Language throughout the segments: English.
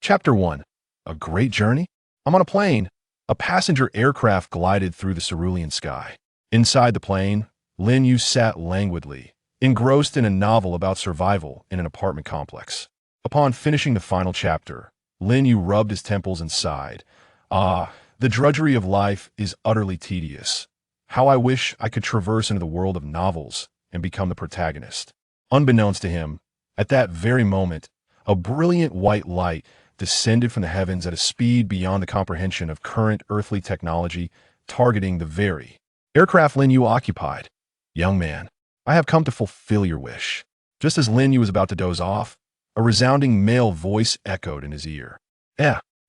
Chapter 1. A Great Journey? I'm on a plane. A passenger aircraft glided through the cerulean sky. Inside the plane, Lin Yu sat languidly, engrossed in a novel about survival in an apartment complex. Upon finishing the final chapter, Lin Yu rubbed his temples and sighed. Ah, the drudgery of life is utterly tedious. How I wish I could traverse into the world of novels and become the protagonist. Unbeknownst to him, at that very moment, a brilliant white light descended from the heavens at a speed beyond the comprehension of current earthly technology, targeting the very aircraft Lin Yu occupied. Young man, I have come to fulfill your wish. Just as Lin Yu was about to doze off, a resounding male voice echoed in his ear.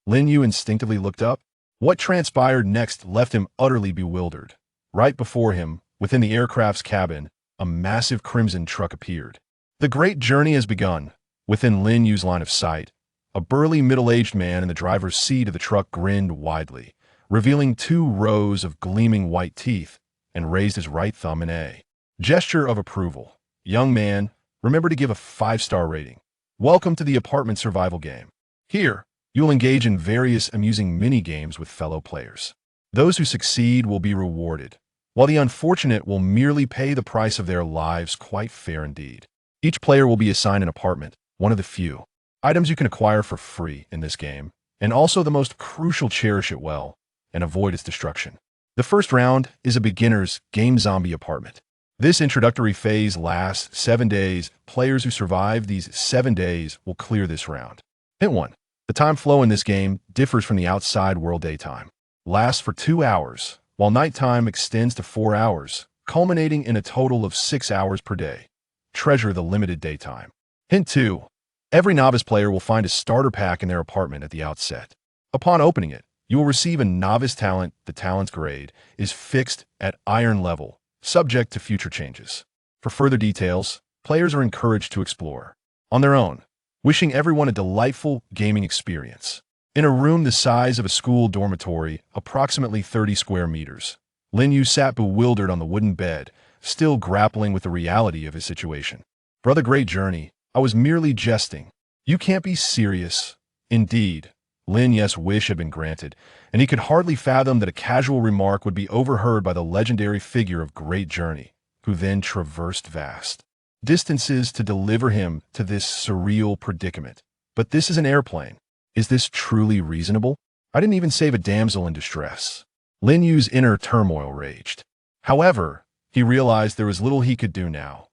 Lin Yu instinctively looked up. What transpired next left him utterly bewildered. Right before him, within the aircraft's cabin, a massive crimson truck appeared. The great journey has begun. Within Lin Yu's line of sight, a burly middle-aged man in the driver's seat of the truck grinned widely, revealing 2 rows of gleaming white teeth, and raised his right thumb in a gesture of approval. Young man, remember to give a 5-star rating. Welcome to the apartment survival game. Here, you'll engage in various amusing mini-games with fellow players. Those who succeed will be rewarded, while the unfortunate will merely pay the price of their lives. Quite fair indeed. Each player will be assigned an apartment, one of the few items you can acquire for free in this game, and also the most crucial: cherish it well and avoid its destruction. The first round is a beginner's game zombie apartment. This introductory phase lasts 7 days. Players who survive these 7 days will clear this round. Hint 1. The time flow in this game differs from the outside world. Daytime lasts for 2 hours, while nighttime extends to 4 hours, culminating in a total of 6 hours per day. Treasure the limited daytime. Hint 2. Every novice player will find a starter pack in their apartment at the outset. Upon opening it, you will receive a novice talent. The talent's grade is fixed at iron level, subject to future changes. For further details, players are encouraged to explore on their own, wishing everyone a delightful gaming experience. In a room the size of a school dormitory, approximately 30 square meters, Lin Yu sat bewildered on the wooden bed, still grappling with the reality of his situation. Brother, great journey. I was merely jesting. You can't be serious. Indeed, Lin Yu's wish had been granted, and he could hardly fathom that a casual remark would be overheard by the legendary figure of Great Journey, who then traversed vast distances to deliver him to this surreal predicament. But this is an airplane. Is this truly reasonable? I didn't even save a damsel in distress. Lin Yu's inner turmoil raged. However, he realized there was little he could do now.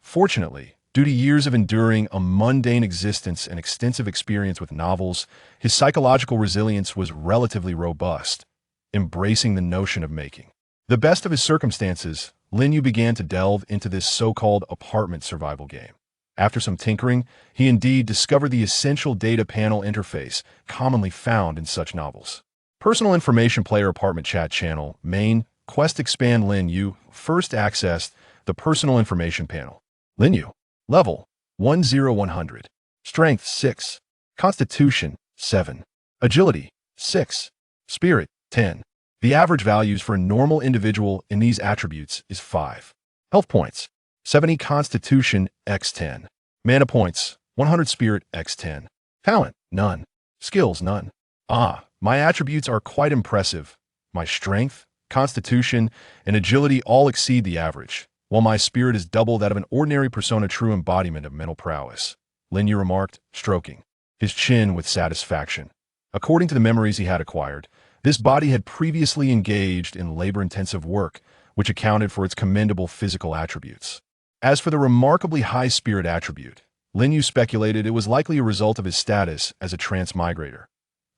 Fortunately, due to years of enduring a mundane existence and extensive experience with novels, his psychological resilience was relatively robust, embracing the notion of making the best of his circumstances. Lin Yu began to delve into this so-called apartment survival game. After some tinkering, he indeed discovered the essential data panel interface commonly found in such novels. Personal information: player apartment chat channel, main, quest expand. Lin Yu first accessed the personal information panel. Lin Yu. Level 10100. Strength 6. Constitution 7. Agility 6. Spirit 10. The average values for a normal individual in these attributes is 5. Health points 70. Constitution x 10. Mana points 100. Spirit x 10. Talent none. Skills none. My attributes are quite impressive. My strength, constitution, and agility all exceed the average, while my spirit is double that of an ordinary persona, true embodiment of mental prowess, Lin Yu remarked, stroking his chin with satisfaction. According to the memories he had acquired, this body had previously engaged in labor-intensive work, which accounted for its commendable physical attributes. As for the remarkably high spirit attribute, Lin Yu speculated it was likely a result of his status as a transmigrator.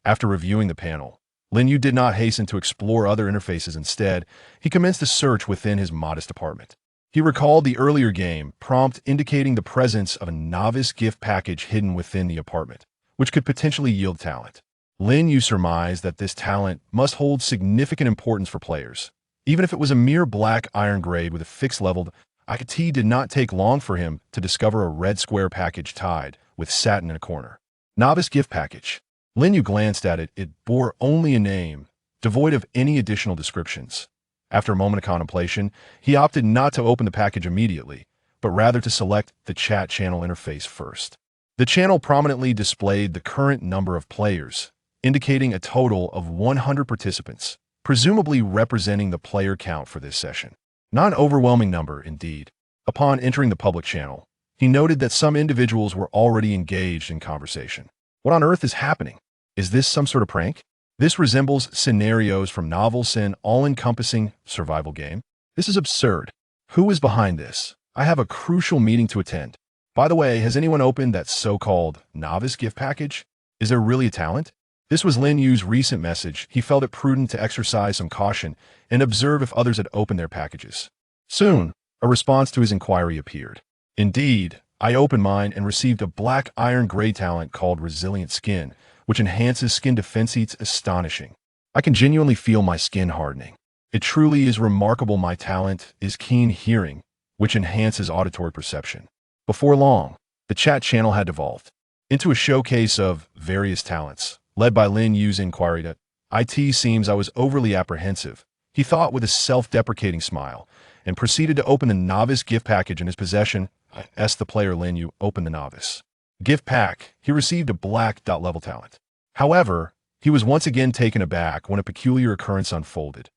After reviewing the panel, Lin Yu did not hasten to explore other interfaces. Instead, he commenced a search within his modest apartment. He recalled the earlier game prompt indicating the presence of a novice gift package hidden within the apartment, which could potentially yield talent. Lin Yu surmised that this talent must hold significant importance for players. Even if it was a mere black iron grade with a fixed level, it did not take long for him to discover a red square package tied with satin in a corner. Novice gift package. Lin Yu glanced at it. It bore only a name, devoid of any additional descriptions. After a moment of contemplation, he opted not to open the package immediately, but rather to select the chat channel interface first. The channel prominently displayed the current number of players, indicating a total of 100 participants, presumably representing the player count for this session. Not an overwhelming number, indeed. Upon entering the public channel, he noted that some individuals were already engaged in conversation. What on earth is happening? Is this some sort of prank? This resembles scenarios from novels and all-encompassing survival game. This is absurd. Who is behind this? I have a crucial meeting to attend. By the way, has anyone opened that so-called novice gift package? Is there really a talent? This was Lin Yu's recent message. He felt it prudent to exercise some caution and observe if others had opened their packages. Soon, a response to his inquiry appeared. Indeed, I opened mine and received a black iron gray talent called Resilient Skin, which enhances skin defense. It's astonishing. I can genuinely feel my skin hardening. It truly is remarkable. My talent is Keen Hearing, which enhances auditory perception. Before long, the chat channel had evolved into a showcase of various talents, led by Lin Yu's inquiry that it seems I was overly apprehensive, he thought with a self-deprecating smile, and proceeded to open the novice gift package in his possession. I asked the player Lin Yu open the novice gift pack. He received a black dot level talent. However, he was once again taken aback when a peculiar occurrence unfolded.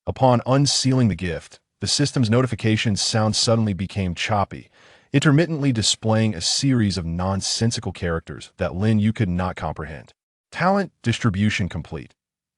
Upon unsealing the gift, the system's notification sound suddenly became choppy, intermittently displaying a series of nonsensical characters that Lin Yu could not comprehend. Talent distribution complete.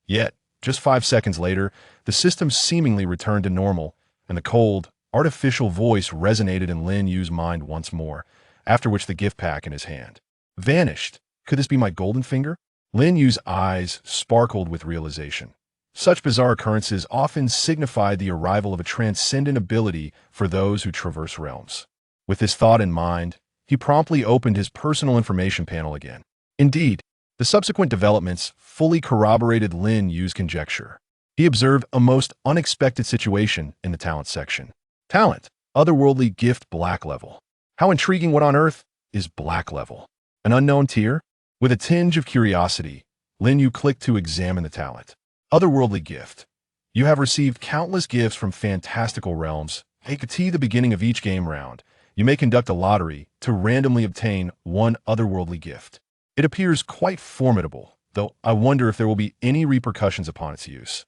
Yet, just 5 seconds later, the system seemingly returned to normal, and the cold, artificial voice resonated in Lin Yu's mind once more, after which the gift pack in his hand vanished. Could this be my golden finger? Lin Yu's eyes sparkled with realization. Such bizarre occurrences often signified the arrival of a transcendent ability for those who traverse realms. With this thought in mind, he promptly opened his personal information panel again. Indeed, the subsequent developments fully corroborated Lin Yu's conjecture. He observed a most unexpected situation in the talent section. Talent, Otherworldly Gift Black Level. How intriguing. What on earth is Black Level? An unknown tier? With a tinge of curiosity, Lin Yu clicked to examine the talent. Otherworldly Gift. You have received countless gifts from fantastical realms. At the beginning of each game round, you may conduct a lottery to randomly obtain one otherworldly gift. It appears quite formidable, though I wonder if there will be any repercussions upon its use.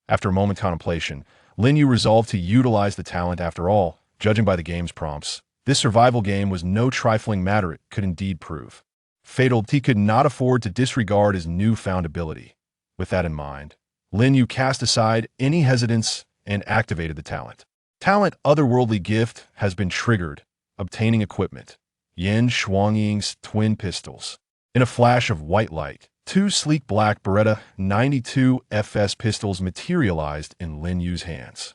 After a moment's contemplation, Lin Yu resolved to utilize the talent. After all, judging by the game's prompts, this survival game was no trifling matter. It could indeed prove fatal. He could not afford to disregard his newfound ability. With that in mind, Lin Yu cast aside any hesitance and activated the talent. Talent Otherworldly Gift has been triggered. Obtaining equipment. Yin Shuangying's twin pistols. In a flash of white light, 2 sleek black Beretta 92 FS pistols materialized in Lin Yu's hands.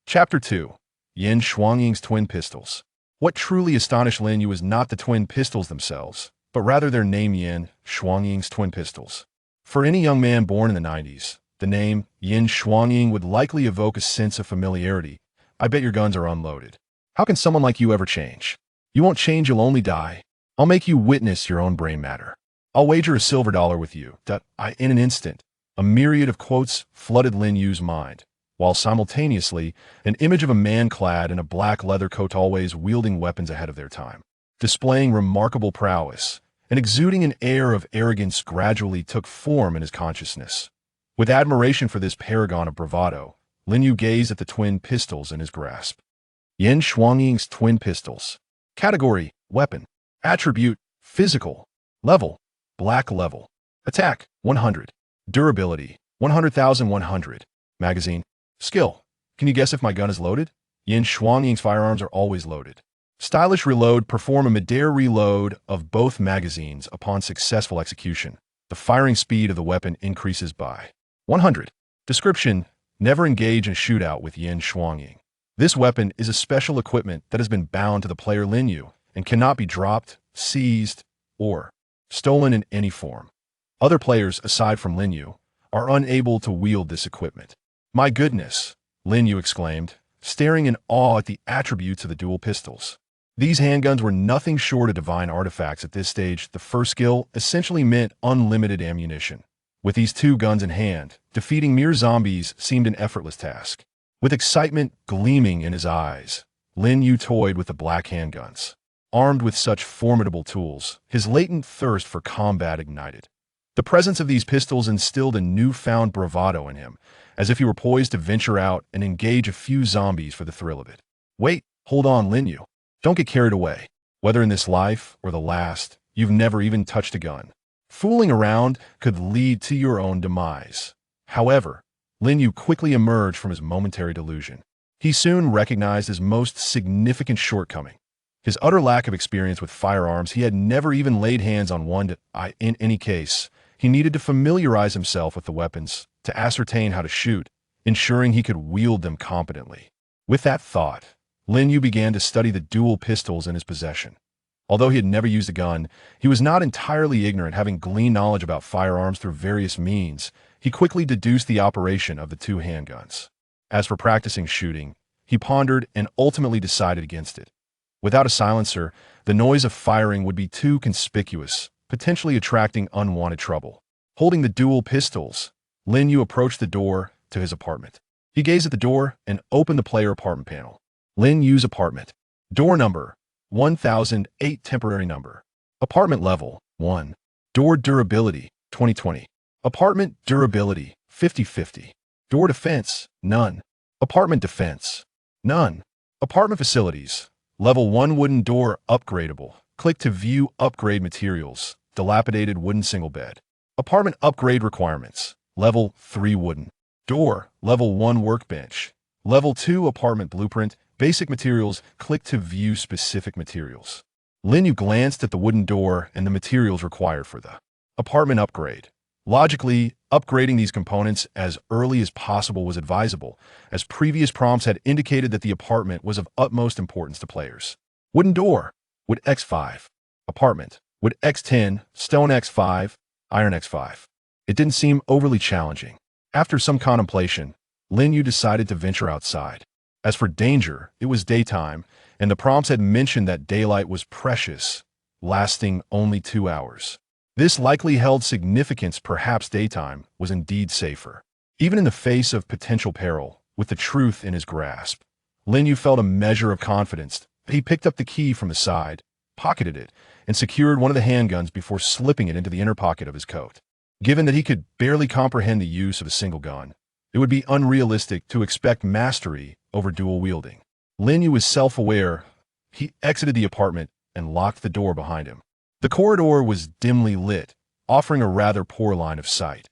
Chapter 2. Yin Shuangying's twin pistols. What truly astonished Lin Yu was not the twin pistols themselves, but rather their name Yin Shuangying's twin pistols. For any young man born in the 90s, the name Yin Shuangying would likely evoke a sense of familiarity. I bet your guns are unloaded. How can someone like you ever change? You won't change, you'll only die. I'll make you witness your own brain matter. I'll wager a silver dollar with you that in an instant, a myriad of quotes flooded Lin Yu's mind, while simultaneously, an image of a man clad in a black leather coat always wielding weapons ahead of their time, displaying remarkable prowess and exuding an air of arrogance gradually took form in his consciousness. With admiration for this paragon of bravado, Lin Yu gazed at the twin pistols in his grasp. Yin Shuangying's twin pistols. Category, weapon. Attribute, physical. Level, black level. Attack, 100. Durability, 100,100. Magazine. Skill. Can you guess if my gun is loaded? Yin Shuangying's firearms are always loaded. Stylish reload. Perform a mid-air reload of both magazines upon successful execution. The firing speed of the weapon increases by 100. Description. Never engage in shootout with Yin Shuangying. This weapon is a special equipment that has been bound to the player Lin Yu and cannot be dropped, seized, or stolen in any form. Other players, aside from Lin Yu, are unable to wield this equipment. My goodness, Lin Yu exclaimed, staring in awe at the attributes of the dual pistols. These handguns were nothing short of divine artifacts at this stage. The first skill essentially meant unlimited ammunition. With these 2 guns in hand, defeating mere zombies seemed an effortless task. With excitement gleaming in his eyes, Lin Yu toyed with the black handguns. Armed with such formidable tools, his latent thirst for combat ignited. The presence of these pistols instilled a newfound bravado in him, as if he were poised to venture out and engage a few zombies for the thrill of it. Wait, hold on, Lin Yu. Don't get carried away. Whether in this life or the last, you've never even touched a gun. Fooling around could lead to your own demise. However, Lin Yu quickly emerged from his momentary delusion. He soon recognized his most significant shortcoming. His utter lack of experience with firearms. He had never even laid hands on one. In any case, he needed to familiarize himself with the weapons to ascertain how to shoot, ensuring he could wield them competently. With that thought, Lin Yu began to study the dual pistols in his possession. Although he had never used a gun, he was not entirely ignorant, having gleaned knowledge about firearms through various means. He quickly deduced the operation of the two handguns. As for practicing shooting, he pondered and ultimately decided against it. Without a silencer, the noise of firing would be too conspicuous, potentially attracting unwanted trouble. Holding the dual pistols, Lin Yu approached the door to his apartment. He gazed at the door and opened the player apartment panel. Lin Yu's apartment. Door number 1008, temporary number. Apartment level 1. Door durability 2020. Apartment durability 50/50. Door defense none. Apartment defense none. Apartment facilities. Level 1 wooden door upgradable. Click to view upgrade materials. Dilapidated wooden single bed. Apartment upgrade requirements. Level 3 wooden door. Level 1 workbench. Level 2 apartment blueprint. Basic materials. Click to view specific materials. Lin Yu glanced at the wooden door and the materials required for the apartment upgrade. Logically, upgrading these components as early as possible was advisable, as previous prompts had indicated that the apartment was of utmost importance to players. Wooden door. Wood X5. Apartment. Wood X10. Stone X5. Iron X5. It didn't seem overly challenging. After some contemplation, Lin Yu decided to venture outside. As for danger, it was daytime, and the prompts had mentioned that daylight was precious, lasting only 2 hours. This likely held significance. Perhaps daytime was indeed safer. Even in the face of potential peril, with the truth in his grasp, Lin Yu felt a measure of confidence. He picked up the key from the side, pocketed it, and secured one of the handguns before slipping it into the inner pocket of his coat. Given that he could barely comprehend the use of a single gun, it would be unrealistic to expect mastery over dual wielding. Lin Yu was self-aware. He exited the apartment and locked the door behind him. The corridor was dimly lit, offering a rather poor line of sight.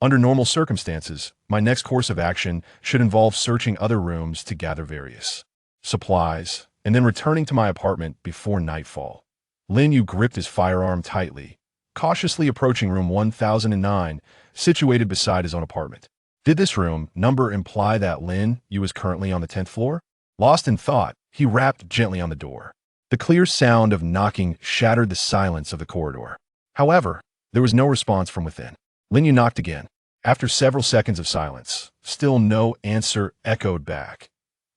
Under normal circumstances, my next course of action should involve searching other rooms to gather various supplies, and then returning to my apartment before nightfall. Lin Yu gripped his firearm tightly, cautiously approaching room 1009, situated beside his own apartment. Did this room number imply that Lin Yu was currently on the 10th floor? Lost in thought, he rapped gently on the door. The clear sound of knocking shattered the silence of the corridor. However, there was no response from within. Lin Yu knocked again. After several seconds of silence, still no answer echoed back.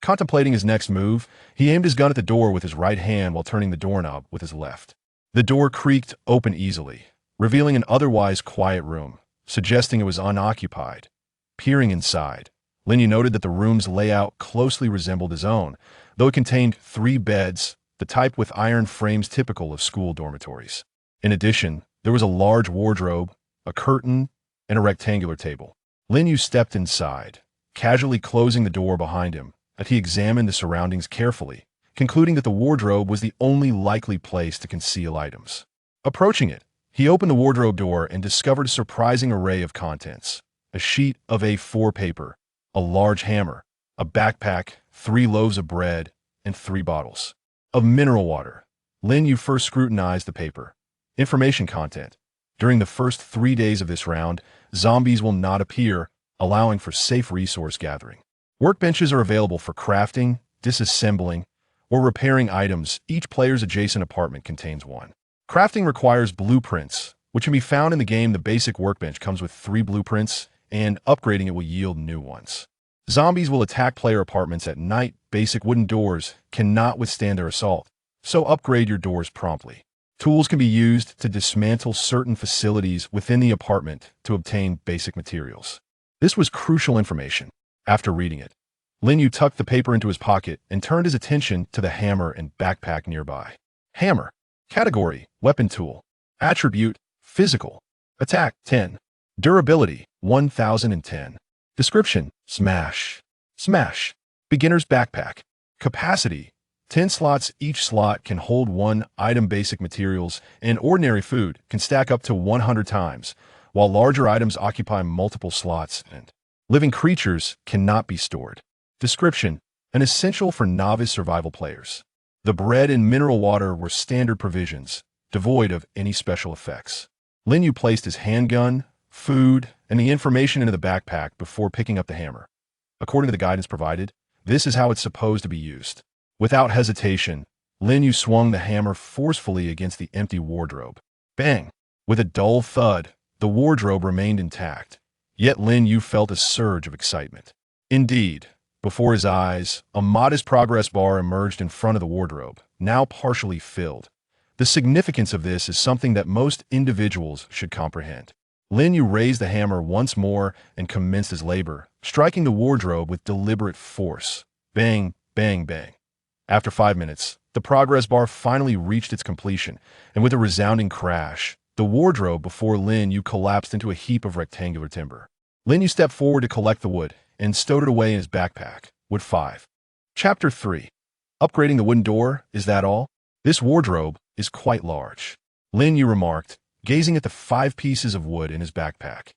Contemplating his next move, he aimed his gun at the door with his right hand while turning the doorknob with his left. The door creaked open easily, revealing an otherwise quiet room, suggesting it was unoccupied. Peering inside, Lin Yu noted that the room's layout closely resembled his own, though it contained 3 beds, the type with iron frames typical of school dormitories. In addition, there was a large wardrobe, a curtain, and a rectangular table. Lin Yu stepped inside, casually closing the door behind him, as he examined the surroundings carefully, concluding that the wardrobe was the only likely place to conceal items. Approaching it, he opened the wardrobe door and discovered a surprising array of contents. A sheet of A4 paper, a large hammer, a backpack, 3 loaves of bread, and 3 bottles of mineral water. Lin Yu first scrutinized the paper. Information content. During the first 3 days of this round, zombies will not appear, allowing for safe resource gathering. Workbenches are available for crafting, disassembling, or repairing items. Each player's adjacent apartment contains one. Crafting requires blueprints, which can be found in the game. The basic workbench comes with 3 blueprints, and upgrading it will yield new ones. Zombies will attack player apartments at night. Basic wooden doors cannot withstand their assault, so upgrade your doors promptly. Tools can be used to dismantle certain facilities within the apartment to obtain basic materials. This was crucial information. After reading it, Lin Yu tucked the paper into his pocket and turned his attention to the hammer and backpack nearby. Hammer. Category, weapon tool. Attribute, physical. Attack, 10. Durability, 1010. Description, smash. Smash. Beginner's backpack. Capacity, 10 slots. Each slot can hold one item. Basic materials and ordinary food can stack up to 100 times, while larger items occupy multiple slots, and living creatures cannot be stored. Description, an essential for novice survival players. The bread and mineral water were standard provisions, devoid of any special effects. Lin Yu placed his handgun, food, and the information into the backpack before picking up the hammer. According to the guidance provided, this is how it's supposed to be used. Without hesitation, Lin Yu swung the hammer forcefully against the empty wardrobe. Bang! With a dull thud, the wardrobe remained intact, yet Lin Yu felt a surge of excitement. Indeed, before his eyes, a modest progress bar emerged in front of the wardrobe, now partially filled. The significance of this is something that most individuals should comprehend. Lin Yu raised the hammer once more and commenced his labor, striking the wardrobe with deliberate force. Bang, bang, bang. After 5 minutes, the progress bar finally reached its completion, and with a resounding crash, the wardrobe before Lin Yu collapsed into a heap of rectangular timber. Lin Yu stepped forward to collect the wood and stowed it away in his backpack. Wood 5. Chapter 3. Upgrading the wooden door, is that all? This wardrobe is quite large, Lin Yu remarked, gazing at the 5 pieces of wood in his backpack,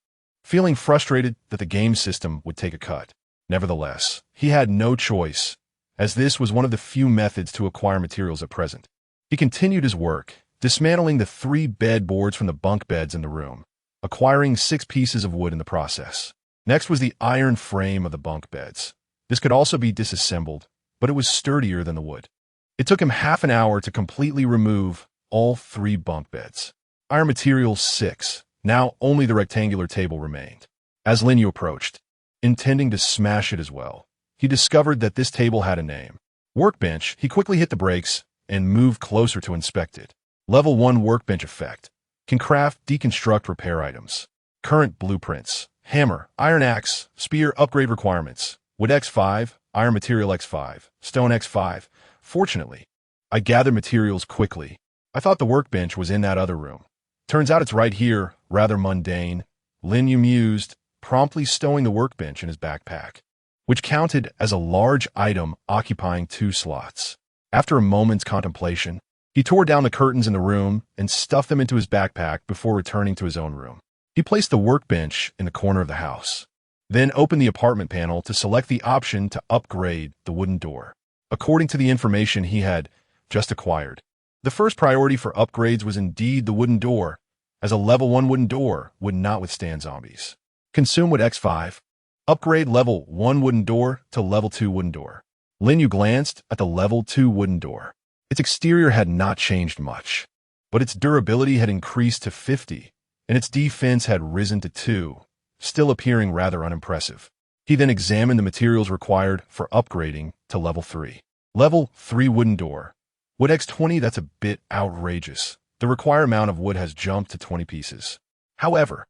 feeling frustrated that the game system would take a cut. Nevertheless, he had no choice, as this was one of the few methods to acquire materials at present. He continued his work, dismantling the 3 bed boards from the bunk beds in the room, acquiring 6 pieces of wood in the process. Next was the iron frame of the bunk beds. This could also be disassembled, but it was sturdier than the wood. It took him half an hour to completely remove all 3 bunk beds. Iron materials 6. Now only the rectangular table remained. As Lin Yu approached, intending to smash it as well, he discovered that this table had a name. Workbench. He quickly hit the brakes and moved closer to inspect it. Level 1 workbench effect. Can craft, deconstruct, repair items. Current blueprints. Hammer, iron axe, spear. Upgrade requirements. Wood X5, iron material X5, stone X5. Fortunately, I gathered materials quickly. I thought the workbench was in that other room. Turns out it's right here, rather mundane. Lin Yu mused, promptly stowing the workbench in his backpack, which counted as a large item occupying 2 slots. After a moment's contemplation, he tore down the curtains in the room and stuffed them into his backpack before returning to his own room. He placed the workbench in the corner of the house, then opened the apartment panel to select the option to upgrade the wooden door. According to the information he had just acquired, the first priority for upgrades was indeed the wooden door, as a level 1 wooden door would not withstand zombies. Consume Wood X5. Upgrade level 1 wooden door to level 2 wooden door. Lin Yu glanced at the level 2 wooden door. Its exterior had not changed much, but its durability had increased to 50, and its defense had risen to 2, still appearing rather unimpressive. He then examined the materials required for upgrading to level 3. Level 3 wooden door. Wood X20. That's a bit outrageous. The required amount of wood has jumped to 20 pieces. However,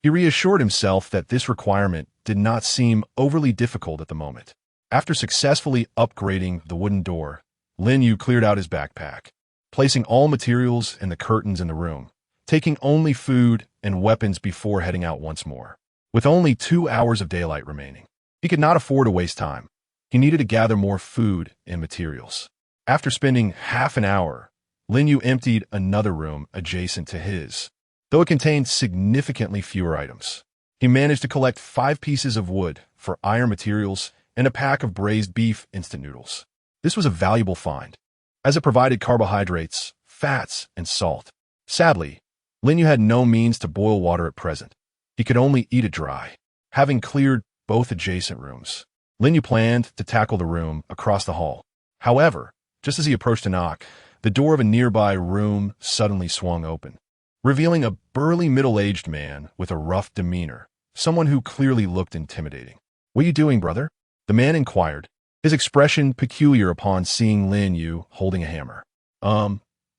he reassured himself that this requirement did not seem overly difficult at the moment. After successfully upgrading the wooden door, Lin Yu cleared out his backpack, placing all materials and the curtains in the room, taking only food and weapons before heading out once more. With only 2 hours of daylight remaining, he could not afford to waste time. He needed to gather more food and materials. After spending half an hour, Lin Yu emptied another room adjacent to his, though it contained significantly fewer items. He managed to collect 5 pieces of wood for iron materials and a pack of braised beef instant noodles. This was a valuable find, as it provided carbohydrates, fats, and salt. Sadly, Lin Yu had no means to boil water at present. He could only eat it dry. Having cleared both adjacent rooms, Lin Yu planned to tackle the room across the hall. However, just as he approached to knock, the door of a nearby room suddenly swung open, revealing a burly middle-aged man with a rough demeanor, someone who clearly looked intimidating. "What are you doing, brother?" the man inquired, his expression peculiar upon seeing Lin Yu holding a hammer.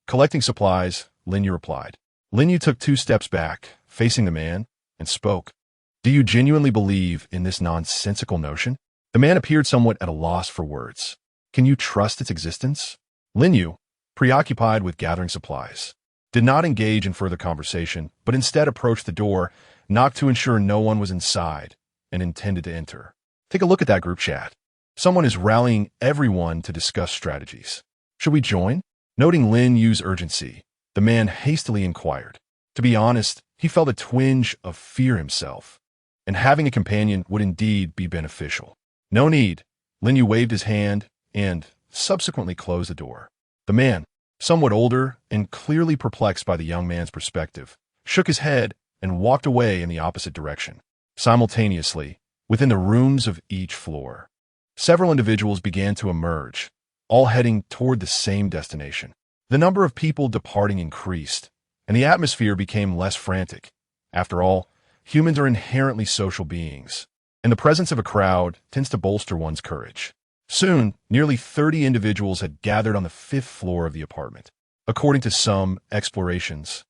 Collecting supplies," Lin Yu replied. Lin Yu took 2 steps back, facing the man, and spoke. "Do you genuinely believe in this nonsensical notion?" The man appeared somewhat at a loss for words. "Can you trust its existence?" Lin Yu, preoccupied with gathering supplies, did not engage in further conversation, but instead approached the door, knocked to ensure no one was inside, and intended to enter. Take a look at that group chat. Someone is rallying everyone to discuss strategies. Should we join? Noting Lin Yu's urgency, the man hastily inquired. To be honest, he felt a twinge of fear himself, and having a companion would indeed be beneficial. No need. Lin Yu waved his hand and subsequently closed the door. The man, somewhat older and clearly perplexed by the young man's perspective, shook his head and walked away in the opposite direction. Simultaneously, within the rooms of each floor, several individuals began to emerge, all heading toward the same destination. The number of people departing increased, and the atmosphere became less frantic. After all, humans are inherently social beings, and the presence of a crowd tends to bolster one's courage. Soon, nearly 30 individuals had gathered on the 5th floor of the apartment. According to some explorations,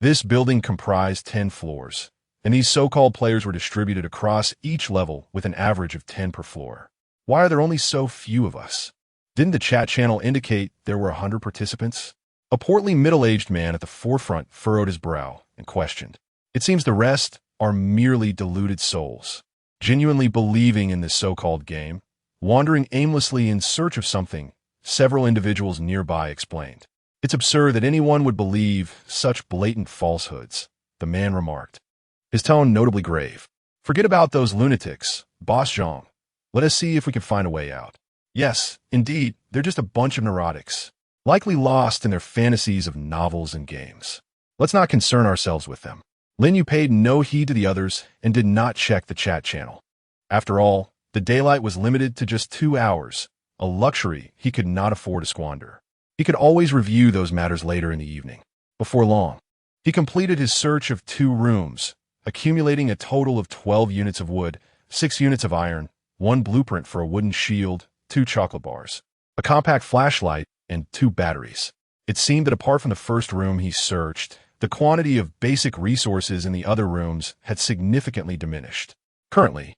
this building comprised 10 floors, and these so-called players were distributed across each level with an average of 10 per floor. Why are there only so few of us? Didn't the chat channel indicate there were 100 participants? A portly middle-aged man at the forefront furrowed his brow and questioned. It seems the rest are merely deluded souls, genuinely believing in this so-called game, wandering aimlessly in search of something, several individuals nearby explained. It's absurd that anyone would believe such blatant falsehoods, the man remarked, his tone notably grave. Forget about those lunatics, Boss Zhang. Let us see if we can find a way out. Yes, indeed, they're just a bunch of neurotics, likely lost in their fantasies of novels and games. Let's not concern ourselves with them. Lin Yu paid no heed to the others and did not check the chat channel. After all, the daylight was limited to just 2 hours, a luxury he could not afford to squander. He could always review those matters later in the evening. Before long, he completed his search of 2 rooms, accumulating a total of 12 units of wood, 6 units of iron, 1 blueprint for a wooden shield, 2 chocolate bars, a compact flashlight, and 2 batteries. It seemed that apart from the first room he searched, the quantity of basic resources in the other rooms had significantly diminished. Currently,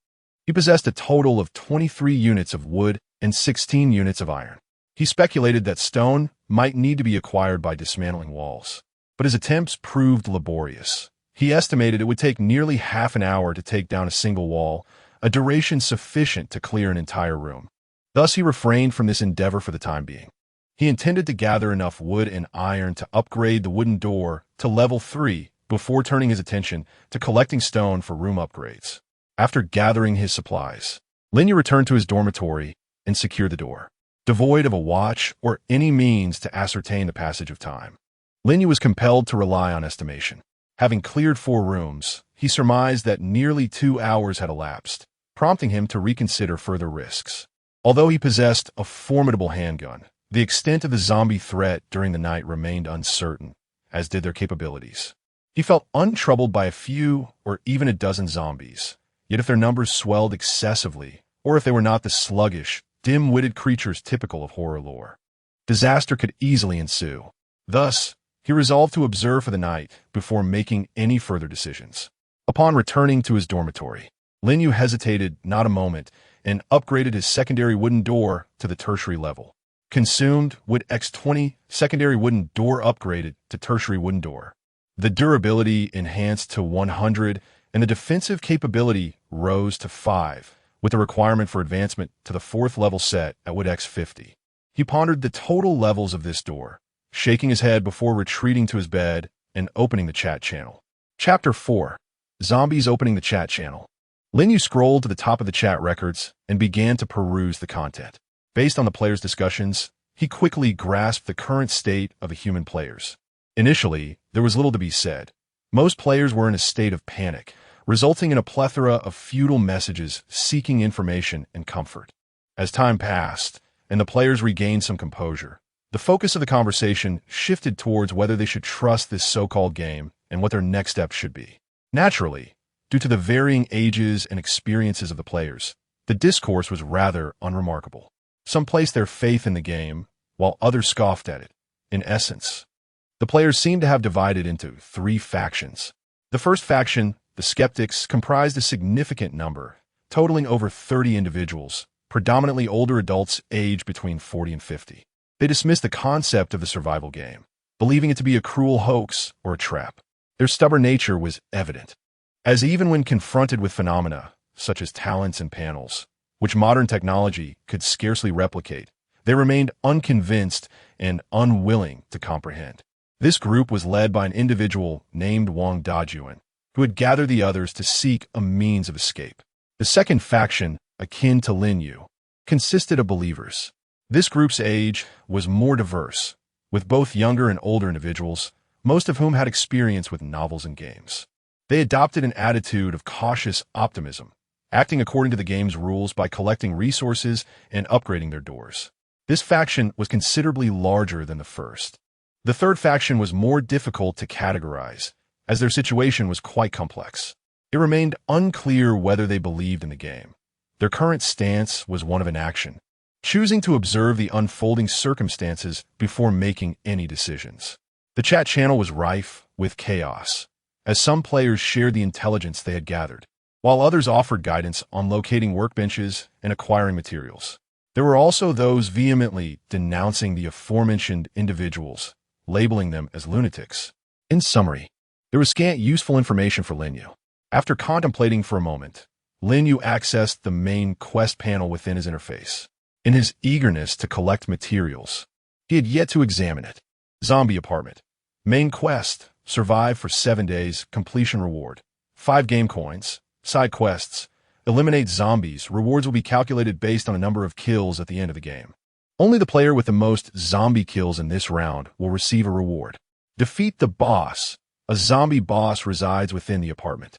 he possessed a total of 23 units of wood and 16 units of iron. He speculated that stone might need to be acquired by dismantling walls, but his attempts proved laborious. He estimated it would take nearly half an hour to take down a single wall, a duration sufficient to clear an entire room. Thus, he refrained from this endeavor for the time being. He intended to gather enough wood and iron to upgrade the wooden door to level 3 before turning his attention to collecting stone for room upgrades. After gathering his supplies, Lin Yu returned to his dormitory and secured the door. Devoid of a watch or any means to ascertain the passage of time, Lin Yu was compelled to rely on estimation. Having cleared 4 rooms, he surmised that nearly 2 hours had elapsed, prompting him to reconsider further risks. Although he possessed a formidable handgun, the extent of the zombie threat during the night remained uncertain, as did their capabilities. He felt untroubled by a few or even a dozen zombies, yet if their numbers swelled excessively, or if they were not the sluggish, dim-witted creatures typical of horror lore, disaster could easily ensue. Thus, he resolved to observe for the night before making any further decisions. Upon returning to his dormitory, Lin Yu hesitated not a moment and upgraded his secondary wooden door to the tertiary level. Consumed wood X20, secondary wooden door upgraded to tertiary wooden door. The durability enhanced to 100 and the defensive capability rose to 5, with the requirement for advancement to the 4th level set at wood X50. He pondered the total levels of this door, shaking his head before retreating to his bed and opening the chat channel. Chapter 4. Zombies opening the chat channel. Lin Yu scrolled to the top of the chat records and began to peruse the content. Based on the players' discussions, he quickly grasped the current state of the human players. Initially, there was little to be said. Most players were in a state of panic, resulting in a plethora of futile messages seeking information and comfort. As time passed, and the players regained some composure, the focus of the conversation shifted towards whether they should trust this so-called game and what their next steps should be. Naturally, due to the varying ages and experiences of the players, the discourse was rather unremarkable. Some placed their faith in the game, while others scoffed at it. In essence, the players seemed to have divided into 3 factions. The first faction, the skeptics, comprised a significant number, totaling over 30 individuals, predominantly older adults aged between 40 and 50. They dismissed the concept of the survival game, believing it to be a cruel hoax or a trap. Their stubborn nature was evident, as even when confronted with phenomena such as talents and panels, which modern technology could scarcely replicate, they remained unconvinced and unwilling to comprehend. This group was led by an individual named Dayun, who had gathered the others to seek a means of escape. The second faction, akin to Lin Yu, consisted of believers. This group's age was more diverse, with both younger and older individuals, most of whom had experience with novels and games. They adopted an attitude of cautious optimism, acting according to the game's rules by collecting resources and upgrading their doors. This faction was considerably larger than the first. The third faction was more difficult to categorize, as their situation was quite complex. It remained unclear whether they believed in the game. Their current stance was one of inaction, choosing to observe the unfolding circumstances before making any decisions. The chat channel was rife with chaos, as some players shared the intelligence they had gathered, while others offered guidance on locating workbenches and acquiring materials. There were also those vehemently denouncing the aforementioned individuals, labeling them as lunatics. In summary, there was scant useful information for Lin Yu. After contemplating for a moment, Lin Yu accessed the main quest panel within his interface. In his eagerness to collect materials, he had yet to examine it. Zombie apartment. Main quest. Survive for 7 days. Completion reward. 5 game coins. Side quests. Eliminate zombies. Rewards will be calculated based on a number of kills at the end of the game. Only the player with the most zombie kills in this round will receive a reward. Defeat the boss. A zombie boss resides within the apartment.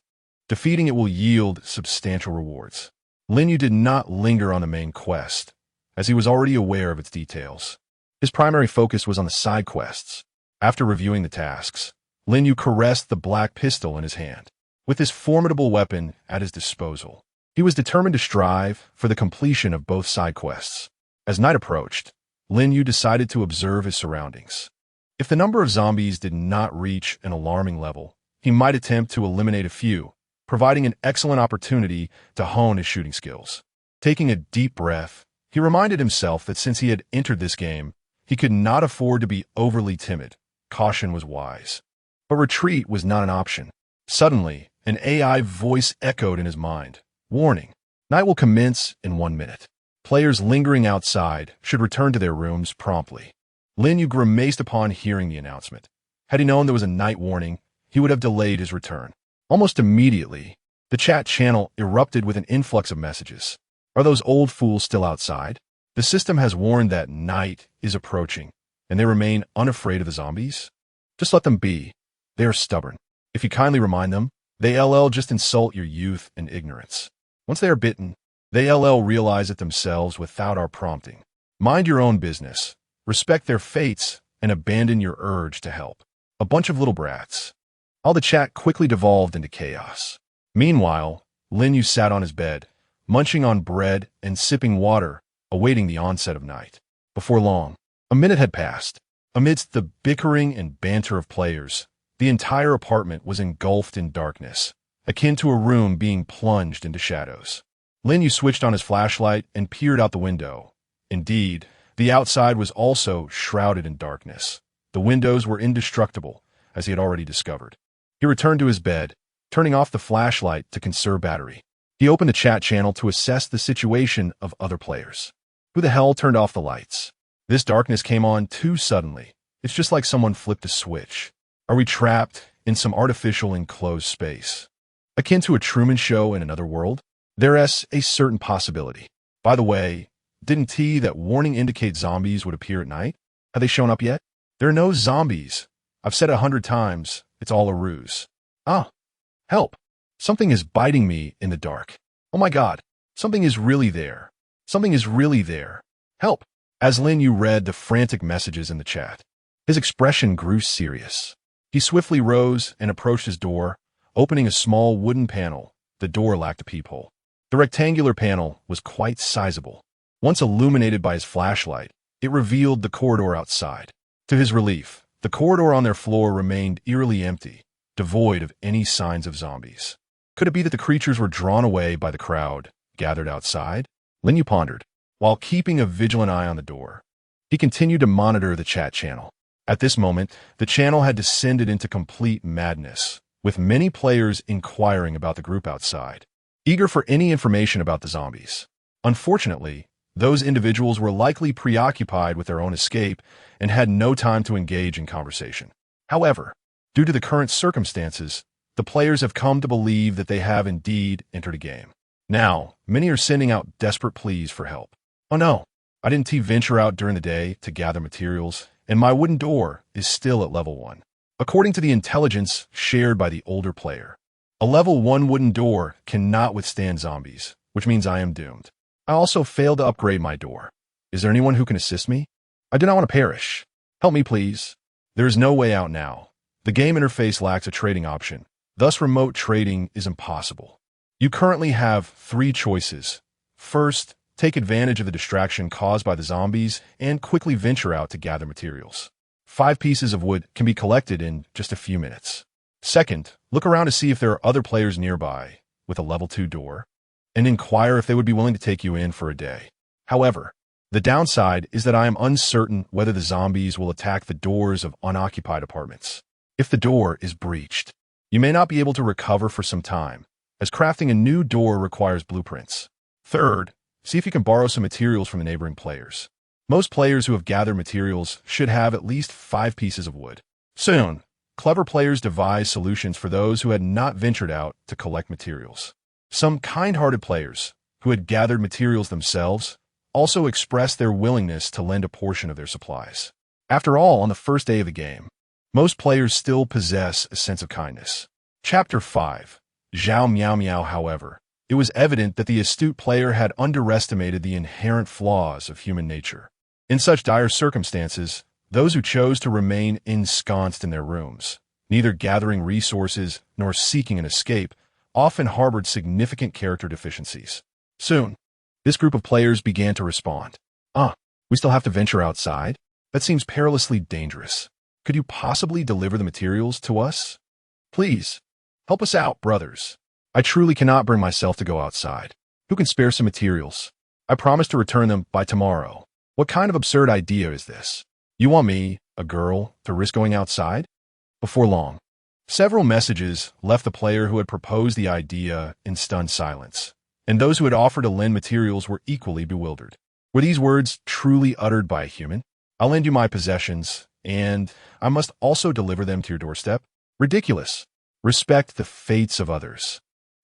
Defeating it will yield substantial rewards. Lin Yu did not linger on the main quest, as he was already aware of its details. His primary focus was on the side quests. After reviewing the tasks, Lin Yu caressed the black pistol in his hand. With this formidable weapon at his disposal, he was determined to strive for the completion of both side quests. As night approached, Lin Yu decided to observe his surroundings. If the number of zombies did not reach an alarming level, he might attempt to eliminate a few, providing an excellent opportunity to hone his shooting skills. Taking a deep breath, he reminded himself that since he had entered this game, he could not afford to be overly timid. Caution was wise. But retreat was not an option. Suddenly, an AI voice echoed in his mind. Warning, night will commence in 1 minute. Players lingering outside should return to their rooms promptly. Lin Yu grimaced upon hearing the announcement. Had he known there was a night warning, he would have delayed his return. Almost immediately, the chat channel erupted with an influx of messages. Are those old fools still outside? The system has warned that night is approaching, and they remain unafraid of the zombies? Just let them be. They are stubborn. If you kindly remind them, they just insult your youth and ignorance. Once they are bitten, they realize it themselves without our prompting. Mind your own business. Respect their fates and abandon your urge to help. A bunch of little brats. All the chat quickly devolved into chaos. Meanwhile, Lin Yu sat on his bed, munching on bread and sipping water, awaiting the onset of night. Before long, a minute had passed. Amidst the bickering and banter of players, the entire apartment was engulfed in darkness, akin to a room being plunged into shadows. Lin Yu switched on his flashlight and peered out the window. Indeed, the outside was also shrouded in darkness. The windows were indestructible, as he had already discovered. He returned to his bed, turning off the flashlight to conserve battery. He opened the chat channel to assess the situation of other players. Who the hell turned off the lights? This darkness came on too suddenly. It's just like someone flipped a switch. Are we trapped in some artificial enclosed space? Akin to a Truman Show in another world? There's a certain possibility. By the way, didn't that warning indicate zombies would appear at night? Have they shown up yet? There are no zombies. I've said it 100 times. It's all a ruse. Ah, help. Something is biting me in the dark. Oh my God. Something is really there. Something is really there. Help. As Lin Yu read the frantic messages in the chat, his expression grew serious. He swiftly rose and approached his door, opening a small wooden panel. The door lacked a peephole. The rectangular panel was quite sizable. Once illuminated by his flashlight, it revealed the corridor outside. To his relief, the corridor on their floor remained eerily empty, devoid of any signs of zombies. Could it be that the creatures were drawn away by the crowd gathered outside? Lin Yu pondered, while keeping a vigilant eye on the door. He continued to monitor the chat channel. At this moment, the channel had descended into complete madness, with many players inquiring about the group outside, eager for any information about the zombies. Unfortunately, those individuals were likely preoccupied with their own escape and had no time to engage in conversation. However, due to the current circumstances, the players have come to believe that they have indeed entered a game. Now, many are sending out desperate pleas for help. Oh no, I didn't venture out during the day to gather materials, and my wooden door is still at level 1. According to the intelligence shared by the older player, a level 1 wooden door cannot withstand zombies, which means I am doomed. I also failed to upgrade my door. Is there anyone who can assist me? I do not want to perish. Help me, please. There is no way out now. The game interface lacks a trading option. Thus, remote trading is impossible. You currently have 3 choices. First, take advantage of the distraction caused by the zombies and quickly venture out to gather materials. 5 pieces of wood can be collected in just a few minutes. Second, look around to see if there are other players nearby with a level 2 door, and inquire if they would be willing to take you in for a day. However, the downside is that I am uncertain whether the zombies will attack the doors of unoccupied apartments. If the door is breached, you may not be able to recover for some time, as crafting a new door requires blueprints. Third, see if you can borrow some materials from the neighboring players. Most players who have gathered materials should have at least 5 pieces of wood. Soon, clever players devise solutions for those who had not ventured out to collect materials. Some kind-hearted players, who had gathered materials themselves, also expressed their willingness to lend a portion of their supplies. After all, on the first day of the game, most players still possess a sense of kindness. Chapter 5. Zhao Miao Miao. However, it was evident that the astute player had underestimated the inherent flaws of human nature. In such dire circumstances, those who chose to remain ensconced in their rooms, neither gathering resources nor seeking an escape, often harbored significant character deficiencies. Soon, this group of players began to respond. We still have to venture outside? That seems perilously dangerous. Could you possibly deliver the materials to us? Please, help us out, brothers. I truly cannot bring myself to go outside. Who can spare some materials? I promise to return them by tomorrow. What kind of absurd idea is this? You want me, a girl, to risk going outside? Before long, several messages left the player who had proposed the idea in stunned silence, and those who had offered to lend materials were equally bewildered. Were these words truly uttered by a human? I'll lend you my possessions, and I must also deliver them to your doorstep? Ridiculous. Respect the fates of others.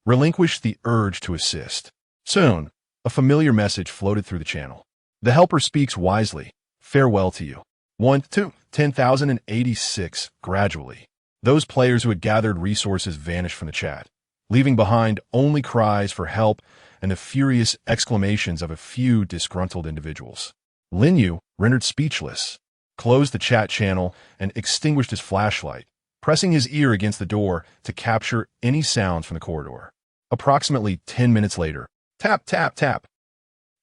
Relinquish the urge to assist. Soon, a familiar message floated through the channel. The helper speaks wisely. Farewell to you. 1 to 10,086. Gradually, those players who had gathered resources vanished from the chat, leaving behind only cries for help and the furious exclamations of a few disgruntled individuals. Lin Yu, rendered speechless, closed the chat channel and extinguished his flashlight, pressing his ear against the door to capture any sounds from the corridor. Approximately 10 minutes later, tap, tap, tap.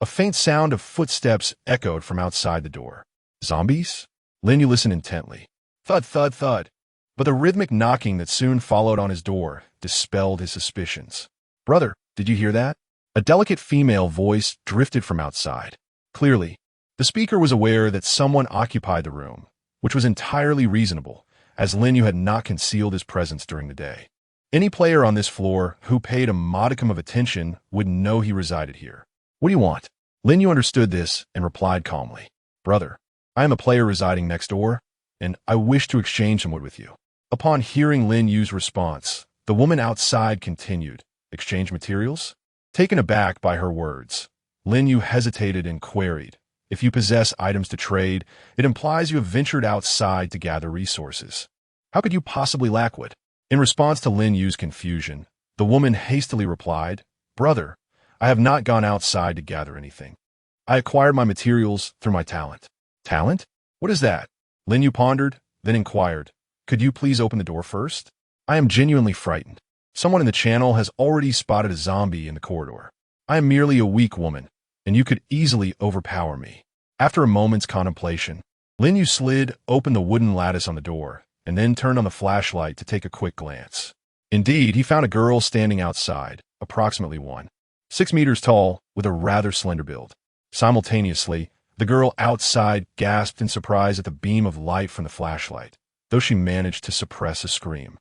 A faint sound of footsteps echoed from outside the door. Zombies? Lin Yu listened intently. Thud, thud, thud. But the rhythmic knocking that soon followed on his door dispelled his suspicions. Brother, did you hear that? A delicate female voice drifted from outside. Clearly, the speaker was aware that someone occupied the room, which was entirely reasonable, as Lin Yu had not concealed his presence during the day. Any player on this floor who paid a modicum of attention would know he resided here. What do you want? Lin Yu understood this and replied calmly. Brother, I am a player residing next door, and I wish to exchange some wood with you. Upon hearing Lin Yu's response, the woman outside continued, Exchange materials? Taken aback by her words, Lin Yu hesitated and queried, If you possess items to trade, it implies you have ventured outside to gather resources. How could you possibly lack wood? In response to Lin Yu's confusion, the woman hastily replied, Brother, I have not gone outside to gather anything. I acquired my materials through my talent. Talent? What is that? Lin Yu pondered, then inquired, Could you please open the door first? I am genuinely frightened. Someone in the channel has already spotted a zombie in the corridor. I am merely a weak woman, and you could easily overpower me. After a moment's contemplation, Lin Yu slid open the wooden lattice on the door, and then turned on the flashlight to take a quick glance. Indeed, he found a girl standing outside, approximately 6 meters tall, with a rather slender build. Simultaneously, The girl outside gasped in surprise at the beam of light from the flashlight, though she managed to suppress a scream.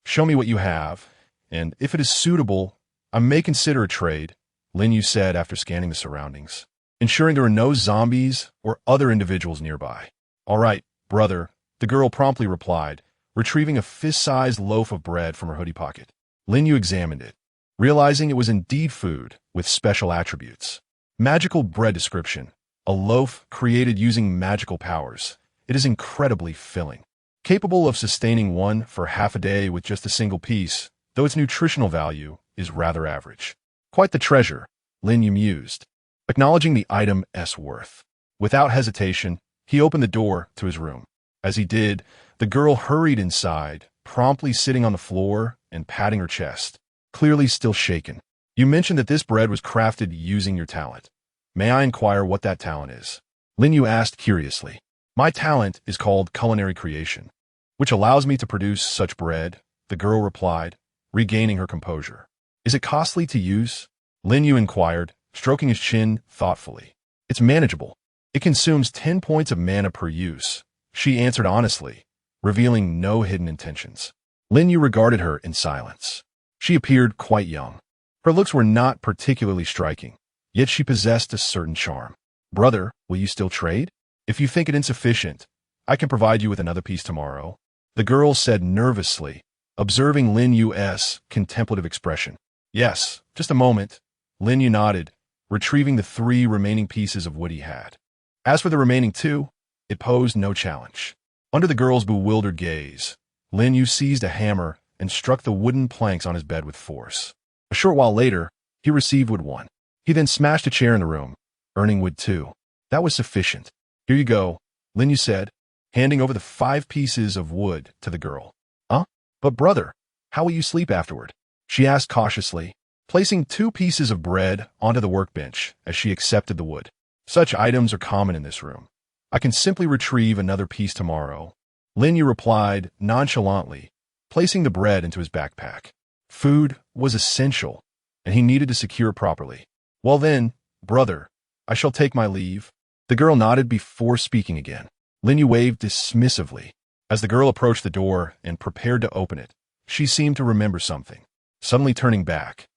"Show me what you have, and if it is suitable, I may consider a trade," Lin Yu said after scanning the surroundings, ensuring there were no zombies or other individuals nearby. "All right, brother," the girl promptly replied, retrieving a fist-sized loaf of bread from her hoodie pocket. Lin Yu examined it, realizing it was indeed food with special attributes. Magical bread description: a loaf created using magical powers. It is incredibly filling, capable of sustaining one for half a day with just a single piece, though its nutritional value is rather average. Quite the treasure, Lin Yu mused, acknowledging the item's worth. Without hesitation, he opened the door to his room. As he did, the girl hurried inside, promptly sitting on the floor and patting her chest, clearly still shaken. "You mentioned that this bread was crafted using your talent. May I inquire what that talent is?" Lin Yu asked curiously. "My talent is called culinary creation, which allows me to produce such bread," the girl replied, regaining her composure. "Is it costly to use?" Lin Yu inquired, stroking his chin thoughtfully. "It's manageable. It consumes 10 points of mana per use," she answered honestly, revealing no hidden intentions. Lin Yu regarded her in silence. She appeared quite young. Her looks were not particularly striking, yet she possessed a certain charm. "Brother, will you still trade? If you think it insufficient, I can provide you with another piece tomorrow," the girl said nervously, observing Lin Yu's contemplative expression. "Yes, just a moment," Lin Yu nodded, retrieving the 3 remaining pieces of wood he had. As for the remaining 2, it posed no challenge. Under the girl's bewildered gaze, Lin Yu seized a hammer and struck the wooden planks on his bed with force. A short while later, he received wood 1. He then smashed a chair in the room, earning wood 2. That was sufficient. "Here you go," Lin Yu said, handing over the 5 pieces of wood to the girl. "Huh? But brother, how will you sleep afterward?" she asked cautiously, placing 2 pieces of bread onto the workbench as she accepted the wood. "Such items are common in this room. I can simply retrieve another piece tomorrow," Lin Yu replied nonchalantly, placing the bread into his backpack. Food was essential, and he needed to secure it properly. "Well then, brother, I shall take my leave." The girl nodded before speaking again. Lin Yu waved dismissively. As the girl approached the door and prepared to open it, she seemed to remember something. Suddenly turning back,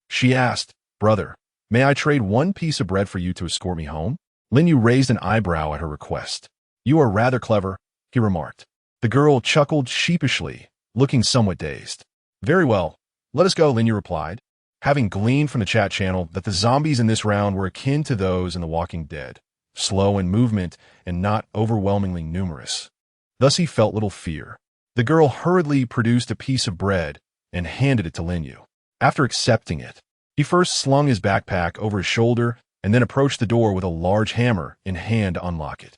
she asked, "Brother, may I trade 1 piece of bread for you to escort me home?" Lin Yu raised an eyebrow at her request. "You are rather clever," he remarked. The girl chuckled sheepishly, looking somewhat dazed. "Very well, let us go," Lin Yu replied, having gleaned from the chat channel that the zombies in this round were akin to those in The Walking Dead, slow in movement and not overwhelmingly numerous. Thus he felt little fear. The girl hurriedly produced a piece of bread and handed it to Lin Yu. After accepting it, he first slung his backpack over his shoulder and then approached the door with a large hammer in hand to unlock it.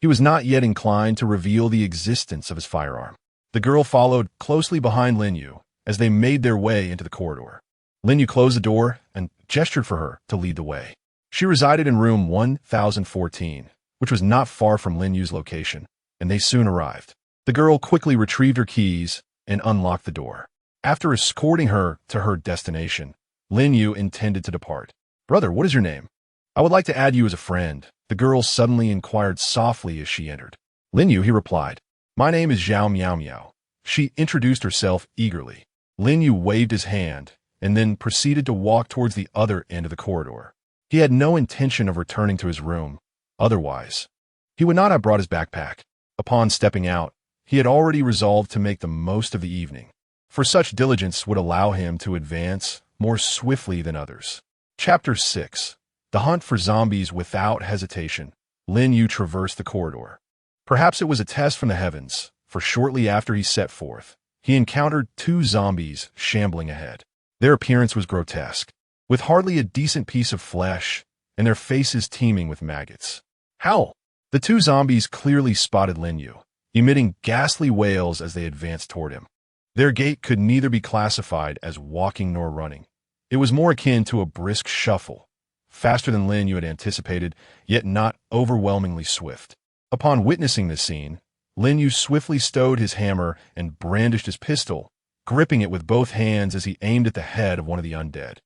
He was not yet inclined to reveal the existence of his firearm. The girl followed closely behind Lin Yu as they made their way into the corridor. Lin Yu closed the door and gestured for her to lead the way. She resided in room 1014, which was not far from Lin Yu's location, and they soon arrived. The girl quickly retrieved her keys and unlocked the door. After escorting her to her destination, Lin Yu intended to depart. "Brother, what is your name? I would like to add you as a friend," the girl suddenly inquired softly as she entered. "Lin Yu," he replied. "My name is Zhao Miao Miao." She introduced herself eagerly. Lin Yu waved his hand and then proceeded to walk towards the other end of the corridor. He had no intention of returning to his room. Otherwise, he would not have brought his backpack. Upon stepping out, he had already resolved to make the most of the evening, for such diligence would allow him to advance more swiftly than others. Chapter 6. The Hunt for Zombies. Without hesitation, Lin Yu traversed the corridor. Perhaps it was a test from the heavens, for shortly after he set forth, he encountered 2 zombies shambling ahead. Their appearance was grotesque, with hardly a decent piece of flesh, and their faces teeming with maggots. "Howl!" The 2 zombies clearly spotted Lin Yu, emitting ghastly wails as they advanced toward him. Their gait could neither be classified as walking nor running. It was more akin to a brisk shuffle, faster than Lin Yu had anticipated, yet not overwhelmingly swift. Upon witnessing this scene, Lin Yu swiftly stowed his hammer and brandished his pistol, gripping it with both hands as he aimed at the head of one of the undead.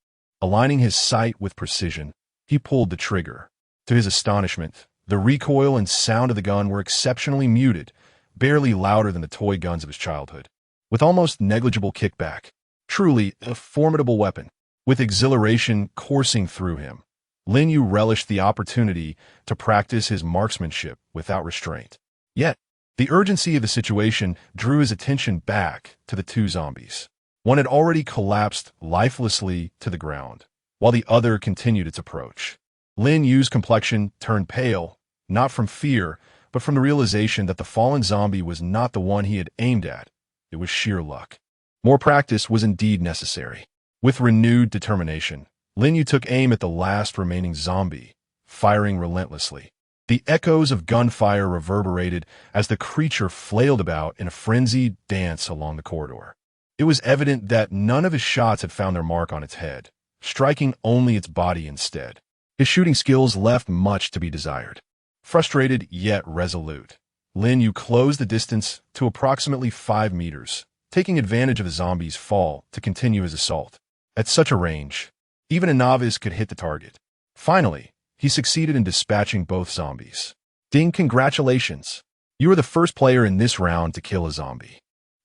Aligning his sight with precision, he pulled the trigger. To his astonishment, The recoil and sound of the gun were exceptionally muted, barely louder than the toy guns of his childhood, with almost negligible kickback. Truly a formidable weapon. With exhilaration coursing through him, Lin Yu relished the opportunity to practice his marksmanship without restraint. Yet, the urgency of the situation drew his attention back to the two zombies. One had already collapsed lifelessly to the ground, while the other continued its approach. Lin Yu's complexion turned pale, not from fear, but from the realization that the fallen zombie was not the one he had aimed at. It was sheer luck. More practice was indeed necessary. With renewed determination, Lin Yu took aim at the last remaining zombie, firing relentlessly. The echoes of gunfire reverberated as the creature flailed about in a frenzied dance along the corridor. It was evident that none of his shots had found their mark on its head, striking only its body instead. His shooting skills left much to be desired. Frustrated yet resolute, Lin Yu closed the distance to approximately 5 meters, taking advantage of the zombie's fall to continue his assault. At such a range, even a novice could hit the target. Finally, he succeeded in dispatching both zombies. Ding, congratulations! You are the first player in this round to kill a zombie,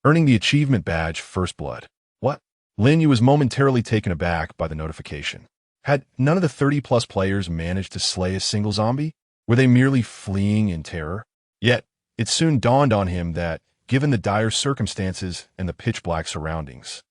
earning the achievement badge First Blood. What? Lin Yu was momentarily taken aback by the notification. Had none of the 30-plus players managed to slay a single zombie? Were they merely fleeing in terror? Yet, it soon dawned on him that, given the dire circumstances and the pitch-black surroundings,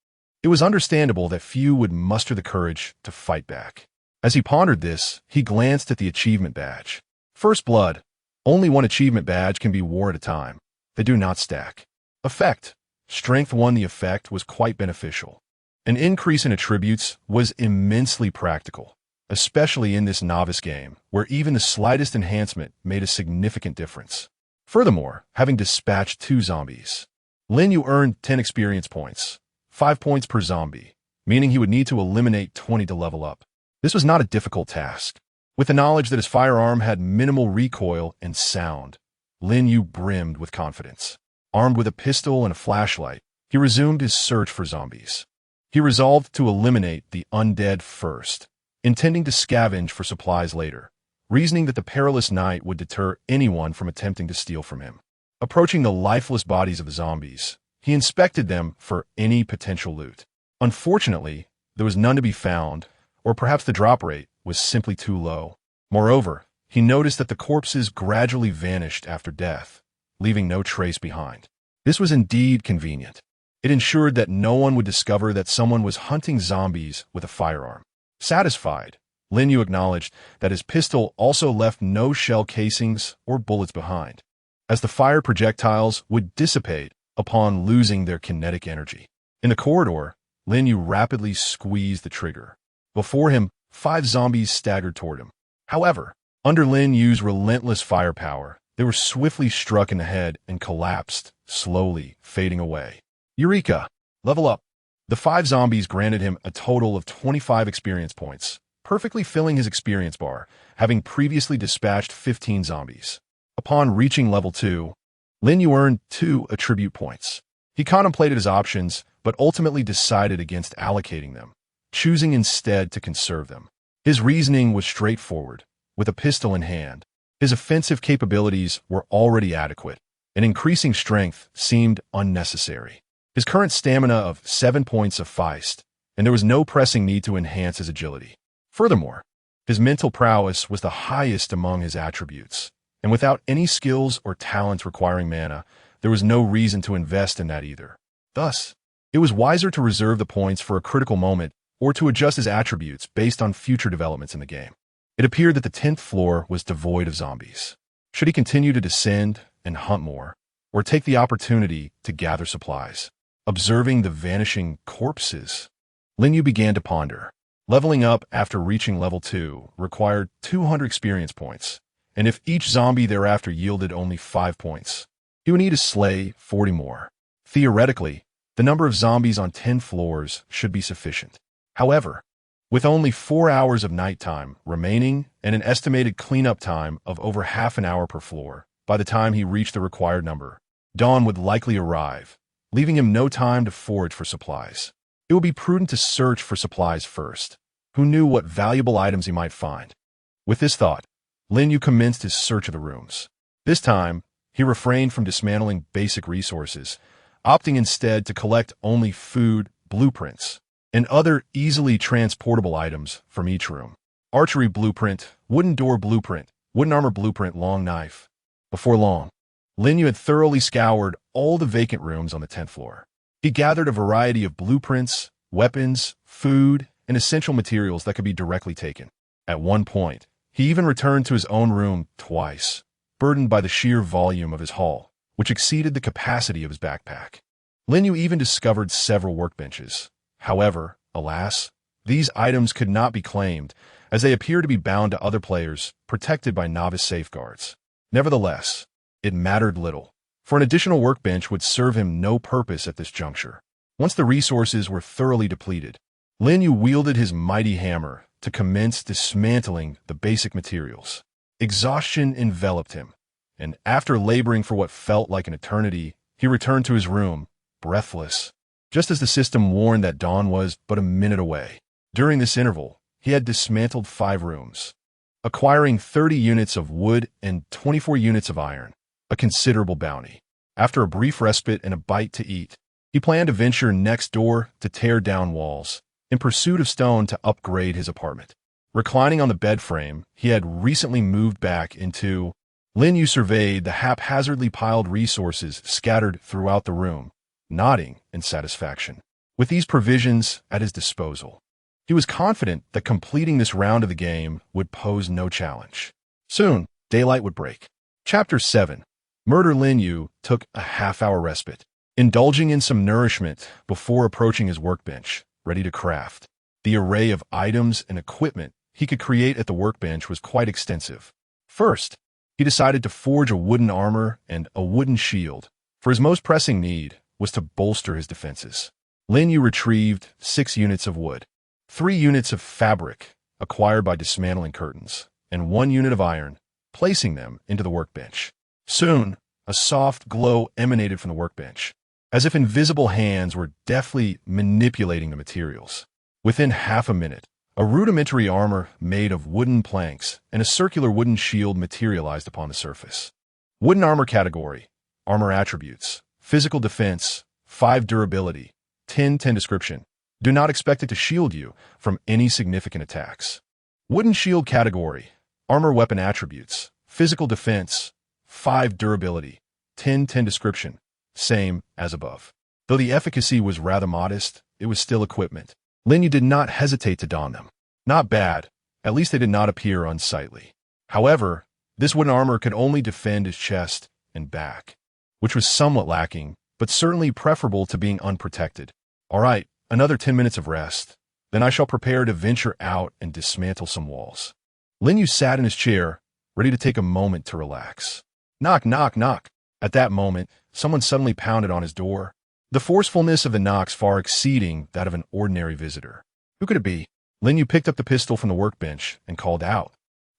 it was understandable that few would muster the courage to fight back. As he pondered this, he glanced at the achievement badge. First Blood. Only one achievement badge can be worn at a time. They do not stack. Effect. Strength 1. The effect was quite beneficial. An increase in attributes was immensely practical, especially in this novice game, where even the slightest enhancement made a significant difference. Furthermore, having dispatched 2 zombies, Lin Yu earned 10 experience points, 5 points per zombie, meaning he would need to eliminate 20 to level up. This was not a difficult task. With the knowledge that his firearm had minimal recoil and sound, Lin Yu brimmed with confidence. Armed with a pistol and a flashlight, he resumed his search for zombies. He resolved to eliminate the undead first, intending to scavenge for supplies later, reasoning that the perilous night would deter anyone from attempting to steal from him. Approaching the lifeless bodies of the zombies, he inspected them for any potential loot. Unfortunately, there was none to be found, or perhaps the drop rate was simply too low. Moreover, he noticed that the corpses gradually vanished after death, leaving no trace behind. This was indeed convenient. It ensured that no one would discover that someone was hunting zombies with a firearm. Satisfied, Lin Yu acknowledged that his pistol also left no shell casings or bullets behind, as the fired projectiles would dissipate upon losing their kinetic energy. In the corridor, Lin Yu rapidly squeezed the trigger. Before him, 5 zombies staggered toward him. However, under Lin Yu's relentless firepower, they were swiftly struck in the head and collapsed, slowly fading away. Eureka! Level up! The 5 zombies granted him a total of 25 experience points, perfectly filling his experience bar, having previously dispatched 15 zombies. Upon reaching level 2, Lin Yu earned 2 attribute points. He contemplated his options, but ultimately decided against allocating them, choosing instead to conserve them. His reasoning was straightforward. With a pistol in hand, his offensive capabilities were already adequate, and increasing strength seemed unnecessary. His current stamina of 7 points sufficed, and there was no pressing need to enhance his agility. Furthermore, his mental prowess was the highest among his attributes, and without any skills or talents requiring mana, there was no reason to invest in that either. Thus, it was wiser to reserve the points for a critical moment or to adjust his attributes based on future developments in the game. It appeared that the 10th floor was devoid of zombies. Should he continue to descend and hunt more, or take the opportunity to gather supplies? Observing the vanishing corpses, Lin Yu began to ponder. Leveling up after reaching level 2 required 200 experience points, and if each zombie thereafter yielded only 5 points, he would need to slay 40 more. Theoretically, the number of zombies on 10 floors should be sufficient. However, with only 4 hours of nighttime remaining and an estimated cleanup time of over half an hour per floor, by the time he reached the required number, dawn would likely arrive, leaving him no time to forage for supplies. It would be prudent to search for supplies first. Who knew what valuable items he might find? With this thought, Lin Yu commenced his search of the rooms. This time, he refrained from dismantling basic resources, opting instead to collect only food, blueprints, and other easily transportable items from each room. Archery blueprint, wooden door blueprint, wooden armor blueprint, long knife. Before long, Lin Yu had thoroughly scoured all the vacant rooms on the 10th floor. He gathered a variety of blueprints, weapons, food, and essential materials that could be directly taken. At one point, he even returned to his own room twice, burdened by the sheer volume of his haul, which exceeded the capacity of his backpack. Lin Yu even discovered several workbenches. However, alas, these items could not be claimed, as they appear to be bound to other players, protected by novice safeguards. Nevertheless, it mattered little, for an additional workbench would serve him no purpose at this juncture. Once the resources were thoroughly depleted, Lin Yu wielded his mighty hammer to commence dismantling the basic materials. Exhaustion enveloped him, and after laboring for what felt like an eternity, he returned to his room, breathless, just as the system warned that dawn was but a minute away. During this interval, he had dismantled 5 rooms, acquiring 30 units of wood and 24 units of iron, a considerable bounty. After a brief respite and a bite to eat, he planned to venture next door to tear down walls, in pursuit of stone to upgrade his apartment. Reclining on the bed frame he had recently moved back into, Lin Yu surveyed the haphazardly piled resources scattered throughout the room, nodding in satisfaction. With these provisions at his disposal, he was confident that completing this round of the game would pose no challenge. Soon, daylight would break. Chapter 7. Murder. Lin Yu took a half-hour respite, indulging in some nourishment before approaching his workbench, ready to craft. The array of items and equipment he could create at the workbench was quite extensive. First, he decided to forge a wooden armor and a wooden shield, for his most pressing need was to bolster his defenses. Lin Yu retrieved 6 units of wood, 3 units of fabric acquired by dismantling curtains, and 1 unit of iron, placing them into the workbench. Soon, a soft glow emanated from the workbench, as if invisible hands were deftly manipulating the materials. Within half a minute, a rudimentary armor made of wooden planks and a circular wooden shield materialized upon the surface. Wooden armor category, armor attributes, physical defense, 5 durability, 10 description. Do not expect it to shield you from any significant attacks. Wooden shield category, armor weapon attributes, physical defense, 5 durability, 10 description, same as above. Though the efficacy was rather modest, it was still equipment. Lin Yu did not hesitate to don them. Not bad, at least they did not appear unsightly. However, this wooden armor could only defend his chest and back, which was somewhat lacking, but certainly preferable to being unprotected. All right, another 10 minutes of rest, then I shall prepare to venture out and dismantle some walls. Lin Yu sat in his chair, ready to take a moment to relax. Knock, knock, knock. At that moment, someone suddenly pounded on his door, the forcefulness of the knocks far exceeding that of an ordinary visitor. Who could it be? Lin Yu picked up the pistol from the workbench and called out.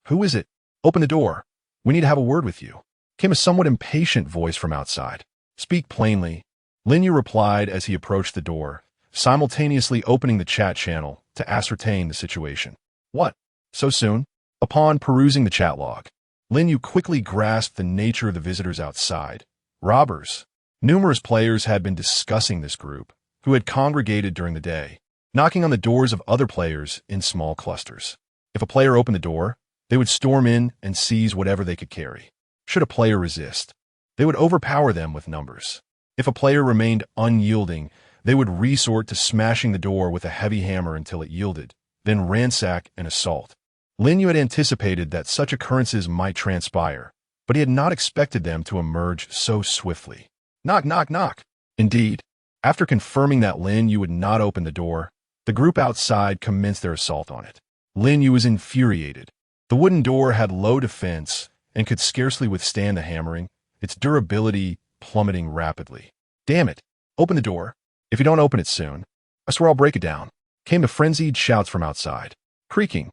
Who is it? Open the door. We need to have a word with you. Came a somewhat impatient voice from outside. Speak plainly. Lin Yu replied as he approached the door, simultaneously opening the chat channel to ascertain the situation. What? So soon? Upon perusing the chat log, Lin Yu quickly grasped the nature of the visitors outside. Robbers. Numerous players had been discussing this group, who had congregated during the day, knocking on the doors of other players in small clusters. If a player opened the door, they would storm in and seize whatever they could carry. Should a player resist, they would overpower them with numbers. If a player remained unyielding, they would resort to smashing the door with a heavy hammer until it yielded, then ransack and assault. Lin Yu had anticipated that such occurrences might transpire, but he had not expected them to emerge so swiftly. Knock, knock, knock. Indeed, after confirming that Lin Yu would not open the door, the group outside commenced their assault on it. Lin Yu was infuriated. The wooden door had low defense and could scarcely withstand the hammering, its durability plummeting rapidly. Damn it! Open the door. If you don't open it soon, I swear I'll break it down. Came the frenzied shouts from outside. Creaking.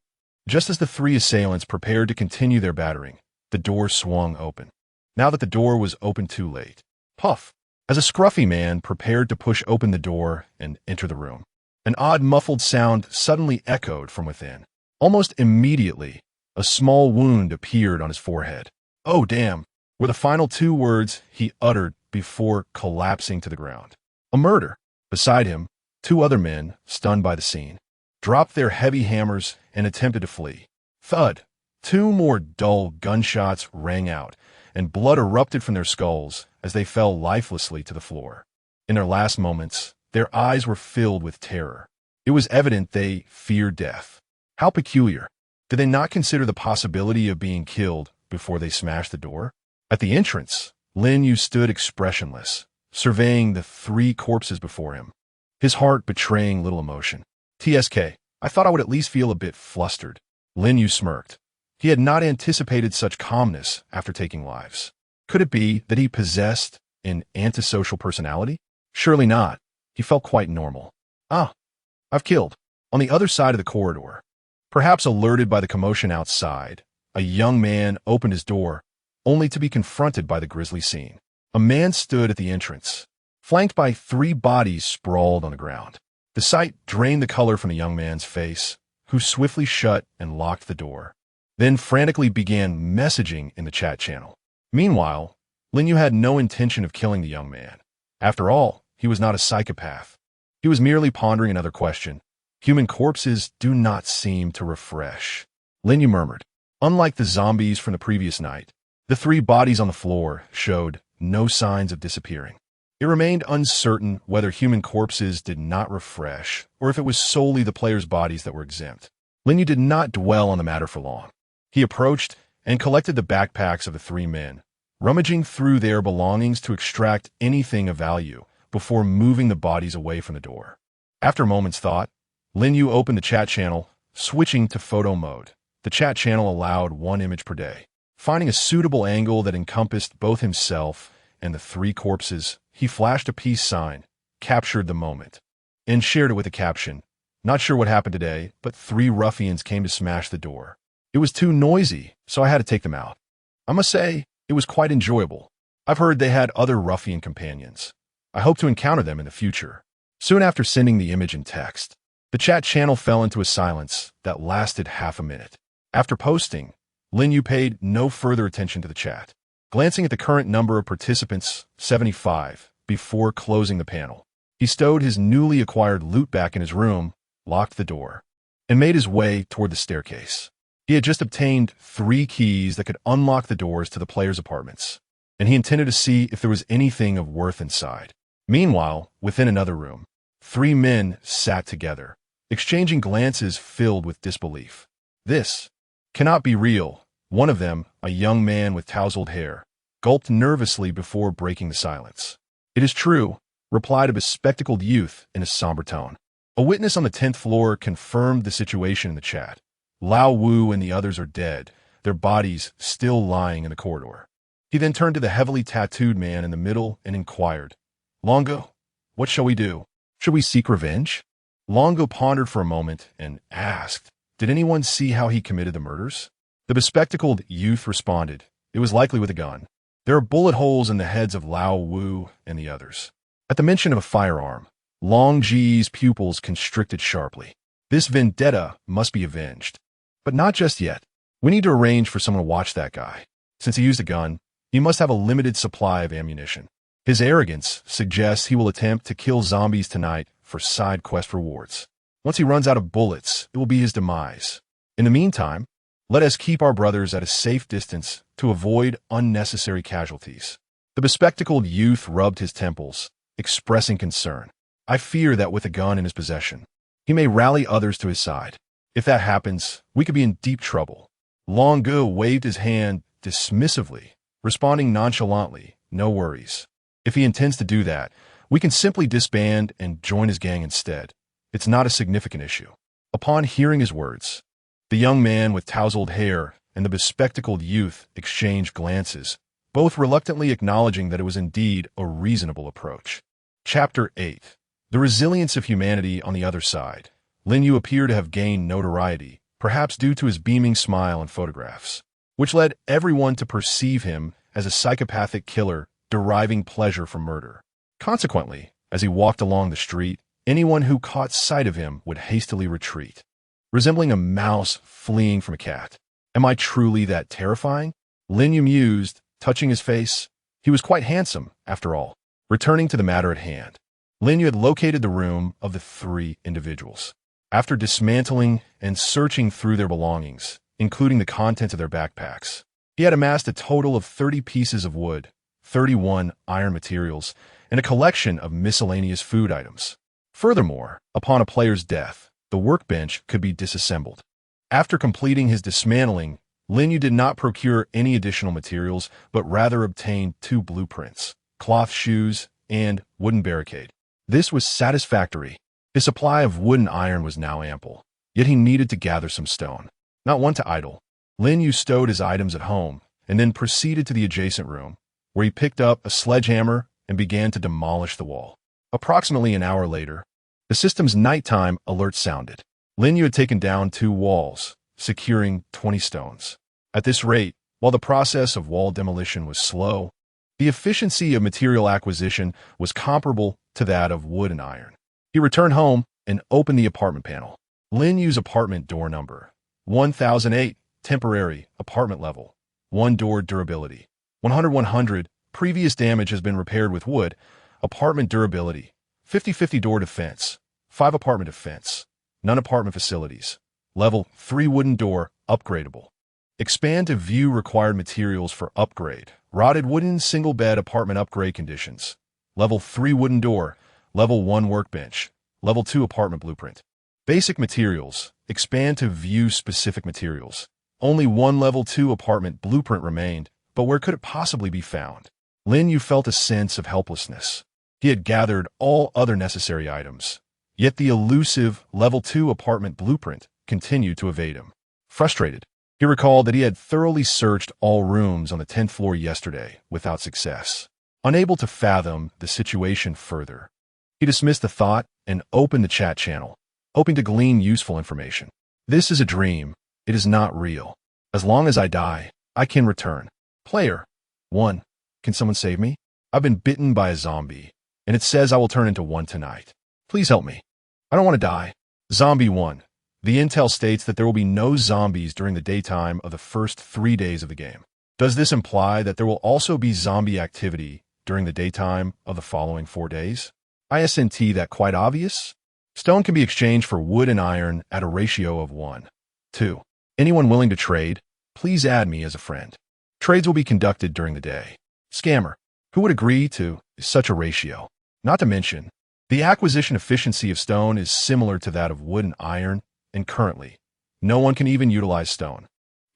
Just as the 3 assailants prepared to continue their battering, the door swung open. Now that the door was open too late. Puff! As a scruffy man prepared to push open the door and enter the room, an odd muffled sound suddenly echoed from within. Almost immediately, A small wound appeared on his forehead. "Oh, damn," were the final two words he uttered before collapsing to the ground. A murder. Beside him, two other men, stunned by the scene, dropped their heavy hammers and attempted to flee. Thud. Two more dull gunshots rang out, and blood erupted from their skulls as they fell lifelessly to the floor. In their last moments, their eyes were filled with terror. It was evident they feared death. How peculiar. Did they not consider the possibility of being killed before they smashed the door? At the entrance, Lin Yu stood expressionless, surveying the three corpses before him, his heart betraying little emotion. "TSK, I thought I would at least feel a bit flustered." Lin Yu smirked. He had not anticipated such calmness after taking lives. Could it be that he possessed an antisocial personality? Surely not. He felt quite normal. I've killed. On the other side of the corridor, perhaps alerted by the commotion outside, a young man opened his door, only to be confronted by the grisly scene. A man stood at the entrance, flanked by three bodies sprawled on the ground. The sight drained the color from the young man's face, who swiftly shut and locked the door, then frantically began messaging in the chat channel. Meanwhile, Lin Yu had no intention of killing the young man. After all, he was not a psychopath. He was merely pondering another question. Human corpses do not seem to refresh. Lin Yu murmured. Unlike the zombies from the previous night, the three bodies on the floor showed no signs of disappearing. It remained uncertain whether human corpses did not refresh, or if it was solely the players' bodies that were exempt. Lin Yu did not dwell on the matter for long. He approached and collected the backpacks of the three men, rummaging through their belongings to extract anything of value before moving the bodies away from the door. After a moment's thought, Lin Yu opened the chat channel, switching to photo mode. The chat channel allowed one image per day. Finding a suitable angle that encompassed both himself and the three corpses, he flashed a peace sign, captured the moment, and shared it with a caption. "Not sure what happened today, but three ruffians came to smash the door. It was too noisy, so I had to take them out. I must say, it was quite enjoyable. I've heard they had other ruffian companions. I hope to encounter them in the future." Soon after sending the image and text, the chat channel fell into a silence that lasted half a minute. After posting, Lin Yu paid no further attention to the chat, glancing at the current number of participants, 75, before closing the panel. He stowed his newly acquired loot back in his room, locked the door, and made his way toward the staircase. He had just obtained 3 keys that could unlock the doors to the players' apartments, and he intended to see if there was anything of worth inside. Meanwhile, within another room, 3 men sat together, exchanging glances filled with disbelief. "This cannot be real." One of them, a young man with tousled hair, gulped nervously before breaking the silence. "It is true," replied a bespectacled youth in a somber tone. A witness on the 10th floor confirmed the situation in the chat. Lao Wu and the others are dead, their bodies still lying in the corridor. He then turned to the heavily tattooed man in the middle and inquired, "Longo, what shall we do? Should we seek revenge?" Longo pondered for a moment and asked, "Did anyone see how he committed the murders?" The bespectacled youth responded, "It was likely with a gun. There are bullet holes in the heads of Lao Wu and the others." At the mention of a firearm, Long Ji's pupils constricted sharply. This vendetta must be avenged. But not just yet. We need to arrange for someone to watch that guy. Since he used a gun, he must have a limited supply of ammunition. His arrogance suggests he will attempt to kill zombies tonight for side quest rewards. Once he runs out of bullets, it will be his demise. In the meantime, let us keep our brothers at a safe distance to avoid unnecessary casualties. The bespectacled youth rubbed his temples, expressing concern. "I fear that with a gun in his possession, he may rally others to his side. If that happens, we could be in deep trouble." Longo waved his hand dismissively, responding nonchalantly, "No worries. If he intends to do that, we can simply disband and join his gang instead. It's not a significant issue." Upon hearing his words, the young man with tousled hair and the bespectacled youth exchanged glances, both reluctantly acknowledging that it was indeed a reasonable approach. Chapter 8. The Resilience of Humanity on the Other Side. Lin Yu appeared to have gained notoriety, perhaps due to his beaming smile and photographs, which led everyone to perceive him as a psychopathic killer deriving pleasure from murder. Consequently, as he walked along the street, anyone who caught sight of him would hastily retreat, resembling a mouse fleeing from a cat. Am I truly that terrifying? Lin Yu mused, touching his face. He was quite handsome, after all. Returning to the matter at hand, Lin Yu had located the room of the three individuals. After dismantling and searching through their belongings, including the contents of their backpacks, he had amassed a total of 30 pieces of wood, 31 iron materials, and a collection of miscellaneous food items. Furthermore, upon a player's death, the workbench could be disassembled. After completing his dismantling, Lin Yu did not procure any additional materials, but rather obtained 2 blueprints, cloth shoes, and wooden barricade. This was satisfactory. His supply of wood and iron was now ample, yet he needed to gather some stone. Not one to idle, Lin Yu stowed his items at home and then proceeded to the adjacent room, where he picked up a sledgehammer and began to demolish the wall. Approximately an hour later, the system's nighttime alert sounded. Lin Yu had taken down 2 walls, securing 20 stones. At this rate, while the process of wall demolition was slow, the efficiency of material acquisition was comparable to that of wood and iron. He returned home and opened the apartment panel. Lin Yu's apartment door number: 1008, temporary, apartment level, 1 door durability, 100-100, previous damage has been repaired with wood, apartment durability, 50-50 door defense, 5 apartment defense, none apartment facilities, level 3 wooden door, upgradable. Expand to view required materials for upgrade, rotted wooden single bed apartment upgrade conditions, level 3 wooden door, level 1 workbench, level 2 apartment blueprint. Basic materials, expand to view specific materials. Only 1 level 2 apartment blueprint remained, but where could it possibly be found? Lin Yu felt a sense of helplessness. He had gathered all other necessary items, yet the elusive level 2 apartment blueprint continued to evade him. Frustrated, he recalled that he had thoroughly searched all rooms on the 10th floor yesterday without success. Unable to fathom the situation further, he dismissed the thought and opened the chat channel, hoping to glean useful information. This is a dream. It is not real. As long as I die, I can return. Player 1. Can someone save me? I've been bitten by a zombie, and it says I will turn into one tonight. Please help me. I don't want to die. Zombie 1. The intel states that there will be no zombies during the daytime of the first 3 days of the game. Does this imply that there will also be zombie activity during the daytime of the following 4 days? ISNT that quite obvious? Stone can be exchanged for wood and iron at a ratio of 1. 2. Anyone willing to trade? Please add me as a friend. Trades will be conducted during the day. Scammer. Who would agree to such a ratio? Not to mention, the acquisition efficiency of stone is similar to that of wood and iron, and currently, no one can even utilize stone.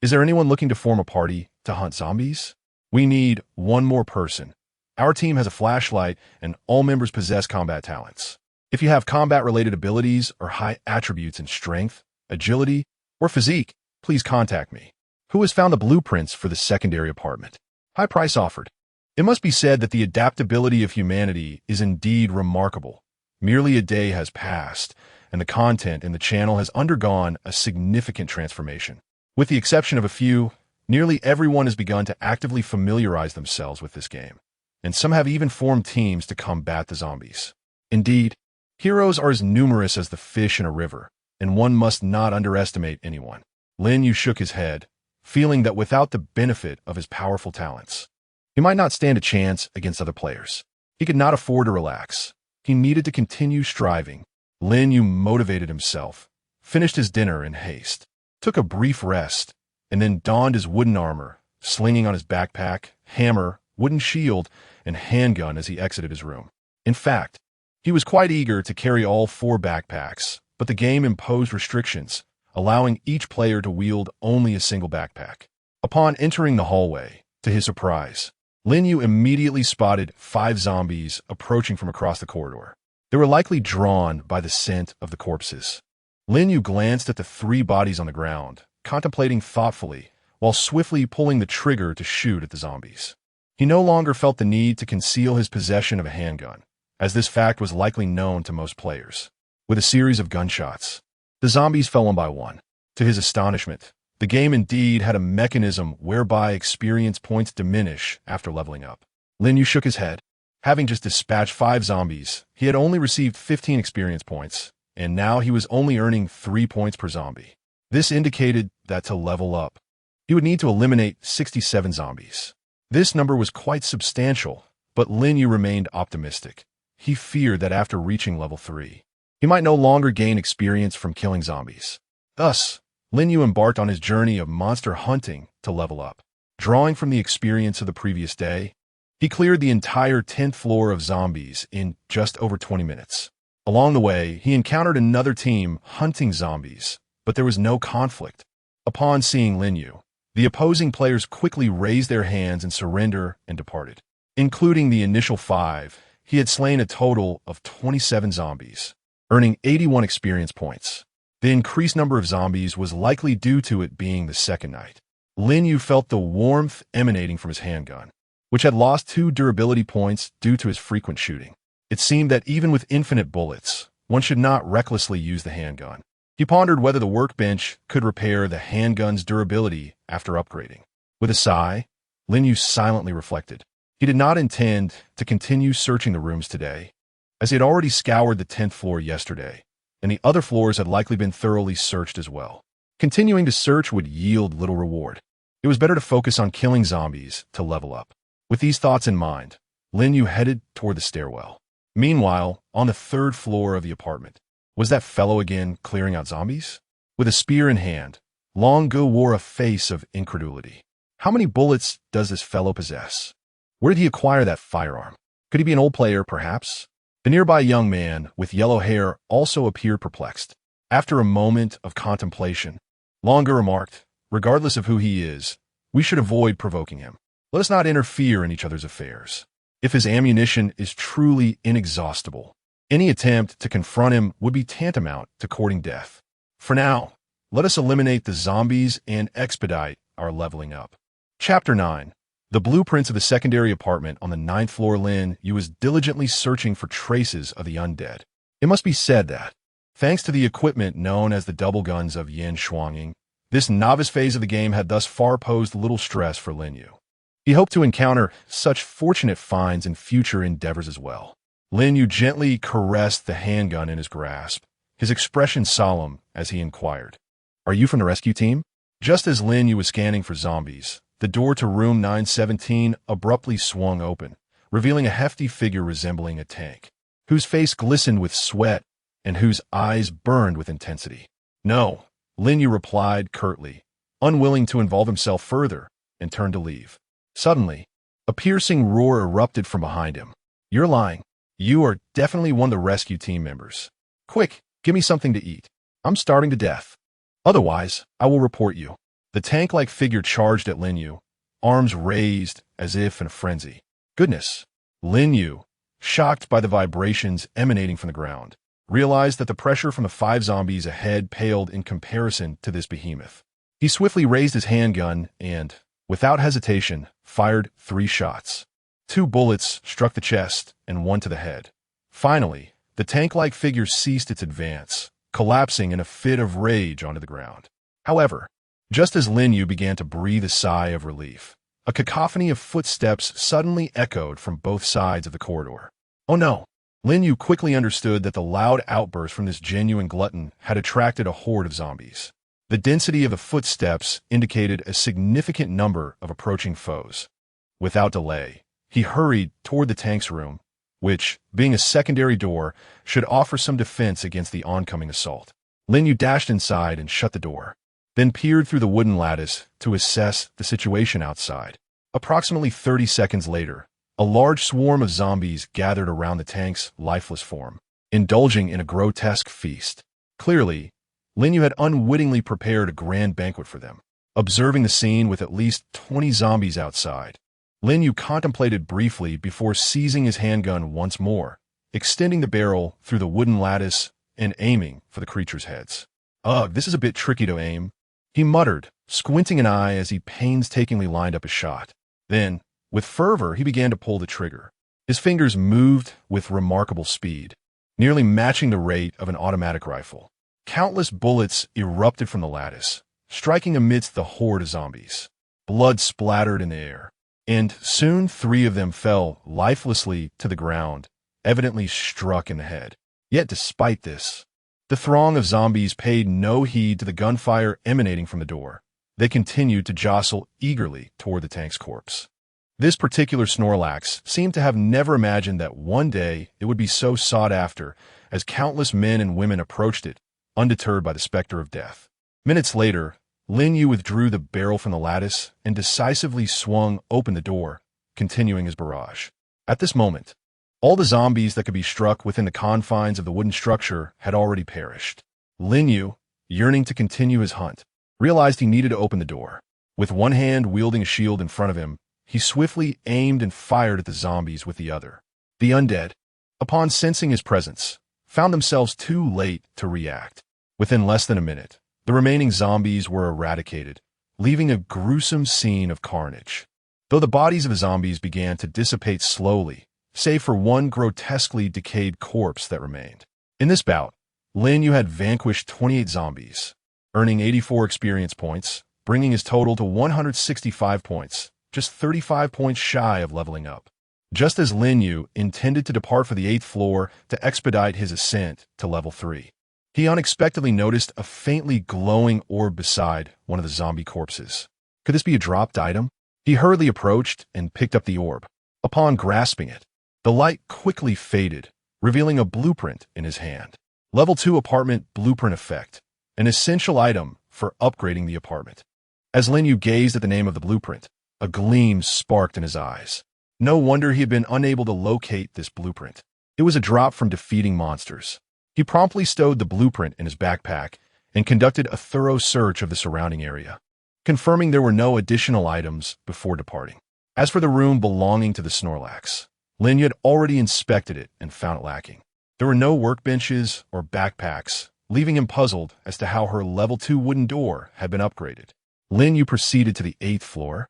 Is there anyone looking to form a party to hunt zombies? We need 1 more person. Our team has a flashlight, and all members possess combat talents. If you have combat-related abilities or high attributes in strength, agility, or physique, please contact me. Who has found the blueprints for the secondary apartment? High price offered. It must be said that the adaptability of humanity is indeed remarkable. Merely a day has passed, and the content in the channel has undergone a significant transformation. With the exception of a few, nearly everyone has begun to actively familiarize themselves with this game, and some have even formed teams to combat the zombies. Indeed, heroes are as numerous as the fish in a river, and one must not underestimate anyone. Lin Yu shook his head, feeling that without the benefit of his powerful talents, he might not stand a chance against other players. He could not afford to relax. He needed to continue striving. Lin Yu motivated himself, finished his dinner in haste, took a brief rest, and then donned his wooden armor, slinging on his backpack, hammer, wooden shield, and handgun as he exited his room. In fact, he was quite eager to carry all 4 backpacks, but the game imposed restrictions, allowing each player to wield only a single backpack. Upon entering the hallway, to his surprise, Lin Yu immediately spotted 5 zombies approaching from across the corridor. They were likely drawn by the scent of the corpses. Lin Yu glanced at the 3 bodies on the ground, contemplating thoughtfully, while swiftly pulling the trigger to shoot at the zombies. He no longer felt the need to conceal his possession of a handgun, as this fact was likely known to most players. With a series of gunshots, the zombies fell one by one. To his astonishment, the game indeed had a mechanism whereby experience points diminish after leveling up. Lin Yu shook his head. Having just dispatched 5 zombies, he had only received 15 experience points, and now he was only earning 3 points per zombie. This indicated that to level up, He would need to eliminate 67 zombies. This number was quite substantial, but Lin Yu remained optimistic. He feared that after reaching level 3, he might no longer gain experience from killing zombies. Thus, Lin Yu embarked on his journey of monster hunting to level up. Drawing from the experience of the previous day, he cleared the entire 10th floor of zombies in just over 20 minutes. Along the way, he encountered another team hunting zombies, but there was no conflict. Upon seeing Lin Yu, the opposing players quickly raised their hands in surrender and departed. Including the initial 5, he had slain a total of 27 zombies, earning 81 experience points. The increased number of zombies was likely due to it being the second night. Lin Yu felt the warmth emanating from his handgun, which had lost 2 durability points due to his frequent shooting. It seemed that even with infinite bullets, one should not recklessly use the handgun. He pondered whether the workbench could repair the handgun's durability after upgrading. With a sigh, Lin Yu silently reflected. He did not intend to continue searching the rooms today, as he had already scoured the 10th floor yesterday, and the other floors had likely been thoroughly searched as well. Continuing to search would yield little reward. It was better to focus on killing zombies to level up. With these thoughts in mind, Lin Yu headed toward the stairwell. Meanwhile, on the 3rd floor of the apartment, was that fellow again clearing out zombies? With a spear in hand, Long Gu wore a face of incredulity. How many bullets does this fellow possess? Where did he acquire that firearm? Could he be an old player, perhaps? The nearby young man with yellow hair also appeared perplexed. After a moment of contemplation, Long Gu remarked, "Regardless of who he is, we should avoid provoking him. Let us not interfere in each other's affairs. If his ammunition is truly inexhaustible, any attempt to confront him would be tantamount to courting death. For now, let us eliminate the zombies and expedite our leveling up." Chapter 9. The blueprints of the secondary apartment on the 9th floor. Lin Yu was diligently searching for traces of the undead. It must be said that, thanks to the equipment known as the double guns of Yin Shuanging, this novice phase of the game had thus far posed little stress for Lin Yu. He hoped to encounter such fortunate finds in future endeavors as well. Lin Yu gently caressed the handgun in his grasp, his expression solemn as he inquired, "Are you from the rescue team?" Just as Lin Yu was scanning for zombies, the door to room 917 abruptly swung open, revealing a hefty figure resembling a tank, whose face glistened with sweat and whose eyes burned with intensity. "No," Lin Yu replied curtly, unwilling to involve himself further, and turned to leave. Suddenly, a piercing roar erupted from behind him. "You're lying. You are definitely one of the rescue team members. Quick, give me something to eat. I'm starving to death. Otherwise, I will report you." The tank-like figure charged at Lin Yu, arms raised as if in a frenzy. Goodness! Lin Yu, shocked by the vibrations emanating from the ground, realized that the pressure from the 5 zombies ahead paled in comparison to this behemoth. He swiftly raised his handgun and, without hesitation, fired 3 shots. 2 bullets struck the chest and 1 to the head. Finally, the tank-like figure ceased its advance, collapsing in a fit of rage onto the ground. However, just as Lin Yu began to breathe a sigh of relief, a cacophony of footsteps suddenly echoed from both sides of the corridor. Oh no! Lin Yu quickly understood that the loud outburst from this genuine glutton had attracted a horde of zombies. The density of the footsteps indicated a significant number of approaching foes. Without delay, he hurried toward the tank's room, which, being a secondary door, should offer some defense against the oncoming assault. Lin Yu dashed inside and shut the door, then peered through the wooden lattice to assess the situation outside. Approximately 30 seconds later, a large swarm of zombies gathered around the tank's lifeless form, indulging in a grotesque feast. Clearly, Lin Yu had unwittingly prepared a grand banquet for them. Observing the scene with at least 20 zombies outside, Lin Yu contemplated briefly before seizing his handgun once more, extending the barrel through the wooden lattice and aiming for the creatures' heads. "Ugh, this is a bit tricky to aim," he muttered, squinting an eye as he painstakingly lined up a shot. Then, with fervor, he began to pull the trigger. His fingers moved with remarkable speed, nearly matching the rate of an automatic rifle. Countless bullets erupted from the lattice, striking amidst the horde of zombies. Blood splattered in the air, and soon 3 of them fell lifelessly to the ground, evidently struck in the head. Yet despite this, the throng of zombies paid no heed to the gunfire emanating from the door. They continued to jostle eagerly toward the tank's corpse. This particular Snorlax seemed to have never imagined that one day it would be so sought after, as countless men and women approached it, undeterred by the specter of death. Minutes later, Lin Yu withdrew the barrel from the lattice and decisively swung open the door, continuing his barrage. At this moment, all the zombies that could be struck within the confines of the wooden structure had already perished. Lin Yu, yearning to continue his hunt, realized he needed to open the door. With one hand wielding a shield in front of him, he swiftly aimed and fired at the zombies with the other. The undead, upon sensing his presence, found themselves too late to react. Within less than a minute, the remaining zombies were eradicated, leaving a gruesome scene of carnage. Though the bodies of the zombies began to dissipate slowly, save for one grotesquely decayed corpse that remained. In this bout, Lin Yu had vanquished 28 zombies, earning 84 experience points, bringing his total to 165 points, just 35 points shy of leveling up. Just as Lin Yu intended to depart for the 8th floor to expedite his ascent to level 3, he unexpectedly noticed a faintly glowing orb beside one of the zombie corpses. Could this be a dropped item? He hurriedly approached and picked up the orb. Upon grasping it, the light quickly faded, revealing a blueprint in his hand. Level 2 apartment blueprint effect, an essential item for upgrading the apartment. As Lin Yu gazed at the name of the blueprint, a gleam sparked in his eyes. No wonder he had been unable to locate this blueprint. It was a drop from defeating monsters. He promptly stowed the blueprint in his backpack and conducted a thorough search of the surrounding area, confirming there were no additional items before departing. As for the room belonging to the Snorlax, Lin Yu had already inspected it and found it lacking. There were no workbenches or backpacks, leaving him puzzled as to how her level 2 wooden door had been upgraded. Lin Yu proceeded to the 8th floor,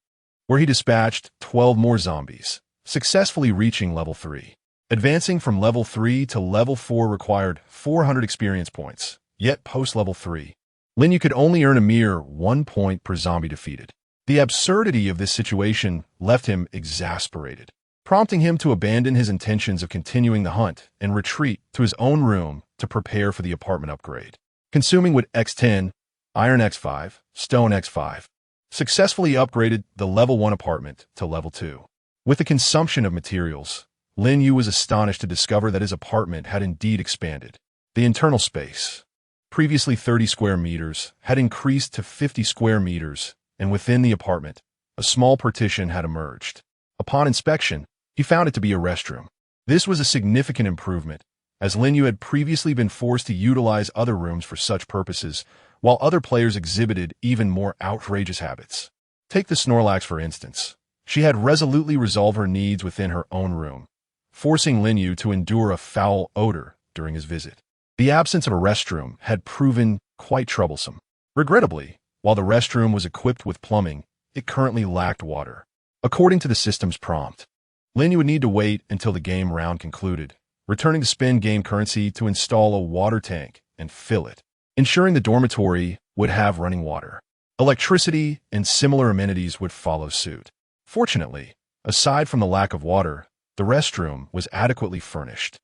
where he dispatched 12 more zombies, successfully reaching level 3. Advancing from level 3 to level 4 required 400 experience points, yet post-level 3, Lin Yu could only earn a mere 1 point per zombie defeated. The absurdity of this situation left him exasperated, prompting him to abandon his intentions of continuing the hunt and retreat to his own room to prepare for the apartment upgrade. Consuming wood X10, iron X5, stone X5, successfully upgraded the level 1 apartment to level 2. With the consumption of materials, Lin Yu was astonished to discover that his apartment had indeed expanded. The internal space, previously 30 square meters, had increased to 50 square meters, and within the apartment, a small partition had emerged. Upon inspection, he found it to be a restroom. This was a significant improvement, as Lin Yu had previously been forced to utilize other rooms for such purposes, while other players exhibited even more outrageous habits. Take the Snorlax, for instance. She had resolutely resolved her needs within her own room, forcing Lin Yu to endure a foul odor during his visit. The absence of a restroom had proven quite troublesome. Regrettably, while the restroom was equipped with plumbing, it currently lacked water. According to the system's prompt, Lin Yu would need to wait until the game round concluded, returning to spend game currency to install a water tank and fill it, ensuring the dormitory would have running water. Electricity and similar amenities would follow suit. Fortunately, aside from the lack of water, the restroom was adequately furnished,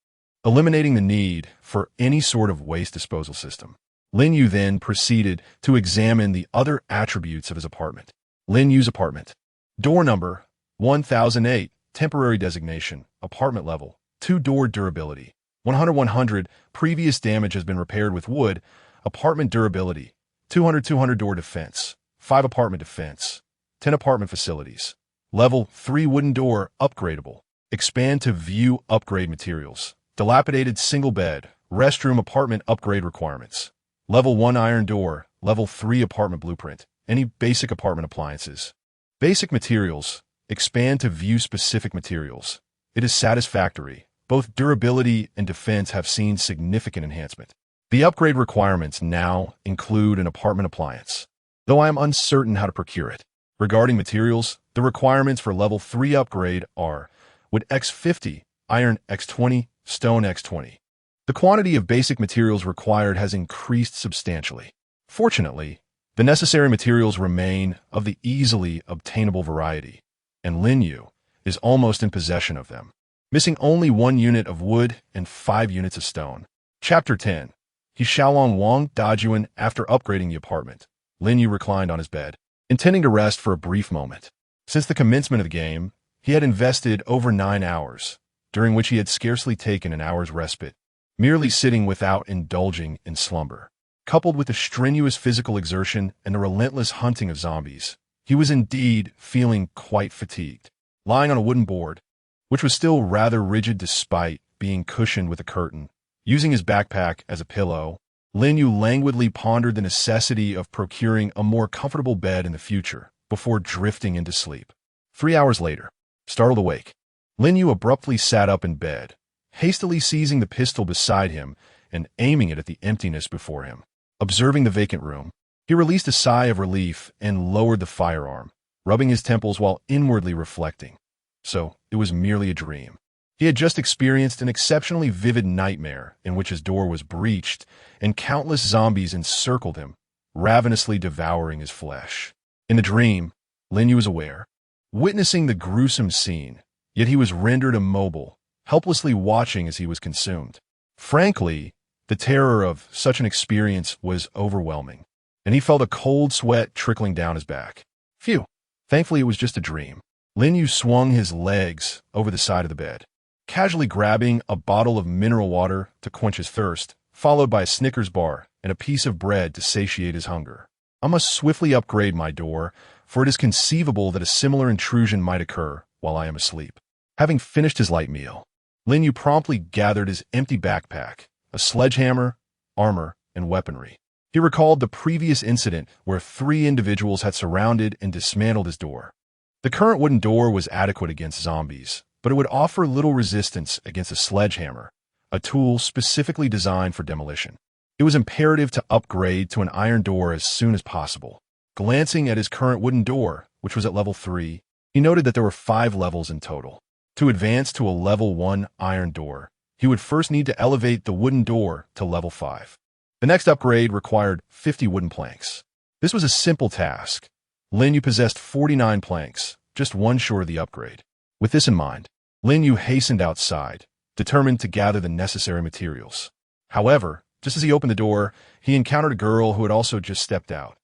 eliminating the need for any sort of waste disposal system. Lin Yu then proceeded to examine the other attributes of his apartment. Lin Yu's apartment. Door number 1008, temporary designation, apartment level, 2-door durability. 100-100, previous damage has been repaired with wood, apartment durability. 200-200 door defense, 5 apartment defense, 10 apartment facilities. Level 3 wooden door upgradable. Expand to view upgrade materials. Dilapidated single bed, restroom apartment upgrade requirements. Level 1 iron door, level 3 apartment blueprint. Any basic apartment appliances. Basic materials. Expand to view specific materials. It is satisfactory. Both durability and defense have seen significant enhancement. The upgrade requirements now include an apartment appliance, though I am uncertain how to procure it. Regarding materials, the requirements for level 3 upgrade are wood X50, iron X20, stone X20. The quantity of basic materials required has increased substantially. Fortunately, the necessary materials remain of the easily obtainable variety, and Lin Yu is almost in possession of them, missing only 1 unit of wood and 5 units of stone. Chapter 10. He Xiaolong Wang Dayun. After upgrading the apartment, Lin Yu reclined on his bed. intending to rest for a brief moment. Since the commencement of the game, he had invested over 9 hours, during which he had scarcely taken an hour's respite, merely sitting without indulging in slumber. Coupled with the strenuous physical exertion and the relentless hunting of zombies, he was indeed feeling quite fatigued. Lying on a wooden board, which was still rather rigid despite being cushioned with a curtain, using his backpack as a pillow, Lin Yu languidly pondered the necessity of procuring a more comfortable bed in the future before drifting into sleep. 3 hours later, startled awake, Lin Yu abruptly sat up in bed, hastily seizing the pistol beside him and aiming it at the emptiness before him. Observing the vacant room, he released a sigh of relief and lowered the firearm, rubbing his temples while inwardly reflecting. So, it was merely a dream. He had just experienced an exceptionally vivid nightmare in which his door was breached and countless zombies encircled him, ravenously devouring his flesh. In the dream, Lin Yu was aware, witnessing the gruesome scene, yet he was rendered immobile, helplessly watching as he was consumed. Frankly, the terror of such an experience was overwhelming, and he felt a cold sweat trickling down his back. Phew! Thankfully it was just a dream. Lin Yu swung his legs over the side of the bed, casually grabbing a bottle of mineral water to quench his thirst, followed by a Snickers bar and a piece of bread to satiate his hunger. I must swiftly upgrade my door, for it is conceivable that a similar intrusion might occur while I am asleep. Having finished his light meal, Lin Yu promptly gathered his empty backpack, a sledgehammer, armor, and weaponry. He recalled the previous incident where 3 individuals had surrounded and dismantled his door. The current wooden door was adequate against zombies, but it would offer little resistance against a sledgehammer, a tool specifically designed for demolition. It was imperative to upgrade to an iron door as soon as possible. Glancing at his current wooden door, which was at level 3, he noted that there were 5 levels in total. To advance to a level 1 iron door, he would first need to elevate the wooden door to level 5. The next upgrade required 50 wooden planks. This was a simple task. Lin Yu possessed 49 planks, just one short of the upgrade. With this in mind, Lin Yu hastened outside, determined to gather the necessary materials. However, just as he opened the door, he encountered a girl who had also just stepped out.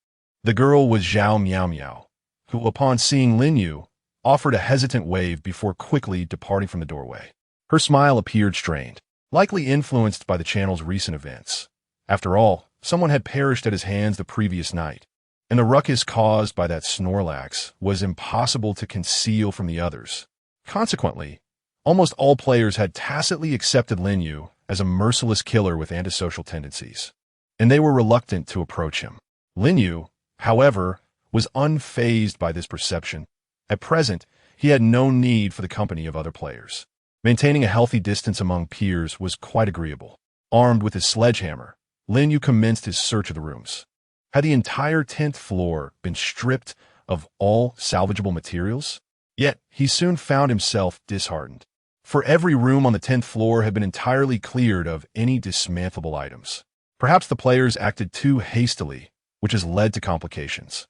The girl was Zhao Miao Miao, who, upon seeing Lin Yu, offered a hesitant wave before quickly departing from the doorway. Her smile appeared strained, likely influenced by the channel's recent events. After all, someone had perished at his hands the previous night, and the ruckus caused by that Snorlax was impossible to conceal from the others. Consequently, almost all players had tacitly accepted Lin Yu as a merciless killer with antisocial tendencies, and they were reluctant to approach him. Lin Yu, however, was unfazed by this perception. At present, he had no need for the company of other players. Maintaining a healthy distance among peers was quite agreeable. Armed with his sledgehammer, Lin Yu commenced his search of the rooms. Had the entire 10th floor been stripped of all salvageable materials? Yet, he soon found himself disheartened, for every room on the 10th floor had been entirely cleared of any dismantlable items. Perhaps the players acted too hastily, which has led to complications.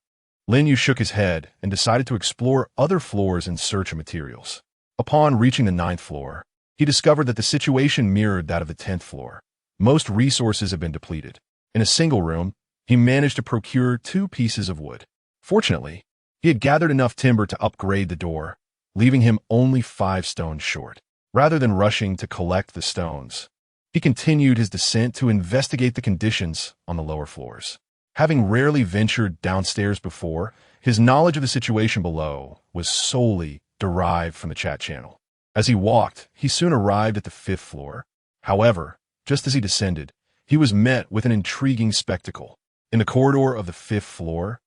Lin Yu shook his head and decided to explore other floors in search of materials. Upon reaching the 9th floor, he discovered that the situation mirrored that of the 10th floor. Most resources had been depleted. In a single room, he managed to procure 2 pieces of wood. Fortunately, he had gathered enough timber to upgrade the door, leaving him only 5 stones short. Rather than rushing to collect the stones, he continued his descent to investigate the conditions on the lower floors. Having rarely ventured downstairs before, his knowledge of the situation below was solely derived from the chat channel. As he walked, he soon arrived at the 5th floor. However, just as he descended, he was met with an intriguing spectacle. In the corridor of the 5th floor,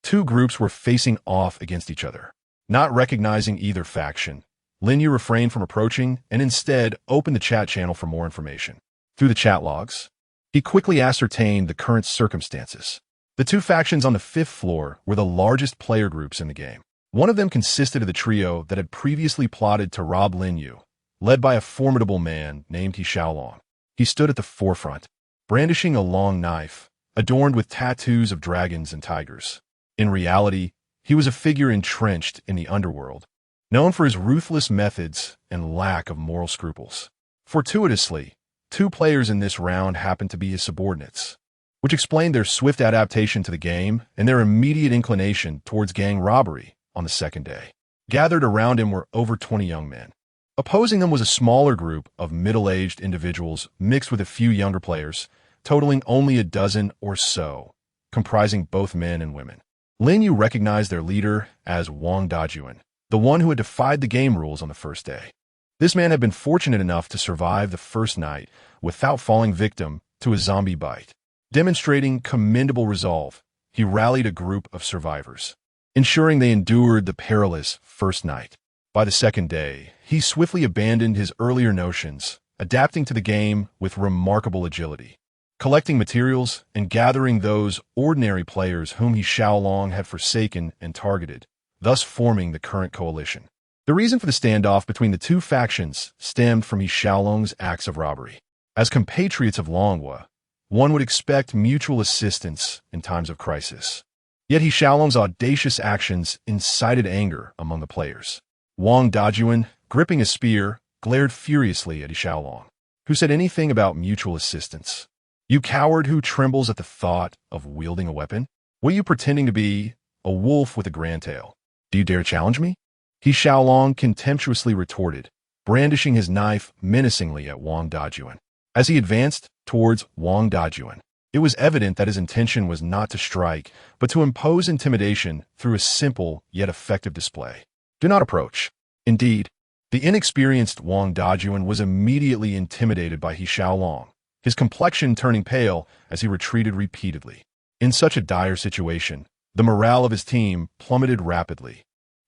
2 groups were facing off against each other. Not recognizing either faction, Lin Yu refrained from approaching and instead opened the chat channel for more information. Through the chat logs, he quickly ascertained the current circumstances. The 2 factions on the 5th floor were the largest player groups in the game. One of them consisted of the trio that had previously plotted to rob Lin Yu, led by a formidable man named Xiaolong. He stood at the forefront, brandishing a long knife, adorned with tattoos of dragons and tigers. In reality, he was a figure entrenched in the underworld, known for his ruthless methods and lack of moral scruples. Fortuitously, 2 players in this round happened to be his subordinates. which explained their swift adaptation to the game and their immediate inclination towards gang robbery on the second day. Gathered around him were over 20 young men. Opposing them was a smaller group of middle-aged individuals mixed with a few younger players, totaling only a dozen or so, comprising both men and women. Lin Yu recognized their leader as Wang Dayun, the one who had defied the game rules on the first day. This man had been fortunate enough to survive the first night without falling victim to a zombie bite. Demonstrating commendable resolve, he rallied a group of survivors, ensuring they endured the perilous first night. By the second day, he swiftly abandoned his earlier notions, adapting to the game with remarkable agility, collecting materials and gathering those ordinary players whom he Xiaolong had forsaken and targeted, thus forming the current coalition. The reason for the standoff between the two factions stemmed from he Xiaolong's acts of robbery. As compatriots of Longhua, one would expect mutual assistance in times of crisis. Yet he Xiaolong's audacious actions incited anger among the players. Wang Dayun, gripping a spear, glared furiously at he Xiaolong, who said anything about mutual assistance. You coward who trembles at the thought of wielding a weapon? What are you pretending to be, a wolf with a grand tail? Do you dare challenge me? He Xiaolong contemptuously retorted, brandishing his knife menacingly at Wang Dayun. As he advanced towards Wang Dayun, it was evident that his intention was not to strike, but to impose intimidation through a simple yet effective display. Do not approach. Indeed, the inexperienced Wang Dayun was immediately intimidated by he Xiaolong, his complexion turning pale as he retreated repeatedly. In such a dire situation, the morale of his team plummeted rapidly,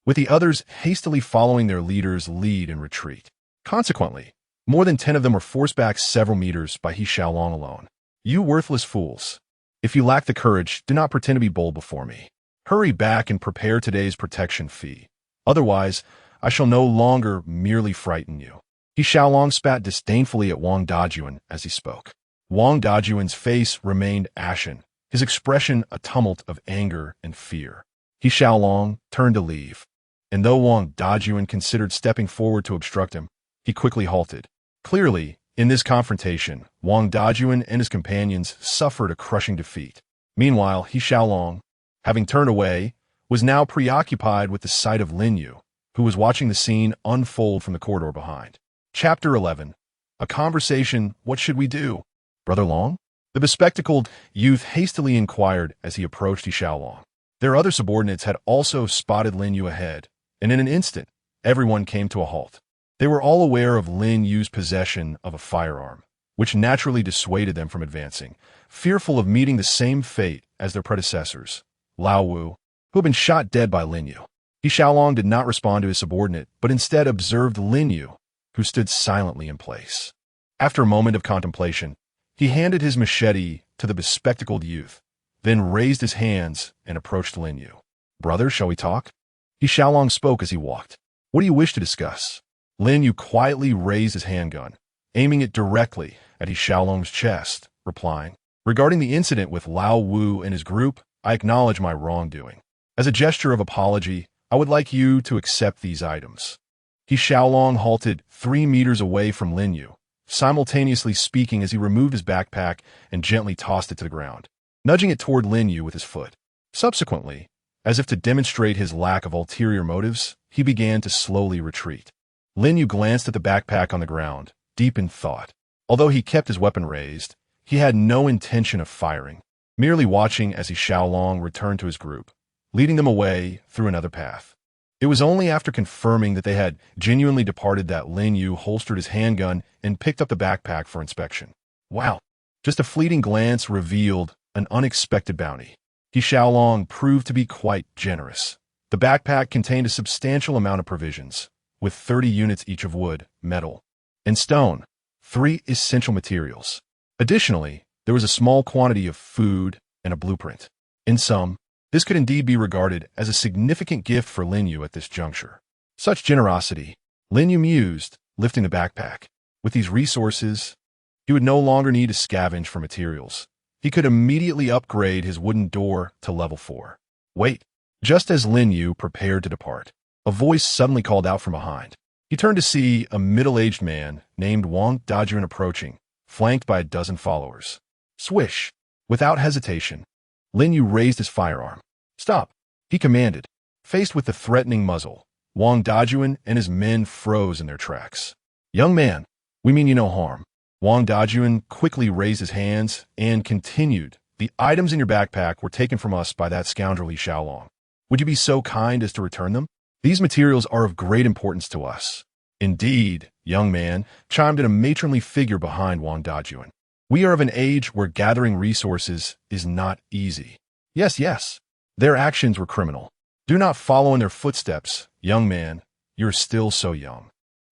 with the others hastily following their leader's lead in retreat. Consequently, more than 10 of them were forced back several meters by he Xiaolong alone. You worthless fools! If you lack the courage, do not pretend to be bold before me. Hurry back and prepare today's protection fee. Otherwise, I shall no longer merely frighten you. He Xiaolong spat disdainfully at Wang Dayun as he spoke. Wang Dayun's face remained ashen, his expression a tumult of anger and fear. He Xiaolong turned to leave, and though Wang Dayun considered stepping forward to obstruct him, he quickly halted. Clearly, in this confrontation, Wang Dayun and his companions suffered a crushing defeat. Meanwhile, he Xiaolong, having turned away, was now preoccupied with the sight of Lin Yu, who was watching the scene unfold from the corridor behind. Chapter 11. A conversation, what should we do? Brother Long? The bespectacled youth hastily inquired as he approached he Xiaolong. Their other subordinates had also spotted Lin Yu ahead, and in an instant, everyone came to a halt. They were all aware of Lin Yu's possession of a firearm, which naturally dissuaded them from advancing, fearful of meeting the same fate as their predecessors, Lao Wu, who had been shot dead by Lin Yu. He Xiaolong did not respond to his subordinate, but instead observed Lin Yu, who stood silently in place. After a moment of contemplation, he handed his machete to the bespectacled youth, then raised his hands and approached Lin Yu. Brother, shall we talk? He Xiaolong spoke as he walked. What do you wish to discuss? Lin Yu quietly raised his handgun, aiming it directly at he Xiaolong's chest, replying, regarding the incident with Lao Wu and his group, I acknowledge my wrongdoing. As a gesture of apology, I would like you to accept these items. He Xiaolong halted 3 meters away from Lin Yu, simultaneously speaking as he removed his backpack and gently tossed it to the ground, nudging it toward Lin Yu with his foot. Subsequently, as if to demonstrate his lack of ulterior motives, he began to slowly retreat. Lin Yu glanced at the backpack on the ground, deep in thought. Although he kept his weapon raised, he had no intention of firing, merely watching as he Xiaolong returned to his group, leading them away through another path. It was only after confirming that they had genuinely departed that Lin Yu holstered his handgun and picked up the backpack for inspection. Wow! Just a fleeting glance revealed an unexpected bounty. He Xiaolong proved to be quite generous. The backpack contained a substantial amount of provisions, with 30 units each of wood, metal, and stone, 3 essential materials. Additionally, there was a small quantity of food and a blueprint. In sum, this could indeed be regarded as a significant gift for Lin Yu at this juncture. Such generosity, Lin Yu mused, lifting the backpack. With these resources, he would no longer need to scavenge for materials. He could immediately upgrade his wooden door to level 4. Wait! Just as Lin Yu prepared to depart, a voice suddenly called out from behind. He turned to see a middle-aged man named Wang Dayun approaching, flanked by a dozen followers. Swish! Without hesitation, Lin Yu raised his firearm. "Stop," he commanded. Faced with the threatening muzzle, Wang Dajun and his men froze in their tracks. "Young man, we mean you no harm." Wang Dajun quickly raised his hands and continued. "The items in your backpack were taken from us by that scoundrel Li Xiaolong. Would you be so kind as to return them? These materials are of great importance to us." "Indeed, young man," chimed in a matronly figure behind Wang Dajun. "We are of an age where gathering resources is not easy." "Yes, yes." Their actions were criminal. "Do not follow in their footsteps, young man. You're still so young.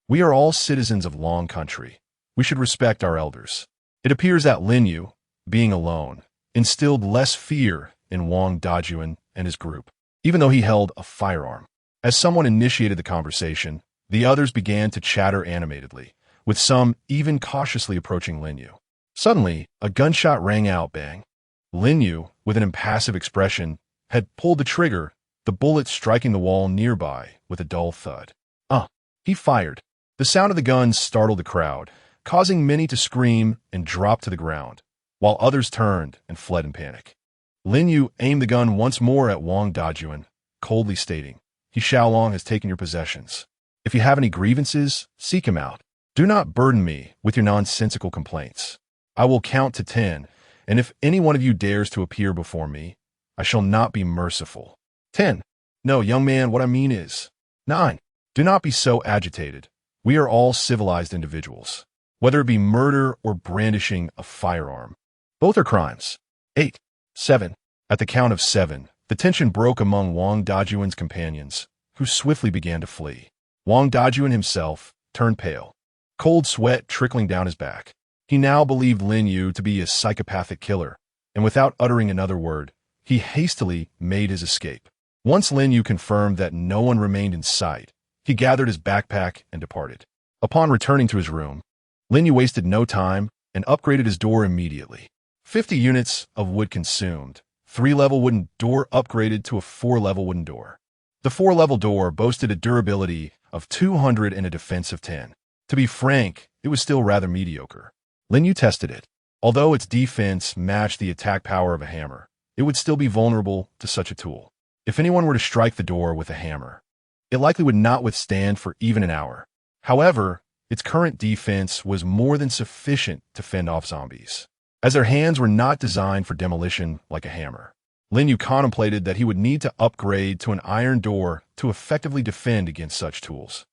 We are all citizens of Long Country. We should respect our elders." It appears that Lin Yu, being alone, instilled less fear in Wang Dajun and his group, even though he held a firearm. As someone initiated the conversation, the others began to chatter animatedly, with some even cautiously approaching Lin Yu. Suddenly, a gunshot rang out, bang. Lin Yu, with an impassive expression, had pulled the trigger, the bullet striking the wall nearby with a dull thud. He fired. The sound of the gun startled the crowd, causing many to scream and drop to the ground, while others turned and fled in panic. Lin Yu aimed the gun once more at Wang Dajun, coldly stating, "He Xiaolong has taken your possessions. If you have any grievances, seek him out. Do not burden me with your nonsensical complaints. I will count to 10, and if any one of you dares to appear before me, I shall not be merciful." 10. "No, young man, what I mean is." 9. "Do not be so agitated. We are all civilized individuals, whether it be murder or brandishing a firearm. Both are crimes." 8. 7. At the count of 7, the tension broke among Wang Dajun's companions, who swiftly began to flee. Wang Dajun himself turned pale, cold sweat trickling down his back. He now believed Lin Yu to be a psychopathic killer, and without uttering another word, he hastily made his escape. Once Lin Yu confirmed that no one remained in sight, he gathered his backpack and departed. Upon returning to his room, Lin Yu wasted no time and upgraded his door immediately. 50 units of wood consumed, 3-level wooden door upgraded to a 4-level wooden door. The 4-level door boasted a durability of 200 and a defense of 10. To be frank, it was still rather mediocre. Lin Yu tested it. Although its defense matched the attack power of a hammer, it would still be vulnerable to such a tool. If anyone were to strike the door with a hammer, it likely would not withstand for even an hour. However, its current defense was more than sufficient to fend off zombies, as their hands were not designed for demolition like a hammer. Lin Yu contemplated that he would need to upgrade to an iron door to effectively defend against such tools.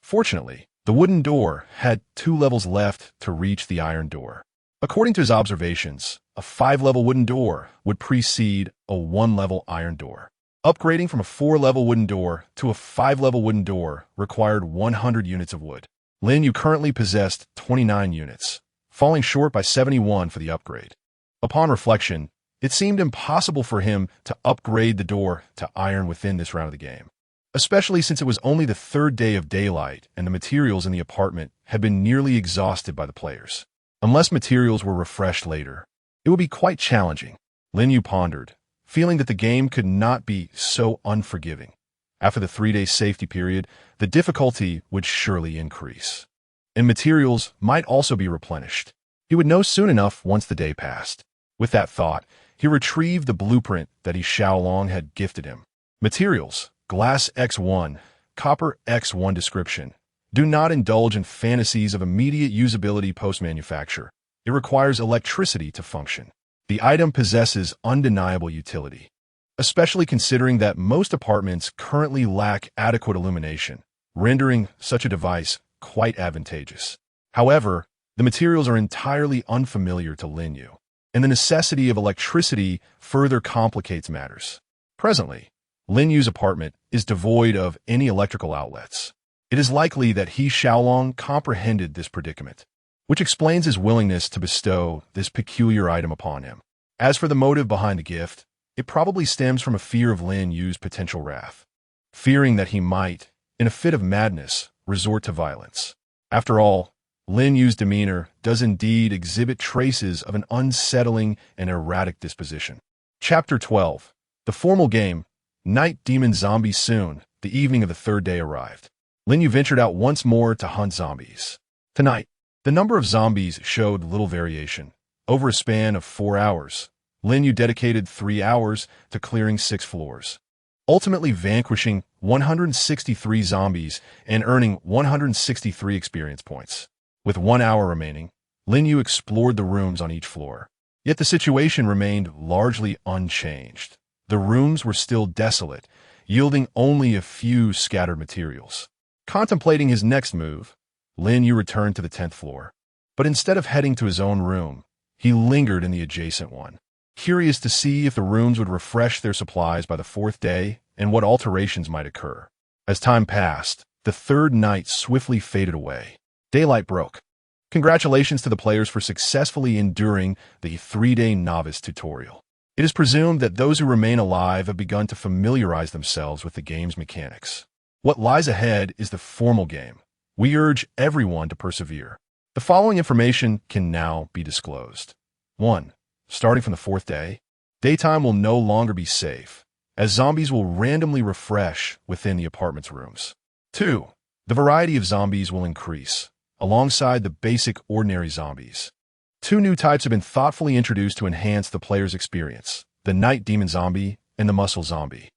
Fortunately, the wooden door had 2 levels left to reach the iron door. According to his observations, a 5-level wooden door would precede a 1-level iron door. Upgrading from a 4-level wooden door to a 5-level wooden door required 100 units of wood. Lin Yu currently possessed 29 units, falling short by 71 for the upgrade. Upon reflection, it seemed impossible for him to upgrade the door to iron within this round of the game, especially since it was only the 3rd day of daylight and the materials in the apartment had been nearly exhausted by the players. Unless materials were refreshed later, it would be quite challenging. Lin Yu pondered, feeling that the game could not be so unforgiving. After the 3-day safety period, the difficulty would surely increase, and materials might also be replenished. He would know soon enough once the day passed. With that thought, he retrieved the blueprint that Li Xiaolong had gifted him. Materials: glass X1, copper X1. Description: do not indulge in fantasies of immediate usability post-manufacture. It requires electricity to function. The item possesses undeniable utility, especially considering that most apartments currently lack adequate illumination, rendering such a device quite advantageous. However, the materials are entirely unfamiliar to Lin Yu, and the necessity of electricity further complicates matters. Presently, Lin Yu's apartment is devoid of any electrical outlets. It is likely that He Xiaolong comprehended this predicament, which explains his willingness to bestow this peculiar item upon him. As for the motive behind the gift, it probably stems from a fear of Lin Yu's potential wrath, fearing that he might, in a fit of madness, resort to violence. After all, Lin Yu's demeanor does indeed exhibit traces of an unsettling and erratic disposition. Chapter 12. The formal game. Night Demon Zombie. Soon, the evening of the 3rd day arrived. Lin Yu ventured out once more to hunt zombies. Tonight, the number of zombies showed little variation. Over a span of 4 hours, Lin Yu dedicated 3 hours to clearing 6 floors, ultimately vanquishing 163 zombies and earning 163 experience points. With 1 hour remaining, Lin Yu explored the rooms on each floor. Yet the situation remained largely unchanged. The rooms were still desolate, yielding only a few scattered materials. Contemplating his next move, Lin Yu returned to the 10th floor. But instead of heading to his own room, he lingered in the adjacent one, curious to see if the rooms would refresh their supplies by the 4th day and what alterations might occur. As time passed, the 3rd night swiftly faded away. Daylight broke. Congratulations to the players for successfully enduring the 3-day novice tutorial. It is presumed that those who remain alive have begun to familiarize themselves with the game's mechanics. What lies ahead is the formal game. We urge everyone to persevere. The following information can now be disclosed. 1. Starting from the 4th day, daytime will no longer be safe, as zombies will randomly refresh within the apartment's rooms. 2. The variety of zombies will increase, alongside the basic ordinary zombies. 2 new types have been thoughtfully introduced to enhance the player's experience: the Night Demon Zombie and the Muscle Zombie.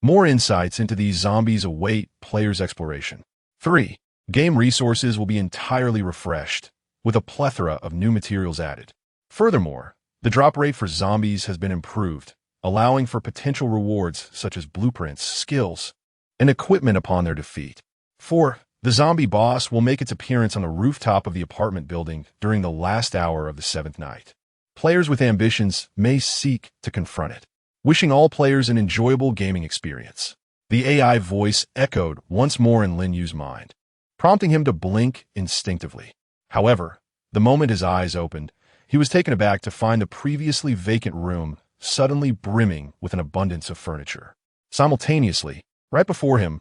More insights into these zombies await players' exploration. 3. Game resources will be entirely refreshed, with a plethora of new materials added. Furthermore, the drop rate for zombies has been improved, allowing for potential rewards such as blueprints, skills, and equipment upon their defeat. 4. The zombie boss will make its appearance on the rooftop of the apartment building during the last hour of the 7th night. Players with ambitions may seek to confront it. Wishing all players an enjoyable gaming experience. The AI voice echoed once more in Lin Yu's mind, prompting him to blink instinctively. However, the moment his eyes opened, he was taken aback to find the previously vacant room suddenly brimming with an abundance of furniture. Simultaneously, right before him,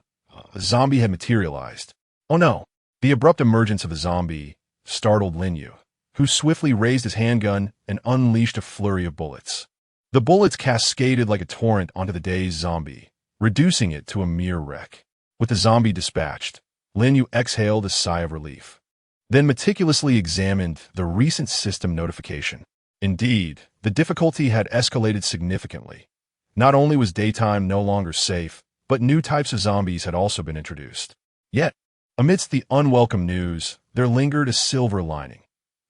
a zombie had materialized. Oh no! The abrupt emergence of a zombie startled Lin Yu, who swiftly raised his handgun and unleashed a flurry of bullets. The bullets cascaded like a torrent onto the dazed zombie, reducing it to a mere wreck. With the zombie dispatched, Lin Yu exhaled a sigh of relief, then meticulously examined the recent system notification. Indeed, the difficulty had escalated significantly. Not only was daytime no longer safe, but new types of zombies had also been introduced. Yet, amidst the unwelcome news, there lingered a silver lining.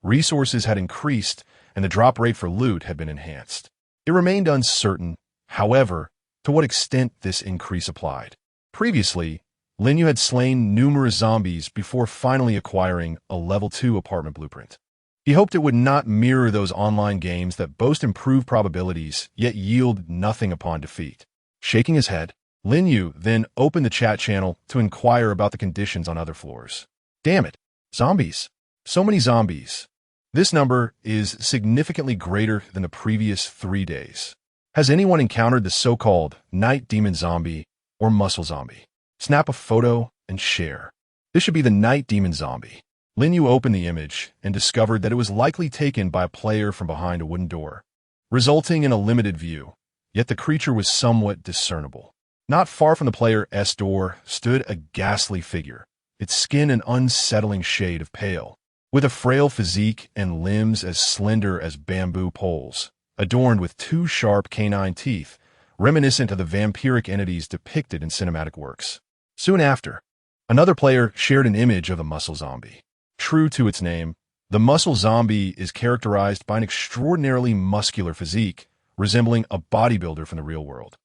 Resources had increased, and the drop rate for loot had been enhanced. It remained uncertain, however, to what extent this increase applied. Previously, Lin Yu had slain numerous zombies before finally acquiring a level 2 apartment blueprint. He hoped it would not mirror those online games that boast improved probabilities yet yield nothing upon defeat. Shaking his head, Lin Yu then opened the chat channel to inquire about the conditions on other floors. Damn it! Zombies! So many zombies! This number is significantly greater than the previous 3 days. Has anyone encountered the so-called Night Demon Zombie or Muscle Zombie? Snap a photo and share. This should be the Night Demon Zombie. Lin Yu opened the image and discovered that it was likely taken by a player from behind a wooden door, resulting in a limited view, yet the creature was somewhat discernible. Not far from the player's door stood a ghastly figure, its skin an unsettling shade of pale, with a frail physique and limbs as slender as bamboo poles, adorned with 2 sharp canine teeth, reminiscent of the vampiric entities depicted in cinematic works. Soon after, another player shared an image of the Muscle Zombie. True to its name, the Muscle Zombie is characterized by an extraordinarily muscular physique, resembling a bodybuilder from the real world.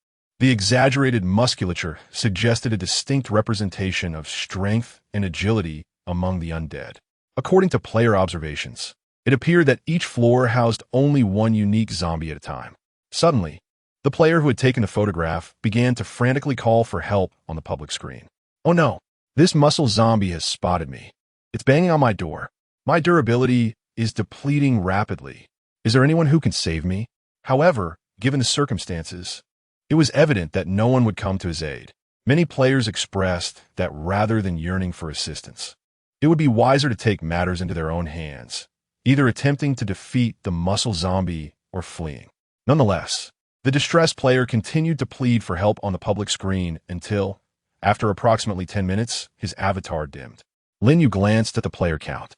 The exaggerated musculature suggested a distinct representation of strength and agility among the undead. According to player observations, it appeared that each floor housed only one unique zombie at a time. Suddenly, the player who had taken the photograph began to frantically call for help on the public screen. Oh no, this Muscle Zombie has spotted me. It's banging on my door. My durability is depleting rapidly. Is there anyone who can save me? However, given the circumstances, it was evident that no one would come to his aid. Many players expressed that rather than yearning for assistance, it would be wiser to take matters into their own hands, either attempting to defeat the Muscle Zombie or fleeing. Nonetheless, the distressed player continued to plead for help on the public screen until, after approximately 10 minutes, his avatar dimmed. Lin Yu glanced at the player count.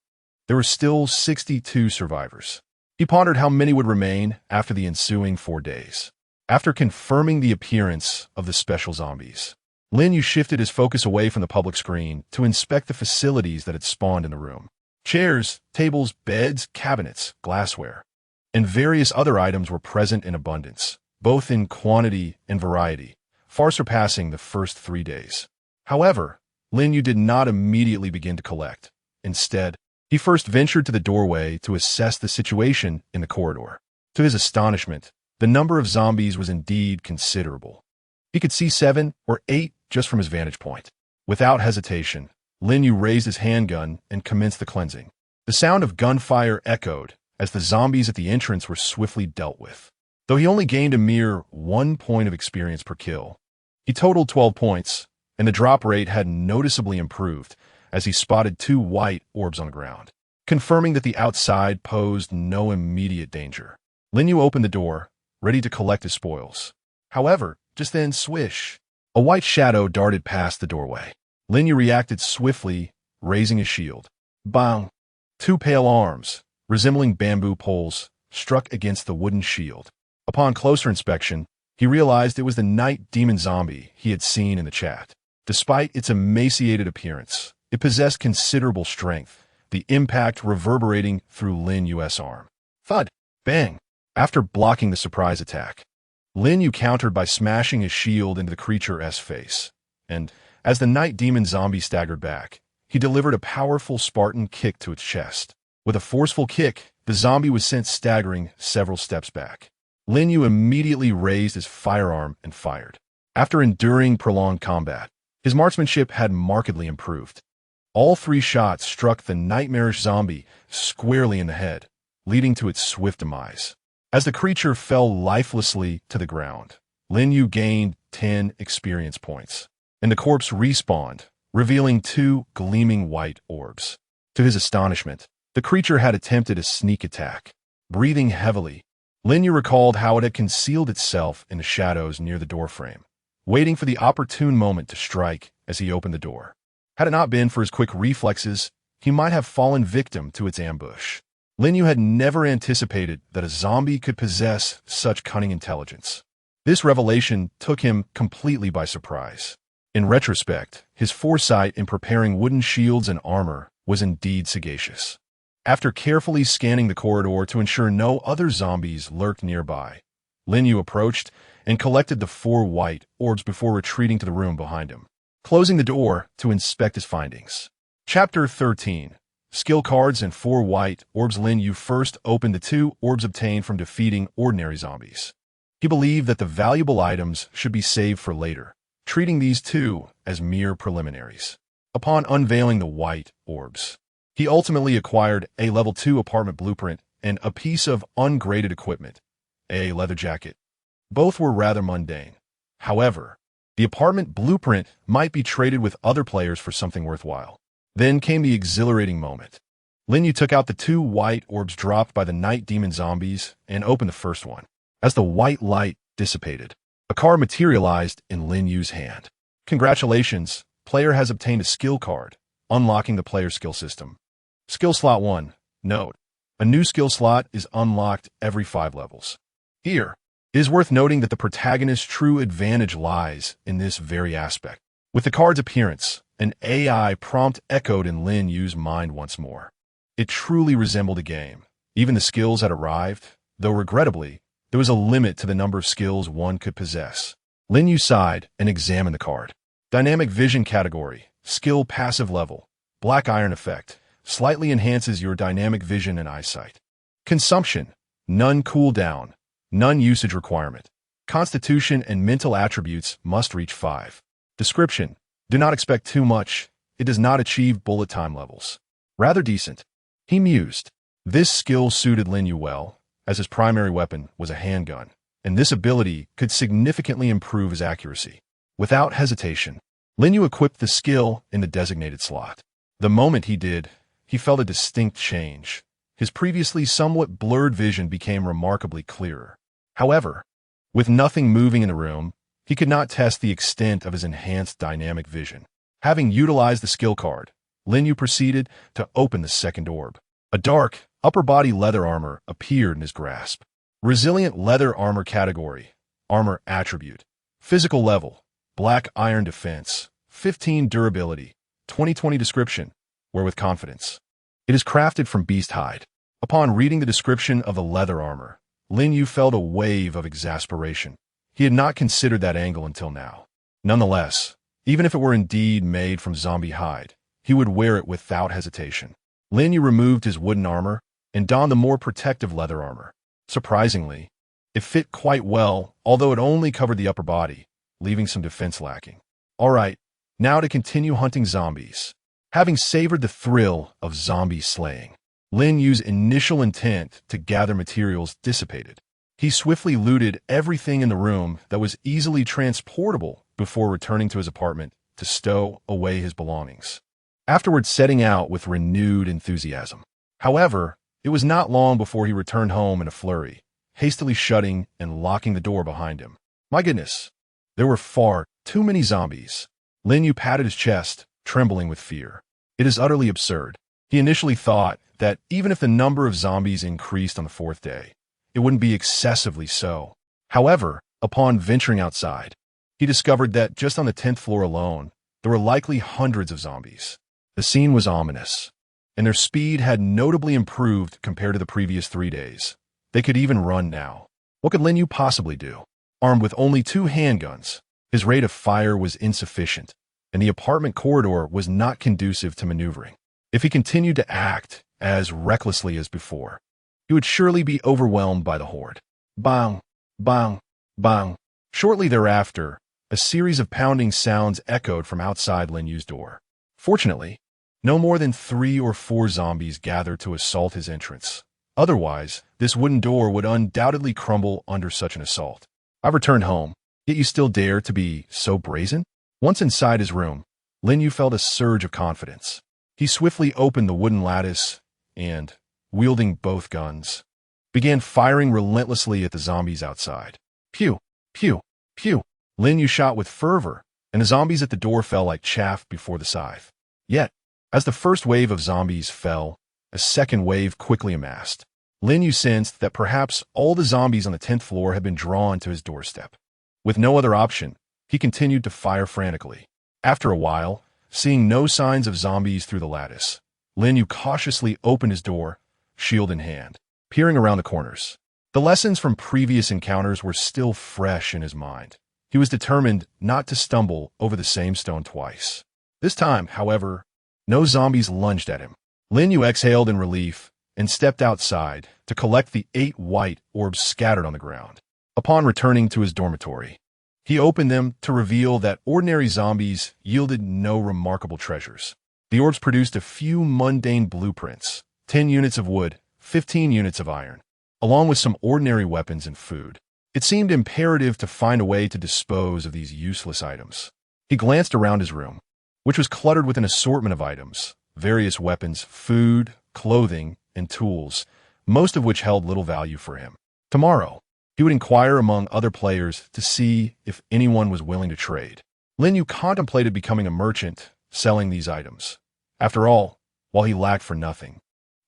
There were still 62 survivors. He pondered how many would remain after the ensuing 4 days. After confirming the appearance of the special zombies, Lin Yu shifted his focus away from the public screen to inspect the facilities that had spawned in the room. Chairs, tables, beds, cabinets, glassware, and various other items were present in abundance, both in quantity and variety, far surpassing the first 3 days. However, Lin Yu did not immediately begin to collect. Instead, he first ventured to the doorway to assess the situation in the corridor. To his astonishment, the number of zombies was indeed considerable. He could see 7 or 8 just from his vantage point. Without hesitation, Lin Yu raised his handgun and commenced the cleansing. The sound of gunfire echoed as the zombies at the entrance were swiftly dealt with. Though he only gained a mere 1 point of experience per kill, he totaled 12 points, and the drop rate had noticeably improved as he spotted 2 white orbs on the ground, confirming that the outside posed no immediate danger. Lin Yu opened the door, ready to collect his spoils. However, just then, swish, a white shadow darted past the doorway. Lin Yu reacted swiftly, raising his shield. Bang! 2 pale arms, resembling bamboo poles, struck against the wooden shield. Upon closer inspection, he realized it was the night demon zombie he had seen in the chat. Despite its emaciated appearance, it possessed considerable strength, the impact reverberating through Lin Yu's arm. Thud! Bang! After blocking the surprise attack, Lin Yu countered by smashing his shield into the creature's face, and as the night demon zombie staggered back, he delivered a powerful Spartan kick to its chest. With a forceful kick, the zombie was sent staggering several steps back. Lin Yu immediately raised his firearm and fired. After enduring prolonged combat, his marksmanship had markedly improved. All 3 shots struck the nightmarish zombie squarely in the head, leading to its swift demise. As the creature fell lifelessly to the ground, Lin Yu gained 10 experience points, and the corpse respawned, revealing 2 gleaming white orbs. To his astonishment, the creature had attempted a sneak attack. Breathing heavily, Lin Yu recalled how it had concealed itself in the shadows near the doorframe, waiting for the opportune moment to strike as he opened the door. Had it not been for his quick reflexes, he might have fallen victim to its ambush. Lin Yu had never anticipated that a zombie could possess such cunning intelligence. This revelation took him completely by surprise. In retrospect, his foresight in preparing wooden shields and armor was indeed sagacious. After carefully scanning the corridor to ensure no other zombies lurked nearby, Lin Yu approached and collected the 4 white orbs before retreating to the room behind him, closing the door to inspect his findings. Chapter 13. Skill cards and 4 white orbs. Lin Yu first opened the 2 orbs obtained from defeating ordinary zombies. He believed that the valuable items should be saved for later, treating these 2 as mere preliminaries. Upon unveiling the white orbs, he ultimately acquired a level 2 apartment blueprint and a piece of ungraded equipment, a leather jacket. Both were rather mundane. However, the apartment blueprint might be traded with other players for something worthwhile. Then came the exhilarating moment. Lin Yu took out the 2 white orbs dropped by the night demon zombies and opened the first one. As the white light dissipated, a card materialized in Lin Yu's hand. Congratulations, player has obtained a skill card, unlocking the player skill system. Skill slot 1. Note: a new skill slot is unlocked every 5 levels. Here, it is worth noting that the protagonist's true advantage lies in this very aspect. With the card's appearance, an AI prompt echoed in Lin Yu's mind once more. It truly resembled a game. Even the skills had arrived, though regrettably, there was a limit to the number of skills one could possess. Lin Yu sighed and examined the card. Dynamic Vision category, skill passive level, Black Iron effect, slightly enhances your dynamic vision and eyesight. Consumption, none cooldown, none usage requirement. Constitution and mental attributes must reach 5. Description, do not expect too much. It does not achieve bullet time levels. Rather decent. He mused. This skill suited Lin Yu well, as his primary weapon was a handgun, and this ability could significantly improve his accuracy. Without hesitation, Lin Yu equipped the skill in the designated slot. The moment he did, he felt a distinct change. His previously somewhat blurred vision became remarkably clearer. However, with nothing moving in the room, he could not test the extent of his enhanced dynamic vision. Having utilized the skill card, Lin Yu proceeded to open the second orb. A dark, Upper body leather armor appeared in his grasp. Resilient leather armor category. Armor attribute. Physical level. Black iron defense. 15 durability. 2020 description. Wear with confidence. It is crafted from beast hide. Upon reading the description of the leather armor, Lin Yu felt a wave of exasperation. He had not considered that angle until now. Nonetheless, even if it were indeed made from zombie hide, he would wear it without hesitation. Lin Yu removed his wooden armor and donned the more protective leather armor. Surprisingly, it fit quite well, although it only covered the upper body, leaving some defense lacking. All right, now to continue hunting zombies. Having savored the thrill of zombie slaying, Lin Yu's initial intent to gather materials dissipated. He swiftly looted everything in the room that was easily transportable before returning to his apartment to stow away his belongings, afterwards setting out with renewed enthusiasm. However, it was not long before he returned home in a flurry, hastily shutting and locking the door behind him. My goodness, there were far too many zombies. Lin Yu patted his chest, trembling with fear. It is utterly absurd. He initially thought that even if the number of zombies increased on the fourth day, it wouldn't be excessively so. However, upon venturing outside, he discovered that just on the 10th floor alone, there were likely hundreds of zombies. The scene was ominous, and their speed had notably improved compared to the previous 3 days. They could even run now. What could Lin Yu possibly do? Armed with only 2 handguns, his rate of fire was insufficient, and the apartment corridor was not conducive to maneuvering. If he continued to act as recklessly as before, he would surely be overwhelmed by the horde. Bang, bang, bang. Shortly thereafter, a series of pounding sounds echoed from outside Lin Yu's door. Fortunately, no more than 3 or 4 zombies gathered to assault his entrance. Otherwise, this wooden door would undoubtedly crumble under such an assault. I've returned home, yet you still dare to be so brazen? Once inside his room, Lin Yu felt a surge of confidence. He swiftly opened the wooden lattice and, wielding both guns, began firing relentlessly at the zombies outside. Pew, pew, pew. Lin Yu shot with fervor, and the zombies at the door fell like chaff before the scythe. Yet, as the first wave of zombies fell, a second wave quickly amassed. Lin Yu sensed that perhaps all the zombies on the 10th floor had been drawn to his doorstep. With no other option, he continued to fire frantically. After a while, seeing no signs of zombies through the lattice, Lin Yu cautiously opened his door, shield in hand, peering around the corners. The lessons from previous encounters were still fresh in his mind. He was determined not to stumble over the same stone twice. This time, however, no zombies lunged at him. Lin Yu exhaled in relief and stepped outside to collect the 8 white orbs scattered on the ground. Upon returning to his dormitory, he opened them to reveal that ordinary zombies yielded no remarkable treasures. The orbs produced a few mundane blueprints, 10 units of wood, 15 units of iron, along with some ordinary weapons and food. It seemed imperative to find a way to dispose of these useless items. He glanced around his room, which was cluttered with an assortment of items, various weapons, food, clothing, and tools, most of which held little value for him. Tomorrow, he would inquire among other players to see if anyone was willing to trade. Lin Yu contemplated becoming a merchant, selling these items. After all, while he lacked for nothing,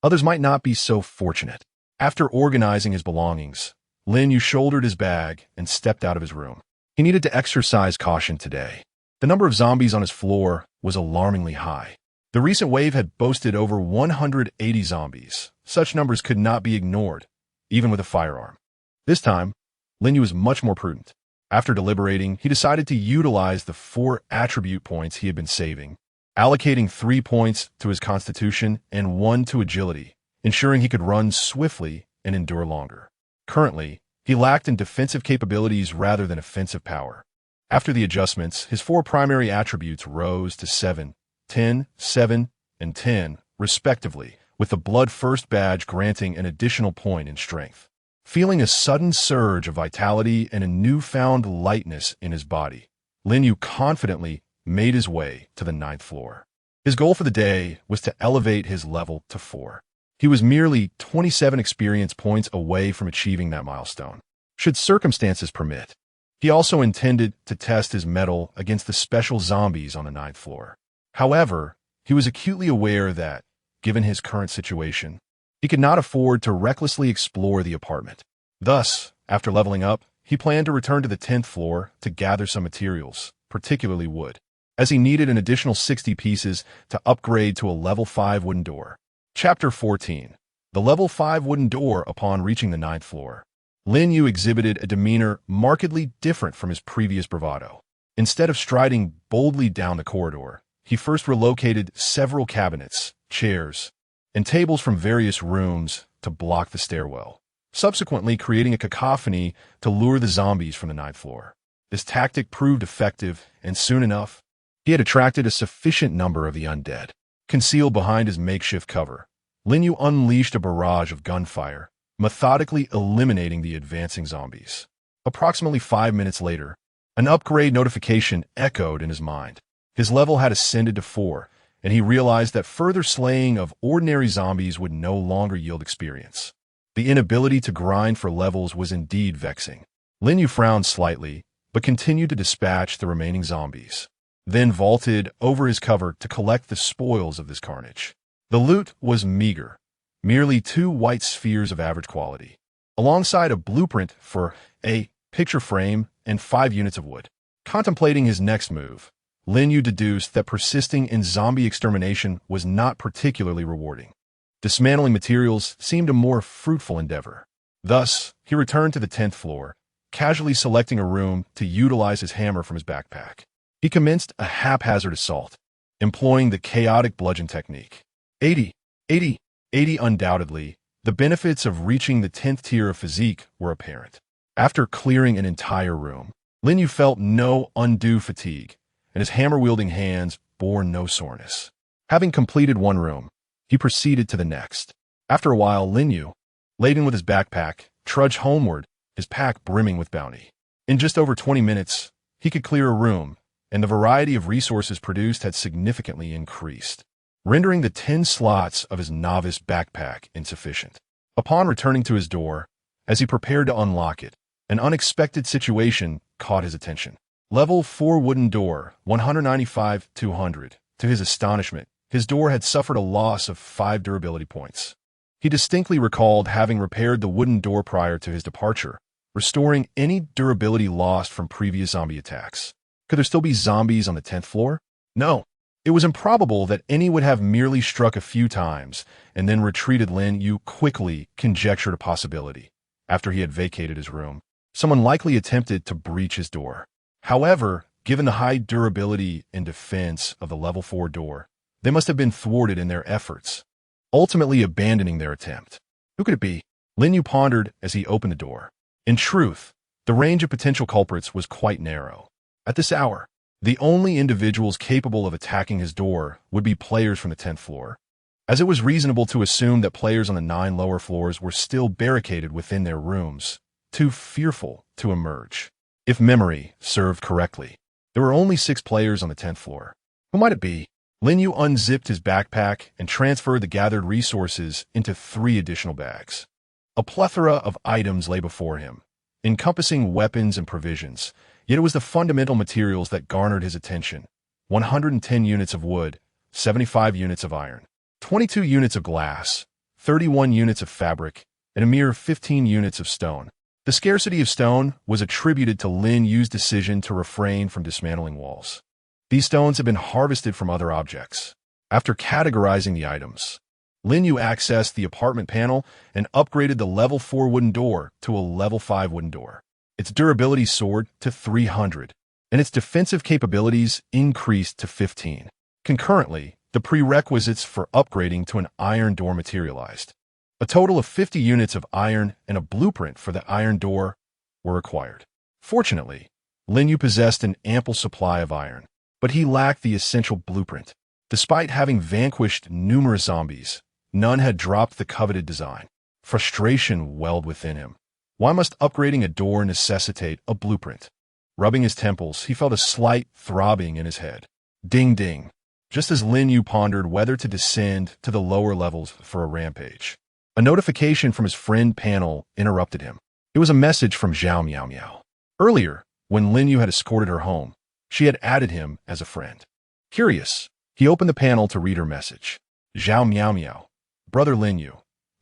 others might not be so fortunate. After organizing his belongings, Lin Yu shouldered his bag and stepped out of his room. He needed to exercise caution today. The number of zombies on his floor was alarmingly high. The recent wave had boasted over 180 zombies. Such numbers could not be ignored, even with a firearm. This time, Lin Yu was much more prudent. After deliberating, he decided to utilize the 4 attribute points he had been saving, allocating 3 points to his constitution and 1 to agility, ensuring he could run swiftly and endure longer. Currently, he lacked in defensive capabilities rather than offensive power. After the adjustments, his 4 primary attributes rose to 7, 10, 7, and 10, respectively, with the Blood First badge granting an additional point in strength. Feeling a sudden surge of vitality and a newfound lightness in his body, Lin Yu confidently made his way to the 9th floor. His goal for the day was to elevate his level to 4. He was merely 27 experience points away from achieving that milestone, should circumstances permit. He also intended to test his mettle against the special zombies on the 9th floor. However, he was acutely aware that, given his current situation, He could not afford to recklessly explore the apartment. Thus, after leveling up, he planned to return to the 10th floor to gather some materials, particularly wood, as he needed an additional 60 pieces to upgrade to a level 5 wooden door. Chapter 14. The level 5 wooden door upon reaching the 9th floor. Lin Yu exhibited a demeanor markedly different from his previous bravado. Instead of striding boldly down the corridor, he first relocated several cabinets, chairs, and tables from various rooms to block the stairwell, subsequently creating a cacophony to lure the zombies from the 9th floor. This tactic proved effective, and soon enough, he had attracted a sufficient number of the undead. Concealed behind his makeshift cover, Lin Yu unleashed a barrage of gunfire, methodically eliminating the advancing zombies. Approximately 5 minutes later, an upgrade notification echoed in his mind. His level had ascended to 4, and he realized that further slaying of ordinary zombies would no longer yield experience. The inability to grind for levels was indeed vexing. Lin Yu frowned slightly, but continued to dispatch the remaining zombies, then vaulted over his cover to collect the spoils of this carnage. The loot was meager, merely 2 white spheres of average quality, alongside a blueprint for a picture frame and 5 units of wood. Contemplating his next move, Lin Yu deduced that persisting in zombie extermination was not particularly rewarding. Dismantling materials seemed a more fruitful endeavor. Thus, he returned to the 10th floor, casually selecting a room to utilize his hammer from his backpack. He commenced a haphazard assault, employing the chaotic bludgeon technique. 80. Undoubtedly, the benefits of reaching the 10th tier of physique were apparent. After clearing an entire room, Lin Yu felt no undue fatigue, and his hammer-wielding hands bore no soreness. Having completed one room, he proceeded to the next. After a while, Lin Yu, laden with his backpack, trudged homeward, his pack brimming with bounty. In just over 20 minutes, he could clear a room, and the variety of resources produced had significantly increased, rendering the 10 slots of his novice backpack insufficient. Upon returning to his door, as he prepared to unlock it, an unexpected situation caught his attention. Level 4 wooden door, 195-200. To his astonishment, his door had suffered a loss of 5 durability points. He distinctly recalled having repaired the wooden door prior to his departure, restoring any durability lost from previous zombie attacks. Could there still be zombies on the 10th floor? No. It was improbable that any would have merely struck a few times and then retreated. Lin Yu quickly conjectured a possibility. After he had vacated his room, someone likely attempted to breach his door. However, given the high durability and defense of the level 4 door, they must have been thwarted in their efforts, ultimately abandoning their attempt. Who could it be? Lin Yu pondered as he opened the door. In truth, the range of potential culprits was quite narrow. At this hour, the only individuals capable of attacking his door would be players from the 10th floor, as it was reasonable to assume that players on the 9 lower floors were still barricaded within their rooms, too fearful to emerge. If memory served correctly, there were only 6 players on the 10th floor. Who might it be? Lin Yu unzipped his backpack and transferred the gathered resources into 3 additional bags. A plethora of items lay before him, encompassing weapons and provisions, yet it was the fundamental materials that garnered his attention. 110 units of wood, 75 units of iron, 22 units of glass, 31 units of fabric, and a mere 15 units of stone. The scarcity of stone was attributed to Lin Yu's decision to refrain from dismantling walls. These stones had been harvested from other objects. After categorizing the items, Lin Yu accessed the apartment panel and upgraded the level 4 wooden door to a level 5 wooden door. Its durability soared to 300, and its defensive capabilities increased to 15. Concurrently, the prerequisites for upgrading to an iron door materialized. A total of 50 units of iron and a blueprint for the iron door were required. Fortunately, Lin Yu possessed an ample supply of iron, but he lacked the essential blueprint. Despite having vanquished numerous zombies, none had dropped the coveted design. Frustration welled within him. Why must upgrading a door necessitate a blueprint? Rubbing his temples, he felt a slight throbbing in his head. Ding ding. Just as Lin Yu pondered whether to descend to the lower levels for a rampage, a notification from his friend panel interrupted him. It was a message from Zhao Miao Miao. Earlier, when Lin Yu had escorted her home, she had added him as a friend. Curious, he opened the panel to read her message. Zhao Miao Miao. Brother Lin Yu.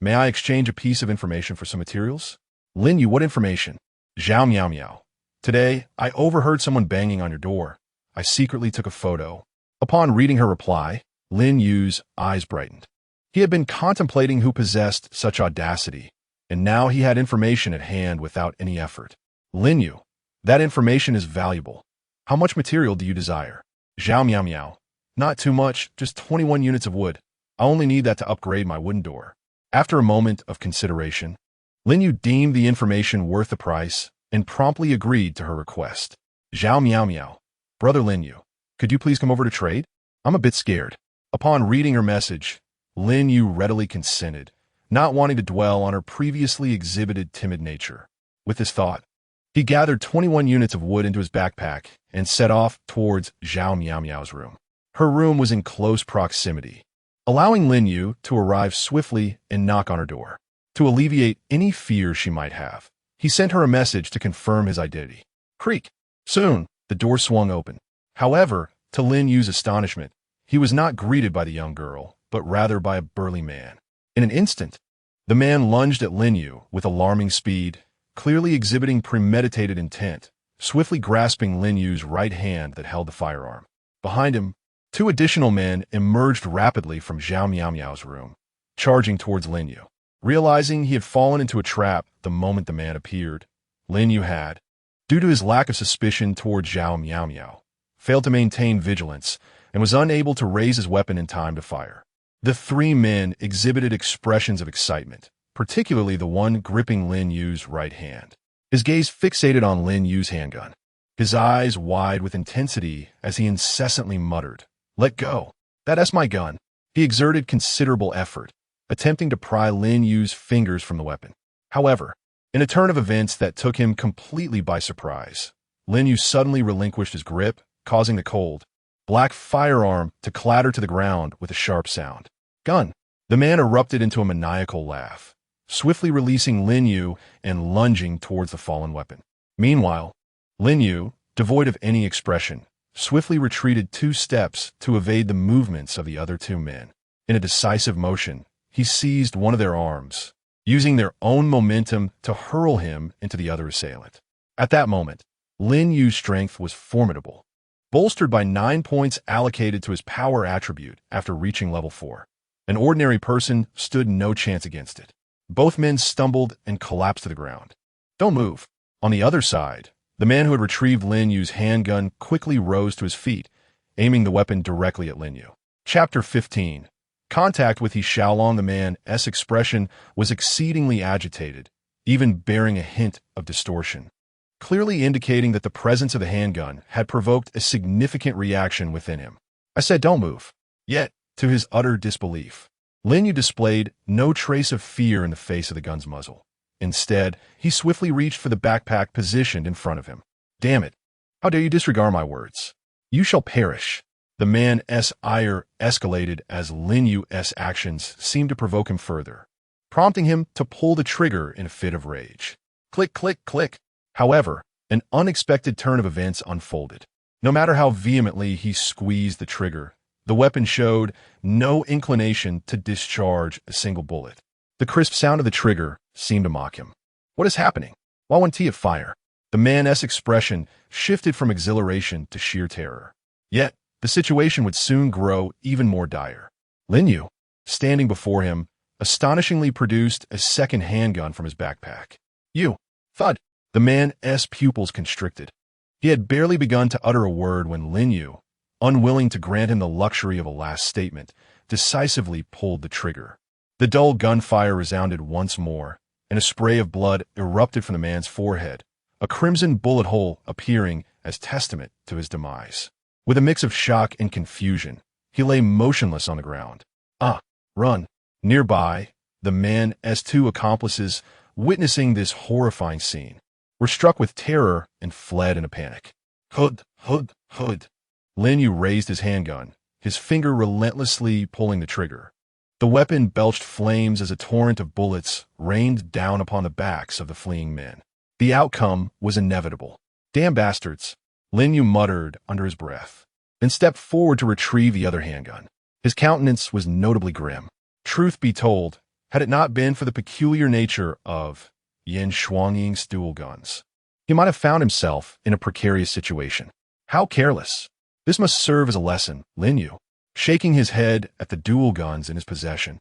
May I exchange a piece of information for some materials? Lin Yu, what information? Zhao Miao Miao. Today, I overheard someone banging on your door. I secretly took a photo. Upon reading her reply, Lin Yu's eyes brightened. He had been contemplating who possessed such audacity, and now he had information at hand without any effort. Lin Yu, that information is valuable. How much material do you desire? Zhao Miao Miao. Not too much, just 21 units of wood. I only need that to upgrade my wooden door. After a moment of consideration, Lin Yu deemed the information worth the price and promptly agreed to her request. Zhao Miao Miao. Brother Lin Yu, could you please come over to trade? I'm a bit scared. Upon reading her message, Lin Yu readily consented, not wanting to dwell on her previously exhibited timid nature. With this thought, he gathered 21 units of wood into his backpack and set off towards Zhao Miao Miao's room. Her room was in close proximity, allowing Lin Yu to arrive swiftly and knock on her door. To alleviate any fear she might have, he sent her a message to confirm his identity. Creak. Soon, the door swung open. However, to Lin Yu's astonishment, he was not greeted by the young girl, but rather by a burly man. In an instant, the man lunged at Lin Yu with alarming speed, clearly exhibiting premeditated intent, swiftly grasping Lin Yu's right hand that held the firearm. Behind him, two additional men emerged rapidly from Zhao Miao Miao's room, charging towards Lin Yu. Realizing he had fallen into a trap the moment the man appeared, Lin Yu had, due to his lack of suspicion toward Zhao Miao Miao, failed to maintain vigilance and was unable to raise his weapon in time to fire. The three men exhibited expressions of excitement, particularly the one gripping Lin Yu's right hand. His gaze fixated on Lin Yu's handgun, his eyes wide with intensity as he incessantly muttered, "Let go. That's my gun." He exerted considerable effort, attempting to pry Lin Yu's fingers from the weapon. However, in a turn of events that took him completely by surprise, Lin Yu suddenly relinquished his grip, causing the cold, black firearm to clatter to the ground with a sharp sound. Gun! The man erupted into a maniacal laugh, swiftly releasing Lin Yu and lunging towards the fallen weapon. Meanwhile, Lin Yu, devoid of any expression, swiftly retreated 2 steps to evade the movements of the other 2 men. In a decisive motion, he seized one of their arms, using their own momentum to hurl him into the other assailant. At that moment, Lin Yu's strength was formidable, bolstered by 9 points allocated to his power attribute after reaching level 4. An ordinary person stood no chance against it. Both men stumbled and collapsed to the ground. Don't move. On the other side, the man who had retrieved Lin Yu's handgun quickly rose to his feet, aiming the weapon directly at Lin Yu. Chapter 15. Contact with He Xiaolong. The man's expression was exceedingly agitated, even bearing a hint of distortion, clearly indicating that the presence of the handgun had provoked a significant reaction within him. I said don't move. Yet, to his utter disbelief, Lin Yu displayed no trace of fear in the face of the gun's muzzle. Instead, he swiftly reached for the backpack positioned in front of him. Damn it! How dare you disregard my words? You shall perish. The man's ire escalated as Lin Yu's actions seemed to provoke him further, prompting him to pull the trigger in a fit of rage. Click, click, click. However, an unexpected turn of events unfolded. No matter how vehemently he squeezed the trigger, the weapon showed no inclination to discharge a single bullet. The crisp sound of the trigger seemed to mock him. What is happening? Why won't he fire? The man's expression shifted from exhilaration to sheer terror. Yet, the situation would soon grow even more dire. Lin Yu, standing before him, astonishingly produced a second handgun from his backpack. You! Thud! The man's pupils constricted. He had barely begun to utter a word when Lin Yu, unwilling to grant him the luxury of a last statement, decisively pulled the trigger. The dull gunfire resounded once more, and a spray of blood erupted from the man's forehead, a crimson bullet hole appearing as testament to his demise. With a mix of shock and confusion, he lay motionless on the ground. Run! Nearby, the man's 2 accomplices, witnessing this horrifying scene, were struck with terror and fled in a panic. Hood! Lin Yu raised his handgun, his finger relentlessly pulling the trigger. The weapon belched flames as a torrent of bullets rained down upon the backs of the fleeing men. The outcome was inevitable. Damn bastards! Lin Yu muttered under his breath, then stepped forward to retrieve the other handgun. His countenance was notably grim. Truth be told, had it not been for the peculiar nature of Yin Shuangying's dual guns. He might have found himself in a precarious situation. How careless! This must serve as a lesson, Lin Yu. Shaking his head at the dual guns in his possession,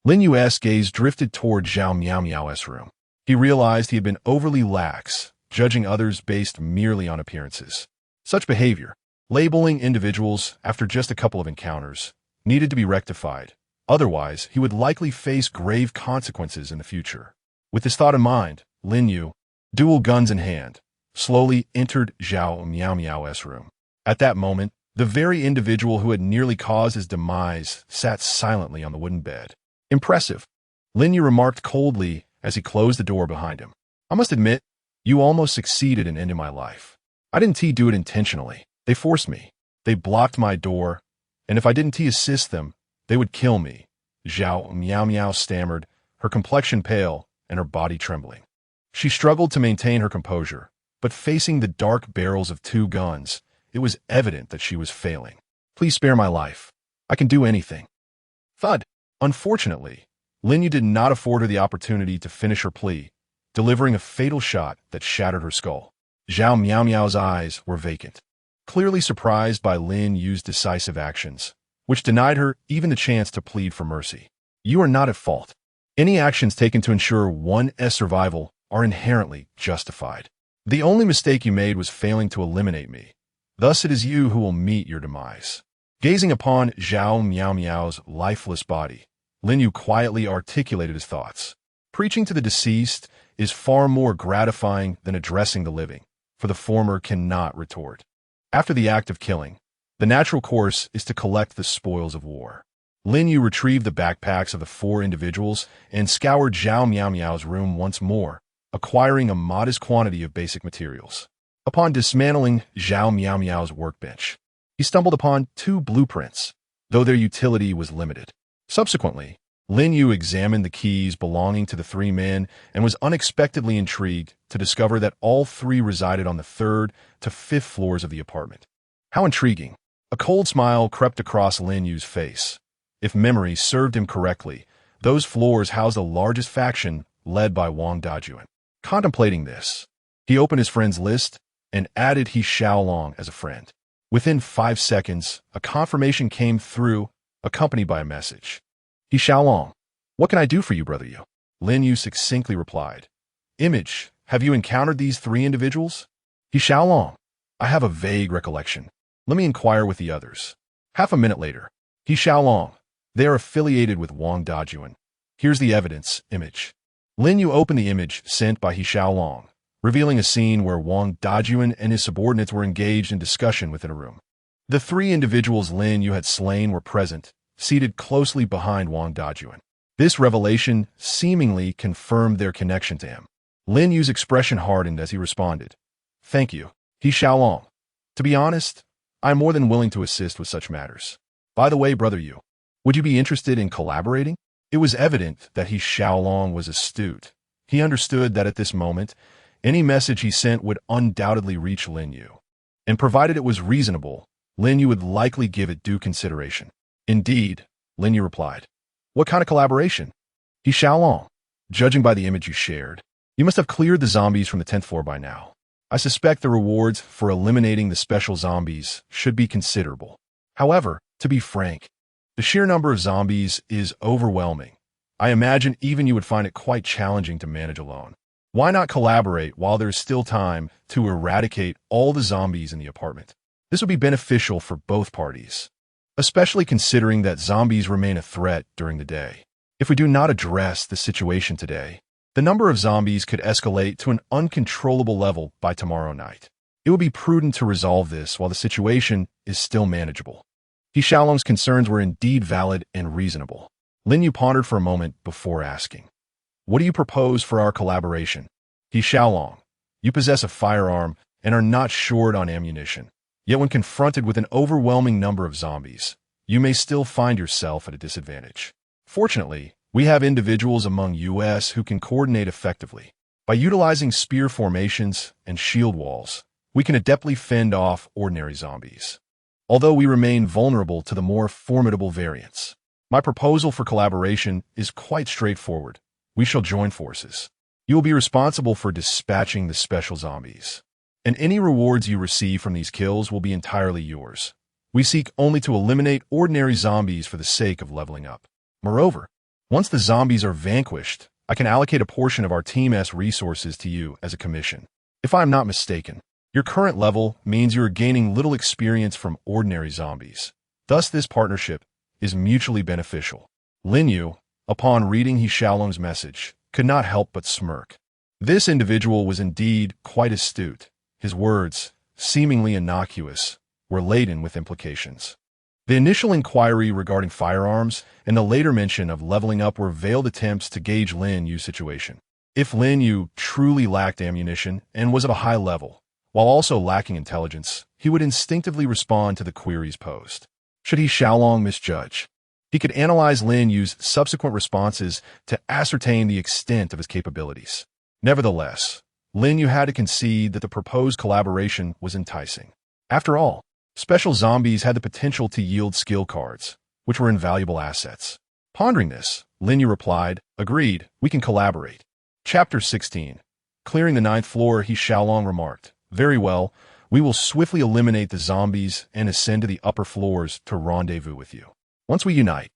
Lin Yu's gaze drifted toward Zhao Miao's room. He realized he had been overly lax, judging others based merely on appearances. Such behavior, labeling individuals after just a couple of encounters, needed to be rectified. Otherwise, he would likely face grave consequences in the future. With this thought in mind, Lin Yu, dual guns in hand, slowly entered Zhao Miao's room. At that moment, the very individual who had nearly caused his demise sat silently on the wooden bed. Impressive, Lin Yu remarked coldly as he closed the door behind him. I must admit, you almost succeeded in ending my life. I didn't do it intentionally. They forced me. They blocked my door, and if I didn't assist them, they would kill me. Zhao Miao stammered, her complexion pale and her body trembling. She struggled to maintain her composure, but facing the dark barrels of two guns, it was evident that she was failing. Please spare my life. I can do anything. Thud. Unfortunately, Lin Yu did not afford her the opportunity to finish her plea, delivering a fatal shot that shattered her skull. Zhao Miao's eyes were vacant, clearly surprised by Lin Yu's decisive actions, which denied her even the chance to plead for mercy. You are not at fault. Any actions taken to ensure one's survival are inherently justified. The only mistake you made was failing to eliminate me. Thus it is you who will meet your demise. Gazing upon Zhao Miao's lifeless body, Lin Yu quietly articulated his thoughts. Preaching to the deceased is far more gratifying than addressing the living, for the former cannot retort. After the act of killing, the natural course is to collect the spoils of war. Lin Yu retrieved the backpacks of the four individuals and scoured Zhao Miao's room once more, acquiring a modest quantity of basic materials. Upon dismantling Zhao Miao's workbench, he stumbled upon two blueprints, though their utility was limited. Subsequently, Lin Yu examined the keys belonging to the three men and was unexpectedly intrigued to discover that all three resided on the 3rd to 5th floors of the apartment. How intriguing! A cold smile crept across Lin Yu's face. If memory served him correctly, those floors housed the largest faction led by Wang Dajun. Contemplating this, he opened his friends list and added He Xiaolong as a friend. Within 5 seconds, a confirmation came through, accompanied by a message. He Xiaolong, what can I do for you, Brother Yu? Lin Yu succinctly replied. Image, have you encountered these three individuals? He Xiaolong, I have a vague recollection. Let me inquire with the others. Half a minute later, He Xiaolong, they are affiliated with Wang Dajun. Here's the evidence, Image. Lin Yu opened the image sent by He Xiaolong, revealing a scene where Wang Dajun and his subordinates were engaged in discussion within a room. The three individuals Lin Yu had slain were present, seated closely behind Wang Dajun. This revelation seemingly confirmed their connection to him. Lin Yu's expression hardened as he responded. Thank you, He Xiaolong. To be honest, I am more than willing to assist with such matters. By the way, Brother Yu, would you be interested in collaborating? It was evident that He Xiaolong was astute. He understood that at this moment, any message he sent would undoubtedly reach Lin Yu. And provided it was reasonable, Lin Yu would likely give it due consideration. Indeed, Lin Yu replied. What kind of collaboration? He Xiaolong, judging by the image you shared, you must have cleared the zombies from the 10th floor by now. I suspect the rewards for eliminating the special zombies should be considerable. However, to be frank, the sheer number of zombies is overwhelming. I imagine even you would find it quite challenging to manage alone. Why not collaborate while there is still time to eradicate all the zombies in the apartment? This would be beneficial for both parties, especially considering that zombies remain a threat during the day. If we do not address the situation today, the number of zombies could escalate to an uncontrollable level by tomorrow night. It would be prudent to resolve this while the situation is still manageable. He Xiaolong's concerns were indeed valid and reasonable. Lin Yu pondered for a moment before asking, what do you propose for our collaboration? He Xiaolong, you possess a firearm and are not short on ammunition. Yet when confronted with an overwhelming number of zombies, you may still find yourself at a disadvantage. Fortunately, we have individuals among us who can coordinate effectively. By utilizing spear formations and shield walls, we can adeptly fend off ordinary zombies, although we remain vulnerable to the more formidable variants. My proposal for collaboration is quite straightforward. We shall join forces. You will be responsible for dispatching the special zombies, and any rewards you receive from these kills will be entirely yours. We seek only to eliminate ordinary zombies for the sake of leveling up. Moreover, once the zombies are vanquished, I can allocate a portion of our Team's resources to you as a commission. If I am not mistaken, your current level means you are gaining little experience from ordinary zombies. Thus, this partnership is mutually beneficial. Lin Yu, upon reading He Xiaolong's message, could not help but smirk. This individual was indeed quite astute. His words, seemingly innocuous, were laden with implications. The initial inquiry regarding firearms and the later mention of leveling up were veiled attempts to gauge Lin Yu's situation. If Lin Yu truly lacked ammunition and was of a high level, while also lacking intelligence, he would instinctively respond to the queries posed. Should He Xiaolong misjudge? He could analyze Lin Yu's subsequent responses to ascertain the extent of his capabilities. Nevertheless, Lin Yu had to concede that the proposed collaboration was enticing. After all, special zombies had the potential to yield skill cards, which were invaluable assets. Pondering this, Lin Yu replied, "Agreed, we can collaborate." Chapter 16. Clearing the 9th floor, He Xiaolong remarked, "Very well, we will swiftly eliminate the zombies and ascend to the upper floors to rendezvous with you. Once we unite,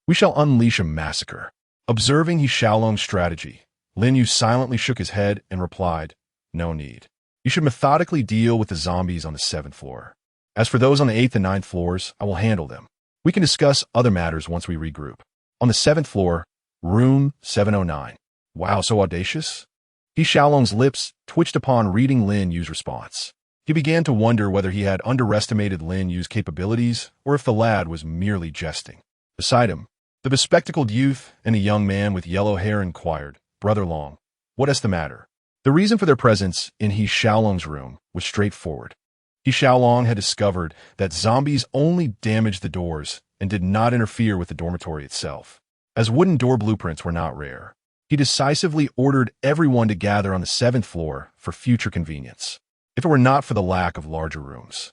we shall unleash a massacre." Observing He Xiaolong's strategy, Lin Yu silently shook his head and replied, "No need. You should methodically deal with the zombies on the 7th floor. As for those on the 8th and 9th floors, I will handle them. We can discuss other matters once we regroup. On the 7th floor, room 709. Wow, so audacious?" He Xiaolong's lips twitched upon reading Lin Yu's response. He began to wonder whether he had underestimated Lin Yu's capabilities or if the lad was merely jesting. Beside him, the bespectacled youth and a young man with yellow hair inquired, "Brother Long, what is the matter?" The reason for their presence in He Xiaolong's room was straightforward. He Xiaolong had discovered that zombies only damaged the doors and did not interfere with the dormitory itself. As wooden door blueprints were not rare, he decisively ordered everyone to gather on the 7th floor for future convenience. If it were not for the lack of larger rooms,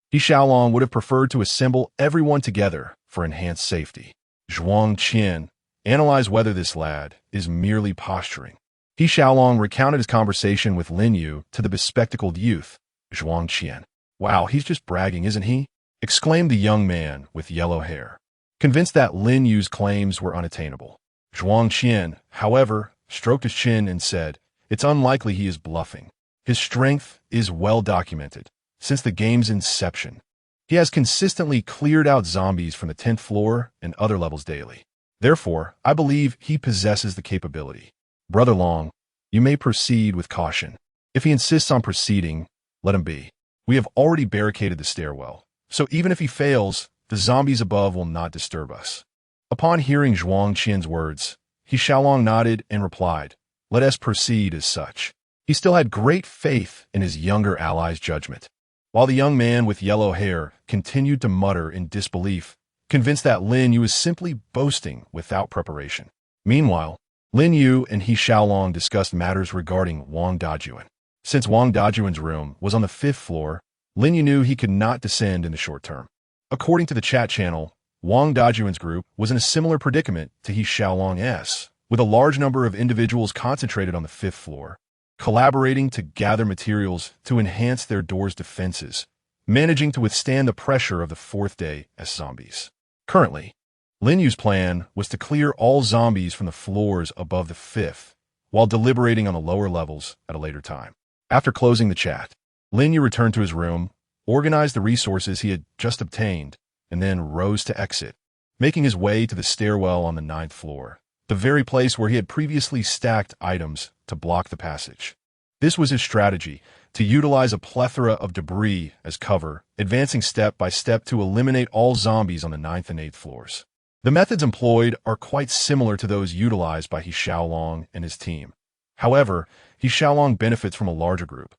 He Xiaolong would have preferred to assemble everyone together for enhanced safety. Zhuang Qian analyzed whether this lad is merely posturing. He Xiaolong recounted his conversation with Lin Yu to the bespectacled youth, Zhuang Qian. "Wow, he's just bragging, isn't he?" exclaimed the young man with yellow hair, convinced that Lin Yu's claims were unattainable. Zhuang Qian, however, stroked his chin and said, "It's unlikely he is bluffing. His strength is well documented. Since the game's inception, he has consistently cleared out zombies from the 10th floor and other levels daily. Therefore, I believe he possesses the capability. Brother Long, you may proceed with caution. If he insists on proceeding, let him be. We have already barricaded the stairwell, so even if he fails, the zombies above will not disturb us." Upon hearing Zhuang Qian's words, He Xiaolong nodded and replied, "Let us proceed as such." He still had great faith in his younger ally's judgment, while the young man with yellow hair continued to mutter in disbelief, convinced that Lin Yu was simply boasting without preparation. Meanwhile, Lin Yu and He Xiaolong discussed matters regarding Wang Dayun. Since Wang Dayun's room was on the 5th floor, Lin Yu knew he could not descend in the short term. According to the chat channel, Wang Dayun's group was in a similar predicament to He Xiaolong's, with a large number of individuals concentrated on the 5th floor, collaborating to gather materials to enhance their door's defenses, managing to withstand the pressure of the 4th day as zombies. Currently, Lin Yu's plan was to clear all zombies from the floors above the 5th, while deliberating on the lower levels at a later time. After closing the chat, Lin Yu returned to his room, organized the resources he had just obtained, and then rose to exit, making his way to the stairwell on the 9th floor, the very place where he had previously stacked items to block the passage. This was his strategy, to utilize a plethora of debris as cover, advancing step by step to eliminate all zombies on the 9th and 8th floors. The methods employed are quite similar to those utilized by He Xiaolong and his team. However, He Xiaolong benefits from a larger group,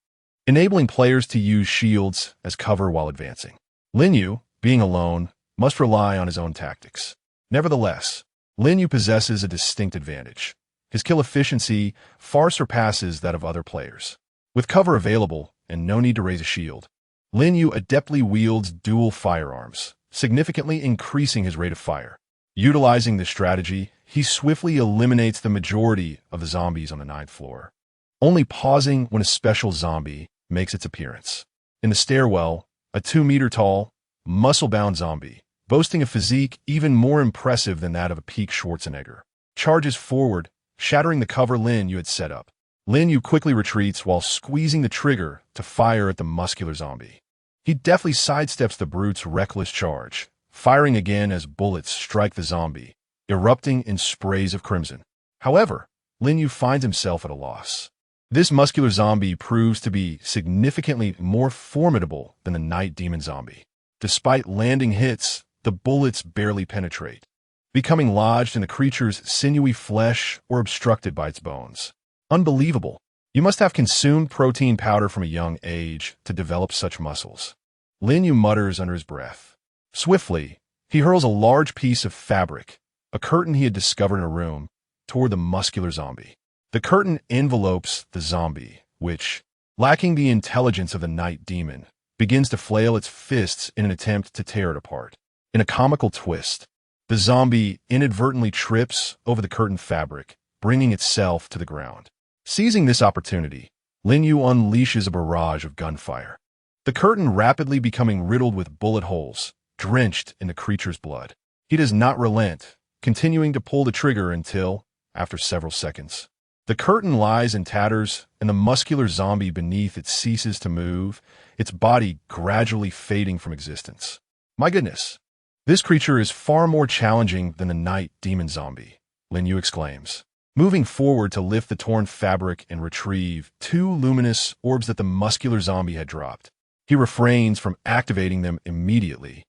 enabling players to use shields as cover while advancing. Lin Yu, being alone, must rely on his own tactics. Nevertheless, Lin Yu possesses a distinct advantage. His kill efficiency far surpasses that of other players. With cover available and no need to raise a shield, Lin Yu adeptly wields dual firearms, significantly increasing his rate of fire. Utilizing this strategy, he swiftly eliminates the majority of the zombies on the ninth floor, only pausing when a special zombie makes its appearance. In the stairwell, a 2-meter-tall, muscle-bound zombie, boasting a physique even more impressive than that of a peak Schwarzenegger, charges forward, shattering the cover Lin Yu had set up. Lin Yu quickly retreats while squeezing the trigger to fire at the muscular zombie. He deftly sidesteps the brute's reckless charge, firing again as bullets strike the zombie, erupting in sprays of crimson. However, Lin Yu finds himself at a loss. This muscular zombie proves to be significantly more formidable than the night demon zombie. Despite landing hits, the bullets barely penetrate, becoming lodged in the creature's sinewy flesh or obstructed by its bones. Unbelievable. You must have consumed protein powder from a young age to develop such muscles. Lin Yu mutters under his breath. Swiftly, he hurls a large piece of fabric, a curtain he had discovered in a room, toward the muscular zombie. The curtain envelopes the zombie, which, lacking the intelligence of the night demon, begins to flail its fists in an attempt to tear it apart. In a comical twist, the zombie inadvertently trips over the curtain fabric, bringing itself to the ground. Seizing this opportunity, Lin Yu unleashes a barrage of gunfire, the curtain rapidly becoming riddled with bullet holes, drenched in the creature's blood. He does not relent, continuing to pull the trigger until, after several seconds, the curtain lies in tatters and the muscular zombie beneath it ceases to move, its body gradually fading from existence. My goodness, this creature is far more challenging than the night demon zombie, Lin Yu exclaims, moving forward to lift the torn fabric and retrieve 2 luminous orbs that the muscular zombie had dropped. He refrains from activating them immediately,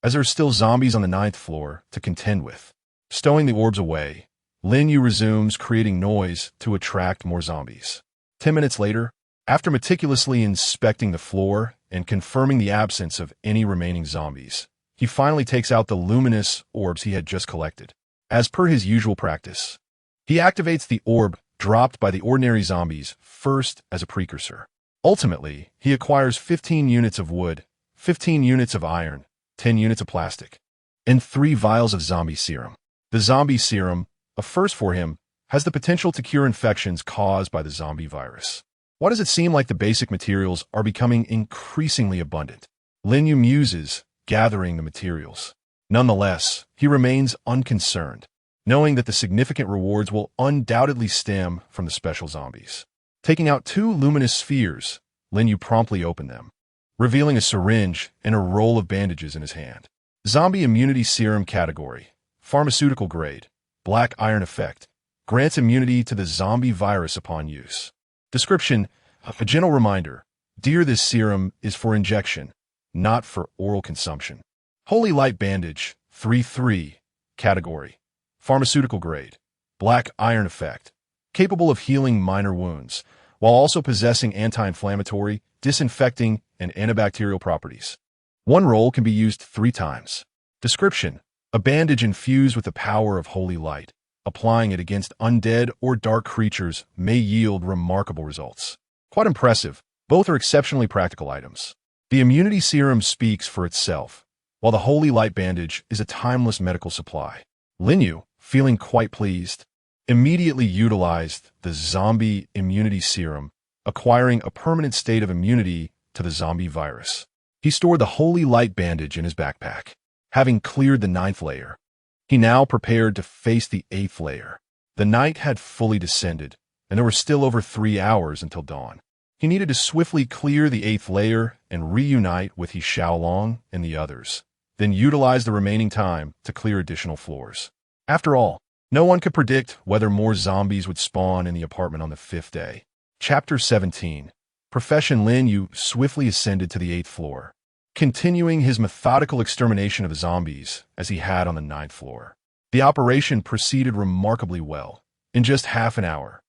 as there are still zombies on the 9th floor to contend with. Stowing the orbs away, Lin Yu resumes creating noise to attract more zombies. 10 minutes later, after meticulously inspecting the floor and confirming the absence of any remaining zombies, he finally takes out the luminous orbs he had just collected. As per his usual practice, he activates the orb dropped by the ordinary zombies first as a precursor. Ultimately, he acquires 15 units of wood, 15 units of iron, 10 units of plastic, and 3 vials of zombie serum. The zombie serum, a first for him, has the potential to cure infections caused by the zombie virus. Why does it seem like the basic materials are becoming increasingly abundant? Lin Yu muses, gathering the materials. Nonetheless, he remains unconcerned, knowing that the significant rewards will undoubtedly stem from the special zombies. Taking out 2 luminous spheres, Lin Yu promptly opened them, revealing a syringe and a roll of bandages in his hand. Zombie immunity serum category, pharmaceutical grade, black iron effect, grants immunity to the zombie virus upon use. Description: a gentle reminder, dear, this serum is for injection, not for oral consumption. Holy light bandage, 3-3, category, pharmaceutical grade, black iron effect, capable of healing minor wounds, while also possessing anti-inflammatory, disinfecting, and antibacterial properties. 1 roll can be used 3 times. Description: a bandage infused with the power of holy light. Applying it against undead or dark creatures may yield remarkable results. Quite impressive. Both are exceptionally practical items. The immunity serum speaks for itself, while the holy light bandage is a timeless medical supply. Lin Yu, feeling quite pleased, immediately utilized the zombie immunity serum, acquiring a permanent state of immunity to the zombie virus. He stored the holy light bandage in his backpack. Having cleared the 9th layer, he now prepared to face the 8th layer. The night had fully descended, and there were still over 3 hours until dawn. He needed to swiftly clear the 8th layer and reunite with He Xiaolong and the others, then utilize the remaining time to clear additional floors. After all, no one could predict whether more zombies would spawn in the apartment on the 5th day. Chapter 17. Profession: Lin Yu swiftly ascended to the 8th floor, continuing his methodical extermination of zombies as he had on the 9th floor. The operation proceeded remarkably well. In just half an hour,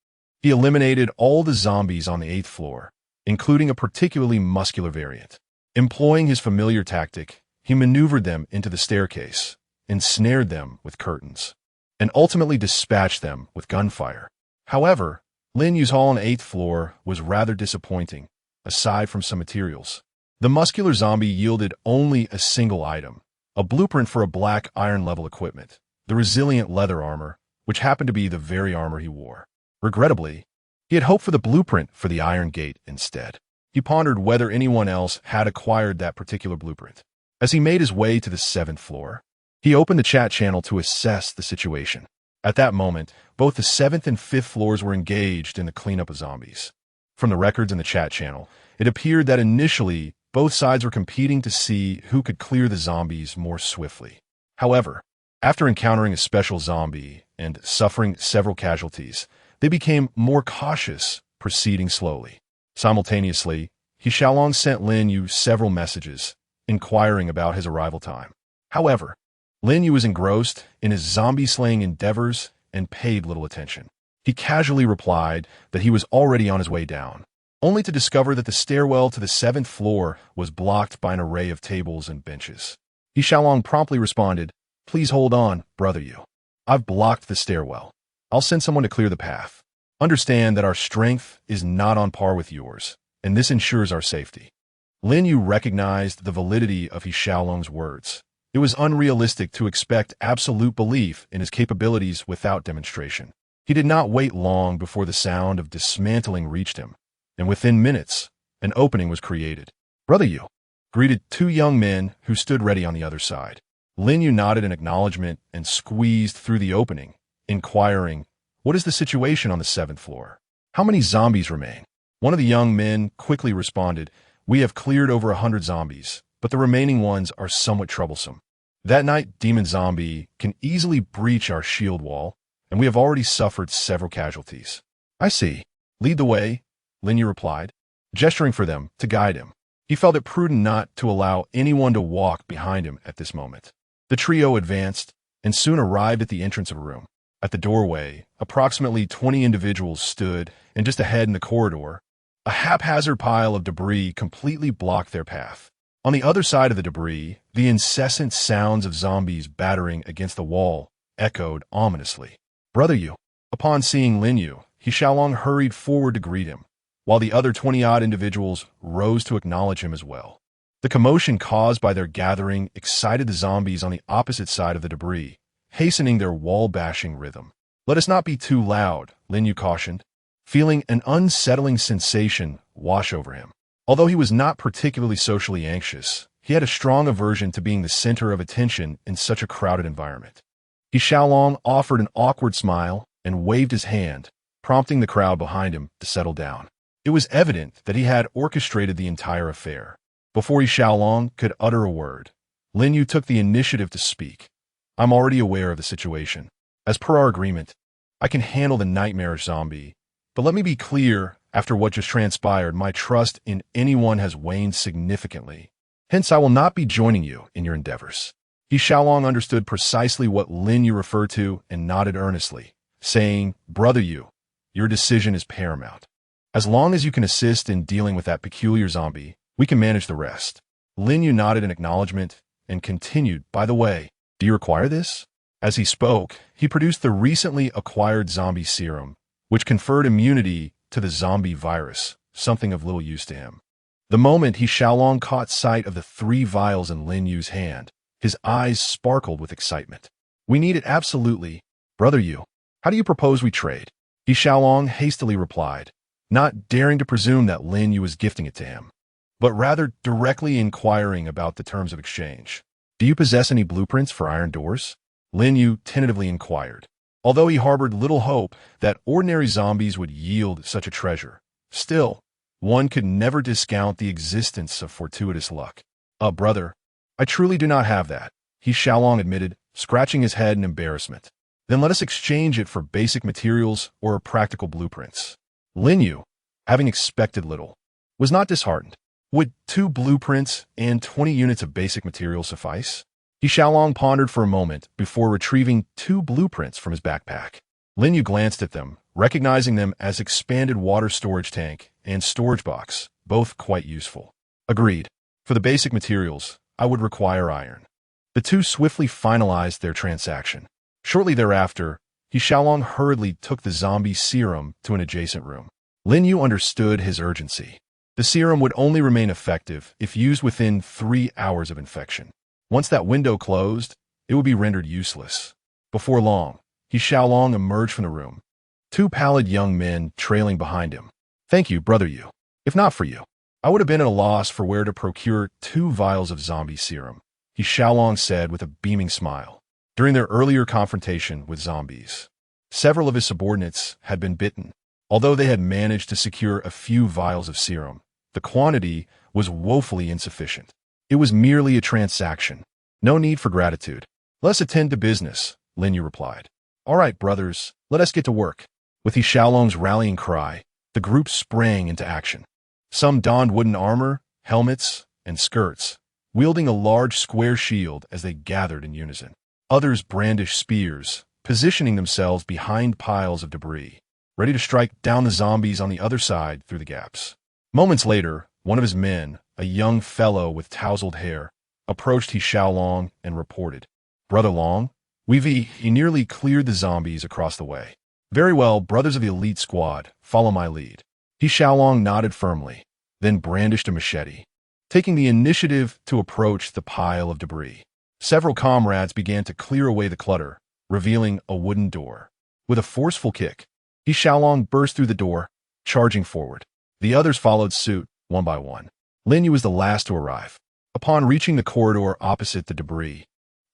he eliminated all the zombies on the 8th floor, including a particularly muscular variant. Employing his familiar tactic, he maneuvered them into the staircase, ensnared them with curtains, and ultimately dispatched them with gunfire. However, Lin Yu's haul on the 8th floor was rather disappointing, aside from some materials. The muscular zombie yielded only a single item, a blueprint for a black iron-level equipment, the resilient leather armor, which happened to be the very armor he wore. Regrettably, he had hoped for the blueprint for the Iron Gate instead. He pondered whether anyone else had acquired that particular blueprint. As he made his way to the 7th floor, he opened the chat channel to assess the situation. At that moment, both the 7th and 5th floors were engaged in the cleanup of zombies. From the records in the chat channel, it appeared that initially, both sides were competing to see who could clear the zombies more swiftly. However, after encountering a special zombie and suffering several casualties, they became more cautious, proceeding slowly. Simultaneously, He Xiaolong sent Lin Yu several messages, inquiring about his arrival time. However, Lin Yu was engrossed in his zombie-slaying endeavors and paid little attention. He casually replied that he was already on his way down, only to discover that the stairwell to the 7th floor was blocked by an array of tables and benches. He Xiaolong promptly responded, "Please hold on, brother Yu. I've blocked the stairwell. I'll send someone to clear the path. Understand that our strength is not on par with yours, and this ensures our safety." Lin Yu recognized the validity of He Xiaolong's words. It was unrealistic to expect absolute belief in his capabilities without demonstration. He did not wait long before the sound of dismantling reached him, and within minutes, an opening was created. "Brother Yu," greeted two young men who stood ready on the other side. Lin Yu nodded in acknowledgement and squeezed through the opening, inquiring, "What is the situation on the 7th floor? How many zombies remain?" One of the young men quickly responded, "We have cleared over 100 zombies, but the remaining ones are somewhat troublesome. That night demon zombie can easily breach our shield wall, and we have already suffered several casualties." "I see. Lead the way," Lin Yu replied, gesturing for them to guide him. He felt it prudent not to allow anyone to walk behind him at this moment. The trio advanced and soon arrived at the entrance of a room. At the doorway, approximately 20 individuals stood, and just ahead in the corridor, a haphazard pile of debris completely blocked their path. On the other side of the debris, the incessant sounds of zombies battering against the wall echoed ominously. "Brother Yu." Upon seeing Lin Yu, He Xiaolong hurried forward to greet him, while the other 20-odd individuals rose to acknowledge him as well. The commotion caused by their gathering excited the zombies on the opposite side of the debris, hastening their wall-bashing rhythm. "Let us not be too loud," Lin Yu cautioned, feeling an unsettling sensation wash over him. Although he was not particularly socially anxious, he had a strong aversion to being the center of attention in such a crowded environment. He Xiaolong offered an awkward smile and waved his hand, prompting the crowd behind him to settle down. It was evident that he had orchestrated the entire affair. Before He Xiaolong could utter a word, Lin Yu took the initiative to speak. "I'm already aware of the situation. As per our agreement, I can handle the nightmarish zombie, but let me be clear, after what just transpired, my trust in anyone has waned significantly. Hence, I will not be joining you in your endeavors." He Xiaolong understood precisely what Lin Yu referred to and nodded earnestly, saying, "Brother Yu, your decision is paramount. As long as you can assist in dealing with that peculiar zombie, we can manage the rest." Lin Yu nodded in acknowledgement and continued, "By the way, do you require this?" As he spoke, he produced the recently acquired zombie serum, which conferred immunity to the zombie virus, something of little use to him. The moment He Xiaolong caught sight of the 3 vials in Lin Yu's hand, his eyes sparkled with excitement. "We need it absolutely. Brother Yu, how do you propose we trade?" He Xiaolong hastily replied, not daring to presume that Lin Yu was gifting it to him, but rather directly inquiring about the terms of exchange. "Do you possess any blueprints for iron doors?" Lin Yu tentatively inquired. Although he harbored little hope that ordinary zombies would yield such a treasure, still, one could never discount the existence of fortuitous luck. Brother, I truly do not have that," He Xiaolong admitted, scratching his head in embarrassment. "Then let us exchange it for basic materials or practical blueprints." Lin Yu, having expected little, was not disheartened. Would 2 blueprints and 20 units of basic materials suffice? He Xiaolong pondered for a moment before retrieving 2 blueprints from his backpack. Lin Yu glanced at them, recognizing them as expanded water storage tank and storage box, both quite useful. "Agreed. For the basic materials, I would require iron." The two swiftly finalized their transaction. Shortly thereafter, He Xiaolong hurriedly took the zombie serum to an adjacent room. Lin Yu understood his urgency. The serum would only remain effective if used within 3 hours of infection. Once that window closed, it would be rendered useless. Before long, He Xiaolong emerged from the room, two pallid young men trailing behind him. Thank you, brother Yu. If not for you, I would have been at a loss for where to procure 2 vials of zombie serum, He Xiaolong said with a beaming smile. During their earlier confrontation with zombies, several of his subordinates had been bitten. Although they had managed to secure a few vials of serum, the quantity was woefully insufficient. It was merely a transaction. No need for gratitude. Let's attend to business, Lin Yu replied. All right, brothers, let us get to work. With He Xiaolong's rallying cry, the group sprang into action. Some donned wooden armor, helmets, and skirts, wielding a large square shield as they gathered in unison. Others brandished spears, positioning themselves behind piles of debris, ready to strike down the zombies on the other side through the gaps. Moments later, one of his men, a young fellow with tousled hair, approached He Xiaolong and reported, Brother Long, he nearly cleared the zombies across the way. Very well, brothers of the elite squad, follow my lead. He Xiaolong nodded firmly, then brandished a machete, taking the initiative to approach the pile of debris. Several comrades began to clear away the clutter, revealing a wooden door. With a forceful kick, He Xiaolong burst through the door, charging forward. The others followed suit, one by one. Lin Yu was the last to arrive. Upon reaching the corridor opposite the debris,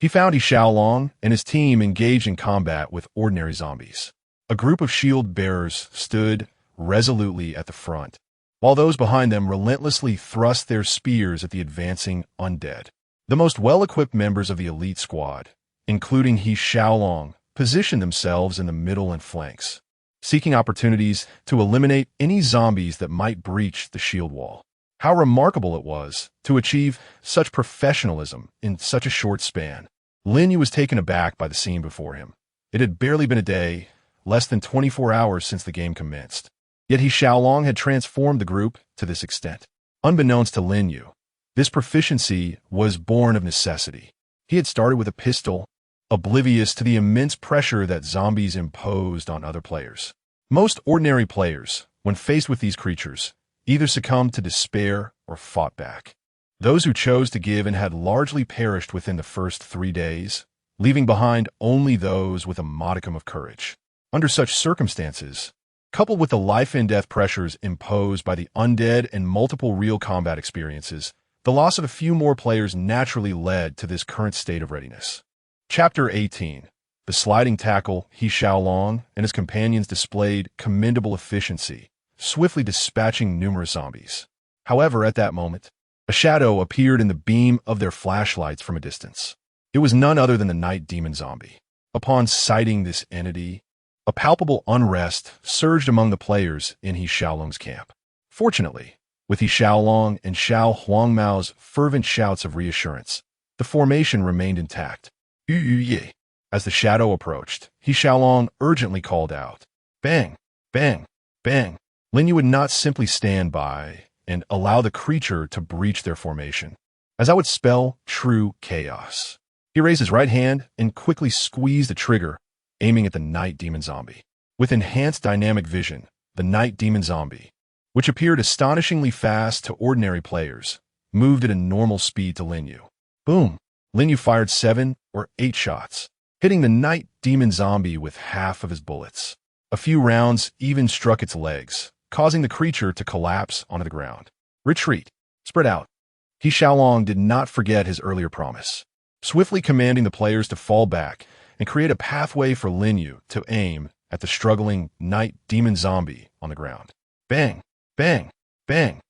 he found He Xiaolong and his team engaged in combat with ordinary zombies. A group of shield bearers stood resolutely at the front, while those behind them relentlessly thrust their spears at the advancing undead. The most well-equipped members of the elite squad, including He Xiaolong, positioned themselves in the middle and flanks, seeking opportunities to eliminate any zombies that might breach the shield wall. How remarkable it was to achieve such professionalism in such a short span. Lin Yu was taken aback by the scene before him. It had barely been a day, less than 24 hours since the game commenced. Yet He Xiaolong had transformed the group to this extent. Unbeknownst to Lin Yu, this proficiency was born of necessity. He had started with a pistol, oblivious to the immense pressure that zombies imposed on other players. Most ordinary players, when faced with these creatures, either succumbed to despair or fought back. Those who chose to give in had largely perished within the first 3 days, leaving behind only those with a modicum of courage. Under such circumstances, coupled with the life-and-death pressures imposed by the undead and multiple real combat experiences, the loss of a few more players naturally led to this current state of readiness. Chapter 18. The sliding tackle. He Xiaolong and his companions displayed commendable efficiency, swiftly dispatching numerous zombies. However, at that moment, a shadow appeared in the beam of their flashlights from a distance. It was none other than the night demon zombie. Upon sighting this entity, a palpable unrest surged among the players in He Xiaolong's camp. Fortunately, with He Xiaolong and Xiao Huangmao's fervent shouts of reassurance, the formation remained intact. Ye. As the shadow approached, He Xiaolong urgently called out, Bang! Bang! Bang! Lin Yu would not simply stand by and allow the creature to breach their formation, as that would spell true chaos. He raised his right hand and quickly squeezed the trigger, aiming at the night demon zombie. With enhanced dynamic vision, the night demon zombie, which appeared astonishingly fast to ordinary players, moved at a normal speed to Lin Yu. Boom! Lin Yu fired 7 or 8 shots, hitting the night demon zombie with half of his bullets. A few rounds even struck its legs, causing the creature to collapse onto the ground. Retreat. Spread out. He Xiaolong did not forget his earlier promise, swiftly commanding the players to fall back and create a pathway for Lin Yu to aim at the struggling night demon zombie on the ground. Bang! Bang! Bang!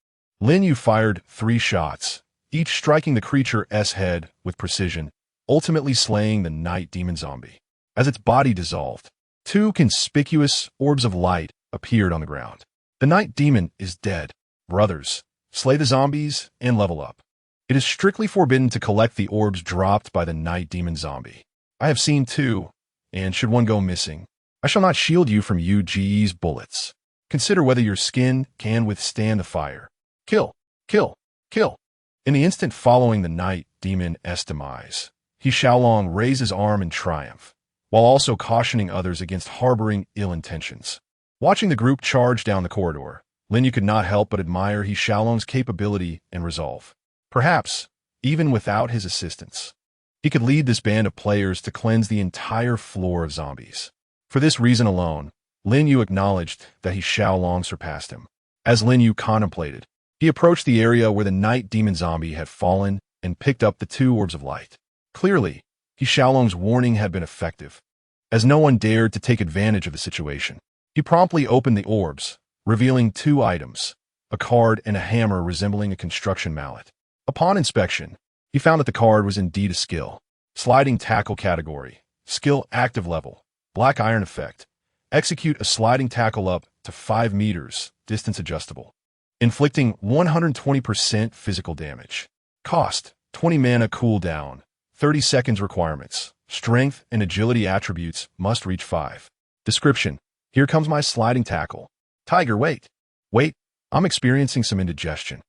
Lin Yu fired 3 shots, each striking the creature's head with precision, ultimately slaying the night demon zombie. As its body dissolved, 2 conspicuous orbs of light appeared on the ground. The night demon is dead. Brothers, slay the zombies and level up. It is strictly forbidden to collect the orbs dropped by the night demon zombie. I have seen 2, and should one go missing, I shall not shield you from UG's bullets. Consider whether your skin can withstand the fire. Kill, kill, kill. In the instant following the night demon's demise, He Xiaolong raised his arm in triumph, while also cautioning others against harboring ill intentions. Watching the group charge down the corridor, Lin Yu could not help but admire He Xiaolong's capability and resolve. Perhaps, even without his assistance, He could lead this band of players to cleanse the entire floor of zombies. For this reason alone, Lin Yu acknowledged that he Xiaolong surpassed him. As Lin Yu contemplated, he approached the area where the night demon zombie had fallen and picked up the 2 orbs of light. Clearly, he Xiaolong's warning had been effective, as no one dared to take advantage of the situation. He promptly opened the orbs, revealing 2 items, a card and a hammer resembling a construction mallet. Upon inspection, he found that the card was indeed a skill. Sliding tackle category, skill active level, black iron effect. Execute a sliding tackle up to 5 meters, distance adjustable, inflicting 120% physical damage. Cost, 20 mana cooldown, 30 seconds requirements. Strength and agility attributes must reach 5. Description, here comes my sliding tackle. Tiger, wait, I'm experiencing some indigestion.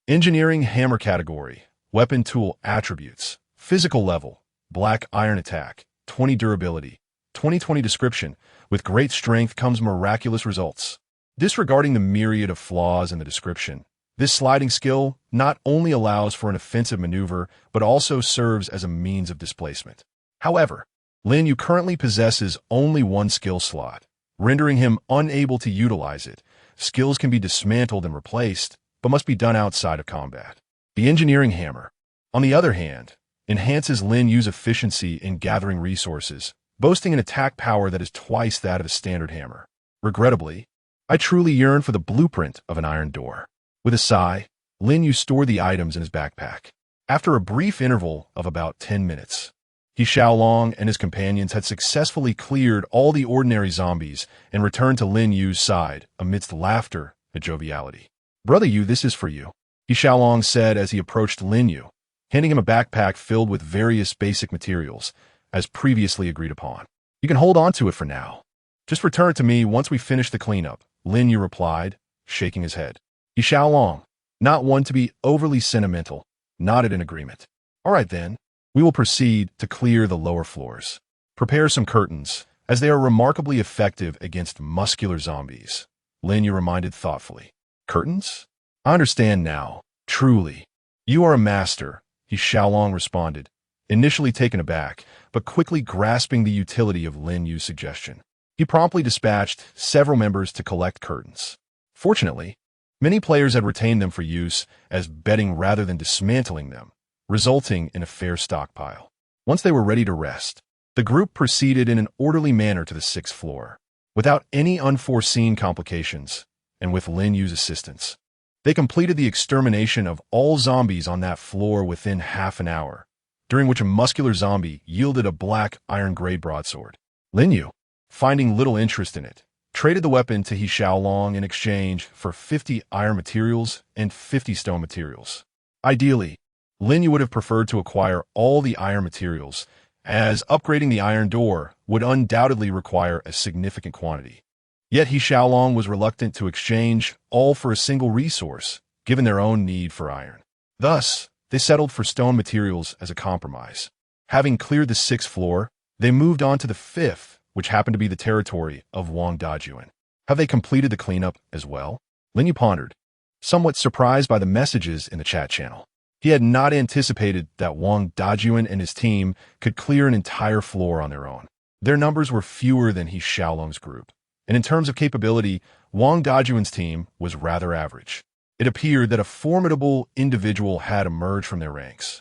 Engineering hammer category, weapon tool attributes, physical level, black iron attack, 20 durability, 2020 description, with great strength comes miraculous results. Disregarding the myriad of flaws in the description, this sliding skill not only allows for an offensive maneuver, but also serves as a means of displacement. However, Lin Yu currently possesses only 1 skill slot, rendering him unable to utilize it. Skills can be dismantled and replaced, but must be done outside of combat. The engineering hammer, on the other hand, enhances Lin Yu's efficiency in gathering resources, boasting an attack power that is twice that of a standard hammer. Regrettably, I truly yearn for the blueprint of an iron door. With a sigh, Lin Yu stored the items in his backpack. After a brief interval of about 10 minutes, he Xiaolong and his companions had successfully cleared all the ordinary zombies and returned to Lin Yu's side amidst laughter and joviality. Brother Yu, this is for you, he Xiaolong said as he approached Lin Yu, handing him a backpack filled with various basic materials, as previously agreed upon. You can hold on to it for now. Just return it to me once we finish the cleanup, Lin Yu replied, shaking his head. He Xiaolong, not one to be overly sentimental, nodded in agreement. All right then, we will proceed to clear the lower floors. Prepare some curtains, as they are remarkably effective against muscular zombies, Lin Yu reminded thoughtfully. Curtains? I understand now, truly. You are a master, he Xiaolong responded, initially taken aback, but quickly grasping the utility of Lin Yu's suggestion. He promptly dispatched several members to collect curtains. Fortunately, many players had retained them for use as bedding rather than dismantling them, resulting in a fair stockpile. Once they were ready to rest, the group proceeded in an orderly manner to the 6th floor, without any unforeseen complications, and with Lin Yu's assistance. They completed the extermination of all zombies on that floor within half an hour, during which a muscular zombie yielded a black iron-grade broadsword. Lin Yu, finding little interest in it, traded the weapon to He Xiaolong in exchange for 50 iron materials and 50 stone materials. Ideally, Lin Yu would have preferred to acquire all the iron materials, as upgrading the iron door would undoubtedly require a significant quantity. Yet He Xiaolong was reluctant to exchange all for a single resource, given their own need for iron. Thus, they settled for stone materials as a compromise. Having cleared the 6th floor, they moved on to the 5th, which happened to be the territory of Wang Dayun. Have they completed the cleanup as well? Lin Yu pondered, somewhat surprised by the messages in the chat channel. He had not anticipated that Wang Dayun and his team could clear an entire floor on their own. Their numbers were fewer than He Xiaolong's group, and in terms of capability, Wang Dayun's team was rather average. It appeared that a formidable individual had emerged from their ranks,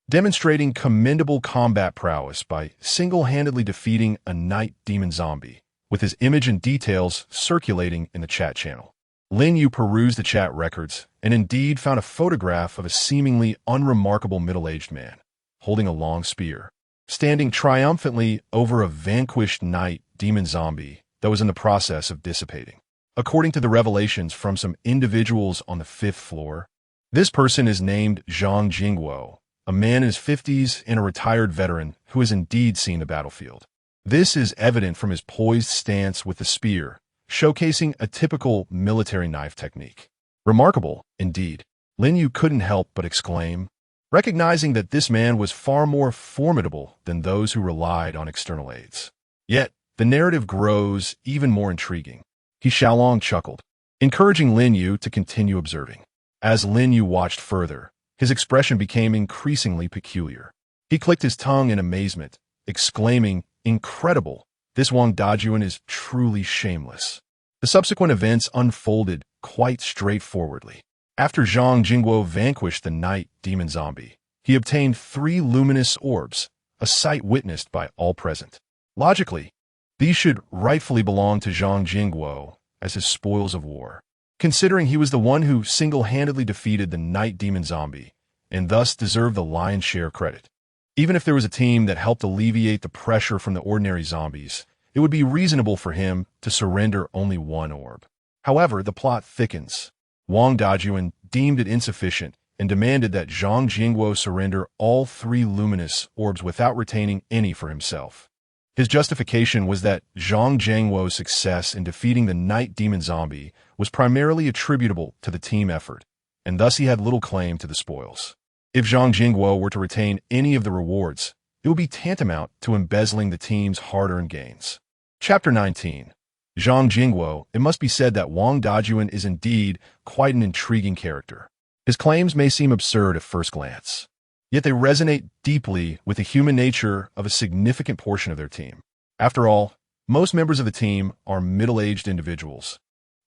demonstrating commendable combat prowess by single-handedly defeating a night demon zombie, with his image and details circulating in the chat channel. Lin Yu perused the chat records and indeed found a photograph of a seemingly unremarkable middle-aged man, holding a long spear, standing triumphantly over a vanquished night demon zombie that was in the process of dissipating. According to the revelations from some individuals on the 5th floor, this person is named Zhang Jingguo, a man in his 50s and a retired veteran who has indeed seen the battlefield. This is evident from his poised stance with the spear, showcasing a typical military knife technique. Remarkable, indeed. Lin Yu couldn't help but exclaim, recognizing that this man was far more formidable than those who relied on external aids. Yet, the narrative grows even more intriguing. He Xiaolong chuckled, encouraging Lin Yu to continue observing. As Lin Yu watched further, his expression became increasingly peculiar. He clicked his tongue in amazement, exclaiming, "Incredible! This Wang Dajun is truly shameless." The subsequent events unfolded quite straightforwardly. After Zhang Jingguo vanquished the night demon zombie, he obtained 3 luminous orbs, a sight witnessed by all present. Logically, these should rightfully belong to Zhang Jingguo as his spoils of war, considering he was the one who single-handedly defeated the night demon zombie, and thus deserved the lion's share credit. Even if there was a team that helped alleviate the pressure from the ordinary zombies, it would be reasonable for him to surrender only 1 orb. However, the plot thickens. Wang Dajun deemed it insufficient and demanded that Zhang Jingguo surrender all 3 luminous orbs without retaining any for himself. His justification was that Zhang Jingguo's success in defeating the night demon zombie was primarily attributable to the team effort, and thus he had little claim to the spoils. If Zhang Jingguo were to retain any of the rewards, it would be tantamount to embezzling the team's hard-earned gains. Chapter 19. Zhang Jingguo. It must be said that Wang Dajun is indeed quite an intriguing character. His claims may seem absurd at first glance, yet they resonate deeply with the human nature of a significant portion of their team. After all, most members of the team are middle-aged individuals,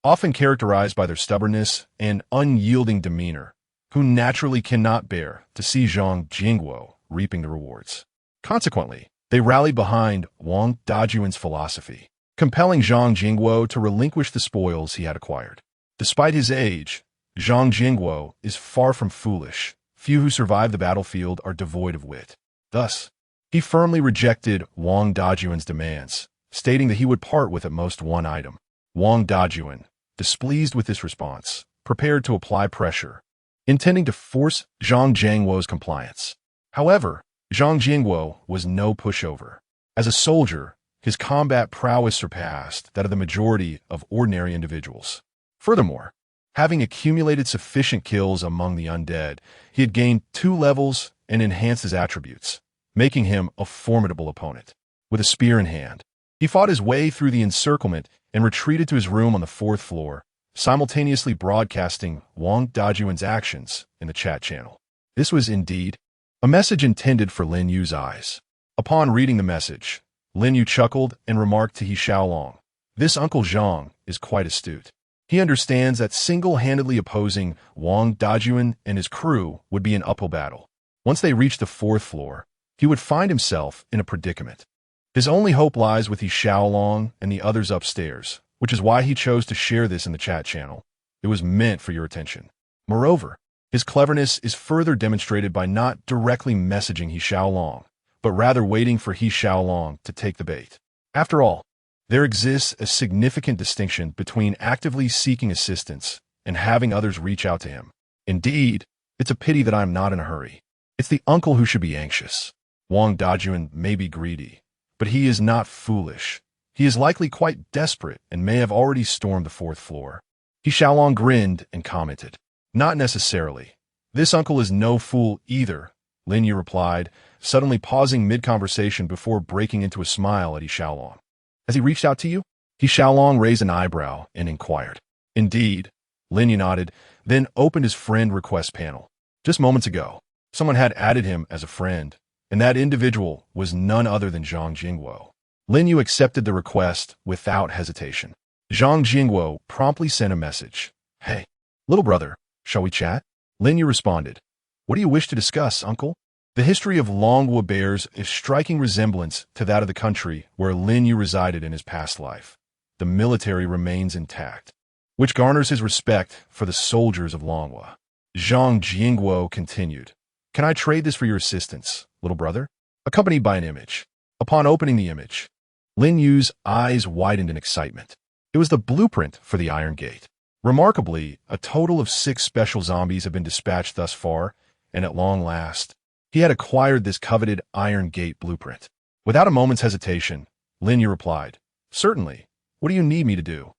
often characterized by their stubbornness and unyielding demeanor, who naturally cannot bear to see Zhang Jingguo reaping the rewards. Consequently, they rallied behind Wang Dajun's philosophy, compelling Zhang Jingguo to relinquish the spoils he had acquired. Despite his age, Zhang Jingguo is far from foolish. Few who survive the battlefield are devoid of wit. Thus, he firmly rejected Wang Dajun's demands, stating that he would part with at most 1 item. Wang Dajun, displeased with this response, prepared to apply pressure, intending to force Zhang Jingguo's compliance. However, Zhang Jingguo was no pushover. As a soldier, his combat prowess surpassed that of the majority of ordinary individuals. Furthermore, having accumulated sufficient kills among the undead, he had gained 2 levels and enhanced his attributes, making him a formidable opponent. With a spear in hand, he fought his way through the encirclement and retreated to his room on the 4th floor, simultaneously broadcasting Wang Dajun's actions in the chat channel. This was indeed a message intended for Lin Yu's eyes. Upon reading the message, Lin Yu chuckled and remarked to He Xiaolong, "This Uncle Zhang is quite astute. He understands that single-handedly opposing Wang Dajun and his crew would be an uphill battle. Once they reached the 4th floor, he would find himself in a predicament. His only hope lies with He Xiaolong and the others upstairs, which is why he chose to share this in the chat channel. It was meant for your attention. Moreover, his cleverness is further demonstrated by not directly messaging He Xiaolong, but rather waiting for He Xiaolong to take the bait. After all, there exists a significant distinction between actively seeking assistance and having others reach out to him. Indeed, it's a pity that I am not in a hurry. It's the uncle who should be anxious. Wang Dajun may be greedy, but he is not foolish. He is likely quite desperate and may have already stormed the 4th floor." He Xiaolong grinned and commented, "Not necessarily. This uncle is no fool either," Lin Yu replied, suddenly pausing mid-conversation before breaking into a smile at He Xiaolong. "Has he reached out to you?" He Xiaolong raised an eyebrow and inquired. "Indeed," Lin Yu nodded, then opened his friend request panel. Just moments ago, someone had added him as a friend, and that individual was none other than Zhang Jingguo. Lin Yu accepted the request without hesitation. Zhang Jingguo promptly sent a message. "Hey, little brother, shall we chat?" Lin Yu responded, "What do you wish to discuss, uncle?" The history of Longwu bears a striking resemblance to that of the country where Lin Yu resided in his past life. The military remains intact, which garners his respect for the soldiers of Longwu. Zhang Jingguo continued, "Can I trade this for your assistance, little brother?" Accompanied by an image. Upon opening the image, Lin Yu's eyes widened in excitement. It was the blueprint for the Iron Gate. Remarkably, a total of 6 special zombies have been dispatched thus far, and at long last, he had acquired this coveted Iron Gate blueprint. Without a moment's hesitation, Lin Yu replied, "Certainly. What do you need me to do?"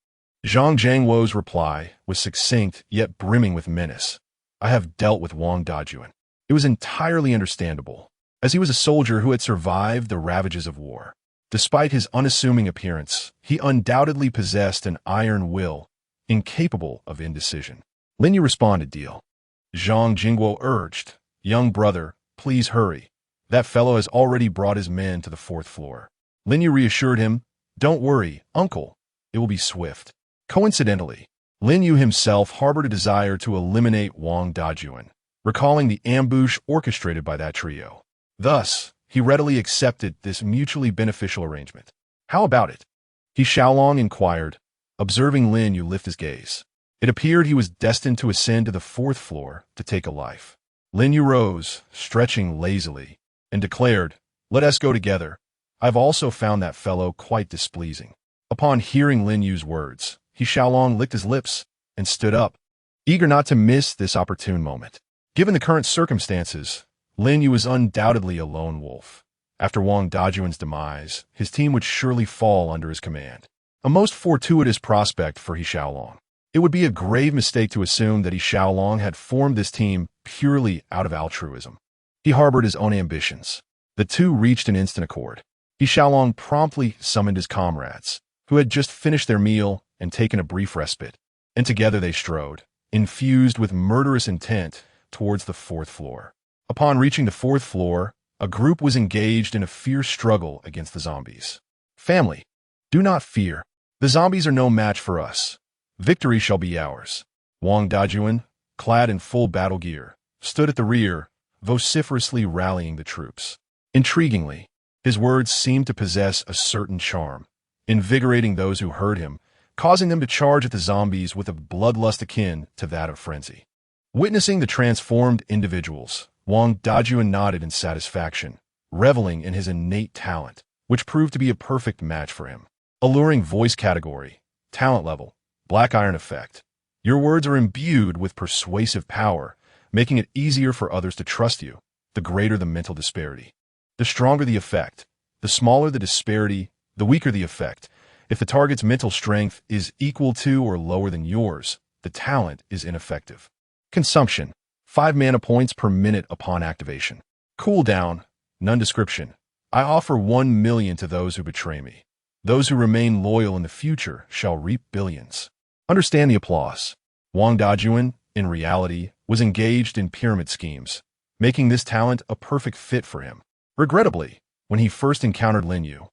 Zhang Jingguo's reply was succinct yet brimming with menace. "I have dealt with Wang Dajun." It was entirely understandable, as he was a soldier who had survived the ravages of war. Despite his unassuming appearance, he undoubtedly possessed an iron will, incapable of indecision. Lin Yu responded, "Deal." Zhang Jingguo urged, "Young brother, please hurry. That fellow has already brought his men to the fourth floor. Lin Yu reassured him, "Don't worry, uncle. It will be swift." Coincidentally, Lin Yu himself harbored a desire to eliminate Wang Dajun, recalling the ambush orchestrated by that trio. Thus, he readily accepted this mutually beneficial arrangement. "How about it?" He Xiaolong inquired, observing Lin Yu lift his gaze. It appeared he was destined to ascend to the fourth floor to take a life. Lin Yu rose, stretching lazily, and declared, "Let us go together. I've also found that fellow quite displeasing." Upon hearing Lin Yu's words, he Xiaolong licked his lips and stood up, eager not to miss this opportune moment. Given the current circumstances, Lin Yu was undoubtedly a lone wolf. After Wang Dajun's demise, his team would surely fall under his command. A most fortuitous prospect for He Xiaolong. It would be a grave mistake to assume that He Xiaolong had formed this team purely out of altruism. He harbored his own ambitions. The two reached an instant accord. He Xiaolong promptly summoned his comrades, who had just finished their meal and taken a brief respite, and together they strode, infused with murderous intent, towards the fourth floor. Upon reaching the fourth floor, a group was engaged in a fierce struggle against the zombies. "Family, do not fear. The zombies are no match for us. Victory shall be ours." Wang Dajun, clad in full battle gear, stood at the rear, vociferously rallying the troops. Intriguingly, his words seemed to possess a certain charm, invigorating those who heard him, causing them to charge at the zombies with a bloodlust akin to that of frenzy. Witnessing the transformed individuals, Wang Dajun nodded in satisfaction, reveling in his innate talent, which proved to be a perfect match for him. Alluring voice category, talent level, black iron effect. Your words are imbued with persuasive power, making it easier for others to trust you, the greater the mental disparity. The stronger the effect, the smaller the disparity, the weaker the effect. If the target's mental strength is equal to or lower than yours, the talent is ineffective. Consumption, 5 mana points per minute upon activation. Cooldown, none description. I offer 1 million to those who betray me. Those who remain loyal in the future shall reap billions. Understand the applause. Wang Dajun, in reality, was engaged in pyramid schemes, making this talent a perfect fit for him. Regrettably, when he first encountered Lin Yu,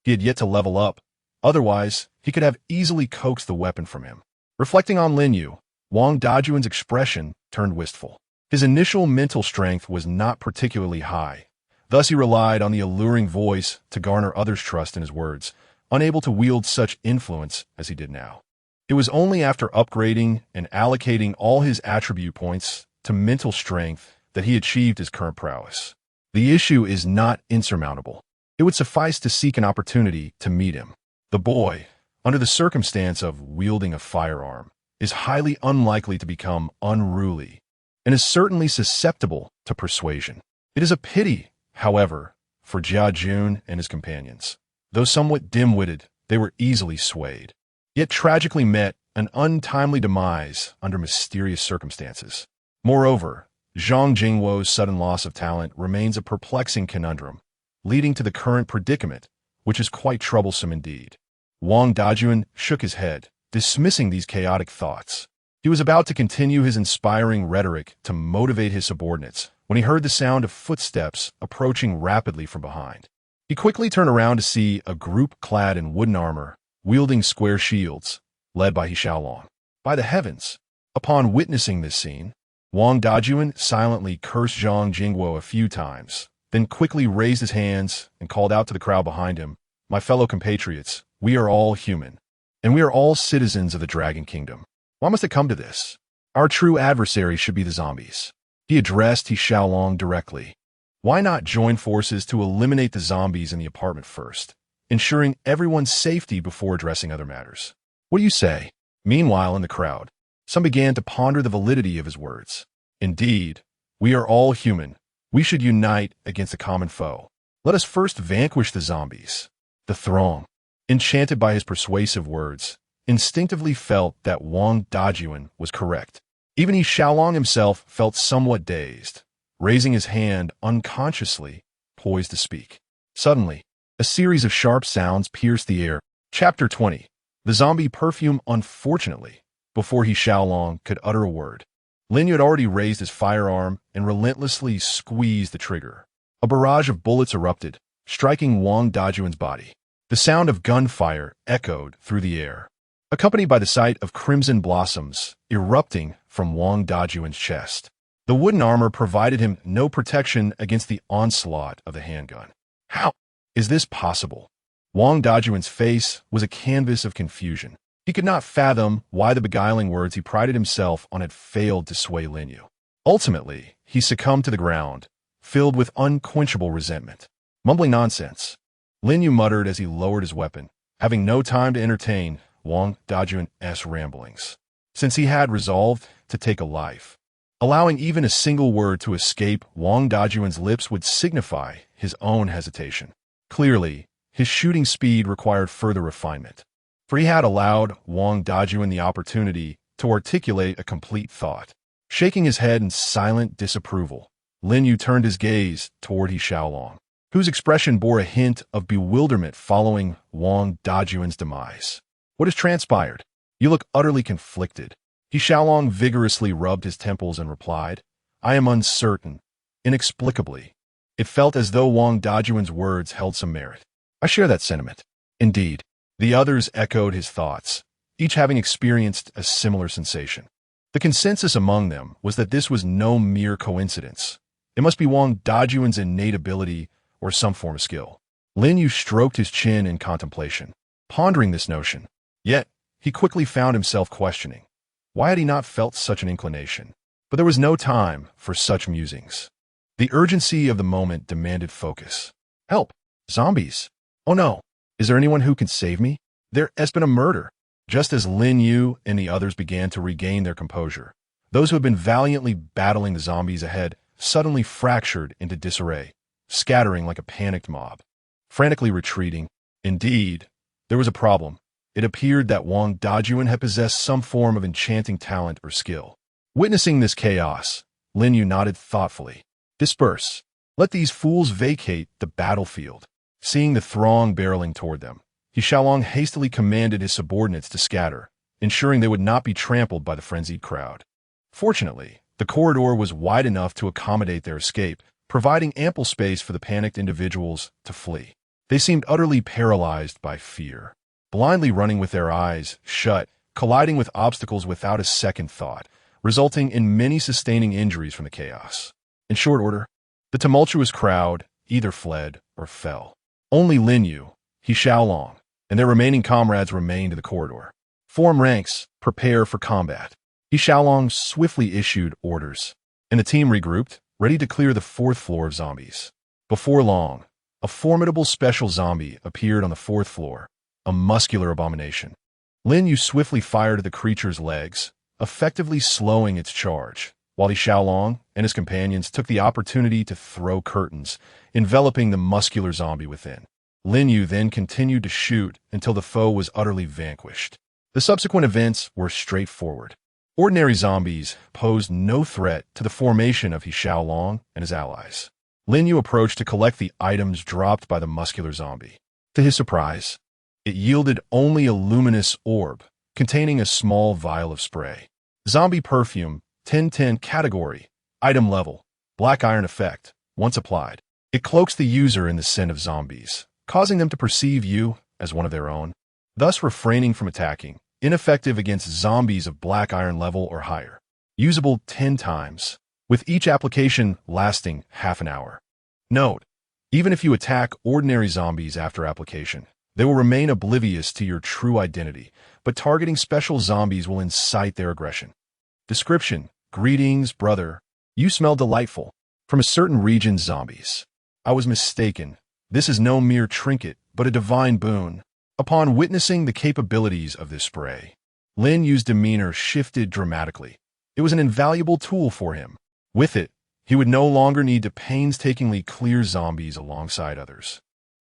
he had yet to level up. Otherwise, he could have easily coaxed the weapon from him. Reflecting on Lin Yu, Wang Dajun's expression turned wistful. His initial mental strength was not particularly high. Thus he relied on the alluring voice to garner others' trust in his words, unable to wield such influence as he did now. It was only after upgrading and allocating all his attribute points to mental strength that he achieved his current prowess. The issue is not insurmountable. It would suffice to seek an opportunity to meet him. The boy, under the circumstance of wielding a firearm, is highly unlikely to become unruly and is certainly susceptible to persuasion. It is a pity, however, for Jia Jun and his companions. Though somewhat dim-witted, they were easily swayed, yet tragically met an untimely demise under mysterious circumstances. Moreover, Zhang Jingwo's sudden loss of talent remains a perplexing conundrum, leading to the current predicament, which is quite troublesome indeed. Wang Dajun shook his head, dismissing these chaotic thoughts. He was about to continue his inspiring rhetoric to motivate his subordinates when he heard the sound of footsteps approaching rapidly from behind. He quickly turned around to see a group clad in wooden armor, wielding square shields, led by He Xiaolong. By the heavens! Upon witnessing this scene, Wang Dajun silently cursed Zhang Jingwo a few times, then quickly raised his hands and called out to the crowd behind him, "My fellow compatriots, we are all human, and we are all citizens of the Dragon Kingdom. Why must it come to this? Our true adversary should be the zombies." He addressed He Xiaolong directly. Why not join forces to eliminate the zombies in the apartment first, ensuring everyone's safety before addressing other matters? What do you say? Meanwhile, in the crowd, some began to ponder the validity of his words. Indeed, we are all human. We should unite against a common foe. Let us first vanquish the zombies. The throng, enchanted by his persuasive words, instinctively felt that Wang Dajun was correct. Even He Xiaolong himself felt somewhat dazed, raising his hand unconsciously, poised to speak. Suddenly, a series of sharp sounds pierced the air. Chapter 20. The zombie perfume. Unfortunately, before He Xiaolong could utter a word, Lin Yu had already raised his firearm and relentlessly squeezed the trigger. A barrage of bullets erupted, striking Wang Dajun's body. The sound of gunfire echoed through the air, accompanied by the sight of crimson blossoms erupting from Wang Dajun's chest. The wooden armor provided him no protection against the onslaught of the handgun. How is this possible? Wang Dajun's face was a canvas of confusion. He could not fathom why the beguiling words he prided himself on had failed to sway Lin Yu. Ultimately, he succumbed to the ground, filled with unquenchable resentment. Mumbling nonsense, Lin Yu muttered as he lowered his weapon, having no time to entertain Wang Dajun's ramblings, since he had resolved to take a life. Allowing even a single word to escape Wang Dajun's lips would signify his own hesitation. Clearly, his shooting speed required further refinement, for he had allowed Wang Dajun the opportunity to articulate a complete thought. Shaking his head in silent disapproval, Lin Yu turned his gaze toward He Xiaolong, whose expression bore a hint of bewilderment following Wang Dajun's demise. What has transpired? You look utterly conflicted. He Xiaolong vigorously rubbed his temples and replied, I am uncertain. Inexplicably. It felt as though Wang Dajun's words held some merit. I share that sentiment. Indeed. The others echoed his thoughts, each having experienced a similar sensation. The consensus among them was that this was no mere coincidence. It must be Wang Dajun's innate ability or some form of skill. Lin Yu stroked his chin in contemplation, pondering this notion. Yet, he quickly found himself questioning. Why had he not felt such an inclination? But there was no time for such musings. The urgency of the moment demanded focus. Help! Zombies! Oh no! Is there anyone who can save me? There has been a murder. Just as Lin Yu and the others began to regain their composure, those who had been valiantly battling the zombies ahead suddenly fractured into disarray, scattering like a panicked mob. Frantically retreating. Indeed, there was a problem. It appeared that Wang Dajun had possessed some form of enchanting talent or skill. Witnessing this chaos, Lin Yu nodded thoughtfully. Disperse. Let these fools vacate the battlefield. Seeing the throng barreling toward them, He Xiaolong hastily commanded his subordinates to scatter, ensuring they would not be trampled by the frenzied crowd. Fortunately, the corridor was wide enough to accommodate their escape, providing ample space for the panicked individuals to flee. They seemed utterly paralyzed by fear, blindly running with their eyes shut, colliding with obstacles without a second thought, resulting in many sustaining injuries from the chaos. In short order, the tumultuous crowd either fled or fell. Only Lin Yu, He Xiaolong, and their remaining comrades remained in the corridor. Form ranks, prepare for combat. He Xiaolong swiftly issued orders, and the team regrouped, ready to clear the fourth floor of zombies. Before long, a formidable special zombie appeared on the fourth floor, a muscular abomination. Lin Yu swiftly fired at the creature's legs, effectively slowing its charge, while He Xiaolong and his companions took the opportunity to throw curtains, enveloping the muscular zombie within. Lin Yu then continued to shoot until the foe was utterly vanquished. The subsequent events were straightforward. Ordinary zombies posed no threat to the formation of He Xiaolong and his allies. Lin Yu approached to collect the items dropped by the muscular zombie. To his surprise, it yielded only a luminous orb containing a small vial of spray. Zombie perfume, 1010 category, item level, black iron effect, once applied. It cloaks the user in the scent of zombies, causing them to perceive you as one of their own, thus refraining from attacking. Ineffective against zombies of black iron level or higher. Usable 10 times, with each application lasting half an hour. Note, even if you attack ordinary zombies after application, they will remain oblivious to your true identity, but targeting special zombies will incite their aggression. Description: Greetings, brother. You smell delightful. From a certain region's zombies. I was mistaken. This is no mere trinket, but a divine boon. Upon witnessing the capabilities of this spray, Lin Yu's demeanor shifted dramatically. It was an invaluable tool for him. With it, he would no longer need to painstakingly clear zombies alongside others.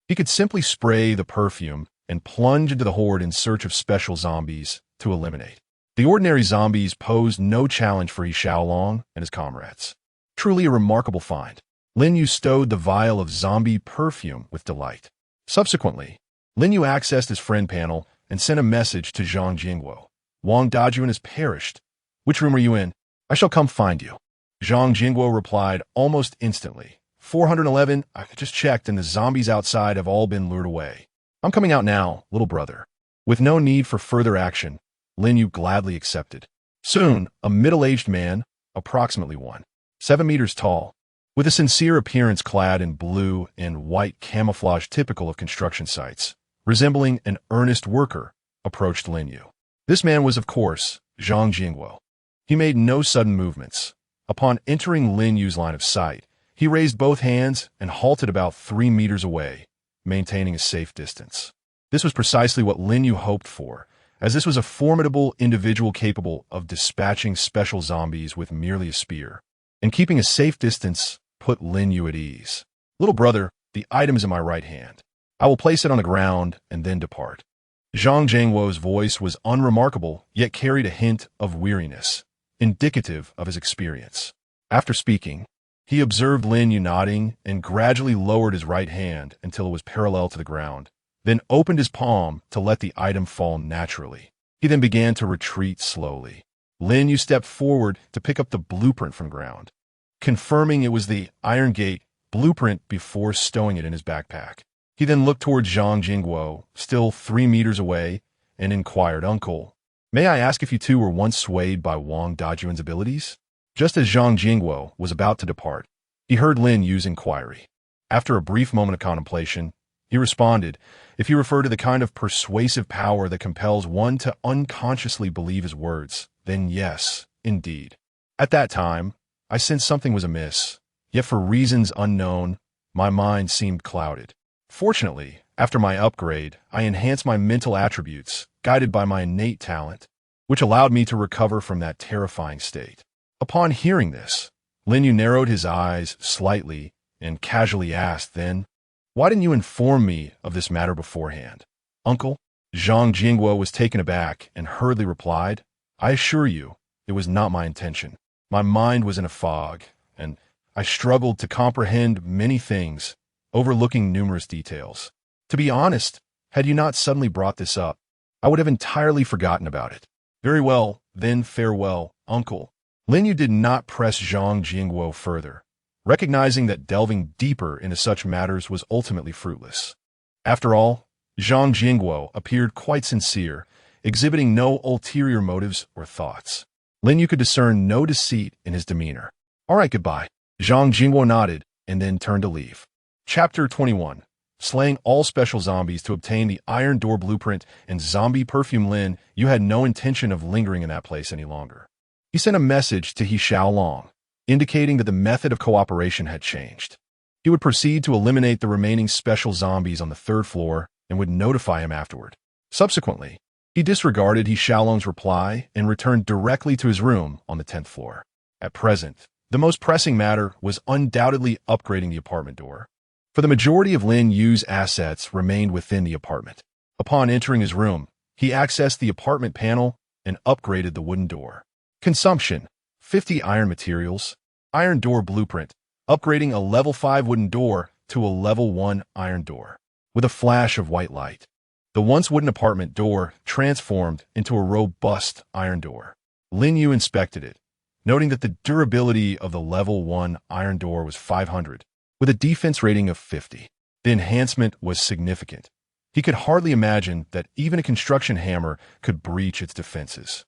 He could simply spray the perfume and plunge into the horde in search of special zombies to eliminate. The ordinary zombies posed no challenge for He Xiaolong and his comrades. Truly a remarkable find. Lin Yu stowed the vial of zombie perfume with delight. Subsequently, Lin Yu accessed his friend panel and sent a message to Zhang Jingguo. Wang Dajun has perished. Which room are you in? I shall come find you. Zhang Jingguo replied almost instantly, 411, I just checked and the zombies outside have all been lured away. I'm coming out now, little brother. With no need for further action, Lin Yu gladly accepted. Soon, a middle-aged man, approximately 7 meters tall, with a sincere appearance clad in blue and white camouflage typical of construction sites, resembling an earnest worker, approached Lin Yu. This man was, of course, Zhang Jingguo. He made no sudden movements. Upon entering Lin Yu's line of sight, he raised both hands and halted about 3 meters away, maintaining a safe distance. This was precisely what Lin Yu hoped for, as this was a formidable individual capable of dispatching special zombies with merely a spear. And keeping a safe distance put Lin Yu at ease. Little brother, the item is in my right hand. I will place it on the ground and then depart. Zhang Jingguo's voice was unremarkable, yet carried a hint of weariness, indicative of his experience. After speaking, he observed Lin Yu nodding and gradually lowered his right hand until it was parallel to the ground, then opened his palm to let the item fall naturally. He then began to retreat slowly. Lin Yu stepped forward to pick up the blueprint from the ground, confirming it was the Iron Gate blueprint before stowing it in his backpack. He then looked towards Zhang Jingguo, still 3 meters away, and inquired, "Uncle, may I ask if you two were once swayed by Wang Dajun's abilities?" Just as Zhang Jingguo was about to depart, he heard Lin Yu's inquiry. After a brief moment of contemplation, he responded, "If you refer to the kind of persuasive power that compels one to unconsciously believe his words, then yes, indeed. At that time, I sensed something was amiss, yet for reasons unknown, my mind seemed clouded. Fortunately, after my upgrade, I enhanced my mental attributes, guided by my innate talent, which allowed me to recover from that terrifying state." Upon hearing this, Lin Yu narrowed his eyes slightly and casually asked, "Then, why didn't you inform me of this matter beforehand, Uncle?" Zhang Jingguo was taken aback and hurriedly replied, "I assure you, it was not my intention. My mind was in a fog, and I struggled to comprehend many things, overlooking numerous details. To be honest, had you not suddenly brought this up, I would have entirely forgotten about it." "Very well, then farewell, Uncle." Lin Yu did not press Zhang Jingguo further, recognizing that delving deeper into such matters was ultimately fruitless. After all, Zhang Jingguo appeared quite sincere, exhibiting no ulterior motives or thoughts. Lin Yu could discern no deceit in his demeanor. "All right, goodbye." Zhang Jingguo nodded and then turned to leave. Chapter 21. Slaying all special zombies to obtain the Iron Door Blueprint and Zombie Perfume. Lin Yu had no intention of lingering in that place any longer. He sent a message to He Xiaolong, indicating that the method of cooperation had changed. He would proceed to eliminate the remaining special zombies on the 3rd floor and would notify him afterward. Subsequently, he disregarded He Xiaolong's reply and returned directly to his room on the 10th floor. At present, the most pressing matter was undoubtedly upgrading the apartment door, for the majority of Lin Yu's assets remained within the apartment. Upon entering his room, he accessed the apartment panel and upgraded the wooden door. Consumption: 50 iron materials. Iron door blueprint, upgrading a level 5 wooden door to a level 1 iron door, with a flash of white light. The once wooden apartment door transformed into a robust iron door. Lin Yu inspected it, noting that the durability of the level 1 iron door was 500, with a defense rating of 50. The enhancement was significant. He could hardly imagine that even a construction hammer could breach its defenses.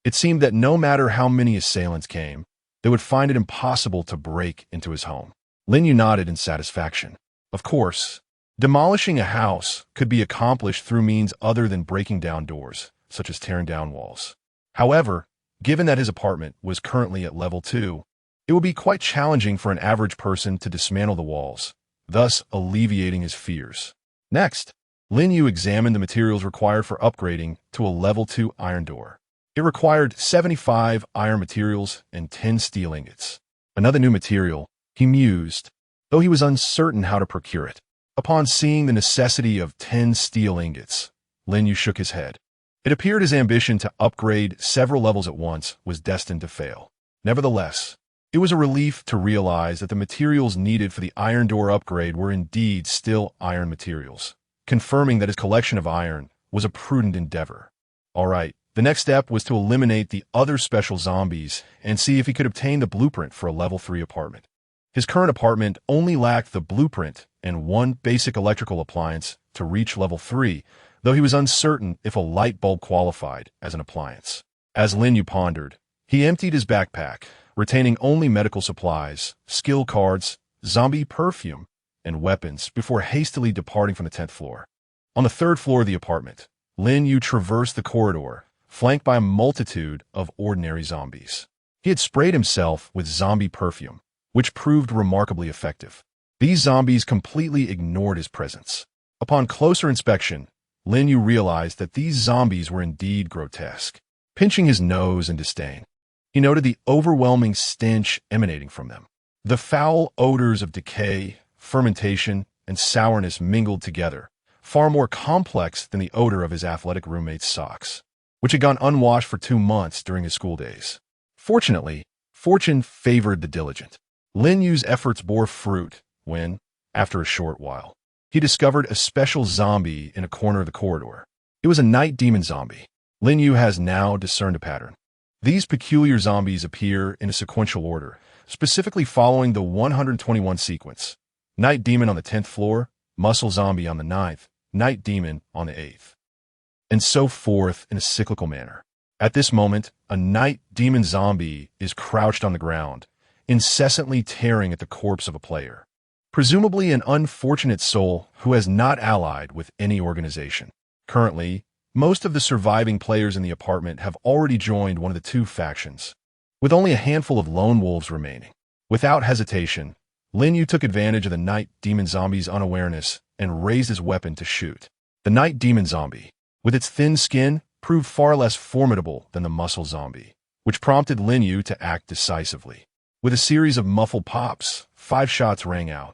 It seemed that no matter how many assailants came, they would find it impossible to break into his home. Lin Yu nodded in satisfaction. Of course, demolishing a house could be accomplished through means other than breaking down doors, such as tearing down walls. However, given that his apartment was currently at level 2, it would be quite challenging for an average person to dismantle the walls, thus alleviating his fears. Next, Lin Yu examined the materials required for upgrading to a level 2 iron door. It required 75 iron materials and 10 steel ingots. Another new material, he mused, though he was uncertain how to procure it. Upon seeing the necessity of 10 steel ingots, Lin Yu shook his head. It appeared his ambition to upgrade several levels at once was destined to fail. Nevertheless, it was a relief to realize that the materials needed for the iron door upgrade were indeed still iron materials, confirming that his collection of iron was a prudent endeavor. All right. The next step was to eliminate the other special zombies and see if he could obtain the blueprint for a level 3 apartment. His current apartment only lacked the blueprint and one basic electrical appliance to reach level 3, though he was uncertain if a light bulb qualified as an appliance. As Lin Yu pondered, he emptied his backpack, retaining only medical supplies, skill cards, zombie perfume, and weapons before hastily departing from the 10th floor. On the 3rd floor of the apartment, Lin Yu traversed the corridor, flanked by a multitude of ordinary zombies. He had sprayed himself with zombie perfume, which proved remarkably effective. These zombies completely ignored his presence. Upon closer inspection, Lin Yu realized that these zombies were indeed grotesque. Pinching his nose in disdain, he noted the overwhelming stench emanating from them. The foul odors of decay, fermentation, and sourness mingled together, far more complex than the odor of his athletic roommate's socks, which had gone unwashed for 2 months during his school days. Fortunately, fortune favored the diligent. Lin Yu's efforts bore fruit when, after a short while, he discovered a special zombie in a corner of the corridor. It was a night demon zombie. Lin Yu has now discerned a pattern. These peculiar zombies appear in a sequential order, specifically following the 121 sequence. Night demon on the 10th floor, muscle zombie on the 9th, night demon on the 8th, and so forth in a cyclical manner. At this moment, a night demon zombie is crouched on the ground, incessantly tearing at the corpse of a player, presumably an unfortunate soul who has not allied with any organization. Currently, most of the surviving players in the apartment have already joined one of the 2 factions, with only a handful of lone wolves remaining. Without hesitation, Lin Yu took advantage of the night demon zombie's unawareness and raised his weapon to shoot. The night demon zombie, with its thin skin, proved far less formidable than the muscle zombie, which prompted Lin Yu to act decisively. With a series of muffled pops, 5 shots rang out,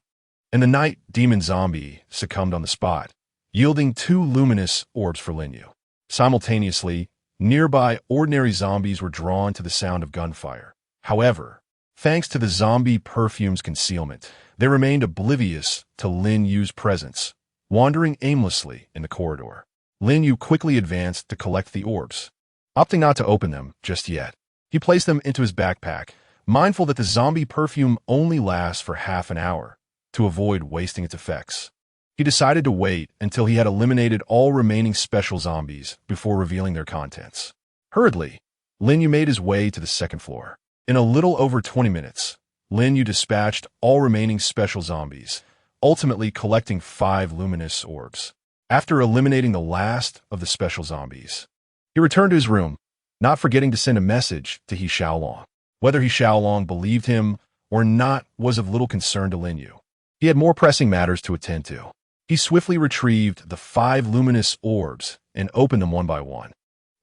and the night demon zombie succumbed on the spot, yielding 2 luminous orbs for Lin Yu. Simultaneously, nearby ordinary zombies were drawn to the sound of gunfire. However, thanks to the zombie perfume's concealment, they remained oblivious to Lin Yu's presence, wandering aimlessly in the corridor. Lin Yu quickly advanced to collect the orbs, opting not to open them just yet. He placed them into his backpack, mindful that the zombie perfume only lasts for half an hour, to avoid wasting its effects. He decided to wait until he had eliminated all remaining special zombies before revealing their contents. Hurriedly, Lin Yu made his way to the 2nd floor. In a little over 20 minutes, Lin Yu dispatched all remaining special zombies, ultimately collecting 5 luminous orbs. After eliminating the last of the special zombies, he returned to his room, not forgetting to send a message to He Xiaolong. Whether He Xiaolong believed him or not was of little concern to Lin Yu. He had more pressing matters to attend to. He swiftly retrieved the 5 luminous orbs and opened them one by one.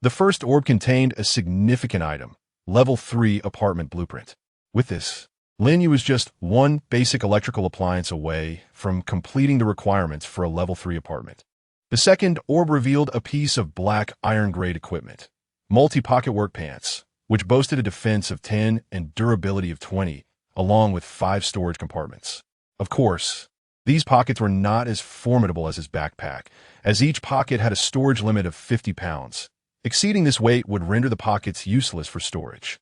The first orb contained a significant item, level 3 apartment blueprint. With this, Lin Yu was just one basic electrical appliance away from completing the requirements for a level 3 apartment. The second orb revealed a piece of black iron-grade equipment, multi-pocket work pants, which boasted a defense of 10 and durability of 20, along with 5 storage compartments. Of course, these pockets were not as formidable as his backpack, as each pocket had a storage limit of 50 pounds. Exceeding this weight would render the pockets useless for storage.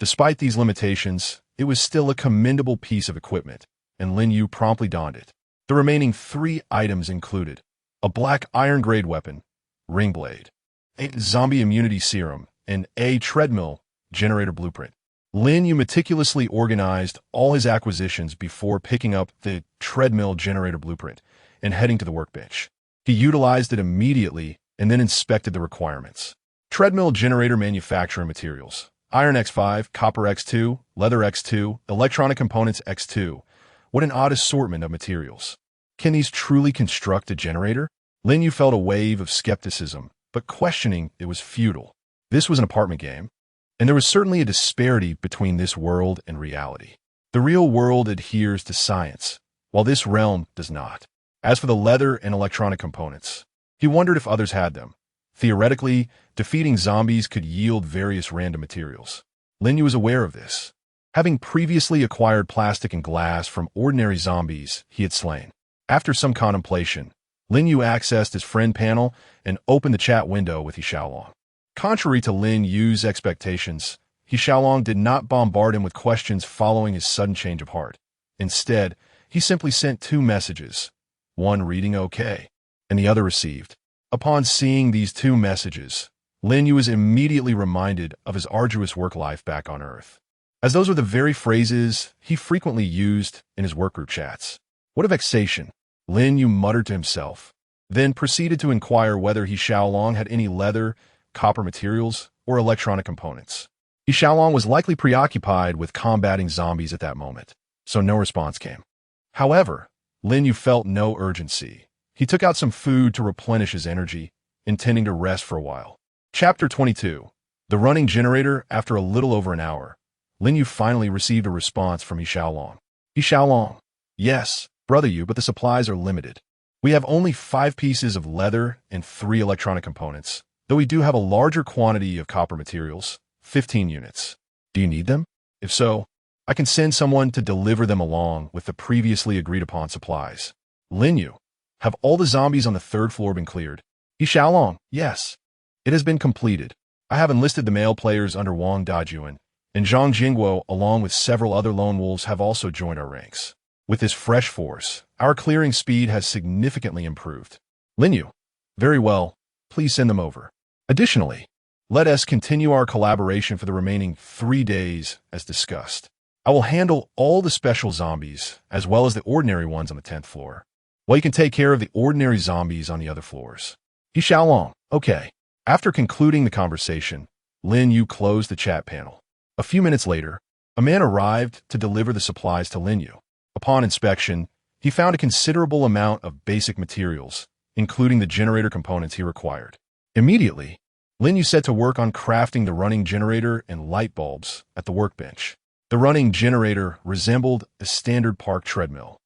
Despite these limitations, it was still a commendable piece of equipment, and Lin Yu promptly donned it. The remaining 3 items included a black iron-grade weapon, ring blade, a zombie immunity serum, and a treadmill generator blueprint. Lin Yu meticulously organized all his acquisitions before picking up the treadmill generator blueprint and heading to the workbench. He utilized it immediately and then inspected the requirements. Treadmill generator manufacturing materials: iron X5, copper X2, leather X2, electronic components X2. What an odd assortment of materials. Can these truly construct a generator? Lin Yu felt a wave of skepticism, but questioning it was futile. This was an apartment game, and there was certainly a disparity between this world and reality. The real world adheres to science, while this realm does not. As for the leather and electronic components, he wondered if others had them. Theoretically, defeating zombies could yield various random materials. Lin Yu was aware of this, having previously acquired plastic and glass from ordinary zombies he had slain. After some contemplation, Lin Yu accessed his friend panel and opened the chat window with He Xiaolong. Contrary to Lin Yu's expectations, He Xiaolong did not bombard him with questions following his sudden change of heart. Instead, he simply sent two messages, one reading okay, and the other received. Upon seeing these two messages, Lin Yu was immediately reminded of his arduous work life back on Earth, as those were the very phrases he frequently used in his workgroup chats. What a vexation, Lin Yu muttered to himself, then proceeded to inquire whether He Xiaolong had any leather, copper materials, or electronic components. He Xiaolong was likely preoccupied with combating zombies at that moment, so no response came. However, Lin Yu felt no urgency. He took out some food to replenish his energy, intending to rest for a while. Chapter 22. The running generator. After a little over an hour, Lin Yu finally received a response from He Xiaolong. He Xiaolong. Yes, brother Yu, but the supplies are limited. We have only 5 pieces of leather and 3 electronic components, though we do have a larger quantity of copper materials, 15 units. Do you need them? If so, I can send someone to deliver them along with the previously agreed upon supplies. Lin Yu. Have all the zombies on the 3rd floor been cleared? He Xiaolong. Yes. It has been completed. I have enlisted the male players under Wang Dayun, and Zhang Jingguo along with several other lone wolves have also joined our ranks. With this fresh force, our clearing speed has significantly improved. Lin Yu. Very well. Please send them over. Additionally, let us continue our collaboration for the remaining 3 days as discussed. I will handle all the special zombies as well as the ordinary ones on the 10th floor, while you can take care of the ordinary zombies on the other floors. He Xiaolong. Okay. After concluding the conversation, Lin Yu closed the chat panel. A few minutes later, a man arrived to deliver the supplies to Lin Yu. Upon inspection, he found a considerable amount of basic materials, including the generator components he required. Immediately, Lin Yu set to work on crafting the running generator and light bulbs at the workbench. The running generator resembled a standard park treadmill,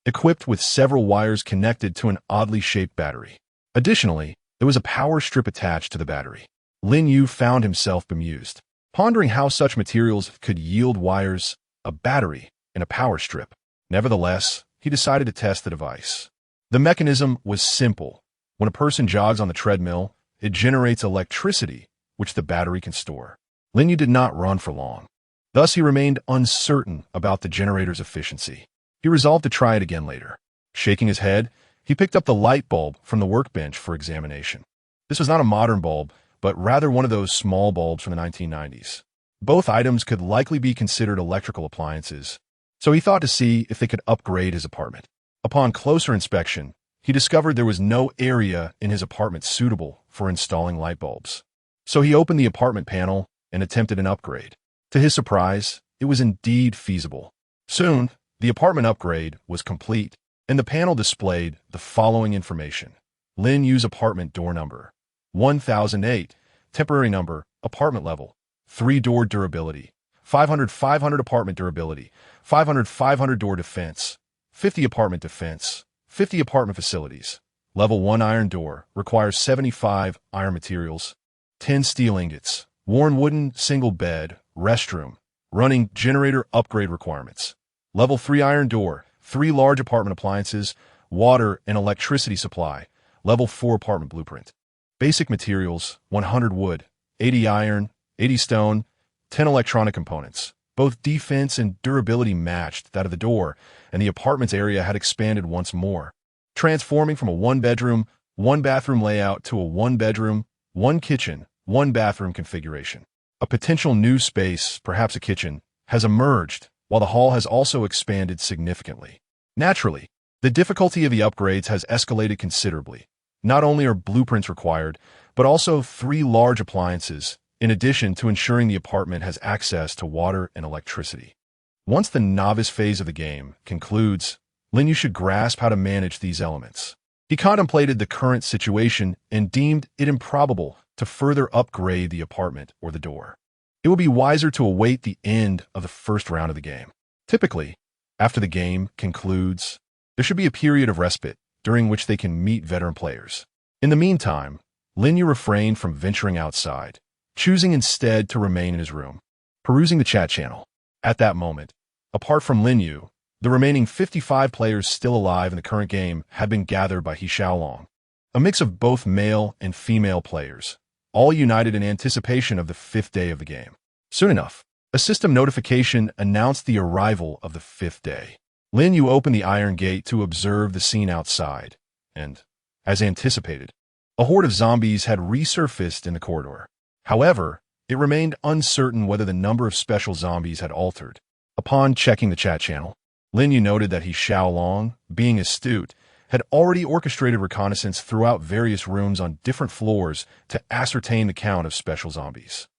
equipped with several wires connected to an oddly shaped battery. Additionally, there was a power strip attached to the battery. Lin Yu found himself bemused, pondering how such materials could yield wires, a battery, and a power strip. Nevertheless, he decided to test the device. The mechanism was simple. When a person jogs on the treadmill, it generates electricity, which the battery can store. Lin Yu did not run for long. Thus, he remained uncertain about the generator's efficiency. He resolved to try it again later. Shaking his head, he picked up the light bulb from the workbench for examination. This was not a modern bulb, but rather one of those small bulbs from the 1990s. Both items could likely be considered electrical appliances, so he thought to see if they could upgrade his apartment. Upon closer inspection, he discovered there was no area in his apartment suitable for installing light bulbs. So he opened the apartment panel and attempted an upgrade. To his surprise, it was indeed feasible. Soon, the apartment upgrade was complete, and the panel displayed the following information. Lin Yu's apartment door number, 1008, temporary number, apartment level, 3-door durability, 500 apartment durability, 500 door defense, 50 apartment defense, 50 apartment facilities. Level 1 iron door, requires 75 iron materials, 10 steel ingots, worn wooden single bed, restroom, running generator upgrade requirements. Level 3 iron door, 3 large apartment appliances, water and electricity supply. Level 4 apartment blueprint. Basic materials, 100 wood, 80 iron, 80 stone, 10 electronic components. Both defense and durability matched that of the door, and the apartment's area had expanded once more, transforming from a 1-bedroom, 1-bathroom layout to a 1-bedroom, 1-kitchen, 1-bathroom configuration. A potential new space, perhaps a kitchen, has emerged, while the hall has also expanded significantly. Naturally, the difficulty of the upgrades has escalated considerably. Not only are blueprints required, but also 3 large appliances, in addition to ensuring the apartment has access to water and electricity. Once the novice phase of the game concludes, Lin Yu should grasp how to manage these elements. He contemplated the current situation and deemed it improbable to further upgrade the apartment or the door. It would be wiser to await the end of the first round of the game. Typically, after the game concludes, there should be a period of respite during which they can meet veteran players. In the meantime, Lin Yu refrained from venturing outside, choosing instead to remain in his room, perusing the chat channel. At that moment, apart from Lin Yu, the remaining 55 players still alive in the current game had been gathered by He Xiaolong, a mix of both male and female players, all united in anticipation of the 5th day of the game. Soon enough, a system notification announced the arrival of the 5th day. Lin Yu opened the iron gate to observe the scene outside, and, as anticipated, a horde of zombies had resurfaced in the corridor. However, it remained uncertain whether the number of special zombies had altered. Upon checking the chat channel, Lin Yu noted that He Xiaolong, being astute, had already orchestrated reconnaissance throughout various rooms on different floors to ascertain the count of special zombies.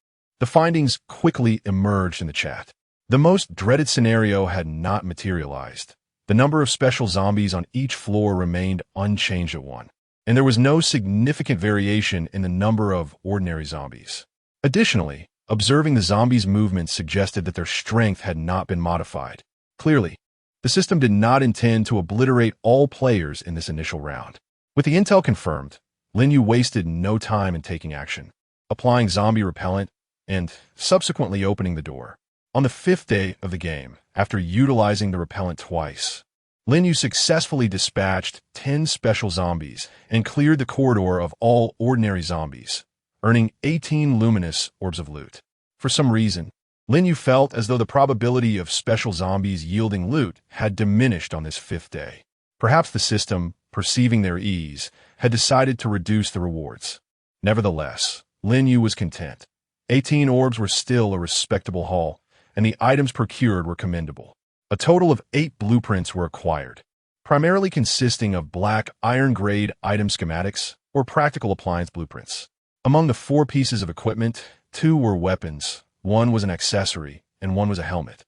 The findings quickly emerged in the chat. The most dreaded scenario had not materialized. The number of special zombies on each floor remained unchanged at 1, and there was no significant variation in the number of ordinary zombies. Additionally, observing the zombies' movements suggested that their strength had not been modified. Clearly, the system did not intend to obliterate all players in this initial round. With the intel confirmed, Lin Yu wasted no time in taking action, applying zombie repellent and subsequently opening the door. On the 5th day of the game, after utilizing the repellent twice, Lin Yu successfully dispatched 10 special zombies and cleared the corridor of all ordinary zombies, earning 18 luminous orbs of loot. For some reason, Lin Yu felt as though the probability of special zombies yielding loot had diminished on this 5th day. Perhaps the system, perceiving their ease, had decided to reduce the rewards. Nevertheless, Lin Yu was content. 18 orbs were still a respectable haul, and the items procured were commendable. A total of 8 blueprints were acquired, primarily consisting of black iron-grade item schematics or practical appliance blueprints. Among the 4 pieces of equipment, 2 were weapons, 1 was an accessory, and 1 was a helmet.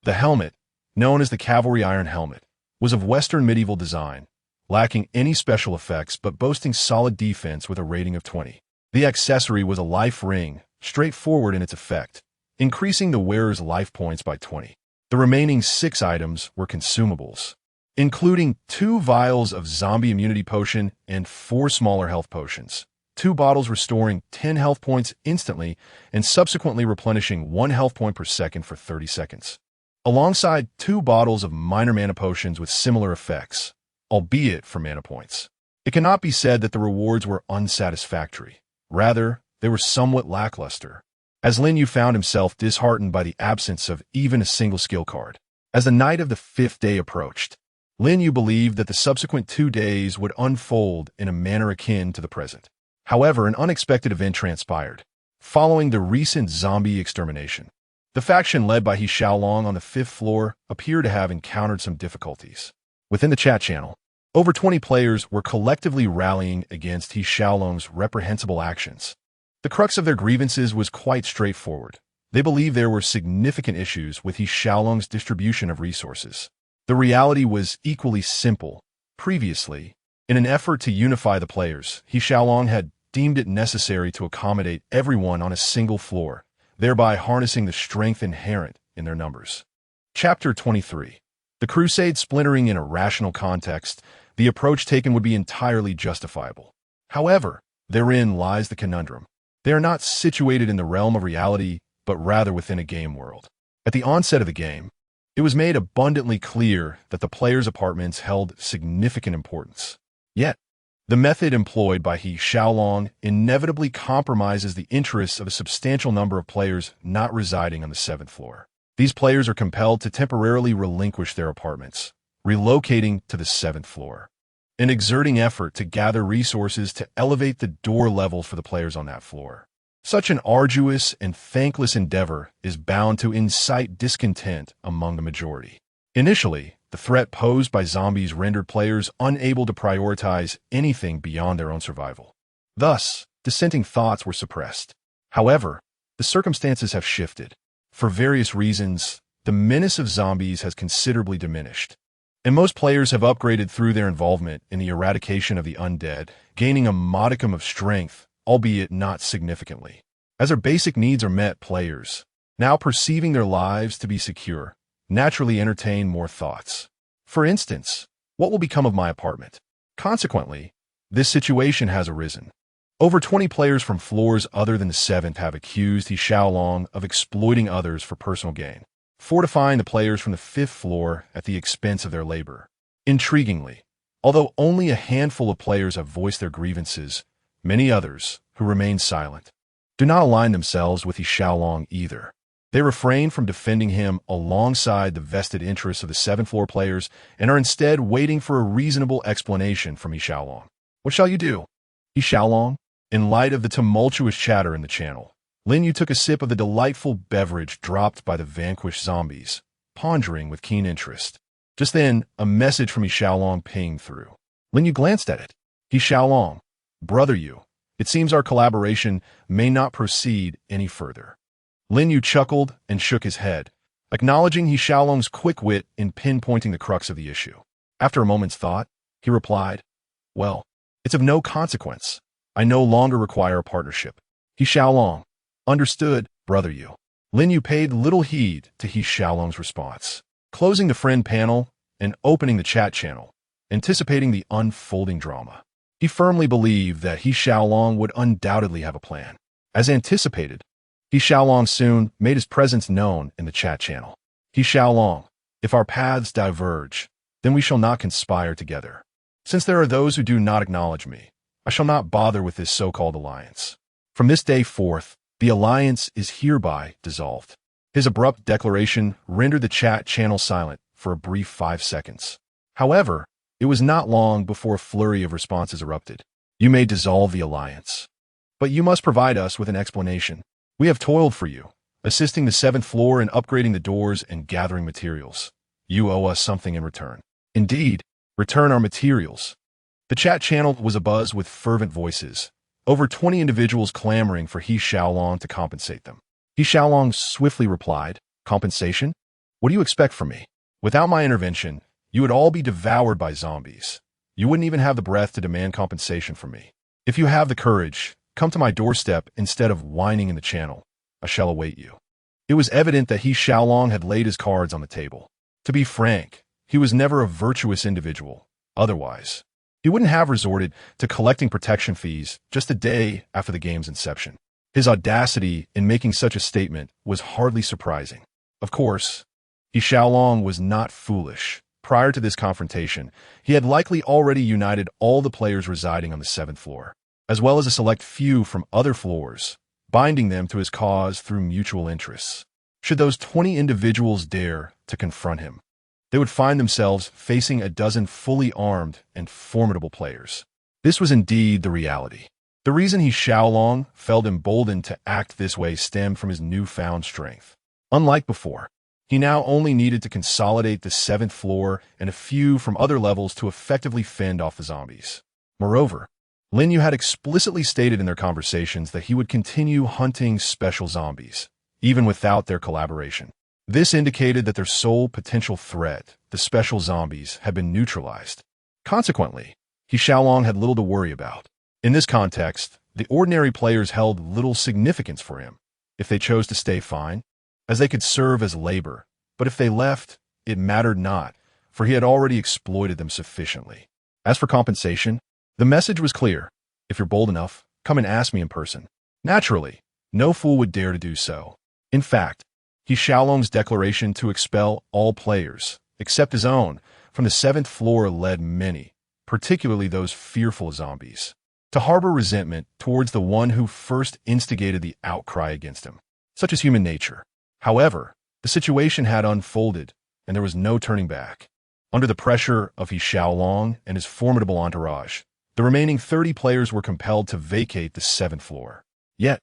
The helmet, known as the Cavalry Iron Helmet, was of Western medieval design, lacking any special effects but boasting solid defense with a rating of 20. The accessory was a life ring, straightforward in its effect, increasing the wearer's life points by 20. The remaining 6 items were consumables, including 2 vials of zombie immunity potion and 4 smaller health potions, 2 bottles restoring 10 health points instantly and subsequently replenishing 1 health point per second for 30 seconds, alongside 2 bottles of minor mana potions with similar effects, albeit for mana points. It cannot be said that the rewards were unsatisfactory. Rather, they were somewhat lackluster, as Lin Yu found himself disheartened by the absence of even a single skill card. As the night of the 5th day approached, Lin Yu believed that the subsequent 2 days would unfold in a manner akin to the present. However, an unexpected event transpired. Following the recent zombie extermination, the faction led by He Xiaolong on the 5th floor appeared to have encountered some difficulties. Within the chat channel, over 20 players were collectively rallying against He Xiaolong's reprehensible actions. The crux of their grievances was quite straightforward. They believed there were significant issues with He Xiaolong's distribution of resources. The reality was equally simple. Previously, in an effort to unify the players, He Xiaolong had deemed it necessary to accommodate everyone on a single floor, thereby harnessing the strength inherent in their numbers. Chapter 23. The Crusade splintering in a rational context, the approach taken would be entirely justifiable. However, therein lies the conundrum. They are not situated in the realm of reality, but rather within a game world. At the onset of the game, it was made abundantly clear that the players' apartments held significant importance. Yet, the method employed by He Xiaolong inevitably compromises the interests of a substantial number of players not residing on the 7th floor. These players are compelled to temporarily relinquish their apartments, relocating to the 7th floor, an exerting effort to gather resources to elevate the door levels for the players on that floor. Such an arduous and thankless endeavor is bound to incite discontent among the majority. Initially, the threat posed by zombies rendered players unable to prioritize anything beyond their own survival. Thus, dissenting thoughts were suppressed. However, the circumstances have shifted. For various reasons, the menace of zombies has considerably diminished, and most players have upgraded through their involvement in the eradication of the undead, gaining a modicum of strength, albeit not significantly. As their basic needs are met, players, now perceiving their lives to be secure, naturally entertain more thoughts. For instance, what will become of my apartment? Consequently, this situation has arisen. Over 20 players from floors other than the 7th have accused He Xiaolong of exploiting others for personal gain, fortifying the players from the 5th floor at the expense of their labor. Intriguingly, although only a handful of players have voiced their grievances, many others, who remain silent, do not align themselves with He Xiaolong either. They refrain from defending him alongside the vested interests of the seventh-floor players and are instead waiting for a reasonable explanation from He Xiaolong. What shall you do? He Xiaolong? In light of the tumultuous chatter in the channel, Lin Yu took a sip of the delightful beverage dropped by the vanquished zombies, pondering with keen interest. Just then, a message from He Xiaolong pinged through. Lin Yu glanced at it. He Xiaolong, brother Yu, it seems our collaboration may not proceed any further. Lin Yu chuckled and shook his head, acknowledging He Xiaolong's quick wit in pinpointing the crux of the issue. After a moment's thought, he replied, well, it's of no consequence. I no longer require a partnership. He Xiaolong, understood, brother Yu. Lin Yu paid little heed to He Xiaolong's response, closing the friend panel and opening the chat channel, anticipating the unfolding drama. He firmly believed that He Xiaolong would undoubtedly have a plan. As anticipated, He Xiaolong soon made his presence known in the chat channel. He Xiaolong, if our paths diverge, then we shall not conspire together. Since there are those who do not acknowledge me, I shall not bother with this so-called alliance. From this day forth, the alliance is hereby dissolved. His abrupt declaration rendered the chat channel silent for a brief 5 seconds. However, it was not long before a flurry of responses erupted. You may dissolve the alliance, but you must provide us with an explanation. We have toiled for you, assisting the 7th floor in upgrading the doors and gathering materials. You owe us something in return. Indeed, return our materials. The chat channel was abuzz with fervent voices, over 20 individuals clamoring for He Xiaolong to compensate them. He Xiaolong swiftly replied, compensation? What do you expect from me? Without my intervention, you would all be devoured by zombies. You wouldn't even have the breath to demand compensation from me. If you have the courage, come to my doorstep instead of whining in the channel. I shall await you. It was evident that He Xiaolong had laid his cards on the table. To be frank, he was never a virtuous individual. Otherwise, he wouldn't have resorted to collecting protection fees just a day after the game's inception. His audacity in making such a statement was hardly surprising. Of course, He Xiaolong was not foolish. Prior to this confrontation, he had likely already united all the players residing on the 7th floor, as well as a select few from other floors, binding them to his cause through mutual interests. Should those 20 individuals dare to confront him, they would find themselves facing a dozen fully armed and formidable players. This was indeed the reality. The reason He Xiaolong felt emboldened to act this way stemmed from his newfound strength. Unlike before, he now only needed to consolidate the 7th floor and a few from other levels to effectively fend off the zombies. Moreover, Lin Yu had explicitly stated in their conversations that he would continue hunting special zombies, even without their collaboration. This indicated that their sole potential threat, the special zombies, had been neutralized. Consequently, He Xiaolong had little to worry about. In this context, the ordinary players held little significance for him. If they chose to stay, fine, as they could serve as labor, but if they left, it mattered not, for he had already exploited them sufficiently. As for compensation, the message was clear. If you're bold enough, come and ask me in person. Naturally, no fool would dare to do so. In fact, He Xiaolong's declaration to expel all players, except his own, from the 7th floor led many, particularly those fearful zombies, to harbor resentment towards the one who first instigated the outcry against him. Such is human nature. However, the situation had unfolded, and there was no turning back. Under the pressure of He Xiaolong and his formidable entourage, the remaining 30 players were compelled to vacate the 7th floor. Yet,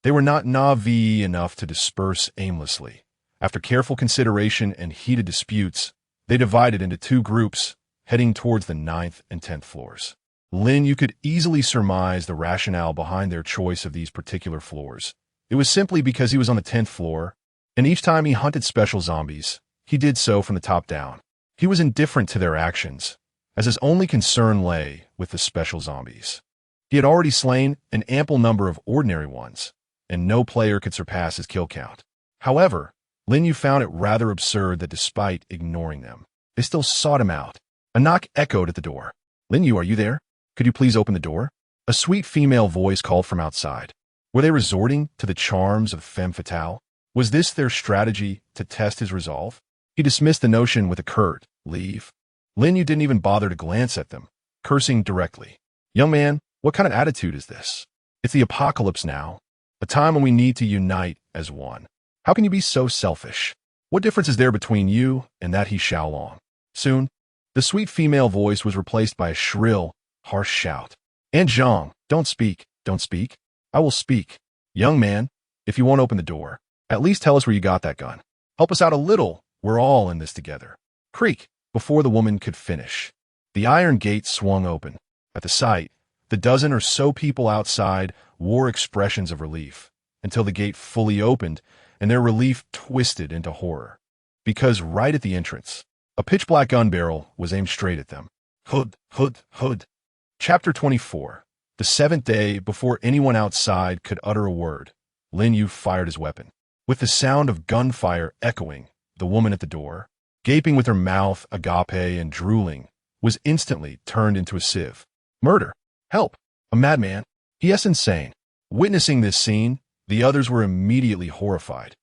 they were not naive enough to disperse aimlessly. After careful consideration and heated disputes, they divided into 2 groups, heading towards the 9th and 10th floors. Lin Yu could easily surmise the rationale behind their choice of these particular floors. It was simply because he was on the 10th floor, and each time he hunted special zombies, he did so from the top down. He was indifferent to their actions, as his only concern lay with the special zombies. He had already slain an ample number of ordinary ones, and no player could surpass his kill count. However, Lin Yu found it rather absurd that despite ignoring them, they still sought him out. A knock echoed at the door. Lin Yu, are you there? Could you please open the door? A sweet female voice called from outside. Were they resorting to the charms of femme fatale? Was this their strategy to test his resolve? He dismissed the notion with a curt, leave. Lin Yu didn't even bother to glance at them, cursing directly. Young man, what kind of attitude is this? It's the apocalypse now, a time when we need to unite as one. How can you be so selfish? What difference is there between you and that he Xiaolong? Soon, the sweet female voice was replaced by a shrill, harsh shout. Aunt Zhang, don't speak, don't speak. I will speak. Young man, if you won't open the door, at least tell us where you got that gun. Help us out a little. We're all in this together. Creak, before the woman could finish. The iron gate swung open. At the sight, the dozen or so people outside wore expressions of relief, until the gate fully opened and their relief twisted into horror. Because right at the entrance, a pitch-black gun barrel was aimed straight at them. Hood, hood, hood. Chapter 24. The seventh day before anyone outside could utter a word, Lin Yu fired his weapon. With the sound of gunfire echoing, the woman at the door, gaping with her mouth agape and drooling, was instantly turned into a sieve. Murder! Help! A madman! He.S. insane. Witnessing this scene, the others were immediately horrified.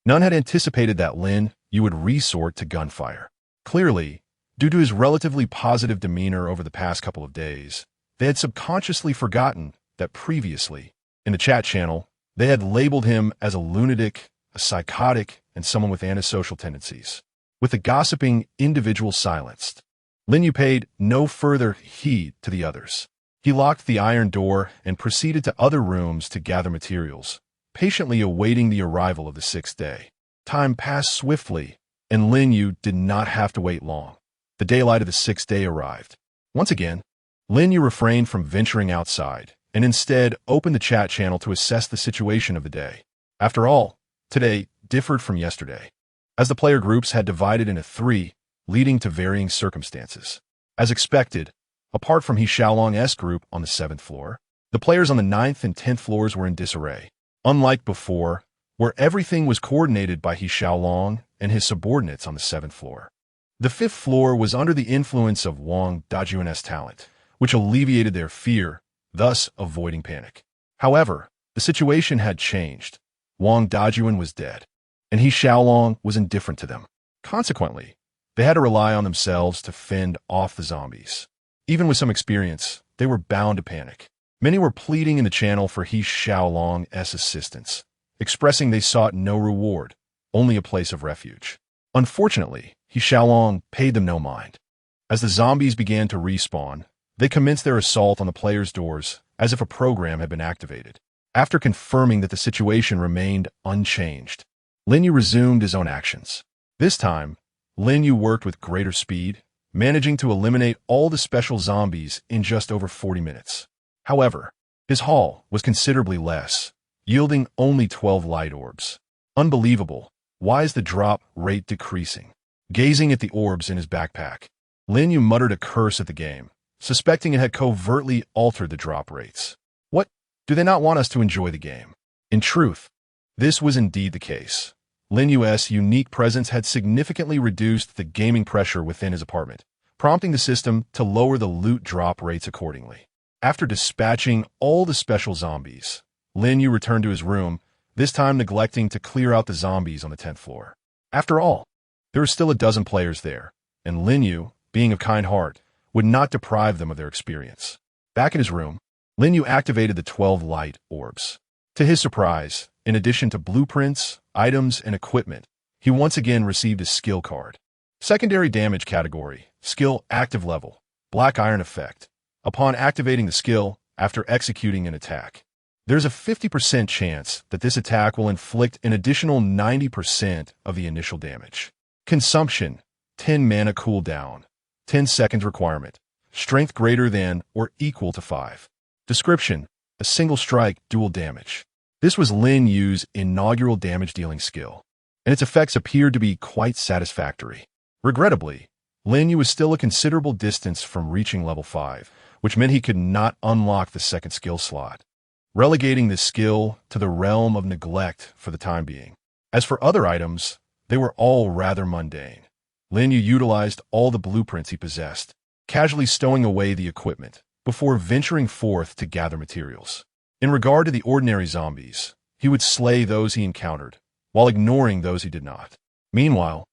None had anticipated that Lin Yu would resort to gunfire. Clearly, due to his relatively positive demeanor over the past couple of days, they had subconsciously forgotten that previously, in the chat channel, they had labeled him as a lunatic, a psychotic, and someone with antisocial tendencies. With the gossiping individual silenced, Lin Yu paid no further heed to the others. He locked the iron door and proceeded to other rooms to gather materials, patiently awaiting the arrival of the sixth day. Time passed swiftly, and Lin Yu did not have to wait long. The daylight of the sixth day arrived. Once again, Lin Yu refrained from venturing outside and instead opened the chat channel to assess the situation of the day. After all, today differed from yesterday, as the player groups had divided into three, leading to varying circumstances. As expected, apart from He Xiaolong's group on the 7th floor, the players on the 9th and 10th floors were in disarray. Unlike before, where everything was coordinated by He Xiaolong and his subordinates on the 7th floor. The 5th floor was under the influence of Wang Dajun's talent, which alleviated their fear, thus avoiding panic. However, the situation had changed. Wang Dajun was dead, and He Xiaolong was indifferent to them. Consequently, they had to rely on themselves to fend off the zombies. Even with some experience, they were bound to panic. Many were pleading in the channel for He Xiaolong's assistance, expressing they sought no reward, only a place of refuge. Unfortunately, He Xiaolong paid them no mind. As the zombies began to respawn, they commenced their assault on the players' doors as if a program had been activated. After confirming that the situation remained unchanged, Lin Yu resumed his own actions. This time, Lin Yu worked with greater speed, managing to eliminate all the special zombies in just over 40 minutes. However, his haul was considerably less, yielding only 12 light orbs. Unbelievable. Why is the drop rate decreasing? Gazing at the orbs in his backpack, Lin Yu muttered a curse at the game, suspecting it had covertly altered the drop rates. What? Do they not want us to enjoy the game? In truth, this was indeed the case. Lin Yu's unique presence had significantly reduced the gaming pressure within his apartment, prompting the system to lower the loot drop rates accordingly. After dispatching all the special zombies, Lin Yu returned to his room, this time neglecting to clear out the zombies on the 10th floor. After all, there were still a dozen players there, and Lin Yu, being of kind heart, would not deprive them of their experience. Back in his room, Lin Yu activated the 12 light orbs. To his surprise, in addition to blueprints, items, and equipment, he once again received a skill card. Secondary damage category, skill active level, black iron effect. Upon activating the skill, after executing an attack, there's a 50% chance that this attack will inflict an additional 90% of the initial damage. Consumption, 10 mana cooldown, 10 seconds requirement, strength greater than or equal to 5. Description, a single strike, dual damage. This was Lin Yu's inaugural damage-dealing skill, and its effects appeared to be quite satisfactory. Regrettably, Lin Yu was still a considerable distance from reaching level 5, which meant he could not unlock the second skill slot, relegating this skill to the realm of neglect for the time being. As for other items, they were all rather mundane. Lin Yu utilized all the blueprints he possessed, casually stowing away the equipment, before venturing forth to gather materials. In regard to the ordinary zombies, he would slay those he encountered, while ignoring those he did not. Meanwhile,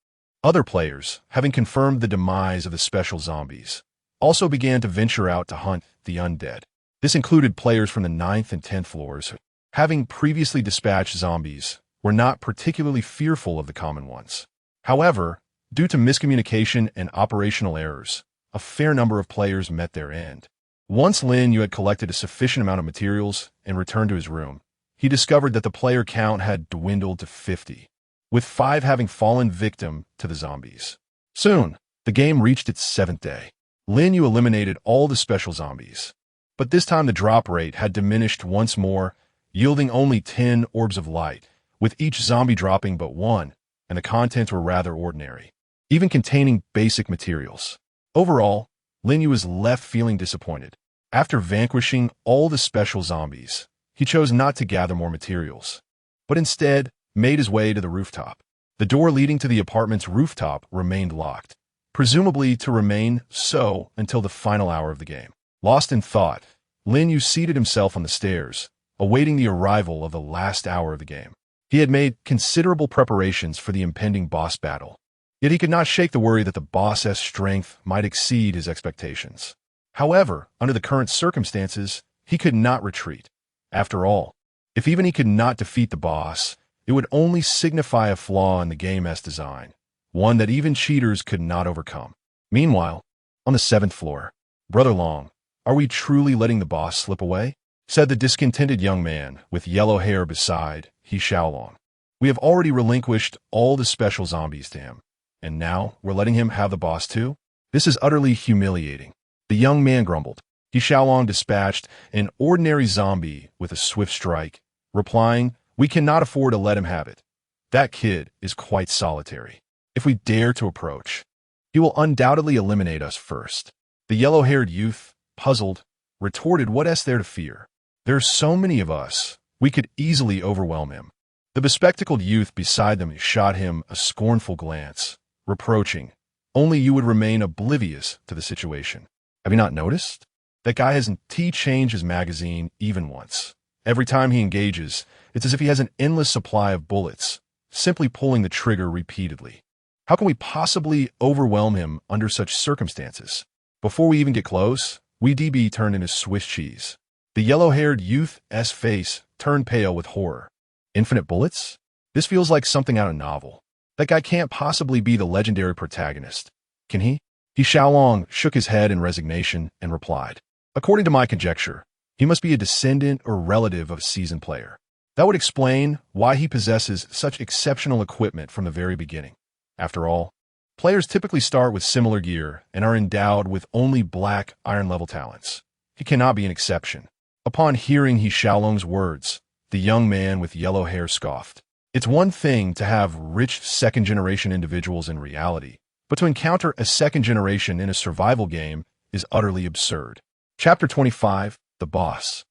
other players, having confirmed the demise of the special zombies, also began to venture out to hunt the undead. This included players from the 9th and 10th floors, having previously dispatched zombies, were not particularly fearful of the common ones. However, due to miscommunication and operational errors, a fair number of players met their end. Once Lin Yu had collected a sufficient amount of materials and returned to his room, he discovered that the player count had dwindled to 50, with 5 having fallen victim to the zombies. Soon, the game reached its 7th day. Lin Yu eliminated all the special zombies, but this time the drop rate had diminished once more, yielding only 10 orbs of light, with each zombie dropping but 1, and the contents were rather ordinary, even containing basic materials. Overall, Lin Yu was left feeling disappointed. After vanquishing all the special zombies, he chose not to gather more materials, but instead made his way to the rooftop. The door leading to the apartment's rooftop remained locked, presumably to remain so until the final hour of the game. Lost in thought, Lin Yu seated himself on the stairs, awaiting the arrival of the last hour of the game. He had made considerable preparations for the impending boss battle, yet he could not shake the worry that the boss's strength might exceed his expectations. However, under the current circumstances, he could not retreat. After all, if even he could not defeat the boss, it would only signify a flaw in the game's design, one that even cheaters could not overcome. Meanwhile, on the 7th floor, Brother Long, are we truly letting the boss slip away? Said the discontented young man with yellow hair beside He Xiaolong. We have already relinquished all the special zombies to him, and now we're letting him have the boss too? This is utterly humiliating. The young man grumbled. He Xiaolong dispatched an ordinary zombie with a swift strike, replying, "We cannot afford to let him have it. That kid is quite solitary. If we dare to approach, he will undoubtedly eliminate us first." The yellow-haired youth, puzzled, retorted, "What is there to fear? There's so many of us, we could easily overwhelm him." The bespectacled youth beside them shot him a scornful glance, reproaching, "Only you would remain oblivious to the situation. Have you not noticed? That guy hasn't changed his magazine even once. Every time he engages, it's as if he has an endless supply of bullets, simply pulling the trigger repeatedly. How can we possibly overwhelm him under such circumstances? Before we even get close, we DB turned into Swiss cheese." The yellow-haired youth's face turned pale with horror. "Infinite bullets? This feels like something out of a novel. That guy can't possibly be the legendary protagonist, can he?" He Xiaolong shook his head in resignation and replied, "According to my conjecture, he must be a descendant or relative of a seasoned player. That would explain why he possesses such exceptional equipment from the very beginning. After all, players typically start with similar gear and are endowed with only black iron-level talents. He cannot be an exception." Upon hearing He Xiaolong's words, the young man with yellow hair scoffed. It's one thing to have rich second-generation individuals in reality, but to encounter a second generation in a survival game is utterly absurd. Chapter 25, The Boss.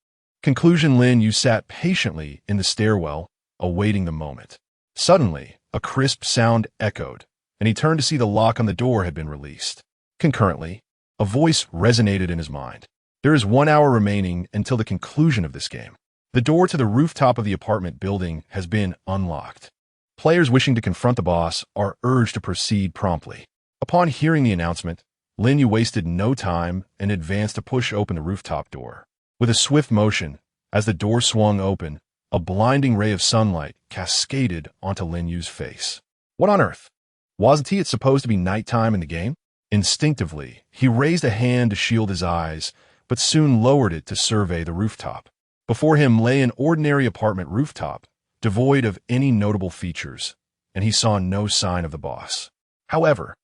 Conclusion. Lin Yu sat patiently in the stairwell, awaiting the moment. Suddenly, a crisp sound echoed, and he turned to see the lock on the door had been released. Concurrently, a voice resonated in his mind. There is 1 hour remaining until the conclusion of this game. The door to the rooftop of the apartment building has been unlocked. Players wishing to confront the boss are urged to proceed promptly. Upon hearing the announcement, Lin Yu wasted no time and advanced to push open the rooftop door. With a swift motion, as the door swung open, a blinding ray of sunlight cascaded onto Lin Yu's face. What on earth? Wasn't it supposed to be nighttime in the game? Instinctively, he raised a hand to shield his eyes, but soon lowered it to survey the rooftop. Before him lay an ordinary apartment rooftop, devoid of any notable features, and he saw no sign of the boss. However,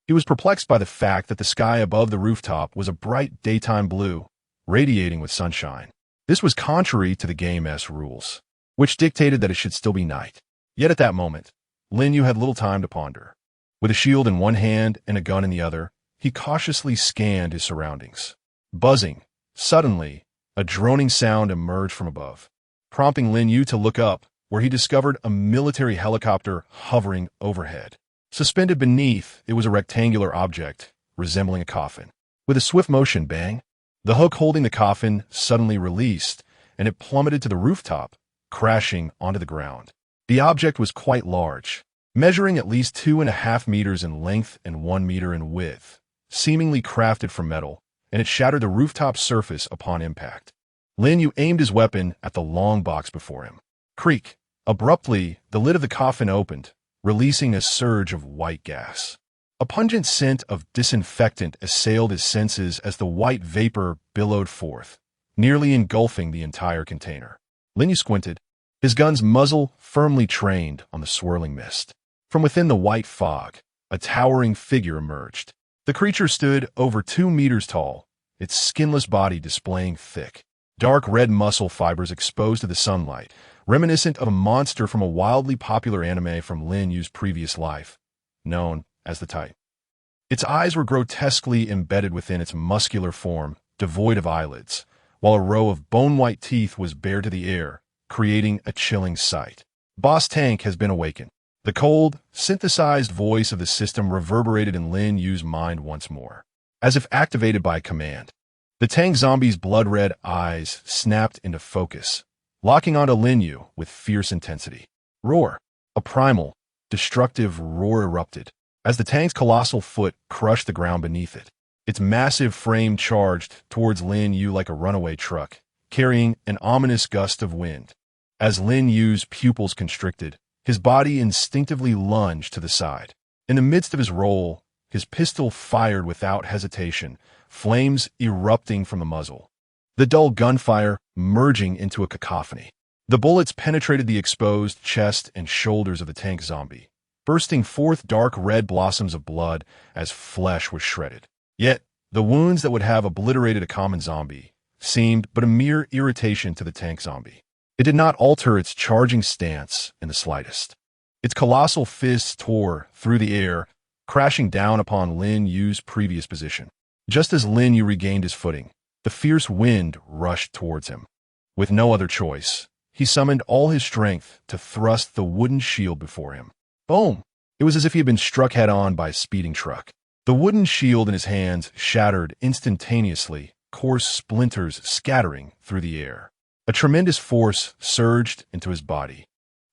he was perplexed by the fact that the sky above the rooftop was a bright daytime blue, radiating with sunshine. This was contrary to the game's rules, which dictated that it should still be night. Yet at that moment, Lin Yu had little time to ponder. With a shield in one hand and a gun in the other, he cautiously scanned his surroundings. Buzzing. Suddenly, a droning sound emerged from above, prompting Lin Yu to look up, where he discovered a military helicopter hovering overhead. Suspended beneath, it was a rectangular object, resembling a coffin. With a swift motion, bang, the hook holding the coffin suddenly released, and it plummeted to the rooftop, crashing onto the ground. The object was quite large, measuring at least 2.5 meters in length and 1 meter in width, seemingly crafted from metal, and it shattered the rooftop surface upon impact. Lin Yu aimed his weapon at the long box before him. Creak! Abruptly, the lid of the coffin opened, releasing a surge of white gas. A pungent scent of disinfectant assailed his senses as the white vapor billowed forth, nearly engulfing the entire container. Lin Yu squinted, his gun's muzzle firmly trained on the swirling mist. From within the white fog, a towering figure emerged. The creature stood over 2 meters tall, its skinless body displaying thick, dark red muscle fibers exposed to the sunlight, reminiscent of a monster from a wildly popular anime from Lin Yu's previous life, known as the Type. Its eyes were grotesquely embedded within its muscular form, devoid of eyelids, while a row of bone-white teeth was bared to the air, creating a chilling sight. Boss Tank has been awakened. The cold, synthesized voice of the system reverberated in Lin Yu's mind once more, as if activated by command. The tank zombie's blood-red eyes snapped into focus, locking onto Lin Yu with fierce intensity. Roar! A primal, destructive roar erupted, as the tank's colossal foot crushed the ground beneath it. Its massive frame charged towards Lin Yu like a runaway truck, carrying an ominous gust of wind. As Lin Yu's pupils constricted, his body instinctively lunged to the side. In the midst of his roll, his pistol fired without hesitation, flames erupting from the muzzle. The dull gunfire merging into a cacophony. The bullets penetrated the exposed chest and shoulders of the tank zombie, bursting forth dark red blossoms of blood as flesh was shredded. Yet, the wounds that would have obliterated a common zombie seemed but a mere irritation to the tank zombie. It did not alter its charging stance in the slightest. Its colossal fists tore through the air, crashing down upon Lin Yu's previous position. Just as Lin Yu regained his footing, the fierce wind rushed towards him. With no other choice, he summoned all his strength to thrust the wooden shield before him. Boom! It was as if he had been struck head-on by a speeding truck. The wooden shield in his hands shattered instantaneously, coarse splinters scattering through the air. A tremendous force surged into his body,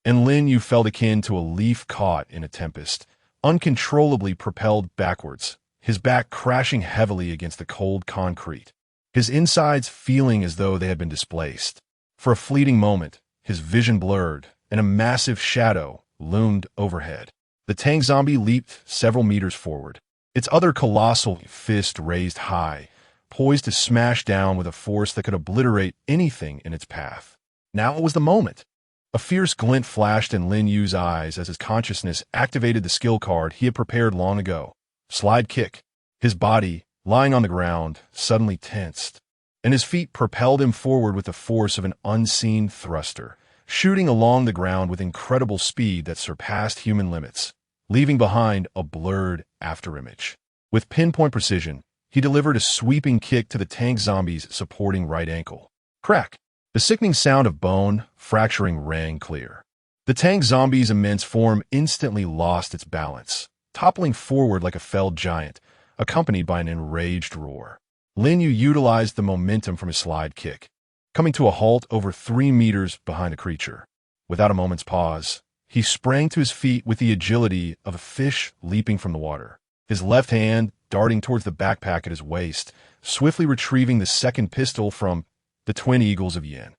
and Lin Yu felt akin to a leaf caught in a tempest, uncontrollably propelled backwards, his back crashing heavily against the cold concrete, his insides feeling as though they had been displaced. For a fleeting moment, his vision blurred, and a massive shadow loomed overhead. The tank zombie leaped several meters forward, its other colossal fist raised high, poised to smash down with a force that could obliterate anything in its path. Now it was the moment. A fierce glint flashed in Lin Yu's eyes as his consciousness activated the skill card he had prepared long ago. Slide kick. His body, lying on the ground, suddenly tensed, and his feet propelled him forward with the force of an unseen thruster, shooting along the ground with incredible speed that surpassed human limits, leaving behind a blurred afterimage. With pinpoint precision, he delivered a sweeping kick to the tank zombie's supporting right ankle. Crack! The sickening sound of bone fracturing rang clear. The tank zombie's immense form instantly lost its balance, toppling forward like a felled giant, accompanied by an enraged roar. Lin Yu utilized the momentum from his slide kick, coming to a halt over 3 meters behind the creature. Without a moment's pause, he sprang to his feet with the agility of a fish leaping from the water, his left hand darting towards the backpack at his waist, swiftly retrieving the second pistol from the Twin Eagles of Yin.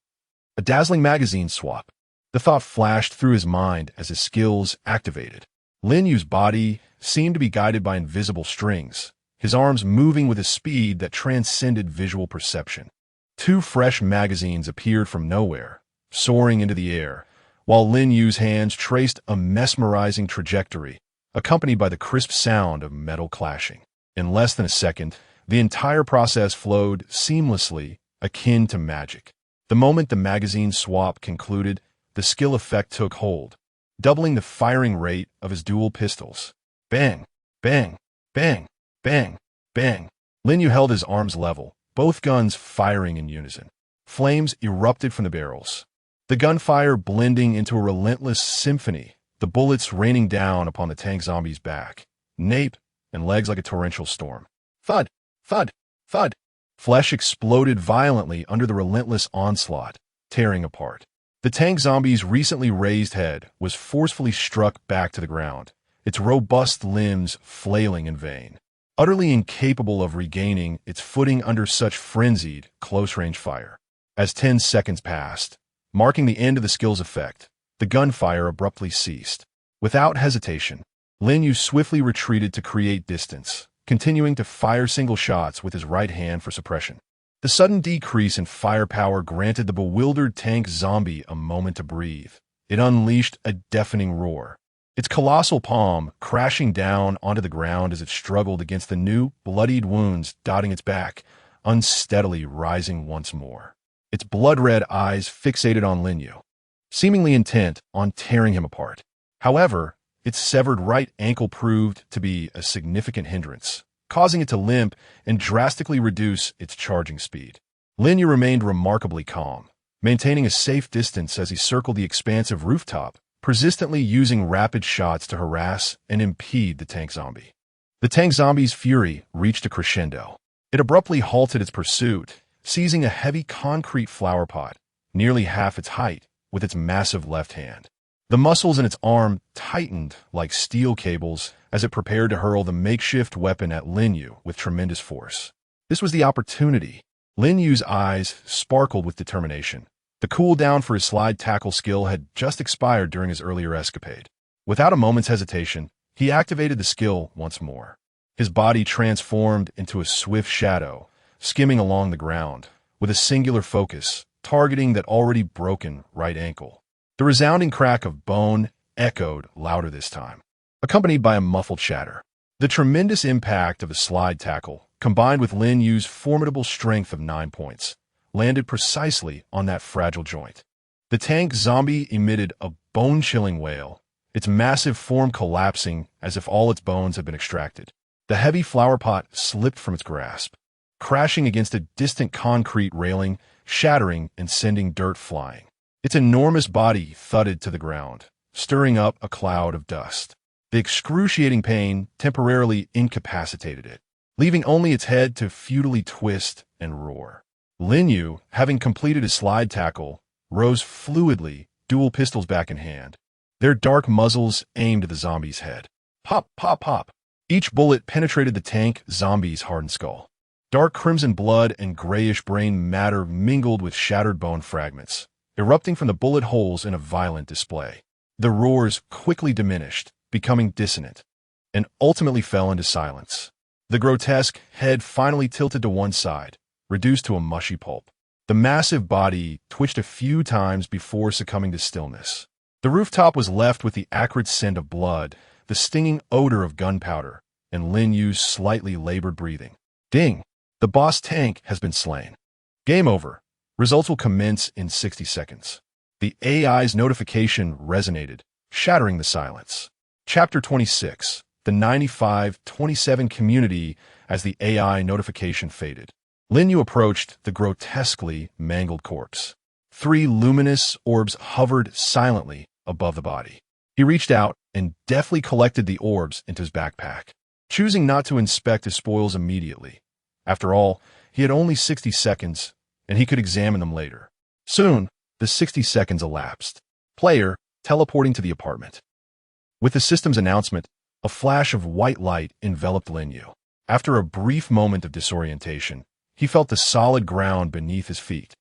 A dazzling magazine swap. The thought flashed through his mind as his skills activated. Lin Yu's body seemed to be guided by invisible strings, his arms moving with a speed that transcended visual perception. 2 fresh magazines appeared from nowhere, soaring into the air, while Lin Yu's hands traced a mesmerizing trajectory, accompanied by the crisp sound of metal clashing. In less than a second, the entire process flowed seamlessly, akin to magic. The moment the magazine swap concluded, the skill effect took hold, doubling the firing rate of his dual pistols. Bang! Bang! Bang! Bang! Bang! Lin Yu held his arms level, both guns firing in unison. Flames erupted from the barrels, the gunfire blending into a relentless symphony, the bullets raining down upon the tank zombie's back, nape, and legs like a torrential storm. Thud! Thud! Thud! Flesh exploded violently under the relentless onslaught, tearing apart. The tank zombie's recently raised head was forcefully struck back to the ground, its robust limbs flailing in vain. Utterly incapable of regaining its footing under such frenzied, close-range fire. As 10 seconds passed, marking the end of the skill's effect, the gunfire abruptly ceased. Without hesitation, Lin Yu swiftly retreated to create distance, continuing to fire single shots with his right hand for suppression. The sudden decrease in firepower granted the bewildered tank zombie a moment to breathe. It unleashed a deafening roar, its colossal palm crashing down onto the ground as it struggled against the new, bloodied wounds dotting its back, unsteadily rising once more. Its blood-red eyes fixated on Lin Yu, seemingly intent on tearing him apart. However, its severed right ankle proved to be a significant hindrance, causing it to limp and drastically reduce its charging speed. Lin Yu remained remarkably calm, maintaining a safe distance as he circled the expansive rooftop, persistently using rapid shots to harass and impede the tank zombie. The tank zombie's fury reached a crescendo. It abruptly halted its pursuit, seizing a heavy concrete flower pot, nearly half its height, with its massive left hand. The muscles in its arm tightened like steel cables as it prepared to hurl the makeshift weapon at Lin Yu with tremendous force. This was the opportunity. Lin Yu's eyes sparkled with determination. The cooldown for his slide tackle skill had just expired during his earlier escapade. Without a moment's hesitation, he activated the skill once more. His body transformed into a swift shadow, skimming along the ground, with a singular focus, targeting that already broken right ankle. The resounding crack of bone echoed louder this time, accompanied by a muffled shatter. The tremendous impact of the slide tackle, combined with Lin Yu's formidable strength of 9 points, landed precisely on that fragile joint. The tank zombie emitted a bone-chilling wail, its massive form collapsing as if all its bones had been extracted. The heavy flower pot slipped from its grasp, crashing against a distant concrete railing, shattering and sending dirt flying. Its enormous body thudded to the ground, stirring up a cloud of dust. The excruciating pain temporarily incapacitated it, leaving only its head to futilely twist and roar. Lin Yu, having completed his slide tackle, rose fluidly, dual pistols back in hand, their dark muzzles aimed at the zombie's head. Pop, pop, pop. Each bullet penetrated the tank zombie's hardened skull. Dark crimson blood and grayish brain matter mingled with shattered bone fragments, erupting from the bullet holes in a violent display. The roars quickly diminished, becoming dissonant, and ultimately fell into silence. The grotesque head finally tilted to one side, reduced to a mushy pulp. The massive body twitched a few times before succumbing to stillness. The rooftop was left with the acrid scent of blood, the stinging odor of gunpowder, and Lin Yu's slightly labored breathing. Ding! The boss tank has been slain. Game over. Results will commence in 60 seconds. The AI's notification resonated, shattering the silence. Chapter 26. The 95-27 community as the AI notification faded. Lin Yu approached the grotesquely mangled corpse. 3 luminous orbs hovered silently above the body. He reached out and deftly collected the orbs into his backpack, choosing not to inspect his spoils immediately. After all, he had only 60 seconds, and he could examine them later. Soon, the 60 seconds elapsed. Player teleporting to the apartment. With the system's announcement, a flash of white light enveloped Lin Yu. After a brief moment of disorientation, he felt the solid ground beneath his feet.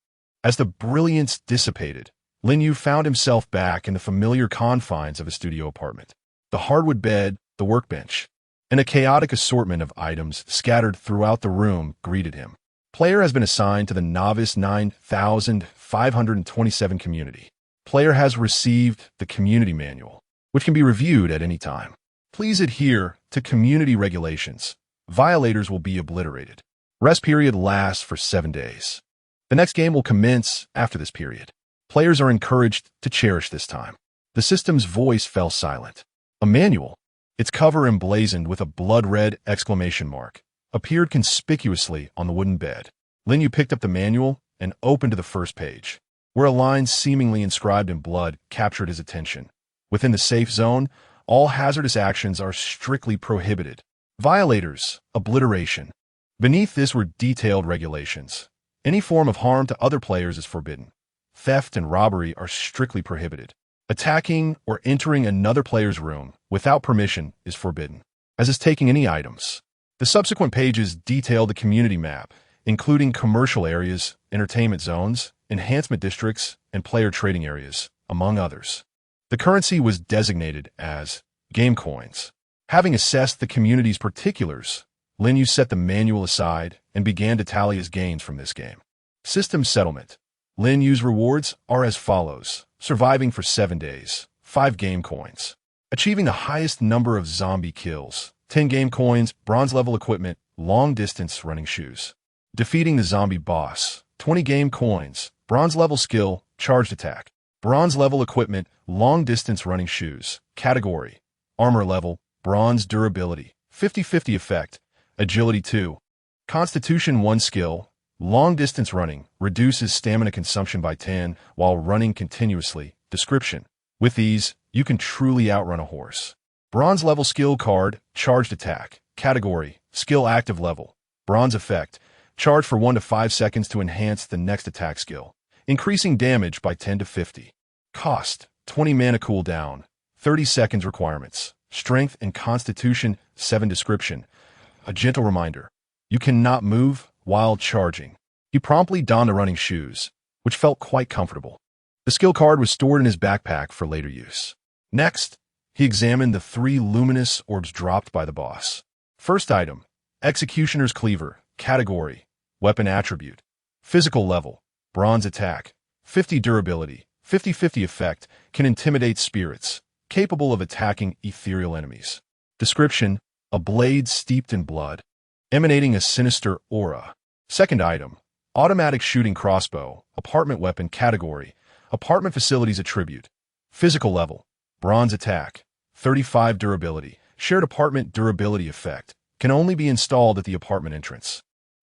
As the brilliance dissipated, Lin Yu found himself back in the familiar confines of a studio apartment. The hardwood bed, the workbench, and a chaotic assortment of items scattered throughout the room greeted him. Player has been assigned to the Novice 9527 community. Player has received the community manual, which can be reviewed at any time. Please adhere to community regulations. Violators will be obliterated. Rest period lasts for 7 days. The next game will commence after this period. Players are encouraged to cherish this time. The system's voice fell silent. A manual, its cover emblazoned with a blood-red exclamation mark, appeared conspicuously on the wooden bed. Lin Yu picked up the manual and opened to the first page, where a line seemingly inscribed in blood captured his attention. Within the safe zone, all hazardous actions are strictly prohibited. Violators, obliteration. Beneath this were detailed regulations. Any form of harm to other players is forbidden. Theft and robbery are strictly prohibited. Attacking or entering another player's room without permission is forbidden, as is taking any items. The subsequent pages detail the community map, including commercial areas, entertainment zones, enhancement districts, and player trading areas, among others. The currency was designated as game coins. Having assessed the community's particulars, Lin Yu set the manual aside and began to tally his gains from this game. System settlement. Lin Yu's rewards are as follows: surviving for 7 days, 5 game coins. Achieving the highest number of zombie kills, 10 game coins, bronze level equipment, long distance running shoes. Defeating the zombie boss, 20 game coins, bronze level skill, charged attack. Bronze level equipment, long distance running shoes. Category: armor level, bronze durability, 50-50 effect, agility 2. Constitution 1 skill, long distance running, reduces stamina consumption by 10 while running continuously. Description: with these, you can truly outrun a horse. Bronze level skill card, charged attack. Category: skill active level. Bronze effect, charge for 1 to 5 seconds to enhance the next attack skill, increasing damage by 10 to 50. Cost: 20 mana cooldown, 30 seconds requirements. Strength and Constitution 7. Description: a gentle reminder, you cannot move while charging. He promptly donned the running shoes, which felt quite comfortable. The skill card was stored in his backpack for later use. Next, he examined the 3 luminous orbs dropped by the boss. First item: Executioner's Cleaver. Category: weapon attribute. Physical level, bronze attack, 50 durability, 50-50 effect, can intimidate spirits, capable of attacking ethereal enemies. Description: a blade steeped in blood, emanating a sinister aura. Second item: automatic shooting crossbow, apartment weapon. Category: apartment facilities attribute. Physical level, bronze attack, 35 durability, shared apartment durability effect, can only be installed at the apartment entrance.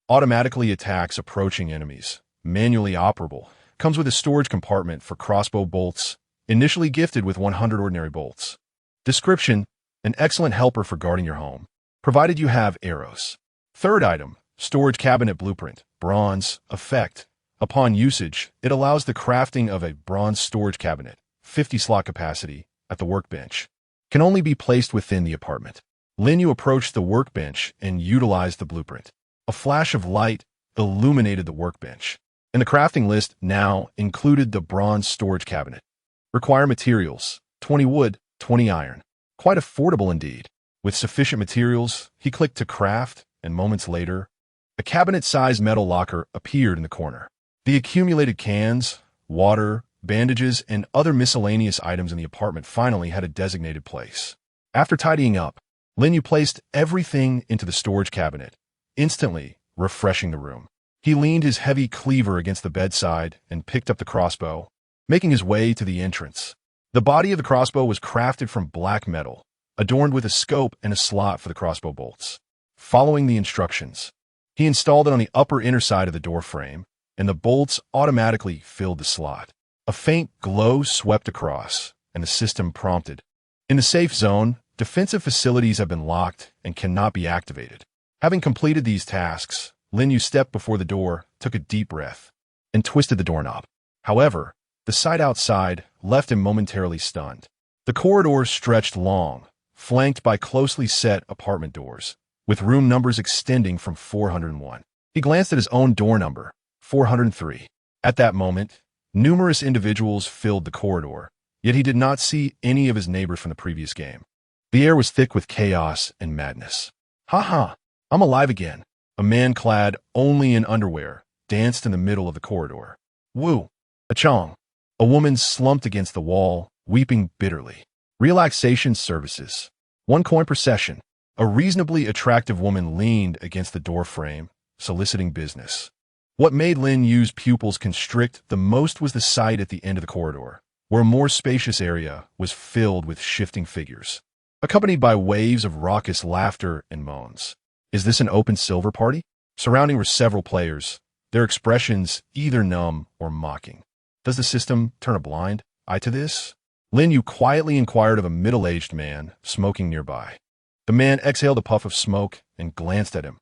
Automatically attacks approaching enemies, manually operable, comes with a storage compartment for crossbow bolts, initially gifted with 100 ordinary bolts. Description: an excellent helper for guarding your home, provided you have arrows. Third item: storage cabinet blueprint, bronze, effect. Upon usage, it allows the crafting of a bronze storage cabinet, 50 slot capacity, at the workbench. Can only be placed within the apartment. Lin Yu approached the workbench and utilized the blueprint. A flash of light illuminated the workbench, and the crafting list now included the bronze storage cabinet. Require materials: 20 wood, 20 iron. Quite affordable indeed. With sufficient materials, he clicked to craft, and moments later, a cabinet-sized metal locker appeared in the corner. The accumulated cans, water, bandages, and other miscellaneous items in the apartment finally had a designated place. After tidying up, Lin Yu placed everything into the storage cabinet, instantly refreshing the room. He leaned his heavy cleaver against the bedside and picked up the crossbow, making his way to the entrance. The body of the crossbow was crafted from black metal, adorned with a scope and a slot for the crossbow bolts. Following the instructions, he installed it on the upper inner side of the door frame, and the bolts automatically filled the slot. A faint glow swept across, and the system prompted: in the safe zone, defensive facilities have been locked and cannot be activated. Having completed these tasks, Lin Yu stepped before the door, took a deep breath, and twisted the doorknob. However, the sight outside left him momentarily stunned. The corridor stretched long, flanked by closely set apartment doors, with room numbers extending from 401. He glanced at his own door number, 403. At that moment, numerous individuals filled the corridor, yet he did not see any of his neighbors from the previous game. The air was thick with chaos and madness. "Ha ha, I'm alive again." A man clad only in underwear danced in the middle of the corridor. "Woo! Achong!" A woman slumped against the wall, weeping bitterly. Relaxation services. 1 coin per session. A reasonably attractive woman leaned against the doorframe, soliciting business. What made Lin Yu's pupils constrict the most was the sight at the end of the corridor, where a more spacious area was filled with shifting figures, accompanied by waves of raucous laughter and moans. Is this an open silver party? Surrounding were several players, their expressions either numb or mocking. Does the system turn a blind eye to this? Lin Yu quietly inquired of a middle-aged man smoking nearby. The man exhaled a puff of smoke and glanced at him.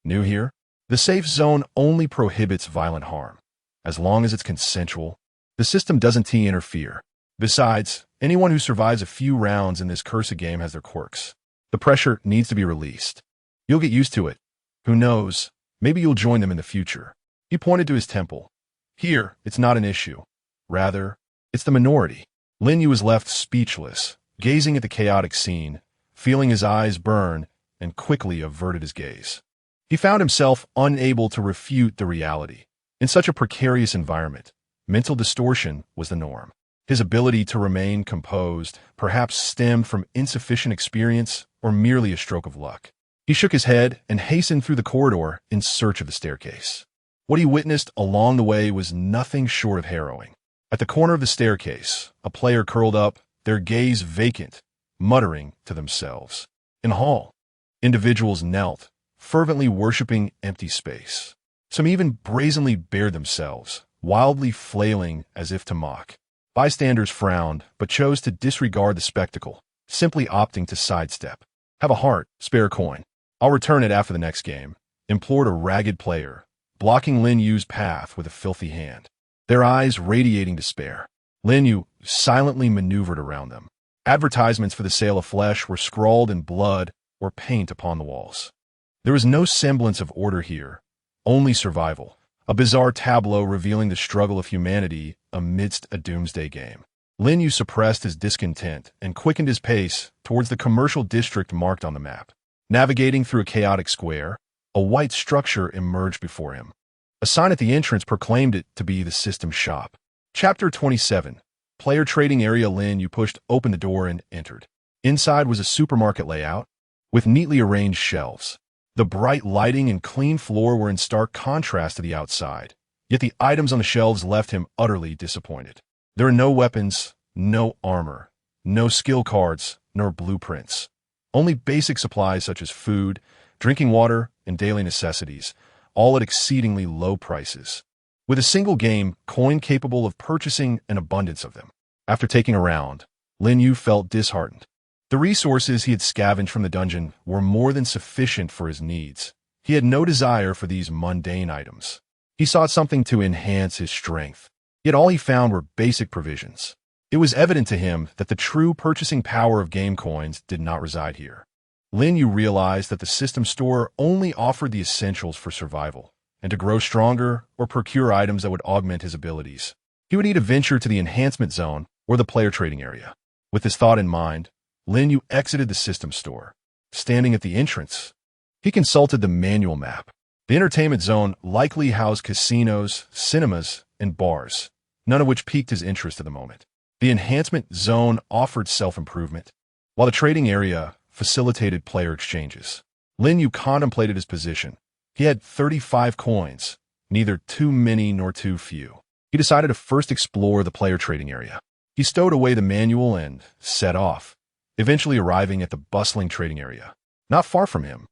"New here? The safe zone only prohibits violent harm. As long as it's consensual, the system doesn't interfere. Besides, anyone who survives a few rounds in this cursed game has their quirks. The pressure needs to be released. You'll get used to it. Who knows, maybe you'll join them in the future." He pointed to his temple. "Here, it's not an issue. Rather, it's the minority. Lin Yu was left speechless, gazing at the chaotic scene, feeling his eyes burn, and quickly averted his gaze. He found himself unable to refute the reality. In such a precarious environment, mental distortion was the norm. His ability to remain composed perhaps stemmed from insufficient experience or merely a stroke of luck. He shook his head and hastened through the corridor in search of the staircase. What he witnessed along the way was nothing short of harrowing. At the corner of the staircase, a player curled up, their gaze vacant, muttering to themselves. In the hall, individuals knelt, fervently worshiping empty space. Some even brazenly bared themselves, wildly flailing as if to mock. Bystanders frowned, but chose to disregard the spectacle, simply opting to sidestep. "Have a heart, spare a coin. I'll return it after the next game," implored a ragged player, blocking Lin Yu's path with a filthy hand. Their eyes radiating despair. Lin Yu silently maneuvered around them. Advertisements for the sale of flesh were scrawled in blood or paint upon the walls. There was no semblance of order here, only survival, a bizarre tableau revealing the struggle of humanity amidst a doomsday game. Lin Yu suppressed his discontent and quickened his pace towards the commercial district marked on the map. Navigating through a chaotic square, a white structure emerged before him. A sign at the entrance proclaimed it to be the system shop. Chapter 27. Player Trading Area. Lin Yu pushed open the door and entered. Inside was a supermarket layout, with neatly arranged shelves. The bright lighting and clean floor were in stark contrast to the outside, yet the items on the shelves left him utterly disappointed. There are no weapons, no armor, no skill cards, nor blueprints. Only basic supplies such as food, drinking water, and daily necessities, all at exceedingly low prices. With a single game coin capable of purchasing an abundance of them. After taking a round, Lin Yu felt disheartened. The resources he had scavenged from the dungeon were more than sufficient for his needs. He had no desire for these mundane items. He sought something to enhance his strength. Yet all he found were basic provisions. It was evident to him that the true purchasing power of game coins did not reside here. Lin Yu realized that the system store only offered the essentials for survival, and to grow stronger or procure items that would augment his abilities, he would need to venture to the enhancement zone or the player trading area. With this thought in mind, Lin Yu exited the system store. Standing at the entrance, he consulted the manual map. The entertainment zone likely housed casinos, cinemas, and bars, none of which piqued his interest at the moment. The enhancement zone offered self-improvement, while the trading area facilitated player exchanges. Lin Yu contemplated his position. He had 35 coins, neither too many nor too few. He decided to first explore the player trading area. He stowed away the manual and set off, eventually arriving at the bustling trading area. Not far from him,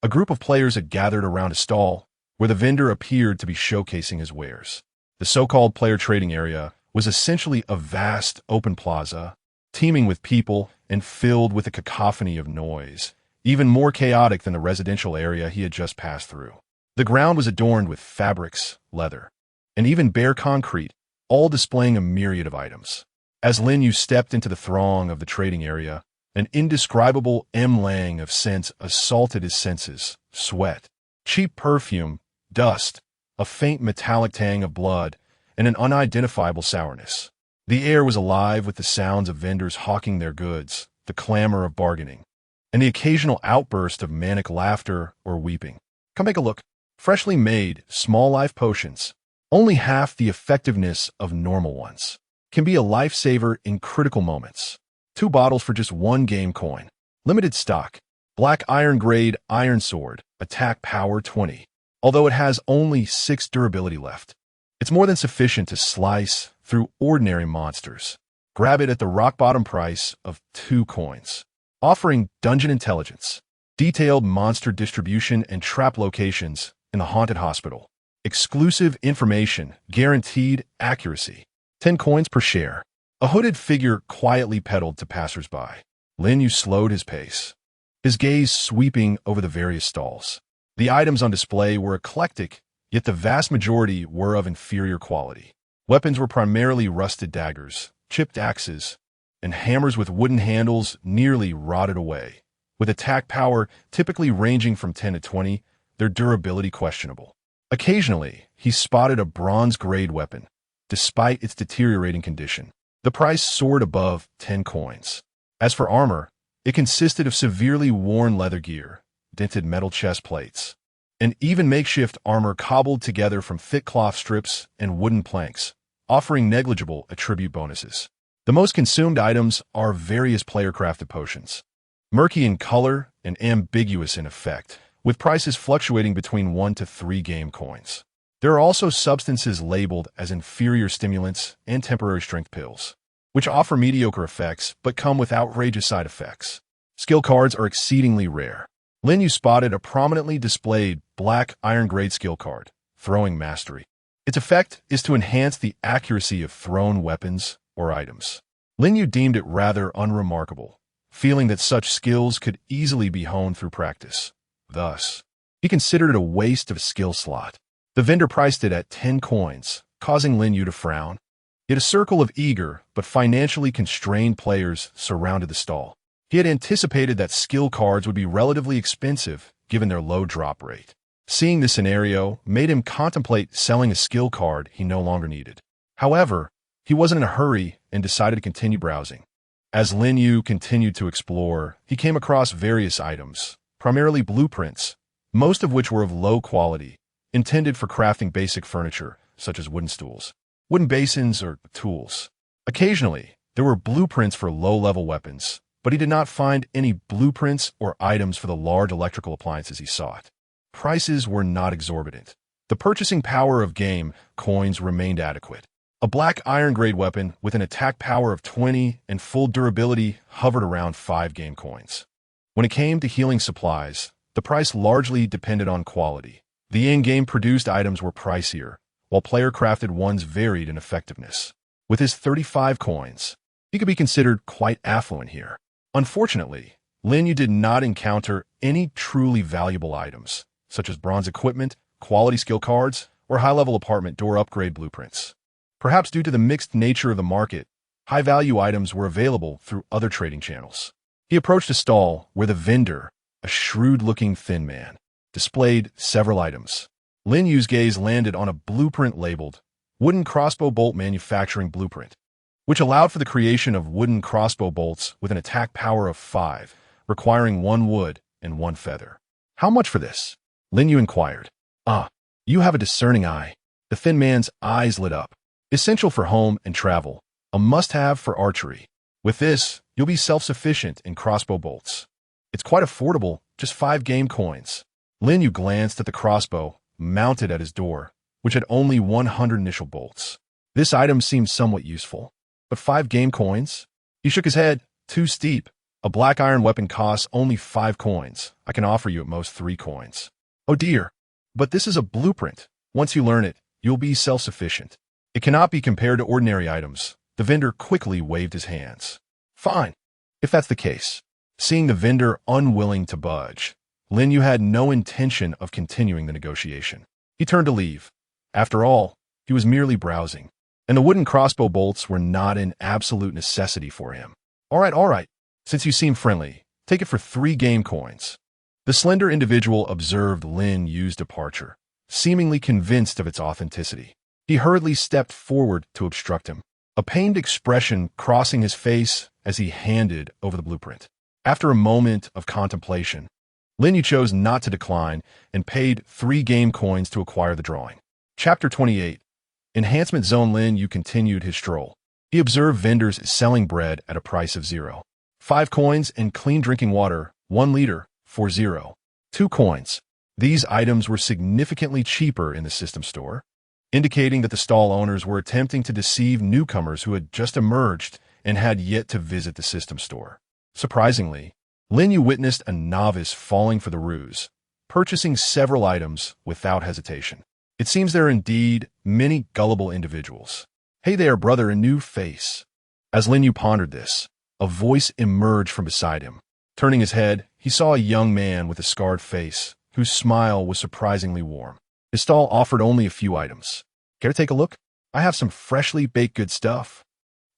a group of players had gathered around a stall where the vendor appeared to be showcasing his wares. The so-called player trading area was essentially a vast open plaza, teeming with people and filled with a cacophony of noise, even more chaotic than the residential area he had just passed through. The ground was adorned with fabrics, leather, and even bare concrete, all displaying a myriad of items. As Lin Yu stepped into the throng of the trading area, an indescribable emlang of scents assaulted his senses: sweat, cheap perfume, dust, a faint metallic tang of blood, and an unidentifiable sourness. The air was alive with the sounds of vendors hawking their goods, the clamor of bargaining, and the occasional outburst of manic laughter or weeping. Come take a look. Freshly made, small life potions, only half the effectiveness of normal ones, can be a lifesaver in critical moments. 2 bottles for just 1 game coin. Limited stock. Black iron grade iron sword, attack power 20. Although it has only 6 durability left, it's more than sufficient to slice through ordinary monsters. Grab it at the rock-bottom price of 2 coins. Offering dungeon intelligence, detailed monster distribution and trap locations in the haunted hospital. Exclusive information, guaranteed accuracy. 10 coins per share. A hooded figure quietly pedaled to passers-by. Lin Yu slowed his pace, his gaze sweeping over the various stalls. The items on display were eclectic, yet the vast majority were of inferior quality. Weapons were primarily rusted daggers, chipped axes, and hammers with wooden handles nearly rotted away. With attack power typically ranging from 10 to 20, their durability questionable. Occasionally, he spotted a bronze-grade weapon, despite its deteriorating condition. The price soared above 10 coins. As for armor, it consisted of severely worn leather gear, dented metal chest plates, and even makeshift armor cobbled together from thick cloth strips and wooden planks, offering negligible attribute bonuses. The most consumed items are various player-crafted potions, murky in color and ambiguous in effect, with prices fluctuating between 1 to 3 game coins. There are also substances labeled as inferior stimulants and temporary strength pills, which offer mediocre effects but come with outrageous side effects. Skill cards are exceedingly rare. Lin Yu spotted a prominently displayed black iron-grade skill card, Throwing Mastery. Its effect is to enhance the accuracy of thrown weapons or items. Lin Yu deemed it rather unremarkable, feeling that such skills could easily be honed through practice. Thus, he considered it a waste of a skill slot. The vendor priced it at 10 coins, causing Lin Yu to frown. Yet a circle of eager but financially constrained players surrounded the stall. He had anticipated that skill cards would be relatively expensive given their low drop rate. Seeing this scenario made him contemplate selling a skill card he no longer needed. However, he wasn't in a hurry and decided to continue browsing. As Lin Yu continued to explore, he came across various items, primarily blueprints, most of which were of low quality, intended for crafting basic furniture, such as wooden stools, wooden basins, or tools. Occasionally, there were blueprints for low-level weapons, but he did not find any blueprints or items for the large electrical appliances he sought. Prices were not exorbitant. The purchasing power of game coins remained adequate. A black iron-grade weapon with an attack power of 20 and full durability hovered around 5 game coins. When it came to healing supplies, the price largely depended on quality. The in-game produced items were pricier, while player-crafted ones varied in effectiveness. With his 35 coins, he could be considered quite affluent here. Unfortunately, Lin Yu did not encounter any truly valuable items, such as bronze equipment, quality skill cards, or high-level apartment door upgrade blueprints. Perhaps due to the mixed nature of the market, high-value items were available through other trading channels. He approached a stall where the vendor, a shrewd-looking thin man, displayed several items. Lin Yu's gaze landed on a blueprint labeled Wooden Crossbow Bolt Manufacturing Blueprint, which allowed for the creation of wooden crossbow bolts with an attack power of 5, requiring 1 wood and 1 feather. How much for this? Lin Yu inquired. Ah, you have a discerning eye. The thin man's eyes lit up. Essential for home and travel, a must-have for archery. With this, you'll be self-sufficient in crossbow bolts. It's quite affordable, just 5 game coins. Lin Yu glanced at the crossbow mounted at his door, which had only 100 initial bolts. This item seemed somewhat useful. But 5 game coins? He shook his head. Too steep. A black iron weapon costs only 5 coins. I can offer you at most 3 coins. Oh dear. But this is a blueprint. Once you learn it, you'll be self-sufficient. It cannot be compared to ordinary items. The vendor quickly waved his hands. Fine. If that's the case. Seeing the vendor unwilling to budge, Lin Yu had no intention of continuing the negotiation. He turned to leave. After all, he was merely browsing, and the wooden crossbow bolts were not an absolute necessity for him. All right. Since you seem friendly, take it for 3 game coins. The slender individual observed Lin Yu's departure, seemingly convinced of its authenticity. He hurriedly stepped forward to obstruct him, a pained expression crossing his face as he handed over the blueprint. After a moment of contemplation, Lin Yu chose not to decline and paid 3 game coins to acquire the drawing. Chapter 28. Enhancement Zone. Lin Yu continued his stroll. He observed vendors selling bread at a price of 0. 5 coins and clean drinking water, 1 liter, for 0. 2 coins. These items were significantly cheaper in the system store, indicating that the stall owners were attempting to deceive newcomers who had just emerged and had yet to visit the system store. Surprisingly, Lin Yu witnessed a novice falling for the ruse, purchasing several items without hesitation. It seems there are indeed many gullible individuals. Hey there, brother, a new face. As Lin Yu pondered this, a voice emerged from beside him. Turning his head, he saw a young man with a scarred face, whose smile was surprisingly warm. His stall offered only a few items. Care to take a look? I have some freshly baked good stuff.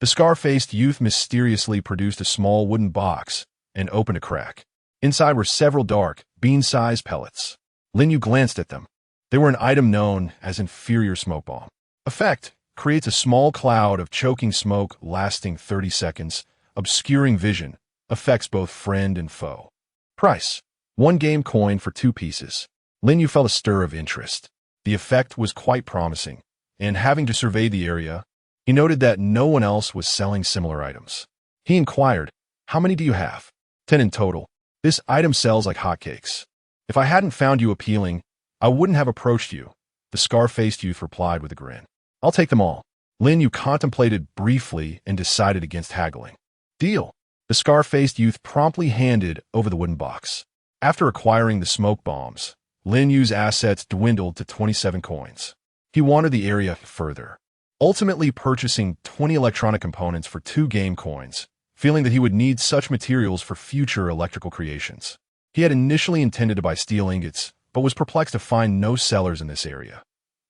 The scar-faced youth mysteriously produced a small wooden box and opened a crack. Inside were several dark, bean-sized pellets. Lin Yu glanced at them. They were an item known as inferior smoke bomb. Effect: creates a small cloud of choking smoke lasting 30 seconds, obscuring vision, affects both friend and foe. Price: 1 game coin for 2 pieces. Lin Yu felt a stir of interest. The effect was quite promising, and having to survey the area, he noted that no one else was selling similar items. He inquired, "How many do you have?" 10 in total. This item sells like hotcakes. If I hadn't found you appealing, I wouldn't have approached you, the scar-faced youth replied with a grin. I'll take them all. Lin Yu contemplated briefly and decided against haggling. Deal. The scar-faced youth promptly handed over the wooden box. After acquiring the smoke bombs, Lin Yu's assets dwindled to 27 coins. He wandered the area further, ultimately purchasing 20 electronic components for 2 game coins, feeling that he would need such materials for future electrical creations. He had initially intended to buy steel ingots, but was perplexed to find no sellers in this area.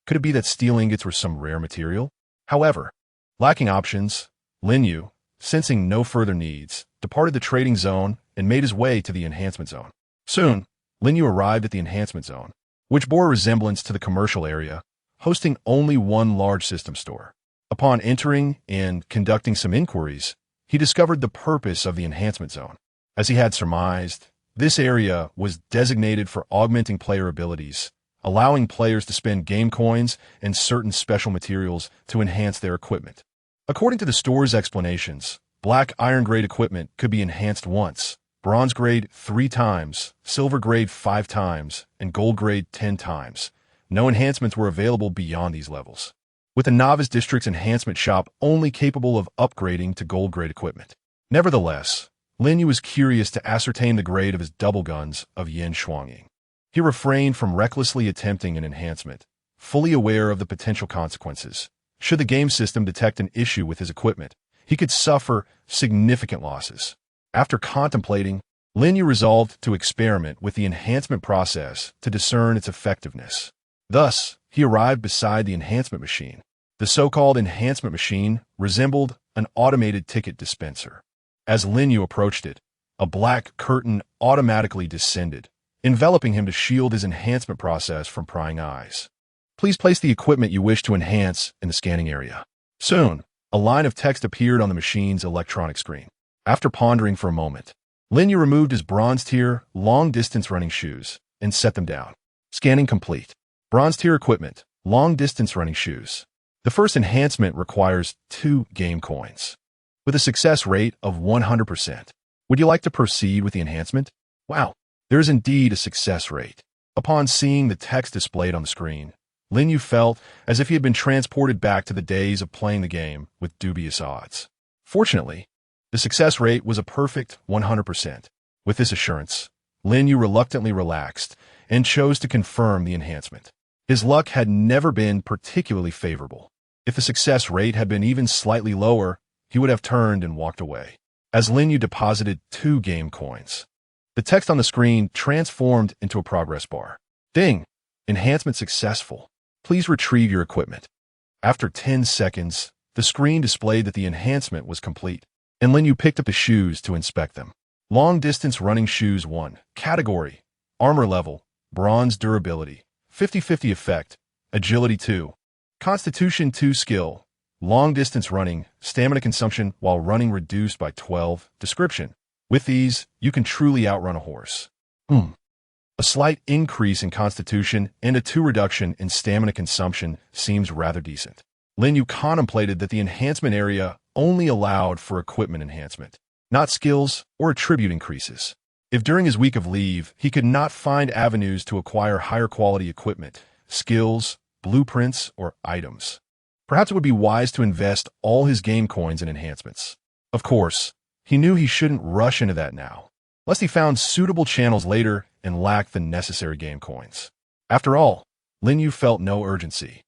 Could it be that steel ingots were some rare material? However, lacking options, Lin Yu, sensing no further needs, departed the trading zone and made his way to the enhancement zone. Soon, Lin Yu arrived at the enhancement zone, which bore a resemblance to the commercial area, hosting only one large system store. Upon entering and conducting some inquiries, he discovered the purpose of the enhancement zone. As he had surmised, this area was designated for augmenting player abilities, allowing players to spend game coins and certain special materials to enhance their equipment. According to the store's explanations, black iron grade equipment could be enhanced once, bronze grade 3 times, silver grade 5 times, and gold grade 10 times. No enhancements were available beyond these levels, with the Novice District's enhancement shop only capable of upgrading to gold grade equipment. Nevertheless, Lin Yu was curious to ascertain the grade of his double guns of Yin Shuangying. He refrained from recklessly attempting an enhancement, fully aware of the potential consequences. Should the game system detect an issue with his equipment, he could suffer significant losses. After contemplating, Lin Yu resolved to experiment with the enhancement process to discern its effectiveness. Thus, he arrived beside the enhancement machine. The so-called enhancement machine resembled an automated ticket dispenser. As Lin Yu approached it, a black curtain automatically descended, enveloping him to shield his enhancement process from prying eyes. Please place the equipment you wish to enhance in the scanning area. Soon, a line of text appeared on the machine's electronic screen. After pondering for a moment, Lin Yu removed his bronze-tier, long-distance running shoes and set them down. Scanning complete. Bronze-tier equipment, long-distance running shoes. The first enhancement requires 2 game coins, with a success rate of 100%. Would you like to proceed with the enhancement? Wow, there is indeed a success rate. Upon seeing the text displayed on the screen, Lin Yu felt as if he had been transported back to the days of playing the game with dubious odds. Fortunately, the success rate was a perfect 100%. With this assurance, Lin Yu reluctantly relaxed and chose to confirm the enhancement. His luck had never been particularly favorable. If the success rate had been even slightly lower, he would have turned and walked away. As Lin Yu deposited 2 game coins, the text on the screen transformed into a progress bar. Ding! Enhancement successful. Please retrieve your equipment. After 10 seconds, the screen displayed that the enhancement was complete, and Lin Yu picked up the shoes to inspect them. Long-distance running shoes 1. Category: Armor level, Bronze durability, 50/50 effect, Agility 2. Constitution 2 skill, long-distance running, stamina consumption while running reduced by 12. Description: with these, you can truly outrun a horse. A slight increase in constitution and a 2 reduction in stamina consumption seems rather decent. Lin Yu contemplated that the enhancement area only allowed for equipment enhancement, not skills or attribute increases. If during his week of leave he could not find avenues to acquire higher quality equipment, skills, blueprints, or items, perhaps it would be wise to invest all his game coins in enhancements. Of course, he knew he shouldn't rush into that now, lest he found suitable channels later and lacked the necessary game coins. After all, Lin Yu felt no urgency.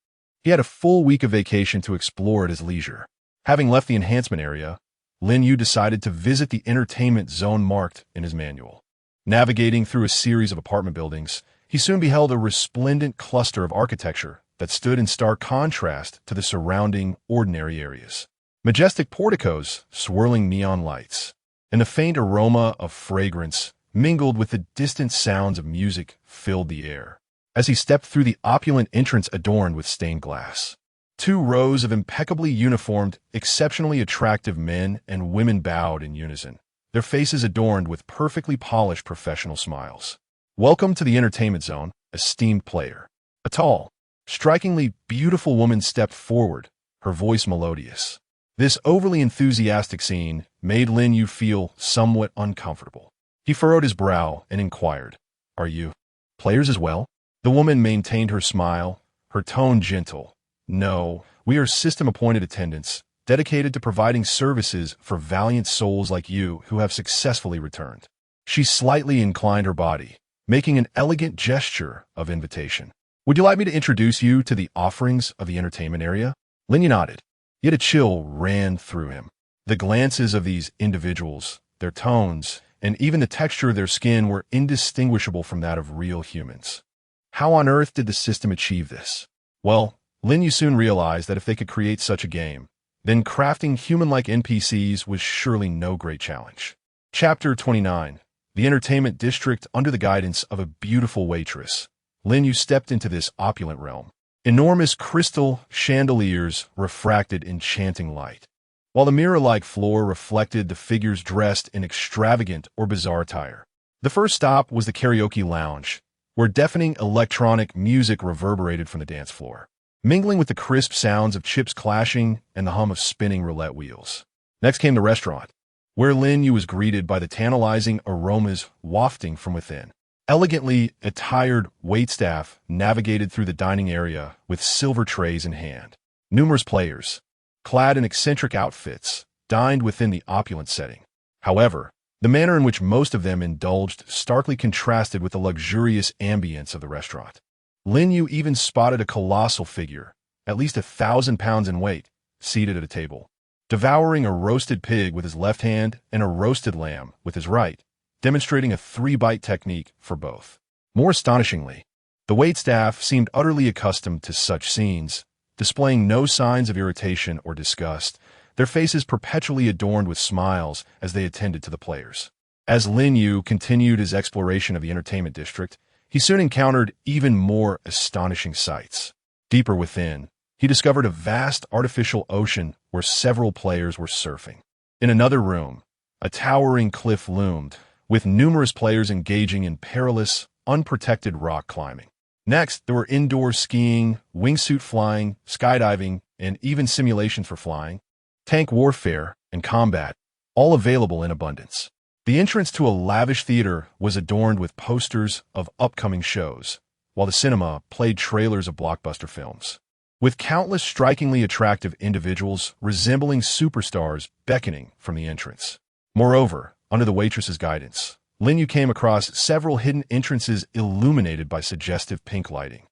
He had a full week of vacation to explore at his leisure. Having left the enhancement area, Lin Yu decided to visit the entertainment zone marked in his manual. Navigating through a series of apartment buildings, he soon beheld a resplendent cluster of architecture that stood in stark contrast to the surrounding ordinary areas. Majestic porticos, swirling neon lights, and the faint aroma of fragrance mingled with the distant sounds of music filled the air. As he stepped through the opulent entrance adorned with stained glass, Two rows of impeccably uniformed, exceptionally attractive men and women bowed in unison, their faces adorned with perfectly polished professional smiles. Welcome to the entertainment zone, esteemed player. A tall, strikingly beautiful woman stepped forward, her voice melodious. This overly enthusiastic scene made Lin Yu feel somewhat uncomfortable. He furrowed his brow and inquired, "Are you players as well?" The woman maintained her smile, her tone gentle. "No, we are system-appointed attendants, dedicated to providing services for valiant souls like you who have successfully returned." She slightly inclined her body, making an elegant gesture of invitation. "Would you like me to introduce you to the offerings of the entertainment area?" Lin Yu nodded, yet a chill ran through him. The glances of these individuals, their tones, and even the texture of their skin were indistinguishable from that of real humans. How on earth did the system achieve this? Well, Lin Yu soon realized that if they could create such a game, then crafting human-like NPCs was surely no great challenge. Chapter 29. The Entertainment District under the guidance of a beautiful waitress. Lin Yu stepped into this opulent realm. Enormous crystal chandeliers refracted enchanting light, while the mirror-like floor reflected the figures dressed in extravagant or bizarre attire. The first stop was the karaoke lounge, where deafening electronic music reverberated from the dance floor, mingling with the crisp sounds of chips clashing and the hum of spinning roulette wheels. Next came the restaurant, where Lin Yu was greeted by the tantalizing aromas wafting from within. Elegantly attired waitstaff navigated through the dining area with silver trays in hand. Numerous players, clad in eccentric outfits, dined within the opulent setting. However, the manner in which most of them indulged starkly contrasted with the luxurious ambience of the restaurant. Lin Yu even spotted a colossal figure, at least 1,000 pounds in weight, seated at a table, devouring a roasted pig with his left hand and a roasted lamb with his right, demonstrating a 3-bite technique for both. More astonishingly, the waitstaff seemed utterly accustomed to such scenes, displaying no signs of irritation or disgust, their faces perpetually adorned with smiles as they attended to the players. As Lin Yu continued his exploration of the entertainment district, he soon encountered even more astonishing sights. Deeper within, he discovered a vast artificial ocean where several players were surfing. In another room, a towering cliff loomed, with numerous players engaging in perilous, unprotected rock climbing. Next, there were indoor skiing, wingsuit flying, skydiving, and even simulations for flying, tank warfare, and combat, all available in abundance. The entrance to a lavish theater was adorned with posters of upcoming shows, while the cinema played trailers of blockbuster films, with countless strikingly attractive individuals resembling superstars beckoning from the entrance. Moreover, under the waitress's guidance, Lin Yu came across several hidden entrances illuminated by suggestive pink lighting.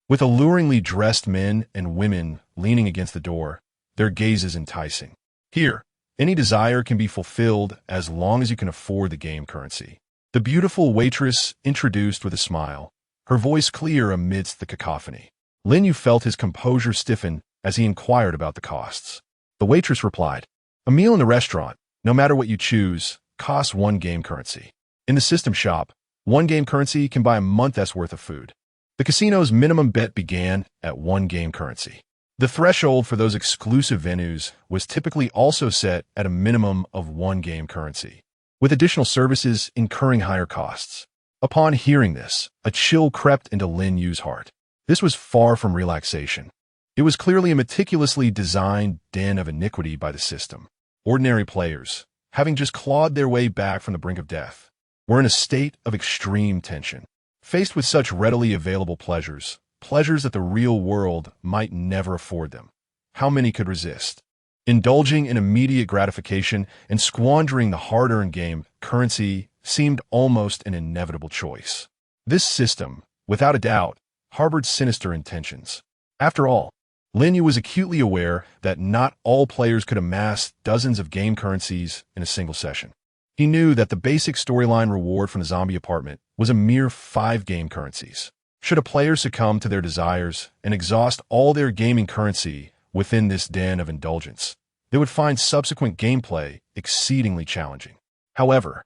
With alluringly dressed men and women leaning against the door, their gazes enticing. Here, any desire can be fulfilled as long as you can afford the game currency. The beautiful waitress introduced with a smile, her voice clear amidst the cacophony. Lin Yu felt his composure stiffen as he inquired about the costs. The waitress replied, "A meal in the restaurant, no matter what you choose, costs 1 game currency. In the system shop, 1 game currency can buy a month's worth of food. The casino's minimum bet began at 1 game currency. The threshold for those exclusive venues was typically also set at a minimum of 1 game currency, with additional services incurring higher costs." Upon hearing this, a chill crept into Lin Yu's heart. This was far from relaxation. It was clearly a meticulously designed den of iniquity by the system. Ordinary players, having just clawed their way back from the brink of death, were in a state of extreme tension. Faced with such readily available pleasures that the real world might never afford them, how many could resist? Indulging in immediate gratification and squandering the hard-earned game currency seemed almost an inevitable choice. This system, without a doubt, harbored sinister intentions. After all, Lin Yu was acutely aware that not all players could amass dozens of game currencies in a single session. He knew that the basic storyline reward from the zombie apartment was a mere 5 game currencies. Should a player succumb to their desires and exhaust all their gaming currency within this den of indulgence, they would find subsequent gameplay exceedingly challenging. However,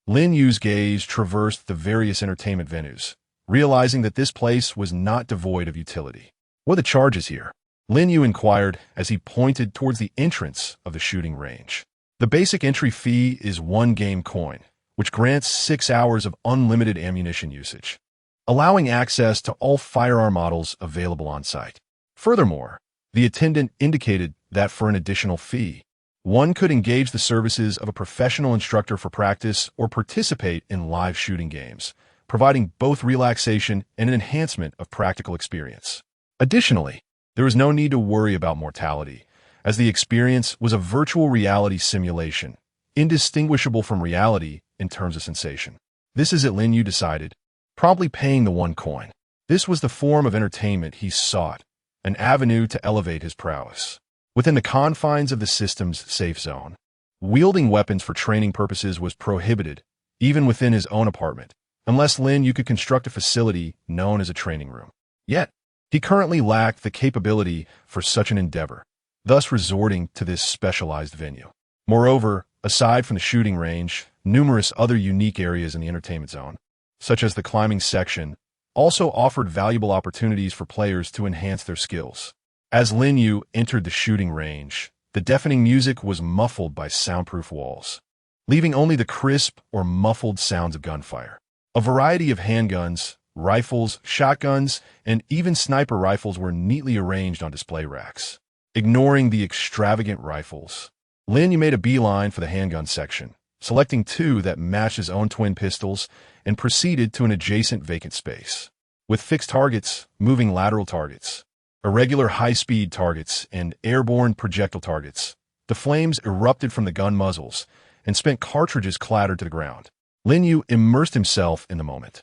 Lin Yu's gaze traversed the various entertainment venues, realizing that this place was not devoid of utility. What are the charges here? Lin Yu inquired as he pointed towards the entrance of the shooting range. The basic entry fee is 1 game coin, which grants 6 hours of unlimited ammunition usage, allowing access to all firearm models available on site. Furthermore, the attendant indicated that for an additional fee, one could engage the services of a professional instructor for practice or participate in live shooting games, providing both relaxation and an enhancement of practical experience. Additionally, there was no need to worry about mortality, as the experience was a virtual reality simulation, indistinguishable from reality in terms of sensation. This is it, Lin Yu decided, promptly paying the 1 coin. This was the form of entertainment he sought, an avenue to elevate his prowess. Within the confines of the system's safe zone, wielding weapons for training purposes was prohibited, even within his own apartment, unless Lin Yu could construct a facility known as a training room. Yet, he currently lacked the capability for such an endeavor, thus resorting to this specialized venue. Moreover, aside from the shooting range, numerous other unique areas in the entertainment zone, such as the climbing section, also offered valuable opportunities for players to enhance their skills. As Lin Yu entered the shooting range, the deafening music was muffled by soundproof walls, leaving only the crisp or muffled sounds of gunfire. A variety of handguns, rifles, shotguns, and even sniper rifles were neatly arranged on display racks. Ignoring the extravagant rifles, Lin Yu made a beeline for the handgun section, selecting 2 that matched his own twin pistols, and proceeded to an adjacent vacant space. With fixed targets, moving lateral targets, irregular high-speed targets, and airborne projectile targets, the flames erupted from the gun muzzles, and spent cartridges clattered to the ground. Lin Yu immersed himself in the moment,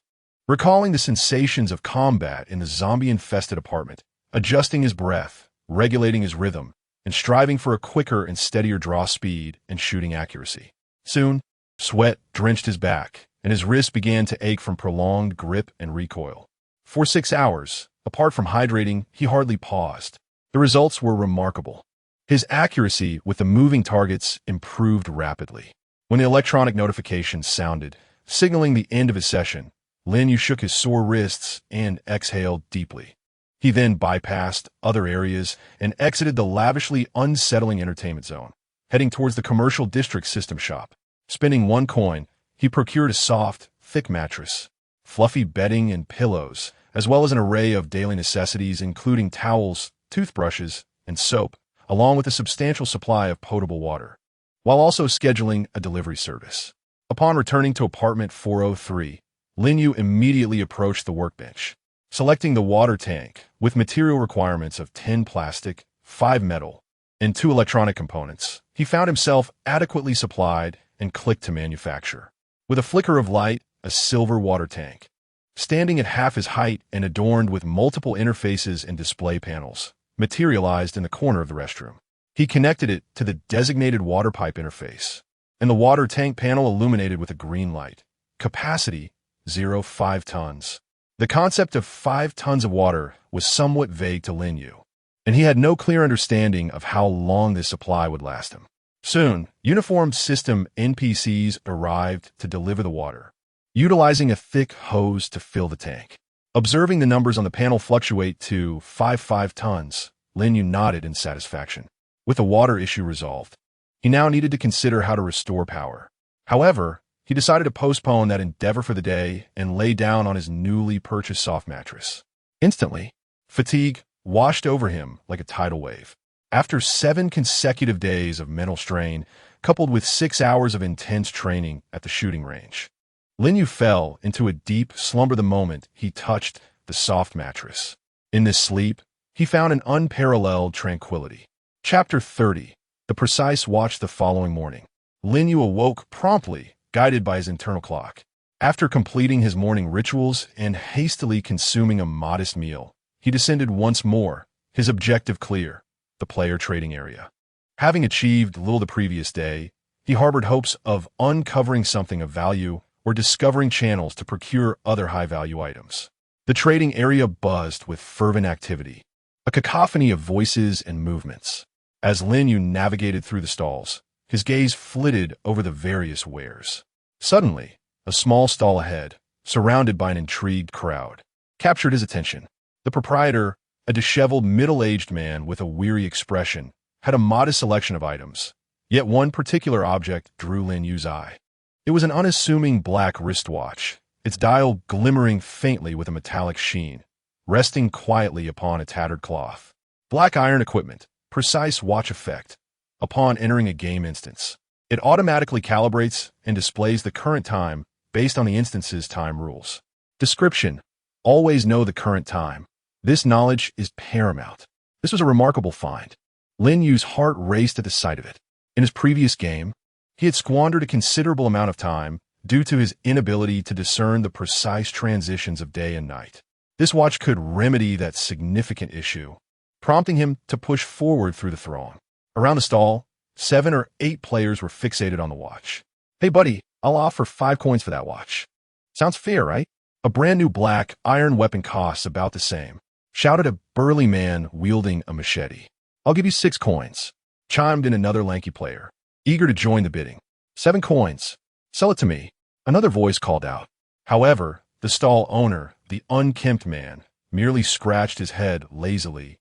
recalling the sensations of combat in the zombie-infested apartment, adjusting his breath, regulating his rhythm, and striving for a quicker and steadier draw speed and shooting accuracy. Soon, sweat drenched his back, and his wrists began to ache from prolonged grip and recoil. For 6 hours, apart from hydrating, he hardly paused. The results were remarkable. His accuracy with the moving targets improved rapidly. When the electronic notification sounded, signaling the end of his session, Lin Yu shook his sore wrists and exhaled deeply. He then bypassed other areas and exited the lavishly unsettling entertainment zone, heading towards the commercial district system shop. Spending 1 coin, he procured a soft, thick mattress, fluffy bedding and pillows, as well as an array of daily necessities including towels, toothbrushes, and soap, along with a substantial supply of potable water, while also scheduling a delivery service. Upon returning to apartment 403, Lin Yu immediately approached the workbench. Selecting the water tank with material requirements of 10 plastic, 5 metal, and 2 electronic components, he found himself adequately supplied and clicked to manufacture. With a flicker of light, a silver water tank, standing at half his height and adorned with multiple interfaces and display panels, materialized in the corner of the restroom. He connected it to the designated water pipe interface, and the water tank panel illuminated with a green light. Capacity, 0.5 tons. The concept of 5 tons of water was somewhat vague to Lin Yu, and he had no clear understanding of how long this supply would last him. Soon, uniformed system NPCs arrived to deliver the water, utilizing a thick hose to fill the tank. Observing the numbers on the panel fluctuate to 5 tons, Lin Yu nodded in satisfaction. With the water issue resolved, he now needed to consider how to restore power. However, he decided to postpone that endeavor for the day and lay down on his newly purchased soft mattress. Instantly, fatigue washed over him like a tidal wave. After 7 consecutive days of mental strain, coupled with 6 hours of intense training at the shooting range, Lin Yu fell into a deep slumber the moment he touched the soft mattress. In this sleep, he found an unparalleled tranquility. Chapter 30. The precise watch. The following morning, Lin Yu awoke promptly, guided by his internal clock. After completing his morning rituals and hastily consuming a modest meal, he descended once more, his objective clear, the player trading area. Having achieved little the previous day, he harbored hopes of uncovering something of value or discovering channels to procure other high-value items. The trading area buzzed with fervent activity, a cacophony of voices and movements. As Lin Yu navigated through the stalls, his gaze flitted over the various wares. Suddenly, a small stall ahead, surrounded by an intrigued crowd, captured his attention. The proprietor, A disheveled, middle-aged man with a weary expression had a modest selection of items, yet one particular object drew Lin Yu's eye. It was an unassuming black wristwatch, its dial glimmering faintly with a metallic sheen, resting quietly upon a tattered cloth. Black iron equipment, precise watch effect. Upon entering a game instance, it automatically calibrates and displays the current time based on the instance's time rules. Description: always know the current time. This knowledge is paramount. This was a remarkable find. Lin Yu's heart raced at the sight of it. In his previous game, he had squandered a considerable amount of time due to his inability to discern the precise transitions of day and night. This watch could remedy that significant issue, prompting him to push forward through the throng. Around the stall, 7 or 8 players were fixated on the watch. "Hey buddy, I'll offer 5 coins for that watch." "Sounds fair, right?" "A brand new black iron weapon costs about the same," shouted a burly man wielding a machete. "I'll give you 6 coins," chimed in another lanky player, eager to join the bidding. 7 coins. "Sell it to me," another voice called out. However, the stall owner, the unkempt man, merely scratched his head lazily,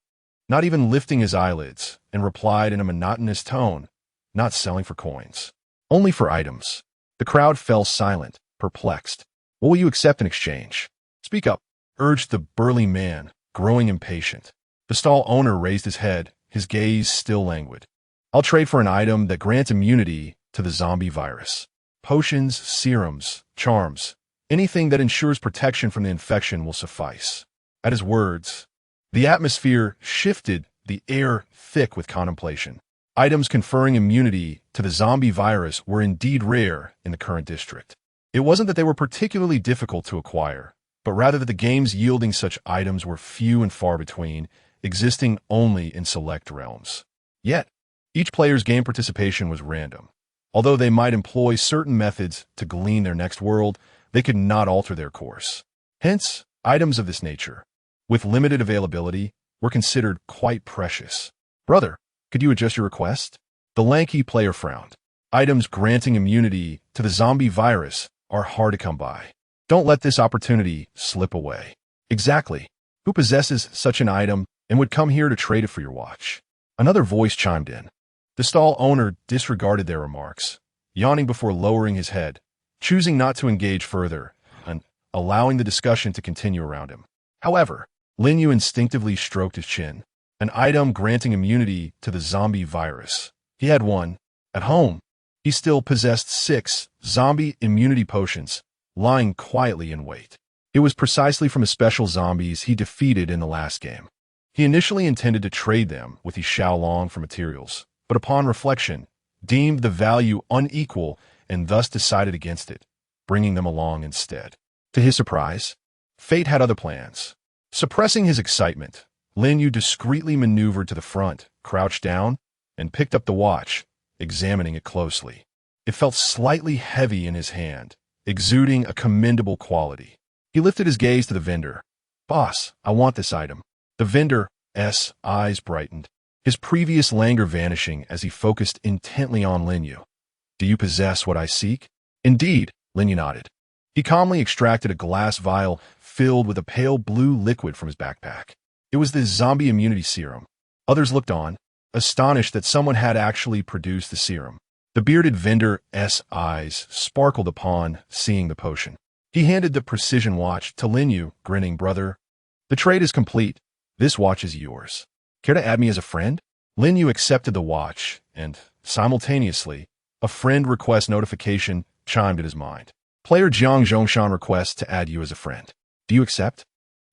not even lifting his eyelids, and replied in a monotonous tone, "Not selling for coins. Only for items." The crowd fell silent, perplexed. "What will you accept in exchange?" "Speak up," urged the burly man, growing impatient. The stall owner raised his head, his gaze still languid. "I'll trade for an item that grants immunity to the zombie virus. Potions, serums, charms, anything that ensures protection from the infection will suffice." At his words, the atmosphere shifted, the air thick with contemplation. Items conferring immunity to the zombie virus were indeed rare in the current district. It wasn't that they were particularly difficult to acquire, but rather that the games yielding such items were few and far between, existing only in select realms. Yet, each player's game participation was random. Although they might employ certain methods to glean their next world, they could not alter their course. Hence, items of this nature, with limited availability, were considered quite precious. "Brother, could you adjust your request?" The lanky player frowned. Items granting immunity to the zombie virus are hard to come by. Don't let this opportunity slip away. "Exactly. Who possesses such an item and would come here to trade it for your watch?" Another voice chimed in. The stall owner disregarded their remarks, yawning before lowering his head, choosing not to engage further, and allowing the discussion to continue around him. However, Lin Yu instinctively stroked his chin. An item granting immunity to the zombie virus. He had one. At home, he still possessed 6 zombie immunity potions, lying quietly in wait. It was precisely from the special zombies he defeated in the last game. He initially intended to trade them with the Xiaolong for materials, but upon reflection, deemed the value unequal and thus decided against it, bringing them along instead. To his surprise, fate had other plans. Suppressing his excitement, Lin Yu discreetly maneuvered to the front, crouched down, and picked up the watch, examining it closely. It felt slightly heavy in his hand, exuding a commendable quality. He lifted his gaze to the vendor. "Boss, I want this item." The vendor's eyes brightened, his previous languor vanishing as he focused intently on Lin Yu. "Do you possess what I seek?" "Indeed," Lin Yu nodded. He calmly extracted a glass vial filled with a pale blue liquid from his backpack. It was the zombie immunity serum. Others looked on, astonished that someone had actually produced the serum. The bearded vendor's eyes sparkled upon seeing the potion. He handed the precision watch to Lin Yu, grinning, "Brother, the trade is complete. This watch is yours. Care to add me as a friend?" Lin Yu accepted the watch, and, simultaneously, a friend request notification chimed in his mind. "Player Jiang Zhongshan requests to add you as a friend. Do you accept?"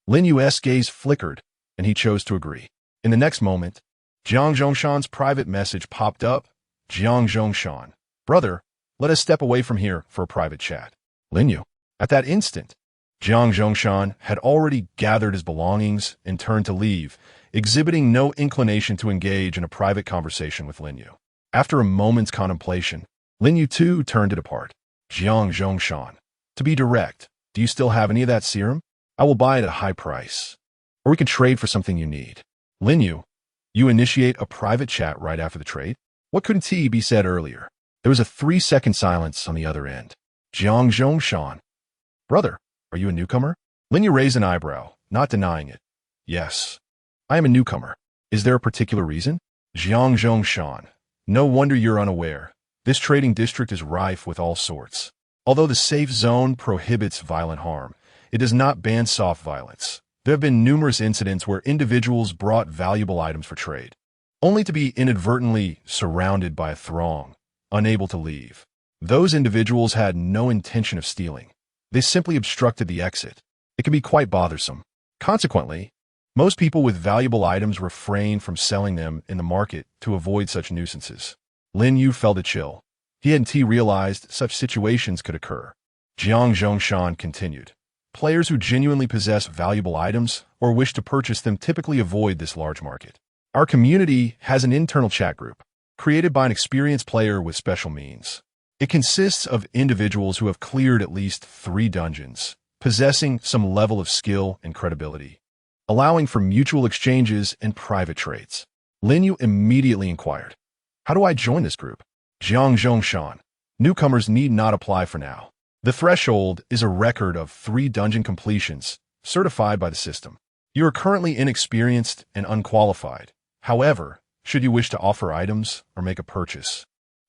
Lin Yu's gaze flickered, and he chose to agree. In the next moment, Jiang Zhongshan's private message popped up. "Jiang Zhongshan, brother, let us step away from here for a private chat." Lin Yu. At that instant, Jiang Zhongshan had already gathered his belongings and turned to leave, exhibiting no inclination to engage in a private conversation with Lin Yu. After a moment's contemplation, Lin Yu too turned to depart. "Jiang Zhongshan, to be direct, do you still have any of that serum? I will buy it at a high price. Or we can trade for something you need." Lin Yu, you initiate a private chat right after the trade? What couldn't he be said earlier? There was a 3-second silence on the other end. Jiang Zhongshan, brother, are you a newcomer? Lin Yu raised an eyebrow, not denying it. "Yes." I am a newcomer. Is there a particular reason? Jiang Zhongshan. No wonder you're unaware. This trading district is rife with all sorts. Although the safe zone prohibits violent harm, it does not ban soft violence. There have been numerous incidents where individuals brought valuable items for trade, only to be inadvertently surrounded by a throng, unable to leave. Those individuals had no intention of stealing. They simply obstructed the exit. It can be quite bothersome. Consequently, most people with valuable items refrain from selling them in the market to avoid such nuisances. Lin Yu felt a chill. He hadn't realized such situations could occur. Jiang Zhongshan continued. Players who genuinely possess valuable items or wish to purchase them typically avoid this large market. Our community has an internal chat group, created by an experienced player with special means. It consists of individuals who have cleared at least 3 dungeons, possessing some level of skill and credibility, allowing for mutual exchanges and private trades. Lin Yu immediately inquired, "How do I join this group?" Jiang Zhongshan. Newcomers need not apply for now. The threshold is a record of 3 dungeon completions, certified by the system. You are currently inexperienced and unqualified. However, should you wish to offer items or make a purchase,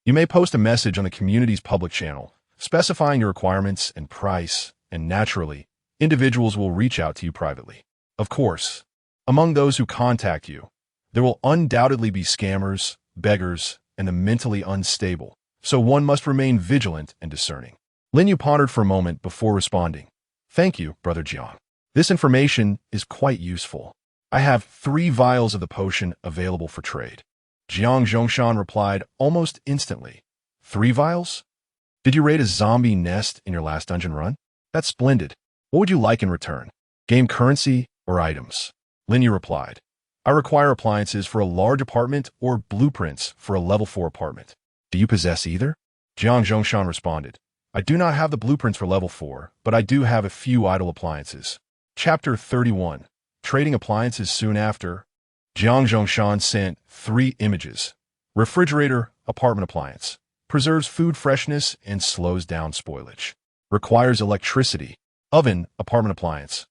you may post a message on the community's public channel, specifying your requirements and price, and naturally, individuals will reach out to you privately. Of course, among those who contact you, there will undoubtedly be scammers, beggars, and the mentally unstable, so one must remain vigilant and discerning. Lin Yu pondered for a moment before responding. Thank you, Brother Jiang. This information is quite useful. I have 3 vials of the potion available for trade. Jiang Zhongshan replied almost instantly. 3 vials? Did you raid a zombie nest in your last dungeon run? That's splendid. What would you like in return? Game currency or items? Lin Yu replied. I require appliances for a large apartment or blueprints for a level 4 apartment. Do you possess either? Jiang Zhongshan responded. I do not have the blueprints for level 4, but I do have a few idle appliances. Chapter 31. Trading appliances soon after. Jiang Zhongshan sent 3 images. Refrigerator, apartment appliance. Preserves food freshness and slows down spoilage. Requires electricity. Oven, apartment appliance.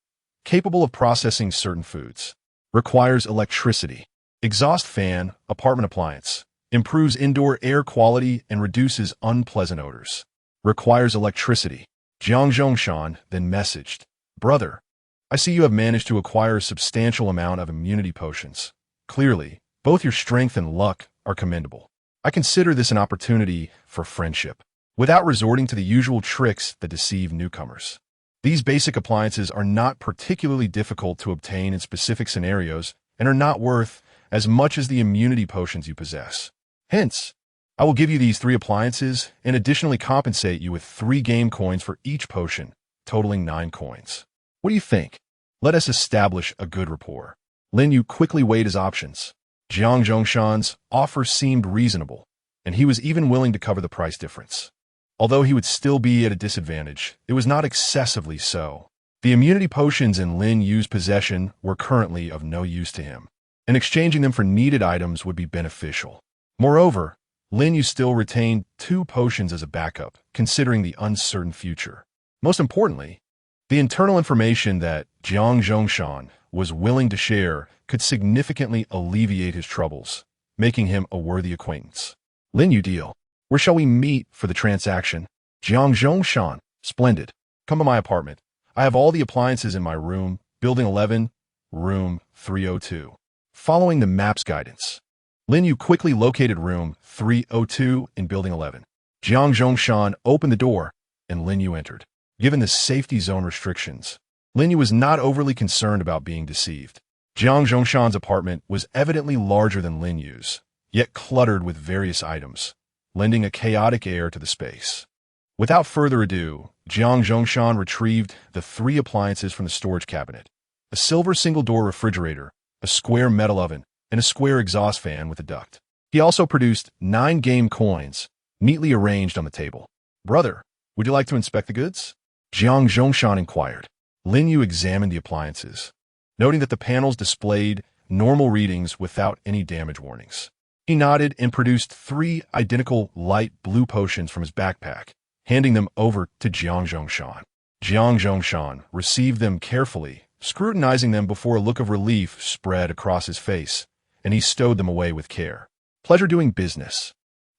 Capable of processing certain foods. Requires electricity. Exhaust fan, apartment appliance. Improves indoor air quality and reduces unpleasant odors. Requires electricity. Jiang Zhongshan then messaged, Brother, I see you have managed to acquire a substantial amount of immunity potions. Clearly, both your strength and luck are commendable. I consider this an opportunity for friendship, without resorting to the usual tricks that deceive newcomers. These basic appliances are not particularly difficult to obtain in specific scenarios and are not worth as much as the immunity potions you possess. Hence, I will give you these 3 appliances and additionally compensate you with 3 game coins for each potion, totaling 9 coins. What do you think? Let us establish a good rapport. Lin Yu quickly weighed his options. Jiang Zhongshan's offer seemed reasonable, and he was even willing to cover the price difference. Although he would still be at a disadvantage, it was not excessively so. The immunity potions in Lin Yu's possession were currently of no use to him, and exchanging them for needed items would be beneficial. Moreover, Lin Yu still retained 2 potions as a backup, considering the uncertain future. Most importantly, the internal information that Jiang Zhongshan was willing to share could significantly alleviate his troubles, making him a worthy acquaintance. Lin Yu deal. Where shall we meet for the transaction? Jiang Zhongshan. Splendid. Come to my apartment. I have all the appliances in my room, Building 11, room 302. Following the map's guidance, Lin Yu quickly located room 302 in Building 11. Jiang Zhongshan opened the door, and Lin Yu entered. Given the safety zone restrictions, Lin Yu was not overly concerned about being deceived. Jiang Zhongshan's apartment was evidently larger than Lin Yu's, yet cluttered with various items, lending a chaotic air to the space. Without further ado, Jiang Zhongshan retrieved the 3 appliances from the storage cabinet: a silver single-door refrigerator, a square metal oven, and a square exhaust fan with a duct. He also produced 9 game coins, neatly arranged on the table. Brother, would you like to inspect the goods? Jiang Zhongshan inquired. Lin Yu examined the appliances, noting that the panels displayed normal readings without any damage warnings. He nodded and produced 3 identical light blue potions from his backpack, handing them over to Jiang Zhongshan. Jiang Zhongshan received them carefully scrutinizing them before a look of relief spread across his face, and he stowed them away with care. Pleasure doing business.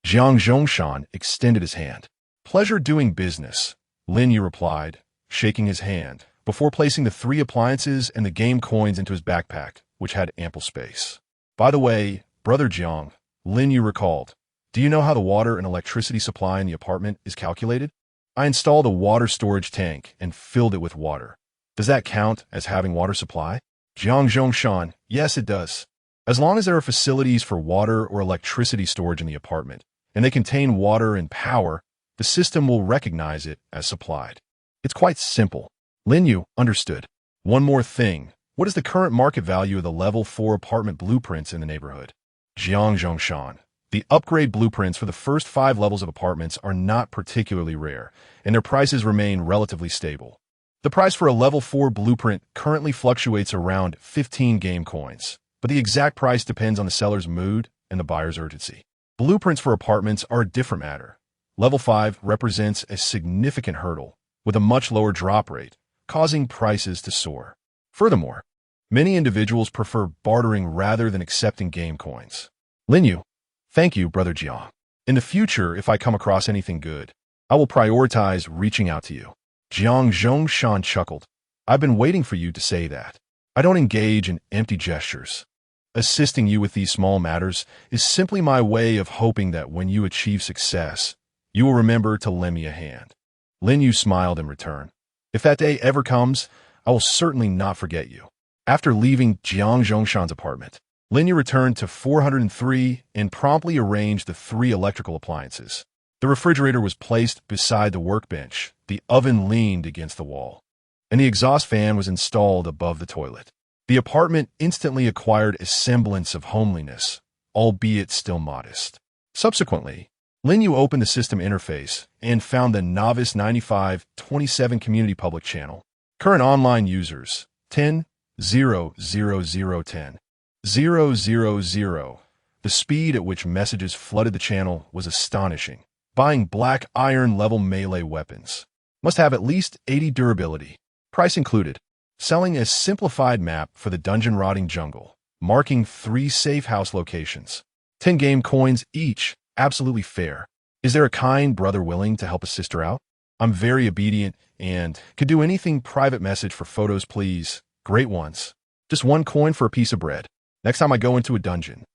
Jiang Zhongshan extended his hand. Pleasure doing business, Lin Yu replied, shaking his hand, before placing the 3 appliances and the game coins into his backpack, which had ample space. By the way, Brother Jiang, Lin Yu recalled, do you know how the water and electricity supply in the apartment is calculated? I installed a water storage tank and filled it with water. Does that count as having water supply? Jiang Zhongshan, yes it does. As long as there are facilities for water or electricity storage in the apartment, and they contain water and power, the system will recognize it as supplied. It's quite simple. Lin Yu understood. One more thing. What is the current market value of the level 4 apartment blueprints in the neighborhood? Jiang Zhongshan. The upgrade blueprints for the first 5 levels of apartments are not particularly rare, and their prices remain relatively stable. The price for a level 4 blueprint currently fluctuates around 15 game coins, but the exact price depends on the seller's mood and the buyer's urgency. Blueprints for apartments are a different matter. Level 5 represents a significant hurdle, with a much lower drop rate, causing prices to soar. Furthermore, many individuals prefer bartering rather than accepting game coins. Lin Yu. Thank you, Brother Jiang. In the future, if I come across anything good, I will prioritize reaching out to you. Jiang Zhongshan chuckled. I've been waiting for you to say that. I don't engage in empty gestures. Assisting you with these small matters is simply my way of hoping that when you achieve success, you will remember to lend me a hand. Lin Yu smiled in return. If that day ever comes, I will certainly not forget you. After leaving Jiang Zhongshan's apartment, Lin Yu returned to 403 and promptly arranged the 3 electrical appliances. The refrigerator was placed beside the workbench, the oven leaned against the wall, and the exhaust fan was installed above the toilet. The apartment instantly acquired a semblance of homeliness, albeit still modest. Subsequently, Lin Yu opened the system interface and found the Novice 9527 Community Public Channel. Current online users, 10,00010. 000. The speed at which messages flooded the channel was astonishing. Buying black iron level melee weapons. Must have at least 80 durability. Price included. Selling a simplified map for the dungeon-rotting jungle. Marking 3 safe house locations. 10 game coins each. Absolutely fair. Is there a kind brother willing to help a sister out? I'm very obedient and could do anything. Private message for photos, please. Great ones. Just 1 coin for a piece of bread. Next time I go into a dungeon,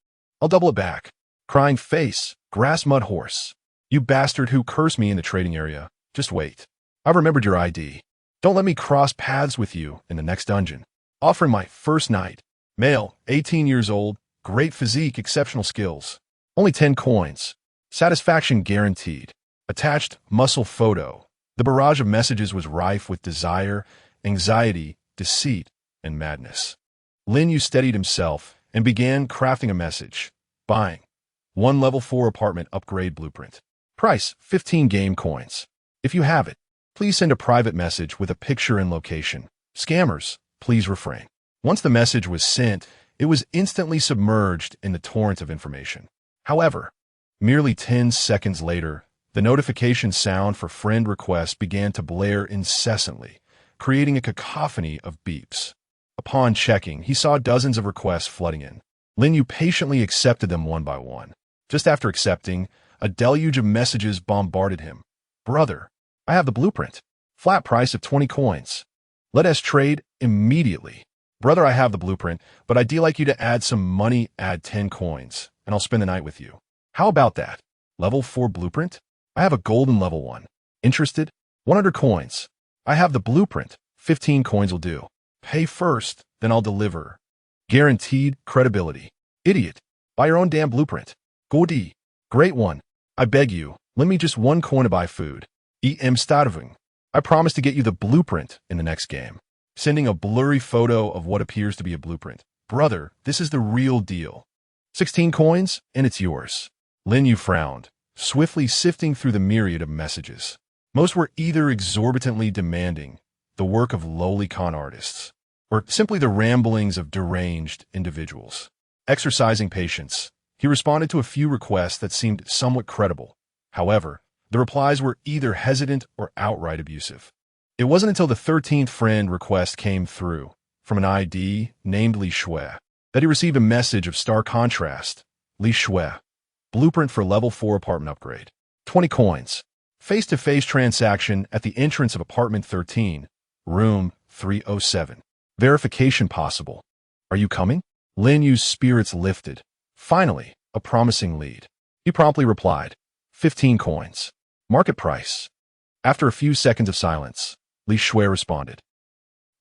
I'll double it back. Crying face, grass mud horse. You bastard who cursed me in the trading area. Just wait. I've remembered your ID. Don't let me cross paths with you in the next dungeon. Offering my first night. Male, 18 years old, great physique, exceptional skills. Only 10 coins. Satisfaction guaranteed. Attached muscle photo. The barrage of messages was rife with desire, anxiety, deceit, and madness. Lin Yu steadied himself and began crafting a message. Buying. 1 level 4 apartment upgrade blueprint. Price, 15 game coins. If you have it, please send a private message with a picture and location. Scammers, please refrain. Once the message was sent, it was instantly submerged in the torrent of information. However, merely 10 seconds later, the notification sound for friend requests began to blare incessantly, creating a cacophony of beeps. Upon checking, he saw dozens of requests flooding in. Lin Yu patiently accepted them one by one. Just after accepting, a deluge of messages bombarded him. Brother, I have the blueprint. Flat price of 20 coins. Let us trade immediately. Brother, I have the blueprint, but I'd like you to add some money, add 10 coins, and I'll spend the night with you. How about that? Level 4 blueprint? I have a golden level 1. Interested? 100 coins. I have the blueprint. 15 coins will do. Pay first, then I'll deliver. Guaranteed credibility. Idiot. Buy your own damn blueprint. Godi. Great one. I beg you, lend me just 1 coin to buy food. I'm starving. I promise to get you the blueprint in the next game. Sending a blurry photo of what appears to be a blueprint. Brother, this is the real deal. 16 coins, and it's yours. Lin Yu frowned, swiftly sifting through the myriad of messages. Most were either exorbitantly demanding, the work of lowly con artists, or simply the ramblings of deranged individuals. Exercising patience, he responded to a few requests that seemed somewhat credible. However, the replies were either hesitant or outright abusive. It wasn't until the 13th friend request came through from an ID named Li Shui that he received a message of stark contrast. Li Shui, blueprint for level 4 apartment upgrade. 20 coins. Face-to-face transaction at the entrance of apartment 13, room 307. Verification possible. Are you coming? Lin Yu's spirits lifted. Finally, a promising lead. He promptly replied, 15 coins. Market price. After a few seconds of silence, Li Shui responded,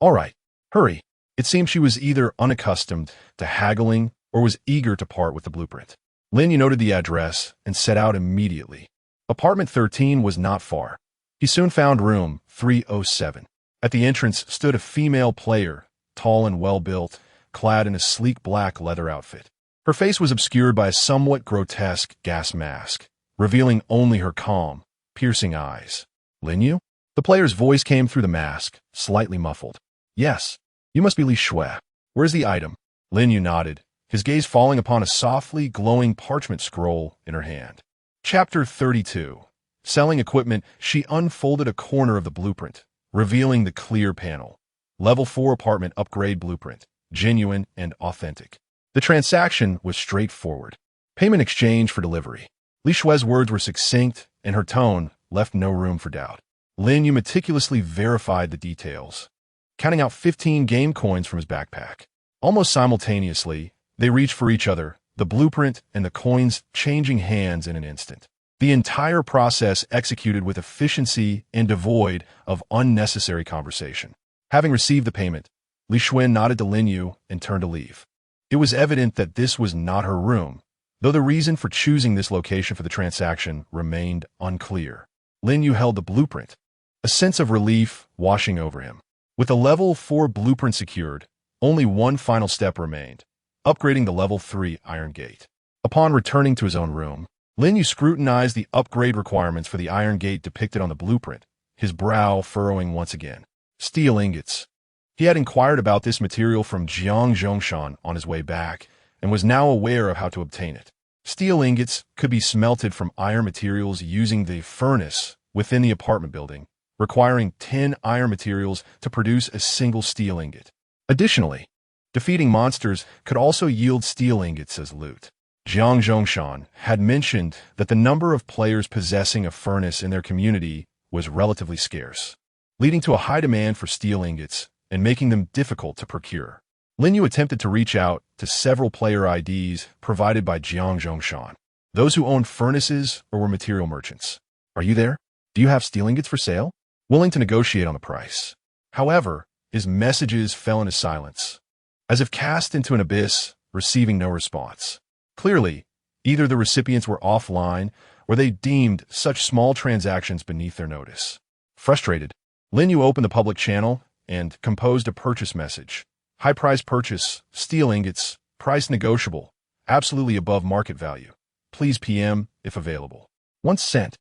all right, hurry. It seemed she was either unaccustomed to haggling or was eager to part with the blueprint. Lin Yu noted the address and set out immediately. Apartment 13 was not far. He soon found room 307. At the entrance stood a female player, tall and well-built, clad in a sleek black leather outfit. Her face was obscured by a somewhat grotesque gas mask, revealing only her calm, piercing eyes. Lin Yu? The player's voice came through the mask, slightly muffled. Yes, you must be Li Shui. Where's the item? Lin Yu nodded, his gaze falling upon a softly glowing parchment scroll in her hand. Chapter 32. Selling equipment, she unfolded a corner of the blueprint, revealing the clear panel. Level 4 apartment upgrade blueprint, genuine and authentic. The transaction was straightforward. Payment exchange for delivery. Li Shui's words were succinct, and her tone left no room for doubt. Lin Yu meticulously verified the details, counting out 15 game coins from his backpack. Almost simultaneously, they reached for each other, the blueprint and the coins changing hands in an instant. The entire process executed with efficiency and devoid of unnecessary conversation. Having received the payment, Li Shui nodded to Lin Yu and turned to leave. It was evident that this was not her room, though the reason for choosing this location for the transaction remained unclear. Lin Yu held the blueprint, a sense of relief washing over him. With the level 4 blueprint secured, only one final step remained, upgrading the level 3 iron gate. Upon returning to his own room, Lin Yu scrutinized the upgrade requirements for the iron gate depicted on the blueprint, his brow furrowing once again. Steel ingots. He had inquired about this material from Jiang Zhongshan on his way back, and was now aware of how to obtain it. Steel ingots could be smelted from iron materials using the furnace within the apartment building, requiring 10 iron materials to produce a single steel ingot. Additionally, defeating monsters could also yield steel ingots as loot. Jiang Zhongshan had mentioned that the number of players possessing a furnace in their community was relatively scarce, leading to a high demand for steel ingots and making them difficult to procure. Lin Yu attempted to reach out to several player IDs provided by Jiang Zhongshan, those who owned furnaces or were material merchants. Are you there? Do you have steel ingots for sale? Willing to negotiate on the price. However, his messages fell into silence, as if cast into an abyss, receiving no response. Clearly, either the recipients were offline or they deemed such small transactions beneath their notice. Frustrated, Lin Yu opened the public channel and composed a purchase message. High price purchase, steel ingots, price negotiable, absolutely above market value. Please PM if available. Once sent,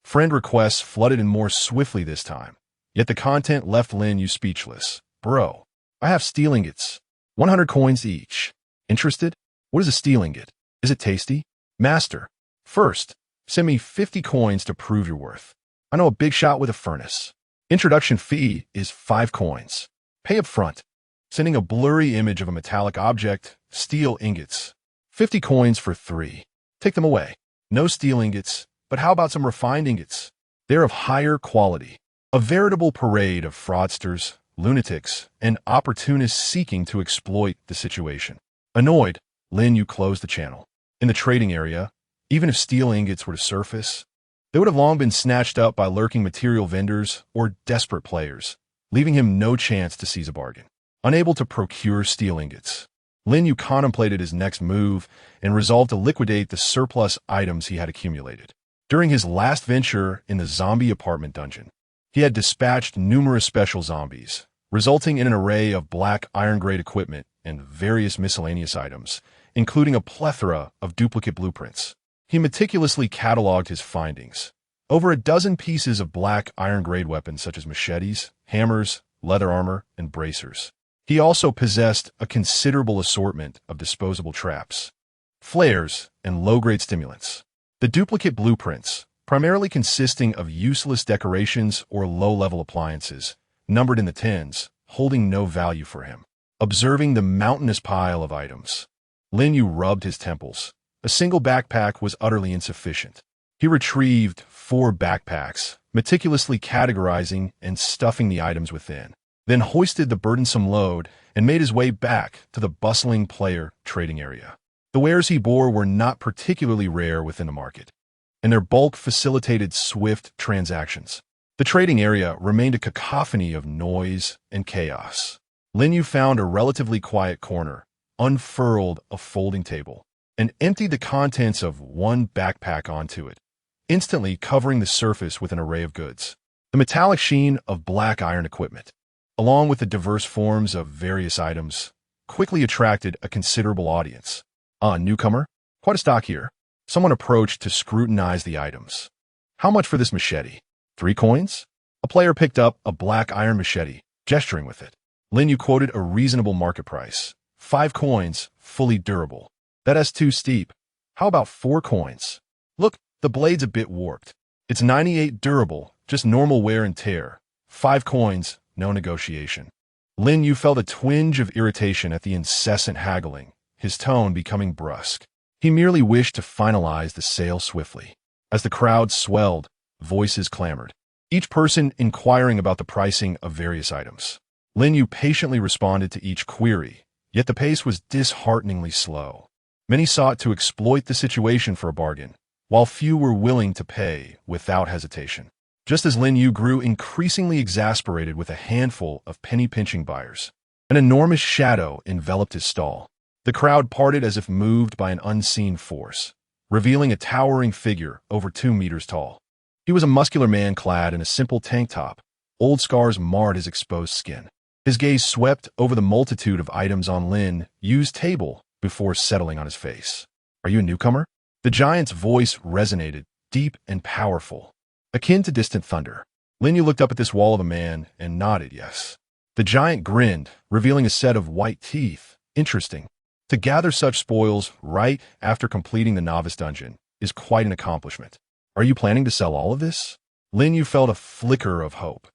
friend requests flooded in more swiftly this time, yet the content left Lin Yu speechless. Bro, I have steel ingots. 100 coins each. Interested? What is a steel ingot? Is it tasty? Master, first, send me 50 coins to prove your worth. I know a big shot with a furnace. Introduction fee is 5 coins. Pay up front. Sending a blurry image of a metallic object, steel ingots. 50 coins for 3. Take them away. No steel ingots, but how about some refined ingots? They're of higher quality. A veritable parade of fraudsters, lunatics, and opportunists seeking to exploit the situation. Annoyed, Lin Yu closed the channel. In the trading area, even if steel ingots were to surface, they would have long been snatched up by lurking material vendors or desperate players, leaving him no chance to seize a bargain. Unable to procure steel ingots, Lin Yu contemplated his next move and resolved to liquidate the surplus items he had accumulated. During his last venture in the zombie apartment dungeon, he had dispatched numerous special zombies, resulting in an array of black iron-grade equipment and various miscellaneous items, including a plethora of duplicate blueprints. He meticulously cataloged his findings. Over a dozen pieces of black iron-grade weapons such as machetes, hammers, leather armor, and bracers. He also possessed a considerable assortment of disposable traps, flares, and low-grade stimulants. The duplicate blueprints, primarily consisting of useless decorations or low-level appliances, numbered in the tens, holding no value for him. observing the mountainous pile of items. Lin Yu rubbed his temples. A single backpack was utterly insufficient. He retrieved 4 backpacks, meticulously categorizing and stuffing the items within, then hoisted the burdensome load and made his way back to the bustling player trading area. The wares he bore were not particularly rare within the market, and their bulk facilitated swift transactions. The trading area remained a cacophony of noise and chaos. Lin Yu found a relatively quiet corner, unfurled a folding table, and emptied the contents of 1 backpack onto it, instantly covering the surface with an array of goods. The metallic sheen of black iron equipment, along with the diverse forms of various items, quickly attracted a considerable audience. Newcomer? Quite a stock here. Someone approached to scrutinize the items. How much for this machete? 3 coins? A player picked up a black iron machete, gesturing with it. Lin Yu quoted a reasonable market price. 5 coins, fully durable. That's too steep. How about 4 coins? Look, the blade's a bit warped. It's 98 durable, just normal wear and tear. 5 coins, no negotiation. Lin Yu felt a twinge of irritation at the incessant haggling, his tone becoming brusque. He merely wished to finalize the sale swiftly. As the crowd swelled, voices clamored, each person inquiring about the pricing of various items. Lin Yu patiently responded to each query, yet the pace was dishearteningly slow. Many sought to exploit the situation for a bargain, while few were willing to pay without hesitation. Just as Lin Yu grew increasingly exasperated with a handful of penny-pinching buyers, an enormous shadow enveloped his stall. The crowd parted as if moved by an unseen force, revealing a towering figure over 2 meters tall. He was a muscular man clad in a simple tank top. Old scars marred his exposed skin. His gaze swept over the multitude of items on Lin Yu's table before settling on his face. Are you a newcomer? The giant's voice resonated, deep and powerful, akin to distant thunder. Lin Yu looked up at this wall of a man and nodded yes. The giant grinned, revealing a set of white teeth. Interesting. To gather such spoils right after completing the novice dungeon is quite an accomplishment. Are you planning to sell all of this? Lin Yu felt a flicker of hope,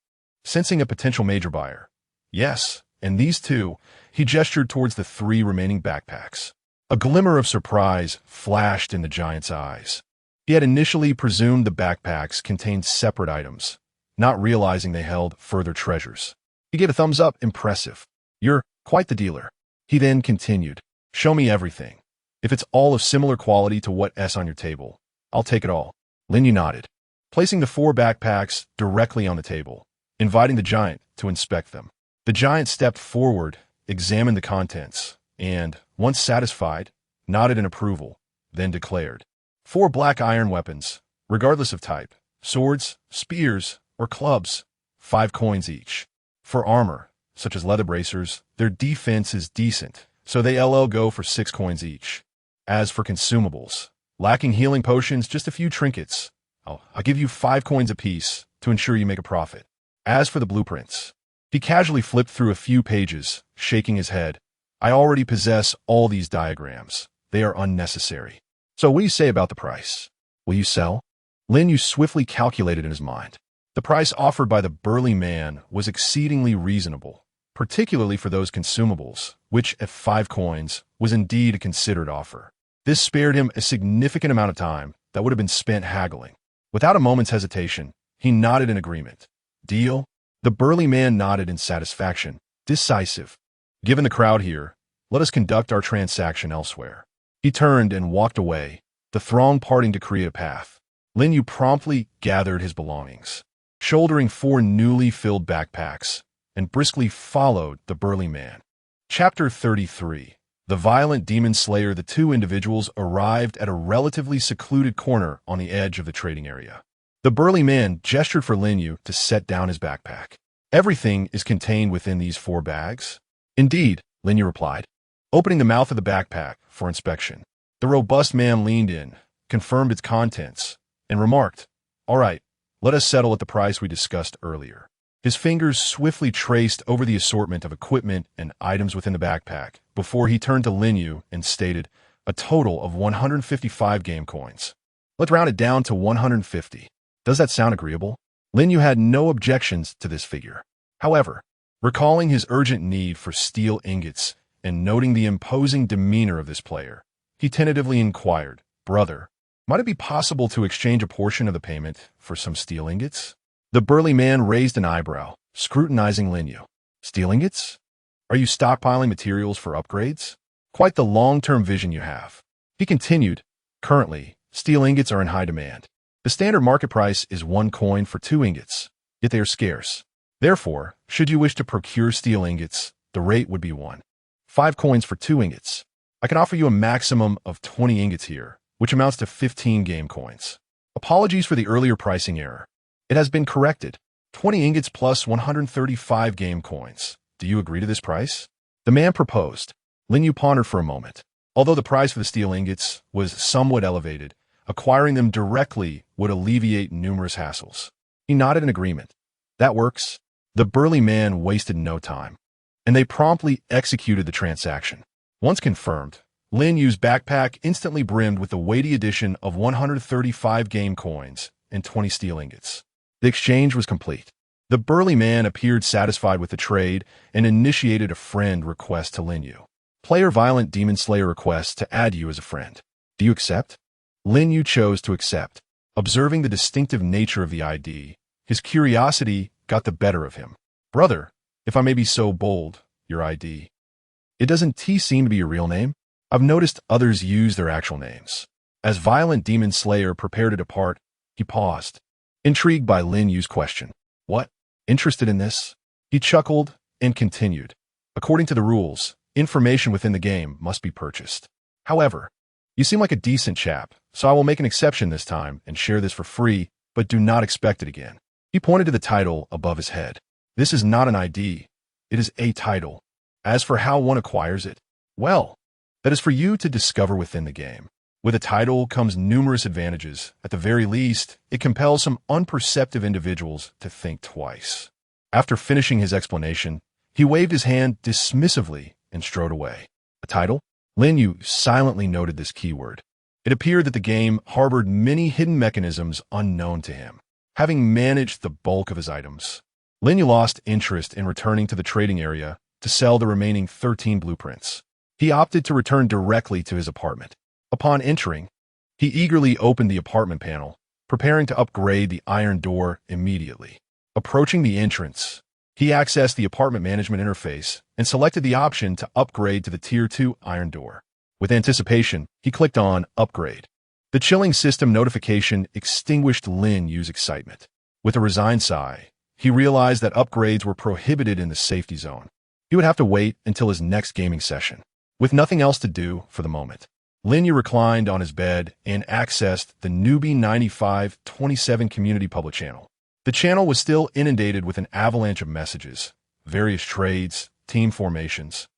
sensing a potential major buyer. Yes, and these 2, he gestured towards the 3 remaining backpacks. A glimmer of surprise flashed in the giant's eyes. He had initially presumed the backpacks contained separate items, not realizing they held further treasures. He gave a thumbs up, impressive. You're quite the dealer. He then continued, show me everything. If it's all of similar quality to what's on your table, I'll take it all. Lin Yu nodded, placing the 4 backpacks directly on the table, inviting the giant to inspect them. The giant stepped forward, examined the contents, and, once satisfied, nodded in approval, then declared, 4 black iron weapons, regardless of type, swords, spears, or clubs, 5 coins each. For armor, such as leather bracers, their defense is decent, so they'll go for 6 coins each. As for consumables, lacking healing potions, just a few trinkets, I'll give you 5 coins apiece to ensure you make a profit. As for the blueprints, he casually flipped through a few pages, shaking his head. I already possess all these diagrams. They are unnecessary. So what do you say about the price? Will you sell? Lin Yu swiftly calculated in his mind. The price offered by the burly man was exceedingly reasonable, particularly for those consumables, which at 5 coins was indeed a considered offer. This spared him a significant amount of time that would have been spent haggling. Without a moment's hesitation, he nodded in agreement. Deal? The burly man nodded in satisfaction. Decisive. Given the crowd here, let us conduct our transaction elsewhere. He turned and walked away, the throng parting to create a path. Lin Yu promptly gathered his belongings, shouldering 4 newly filled backpacks, and briskly followed the burly man. Chapter 33. The violent demon slayer. The 2 individuals arrived at a relatively secluded corner on the edge of the trading area. The burly man gestured for Lin Yu to set down his backpack. Everything is contained within these 4 bags? Indeed, Lin Yu replied, opening the mouth of the backpack for inspection. The robust man leaned in, confirmed its contents, and remarked, all right, let us settle at the price we discussed earlier. His fingers swiftly traced over the assortment of equipment and items within the backpack before he turned to Lin Yu and stated, a total of 155 game coins. Let's round it down to 150. Does that sound agreeable? Lin Yu had no objections to this figure. However, Recalling his urgent need for steel ingots and noting the imposing demeanor of this player, he tentatively inquired, "Brother, might it be possible to exchange a portion of the payment for some steel ingots?" The burly man raised an eyebrow, scrutinizing Lin Yu. "Steel ingots? Are you stockpiling materials for upgrades? Quite the long-term vision you have." He continued, "Currently, steel ingots are in high demand. The standard market price is 1 coin for 2 ingots, yet they are scarce. Therefore, should you wish to procure steel ingots, the rate would be 5 coins for 2 ingots. I can offer you a maximum of 20 ingots here, which amounts to 15 game coins. Apologies for the earlier pricing error. It has been corrected. 20 ingots plus 135 game coins. Do you agree to this price?" The man proposed. Lin Yu pondered for a moment. Although the price for the steel ingots was somewhat elevated, acquiring them directly would alleviate numerous hassles. He nodded in agreement. "That works." The burly man wasted no time, and they promptly executed the transaction. Once confirmed, Lin Yu's backpack instantly brimmed with the weighty addition of 135 game coins and 20 steel ingots. The exchange was complete. The burly man appeared satisfied with the trade and initiated a friend request to Lin Yu. "Player Violent Demon Slayer requests to add you as a friend. Do you accept?" Lin Yu chose to accept. Observing the distinctive nature of the ID, his curiosity got the better of him. "Brother, if I may be so bold, your ID. It doesn't seem to be your real name? I've noticed others use their actual names." As Violent Demon Slayer prepared to depart, he paused, intrigued by Lin Yu's question. "What? Interested in this?" He chuckled and continued. "According to the rules, information within the game must be purchased. However, you seem like a decent chap, so I will make an exception this time and share this for free, but do not expect it again." He pointed to the title above his head. "This is not an ID. It is a title. As for how one acquires it, well, that is for you to discover within the game. With a title comes numerous advantages. At the very least, it compels some unperceptive individuals to think twice." After finishing his explanation, he waved his hand dismissively and strode away. A title? Lin Yu silently noted this keyword. It appeared that the game harbored many hidden mechanisms unknown to him. Having managed the bulk of his items, Lin Yu lost interest in returning to the trading area to sell the remaining 13 blueprints. He opted to return directly to his apartment. Upon entering, he eagerly opened the apartment panel, preparing to upgrade the iron door immediately. Approaching the entrance, he accessed the apartment management interface and selected the option to upgrade to the Tier 2 iron door. With anticipation, he clicked on Upgrade. The chilling system notification extinguished Lin Yu's excitement. With a resigned sigh, he realized that upgrades were prohibited in the safety zone. He would have to wait until his next gaming session. With nothing else to do for the moment, Lin Yu reclined on his bed and accessed the Newbie 9527 community public channel. The channel was still inundated with an avalanche of messages, various trades, team formations,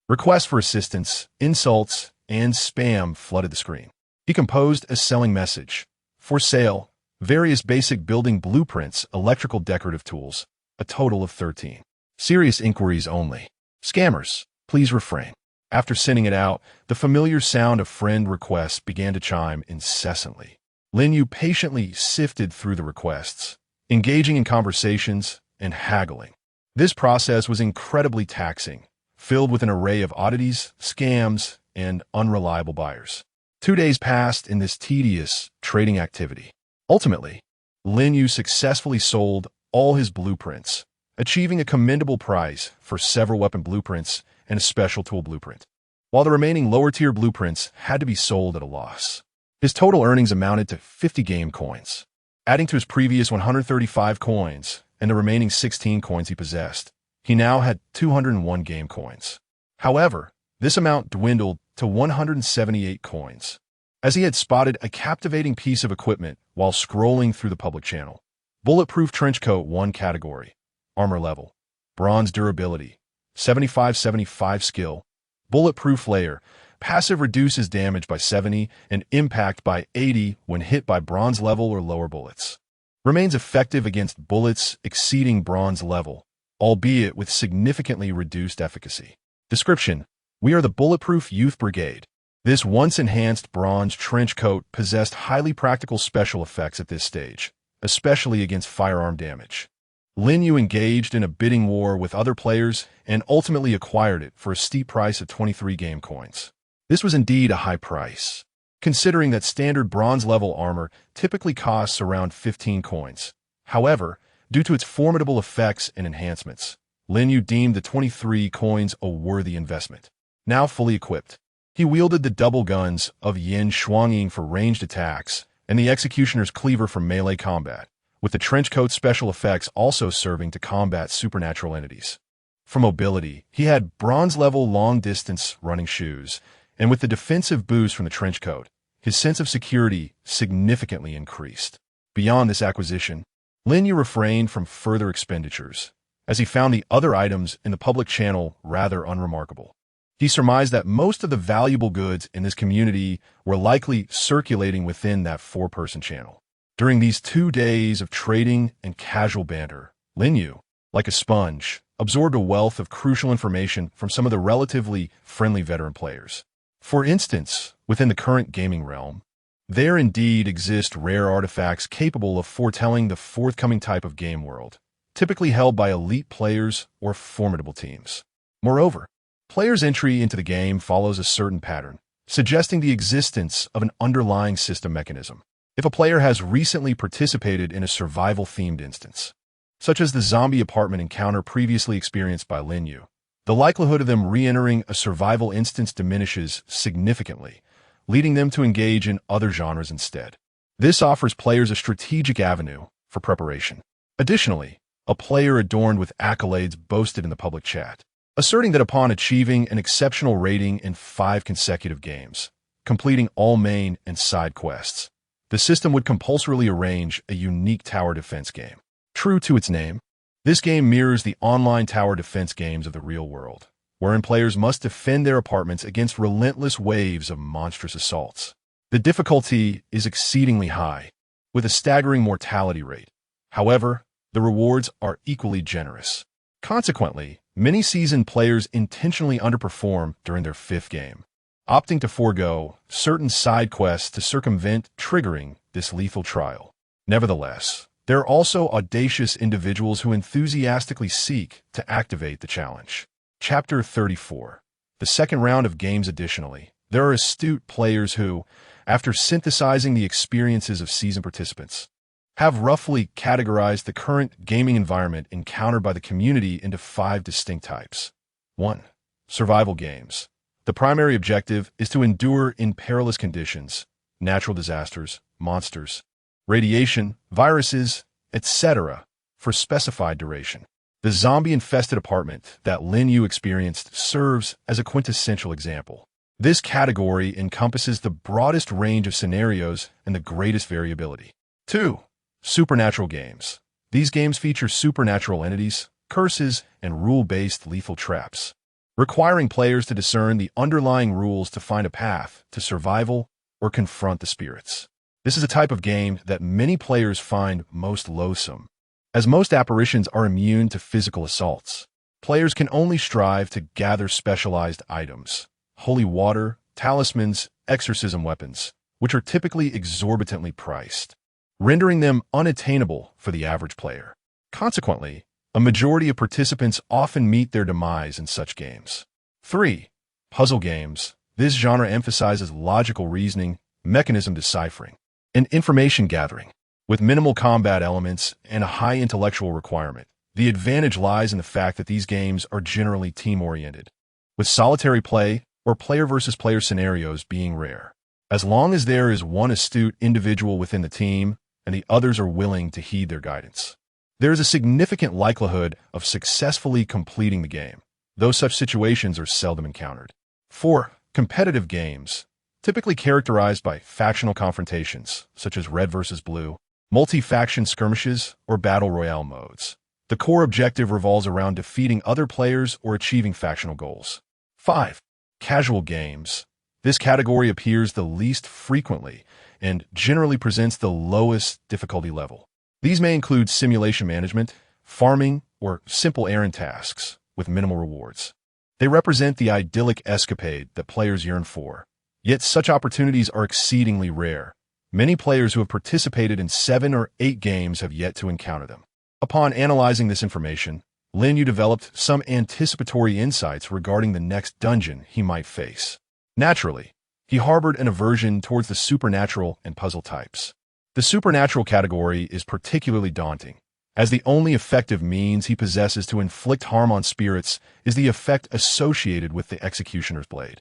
requests for assistance, insults, and spam flooded the screen. He composed a selling message. For sale, various basic building blueprints, electrical decorative tools, a total of 13. Serious inquiries only. Scammers, please refrain. After sending it out, the familiar sound of friend requests began to chime incessantly. Lin Yu patiently sifted through the requests, engaging in conversations and haggling. This process was incredibly taxing, filled with an array of oddities, scams, and unreliable buyers. 2 days passed in this tedious trading activity. Ultimately, Lin Yu successfully sold all his blueprints, achieving a commendable price for several weapon blueprints and a special tool blueprint, while the remaining lower-tier blueprints had to be sold at a loss. His total earnings amounted to 50 game coins. Adding to his previous 135 coins and the remaining 16 coins he possessed, he now had 201 game coins. However, this amount dwindled to 178 coins, as he had spotted a captivating piece of equipment while scrolling through the public channel. Bulletproof trench coat 1 category, armor level, bronze durability, 75/75 skill, bulletproof layer, passive reduces damage by 70 and impact by 80 when hit by bronze level or lower bullets. Remains effective against bullets exceeding bronze level, albeit with significantly reduced efficacy. Description: we are the Bulletproof Youth Brigade. This once-enhanced bronze trench coat possessed highly practical special effects at this stage, especially against firearm damage. Lin Yu engaged in a bidding war with other players and ultimately acquired it for a steep price of 23 game coins. This was indeed a high price, considering that standard bronze-level armor typically costs around 15 coins. However, due to its formidable effects and enhancements, Lin Yu deemed the 23 coins a worthy investment. Now fully equipped, he wielded the double guns of Yin Shuangying for ranged attacks and the Executioner's Cleaver for melee combat, with the trenchcoat's special effects also serving to combat supernatural entities. For mobility, he had bronze-level long-distance running shoes, and with the defensive boost from the trenchcoat, his sense of security significantly increased. Beyond this acquisition, Lin Yu refrained from further expenditures, as he found the other items in the public channel rather unremarkable. He surmised that most of the valuable goods in this community were likely circulating within that four-person channel. During these 2 days of trading and casual banter, Lin Yu, like a sponge, absorbed a wealth of crucial information from some of the relatively friendly veteran players. For instance, within the current gaming realm, there indeed exist rare artifacts capable of foretelling the forthcoming type of game world, typically held by elite players or formidable teams. Moreover, players' entry into the game follows a certain pattern, suggesting the existence of an underlying system mechanism. If a player has recently participated in a survival-themed instance, such as the zombie apartment encounter previously experienced by Lin Yu, the likelihood of them re-entering a survival instance diminishes significantly, leading them to engage in other genres instead. This offers players a strategic avenue for preparation. Additionally, a player adorned with accolades boasted in the public chat, asserting that upon achieving an exceptional rating in 5 consecutive games, completing all main and side quests, the system would compulsorily arrange a unique tower defense game. True to its name, this game mirrors the online tower defense games of the real world, wherein players must defend their apartments against relentless waves of monstrous assaults. The difficulty is exceedingly high, with a staggering mortality rate. However, the rewards are equally generous. Consequently, many seasoned players intentionally underperform during their 5th game, opting to forego certain side quests to circumvent triggering this lethal trial. Nevertheless, there are also audacious individuals who enthusiastically seek to activate the challenge. Chapter 34. The second round of games. Additionally, there are astute players who, after synthesizing the experiences of seasoned participants, have roughly categorized the current gaming environment encountered by the community into 5 distinct types. 1. Survival games. The primary objective is to endure in perilous conditions, natural disasters, monsters, radiation, viruses, etc., for specified duration. The zombie-infested apartment that Lin Yu experienced serves as a quintessential example. This category encompasses the broadest range of scenarios and the greatest variability. 2. Supernatural games. These games feature supernatural entities, curses, and rule-based lethal traps, requiring players to discern the underlying rules to find a path to survival or confront the spirits. This is a type of game that many players find most loathsome, as most apparitions are immune to physical assaults. Players can only strive to gather specialized items, holy water, talismans, exorcism weapons, which are typically exorbitantly priced, rendering them unattainable for the average player. Consequently, a majority of participants often meet their demise in such games. 3. Puzzle games. This genre emphasizes logical reasoning, mechanism deciphering, and information gathering. With minimal combat elements and a high intellectual requirement, the advantage lies in the fact that these games are generally team-oriented, with solitary play or player-versus-player scenarios being rare. As long as there is one astute individual within the team and the others are willing to heed their guidance, there is a significant likelihood of successfully completing the game, though such situations are seldom encountered. 4. Competitive games, typically characterized by factional confrontations, such as red versus blue, multi-faction skirmishes, or battle royale modes. The core objective revolves around defeating other players or achieving factional goals. 5. Casual games. This category appears the least frequently and generally presents the lowest difficulty level. These may include simulation management, farming, or simple errand tasks with minimal rewards. They represent the idyllic escapade that players yearn for, yet such opportunities are exceedingly rare. Many players who have participated in 7 or 8 games have yet to encounter them. Upon analyzing this information, Lin Yu developed some anticipatory insights regarding the next dungeon he might face. Naturally, he harbored an aversion towards the supernatural and puzzle types. The supernatural category is particularly daunting, as the only effective means he possesses to inflict harm on spirits is the effect associated with the executioner's blade,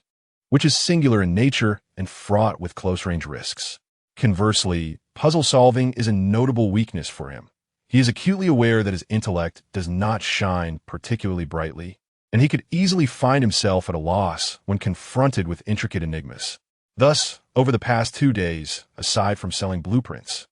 which is singular in nature and fraught with close-range risks. Conversely, puzzle solving is a notable weakness for him. He is acutely aware that his intellect does not shine particularly brightly, and he could easily find himself at a loss when confronted with intricate enigmas. Thus, over the past 2 days, aside from selling blueprints,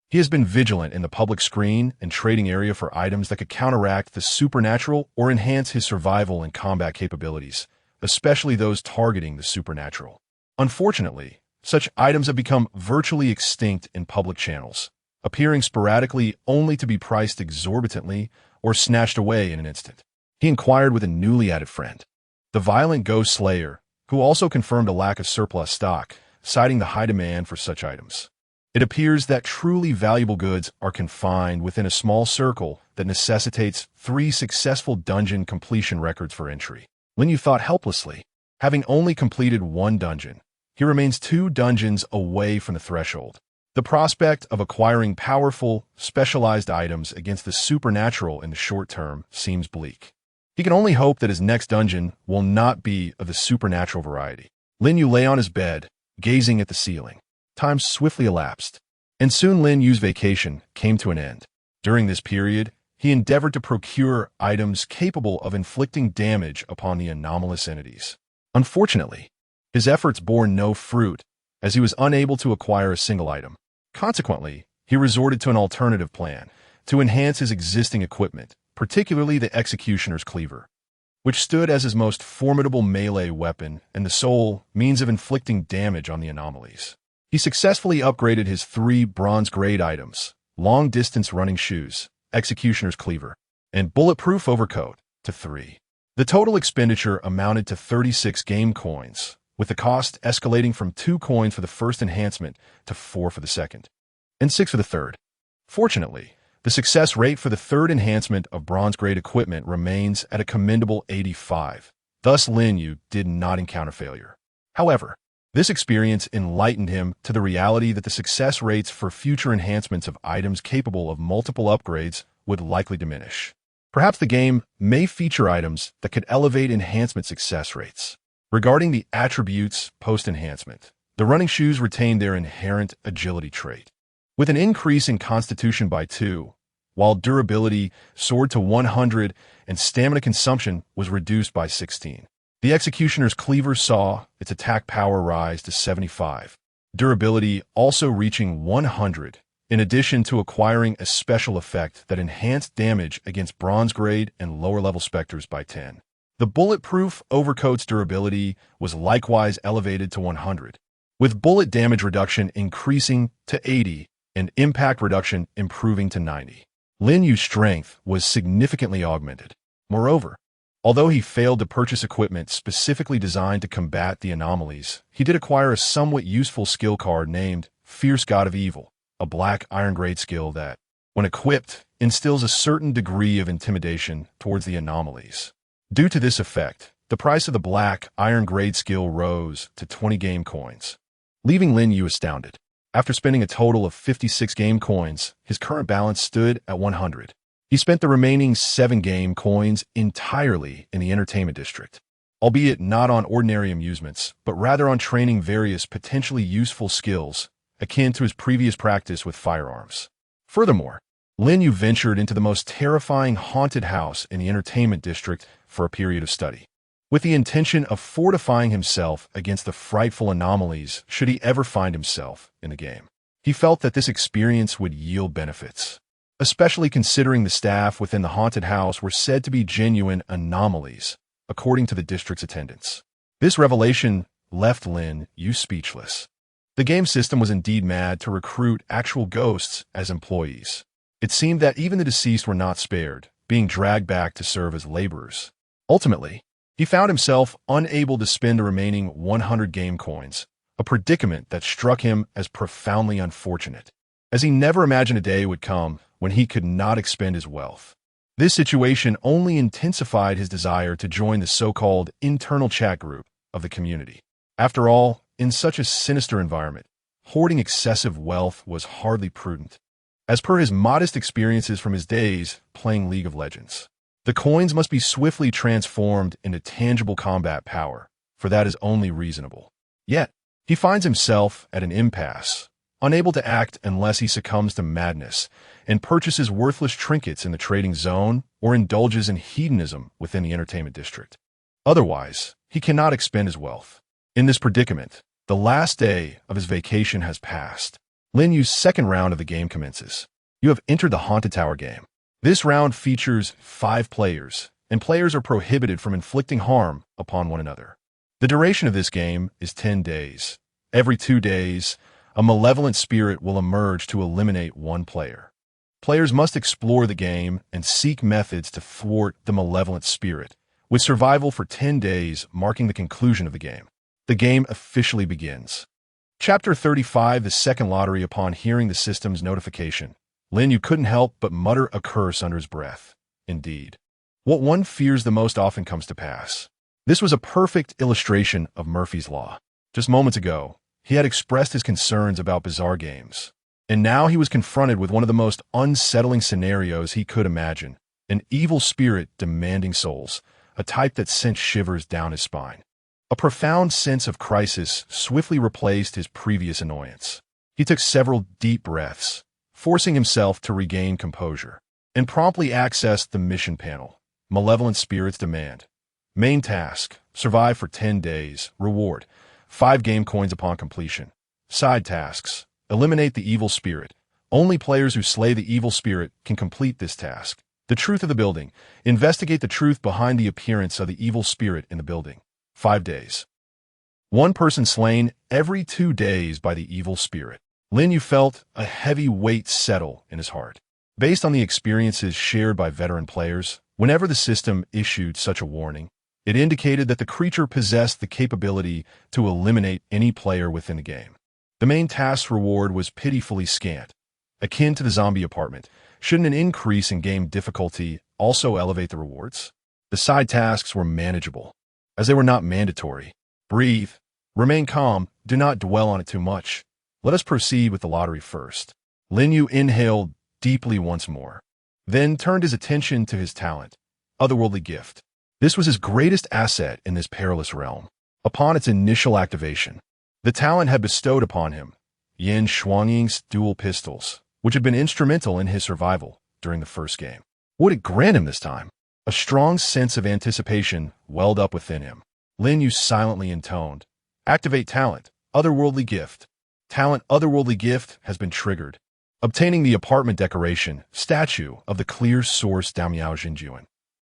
he has been vigilant in the public screen and trading area for items that could counteract the supernatural or enhance his survival and combat capabilities, especially those targeting the supernatural. Unfortunately, such items have become virtually extinct in public channels, appearing sporadically only to be priced exorbitantly or snatched away in an instant. He inquired with a newly added friend, the violent ghost slayer, who also confirmed a lack of surplus stock, citing the high demand for such items. It appears that truly valuable goods are confined within a small circle that necessitates 3 successful dungeon completion records for entry. Lin Yu thought helplessly. Having only completed 1 dungeon, he remains 2 dungeons away from the threshold. The prospect of acquiring powerful, specialized items against the supernatural in the short term seems bleak. He can only hope that his next dungeon will not be of the supernatural variety. Lin Yu lay on his bed, gazing at the ceiling. Time swiftly elapsed, and soon Lin Yu's vacation came to an end. During this period, he endeavored to procure items capable of inflicting damage upon the anomalous entities. Unfortunately, his efforts bore no fruit, as he was unable to acquire a single item. Consequently, he resorted to an alternative plan to enhance his existing equipment, particularly the executioner's cleaver, which stood as his most formidable melee weapon and the sole means of inflicting damage on the anomalies. He successfully upgraded his 3 bronze-grade items, long-distance running shoes, executioner's cleaver, and bulletproof overcoat, to 3. The total expenditure amounted to 36 game coins, with the cost escalating from 2 coins for the first enhancement to 4 for the second, and 6 for the third. Fortunately, the success rate for the 3rd enhancement of bronze-grade equipment remains at a commendable 85. Thus, Lin Yu did not encounter failure. However, this experience enlightened him to the reality that the success rates for future enhancements of items capable of multiple upgrades would likely diminish. Perhaps the game may feature items that could elevate enhancement success rates. Regarding the attributes post-enhancement, the running shoes retained their inherent agility trait, with an increase in constitution by 2, while durability soared to 100 and stamina consumption was reduced by 16. The executioner's cleaver saw its attack power rise to 75, durability also reaching 100, in addition to acquiring a special effect that enhanced damage against bronze-grade and lower-level specters by 10. The bulletproof overcoat's durability was likewise elevated to 100, with bullet damage reduction increasing to 80 and impact reduction improving to 90. Lin Yu's strength was significantly augmented. Moreover, although he failed to purchase equipment specifically designed to combat the anomalies, he did acquire a somewhat useful skill card named Fierce God of Evil, a black iron-grade skill that, when equipped, instills a certain degree of intimidation towards the anomalies. Due to this effect, the price of the black iron-grade skill rose to 20 game coins, leaving Lin Yu astounded. After spending a total of 56 game coins, his current balance stood at 100. He spent the remaining 7 game coins entirely in the entertainment district, albeit not on ordinary amusements, but rather on training various potentially useful skills akin to his previous practice with firearms. Furthermore, Lin Yu ventured into the most terrifying haunted house in the entertainment district for a period of study, with the intention of fortifying himself against the frightful anomalies should he ever find himself in the game. He felt that this experience would yield benefits, especially considering the staff within the haunted house were said to be genuine anomalies, according to the district's attendants. This revelation left Lin Yu speechless. The game system was indeed mad to recruit actual ghosts as employees. It seemed that even the deceased were not spared, being dragged back to serve as laborers. Ultimately, he found himself unable to spend the remaining 100 game coins, a predicament that struck him as profoundly unfortunate. as he never imagined a day would come when he could not expend his wealth. This situation only intensified his desire to join the so-called internal chat group of the community. After all, in such a sinister environment, hoarding excessive wealth was hardly prudent. As per his modest experiences from his days playing League of Legends, the coins must be swiftly transformed into tangible combat power, for that is only reasonable. Yet, he finds himself at an impasse, unable to act unless he succumbs to madness and purchases worthless trinkets in the trading zone or indulges in hedonism within the entertainment district. Otherwise, he cannot expend his wealth. In this predicament, the last day of his vacation has passed. Lin Yu's second round of the game commences. You have entered the Haunted Tower game. This round features 5 players, and players are prohibited from inflicting harm upon one another. The duration of this game is 10 days. Every 2 days, a malevolent spirit will emerge to eliminate one player. Players must explore the game and seek methods to thwart the malevolent spirit, with survival for 10 days marking the conclusion of the game. The game officially begins. Chapter 35, the second lottery. Upon hearing the system's notification, Lin Yu couldn't help but mutter a curse under his breath. Indeed, what one fears the most often comes to pass. This was a perfect illustration of Murphy's Law. Just moments ago, he had expressed his concerns about bizarre games, and now he was confronted with one of the most unsettling scenarios he could imagine, an evil spirit demanding souls, a type that sent shivers down his spine. A profound sense of crisis swiftly replaced his previous annoyance. He took several deep breaths, forcing himself to regain composure, and promptly accessed the mission panel. Malevolent Spirits Demand. Main task, survive for 10 days. Reward, 5 game coins upon completion. Side tasks, eliminate the evil spirit. Only players who slay the evil spirit can complete this task. The truth of the building, investigate the truth behind the appearance of the evil spirit in the building. 5 days. One person slain every 2 days by the evil spirit. Lin Yu felt a heavy weight settle in his heart. Based on the experiences shared by veteran players, whenever the system issued such a warning, it indicated that the creature possessed the capability to eliminate any player within the game. The main task's reward was pitifully scant. Akin to the zombie apartment, shouldn't an increase in game difficulty also elevate the rewards? The side tasks were manageable, as they were not mandatory. Breathe. Remain calm. Do not dwell on it too much. Let us proceed with the lottery first. Lin Yu inhaled deeply once more, then turned his attention to his talent, Otherworldly Gift. This was his greatest asset in this perilous realm. Upon its initial activation, the talent had bestowed upon him Yin Shuangying's dual pistols, which had been instrumental in his survival during the first game. What did it grant him this time? A strong sense of anticipation welled up within him. Lin Yu silently intoned, activate talent, Otherworldly Gift. Talent Otherworldly Gift has been triggered. Obtaining the apartment decoration, statue of the clear source Damiao Jinjuan.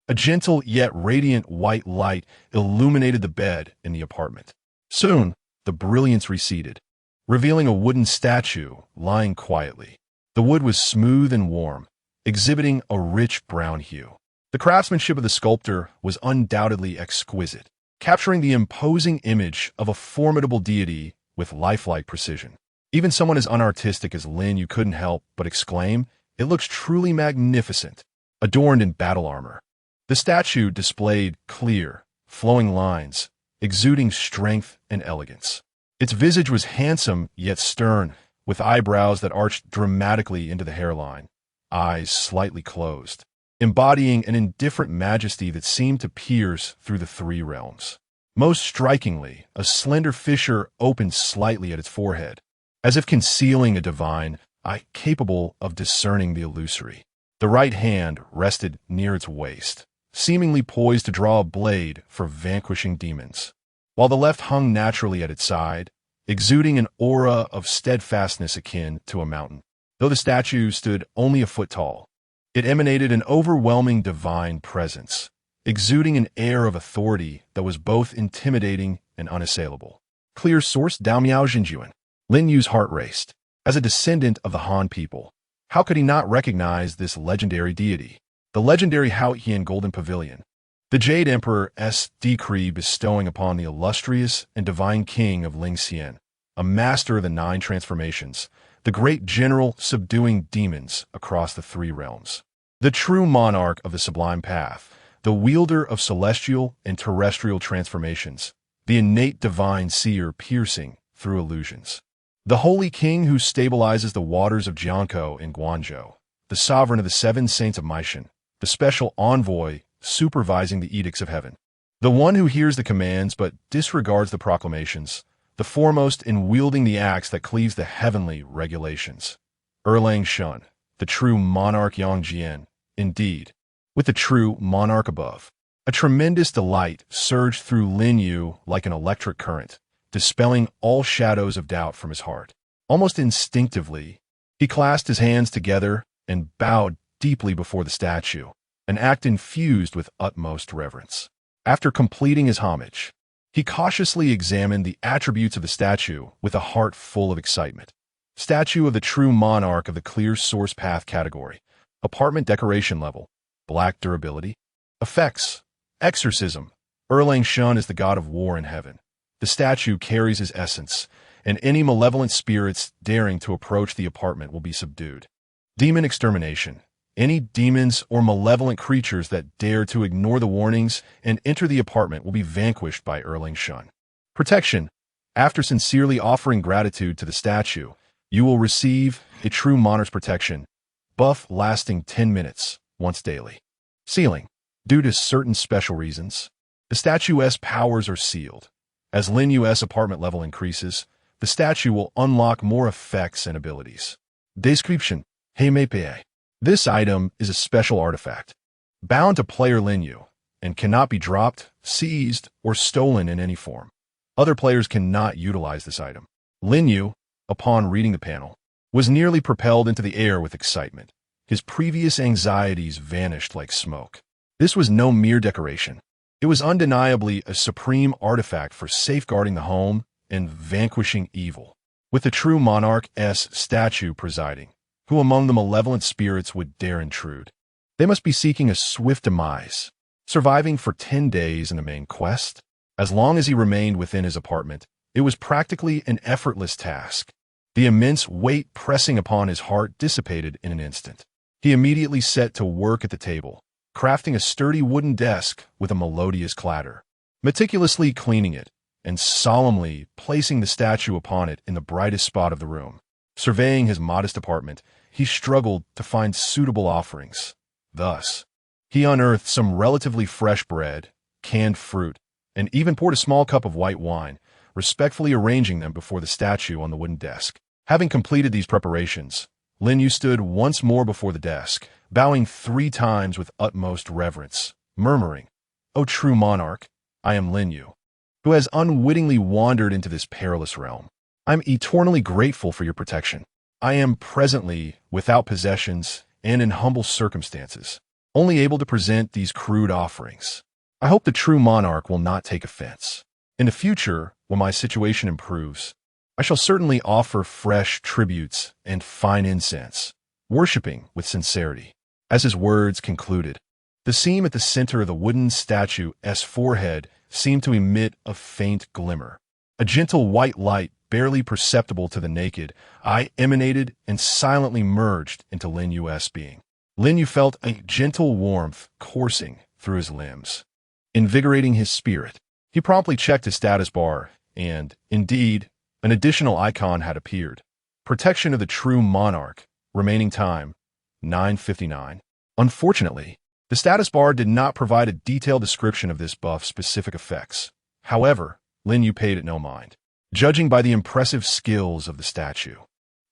A gentle yet radiant white light illuminated the bed in the apartment. Soon, the brilliance receded, revealing a wooden statue lying quietly. The wood was smooth and warm, exhibiting a rich brown hue. The craftsmanship of the sculptor was undoubtedly exquisite, capturing the imposing image of a formidable deity with lifelike precision. Even someone as unartistic as Lin Yu couldn't help but exclaim, "It looks truly magnificent," adorned in battle armor. The statue displayed clear, flowing lines, exuding strength and elegance. Its visage was handsome yet stern, with eyebrows that arched dramatically into the hairline, eyes slightly closed, embodying an indifferent majesty that seemed to pierce through the 3 realms. Most strikingly, a slender fissure opened slightly at its forehead, as if concealing a divine eye capable of discerning the illusory. The right hand rested near its waist, seemingly poised to draw a blade for vanquishing demons, while the left hung naturally at its side, exuding an aura of steadfastness akin to a mountain. Though the statue stood only a foot tall, it emanated an overwhelming divine presence, exuding an air of authority that was both intimidating and unassailable. Clear source Damiao Jinjuan. Lin Yu's heart raced. As a descendant of the Han people, how could he not recognize this legendary deity? The legendary Haotian Golden Pavilion. The Jade Emperor's decree bestowing upon the illustrious and divine king of Ling Xian, a master of the 9 transformations, the great general subduing demons across the three realms. The true monarch of the sublime path, the wielder of celestial and terrestrial transformations, the innate divine seer piercing through illusions. The holy king who stabilizes the waters of Jiankou and Guangzhou, the sovereign of the seven saints of Meishan, the special envoy supervising the edicts of heaven. The one who hears the commands but disregards the proclamations, the foremost in wielding the axe that cleaves the heavenly regulations. Erlang Shun, the true monarch Yangjian, indeed, with the true monarch above. A tremendous delight surged through Lin Yu like an electric current, dispelling all shadows of doubt from his heart. Almost instinctively, he clasped his hands together and bowed deeply before the statue, an act infused with utmost reverence. After completing his homage, he cautiously examined the attributes of the statue with a heart full of excitement. Statue of the true monarch of the clear source path category. Apartment decoration level. Black durability. Effects. Exorcism. Erlang Shun is the god of war in heaven. The statue carries his essence, and any malevolent spirits daring to approach the apartment will be subdued. Demon extermination. Any demons or malevolent creatures that dare to ignore the warnings and enter the apartment will be vanquished by Erlang Shun. Protection. After sincerely offering gratitude to the statue, you will receive a true monarch's protection, buff lasting 10 minutes, once daily. Sealing. Due to certain special reasons, the statue's powers are sealed. As Lin Yu's apartment level increases, the statue will unlock more effects and abilities. Description. Heimeipei. This item is a special artifact, bound to player Lin Yu, and cannot be dropped, seized, or stolen in any form. Other players cannot utilize this item. Lin Yu, upon reading the panel, was nearly propelled into the air with excitement. His previous anxieties vanished like smoke. This was no mere decoration. It was undeniably a supreme artifact for safeguarding the home and vanquishing evil. With the true monarch's statue presiding, who among the malevolent spirits would dare intrude? They must be seeking a swift demise, surviving for 10 days in the main quest. As long as he remained within his apartment, it was practically an effortless task. The immense weight pressing upon his heart dissipated in an instant. He immediately set to work at the table, crafting a sturdy wooden desk with a melodious clatter, meticulously cleaning it, and solemnly placing the statue upon it in the brightest spot of the room. Surveying his modest apartment, he struggled to find suitable offerings. Thus, he unearthed some relatively fresh bread, canned fruit, and even poured a small cup of white wine, respectfully arranging them before the statue on the wooden desk. Having completed these preparations, Lin Yu stood once more before the desk, bowing 3 times with utmost reverence, murmuring, "O true monarch, I am Lin Yu, who has unwittingly wandered into this perilous realm. I'm eternally grateful for your protection. I am presently without possessions and in humble circumstances, only able to present these crude offerings. I hope the true monarch will not take offense. In the future, when my situation improves, I shall certainly offer fresh tributes and fine incense, worshipping with sincerity." As his words concluded, the seam at the center of the wooden statue's forehead seemed to emit a faint glimmer. A gentle white light, barely perceptible to the naked eye, emanated and silently merged into Lin Yu's being. Lin Yu felt a gentle warmth coursing through his limbs, invigorating his spirit. He promptly checked his status bar, and, indeed, an additional icon had appeared. Protection of the true monarch. Remaining time, 9:59. Unfortunately, the status bar did not provide a detailed description of this buff's specific effects. However, Lin Yu paid it no mind. Judging by the impressive skills of the statue,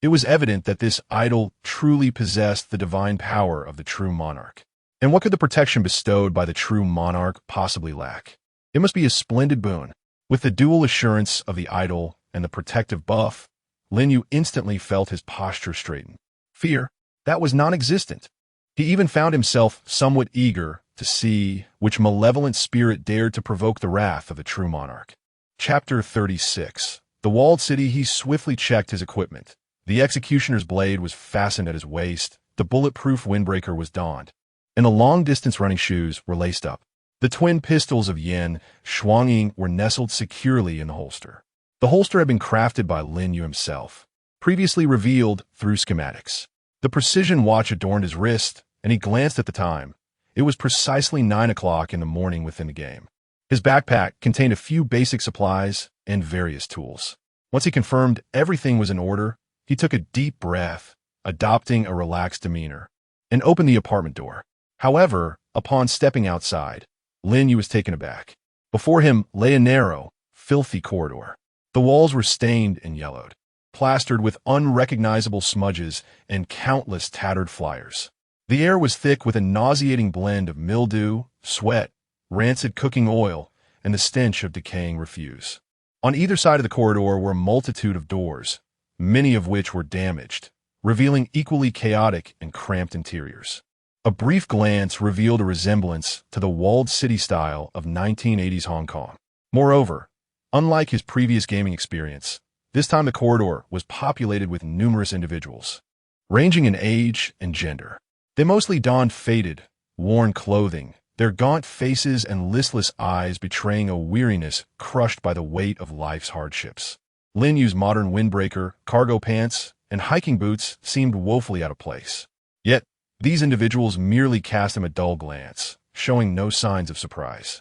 it was evident that this idol truly possessed the divine power of the true monarch. And what could the protection bestowed by the true monarch possibly lack? It must be a splendid boon. With the dual assurance of the idol and the protective buff, Lin Yu instantly felt his posture straighten. Fear, that was non-existent. He even found himself somewhat eager to see which malevolent spirit dared to provoke the wrath of the true monarch. Chapter 36. The walled city. He swiftly checked his equipment. The executioner's blade was fastened at his waist, the bulletproof windbreaker was donned, and the long-distance running shoes were laced up. The twin pistols of Yin Shuangying were nestled securely in the holster. The holster had been crafted by Lin Yu himself, previously revealed through schematics. The precision watch adorned his wrist, and he glanced at the time. It was precisely 9 o'clock in the morning within the game. His backpack contained a few basic supplies and various tools. Once he confirmed everything was in order, he took a deep breath, adopting a relaxed demeanor, and opened the apartment door. However, upon stepping outside, Lin Yu was taken aback. Before him lay a narrow, filthy corridor. The walls were stained and yellowed, plastered with unrecognizable smudges and countless tattered flyers. The air was thick with a nauseating blend of mildew, sweat, rancid cooking oil, and the stench of decaying refuse. On either side of the corridor were a multitude of doors, many of which were damaged, revealing equally chaotic and cramped interiors. A brief glance revealed a resemblance to the walled city style of 1980s Hong Kong. Moreover, unlike his previous gaming experience, this time the corridor was populated with numerous individuals, ranging in age and gender. They mostly donned faded, worn clothing, their gaunt faces and listless eyes betraying a weariness crushed by the weight of life's hardships. Lin Yu's modern windbreaker, cargo pants, and hiking boots seemed woefully out of place. Yet, these individuals merely cast him a dull glance, showing no signs of surprise.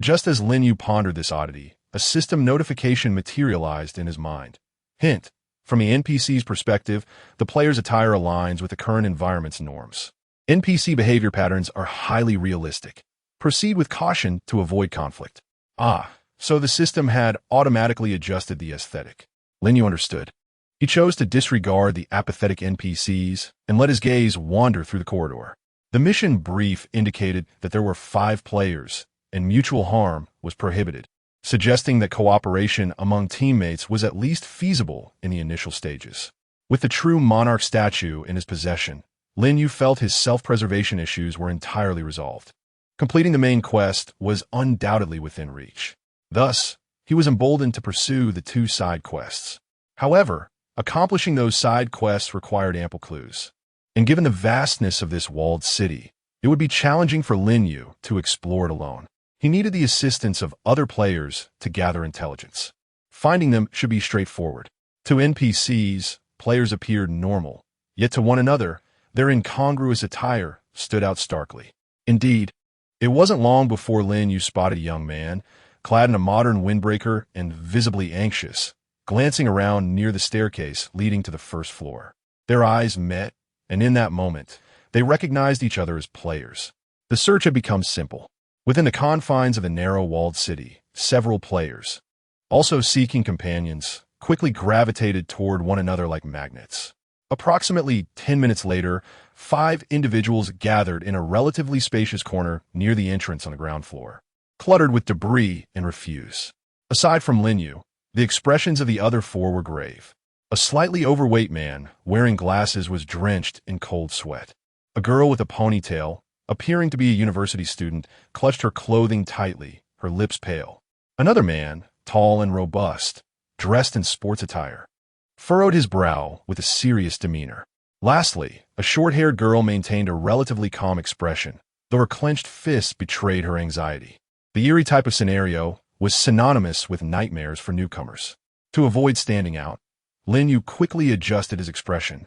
Just as Lin Yu pondered this oddity, a system notification materialized in his mind. Hint: from the NPC's perspective, the player's attire aligns with the current environment's norms. NPC behavior patterns are highly realistic. Proceed with caution to avoid conflict. So the system had automatically adjusted the aesthetic. Lin Yu understood. He chose to disregard the apathetic NPCs and let his gaze wander through the corridor. The mission brief indicated that there were 5 players, and mutual harm was prohibited, suggesting that cooperation among teammates was at least feasible in the initial stages. With the true monarch statue in his possession, Lin Yu felt his self-preservation issues were entirely resolved. Completing the main quest was undoubtedly within reach. Thus, he was emboldened to pursue the 2 side quests. However, accomplishing those side quests required ample clues. And given the vastness of this walled city, it would be challenging for Lin Yu to explore it alone. He needed the assistance of other players to gather intelligence. Finding them should be straightforward. To NPCs, players appeared normal, yet to one another, their incongruous attire stood out starkly. Indeed, it wasn't long before Lin Yu spotted a young man, clad in a modern windbreaker and visibly anxious, glancing around near the staircase leading to the first floor. Their eyes met, and in that moment, they recognized each other as players. The search had become simple. Within the confines of the narrow walled city, several players, also seeking companions, quickly gravitated toward one another like magnets. Approximately 10 minutes later, 5 individuals gathered in a relatively spacious corner near the entrance on the ground floor, cluttered with debris and refuse. Aside from Lin Yu, the expressions of the other 4 were grave. A slightly overweight man, wearing glasses, was drenched in cold sweat. A girl with a ponytail, appearing to be a university student, clutched her clothing tightly, her lips pale. Another man, tall and robust, dressed in sports attire, furrowed his brow with a serious demeanor. Lastly, a short-haired girl maintained a relatively calm expression, though her clenched fists betrayed her anxiety. The eerie type of scenario was synonymous with nightmares for newcomers. To avoid standing out, Lin Yu quickly adjusted his expression,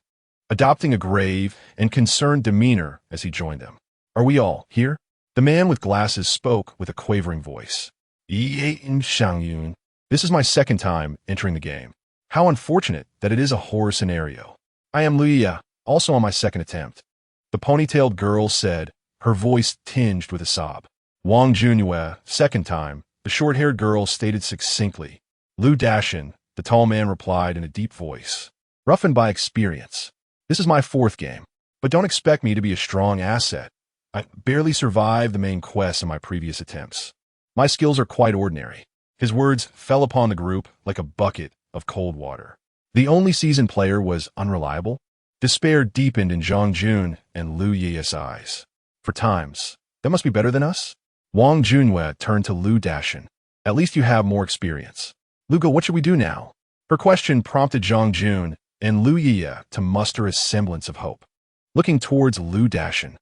adopting a grave and concerned demeanor as he joined them. "Are we all here?" The man with glasses spoke with a quavering voice. "Yun. This is my second time entering the game. How unfortunate that it is a horror scenario. I am Lin Yu, also on my second attempt." The ponytailed girl said, her voice tinged with a sob. "Wang Junyue, second time," the short-haired girl stated succinctly. "Lu Dashin," the tall man replied in a deep voice, roughened by experience. "This is my 4th game, but don't expect me to be a strong asset. I barely survived the main quests in my previous attempts. My skills are quite ordinary." His words fell upon the group like a bucket of cold water. The only seasoned player was unreliable. Despair deepened in Zhang Jun and Lu Yi's eyes. "For times, that must be better than us?" Wang Junyue turned to Lu Dashin. "At least you have more experience. Lugo, what should we do now?" Her question prompted Zhang Jun and Lu Yi to muster a semblance of hope. Looking towards Lu Dashin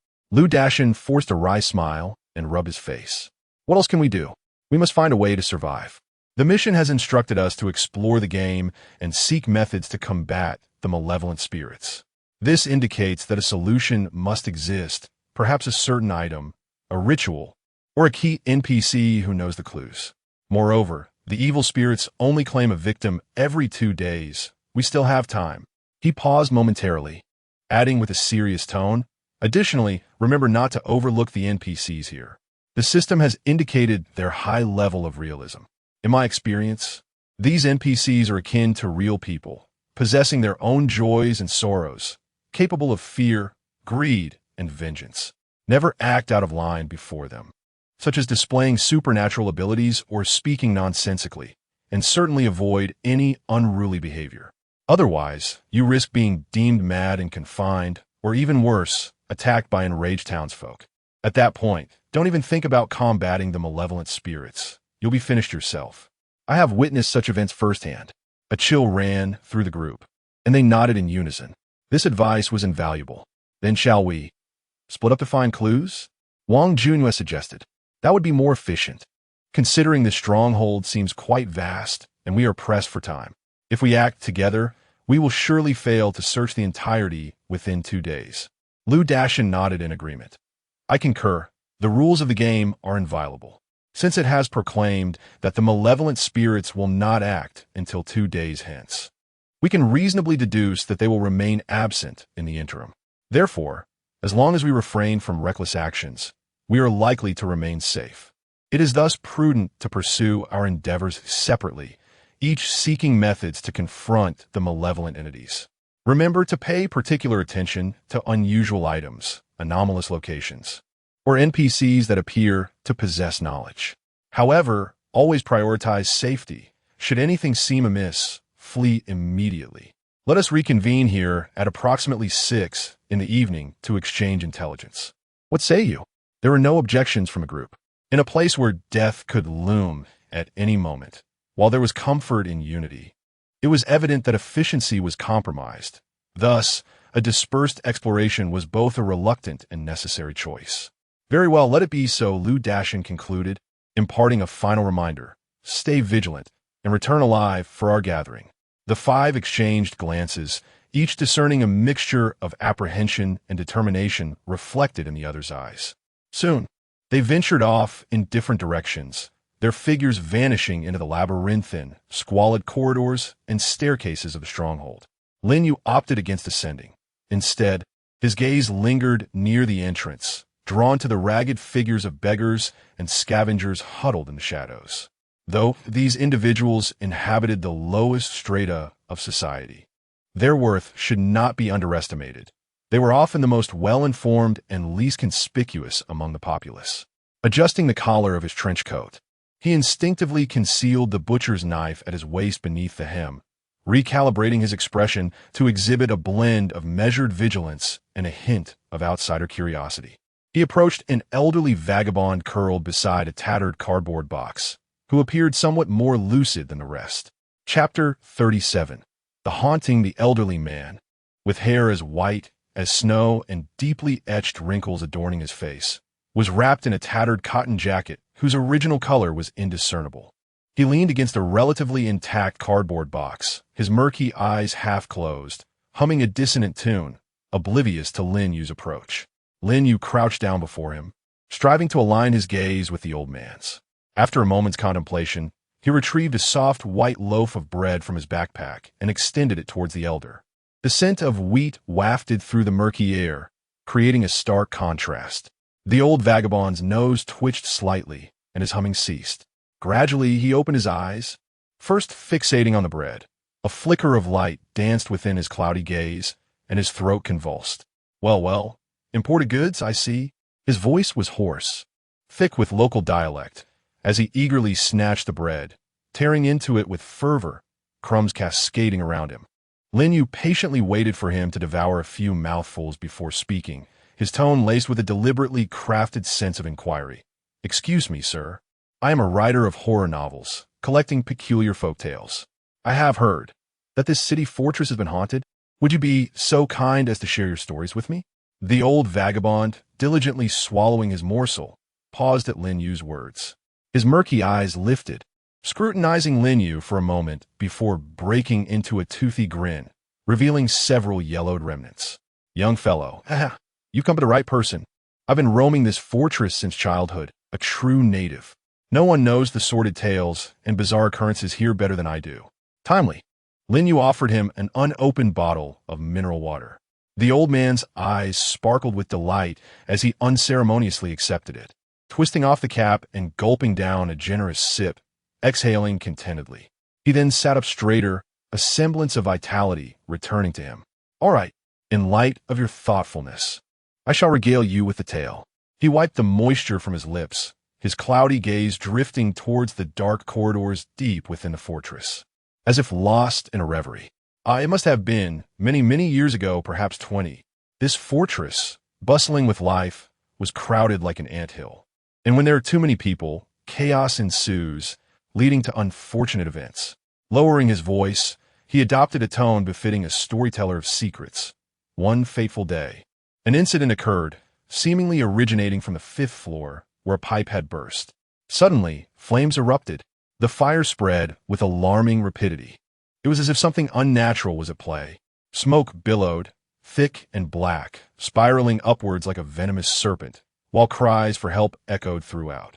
forced a wry smile and rubbed his face. "What else can we do? We must find a way to survive." The mission has instructed us to explore the game and seek methods to combat the malevolent spirits. This indicates that a solution must exist, perhaps a certain item, a ritual, or a key NPC who knows the clues. Moreover, the evil spirits only claim a victim every 2 days. We still have time. He paused momentarily, adding with a serious tone, "Additionally, remember not to overlook the NPCs here. The system has indicated their high level of realism. In my experience, these NPCs are akin to real people, possessing their own joys and sorrows, capable of fear, greed, and vengeance. Never act out of line before them, such as displaying supernatural abilities or speaking nonsensically, and certainly avoid any unruly behavior. Otherwise, you risk being deemed mad and confined, or even worse, attacked by enraged townsfolk. At that point, don't even think about combating the malevolent spirits. You'll be finished yourself." I have witnessed such events firsthand. A chill ran through the group, and they nodded in unison. This advice was invaluable. "Then shall we split up to find clues?" Wang Junhua suggested. "That would be more efficient, considering the stronghold seems quite vast and we are pressed for time. If we act together, we will surely fail to search the entirety within 2 days." Lu Dashin nodded in agreement. "I concur. The rules of the game are inviolable, since it has proclaimed that the malevolent spirits will not act until 2 days hence. We can reasonably deduce that they will remain absent in the interim. Therefore, as long as we refrain from reckless actions, we are likely to remain safe. It is thus prudent to pursue our endeavors separately, each seeking methods to confront the malevolent entities. Remember to pay particular attention to unusual items, anomalous locations, or NPCs that appear to possess knowledge. However, always prioritize safety. Should anything seem amiss, flee immediately. Let us reconvene here at approximately 6 in the evening to exchange intelligence. What say you?" There were no objections from a group. In a place where death could loom at any moment, while there was comfort in unity, it was evident that efficiency was compromised. Thus, a dispersed exploration was both a reluctant and necessary choice. "Very well, let it be so," Lu Dashin concluded, imparting a final reminder. "Stay vigilant and return alive for our gathering." The 5 exchanged glances, each discerning a mixture of apprehension and determination reflected in the other's eyes. Soon, they ventured off in different directions, their figures vanishing into the labyrinthine, squalid corridors and staircases of the stronghold. Lin Yu opted against ascending. Instead, his gaze lingered near the entrance, drawn to the ragged figures of beggars and scavengers huddled in the shadows. Though these individuals inhabited the lowest strata of society, their worth should not be underestimated. They were often the most well-informed and least conspicuous among the populace. Adjusting the collar of his trench coat, he instinctively concealed the butcher's knife at his waist beneath the hem, recalibrating his expression to exhibit a blend of measured vigilance and a hint of outsider curiosity. He approached an elderly vagabond curled beside a tattered cardboard box, who appeared somewhat more lucid than the rest. Chapter 37. Haunting the elderly man, with hair as white as snow and deeply etched wrinkles adorning his face, was wrapped in a tattered cotton jacket whose original color was indiscernible. He leaned against a relatively intact cardboard box, his murky eyes half closed, humming a dissonant tune, oblivious to Lin Yu's approach. Lin Yu crouched down before him, striving to align his gaze with the old man's. After a moment's contemplation, he retrieved a soft white loaf of bread from his backpack and extended it towards the elder. The scent of wheat wafted through the murky air, creating a stark contrast. The old vagabond's nose twitched slightly, and his humming ceased. Gradually, he opened his eyes, first fixating on the bread. A flicker of light danced within his cloudy gaze, and his throat convulsed. Well, imported goods, I see." His voice was hoarse, thick with local dialect, as he eagerly snatched the bread, tearing into it with fervor, crumbs cascading around him. Lin Yu patiently waited for him to devour a few mouthfuls before speaking, his tone laced with a deliberately crafted sense of inquiry. "Excuse me, sir. I am a writer of horror novels, collecting peculiar folk tales. I have heard that this city fortress has been haunted. Would you be so kind as to share your stories with me?" The old vagabond, diligently swallowing his morsel, paused at Lin Yu's words. His murky eyes lifted, scrutinizing Lin Yu for a moment before breaking into a toothy grin, revealing several yellowed remnants. Young fellow, you come to the right person. I've been roaming this fortress since childhood, a true native. No one knows the sordid tales and bizarre occurrences here better than I do. Timely, Lin Yu offered him an unopened bottle of mineral water. The old man's eyes sparkled with delight as he unceremoniously accepted it, twisting off the cap and gulping down a generous sip, exhaling contentedly. He then sat up straighter, a semblance of vitality returning to him. All right, in light of your thoughtfulness, I shall regale you with the tale. He wiped the moisture from his lips, his cloudy gaze drifting towards the dark corridors deep within the fortress, as if lost in a reverie. It must have been many, many years ago, perhaps 20. This fortress, bustling with life, was crowded like an anthill. And when there are too many people, chaos ensues, leading to unfortunate events. Lowering his voice, he adopted a tone befitting a storyteller of secrets. One fateful day, an incident occurred, seemingly originating from the 5th floor, where a pipe had burst. Suddenly, flames erupted. The fire spread with alarming rapidity. It was as if something unnatural was at play. Smoke billowed, thick and black, spiraling upwards like a venomous serpent, while cries for help echoed throughout.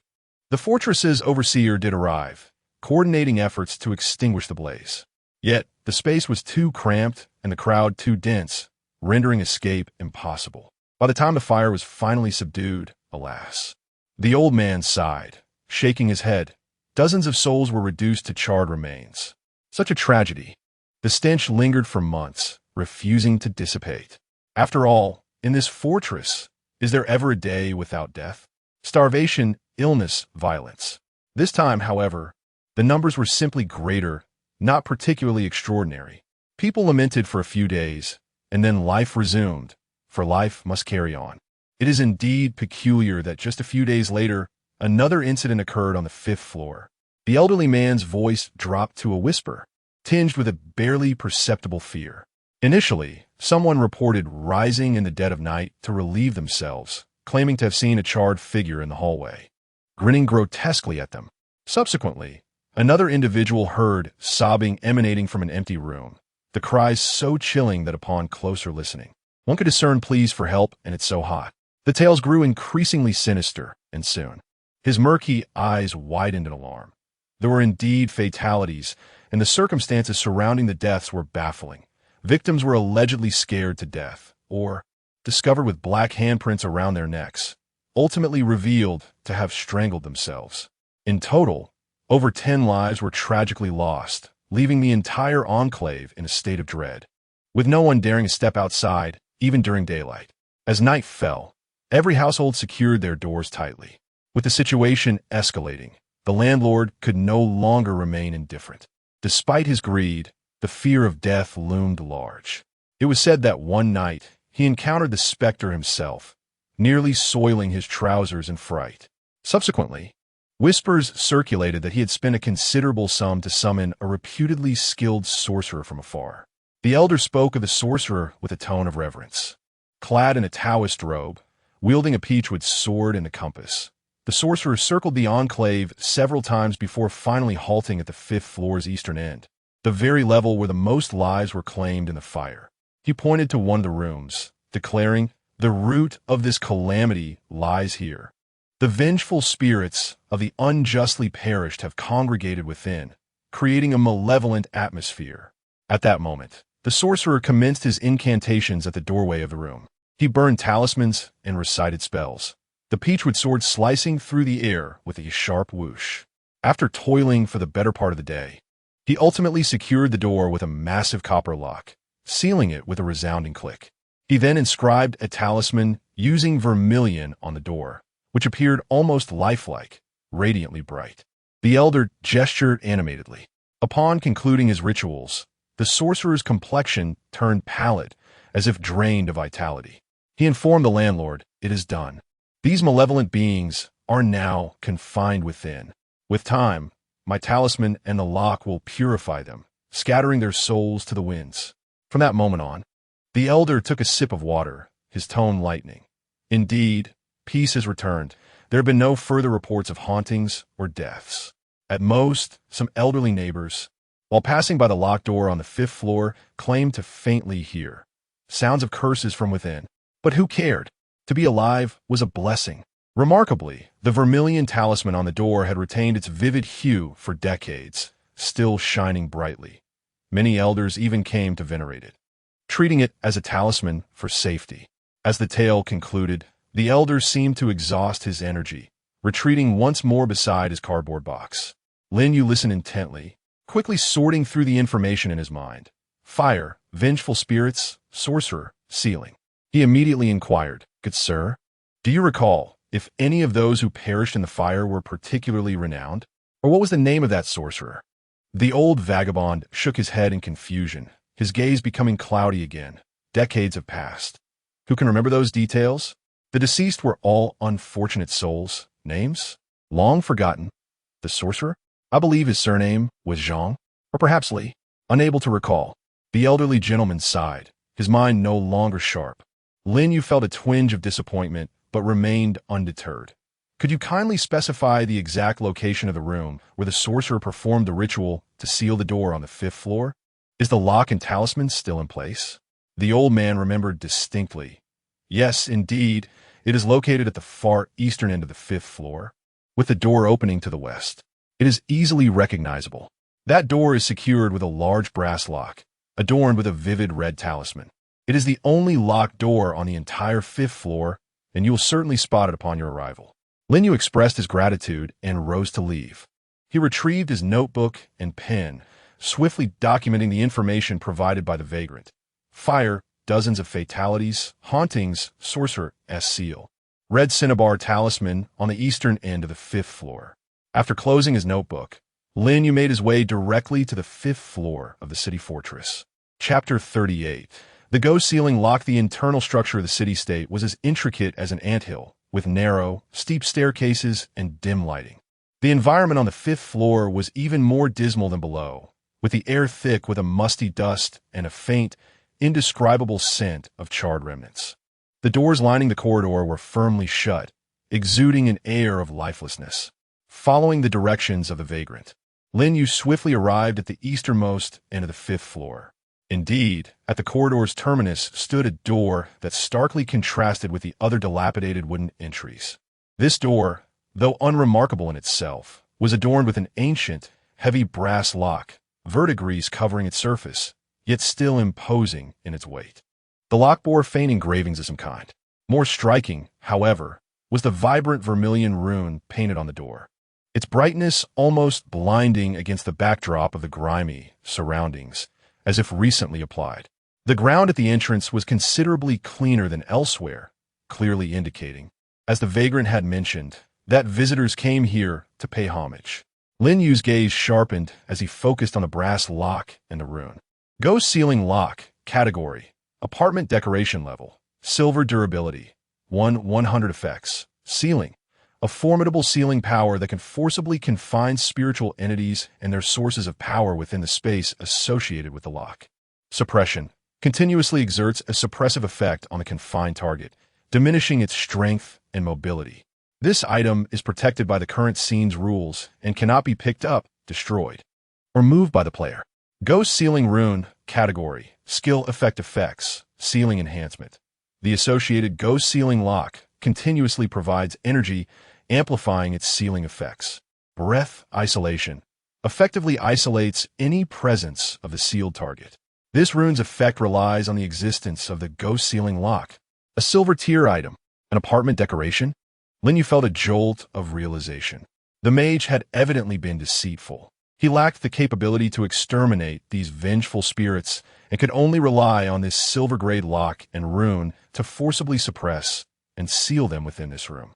The fortress's overseer did arrive, coordinating efforts to extinguish the blaze. Yet, the space was too cramped and the crowd too dense, rendering escape impossible. By the time the fire was finally subdued, alas, the old man sighed, shaking his head. Dozens of souls were reduced to charred remains. Such a tragedy. The stench lingered for months, refusing to dissipate. After all, in this fortress, is there ever a day without death? Starvation, illness, violence. This time, however, the numbers were simply greater, not particularly extraordinary. People lamented for a few days, and then life resumed, for life must carry on. It is indeed peculiar that just a few days later, another incident occurred on the 5th floor. The elderly man's voice dropped to a whisper, tinged with a barely perceptible fear. Initially, someone reported rising in the dead of night to relieve themselves, claiming to have seen a charred figure in the hallway, grinning grotesquely at them. Subsequently, another individual heard sobbing emanating from an empty room, the cries so chilling that upon closer listening, one could discern pleas for help and it's so hot. The tales grew increasingly sinister, and soon, his murky eyes widened in alarm. There were indeed fatalities, and the circumstances surrounding the deaths were baffling. Victims were allegedly scared to death, or discovered with black handprints around their necks, ultimately revealed to have strangled themselves. In total, over 10 lives were tragically lost, leaving the entire enclave in a state of dread, with no one daring to step outside, even during daylight. As night fell, every household secured their doors tightly. With the situation escalating, the landlord could no longer remain indifferent. Despite his greed, the fear of death loomed large. It was said that one night he encountered the specter himself, nearly soiling his trousers in fright. Subsequently, whispers circulated that he had spent a considerable sum to summon a reputedly skilled sorcerer from afar. The elder spoke of the sorcerer with a tone of reverence. Clad in a Taoist robe, wielding a peachwood sword and a compass, the sorcerer circled the enclave several times before finally halting at the 5th floor's eastern end, the very level where the most lives were claimed in the fire. He pointed to one of the rooms, declaring, "The root of this calamity lies here. The vengeful spirits of the unjustly perished have congregated within, creating a malevolent atmosphere." At that moment, the sorcerer commenced his incantations at the doorway of the room. He burned talismans and recited spells, the peachwood sword slicing through the air with a sharp whoosh. After toiling for the better part of the day, he ultimately secured the door with a massive copper lock, sealing it with a resounding click. He then inscribed a talisman using vermilion on the door, which appeared almost lifelike, radiantly bright. The elder gestured animatedly. Upon concluding his rituals, the sorcerer's complexion turned pallid, as if drained of vitality. He informed the landlord, "It is done. These malevolent beings are now confined within. With time, my talisman and the lock will purify them, scattering their souls to the winds." From that moment on, the elder took a sip of water, his tone lightening. Indeed, peace has returned. There have been no further reports of hauntings or deaths. At most, some elderly neighbors, while passing by the locked door on the 5th floor, claimed to faintly hear sounds of curses from within. But who cared? To be alive was a blessing. Remarkably, the vermilion talisman on the door had retained its vivid hue for decades, still shining brightly. Many elders even came to venerate it, treating it as a talisman for safety. As the tale concluded, the elder seemed to exhaust his energy, retreating once more beside his cardboard box. Lin Yu listened intently, quickly sorting through the information in his mind. Fire, vengeful spirits, sorcerer, sealing. He immediately inquired, "Good sir, do you recall if any of those who perished in the fire were particularly renowned? Or what was the name of that sorcerer?" The old vagabond shook his head in confusion, his gaze becoming cloudy again. Decades have passed. Who can remember those details? The deceased were all unfortunate souls. Names? Long forgotten. The sorcerer? I believe his surname was Zhang, or perhaps Li. Unable to recall. The elderly gentleman sighed, his mind no longer sharp. Lin Yu felt a twinge of disappointment, but remained undeterred. Could you kindly specify the exact location of the room where the sorcerer performed the ritual to seal the door on the 5th floor? Is the lock and talisman still in place? The old man remembered distinctly. Yes, indeed, it is located at the far eastern end of the 5th floor, with the door opening to the west. It is easily recognizable. That door is secured with a large brass lock, adorned with a vivid red talisman. It is the only locked door on the entire 5th floor, and you will certainly spot it upon your arrival. Lin Yu expressed his gratitude and rose to leave. He retrieved his notebook and pen, swiftly documenting the information provided by the vagrant. Fire, dozens of fatalities, hauntings, sorcerer, seal. Red cinnabar talisman on the eastern end of the 5th floor. After closing his notebook, Lin Yu made his way directly to the 5th floor of the city fortress. Chapter 38. The ghost ceiling locked. The internal structure of the city-state was as intricate as an anthill, with narrow, steep staircases and dim lighting. The environment on the 5th floor was even more dismal than below, with the air thick with a musty dust and a faint, indescribable scent of charred remnants. The doors lining the corridor were firmly shut, exuding an air of lifelessness. Following the directions of the vagrant, Lin Yu swiftly arrived at the easternmost end of the 5th floor. Indeed, at the corridor's terminus stood a door that starkly contrasted with the other dilapidated wooden entries. This door, though unremarkable in itself, was adorned with an ancient, heavy brass lock, verdigris covering its surface, yet still imposing in its weight. The lock bore faint engravings of some kind. More striking, however, was the vibrant vermilion rune painted on the door, its brightness almost blinding against the backdrop of the grimy surroundings, as if recently applied. The ground at the entrance was considerably cleaner than elsewhere, clearly indicating, as the vagrant had mentioned, that visitors came here to pay homage. Lin Yu's gaze sharpened as he focused on the brass lock and the rune. Ghost ceiling lock, category, apartment decoration level, silver durability, 100 effects, ceiling, a formidable sealing power that can forcibly confine spiritual entities and their sources of power within the space associated with the lock. Suppression, continuously exerts a suppressive effect on the confined target, diminishing its strength and mobility. This item is protected by the current scene's rules and cannot be picked up, destroyed, or moved by the player. Ghost Sealing Rune, category, skill effect effects, sealing enhancement. The associated Ghost Sealing Lock continuously provides energy, amplifying its sealing effects. Breath Isolation, effectively isolates any presence of the sealed target. This rune's effect relies on the existence of the Ghost Sealing Lock, a silver tier item, an apartment decoration. Lin Yu felt a jolt of realization. The mage had evidently been deceitful. He lacked the capability to exterminate these vengeful spirits and could only rely on this silver-grade lock and rune to forcibly suppress and seal them within this room.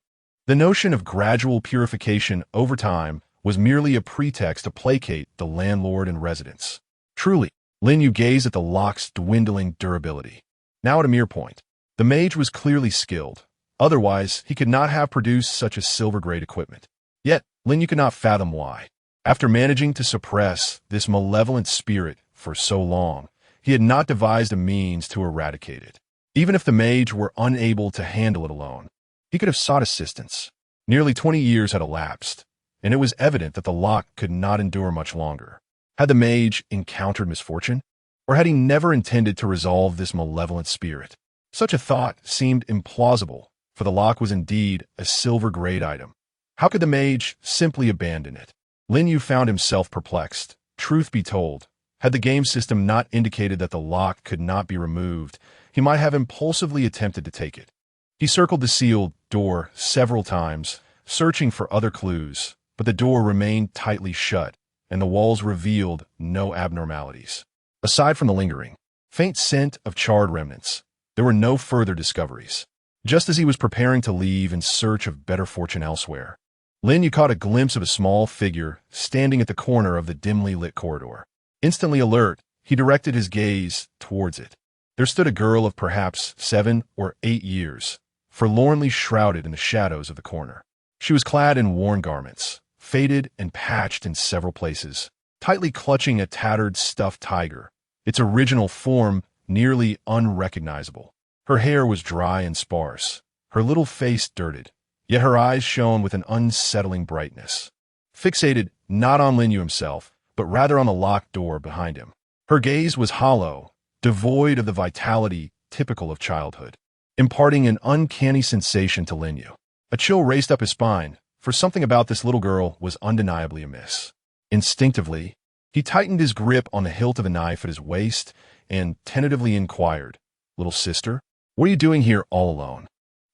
The notion of gradual purification over time was merely a pretext to placate the landlord and residents. Truly, Lin Yu gazed at the lock's dwindling durability. Now at a mere point, the mage was clearly skilled. Otherwise, he could not have produced such a silver-grade equipment. Yet, Lin Yu could not fathom why. After managing to suppress this malevolent spirit for so long, he had not devised a means to eradicate it. Even if the mage were unable to handle it alone, he could have sought assistance. Nearly 20 years had elapsed, and it was evident that the lock could not endure much longer. Had the mage encountered misfortune? Or had he never intended to resolve this malevolent spirit? Such a thought seemed implausible, for the lock was indeed a silver-grade item. How could the mage simply abandon it? Lin Yu found himself perplexed. Truth be told, had the game system not indicated that the lock could not be removed, he might have impulsively attempted to take it. He circled the sealed door several times, searching for other clues, but the door remained tightly shut, and the walls revealed no abnormalities. Aside from the lingering, faint scent of charred remnants, there were no further discoveries. Just as he was preparing to leave in search of better fortune elsewhere, Lin Yu caught a glimpse of a small figure standing at the corner of the dimly lit corridor. Instantly alert, he directed his gaze towards it. There stood a girl of perhaps 7 or 8 years, forlornly shrouded in the shadows of the corner. She was clad in worn garments, faded and patched in several places, tightly clutching a tattered stuffed tiger, its original form nearly unrecognizable. Her hair was dry and sparse, her little face dirted, yet her eyes shone with an unsettling brightness. Fixated not on Lin Yu himself, but rather on the locked door behind him. Her gaze was hollow, devoid of the vitality typical of childhood, imparting an uncanny sensation to Lin Yu. A chill raced up his spine, for something about this little girl was undeniably amiss. Instinctively, he tightened his grip on the hilt of the knife at his waist and tentatively inquired, "Little sister, what are you doing here all alone?"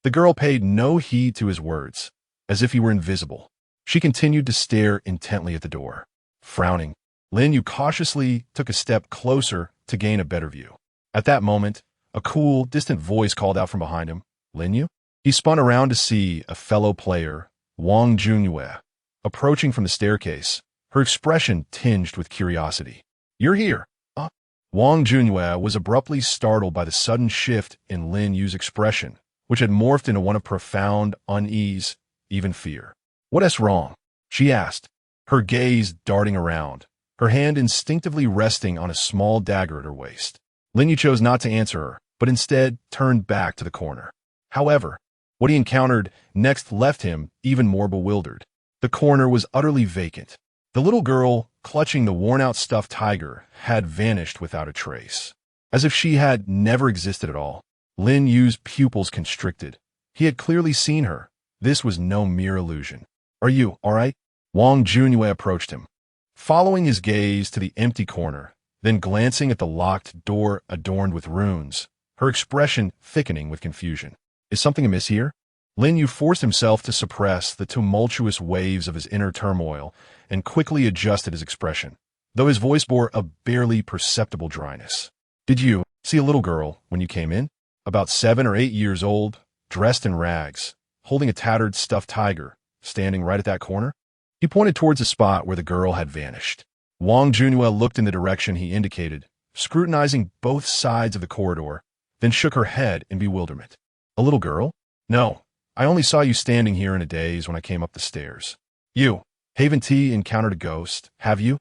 The girl paid no heed to his words, as if he were invisible. She continued to stare intently at the door. Frowning, Lin Yu cautiously took a step closer to gain a better view. At that moment, a cool, distant voice called out from behind him, "Lin Yu?" He spun around to see a fellow player, Wang Junyue, approaching from the staircase, her expression tinged with curiosity. "You're here, huh?" Wang Junyue was abruptly startled by the sudden shift in Lin Yu's expression, which had morphed into one of profound unease, even fear. "What is wrong?" she asked, her gaze darting around, her hand instinctively resting on a small dagger at her waist. Lin Yu chose not to answer her, but instead turned back to the corner. However, what he encountered next left him even more bewildered. The corner was utterly vacant. The little girl, clutching the worn-out stuffed tiger, had vanished without a trace. As if she had never existed at all. Lin Yu's pupils constricted. He had clearly seen her. This was no mere illusion. "Are you all right?" Wang Junyue approached him, following his gaze to the empty corner, then glancing at the locked door adorned with runes, her expression thickening with confusion. "Is something amiss here?" Lin Yu forced himself to suppress the tumultuous waves of his inner turmoil and quickly adjusted his expression, though his voice bore a barely perceptible dryness. "Did you see a little girl when you came in? About 7 or 8 years old, dressed in rags, holding a tattered stuffed tiger, standing right at that corner?" He pointed towards the spot where the girl had vanished. Wang Junyue looked in the direction he indicated, scrutinizing both sides of the corridor, then shook her head in bewilderment. "A little girl? No, I only saw you standing here in a daze when I came up the stairs." "You, haven't you encountered a ghost, have you?"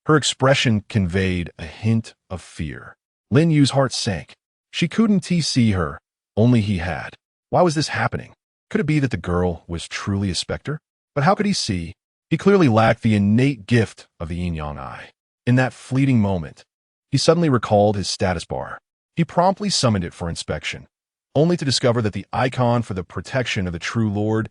Her expression conveyed a hint of fear. Lin Yu's heart sank. She couldn't see her, only he had. Why was this happening? Could it be that the girl was truly a specter? But how could he see? He clearly lacked the innate gift of the yin-yang eye. In that fleeting moment, he suddenly recalled his status bar. He promptly summoned it for inspection, only to discover that the icon for the protection of the True Lord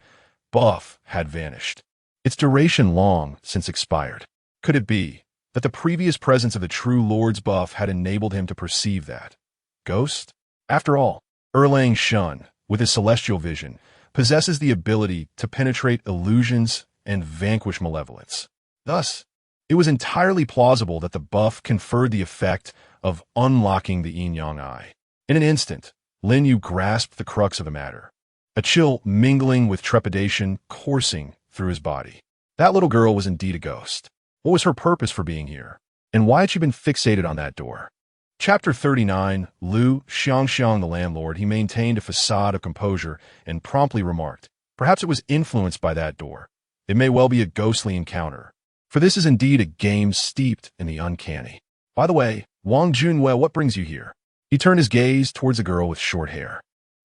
buff had vanished. Its duration long since expired. Could it be that the previous presence of the True Lord's buff had enabled him to perceive that ghost? After all, Erlang Shun, with his celestial vision, possesses the ability to penetrate illusions and vanquish malevolence. Thus, it was entirely plausible that the buff conferred the effect of unlocking the yin-yang eye. In an instant, Lin Yu grasped the crux of the matter, a chill mingling with trepidation coursing through his body. That little girl was indeed a ghost. What was her purpose for being here? And why had she been fixated on that door? Chapter 39, Lu Xiangxiang the landlord, he maintained a facade of composure and promptly remarked, "Perhaps it was influenced by that door. It may well be a ghostly encounter. For this is indeed a game steeped in the uncanny. By the way, Wang Junyue, what brings you here?" He turned his gaze towards the girl with short hair.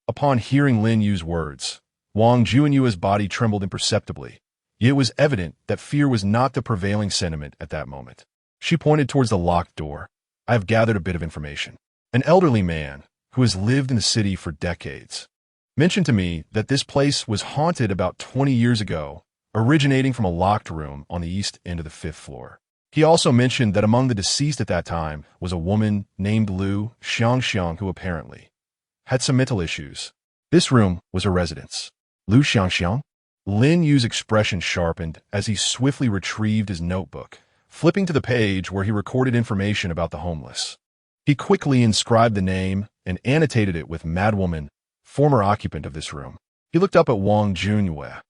Upon hearing Lin Yu's words, Wang Junyue's body trembled imperceptibly, Yet it was evident that fear was not the prevailing sentiment at that moment. She pointed towards the locked door. I have gathered a bit of information. An elderly man, who has lived in the city for decades, mentioned to me that this place was haunted about 20 years ago, originating from a locked room on the east end of the 5th floor. He also mentioned that among the deceased at that time was a woman named Lu Xiangxiang who apparently had some mental issues. This room was her residence. Lu Xiangxiang? Lin Yu's expression sharpened as he swiftly retrieved his notebook, flipping to the page where he recorded information about the homeless. He quickly inscribed the name and annotated it with Madwoman, former occupant of this room. He looked up at Wang Junyue.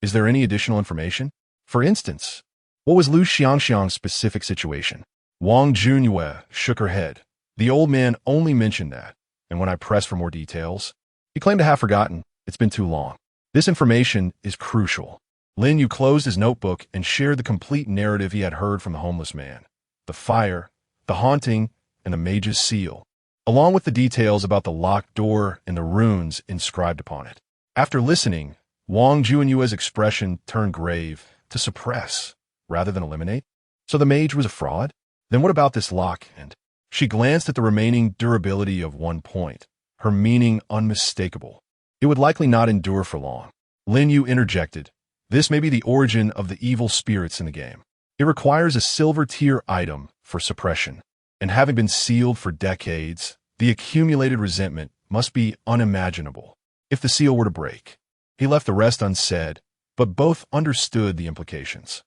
Is there any additional information? For instance, what was Lu Xiangxiang's specific situation? Wang Junyue shook her head. The old man only mentioned that, and when I pressed for more details, he claimed to have forgotten. It's been too long. This information is crucial. Lin Yu closed his notebook and shared the complete narrative he had heard from the homeless man. The fire, the haunting, and the mage's seal, along with the details about the locked door and the runes inscribed upon it. After listening, Wang Junyue's expression turned grave to suppress, rather than eliminate. So the mage was a fraud? Then what about this lock? And she glanced at the remaining durability of 1 point, her meaning unmistakable. It would likely not endure for long. Lin Yu interjected. This may be the origin of the evil spirits in the game. It requires a silver tier item for suppression, and having been sealed for decades, the accumulated resentment must be unimaginable. If the seal were to break, he left the rest unsaid, but both understood the implications.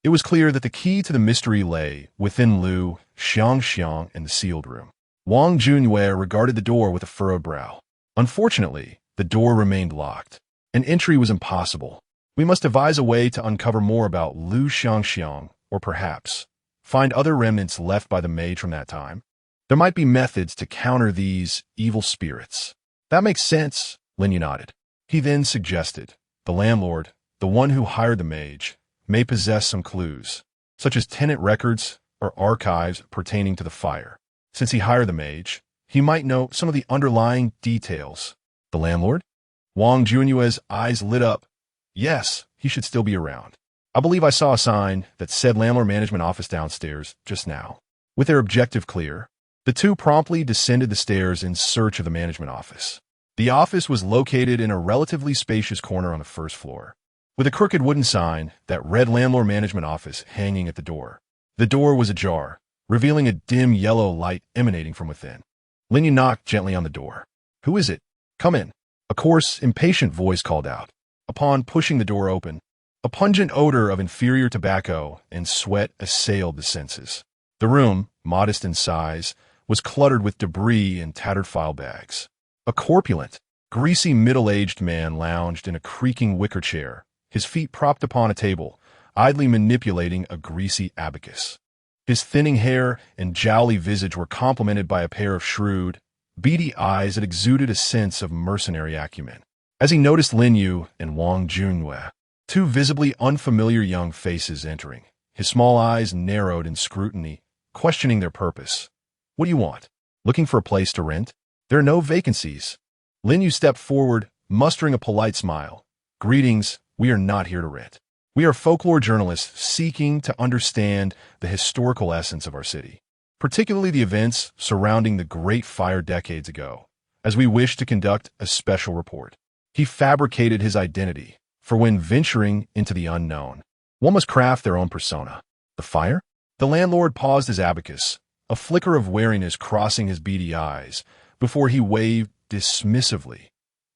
It was clear that the key to the mystery lay within Lu Xiangxiang and the sealed room. Wang Junyue regarded the door with a furrowed brow. Unfortunately, the door remained locked. An entry was impossible. We must devise a way to uncover more about Lu Xiangxiang, or perhaps find other remnants left by the mage from that time. There might be methods to counter these evil spirits. That makes sense, Lin Yu nodded. He then suggested, the landlord, the one who hired the mage, may possess some clues, such as tenant records or archives pertaining to the fire. Since he hired the mage, he might know some of the underlying details. The landlord? Wang Junyue's eyes lit up. Yes, he should still be around. I believe I saw a sign that said landlord management office downstairs just now. With their objective clear, the two promptly descended the stairs in search of the management office. The office was located in a relatively spacious corner on the 1st floor, with a crooked wooden sign that read landlord management office hanging at the door. The door was ajar, revealing a dim yellow light emanating from within. Lin Yu knocked gently on the door. Who is it? Come in. A coarse, impatient voice called out. Upon pushing the door open, a pungent odor of inferior tobacco and sweat assailed the senses. The room, modest in size, was cluttered with debris and tattered file bags. A corpulent, greasy middle-aged man lounged in a creaking wicker chair, his feet propped upon a table, idly manipulating a greasy abacus. His thinning hair and jowly visage were complemented by a pair of shrewd, beady eyes that exuded a sense of mercenary acumen. As he noticed Lin Yu and Wang Junyue, two visibly unfamiliar young faces entering, his small eyes narrowed in scrutiny, questioning their purpose. What do you want? Looking for a place to rent? There are no vacancies. Lin Yu stepped forward, mustering a polite smile. Greetings, we are not here to rent. We are folklore journalists seeking to understand the historical essence of our city, particularly the events surrounding the Great Fire decades ago, as we wish to conduct a special report. He fabricated his identity, for when venturing into the unknown, one must craft their own persona. The fire? The landlord paused his abacus, a flicker of wariness crossing his beady eyes, before he waved dismissively.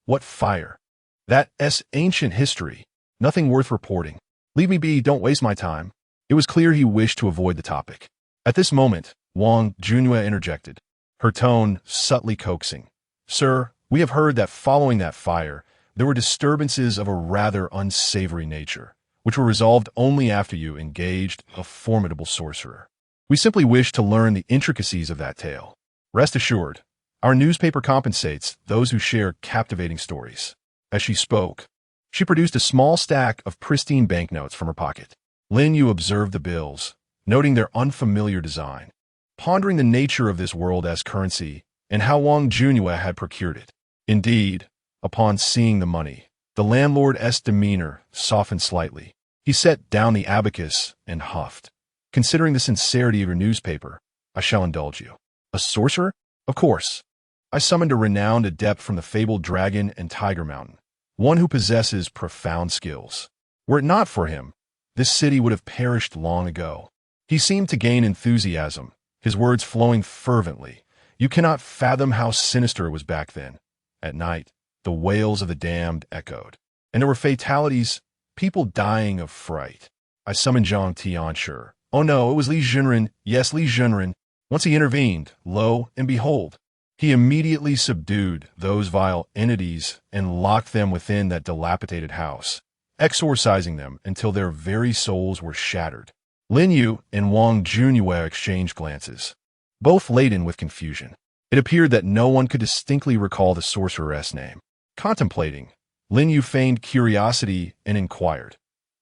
What fire? That's ancient history. Nothing worth reporting. Leave me be, don't waste my time. It was clear he wished to avoid the topic. At this moment, Wang Junyue interjected, her tone subtly coaxing. Sir, we have heard that following that fire, there were disturbances of a rather unsavory nature, which were resolved only after you engaged a formidable sorcerer. We simply wish to learn the intricacies of that tale. Rest assured, our newspaper compensates those who share captivating stories. As she spoke, she produced a small stack of pristine banknotes from her pocket. Lin Yu observed the bills, noting their unfamiliar design, pondering the nature of this world as currency and how Wang Junyue had procured it. Indeed, upon seeing the money, the landlord's demeanor softened slightly. He He set down the abacus and huffed. "Considering the sincerity of your newspaper, I shall indulge you." "A sorcerer?" "Of course. I summoned a renowned adept from the fabled Dragon and Tiger Mountain, one who possesses profound skills. Were it not for him, this city would have perished long ago." He seemed to gain enthusiasm, his words flowing fervently. You cannot fathom how sinister it was back then. At night, the wails of the damned echoed, and there were fatalities, people dying of fright. I summoned Zhang Tianshi. Oh no, it was Li Junren. Yes, Li Junren. Once he intervened, lo and behold, he immediately subdued those vile entities and locked them within that dilapidated house, exorcising them until their very souls were shattered. Lin Yu and Wang Junyue exchanged glances, both laden with confusion. It appeared that no one could distinctly recall the sorceress' name. Contemplating, Lin Yu feigned curiosity and inquired,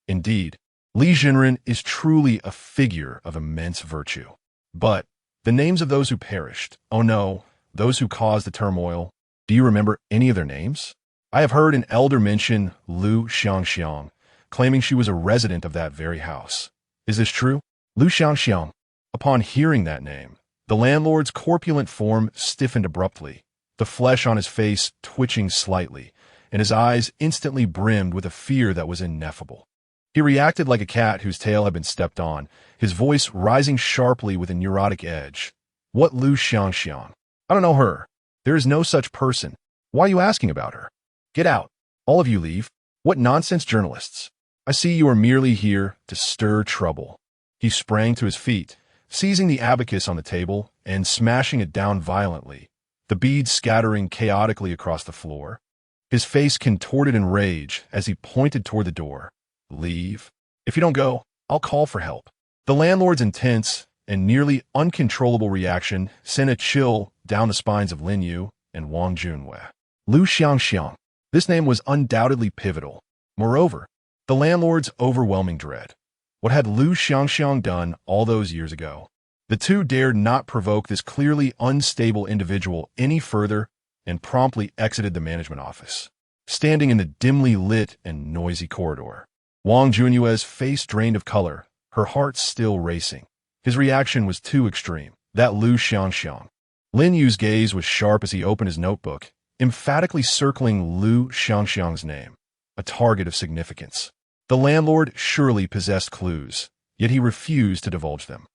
"Indeed, Li Junren is truly a figure of immense virtue. But the names of those who perished, oh no, those who caused the turmoil, do you remember any of their names?" "I have heard an elder mention Lu Xiangxiang, claiming she was a resident of that very house. Is this true?" Lu Xiangxiang. Upon hearing that name, the landlord's corpulent form stiffened abruptly, the flesh on his face twitching slightly, and his eyes instantly brimmed with a fear that was ineffable. He reacted like a cat whose tail had been stepped on, his voice rising sharply with a neurotic edge. "What Lu Xiangxiang? I don't know her. There is no such person. Why are you asking about her? Get out. All of you leave. What nonsense, journalists. I see you are merely here to stir trouble." He sprang to his feet, seizing the abacus on the table and smashing it down violently, the beads scattering chaotically across the floor. His face contorted in rage as he pointed toward the door. "Leave. If you don't go, I'll call for help." The landlord's intense and nearly uncontrollable reaction sent a chill down the spines of Lin Yu and Wang Junwei. Lu Xiangxiang. This name was undoubtedly pivotal. Moreover, the landlord's overwhelming dread. What had Lu Xiangxiang done all those years ago? The two dared not provoke this clearly unstable individual any further and promptly exited the management office. Standing in the dimly lit and noisy corridor, Wang Junyue's face drained of color, her heart still racing. His reaction was too extreme. That Lu Xiangxiang. Lin Yu's gaze was sharp as he opened his notebook, emphatically circling Lu Xiangxiang's name, a target of significance. The landlord surely possessed clues, yet he refused to divulge them.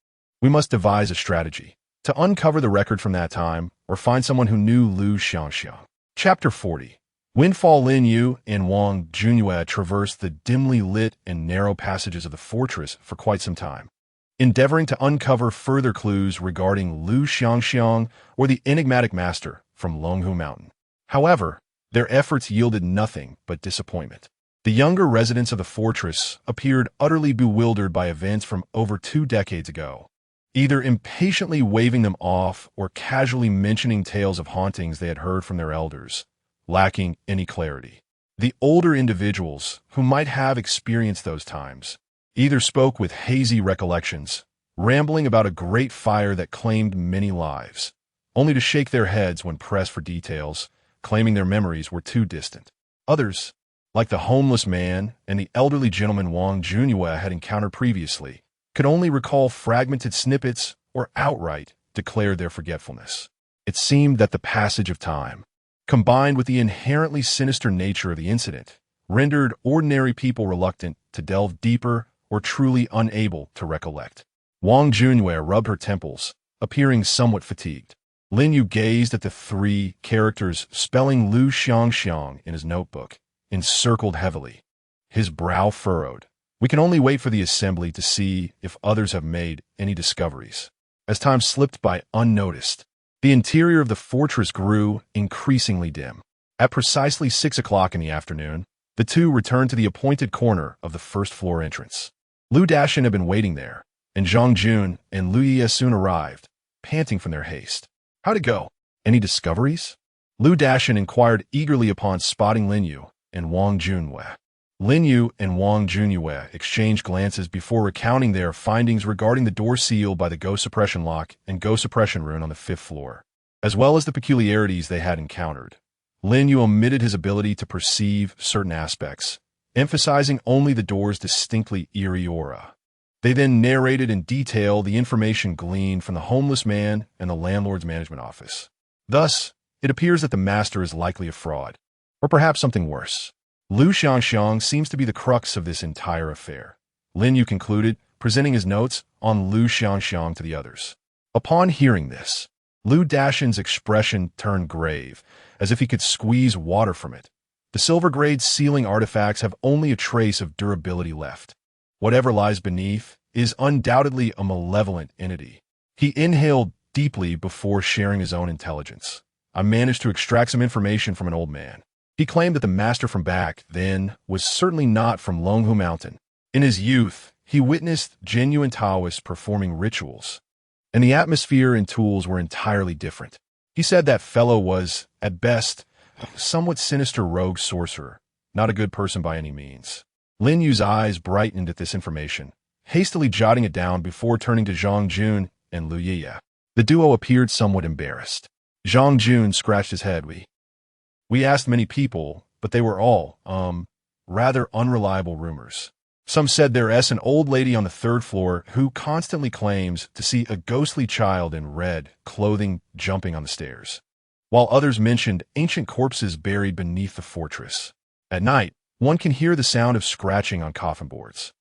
"We must devise a strategy to uncover the record from that time or find someone who knew Lu Xiangxiang." Chapter 40. Windfall. Lin Yu and Wang Junyue traversed the dimly lit and narrow passages of the fortress for quite some time, endeavoring to uncover further clues regarding Lu Xiangxiang or the enigmatic master from Longhu Mountain. However, their efforts yielded nothing but disappointment. The younger residents of the fortress appeared utterly bewildered by events from over 2 decades ago, either impatiently waving them off or casually mentioning tales of hauntings they had heard from their elders, lacking any clarity. The older individuals, who might have experienced those times, either spoke with hazy recollections, rambling about a great fire that claimed many lives, only to shake their heads when pressed for details, claiming their memories were too distant. Others, like the homeless man and the elderly gentleman Wang Junyue had encountered previously, could only recall fragmented snippets or outright declared their forgetfulness. It seemed that the passage of time, combined with the inherently sinister nature of the incident, rendered ordinary people reluctant to delve deeper or truly unable to recollect. Wang Junyue rubbed her temples, appearing somewhat fatigued. Lin Yu gazed at the 3 characters spelling Lu Xiangxiang in his notebook, encircled heavily. His brow furrowed. "We can only wait for the assembly to see if others have made any discoveries." As time slipped by unnoticed, the interior of the fortress grew increasingly dim. At precisely 6 o'clock in the afternoon, the two returned to the appointed corner of the first-floor entrance. Lu Dashin had been waiting there, and Zhang Jun and Lu Ye soon arrived, panting from their haste. "How'd it go? Any discoveries?" Lu Dashin inquired eagerly upon spotting Lin Yu and Wang Junwei. Lin Yu and Wang Junyue exchanged glances before recounting their findings regarding the door sealed by the ghost suppression lock and ghost suppression rune on the 5th floor, as well as the peculiarities they had encountered. Lin Yu omitted his ability to perceive certain aspects, emphasizing only the door's distinctly eerie aura. They then narrated in detail the information gleaned from the homeless man and the landlord's management office. Thus, it appears that the master is likely a fraud, or perhaps something worse. Lu Xiangxiang seems to be the crux of this entire affair, Lin Yu concluded, presenting his notes on Lu Xiangxiang to the others. Upon hearing this, Lu Daxin's expression turned grave, as if he could squeeze water from it. The silver-grade sealing artifacts have only a trace of durability left. Whatever lies beneath is undoubtedly a malevolent entity. He inhaled deeply before sharing his own intelligence. I managed to extract some information from an old man. He claimed that the master from back then was certainly not from Longhu Mountain. In his youth, he witnessed genuine Taoists performing rituals, and the atmosphere and tools were entirely different. He said that fellow was, at best, a somewhat sinister rogue sorcerer, not a good person by any means. Lin Yu's eyes brightened at this information, hastily jotting it down before turning to Zhang Jun and Lu Yiya. The duo appeared somewhat embarrassed. Zhang Jun scratched his head. We asked many people, but they were all, rather unreliable rumors. Some said there's an old lady on the third floor who constantly claims to see a ghostly child in red clothing jumping on the stairs, while others mentioned ancient corpses buried beneath the fortress. At night, one can hear the sound of scratching on coffin boards.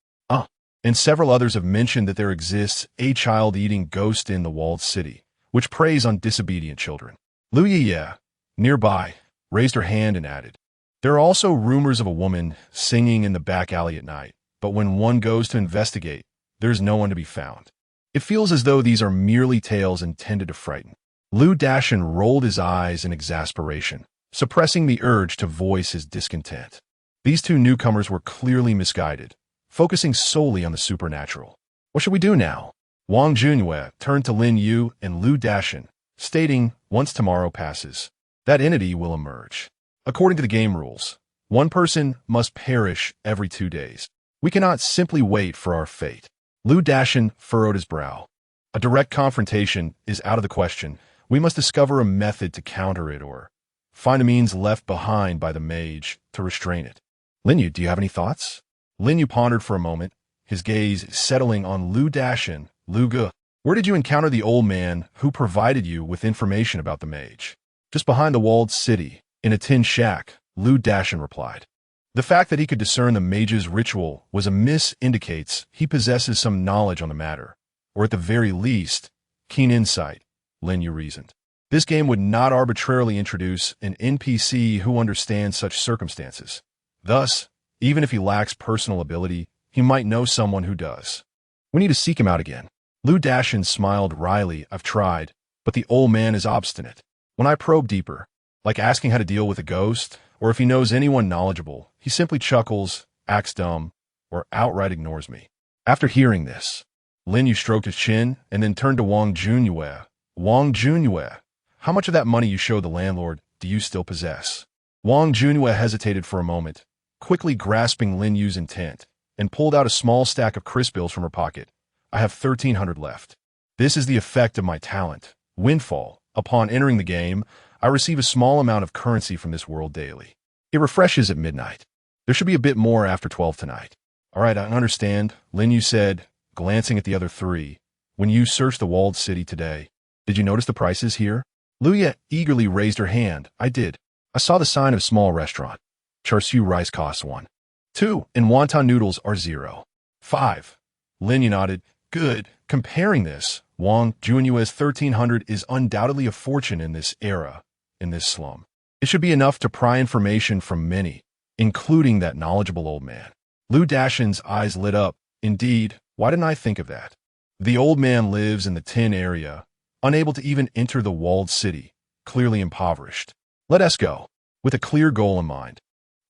And several others have mentioned that there exists a child-eating ghost in the walled city, which preys on disobedient children. Lu Yiya, nearby, raised her hand and added, there are also rumors of a woman singing in the back alley at night, but when one goes to investigate, there's no one to be found. It feels as though these are merely tales intended to frighten. Lu Daxin rolled his eyes in exasperation, suppressing the urge to voice his discontent. These two newcomers were clearly misguided, focusing solely on the supernatural. What should we do now? Wang Junyue turned to Lin Yu and Lu Daxin, stating, once tomorrow passes, that entity will emerge. According to the game rules, one person must perish every 2 days. We cannot simply wait for our fate. Lu Daxin furrowed his brow. A direct confrontation is out of the question. We must discover a method to counter it or find a means left behind by the mage to restrain it. Lin Yu, do you have any thoughts? Lin Yu pondered for a moment, his gaze settling on Lu Daxin. Lu Ge, where did you encounter the old man who provided you with information about the mage? Just behind the walled city, in a tin shack, Lu Daxin replied. The fact that he could discern the mage's ritual was amiss indicates he possesses some knowledge on the matter, or at the very least, keen insight, Lin Yu reasoned. This game would not arbitrarily introduce an NPC who understands such circumstances. Thus, even if he lacks personal ability, he might know someone who does. We need to seek him out again. Lu Daxin smiled wryly. I've tried, but the old man is obstinate. When I probe deeper, like asking how to deal with a ghost, or if he knows anyone knowledgeable, he simply chuckles, acts dumb, or outright ignores me. After hearing this, Lin Yu stroked his chin and then turned to Wang Junyue. Wang Junyue, how much of that money you showed the landlord do you still possess? Wang Junyue hesitated for a moment, quickly grasping Lin Yu's intent, and pulled out a small stack of crisp bills from her pocket. I have 1,300 left. This is the effect of my talent, Windfall. Upon entering the game, I receive a small amount of currency from this world daily. It refreshes at midnight. There should be a bit more after 12 tonight. All right, I understand, Lin Yu said, glancing at the other three. When you searched the walled city today, did you notice the prices here? Lu Ye eagerly raised her hand. I did. I saw the sign of small restaurant. Char siu rice costs 1. 2, and wonton noodles are 0. 5. Lin Yu nodded. Good. Comparing this, Wang Junyue's 1,300 is undoubtedly a fortune in this era, in this slum. It should be enough to pry information from many, including that knowledgeable old man. Lu Daxin's eyes lit up. Indeed, why didn't I think of that? The old man lives in the tin area, unable to even enter the walled city, clearly impoverished. Let us go. With a clear goal in mind,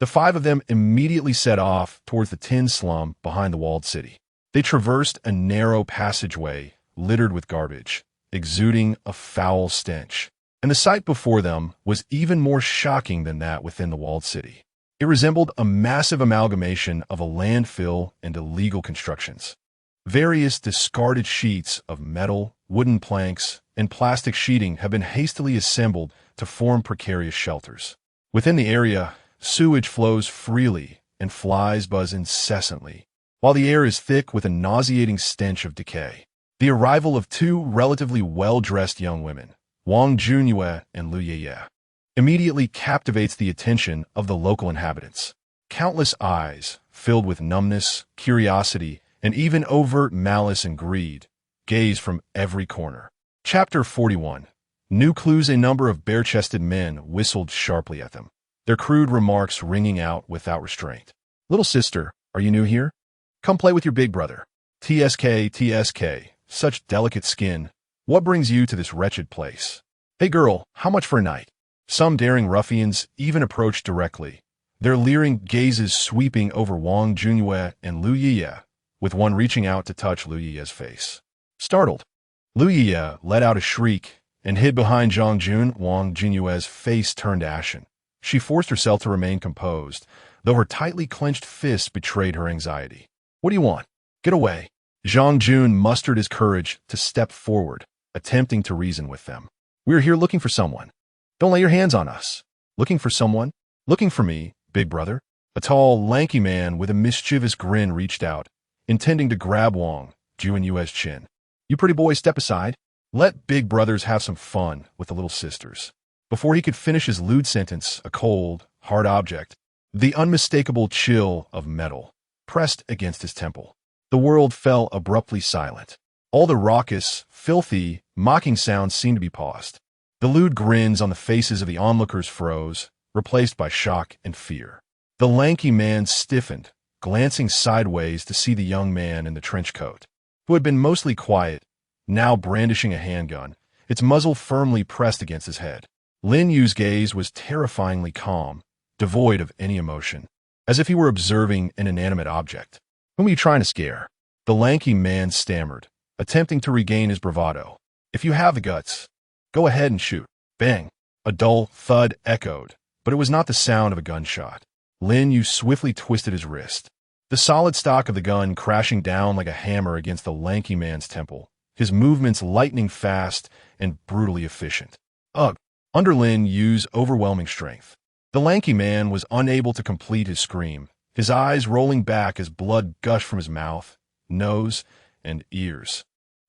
the 5 of them immediately set off towards the tin slum behind the walled city. They traversed a narrow passageway littered with garbage, exuding a foul stench. And the sight before them was even more shocking than that within the walled city. It resembled a massive amalgamation of a landfill and illegal constructions. Various discarded sheets of metal, wooden planks, and plastic sheeting have been hastily assembled to form precarious shelters. Within the area, sewage flows freely, and flies buzz incessantly, while the air is thick with a nauseating stench of decay. The arrival of two relatively well-dressed young women, Wang Junyue and Lu Yiye, immediately captivates the attention of the local inhabitants. Countless eyes, filled with numbness, curiosity, and even overt malice and greed, gaze from every corner. Chapter 41. New clues. A number of bare-chested men whistled sharply at them, their crude remarks ringing out without restraint. "Little sister, are you new here? Come play with your big brother. TSK, TSK, such delicate skin. What brings you to this wretched place? Hey girl, how much for a night?" Some daring ruffians even approached directly, their leering gazes sweeping over Wang Junyue and Lu Yiye, with one reaching out to touch Lu Yiye's face. Startled, Lu Yiye let out a shriek and hid behind Zhang Jun. Wang Junyue's face turned ashen. She forced herself to remain composed, though her tightly clenched fists betrayed her anxiety. "What do you want? Get away." Zhang Jun mustered his courage to step forward, attempting to reason with them. "We're here looking for someone. Don't lay your hands on us." "Looking for someone? Looking for me, big brother?" A tall, lanky man with a mischievous grin reached out, intending to grab Wang Junyue's chin. "You pretty boy, step aside. Let big brothers have some fun with the little sisters." Before he could finish his lewd sentence, a cold, hard object, the unmistakable chill of metal, pressed against his temple. The world fell abruptly silent. All the raucous, filthy, mocking sounds seemed to be paused. The lewd grins on the faces of the onlookers froze, replaced by shock and fear. The lanky man stiffened, glancing sideways to see the young man in the trench coat, who had been mostly quiet, now brandishing a handgun, its muzzle firmly pressed against his head. Lin Yu's gaze was terrifyingly calm, devoid of any emotion, as if he were observing an inanimate object. "Whom are you trying to scare?" the lanky man stammered, attempting to regain his bravado. "If you have the guts, go ahead and shoot." Bang! A dull thud echoed, but it was not the sound of a gunshot. Lin Yu swiftly twisted his wrist, the solid stock of the gun crashing down like a hammer against the lanky man's temple, his movements lightning fast and brutally efficient. Ugh! Under Lin Yu's overwhelming strength, the lanky man was unable to complete his scream, his eyes rolling back as blood gushed from his mouth, nose, and ears.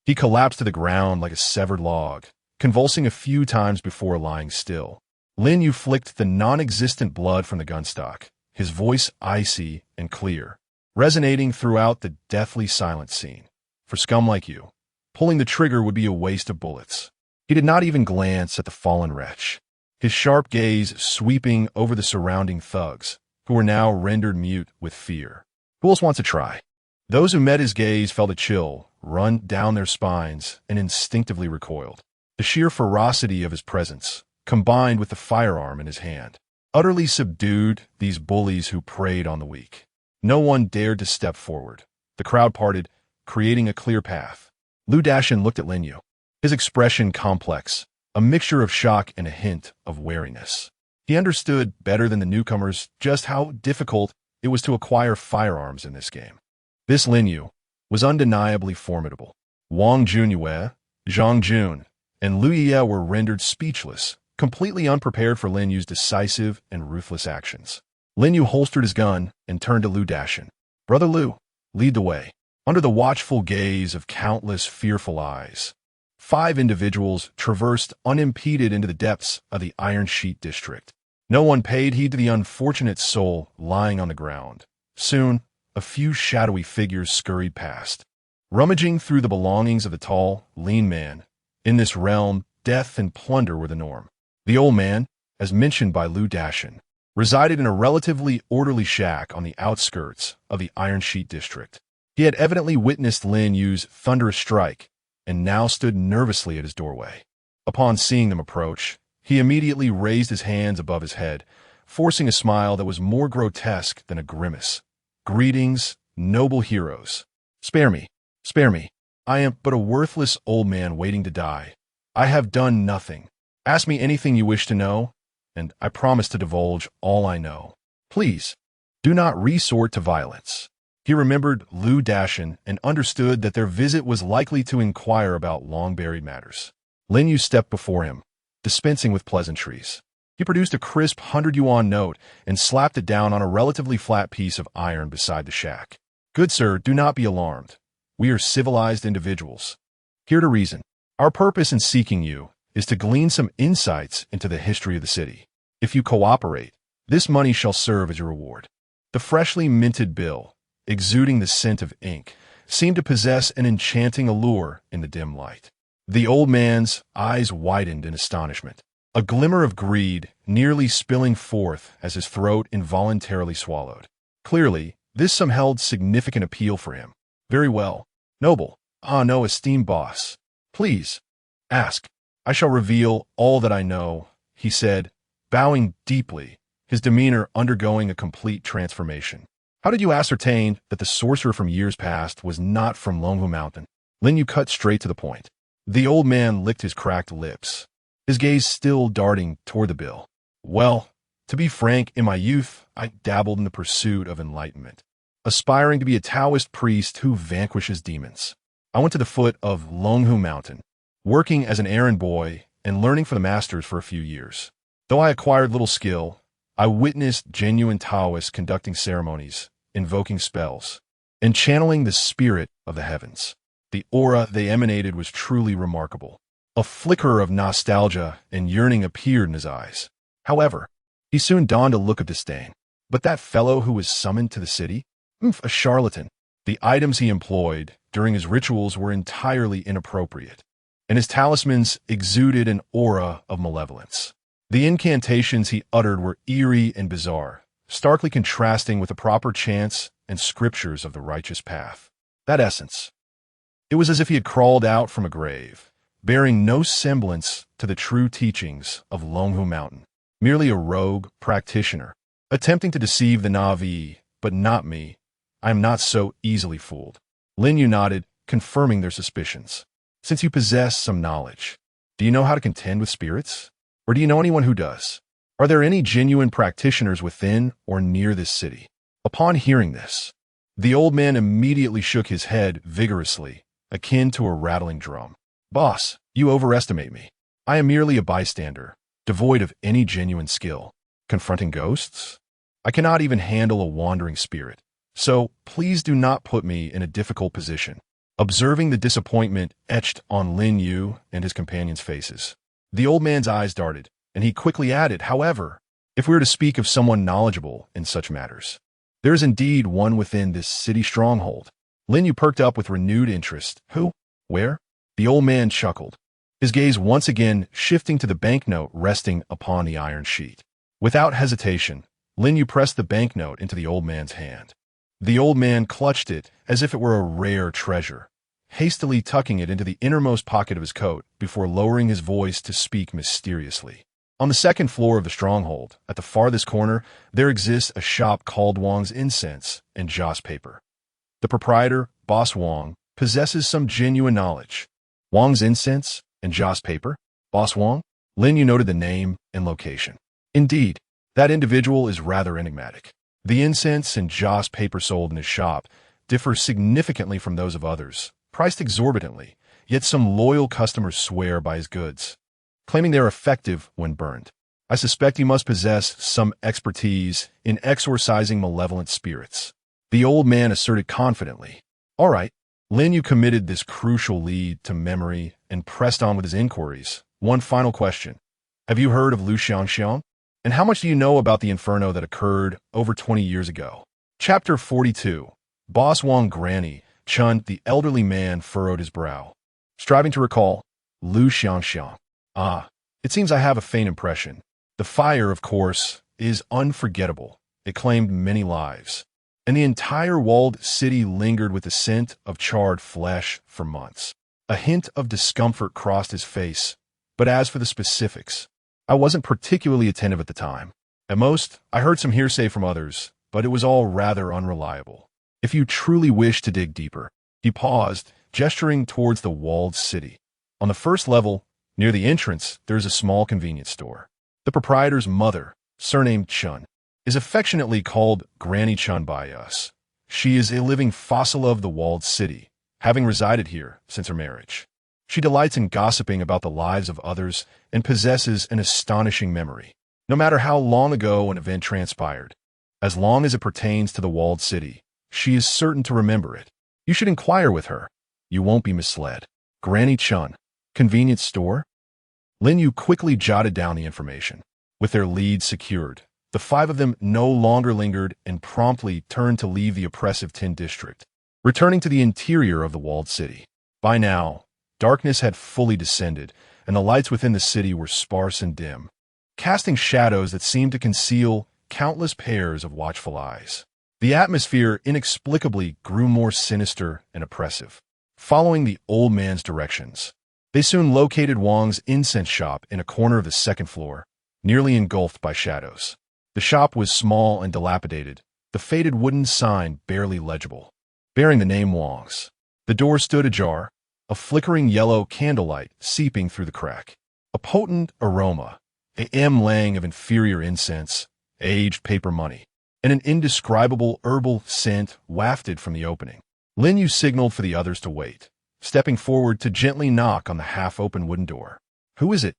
He collapsed to the ground like a severed log, convulsing a few times before lying still. Lin Yu flicked the non-existent blood from the gunstock, his voice icy and clear, resonating throughout the deathly silent scene. "For scum like you, pulling the trigger would be a waste of bullets." He did not even glance at the fallen wretch, his sharp gaze sweeping over the surrounding thugs, who were now rendered mute with fear. "Who else wants to try?" Those who met his gaze felt a chill run down their spines and instinctively recoiled. The sheer ferocity of his presence, combined with the firearm in his hand, utterly subdued these bullies who preyed on the weak. No one dared to step forward. The crowd parted, creating a clear path. Lu Dashin looked at Lin Yu, his expression complex, a mixture of shock and a hint of wariness. He understood better than the newcomers just how difficult it was to acquire firearms in this game. This Lin Yu was undeniably formidable. Wang Junyue, Zhang Jun, and Lu Yiye were rendered speechless, completely unprepared for Lin Yu's decisive and ruthless actions. Lin Yu holstered his gun and turned to Lu Dashin. "Brother Lu, lead the way." Under the watchful gaze of countless fearful eyes, 5 individuals traversed unimpeded into the depths of the Iron Sheet district. No one paid heed to the unfortunate soul lying on the ground. Soon, a few shadowy figures scurried past, rummaging through the belongings of the tall, lean man. In this realm, death and plunder were the norm. The old man, as mentioned by Lu Dashin, resided in a relatively orderly shack on the outskirts of the Iron Sheet district. He had evidently witnessed Lin Yu's thunderous strike and now stood nervously at his doorway. Upon seeing them approach, he immediately raised his hands above his head, forcing a smile that was more grotesque than a grimace. "Greetings, noble heroes. Spare me, spare me. I am but a worthless old man waiting to die. I have done nothing. Ask me anything you wish to know, and I promise to divulge all I know. Please, do not resort to violence." He remembered Lu Dashin and understood that their visit was likely to inquire about long-buried matters. Lin Yu stepped before him, dispensing with pleasantries. He produced a crisp 100 yuan note and slapped it down on a relatively flat piece of iron beside the shack. Good sir, do not be alarmed. We are civilized individuals. Here to reason. Our purpose in seeking you is to glean some insights into the history of the city. If you cooperate, this money shall serve as your reward. The freshly minted bill, exuding the scent of ink, seemed to possess an enchanting allure in the dim light. The old man's eyes widened in astonishment, a glimmer of greed nearly spilling forth as his throat involuntarily swallowed. Clearly, this sum held significant appeal for him. Very well, noble. No, esteemed boss. Please, ask. I shall reveal all that I know, he said, bowing deeply, his demeanor undergoing a complete transformation. How did you ascertain that the sorcerer from years past was not from Longhu Mountain? Lin Yu cut straight to the point. The old man licked his cracked lips, his gaze still darting toward the bill. Well, to be frank, in my youth, I dabbled in the pursuit of enlightenment, aspiring to be a Taoist priest who vanquishes demons. I went to the foot of Longhu Mountain, working as an errand boy and learning from the masters for a few years. Though I acquired little skill, I witnessed genuine Taoists conducting ceremonies, invoking spells, and channeling the spirit of the heavens. The aura they emanated was truly remarkable. A flicker of nostalgia and yearning appeared in his eyes. However, he soon donned a look of disdain. But that fellow who was summoned to the city? A charlatan. The items he employed during his rituals were entirely inappropriate, and his talismans exuded an aura of malevolence. The incantations he uttered were eerie and bizarre, starkly contrasting with the proper chants and scriptures of the righteous path. That essence. It was as if he had crawled out from a grave, bearing no semblance to the true teachings of Longhu Mountain. Merely a rogue practitioner, attempting to deceive the Na'vi, but not me. I am not so easily fooled. Lin Yu nodded, confirming their suspicions. Since you possess some knowledge, do you know how to contend with spirits? Or do you know anyone who does? Are there any genuine practitioners within or near this city? Upon hearing this, the old man immediately shook his head vigorously, akin to a rattling drum. Boss, you overestimate me. I am merely a bystander, devoid of any genuine skill. Confronting ghosts? I cannot even handle a wandering spirit. So, please do not put me in a difficult position. Observing the disappointment etched on Lin Yu and his companions' faces, the old man's eyes darted, and he quickly added, however, if we were to speak of someone knowledgeable in such matters, there is indeed one within this city stronghold. Lin Yu perked up with renewed interest. Who? Where? The old man chuckled, his gaze once again shifting to the banknote resting upon the iron sheet. Without hesitation, Lin Yu pressed the banknote into the old man's hand. The old man clutched it as if it were a rare treasure, hastily tucking it into the innermost pocket of his coat before lowering his voice to speak mysteriously. On the second floor of the stronghold, at the farthest corner, there exists a shop called Wang's Incense and Joss Paper. The proprietor, Boss Wang, possesses some genuine knowledge. Wang's Incense and Joss Paper? Boss Wang? Lin Yu noted the name and location. Indeed, that individual is rather enigmatic. The incense and Joss paper sold in his shop differ significantly from those of others, priced exorbitantly, yet some loyal customers swear by his goods, claiming they are effective when burned. I suspect he must possess some expertise in exorcising malevolent spirits. The old man asserted confidently. All right. Lin Yu committed this crucial lead to memory and pressed on with his inquiries. One final question. Have you heard of Lu Xiangxiang? And how much do you know about the inferno that occurred over 20 years ago? Chapter 42. Boss Wang Granny, Chun, the elderly man, furrowed his brow, striving to recall Lu Xiangxiang. It seems I have a faint impression. The fire, of course, is unforgettable. It claimed many lives, and the entire walled city lingered with the scent of charred flesh for months. A hint of discomfort crossed his face, but as for the specifics, I wasn't particularly attentive at the time. At most, I heard some hearsay from others, but it was all rather unreliable. If you truly wish to dig deeper, he paused, gesturing towards the walled city. On the first level, near the entrance, there is a small convenience store. The proprietor's mother, surnamed Chun, is affectionately called Granny Chun by us. She is a living fossil of the walled city, having resided here since her marriage. She delights in gossiping about the lives of others and possesses an astonishing memory. no matter how long ago an event transpired. As long as it pertains to the walled city, she is certain to remember it. You should inquire with her. You won't be misled. Granny Chun. Convenience store? Lin Yu quickly jotted down the information. With their lead secured, the five of them no longer lingered and promptly turned to leave the oppressive Tin District, returning to the interior of the walled city. By now, darkness had fully descended, and the lights within the city were sparse and dim, casting shadows that seemed to conceal countless pairs of watchful eyes. The atmosphere inexplicably grew more sinister and oppressive. Following the old man's directions, they soon located Wang's incense shop in a corner of the second floor, nearly engulfed by shadows. The shop was small and dilapidated, the faded wooden sign barely legible, bearing the name Wang's. The door stood ajar, a flickering yellow candlelight seeping through the crack. A potent aroma, a lang of inferior incense, aged paper money, and an indescribable herbal scent wafted from the opening. Lin Yu signaled for the others to wait, stepping forward to gently knock on the half-open wooden door. "Who is it?"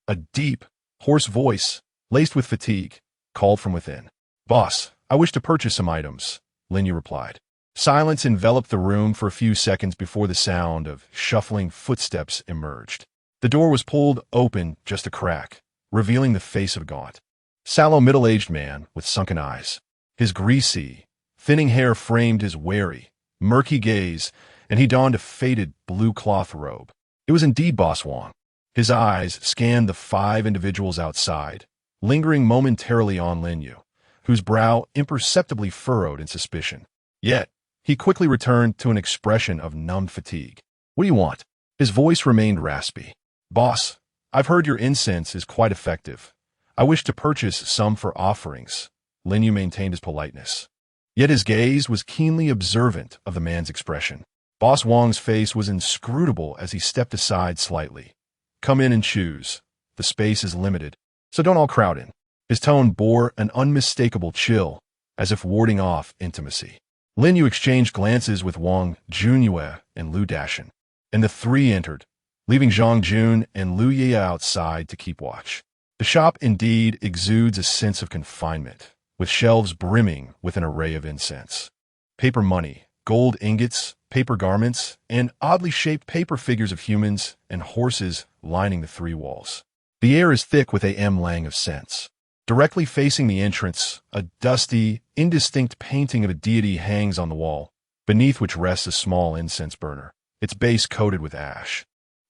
A deep, hoarse voice, laced with fatigue, called from within. "Boss, I wish to purchase some items," Lin Yu replied. Silence enveloped the room for a few seconds before the sound of shuffling footsteps emerged. The door was pulled open just a crack, revealing the face of a gaunt, sallow middle-aged man with sunken eyes. His greasy, thinning hair framed his wary, murky gaze, and he donned a faded blue cloth robe. It was indeed Boss Wang. His eyes scanned the five individuals outside, lingering momentarily on Lin Yu, whose brow imperceptibly furrowed in suspicion. Yet, he quickly returned to an expression of numbed fatigue. "What do you want?" His voice remained raspy. "Boss, I've heard your incense is quite effective. I wish to purchase some for offerings." Lin Yu maintained his politeness. Yet his gaze was keenly observant of the man's expression. Boss Wang's face was inscrutable as he stepped aside slightly. "Come in and choose. The space is limited, so don't all crowd in." His tone bore an unmistakable chill, as if warding off intimacy. Lin Yu exchanged glances with Wang Junyue and Lu Dashin, and the three entered, leaving Zhang Jun and Lu Ye outside to keep watch. The shop indeed exudes a sense of confinement, with shelves brimming with an array of incense. Paper money, gold ingots, paper garments, and oddly shaped paper figures of humans and horses lining the three walls. The air is thick with a lang of scents. Directly facing the entrance, a dusty, indistinct painting of a deity hangs on the wall, beneath which rests a small incense burner, its base coated with ash.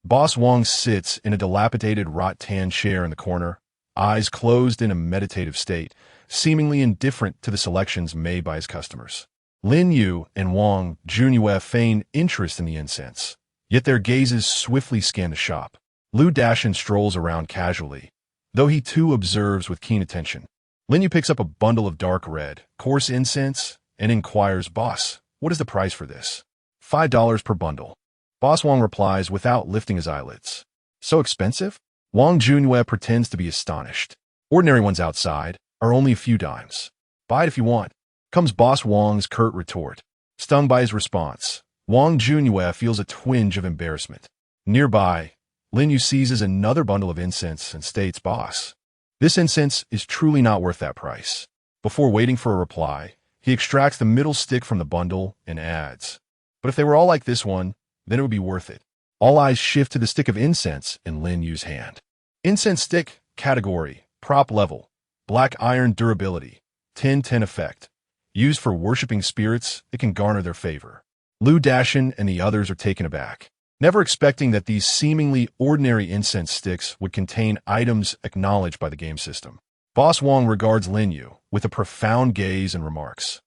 Boss Wang sits in a dilapidated wrought-tan chair in the corner, eyes closed in a meditative state, seemingly indifferent to the selections made by his customers. Lin Yu and Wang Junyue feign interest in the incense, yet their gazes swiftly scan the shop. Lu Dashin strolls around casually, though he too observes with keen attention. Lin Yu picks up a bundle of dark red, coarse incense, and inquires, "Boss, what is the price for this?" $5 per bundle. Boss Wang replies without lifting his eyelids. "So expensive?" Wang Junyue pretends to be astonished. "Ordinary ones outside are only a few dimes. Buy it if you want," comes Boss Wang's curt retort. Stung by his response, Wang Junyue feels a twinge of embarrassment. Nearby, Lin Yu seizes another bundle of incense and states, "Boss, this incense is truly not worth that price." Before waiting for a reply, he extracts the middle stick from the bundle and adds, "But if they were all like this one, then it would be worth it." All eyes shift to the stick of incense in Lin Yu's hand. Incense stick, category, prop level, black iron durability, 10-10 effect. Used for worshipping spirits, it can garner their favor. Lu Dashin and the others are taken aback, never expecting that these seemingly ordinary incense sticks would contain items acknowledged by the game system. Boss Wang regards Lin Yu with a profound gaze and remarks,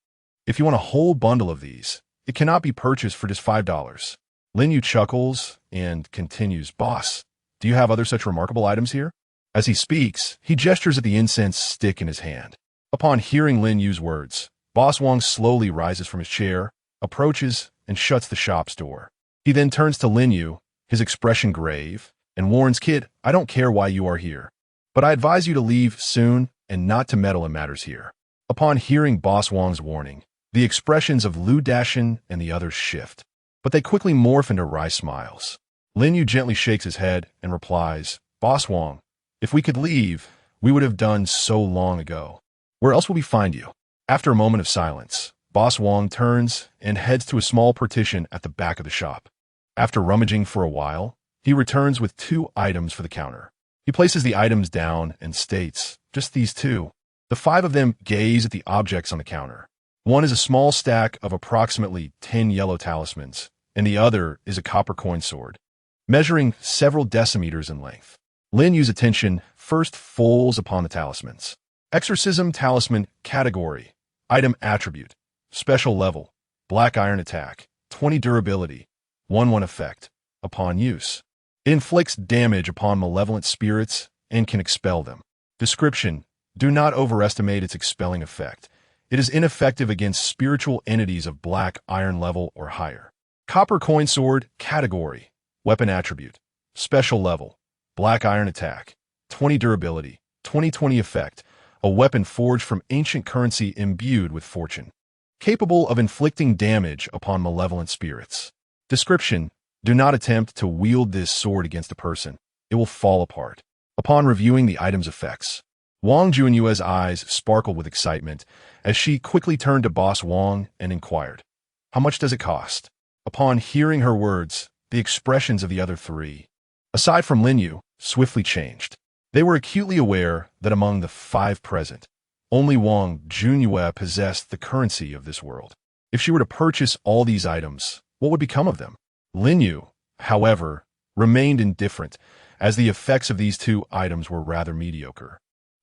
"If you want a whole bundle of these, it cannot be purchased for just $5. Lin Yu chuckles and continues, "Boss, do you have other such remarkable items here?" As he speaks, he gestures at the incense stick in his hand. Upon hearing Lin Yu's words, Boss Wang slowly rises from his chair, approaches, and shuts the shop's door. He then turns to Lin Yu, his expression grave, and warns, "Kid, I don't care why you are here, but I advise you to leave soon and not to meddle in matters here." Upon hearing Boss Wang's warning, the expressions of Lu Dashin and the others shift, but they quickly morph into wry smiles. Lin Yu gently shakes his head and replies, "Boss Wang, if we could leave, we would have done so long ago. Where else will we find you? After a moment of silence, Boss Wong turns and heads to a small partition at the back of the shop. After rummaging for a while, he returns with 2 items for the counter. He places the items down and states, "Just these 2." The 5 of them gaze at the objects on the counter. One is a small stack of approximately 10 yellow talismans, and the other is a copper coin sword, measuring several decimeters in length. Lin Yu's attention first falls upon the talismans. Exorcism Talisman Category, Item Attribute, Special Level, Black Iron Attack, 20 Durability, 1/1 Effect. Upon use, it inflicts damage upon malevolent spirits and can expel them. Description: do not overestimate its expelling effect. It is ineffective against spiritual entities of black iron level or higher. Copper Coin Sword Category, Weapon Attribute, Special Level, Black Iron Attack, 20 Durability, 20/20 Effect. A weapon forged from ancient currency imbued with fortune. Capable of inflicting damage upon malevolent spirits. Description: do not attempt to wield this sword against a person. It will fall apart. Upon reviewing the item's effects, Wang Junyue's eyes sparkled with excitement as she quickly turned to Boss Wang and inquired, "How much does it cost?" Upon hearing her words, the expressions of the other 3, aside from Lin Yu, swiftly changed. They were acutely aware that among the 5 present, only Wang Junyue possessed the currency of this world. If she were to purchase all these items, what would become of them? Lin Yu, however, remained indifferent, as the effects of these 2 items were rather mediocre,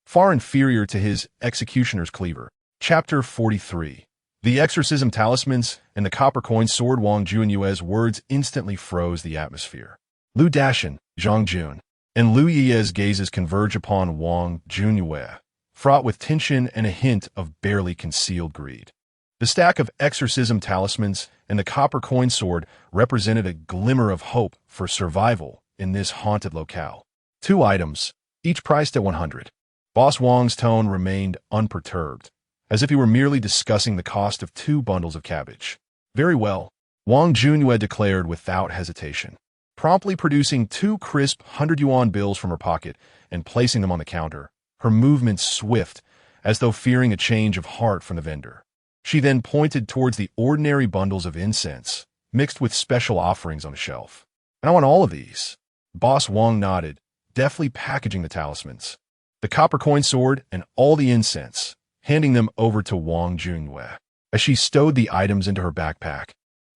far inferior to his executioner's cleaver. Chapter 43. The Exorcism Talismans and the Copper Coin Sword. Wang Junyue's words instantly froze the atmosphere. Lu Dashan, Zhang Jun, and Lu Yi's gazes converge upon Wang Junyue, fraught with tension and a hint of barely concealed greed. The stack of exorcism talismans and the copper coin sword represented a glimmer of hope for survival in this haunted locale. 2 items, each priced at 100. Boss Wang's tone remained unperturbed, as if he were merely discussing the cost of 2 bundles of cabbage. "Very well," Wang Junyue declared without hesitation, promptly producing 2 crisp 100 yuan bills from her pocket and placing them on the counter, her movements swift, as though fearing a change of heart from the vendor. She then pointed towards the ordinary bundles of incense, mixed with special offerings on a shelf. "And I want all of these." Boss Wang nodded, deftly packaging the talismans, the copper coin sword, and all the incense, handing them over to Wang Junyue. As she stowed the items into her backpack,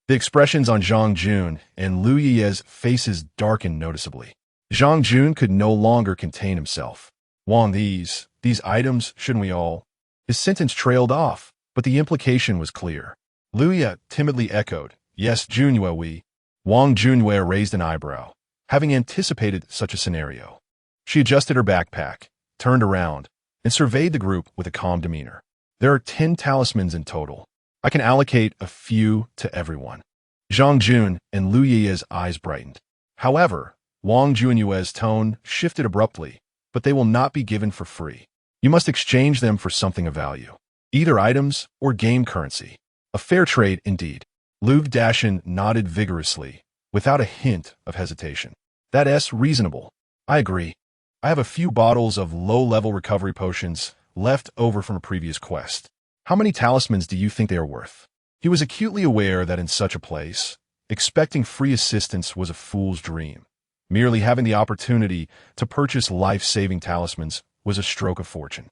the expressions on Zhang Jun and Lu Yi's faces darkened noticeably. Zhang Jun could no longer contain himself. "Wang, these items, shouldn't we all?" His sentence trailed off, but the implication was clear. Lu Yi timidly echoed, "Yes, Junyue, we." Wang Junyue raised an eyebrow, having anticipated such a scenario. She adjusted her backpack, turned around, and surveyed the group with a calm demeanor. "There are 10 talismans in total. I can allocate a few to everyone." Zhang Jun and Lu Yi's eyes brightened. However, Wang Junyue's tone shifted abruptly, "But they will not be given for free. You must exchange them for something of value, either items or game currency. A fair trade indeed." Lu Dashan nodded vigorously, without a hint of hesitation. "That's reasonable. I agree. I have a few bottles of low-level recovery potions left over from a previous quest. How many talismans do you think they are worth?" He was acutely aware that in such a place, expecting free assistance was a fool's dream. Merely having the opportunity to purchase life-saving talismans was a stroke of fortune.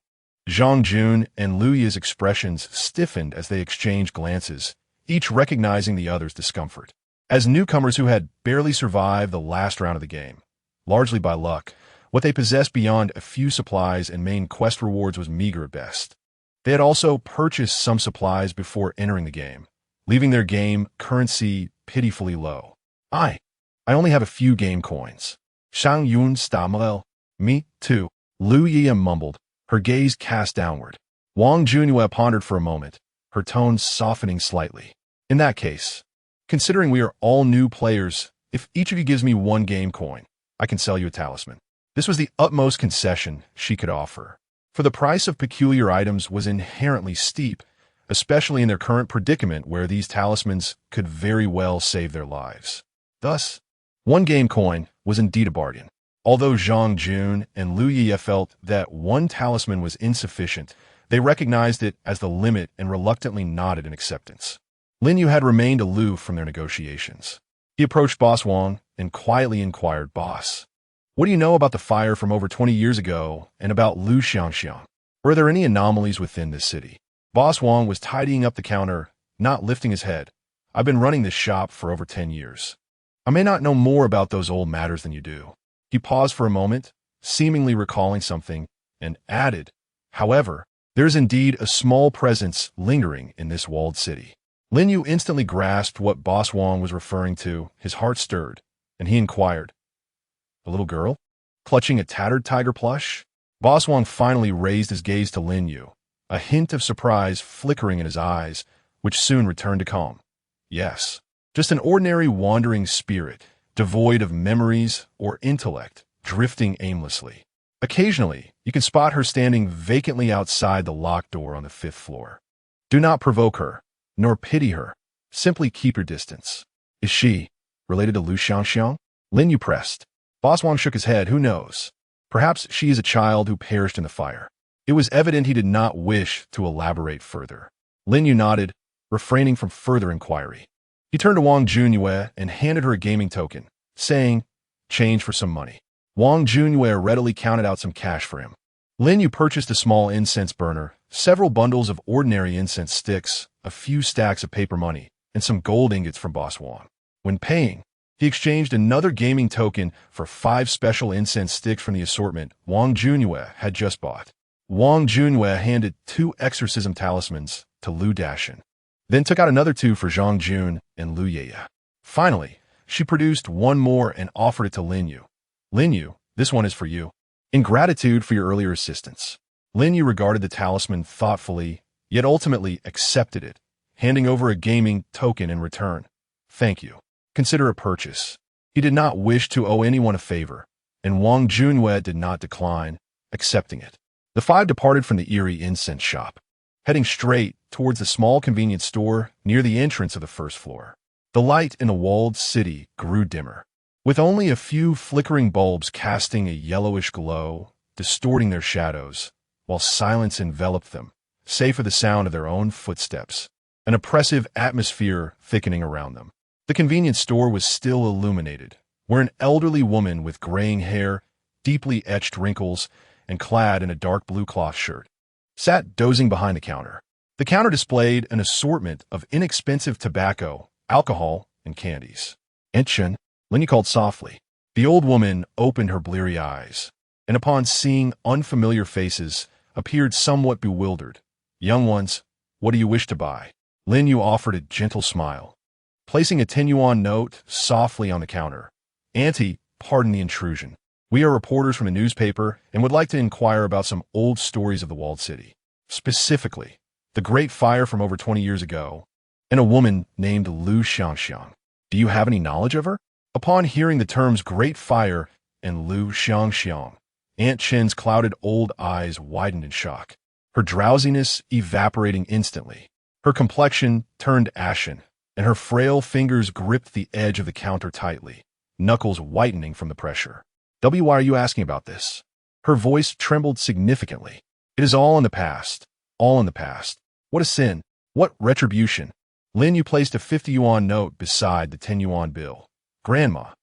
Zhang Jun and Lu Yi's expressions stiffened as they exchanged glances, each recognizing the other's discomfort. As newcomers who had barely survived the last round of the game, largely by luck, what they possessed beyond a few supplies and main quest rewards was meager at best. They had also purchased some supplies before entering the game, leaving their game currency pitifully low. I only have a few game coins." Shang Yun stammered. "Me, too," Lu Yi mumbled, her gaze cast downward. Wang Junyue pondered for a moment, her tone softening slightly. "In that case, considering we are all new players, if each of you gives me 1 game coin, I can sell you a talisman." This was the utmost concession she could offer, for the price of peculiar items was inherently steep, especially in their current predicament where these talismans could very well save their lives. Thus, 1 game coin was indeed a bargain. Although Zhang Jun and Liu Ye felt that one talisman was insufficient, they recognized it as the limit and reluctantly nodded in acceptance. Lin Yu had remained aloof from their negotiations. He approached Boss Wang and quietly inquired, "Boss, what do you know about the fire from over 20 years ago and about Lu Xiangxiang? Were there any anomalies within this city?" Boss Wang was tidying up the counter, not lifting his head. "I've been running this shop for over 10 years. I may not know more about those old matters than you do." He paused for a moment, seemingly recalling something, and added, "However, there's indeed a small presence lingering in this walled city." Lin Yu instantly grasped what Boss Wang was referring to. His heart stirred, and he inquired, "A little girl? Clutching a tattered tiger plush?" Boss Wang finally raised his gaze to Lin Yu, a hint of surprise flickering in his eyes, which soon returned to calm. "Yes, just an ordinary wandering spirit, devoid of memories or intellect, drifting aimlessly. Occasionally, you can spot her standing vacantly outside the locked door on the 5th floor. Do not provoke her, nor pity her. Simply keep your distance." "Is she related to Lu Xiangxiang?" Lin Yu pressed. Boss Wang shook his head. "Who knows? Perhaps she is a child who perished in the fire." It was evident he did not wish to elaborate further. Lin Yu nodded, refraining from further inquiry. He turned to Wang Junyue and handed her a gaming token, saying, "Change for some money." Wang Junyue readily counted out some cash for him. Lin Yu purchased a small incense burner, several bundles of ordinary incense sticks, a few stacks of paper money, and some gold ingots from Boss Wang. When paying, he exchanged another gaming token for 5 special incense sticks from the assortment Wang Junyue had just bought. Wang Junyue handed 2 exorcism talismans to Lu Dashin, then took out another 2 for Zhang Jun and Liu Ye. Finally, she produced one more and offered it to Lin Yu. "Lin Yu, this one is for you. In gratitude for your earlier assistance." Lin Yu regarded the talisman thoughtfully, yet ultimately accepted it, handing over a gaming token in return. "Thank you. Consider a purchase." He did not wish to owe anyone a favor, and Wang Junyue did not decline, accepting it. The 5 departed from the eerie incense shop, heading straight towards the small convenience store near the entrance of the 1st floor. The light in the walled city grew dimmer, with only a few flickering bulbs casting a yellowish glow, distorting their shadows, while silence enveloped them, save for the sound of their own footsteps, an oppressive atmosphere thickening around them. The convenience store was still illuminated, where an elderly woman with graying hair, deeply etched wrinkles, and clad in a dark blue cloth shirt, sat dozing behind the counter. The counter displayed an assortment of inexpensive tobacco, alcohol, and candies. "Aunt Chen," Lin Yu called softly. The old woman opened her bleary eyes, and upon seeing unfamiliar faces, appeared somewhat bewildered. "Young ones, what do you wish to buy?" Lin Yu offered a gentle smile, placing a 10-yuan note softly on the counter. "Auntie, pardon the intrusion. We are reporters from a newspaper and would like to inquire about some old stories of the walled city. Specifically, the Great Fire from over 20 years ago, and a woman named Lu Xiangxiang. Do you have any knowledge of her?" Upon hearing the terms Great Fire and Lu Xiangxiang, Aunt Chen's clouded old eyes widened in shock, her drowsiness evaporating instantly. Her complexion turned ashen, and her frail fingers gripped the edge of the counter tightly, knuckles whitening from the pressure. "Why are you asking about this?" Her voice trembled significantly. "It is all in the past. All in the past. What a sin. What retribution." Lin Yu placed a 50-yuan note beside the 10-yuan bill. "Grandma,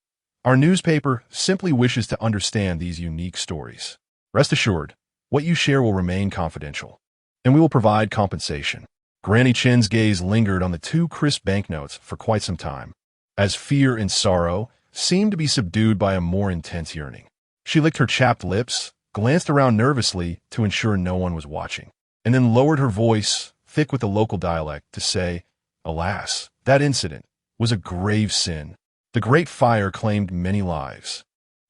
our newspaper simply wishes to understand these unique stories. Rest assured, what you share will remain confidential, and we will provide compensation." Granny Chen's gaze lingered on the 2 crisp banknotes for quite some time, as fear and sorrow seemed to be subdued by a more intense yearning. She licked her chapped lips, glanced around nervously to ensure no one was watching, and then lowered her voice, thick with the local dialect, to say, "Alas, that incident was a grave sin. The Great Fire claimed many lives.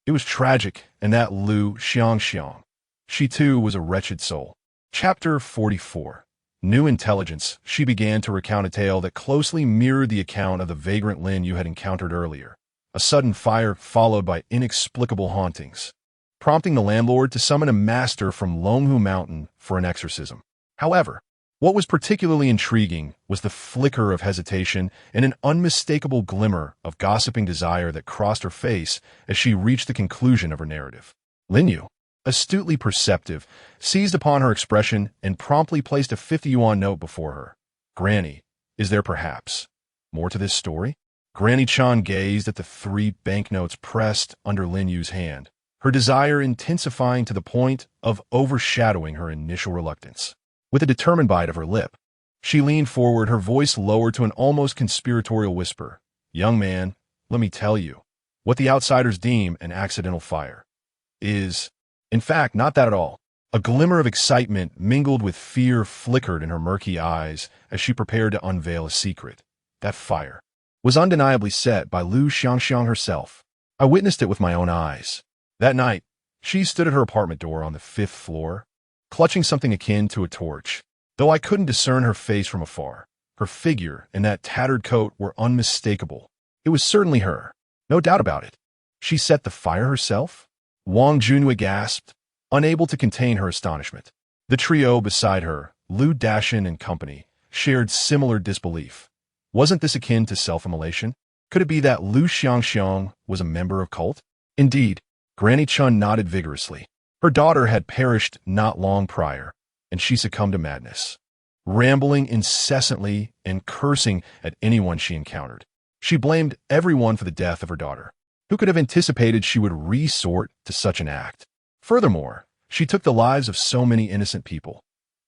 It was tragic, and that Lu Xiangxiang, she too was a wretched soul." Chapter 44. New intelligence. She began to recount a tale that closely mirrored the account of the vagrant Lin Yu had encountered earlier. A sudden fire followed by inexplicable hauntings, prompting the landlord to summon a master from Longhu Mountain for an exorcism. However, What was particularly intriguing was the flicker of hesitation and an unmistakable glimmer of gossiping desire that crossed her face as she reached the conclusion of her narrative. Lin Yu, astutely perceptive, seized upon her expression and promptly placed a 50 yuan note before her. Granny, is there perhaps more to this story? Granny Chan gazed at the 3 banknotes pressed under Lin Yu's hand, her desire intensifying to the point of overshadowing her initial reluctance. With a determined bite of her lip, she leaned forward, her voice lowered to an almost conspiratorial whisper. Young man, let me tell you, what the outsiders deem an accidental fire is, in fact, not that at all. A glimmer of excitement mingled with fear flickered in her murky eyes as she prepared to unveil a secret. That fire was undeniably set by Lu Xiangxiang herself. I witnessed it with my own eyes. That night, she stood at her apartment door on the 5th floor, clutching something akin to a torch. Though I couldn't discern her face from afar, her figure and that tattered coat were unmistakable. It was certainly her. No doubt about it. She set the fire herself? Wang Junhui gasped, unable to contain her astonishment. The trio beside her, Lu Dashin and company, shared similar disbelief. Wasn't this akin to self-immolation? Could it be that Lu Xiangxiang was a member of cult? Indeed, Granny Chun nodded vigorously. Her daughter had perished not long prior, and she succumbed to madness, rambling incessantly and cursing at anyone she encountered. She blamed everyone for the death of her daughter. Who could have anticipated she would resort to such an act? Furthermore, she took the lives of so many innocent people.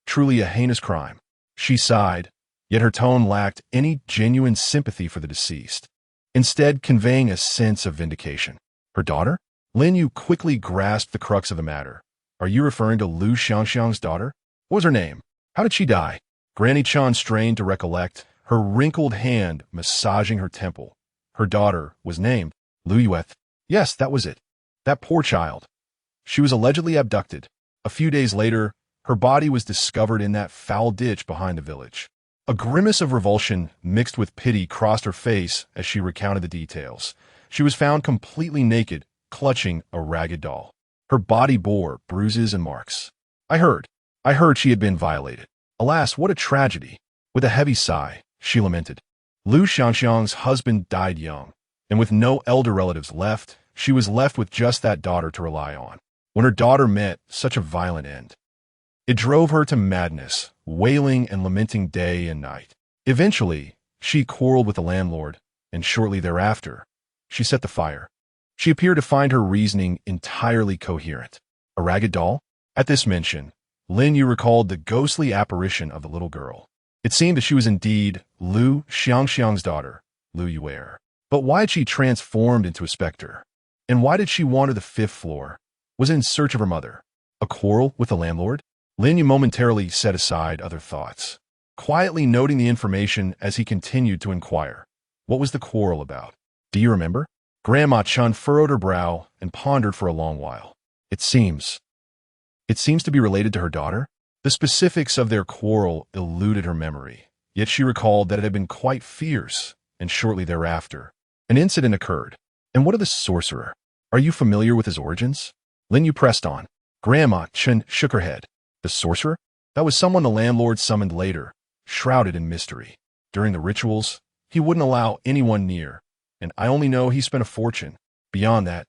Truly a heinous crime. She sighed, yet her tone lacked any genuine sympathy for the deceased, instead conveying a sense of vindication. Her daughter? Lin Yu quickly grasped the crux of the matter. Are you referring to Lu Xiangxiang's daughter? What was her name? How did she die? Granny Chan strained to recollect, her wrinkled hand massaging her temple. Her daughter was named Lu Yueth. Yes, that was it. That poor child. She was allegedly abducted. A few days later, her body was discovered in that foul ditch behind the village. A grimace of revulsion mixed with pity crossed her face as she recounted the details. She was found completely naked, clutching a ragged doll. Her body bore bruises and marks. I heard she had been violated. Alas, what a tragedy. With a heavy sigh, she lamented. Lu Xiangxiang's husband died young, and with no elder relatives left, she was left with just that daughter to rely on. When her daughter met such a violent end, it drove her to madness, wailing and lamenting day and night. Eventually, she quarreled with the landlord, and shortly thereafter, she set the fire. She appeared to find her reasoning entirely coherent. A ragged doll? At this mention, Lin Yu recalled the ghostly apparition of the little girl. It seemed that she was indeed Lu Xiangxiang's daughter, Lu Yuer. But why had she transformed into a specter? And why did she wander the 5th floor? Was it in search of her mother? A quarrel with the landlord? Lin Yu momentarily set aside other thoughts, quietly noting the information as he continued to inquire. What was the quarrel about? Do you remember? Grandma Chun furrowed her brow and pondered for a long while. It seems to be related to her daughter. The specifics of their quarrel eluded her memory, yet she recalled that it had been quite fierce, and shortly thereafter, an incident occurred. And what of the sorcerer? Are you familiar with his origins? Lin Yu pressed on. Grandma Chun shook her head. The sorcerer? That was someone the landlord summoned later, shrouded in mystery. During the rituals, he wouldn't allow anyone near, and I only know he spent a fortune. Beyond that,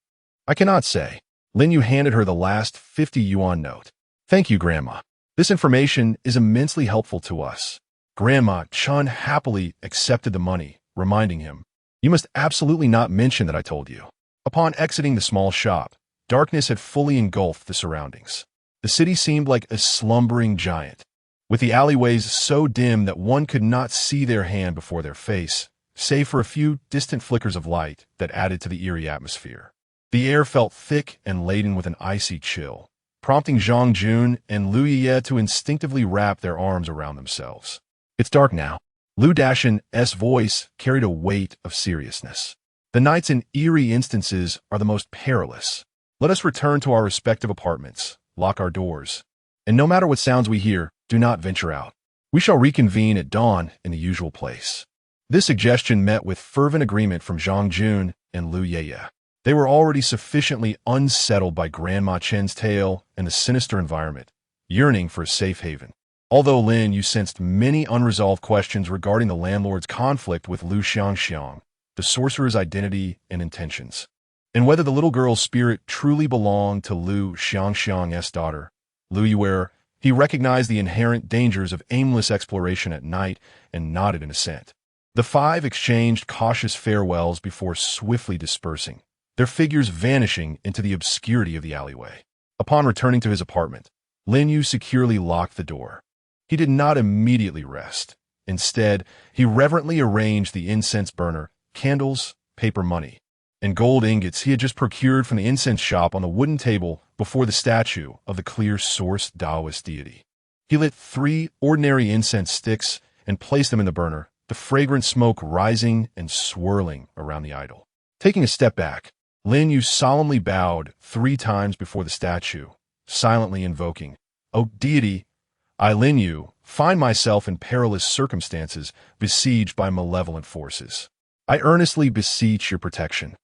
I cannot say. Lin Yu handed her the last 50 yuan note. Thank you, Grandma. This information is immensely helpful to us. Grandma Chun happily accepted the money, reminding him, you must absolutely not mention that I told you. Upon exiting the small shop, darkness had fully engulfed the surroundings. The city seemed like a slumbering giant, with the alleyways so dim that one could not see their hand before their face, save for a few distant flickers of light that added to the eerie atmosphere. The air felt thick and laden with an icy chill, prompting Zhang Jun and Lu Yiye to instinctively wrap their arms around themselves. It's dark now. Lu Dashin's voice carried a weight of seriousness. The nights in eerie instances are the most perilous. Let us return to our respective apartments, lock our doors, and no matter what sounds we hear, do not venture out. We shall reconvene at dawn in the usual place. This suggestion met with fervent agreement from Zhang Jun and Lu Yiye. They were already sufficiently unsettled by Grandma Chen's tale and the sinister environment, yearning for a safe haven. Although Lin Yu sensed many unresolved questions regarding the landlord's conflict with Lu Xiangxiang, the sorcerer's identity and intentions, and whether the little girl's spirit truly belonged to Lu Xiangxiang's daughter, Lu Yuer, he recognized the inherent dangers of aimless exploration at night and nodded in assent. The five exchanged cautious farewells before swiftly dispersing, their figures vanishing into the obscurity of the alleyway. Upon returning to his apartment, Lin Yu securely locked the door. He did not immediately rest. Instead, he reverently arranged the incense burner, candles, paper money, and gold ingots he had just procured from the incense shop on the wooden table before the statue of the clear-sourced Taoist deity. He lit 3 ordinary incense sticks and placed them in the burner, the fragrant smoke rising and swirling around the idol. Taking a step back, Lin Yu solemnly bowed 3 times before the statue, silently invoking, "O deity, I, Lin Yu, find myself in perilous circumstances, besieged by malevolent forces. I earnestly beseech your protection."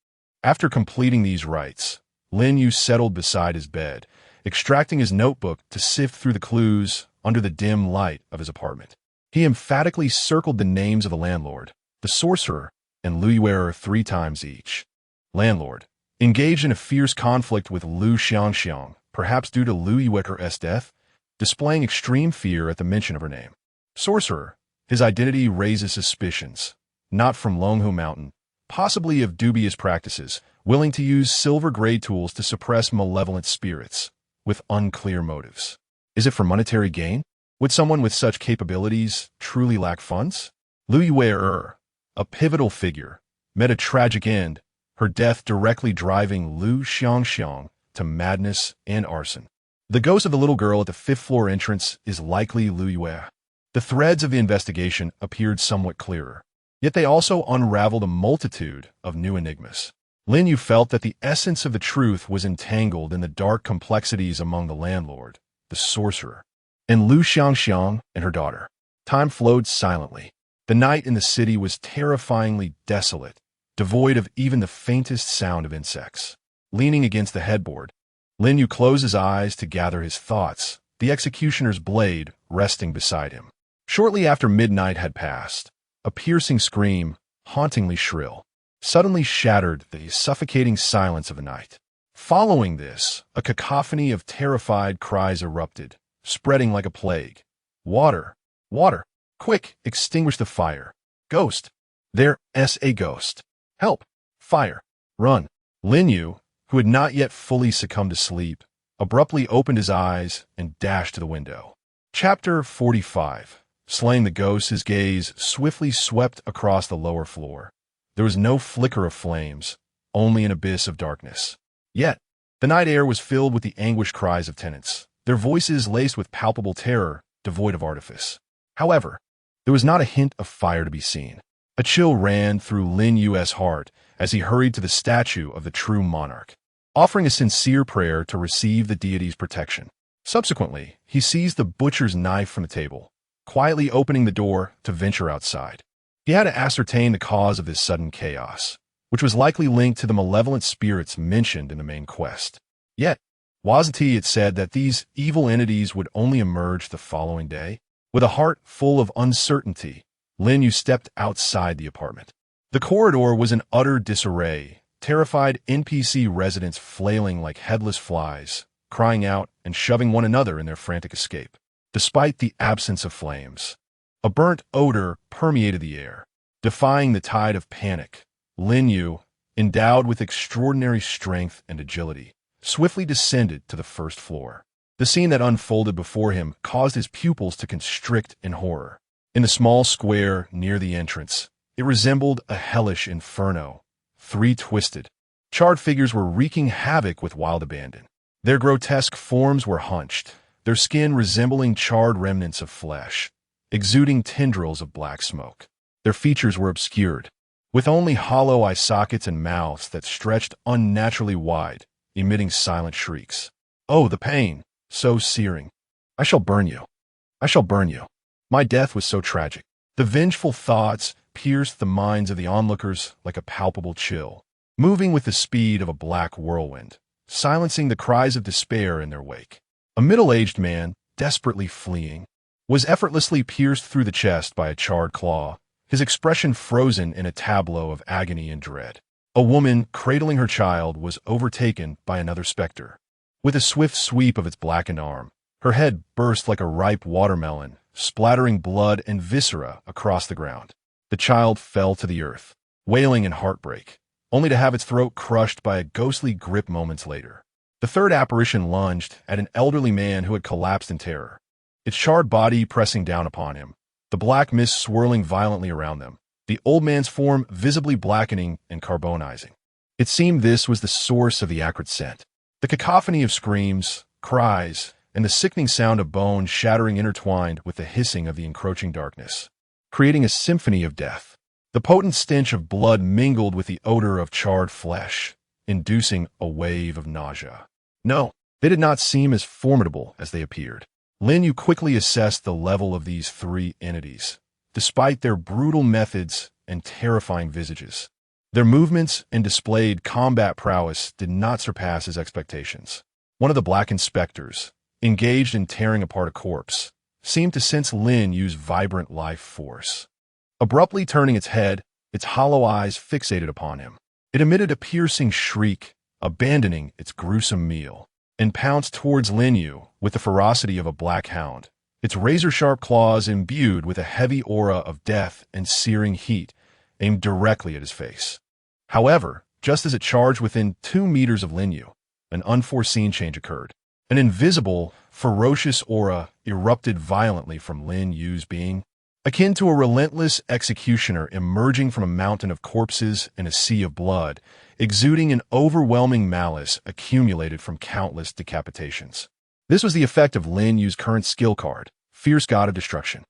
After completing these rites, Lin Yu settled beside his bed, extracting his notebook to sift through the clues under the dim light of his apartment. He emphatically circled the names of the landlord, the sorcerer, and Lu Yuer 3 times each. Landlord, engaged in a fierce conflict with Lu Xiangxiang, perhaps due to Lu Yuer's death, displaying extreme fear at the mention of her name. Sorcerer, his identity raises suspicions, not from Longhu Mountain, possibly of dubious practices, willing to use silver-gray tools to suppress malevolent spirits, with unclear motives. Is it for monetary gain? Would someone with such capabilities truly lack funds? Lu Yuer, a pivotal figure, met a tragic end, her death directly driving Lu Xiangxiang to madness and arson. The ghost of the little girl at the 5th-floor entrance is likely Lu Yuer. The threads of the investigation appeared somewhat clearer, yet they also unraveled a multitude of new enigmas. Lin Yu felt that the essence of the truth was entangled in the dark complexities among the landlord, the sorcerer, and Lu Xiangxiang and her daughter. Time flowed silently. The night in the city was terrifyingly desolate, devoid of even the faintest sound of insects. Leaning against the headboard, Lin Yu closed his eyes to gather his thoughts, the executioner's blade resting beside him. Shortly after midnight had passed, a piercing scream, hauntingly shrill, suddenly shattered the suffocating silence of the night. Following this, a cacophony of terrified cries erupted, spreading like a plague. "Water! Water! Quick, extinguish the fire! Ghost! There's a ghost! Help! Fire! Run!" Lin Yu, who had not yet fully succumbed to sleep, abruptly opened his eyes and dashed to the window. Chapter 45. Slaying the ghost, his gaze swiftly swept across the lower floor. There was no flicker of flames, only an abyss of darkness. Yet, the night air was filled with the anguished cries of tenants, their voices laced with palpable terror, devoid of artifice. However, there was not a hint of fire to be seen. A chill ran through Lin Yu's heart as he hurried to the statue of the true monarch, offering a sincere prayer to receive the deity's protection. Subsequently, he seized the butcher's knife from the table, quietly opening the door to venture outside. He had to ascertain the cause of this sudden chaos, which was likely linked to the malevolent spirits mentioned in the main quest. Yet, wasn't it said that these evil entities would only emerge the following day? With a heart full of uncertainty, Lin Yu stepped outside the apartment. The corridor was in utter disarray, terrified NPC residents flailing like headless flies, crying out and shoving one another in their frantic escape. Despite the absence of flames, a burnt odor permeated the air. Defying the tide of panic, Lin Yu, endowed with extraordinary strength and agility, swiftly descended to the 1st floor. The scene that unfolded before him caused his pupils to constrict in horror. In the small square near the entrance, it resembled a hellish inferno. 3 twisted, charred figures were wreaking havoc with wild abandon. Their grotesque forms were hunched, their skin resembling charred remnants of flesh, exuding tendrils of black smoke. Their features were obscured, with only hollow eye sockets and mouths that stretched unnaturally wide, emitting silent shrieks. Oh, the pain, so searing. I shall burn you. I shall burn you. My death was so tragic. The vengeful thoughts pierced the minds of the onlookers like a palpable chill, moving with the speed of a black whirlwind, silencing the cries of despair in their wake. A middle-aged man, desperately fleeing, was effortlessly pierced through the chest by a charred claw, his expression frozen in a tableau of agony and dread. A woman, cradling her child, was overtaken by another specter. With a swift sweep of its blackened arm, her head burst like a ripe watermelon, splattering blood and viscera across the ground. The child fell to the earth, wailing in heartbreak, only to have its throat crushed by a ghostly grip moments later. The third apparition lunged at an elderly man who had collapsed in terror, its charred body pressing down upon him, the black mist swirling violently around them, the old man's form visibly blackening and carbonizing. It seemed this was the source of the acrid scent. The cacophony of screams, cries, and the sickening sound of bones shattering intertwined with the hissing of the encroaching darkness, creating a symphony of death. The potent stench of blood mingled with the odor of charred flesh, inducing a wave of nausea. No, they did not seem as formidable as they appeared. Lin Yu quickly assessed the level of these three entities, despite their brutal methods and terrifying visages. Their movements and displayed combat prowess did not surpass his expectations. One of the blackened specters, engaged in tearing apart a corpse, seemed to sense Lin Yu's vibrant life force. Abruptly turning its head, its hollow eyes fixated upon him. It emitted a piercing shriek, abandoning its gruesome meal, and pounced towards Lin Yu with the ferocity of a black hound, its razor-sharp claws imbued with a heavy aura of death and searing heat, aimed directly at his face. However, just as it charged within 2 meters of Lin Yu, an unforeseen change occurred. An invisible, ferocious aura erupted violently from Lin Yu's being, akin to a relentless executioner emerging from a mountain of corpses and a sea of blood, exuding an overwhelming malice accumulated from countless decapitations. This was the effect of Lin Yu's current skill card, Fierce God of Destruction.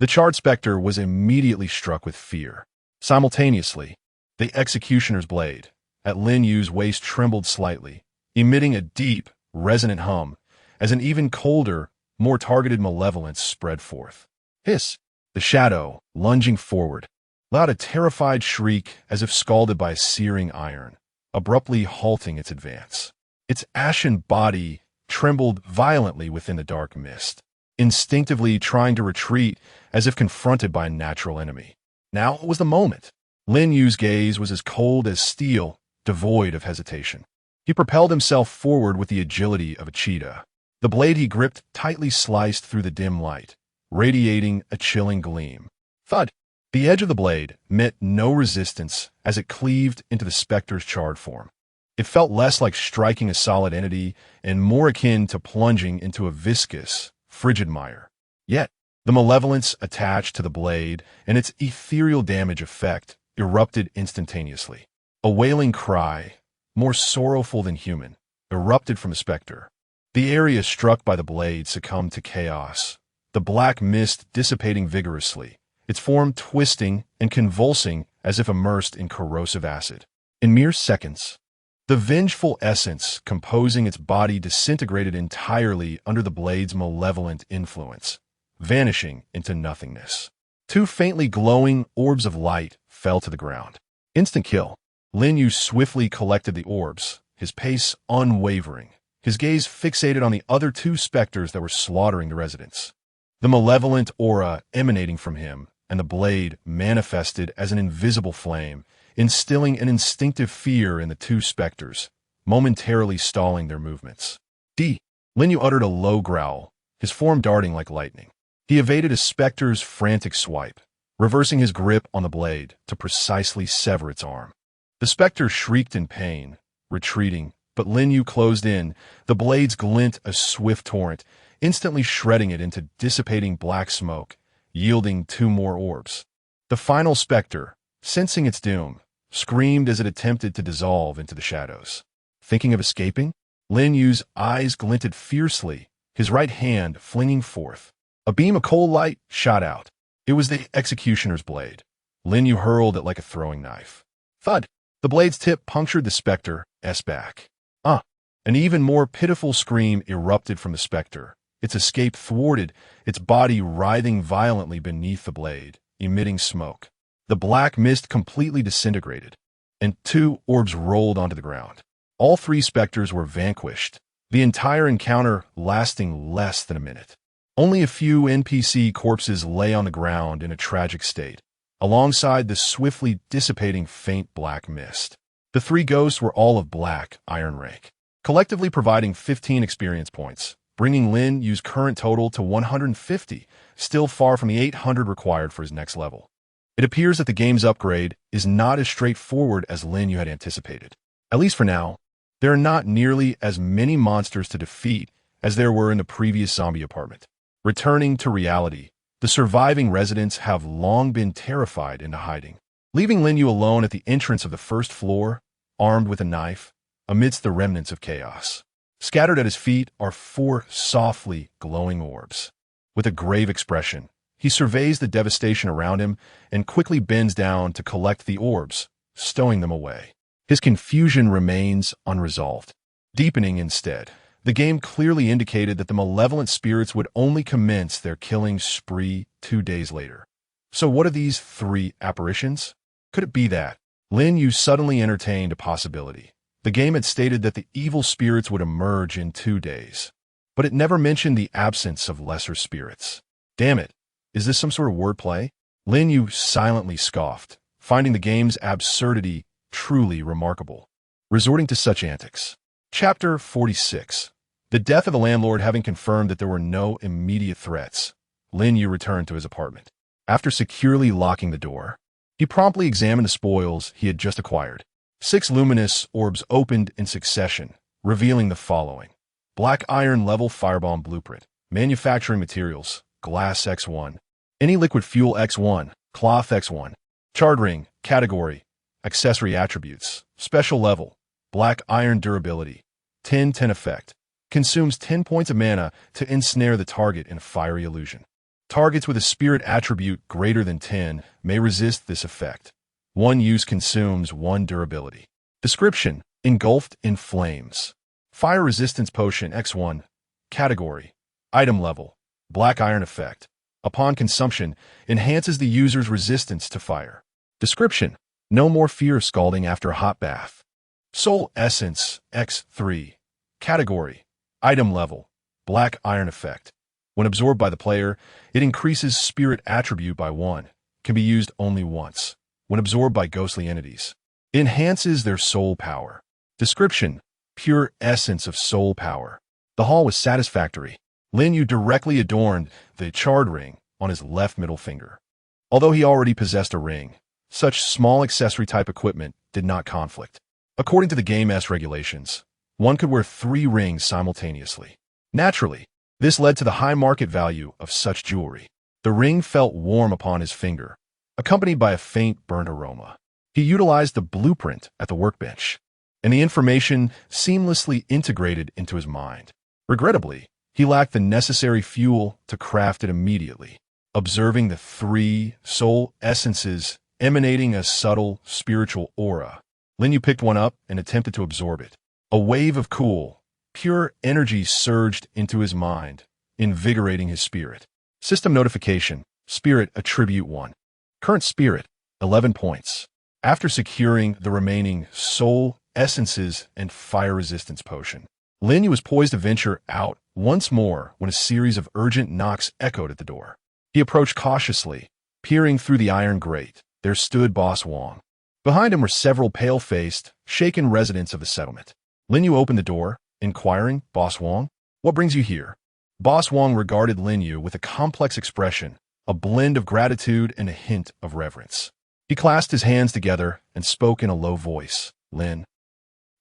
The charred specter was immediately struck with fear. Simultaneously, the executioner's blade at Lin Yu's waist trembled slightly, emitting a deep, resonant hum as an even colder, more targeted malevolence spread forth. Hiss! The shadow, lunging forward, let out a terrified shriek as if scalded by searing iron, abruptly halting its advance. Its ashen body trembled violently within the dark mist, instinctively trying to retreat as if confronted by a natural enemy. Now was the moment. Lin Yu's gaze was as cold as steel, devoid of hesitation. He propelled himself forward with the agility of a cheetah. The blade he gripped tightly sliced through the dim light, radiating a chilling gleam. Thud! The edge of the blade met no resistance as it cleaved into the specter's charred form. It felt less like striking a solid entity and more akin to plunging into a viscous, frigid mire. Yet, the malevolence attached to the blade and its ethereal damage effect erupted instantaneously. A wailing cry, more sorrowful than human, erupted from the specter. The area struck by the blade succumbed to chaos, the black mist dissipating vigorously, its form twisting and convulsing as if immersed in corrosive acid. In mere seconds, the vengeful essence composing its body disintegrated entirely under the blade's malevolent influence, vanishing into nothingness. 2 faintly glowing orbs of light fell to the ground. Instant kill. Lin Yu swiftly collected the orbs, his pace unwavering, his gaze fixated on the other 2 specters that were slaughtering the residents. The malevolent aura emanating from him and the blade manifested as an invisible flame, instilling an instinctive fear in the 2 specters, momentarily stalling their movements. Lin Yu uttered a low growl, his form darting like lightning. He evaded a specter's frantic swipe, reversing his grip on the blade to precisely sever its arm. The specter shrieked in pain, retreating, but Lin Yu closed in, the blade's glint a swift torrent, instantly shredding it into dissipating black smoke, yielding 2 more orbs. The final specter, sensing its doom, screamed as it attempted to dissolve into the shadows. Thinking of escaping? Lin Yu's eyes glinted fiercely, his right hand flinging forth. A beam of cold light shot out. It was the executioner's blade. Lin Yu hurled it like a throwing knife. Thud! The blade's tip punctured the specter's back. An even more pitiful scream erupted from the specter, its escape thwarted, its body writhing violently beneath the blade, emitting smoke. The black mist completely disintegrated, and 2 orbs rolled onto the ground. All 3 specters were vanquished, the entire encounter lasting less than a minute. Only a few NPC corpses lay on the ground in a tragic state, alongside the swiftly dissipating faint black mist. The three ghosts were all of black iron rank, collectively providing 15 experience points, bringing Lin Yu's current total to 150, still far from the 800 required for his next level. It appears that the game's upgrade is not as straightforward as Lin Yu had anticipated. At least for now, there are not nearly as many monsters to defeat as there were in the previous zombie apartment. Returning to reality, the surviving residents have long been terrified into hiding, leaving Lin Yu alone at the entrance of the first floor, armed with a knife, amidst the remnants of chaos. Scattered at his feet are four softly glowing orbs. With a grave expression, he surveys the devastation around him and quickly bends down to collect the orbs, stowing them away. His confusion remains unresolved. Deepening instead, the game clearly indicated that the malevolent spirits would only commence their killing spree 2 days later. So what are these three apparitions? Could it be that Lin Yu suddenly entertained a possibility? The game had stated that the evil spirits would emerge in 2 days, but it never mentioned the absence of lesser spirits. Damn it, is this some sort of wordplay? Lin Yu silently scoffed, finding the game's absurdity truly remarkable. Resorting to such antics. Chapter 46. The death of the landlord having confirmed that there were no immediate threats, Lin Yu returned to his apartment. After securely locking the door, he promptly examined the spoils he had just acquired. 6 luminous orbs opened in succession, revealing the following. Black iron level firebomb blueprint. Manufacturing materials, glass X1. Any liquid fuel X1, cloth X1. Charred ring, category. Accessory attributes, special level. Black iron durability. 10-10 effect. Consumes 10 points of mana to ensnare the target in a fiery illusion. Targets with a spirit attribute greater than 10 may resist this effect. One use consumes 1 durability. Description: engulfed in flames. Fire resistance potion X1. Category: item level. Black iron effect. Upon consumption, enhances the user's resistance to fire. Description: no more fear of scalding after a hot bath. Soul essence X3. Category: item level. Black iron effect. When absorbed by the player, it increases spirit attribute by 1. Can be used only once. When absorbed by ghostly entities, enhances their soul power. Description: pure essence of soul power. The haul was satisfactory. Lin Yu directly adorned the charred ring on his left middle finger. Although he already possessed a ring, such small accessory-type equipment did not conflict. According to the game's regulations, one could wear 3 rings simultaneously. Naturally, this led to the high market value of such jewelry. The ring felt warm upon his finger, accompanied by a faint burnt aroma. He utilized the blueprint at the workbench, and the information seamlessly integrated into his mind. Regrettably, he lacked the necessary fuel to craft it immediately. Observing the 3 soul essences emanating a subtle spiritual aura, Lin Yu picked one up and attempted to absorb it. A wave of cool, pure energy surged into his mind, invigorating his spirit. System notification: Spirit Attribute 1. Current Spirit, 11 points. After securing the remaining soul essences and fire resistance potion, Lin Yu was poised to venture out once more when a series of urgent knocks echoed at the door. He approached cautiously, peering through the iron grate. There stood Boss Wong. Behind him were several pale-faced, shaken residents of the settlement. Lin Yu opened the door, inquiring, "Boss Wong, what brings you here?" Boss Wong regarded Lin Yu with a complex expression, a blend of gratitude and a hint of reverence. He clasped his hands together and spoke in a low voice. "Lin,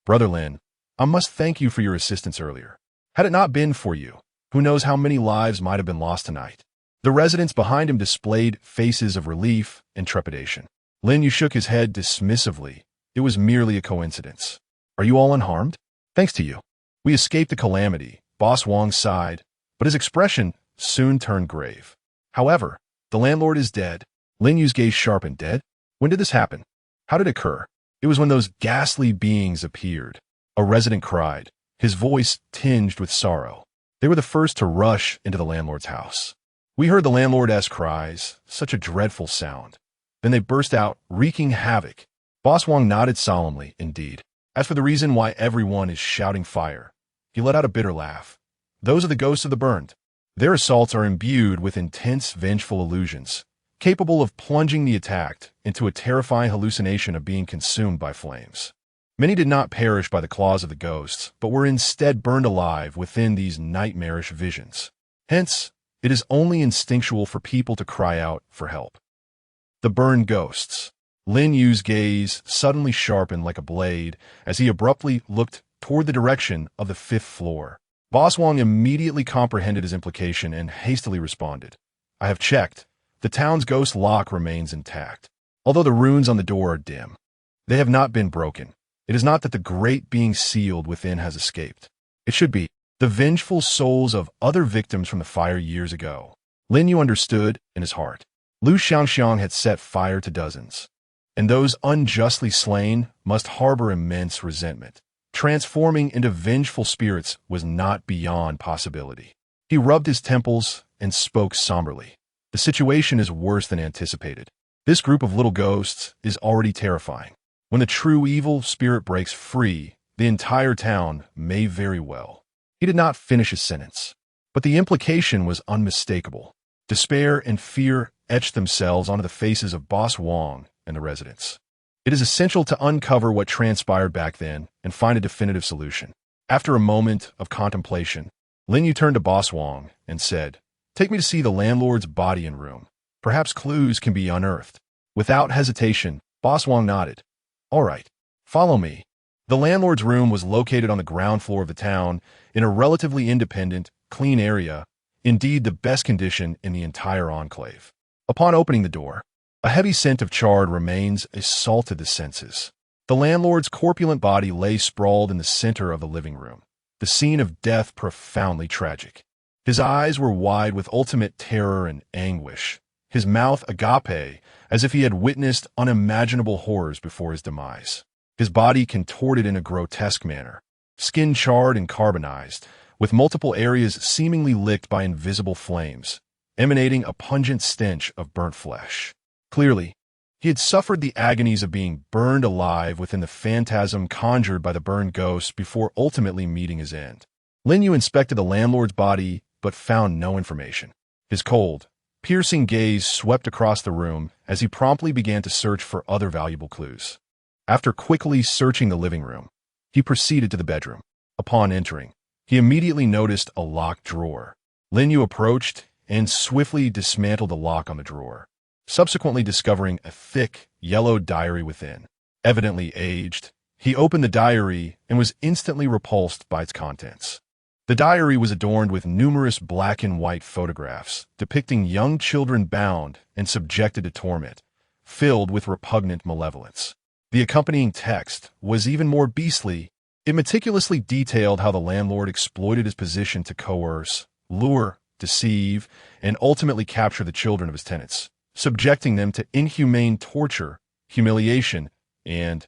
Brother Lin, I must thank you for your assistance earlier. Had it not been for you, who knows how many lives might have been lost tonight." The residents behind him displayed faces of relief and trepidation. Lin Yu shook his head dismissively. It was merely a coincidence. "Are you all unharmed?" "Thanks to you, we escaped the calamity," Boss Wong sighed, but his expression soon turned grave. "However, the landlord is dead." Lin Yu's gaze sharpened. "Dead? When did this happen? How did it occur?" "It was when those ghastly beings appeared," a resident cried, his voice tinged with sorrow. "They were the first to rush into the landlord's house. We heard the landlord's cries, such a dreadful sound. Then they burst out, wreaking havoc." Boss Wong nodded solemnly, "Indeed. As for the reason why everyone is shouting fire," he let out a bitter laugh. "Those are the ghosts of the burned. Their assaults are imbued with intense, vengeful illusions, capable of plunging the attacked into a terrifying hallucination of being consumed by flames. Many did not perish by the claws of the ghosts, but were instead burned alive within these nightmarish visions. Hence, it is only instinctual for people to cry out for help. The burned ghosts. Lin Yu's gaze suddenly sharpened like a blade as he abruptly looked toward the direction of the 5th floor. Boss Wong immediately comprehended his implication and hastily responded. I have checked. The town's ghost lock remains intact, although the runes on the door are dim. They have not been broken. It is not that the great being sealed within has escaped. It should be the vengeful souls of other victims from the fire years ago. Lin Yu understood in his heart. Lu Xiangxiang had set fire to dozens, and those unjustly slain must harbor immense resentment. Transforming into vengeful spirits was not beyond possibility. He rubbed his temples and spoke somberly. The situation is worse than anticipated. This group of little ghosts is already terrifying. When the true evil spirit breaks free, the entire town may very well. He did not finish his sentence, but the implication was unmistakable. Despair and fear etched themselves onto the faces of Boss Wong and the residents. It is essential to uncover what transpired back then and find a definitive solution. After a moment of contemplation, Lin Yu turned to Boss Wong and said, Take me to see the landlord's body and room. Perhaps clues can be unearthed. Without hesitation, Boss Wong nodded. All right, follow me. The landlord's room was located on the ground floor of the town in a relatively independent, clean area, indeed the best condition in the entire enclave. Upon opening the door, a heavy scent of charred remains assaulted the senses. The landlord's corpulent body lay sprawled in the center of the living room, the scene of death profoundly tragic. His eyes were wide with ultimate terror and anguish, his mouth agape, as if he had witnessed unimaginable horrors before his demise. His body contorted in a grotesque manner, skin charred and carbonized, with multiple areas seemingly licked by invisible flames, emanating a pungent stench of burnt flesh. Clearly, he had suffered the agonies of being burned alive within the phantasm conjured by the burned ghost before ultimately meeting his end. Lin Yu inspected the landlord's body but found no information. His cold, piercing gaze swept across the room as he promptly began to search for other valuable clues. After quickly searching the living room, he proceeded to the bedroom. Upon entering, he immediately noticed a locked drawer. Lin Yu approached and swiftly dismantled the lock on the drawer, subsequently discovering a thick, yellow diary within. Evidently aged, he opened the diary and was instantly repulsed by its contents. The diary was adorned with numerous black and white photographs depicting young children bound and subjected to torment, filled with repugnant malevolence. The accompanying text was even more beastly. It meticulously detailed how the landlord exploited his position to coerce, lure, deceive, and ultimately capture the children of his tenants, subjecting them to inhumane torture, humiliation, and,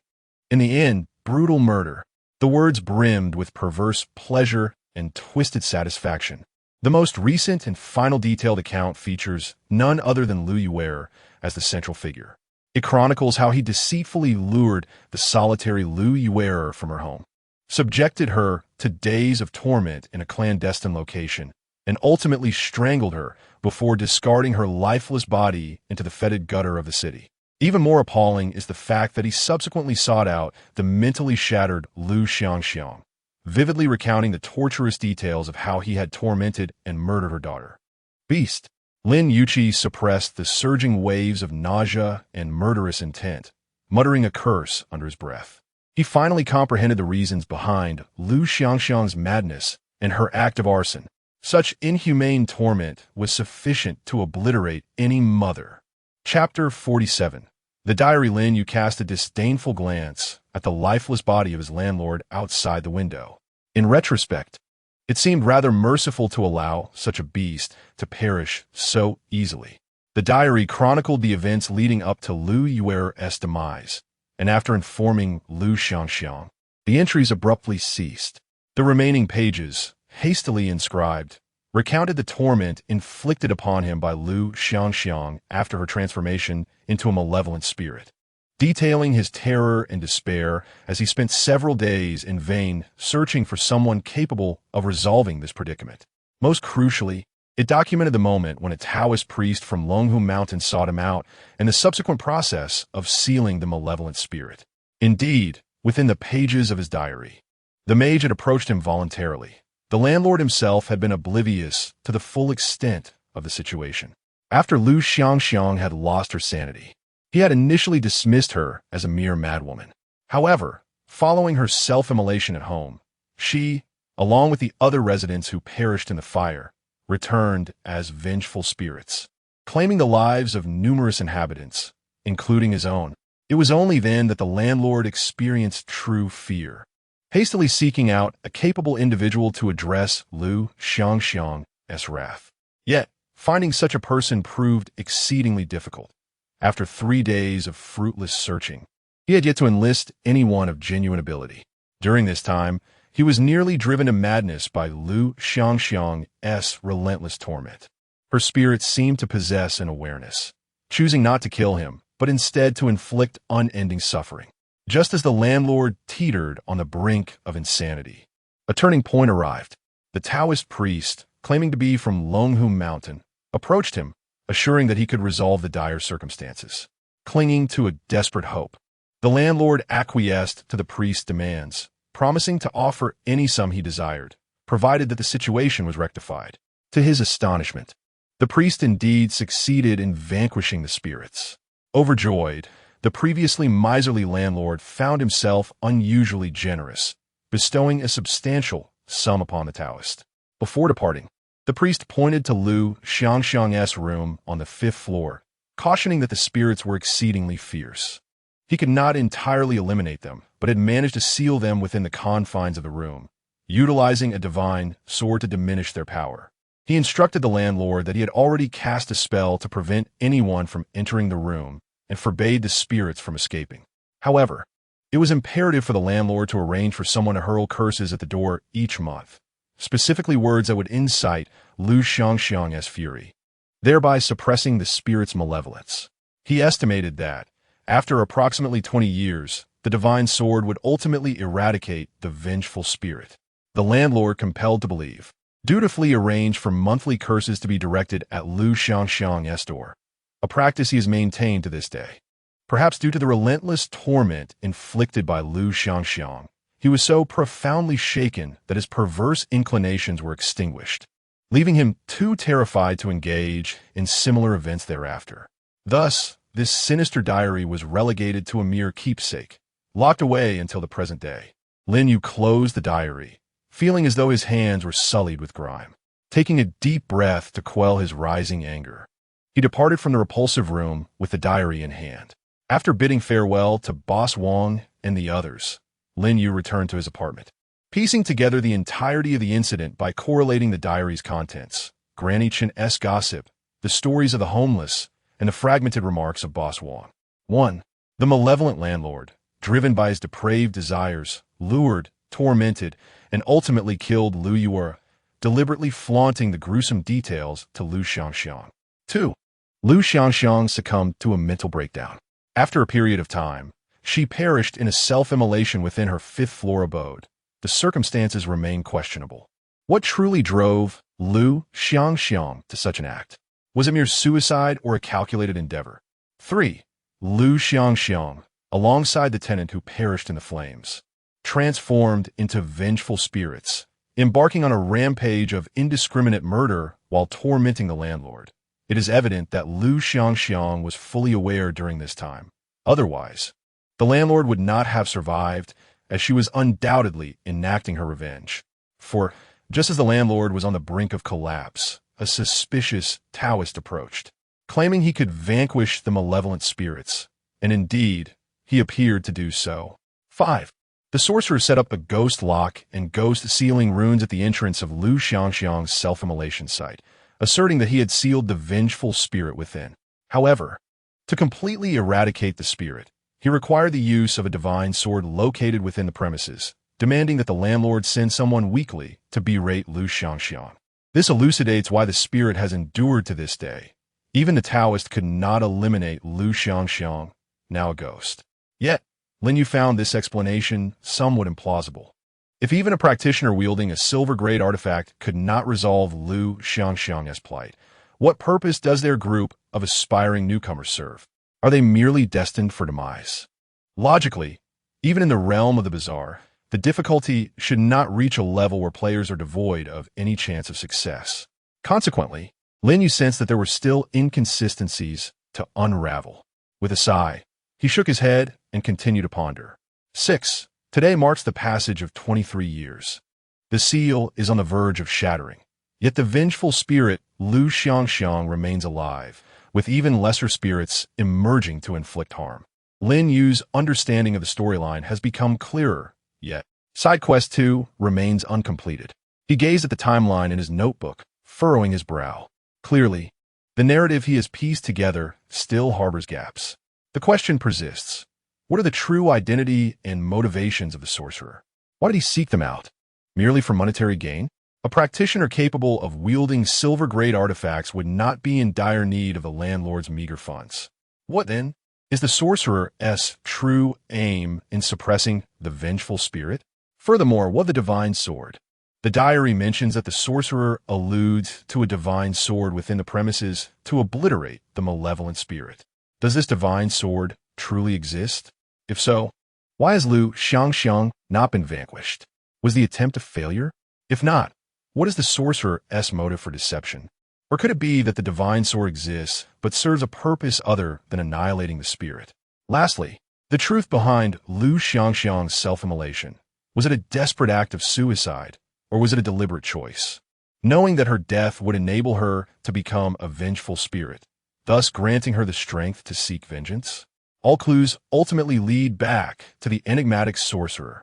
in the end, brutal murder. The words brimmed with perverse pleasure and twisted satisfaction. The most recent and final detailed account features none other than Lu Yu as the central figure. It chronicles how he deceitfully lured the solitary Lu Yu from her home, subjected her to days of torment in a clandestine location, and ultimately strangled her before discarding her lifeless body into the fetid gutter of the city. Even more appalling is the fact that he subsequently sought out the mentally shattered Lu Xiangxiang, vividly recounting the torturous details of how he had tormented and murdered her daughter. Beast. Lin Yu suppressed the surging waves of nausea and murderous intent, muttering a curse under his breath. He finally comprehended the reasons behind Lu Xiangxiang's madness and her act of arson. Such inhumane torment was sufficient to obliterate any mother. Chapter 47. The diary. Lin Yu cast a disdainful glance at the lifeless body of his landlord outside the window. In retrospect, it seemed rather merciful to allow such a beast to perish so easily. The diary chronicled the events leading up to Lu Yu's demise, and after informing Lu Xiangxiang, the entries abruptly ceased. The remaining pages, hastily inscribed, recounted the torment inflicted upon him by Lu Xiangxiang after her transformation into a malevolent spirit, detailing his terror and despair as he spent several days in vain searching for someone capable of resolving this predicament. Most crucially, It documented the moment when a Taoist priest from Longhu Mountain sought him out and the subsequent process of sealing the malevolent spirit. Indeed, within the pages of his diary, the mage had approached him voluntarily. The landlord himself had been oblivious to the full extent of the situation. After Lu Xiangxiang had lost her sanity, he had initially dismissed her as a mere madwoman. However, following her self-immolation at home, she, along with the other residents who perished in the fire, returned as vengeful spirits, claiming the lives of numerous inhabitants, including his own. It was only then that the landlord experienced true fear. Hastily seeking out a capable individual to address Lu Xiangxiang's wrath. Yet, finding such a person proved exceedingly difficult. After 3 days of fruitless searching, he had yet to enlist anyone of genuine ability. During this time, he was nearly driven to madness by Lu Xiangxiang's relentless torment. Her spirit seemed to possess an awareness, choosing not to kill him, but instead to inflict unending suffering. Just as the landlord teetered on the brink of insanity, a turning point arrived. The Taoist priest, claiming to be from Longhu Mountain, approached him, assuring that he could resolve the dire circumstances. Clinging to a desperate hope, the landlord acquiesced to the priest's demands, promising to offer any sum he desired, provided that the situation was rectified. To his astonishment, the priest indeed succeeded in vanquishing the spirits. Overjoyed, the previously miserly landlord found himself unusually generous, bestowing a substantial sum upon the Taoist. Before departing, the priest pointed to Lu Xiangxiang's room on the 5th floor, cautioning that the spirits were exceedingly fierce. He could not entirely eliminate them, but had managed to seal them within the confines of the room, utilizing a divine sword to diminish their power. He instructed the landlord that he had already cast a spell to prevent anyone from entering the room and forbade the spirits from escaping. However, it was imperative for the landlord to arrange for someone to hurl curses at the door each month, specifically words that would incite Lu Xiangxiang's fury, thereby suppressing the spirit's malevolence. He estimated that, after approximately 20 years, the divine sword would ultimately eradicate the vengeful spirit. The landlord, compelled to believe, dutifully arranged for monthly curses to be directed at Lu Xiangxiang's door, a practice he has maintained to this day. Perhaps due to the relentless torment inflicted by Lu Xiangxiang, he was so profoundly shaken that his perverse inclinations were extinguished, leaving him too terrified to engage in similar events thereafter. Thus, this sinister diary was relegated to a mere keepsake, locked away until the present day. Lin Yu closed the diary, feeling as though his hands were sullied with grime. Taking a deep breath to quell his rising anger, he departed from the repulsive room with the diary in hand. After bidding farewell to Boss Wang and the others, Lin Yu returned to his apartment. Piecing together the entirety of the incident by correlating the diary's contents, Granny Chen's gossip, the stories of the homeless, and the fragmented remarks of Boss Wang. 1. The malevolent landlord, driven by his depraved desires, lured, tormented, and ultimately killed Lu Yu, deliberately flaunting the gruesome details to Lu Xiangxiang. 2. Lu Xiangxiang succumbed to a mental breakdown. After a period of time, she perished in a self-immolation within her 5th floor abode. The circumstances remain questionable. What truly drove Lu Xiangxiang to such an act? Was it mere suicide or a calculated endeavor? 3. Lu Xiangxiang, alongside the tenant who perished in the flames, transformed into vengeful spirits, embarking on a rampage of indiscriminate murder while tormenting the landlord. It is evident that Lu Xiangxiang was fully aware during this time. Otherwise, the landlord would not have survived, as she was undoubtedly enacting her revenge. For, just as the landlord was on the brink of collapse, a suspicious Taoist approached, claiming he could vanquish the malevolent spirits, and indeed, he appeared to do so. 5. The sorcerer set up a ghost lock and ghost sealing runes at the entrance of Lu Xiangxiang's self-immolation site, asserting that he had sealed the vengeful spirit within. However, to completely eradicate the spirit, he required the use of a divine sword located within the premises, demanding that the landlord send someone weekly to berate Lu Xiangxiang. This elucidates why the spirit has endured to this day. Even the Taoist could not eliminate Lu Xiangxiang, now a ghost. Yet, Lin Yu found this explanation somewhat implausible. If even a practitioner wielding a silver-grade artifact could not resolve Lu Xiangxiang's plight, what purpose does their group of aspiring newcomers serve? Are they merely destined for demise? Logically, even in the realm of the bizarre, the difficulty should not reach a level where players are devoid of any chance of success. Consequently, Lin Yu sensed that there were still inconsistencies to unravel. With a sigh, he shook his head and continued to ponder. 6. Today marks the passage of 23 years. The seal is on the verge of shattering. Yet the vengeful spirit Lu Xiangxiang remains alive, with even lesser spirits emerging to inflict harm. Lin Yu's understanding of the storyline has become clearer, yet Side Quest 2 remains uncompleted. He gazed at the timeline in his notebook, furrowing his brow. Clearly, the narrative he has pieced together still harbors gaps. The question persists. What are the true identity and motivations of the sorcerer? Why did he seek them out? Merely for monetary gain? A practitioner capable of wielding silver-grade artifacts would not be in dire need of the landlord's meager funds. What, then, is the sorcerer's true aim in suppressing the vengeful spirit? Furthermore, what the divine sword? The diary mentions that the sorcerer alludes to a divine sword within the premises to obliterate the malevolent spirit. Does this divine sword truly exist? If so, why has Lu Xiangxiang not been vanquished? Was the attempt a failure? If not, what is the sorcerer's motive for deception? Or could it be that the divine sword exists, but serves a purpose other than annihilating the spirit? Lastly, the truth behind Lu Xiangxiang's self-immolation. Was it a desperate act of suicide, or was it a deliberate choice? Knowing that her death would enable her to become a vengeful spirit, thus granting her the strength to seek vengeance? All clues ultimately lead back to the enigmatic sorcerer.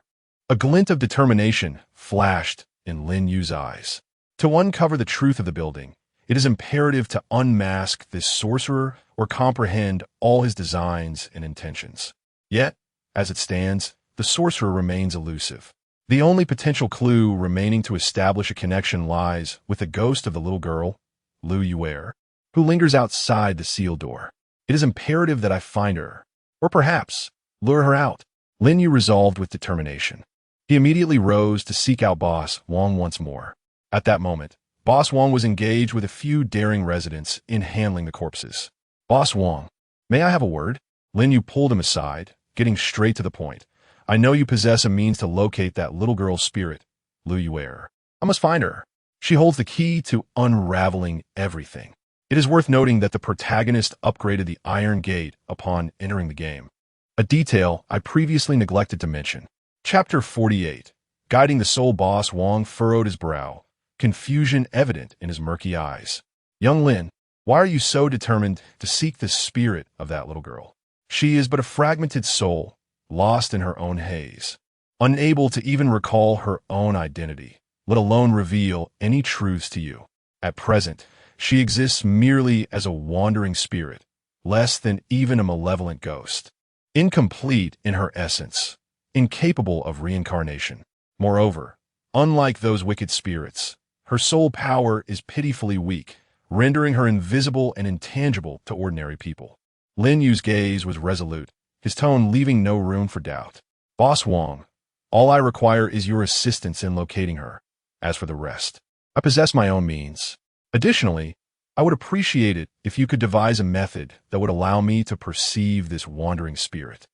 A glint of determination flashed in Lin Yu's eyes. To uncover the truth of the building, it is imperative to unmask this sorcerer or comprehend all his designs and intentions. Yet, as it stands, the sorcerer remains elusive. The only potential clue remaining to establish a connection lies with the ghost of the little girl, Lu Yu, who lingers outside the sealed door. It is imperative that I find her, or perhaps lure her out. Lin Yu resolved with determination. He immediately rose to seek out Boss Wang once more. At that moment, Boss Wang was engaged with a few daring residents in handling the corpses. Boss Wang, may I have a word? Lin Yu pulled him aside, getting straight to the point. I know you possess a means to locate that little girl's spirit, Lu Yu. I must find her. She holds the key to unraveling everything. It is worth noting that the protagonist upgraded the Iron Gate upon entering the game, a detail I previously neglected to mention. Chapter 48. Guiding the soul. Boss Wang furrowed his brow, confusion evident in his murky eyes. Young Lin, why are you so determined to seek the spirit of that little girl? She is but a fragmented soul, lost in her own haze, unable to even recall her own identity, let alone reveal any truths to you. At present, she exists merely as a wandering spirit, less than even a malevolent ghost, incomplete in her essence, incapable of reincarnation. Moreover, unlike those wicked spirits, her soul power is pitifully weak, rendering her invisible and intangible to ordinary people. Lin Yu's gaze was resolute, his tone leaving no room for doubt. Boss Wang, all I require is your assistance in locating her. As for the rest, I possess my own means. Additionally, I would appreciate it if you could devise a method that would allow me to perceive this wandering spirit.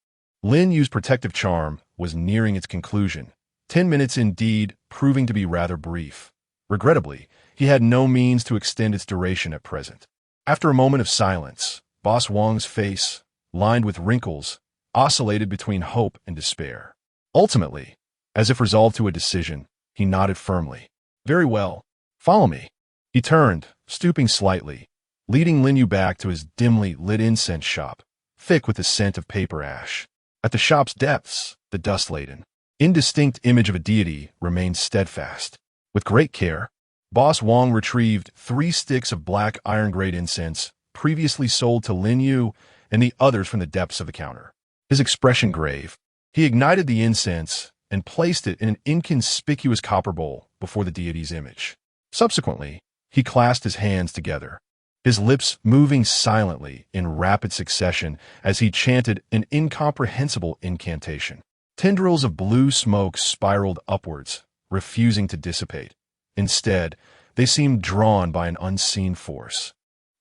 Lin Yu's protective charm was nearing its conclusion, 10 minutes indeed proving to be rather brief. Regrettably, he had no means to extend its duration at present. After a moment of silence, Boss Wang's face, lined with wrinkles, oscillated between hope and despair. Ultimately, as if resolved to a decision, he nodded firmly. Very well, follow me. He turned, stooping slightly, leading Lin Yu back to his dimly lit incense shop, thick with the scent of paper ash. At the shop's depths, the dust-laden, indistinct image of a deity remained steadfast. With great care, Boss Wang retrieved 3 sticks of black iron-grade incense previously sold to Lin Yu and the others from the depths of the counter. His expression grave, he ignited the incense and placed it in an inconspicuous copper bowl before the deity's image. Subsequently, he clasped his hands together, his lips moving silently in rapid succession as he chanted an incomprehensible incantation. Tendrils of blue smoke spiraled upwards, refusing to dissipate. Instead, they seemed drawn by an unseen force,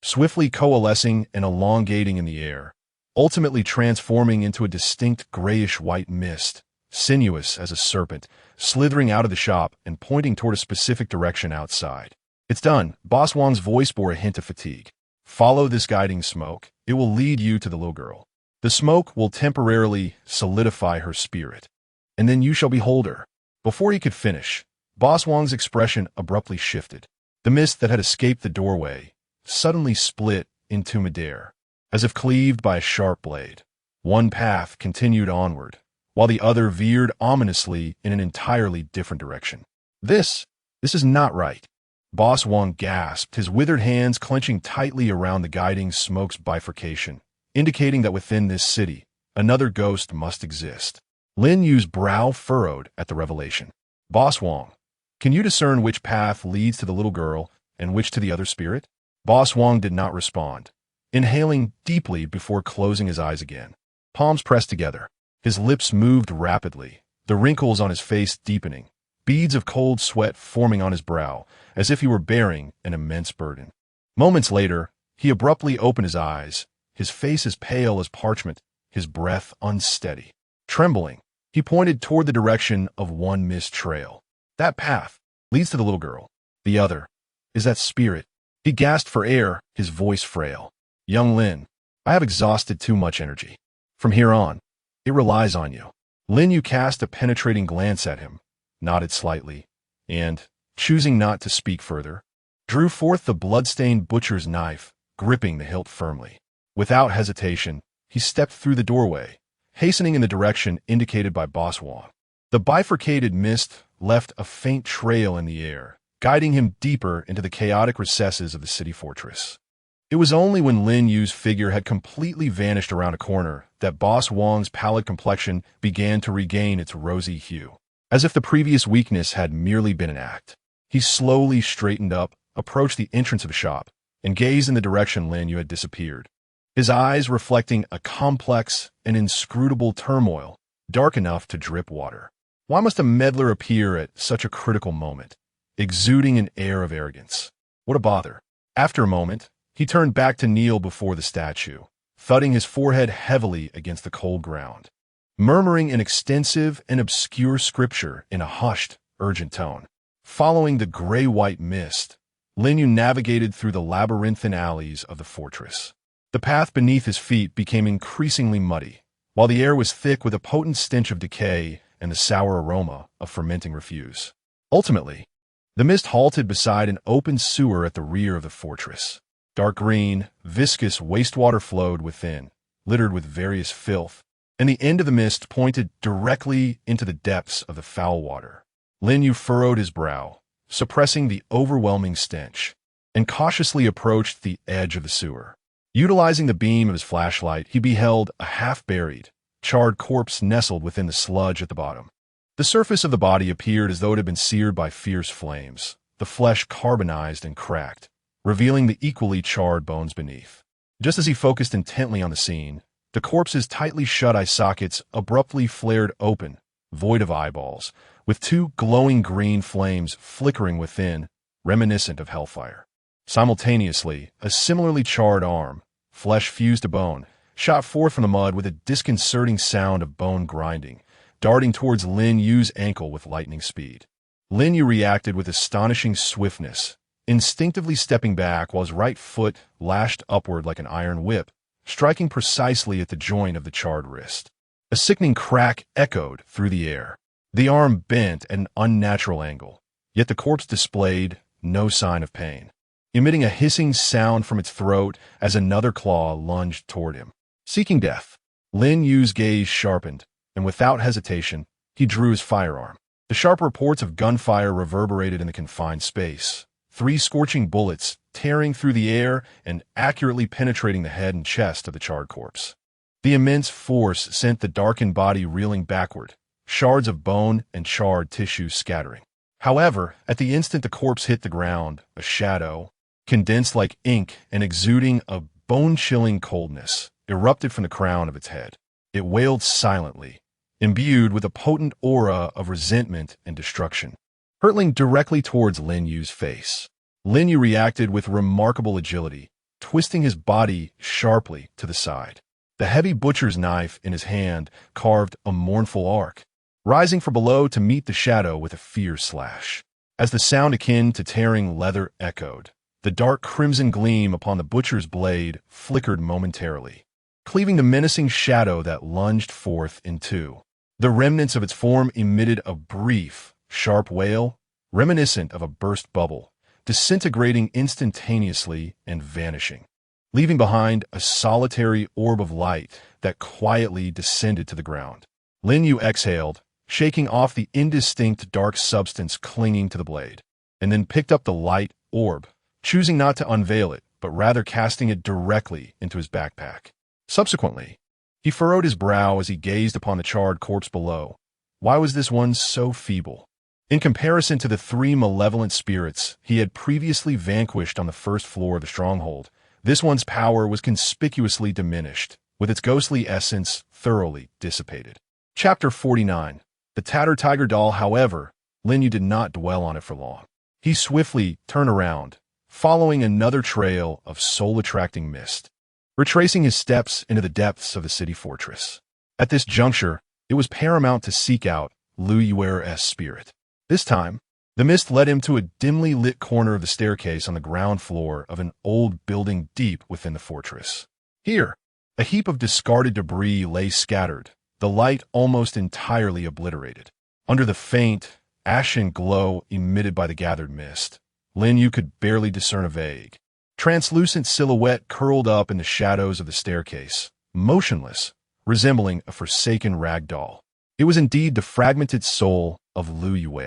swiftly coalescing and elongating in the air, ultimately transforming into a distinct grayish-white mist, sinuous as a serpent, slithering out of the shop and pointing toward a specific direction outside. "It's done." Boss Wong's voice bore a hint of fatigue. "Follow this guiding smoke. It will lead you to the little girl. The smoke will temporarily solidify her spirit, and then you shall behold her." Before he could finish, Boss Wong's expression abruptly shifted. The mist that had escaped the doorway suddenly split into midair, as if cleaved by a sharp blade. One path continued onward, while the other veered ominously in an entirely different direction. This is not right." Boss Wong gasped, his withered hands clenching tightly around the guiding smoke's bifurcation, indicating that within this city, another ghost must exist. Lin Yu's brow furrowed at the revelation. "Boss Wong, can you discern which path leads to the little girl and which to the other spirit?" Boss Wong did not respond, inhaling deeply before closing his eyes again. Palms pressed together. His lips moved rapidly, the wrinkles on his face deepening, beads of cold sweat forming on his brow, as if he were bearing an immense burden. Moments later, he abruptly opened his eyes, his face as pale as parchment, his breath unsteady. Trembling, he pointed toward the direction of one mist trail. "That path leads to the little girl. The other is that spirit." He gasped for air, his voice frail. "Young Lin, I have exhausted too much energy. From here on, it relies on you." Lin Yu cast a penetrating glance at him, nodded slightly, and, choosing not to speak further, drew forth the blood-stained butcher's knife, gripping the hilt firmly. Without hesitation, he stepped through the doorway, hastening in the direction indicated by Boss Wong. The bifurcated mist left a faint trail in the air, guiding him deeper into the chaotic recesses of the city fortress. It was only when Lin Yu's figure had completely vanished around a corner that Boss Wong's pallid complexion began to regain its rosy hue. As if the previous weakness had merely been an act, he slowly straightened up, approached the entrance of the shop, and gazed in the direction Lin Yu had disappeared, his eyes reflecting a complex and inscrutable turmoil, dark enough to drip water. Why must a meddler appear at such a critical moment, exuding an air of arrogance? What a bother. After a moment, he turned back to kneel before the statue, thudding his forehead heavily against the cold ground, murmuring an extensive and obscure scripture in a hushed, urgent tone. Following the gray-white mist, Lin Yu navigated through the labyrinthine alleys of the fortress. The path beneath his feet became increasingly muddy, while the air was thick with a potent stench of decay and the sour aroma of fermenting refuse. Ultimately, the mist halted beside an open sewer at the rear of the fortress. Dark green, viscous wastewater flowed within, littered with various filth, and the end of the mist pointed directly into the depths of the foul water. Lin Yu furrowed his brow, suppressing the overwhelming stench, and cautiously approached the edge of the sewer. Utilizing the beam of his flashlight, he beheld a half-buried, charred corpse nestled within the sludge at the bottom. The surface of the body appeared as though it had been seared by fierce flames, the flesh carbonized and cracked, revealing the equally charred bones beneath. Just as he focused intently on the scene, the corpse's tightly shut eye sockets abruptly flared open, void of eyeballs, with two glowing green flames flickering within, reminiscent of hellfire. Simultaneously, a similarly charred arm, flesh fused to bone, shot forth from the mud with a disconcerting sound of bone grinding, darting towards Lin Yu's ankle with lightning speed. Lin Yu reacted with astonishing swiftness, instinctively stepping back while his right foot lashed upward like an iron whip, striking precisely at the joint of the charred wrist. A sickening crack echoed through the air. The arm bent at an unnatural angle, yet the corpse displayed no sign of pain, emitting a hissing sound from its throat as another claw lunged toward him. Seeking death, Lin Yu's gaze sharpened, and without hesitation, he drew his firearm. The sharp reports of gunfire reverberated in the confined space, 3 scorching bullets tearing through the air and accurately penetrating the head and chest of the charred corpse. The immense force sent the darkened body reeling backward, shards of bone and charred tissue scattering. However, at the instant the corpse hit the ground, a shadow, condensed like ink and exuding a bone-chilling coldness, erupted from the crown of its head. It wailed silently, imbued with a potent aura of resentment and destruction, hurtling directly towards Lin Yu's face. Lin Yu reacted with remarkable agility, twisting his body sharply to the side. The heavy butcher's knife in his hand carved a mournful arc, rising from below to meet the shadow with a fierce slash. As the sound akin to tearing leather echoed, the dark crimson gleam upon the butcher's blade flickered momentarily, cleaving the menacing shadow that lunged forth in two. The remnants of its form emitted a brief, sharp wail, reminiscent of a burst bubble, disintegrating instantaneously and vanishing, leaving behind a solitary orb of light that quietly descended to the ground. Lin Yu exhaled, shaking off the indistinct dark substance clinging to the blade, and then picked up the light orb, choosing not to unveil it, but rather casting it directly into his backpack. Subsequently, he furrowed his brow as he gazed upon the charred corpse below. Why was this one so feeble? In comparison to the three malevolent spirits he had previously vanquished on the first floor of the stronghold, this one's power was conspicuously diminished, with its ghostly essence thoroughly dissipated. Chapter 49. The Tattered Tiger Doll. However, Lin Yu did not dwell on it for long. He swiftly turned around, following another trail of soul-attracting mist, retracing his steps into the depths of the city fortress. At this juncture, it was paramount to seek out Lin Yu's spirit. This time, the mist led him to a dimly lit corner of the staircase on the ground floor of an old building deep within the fortress. Here, a heap of discarded debris lay scattered, the light almost entirely obliterated. Under the faint, ashen glow emitted by the gathered mist, Lin Yu could barely discern a vague, translucent silhouette curled up in the shadows of the staircase, motionless, resembling a forsaken rag doll. It was indeed the fragmented soul of Lin Yu.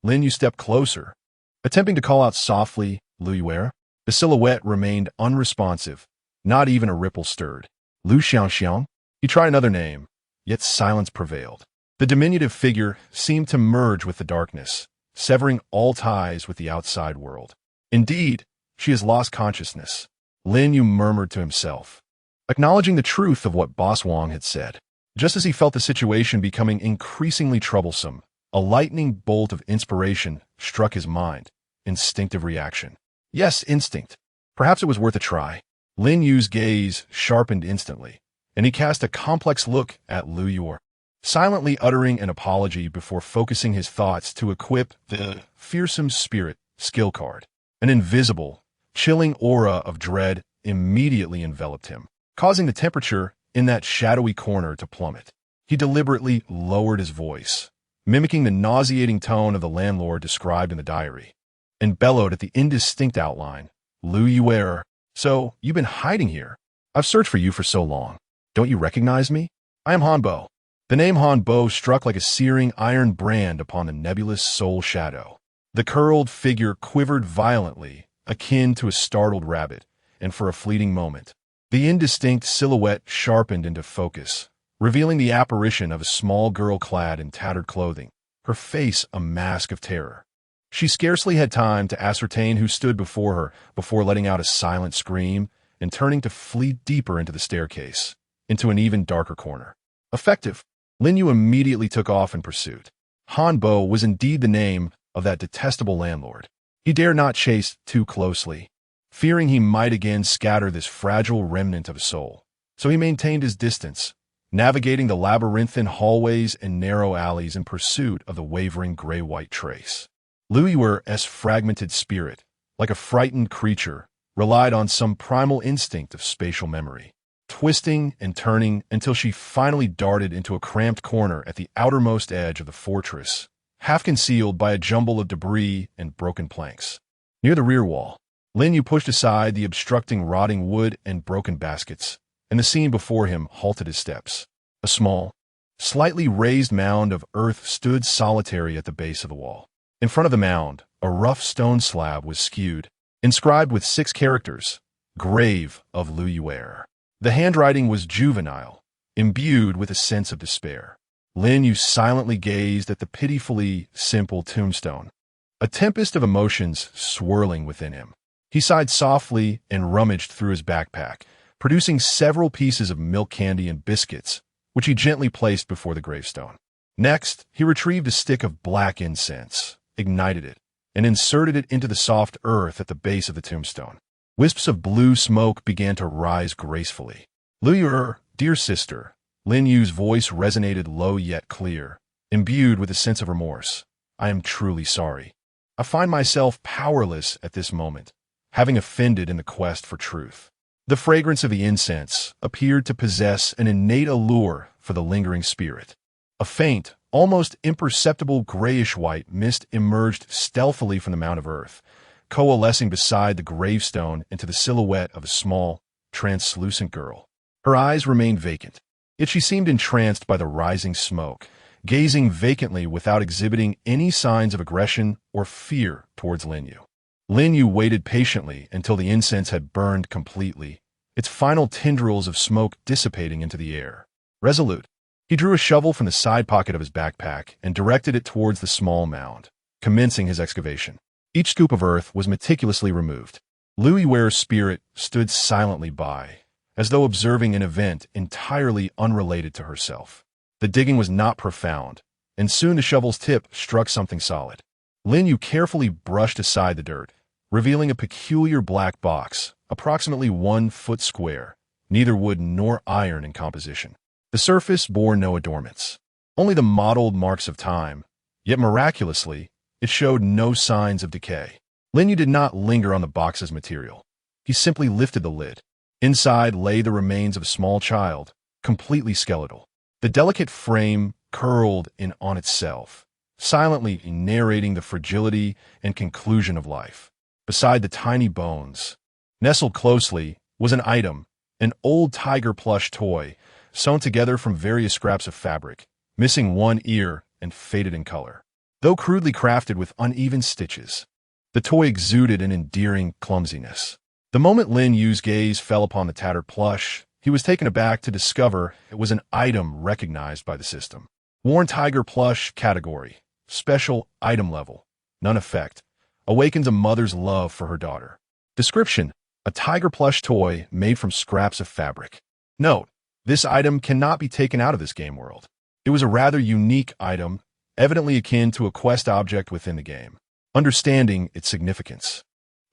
Lin Yu stepped closer, attempting to call out softly, "Lin Yu." The silhouette remained unresponsive, not even a ripple stirred. "Lu Xiangxiang?" He tried another name, yet silence prevailed. The diminutive figure seemed to merge with the darkness, severing all ties with the outside world. "Indeed, she has lost consciousness," Lin Yu murmured to himself, acknowledging the truth of what Boss Wang had said. Just as he felt the situation becoming increasingly troublesome, a lightning bolt of inspiration struck his mind. Instinctive reaction. Yes, instinct. Perhaps it was worth a try. Lin Yu's gaze sharpened instantly, and he cast a complex look at Lin Yu, silently uttering an apology before focusing his thoughts to equip the fearsome spirit skill card. An invisible, chilling aura of dread immediately enveloped him, causing the temperature in that shadowy corner to plummet. He deliberately lowered his voice, mimicking the nauseating tone of the landlord described in the diary, and bellowed at the indistinct outline, "Lin Yu, so you've been hiding here. I've searched for you for so long. Don't you recognize me? I am Han Bo." The name Han Bo struck like a searing iron brand upon the nebulous soul shadow. The curled figure quivered violently, akin to a startled rabbit, and for a fleeting moment, the indistinct silhouette sharpened into focus, revealing the apparition of a small girl clad in tattered clothing, her face a mask of terror. She scarcely had time to ascertain who stood before her before letting out a silent scream and turning to flee deeper into the staircase, into an even darker corner. Effective. Lin Yu immediately took off in pursuit. Han Bo was indeed the name of that detestable landlord. He dared not chase too closely, fearing he might again scatter this fragile remnant of a soul. So he maintained his distance, navigating the labyrinthine hallways and narrow alleys in pursuit of the wavering gray-white trace. Lin Yu's fragmented spirit, like a frightened creature, relied on some primal instinct of spatial memory, twisting and turning until she finally darted into a cramped corner at the outermost edge of the fortress, half concealed by a jumble of debris and broken planks. Near the rear wall, Lin Yu pushed aside the obstructing rotting wood and broken baskets, and the scene before him halted his steps. A small, slightly raised mound of earth stood solitary at the base of the wall. In front of the mound, a rough stone slab was skewed, inscribed with 6 characters, "Grave of Lin Yu." The handwriting was juvenile, imbued with a sense of despair. Lin Yu silently gazed at the pitifully simple tombstone, a tempest of emotions swirling within him. He sighed softly and rummaged through his backpack, producing several pieces of milk candy and biscuits, which he gently placed before the gravestone. Next, he retrieved a stick of black incense, ignited it, and inserted it into the soft earth at the base of the tombstone. Wisps of blue smoke began to rise gracefully. Lin Yu, dear sister, Lin Yu's voice resonated low yet clear, imbued with a sense of remorse. I am truly sorry. I find myself powerless at this moment, having offended in the quest for truth. The fragrance of the incense appeared to possess an innate allure for the lingering spirit. A faint, almost imperceptible grayish-white mist emerged stealthily from the mound of earth, coalescing beside the gravestone into the silhouette of a small, translucent girl. Her eyes remained vacant, yet she seemed entranced by the rising smoke, gazing vacantly without exhibiting any signs of aggression or fear towards Lin Yu. Lin Yu waited patiently until the incense had burned completely, its final tendrils of smoke dissipating into the air. Resolute, he drew a shovel from the side pocket of his backpack and directed it towards the small mound, commencing his excavation. Each scoop of earth was meticulously removed. Lin Yu's spirit stood silently by, as though observing an event entirely unrelated to herself. The digging was not profound, and soon the shovel's tip struck something solid. Lin Yu carefully brushed aside the dirt, revealing a peculiar black box, approximately 1 foot square, neither wood nor iron in composition. The surface bore no adornments, only the mottled marks of time, yet miraculously, it showed no signs of decay. Lin Yu did not linger on the box's material. He simply lifted the lid. Inside lay the remains of a small child, completely skeletal. The delicate frame curled in on itself, silently narrating the fragility and conclusion of life. Beside the tiny bones, nestled closely, was an item, an old tiger plush toy, sewn together from various scraps of fabric, missing one ear and faded in color. Though crudely crafted with uneven stitches, the toy exuded an endearing clumsiness. The moment Lin Yu's gaze fell upon the tattered plush, he was taken aback to discover it was an item recognized by the system. Worn tiger plush category, special item level, none effect, awakens a mother's love for her daughter. Description: a tiger plush toy made from scraps of fabric. Note: this item cannot be taken out of this game world. It was a rather unique item, evidently akin to a quest object within the game. Understanding its significance,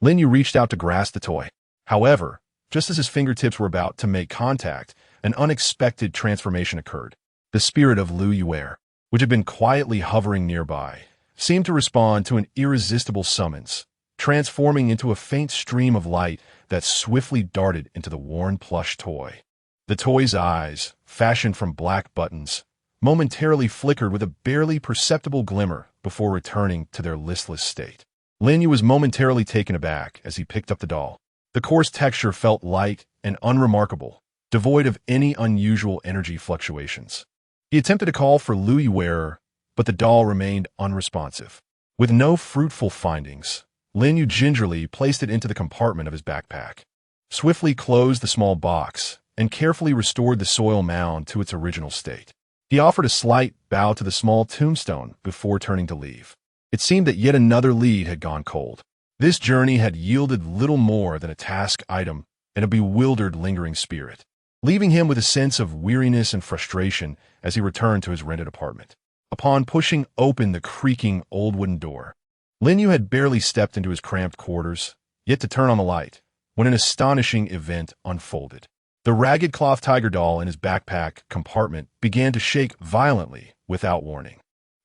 Lin Yu reached out to grasp the toy. However, just as his fingertips were about to make contact, an unexpected transformation occurred. The spirit of Lin Yu, which had been quietly hovering nearby, seemed to respond to an irresistible summons, transforming into a faint stream of light that swiftly darted into the worn plush toy. The toy's eyes, fashioned from black buttons, momentarily flickered with a barely perceptible glimmer before returning to their listless state. Lin Yu was momentarily taken aback as he picked up the doll. The coarse texture felt light and unremarkable, devoid of any unusual energy fluctuations. He attempted to call for Lin Yu, but the doll remained unresponsive. With no fruitful findings, Lin Yu gingerly placed it into the compartment of his backpack, swiftly closed the small box, and carefully restored the soil mound to its original state. He offered a slight bow to the small tombstone before turning to leave. It seemed that yet another lead had gone cold. This journey had yielded little more than a task item and a bewildered, lingering spirit, leaving him with a sense of weariness and frustration as he returned to his rented apartment. Upon pushing open the creaking old wooden door, Lin Yu had barely stepped into his cramped quarters, yet to turn on the light, when an astonishing event unfolded. The ragged cloth tiger doll in his backpack compartment began to shake violently without warning,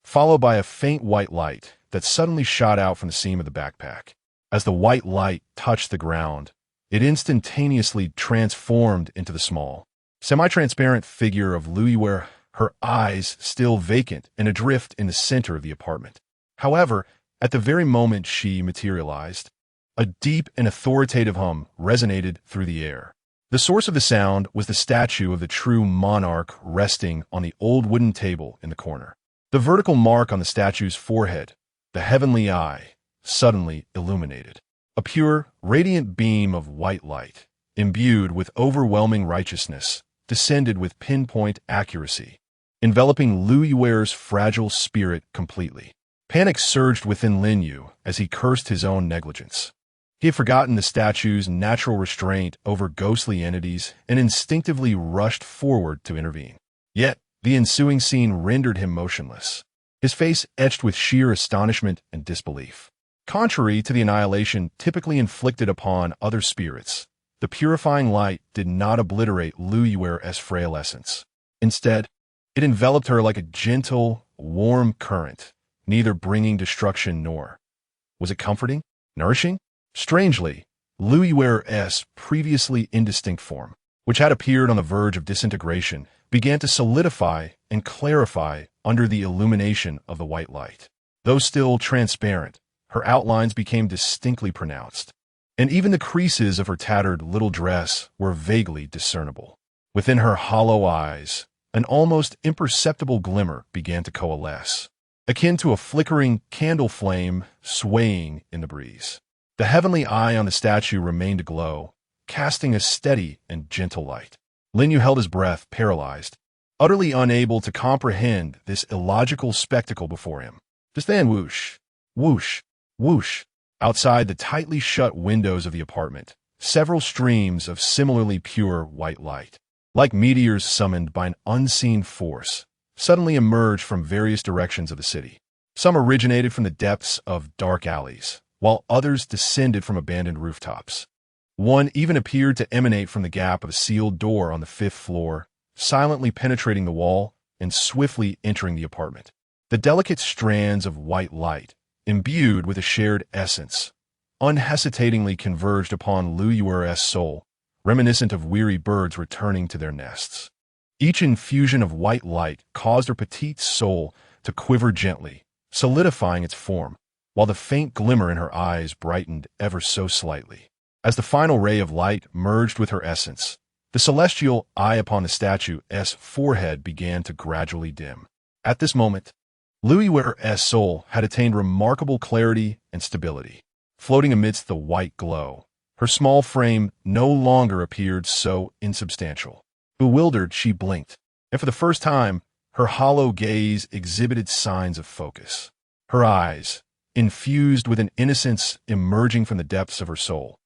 followed by a faint white light that suddenly shot out from the seam of the backpack. As the white light touched the ground, it instantaneously transformed into the small, semi-transparent figure of Lin Yu, her eyes still vacant and adrift in the center of the apartment. However, at the very moment she materialized, a deep and authoritative hum resonated through the air. The source of the sound was the statue of the true monarch resting on the old wooden table in the corner. The vertical mark on the statue's forehead, the heavenly eye, suddenly illuminated. A pure, radiant beam of white light, imbued with overwhelming righteousness, descended with pinpoint accuracy, enveloping Lin Yu's fragile spirit completely. Panic surged within Lin Yu as he cursed his own negligence. He had forgotten the statue's natural restraint over ghostly entities and instinctively rushed forward to intervene. Yet, the ensuing scene rendered him motionless, his face etched with sheer astonishment and disbelief. Contrary to the annihilation typically inflicted upon other spirits, the purifying light did not obliterate Lin Yu's frail essence. Instead, it enveloped her like a gentle, warm current, neither bringing destruction nor. Was it comforting? Nourishing? Strangely, Lin Yu's previously indistinct form, which had appeared on the verge of disintegration, began to solidify and clarify under the illumination of the white light. Though still transparent, her outlines became distinctly pronounced, and even the creases of her tattered little dress were vaguely discernible. Within her hollow eyes, an almost imperceptible glimmer began to coalesce, akin to a flickering candle flame swaying in the breeze. The heavenly eye on the statue remained aglow, casting a steady and gentle light. Lin Yu held his breath, paralyzed, utterly unable to comprehend this illogical spectacle before him. Just then, whoosh, whoosh, whoosh. Outside the tightly shut windows of the apartment, several streams of similarly pure white light, like meteors summoned by an unseen force, suddenly emerged from various directions of the city. Some originated from the depths of dark alleys, while others descended from abandoned rooftops. One even appeared to emanate from the gap of a sealed door on the 5th floor, silently penetrating the wall and swiftly entering the apartment. The delicate strands of white light, imbued with a shared essence, unhesitatingly converged upon Lin Yu's soul, reminiscent of weary birds returning to their nests. Each infusion of white light caused her petite soul to quiver gently, solidifying its form, while the faint glimmer in her eyes brightened ever so slightly. As the final ray of light merged with her essence, the celestial eye upon the statue's forehead began to gradually dim. At this moment, Lin Yu's soul had attained remarkable clarity and stability. Floating amidst the white glow, her small frame no longer appeared so insubstantial. Bewildered, she blinked, and for the first time, her hollow gaze exhibited signs of focus. Her eyes, infused with an innocence emerging from the depths of her soul,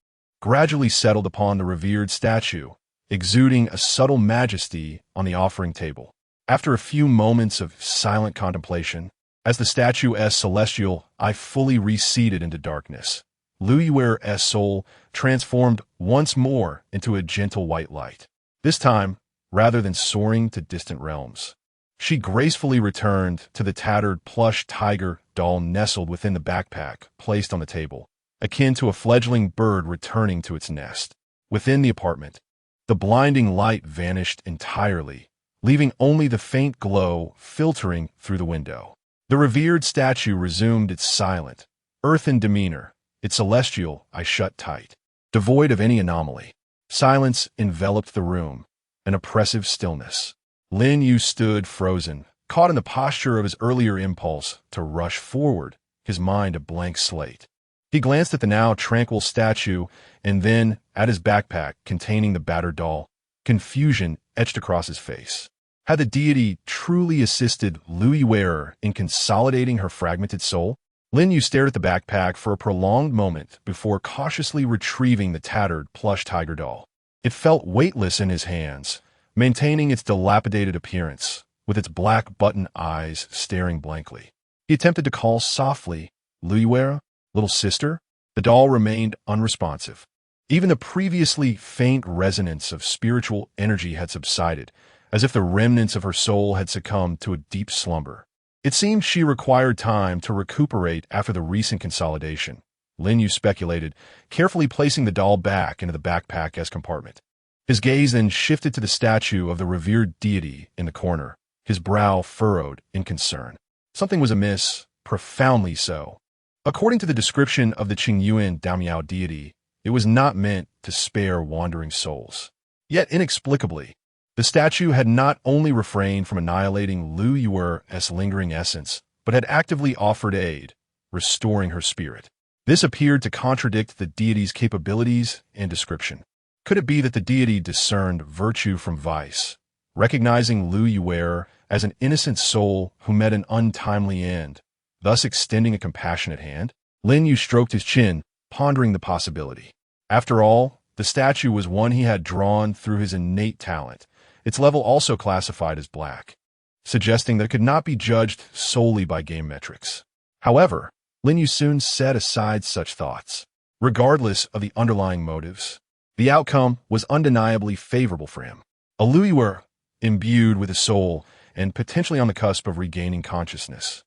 gradually settled upon the revered statue, exuding a subtle majesty on the offering table. After a few moments of silent contemplation, as the statue's celestial eye fully receded into darkness, Lin Yu's soul transformed once more into a gentle white light. This time, rather than soaring to distant realms, she gracefully returned to the tattered plush tiger doll nestled within the backpack placed on the table, akin to a fledgling bird returning to its nest. Within the apartment, the blinding light vanished entirely, leaving only the faint glow filtering through the window. The revered statue resumed its silent, earthen demeanor, its celestial eye shut tight, devoid of any anomaly. Silence enveloped the room, an oppressive stillness. Lin Yu stood frozen, caught in the posture of his earlier impulse to rush forward, his mind a blank slate. He glanced at the now tranquil statue and then at his backpack containing the battered doll. Confusion etched across his face. Had the deity truly assisted Lin Yu in consolidating her fragmented soul? Lin Yu stared at the backpack for a prolonged moment before cautiously retrieving the tattered plush tiger doll. It felt weightless in his hands, maintaining its dilapidated appearance, with its black button eyes staring blankly. He attempted to call softly, "Lin Yu, little sister?" The doll remained unresponsive. Even the previously faint resonance of spiritual energy had subsided, as if the remnants of her soul had succumbed to a deep slumber. It seemed she required time to recuperate after the recent consolidation, Lin Yu speculated, carefully placing the doll back into the backpack's compartment. His gaze then shifted to the statue of the revered deity in the corner, his brow furrowed in concern. Something was amiss, profoundly so. According to the description of the Qingyuan Damiao deity, it was not meant to spare wandering souls. Yet inexplicably, the statue had not only refrained from annihilating Lin Yu's lingering essence, but had actively offered aid, restoring her spirit. This appeared to contradict the deity's capabilities and description. Could it be that the deity discerned virtue from vice, recognizing Lin Yu as an innocent soul who met an untimely end, thus extending a compassionate hand? Lin Yu stroked his chin, pondering the possibility. After all, the statue was one he had drawn through his innate talent, its level also classified as black, suggesting that it could not be judged solely by game metrics. However, Lin Yu soon set aside such thoughts. Regardless of the underlying motives, the outcome was undeniably favorable for him. A Lin Yu imbued with a soul and potentially on the cusp of regaining consciousness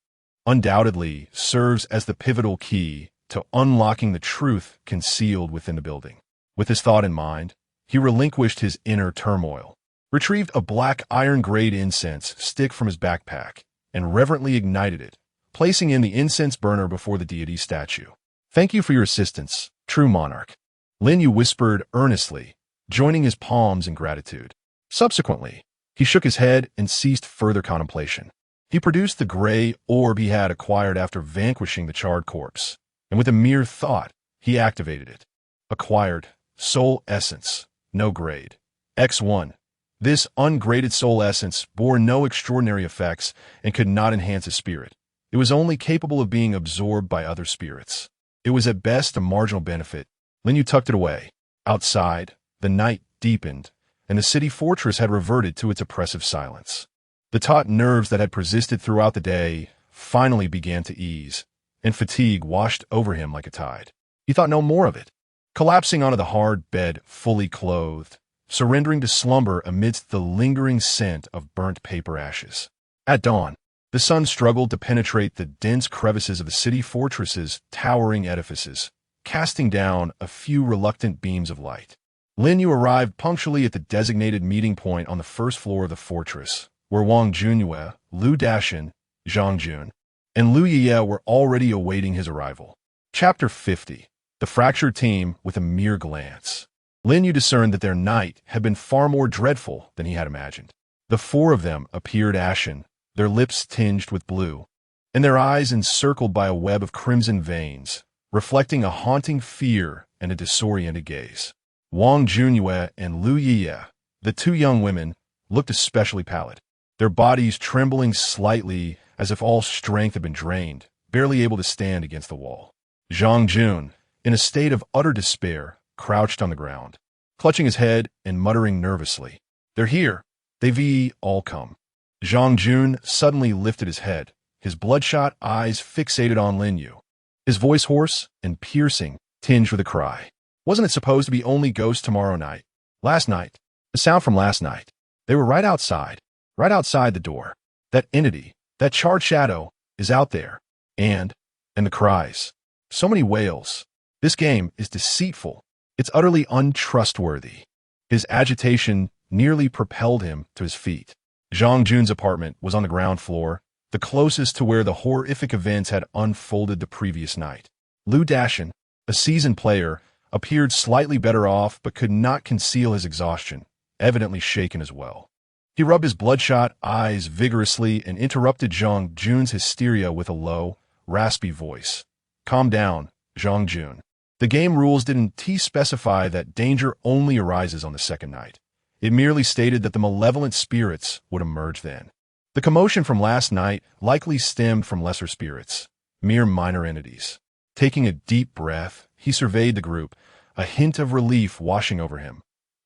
undoubtedly serves as the pivotal key to unlocking the truth concealed within the building. With this thought in mind, he relinquished his inner turmoil, retrieved a black iron-grade incense stick from his backpack, and reverently ignited it, placing in the incense burner before the deity statue. "Thank you for your assistance, true monarch," Lin Yu whispered earnestly, joining his palms in gratitude. Subsequently, he shook his head and ceased further contemplation. He produced the gray orb he had acquired after vanquishing the charred corpse, and with a mere thought, he activated it. Acquired soul essence, no grade. X1. This ungraded soul essence bore no extraordinary effects and could not enhance his spirit. It was only capable of being absorbed by other spirits. It was at best a marginal benefit. Lin Yu tucked it away. Outside, the night deepened, and the city fortress had reverted to its oppressive silence. The taut nerves that had persisted throughout the day finally began to ease, and fatigue washed over him like a tide. He thought no more of it, collapsing onto the hard bed fully clothed, surrendering to slumber amidst the lingering scent of burnt paper ashes. At dawn, the sun struggled to penetrate the dense crevices of the city fortress's towering edifices, casting down a few reluctant beams of light. Lin Yu arrived punctually at the designated meeting point on the first floor of the fortress, where Wang Junyue, Lu Dashan, Zhang Jun, and Lu Yiye were already awaiting his arrival. Chapter 50. The Fractured Team with a Mere Glance. Lin Yu discerned that their night had been far more dreadful than he had imagined. The four of them appeared ashen, their lips tinged with blue, and their eyes encircled by a web of crimson veins, reflecting a haunting fear and a disoriented gaze. Wang Junyue and Lu Yiye, the two young women, looked especially pallid, their bodies trembling slightly as if all strength had been drained, barely able to stand against the wall. Zhang Jun, in a state of utter despair, crouched on the ground, clutching his head and muttering nervously, "They're here. They've all come." Zhang Jun suddenly lifted his head, his bloodshot eyes fixated on Lin Yu, his voice hoarse and piercing, tinged with a cry. "Wasn't it supposed to be only ghosts tomorrow night? Last night. The sound from last night. They were right outside the door. That entity, that charred shadow, is out there. And the cries. So many wails. This game is deceitful. It's utterly untrustworthy." His agitation nearly propelled him to his feet. Zhang Jun's apartment was on the ground floor, the closest to where the horrific events had unfolded the previous night. Lu Dashan, a seasoned player, appeared slightly better off but could not conceal his exhaustion, evidently shaken as well. He rubbed his bloodshot eyes vigorously and interrupted Zhang Jun's hysteria with a low, raspy voice. "Calm down, Zhang Jun. The game rules didn't specify that danger only arises on the second night. It merely stated that the malevolent spirits would emerge then. The commotion from last night likely stemmed from lesser spirits, mere minor entities." Taking a deep breath, he surveyed the group, a hint of relief washing over him.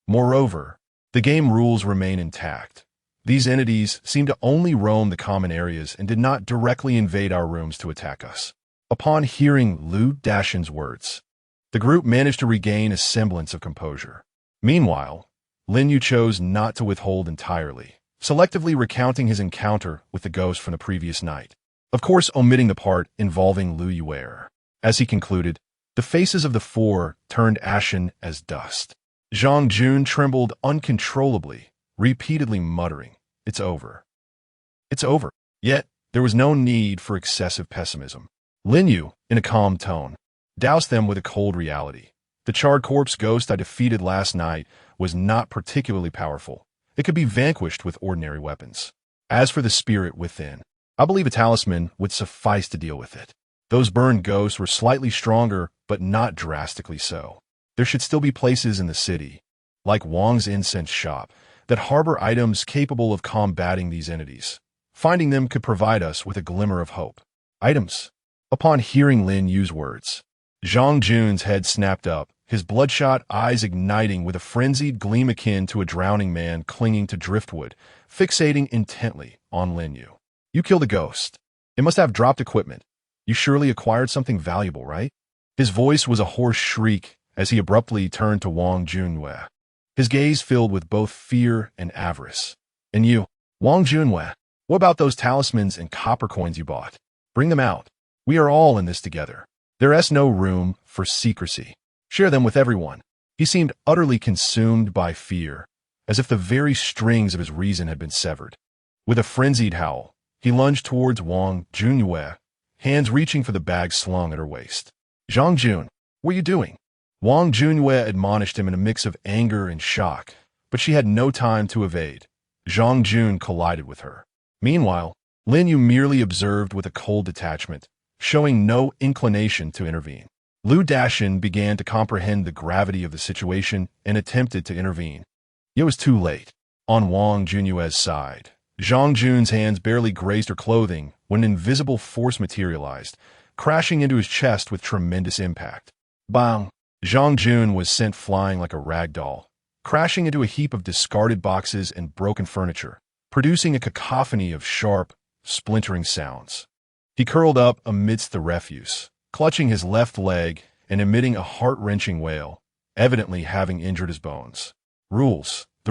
Moreover, the game rules remain intact. These entities seem to only roam the common areas and did not directly invade our rooms to attack us. Upon hearing Lu Dashan's words, the group managed to regain a semblance of composure. Meanwhile, Lin Yu chose not to withhold entirely, selectively recounting his encounter with the ghost from the previous night, of course omitting the part involving Lu Yu. As he concluded, the faces of the four turned ashen as dust. Zhang Jun trembled uncontrollably, repeatedly muttering, "It's over. It's over." Yet, there was no need for excessive pessimism. Lin Yu, in a calm tone, doused them with a cold reality. The charred corpse ghost I defeated last night was not particularly powerful. It could be vanquished with ordinary weapons. As for the spirit within, I believe a talisman would suffice to deal with it. Those burned ghosts were slightly stronger, but not drastically so. There should still be places in the city, like Wang's incense shop, that harbor items capable of combating these entities. Finding them could provide us with a glimmer of hope. Items. Upon hearing Lin Yu's words, Zhang Jun's head snapped up, his bloodshot eyes igniting with a frenzied gleam akin to a drowning man clinging to driftwood, fixating intently on Lin Yu. You killed a ghost. It must have dropped equipment. You surely acquired something valuable, right? His voice was a hoarse shriek as he abruptly turned to Wang Junwei, his gaze filled with both fear and avarice. And you, Wang Junwei, what about those talismans and copper coins you bought? Bring them out. We are all in this together. There is no room for secrecy. Share them with everyone. He seemed utterly consumed by fear, as if the very strings of his reason had been severed. With a frenzied howl, he lunged towards Wang Junwei, hands reaching for the bag slung at her waist. Zhang Jun, what are you doing? Wang Junwei admonished him in a mix of anger and shock, but she had no time to evade. Zhang Jun collided with her. Meanwhile, Lin Yu merely observed with a cold detachment, showing no inclination to intervene. Lu Dashin began to comprehend the gravity of the situation and attempted to intervene. It was too late. On Wang Junwei's side, Zhang Jun's hands barely grazed her clothing when an invisible force materialized, crashing into his chest with tremendous impact. Bang! Zhang Jun was sent flying like a rag doll, crashing into a heap of discarded boxes and broken furniture, producing a cacophony of sharp, splintering sounds. He curled up amidst the refuse, clutching his left leg and emitting a heart-wrenching wail, evidently having injured his bones. The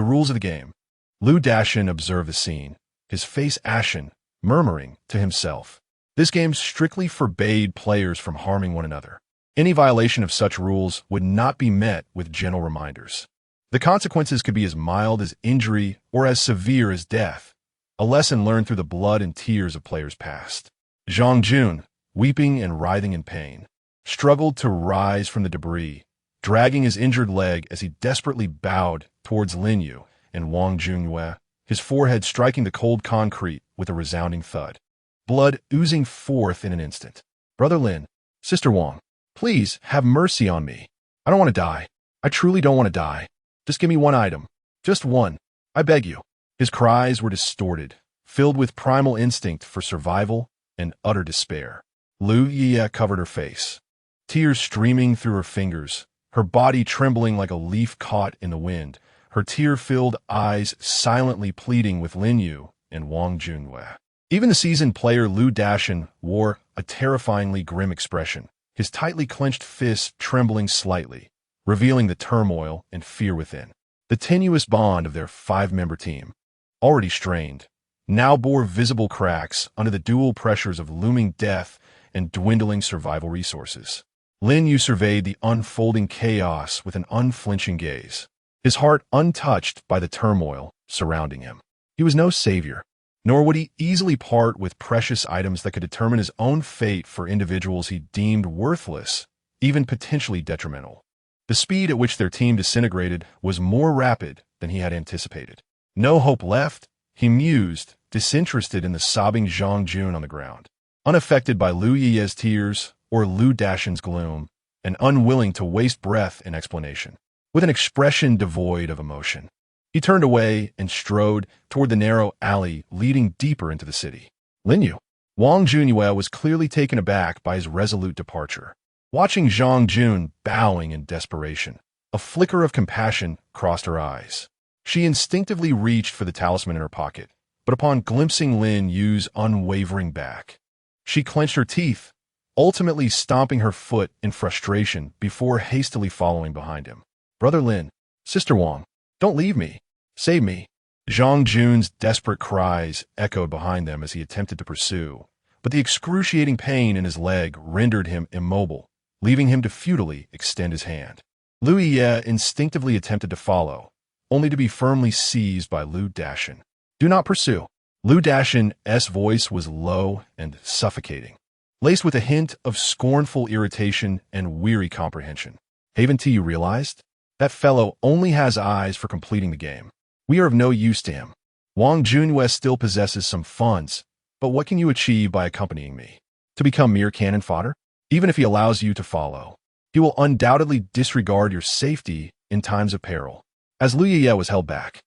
rules of the game. Lu Dashin observed the scene, his face ashen, murmuring to himself. This game strictly forbade players from harming one another. Any violation of such rules would not be met with gentle reminders. The consequences could be as mild as injury or as severe as death, a lesson learned through the blood and tears of players past. Zhang Jun, weeping and writhing in pain, struggled to rise from the debris, dragging his injured leg as he desperately bowed towards Lin Yu and Wang Junwei, his forehead striking the cold concrete with a resounding thud. Blood oozing forth in an instant. Brother Lin, Sister Wang, please have mercy on me. I don't want to die. I truly don't want to die. Just give me one item. Just one. I beg you. His cries were distorted, filled with primal instinct for survival and utter despair. Lu Yu covered her face, tears streaming through her fingers, her body trembling like a leaf caught in the wind, her tear-filled eyes silently pleading with Lin Yu and Wang Junwei. Even the seasoned player Lu Dashin wore a terrifyingly grim expression, his tightly clenched fists trembling slightly, revealing the turmoil and fear within. The tenuous bond of their five-member team, already strained, now bore visible cracks under the dual pressures of looming death and dwindling survival resources. Lin Yu surveyed the unfolding chaos with an unflinching gaze, his heart untouched by the turmoil surrounding him. He was no savior, nor would he easily part with precious items that could determine his own fate for individuals he deemed worthless, even potentially detrimental. The speed at which their team disintegrated was more rapid than he had anticipated. No hope left, he mused, disinterested in the sobbing Zhang Jun on the ground, unaffected by Lu Yi's tears or Lu Dashin's gloom, and unwilling to waste breath in explanation. With an expression devoid of emotion, he turned away and strode toward the narrow alley leading deeper into the city. Lin Yu. Wang Junwei was clearly taken aback by his resolute departure. Watching Zhang Jun bowing in desperation, a flicker of compassion crossed her eyes. She instinctively reached for the talisman in her pocket, but upon glimpsing Lin Yu's unwavering back, she clenched her teeth, ultimately stomping her foot in frustration before hastily following behind him. Brother Lin, Sister Wang, don't leave me. Save me. Zhang Jun's desperate cries echoed behind them as he attempted to pursue, but the excruciating pain in his leg rendered him immobile, leaving him to futilely extend his hand. Lu Yi instinctively attempted to follow, only to be firmly seized by Lu Dashin. Do not pursue. Lu Dashin's voice was low and suffocating, laced with a hint of scornful irritation and weary comprehension. Haven't you realized? That fellow only has eyes for completing the game. We are of no use to him. Wang Junwei still possesses some funds, but what can you achieve by accompanying me? To become mere cannon fodder? Even if he allows you to follow, he will undoubtedly disregard your safety in times of peril. As Lu Yi was held back,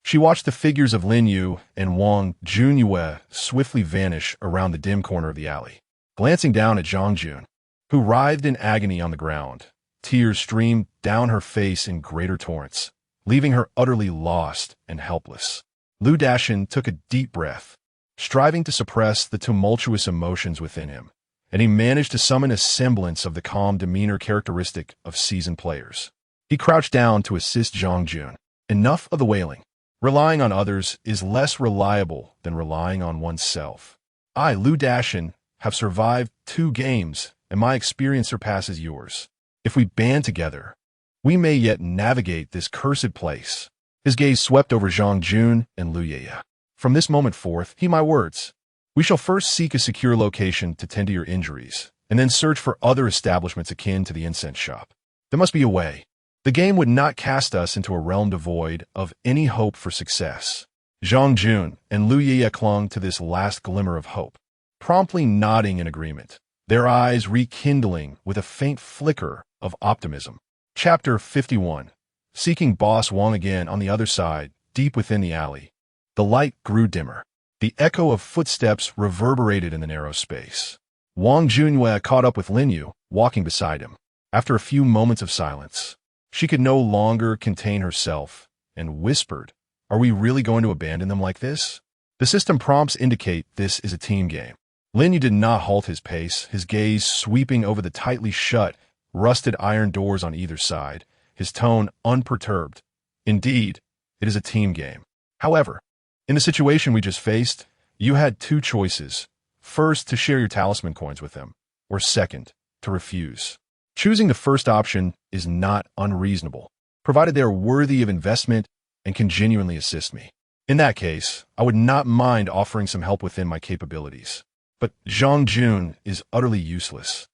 she watched the figures of Lin Yu and Wang Junwei swiftly vanish around the dim corner of the alley. Glancing down at Zhang Jun, who writhed in agony on the ground, Tears streamed down her face in greater torrents, leaving her utterly lost and helpless. Lu Dashin took a deep breath, striving to suppress the tumultuous emotions within him, and he managed to summon a semblance of the calm demeanor characteristic of seasoned players. He crouched down to assist Zhang Jun. Enough of the wailing. Relying on others is less reliable than relying on oneself. I, Lu Dashin, have survived 2 games, and my experience surpasses yours. If we band together, we may yet navigate this cursed place. His gaze swept over Zhang Jun and Lu Ye. From this moment forth, heed my words. We shall first seek a secure location to tend to your injuries, and then search for other establishments akin to the incense shop. There must be a way. The game would not cast us into a realm devoid of any hope for success. Zhang Jun and Lu Ye clung to this last glimmer of hope, promptly nodding in agreement, their eyes rekindling with a faint flicker of optimism. Chapter 51. Seeking Boss Wang again on the other side, deep within the alley. The light grew dimmer. The echo of footsteps reverberated in the narrow space. Wang Junyue caught up with Lin Yu, walking beside him. After a few moments of silence, she could no longer contain herself and whispered, "Are we really going to abandon them like this?" The system prompts indicate this is a team game. Lin Yu did not halt his pace, his gaze sweeping over the tightly shut, rusted iron doors on either side, his tone unperturbed. Indeed, it is a team game. However, in the situation we just faced, you had 2 choices. First, to share your talisman coins with them, or second, to refuse. Choosing the first option is not unreasonable, provided they are worthy of investment and can genuinely assist me. In that case, I would not mind offering some help within my capabilities. But Zhang Jun is utterly useless.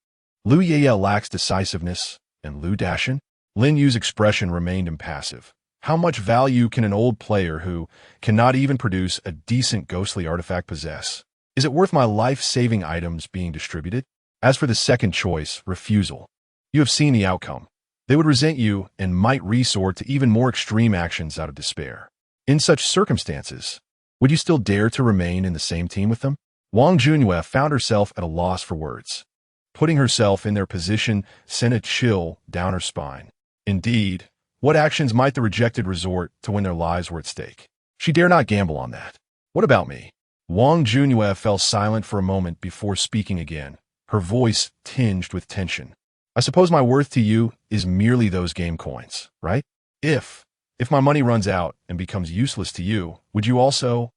Lu Ye lacks decisiveness, and Lu Dashin? Lin Yu's expression remained impassive. How much value can an old player who cannot even produce a decent ghostly artifact possess? Is it worth my life-saving items being distributed? As for the second choice, refusal, you have seen the outcome. They would resent you and might resort to even more extreme actions out of despair. In such circumstances, would you still dare to remain in the same team with them? Wang Junyue found herself at a loss for words. Putting herself in their position sent a chill down her spine. Indeed, what actions might the rejected resort to when their lives were at stake? She dare not gamble on that. What about me? Wang Junyue fell silent for a moment before speaking again, her voice tinged with tension. I suppose my worth to you is merely those game coins, right? If my money runs out and becomes useless to you, would you also?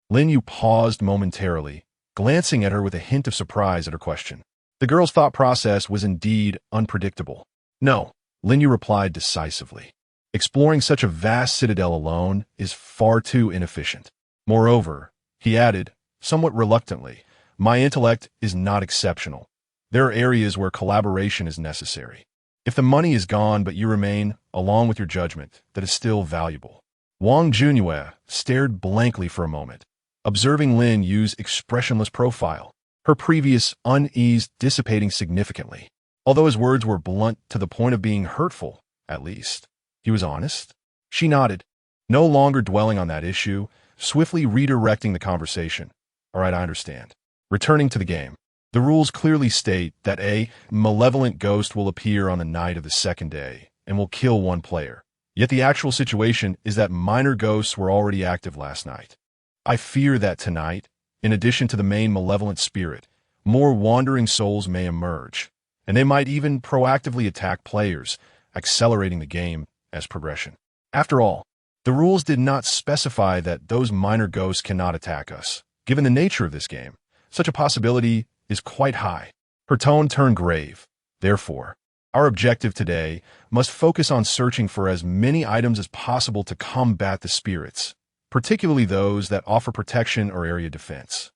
Lin Yu paused momentarily, glancing at her with a hint of surprise at her question. The girl's thought process was indeed unpredictable. No, Lin Yu replied decisively. Exploring such a vast citadel alone is far too inefficient. Moreover, he added, somewhat reluctantly, my intellect is not exceptional. There are areas where collaboration is necessary. If the money is gone but you remain, along with your judgment, that is still valuable. Wang Junyue stared blankly for a moment, observing Lin Yu's expressionless profile, her previous unease dissipating significantly. Although his words were blunt to the point of being hurtful, at least, he was honest. She nodded, no longer dwelling on that issue, swiftly redirecting the conversation. All right, I understand. Returning to the game. The rules clearly state that a malevolent ghost will appear on the night of the second day and will kill 1 player. Yet the actual situation is that minor ghosts were already active last night. I fear that tonight, in addition to the main malevolent spirit, more wandering souls may emerge, and they might even proactively attack players, accelerating the game as progression. After all, the rules did not specify that those minor ghosts cannot attack us. Given the nature of this game, such a possibility is quite high. Her tone turned grave. Therefore, our objective today must focus on searching for as many items as possible to combat the spirits, particularly those that offer protection or area defense.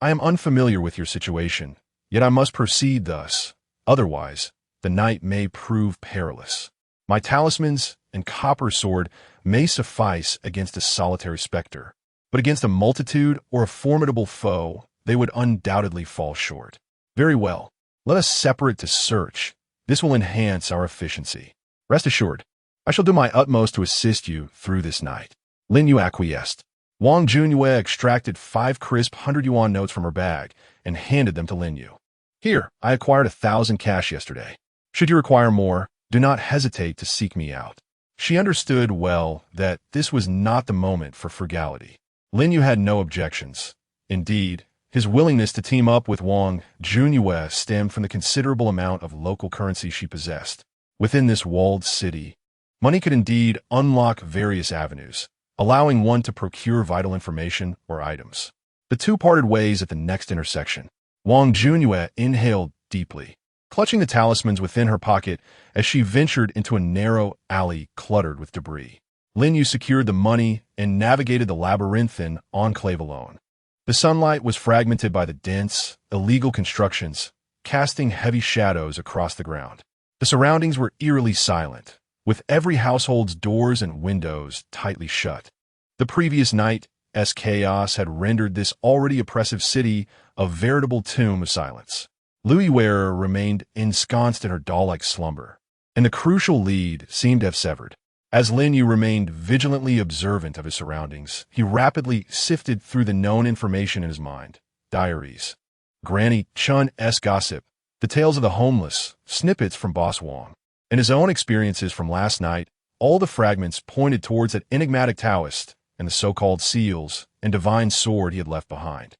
I am unfamiliar with your situation, yet I must proceed thus. Otherwise, the night may prove perilous. My talismans and copper sword may suffice against a solitary specter, but against a multitude or a formidable foe, they would undoubtedly fall short. Very well, let us separate to search. This will enhance our efficiency. Rest assured, I shall do my utmost to assist you through this night. Lin Yu acquiesced. Wang Junyue extracted 5 crisp 100 yuan notes from her bag and handed them to Lin Yu. Here, I acquired 1,000 cash yesterday. Should you require more, Do not hesitate to seek me out. She understood well that this was not the moment for frugality. Lin Yu had no objections. Indeed, his willingness to team up with Wang Junyue stemmed from the considerable amount of local currency she possessed. Within this walled city, money could indeed unlock various avenues, allowing one to procure vital information or items. The two parted ways at the next intersection. Wang Junyue inhaled deeply, clutching the talismans within her pocket as she ventured into a narrow alley cluttered with debris. Lin Yu secured the money and navigated the labyrinthine enclave alone. The sunlight was fragmented by the dense, illegal constructions, casting heavy shadows across the ground. The surroundings were eerily silent, with every household's doors and windows tightly shut. The previous night's chaos had rendered this already oppressive city a veritable tomb of silence. Louis Wearer remained ensconced in her doll-like slumber, and the crucial lead seemed to have severed. As Lin Yu remained vigilantly observant of his surroundings, he rapidly sifted through the known information in his mind. Diaries, Granny Chun's gossip, the tales of the homeless, snippets from Boss Wang, and his own experiences from last night. All the fragments pointed towards that enigmatic Taoist and the so-called seals and divine sword he had left behind.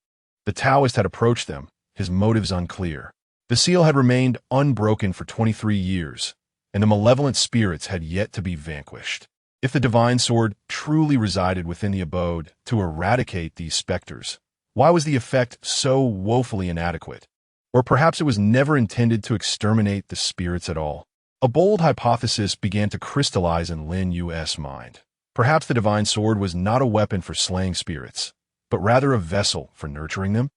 The Taoist had approached them, his motives unclear. The seal had remained unbroken for 23 years, and the malevolent spirits had yet to be vanquished. If the divine sword truly resided within the abode to eradicate these specters, why was the effect so woefully inadequate? Or perhaps it was never intended to exterminate the spirits at all. A bold hypothesis began to crystallize in Lin Yu's mind. Perhaps the divine sword was not a weapon for slaying spirits, but rather a vessel for nurturing them.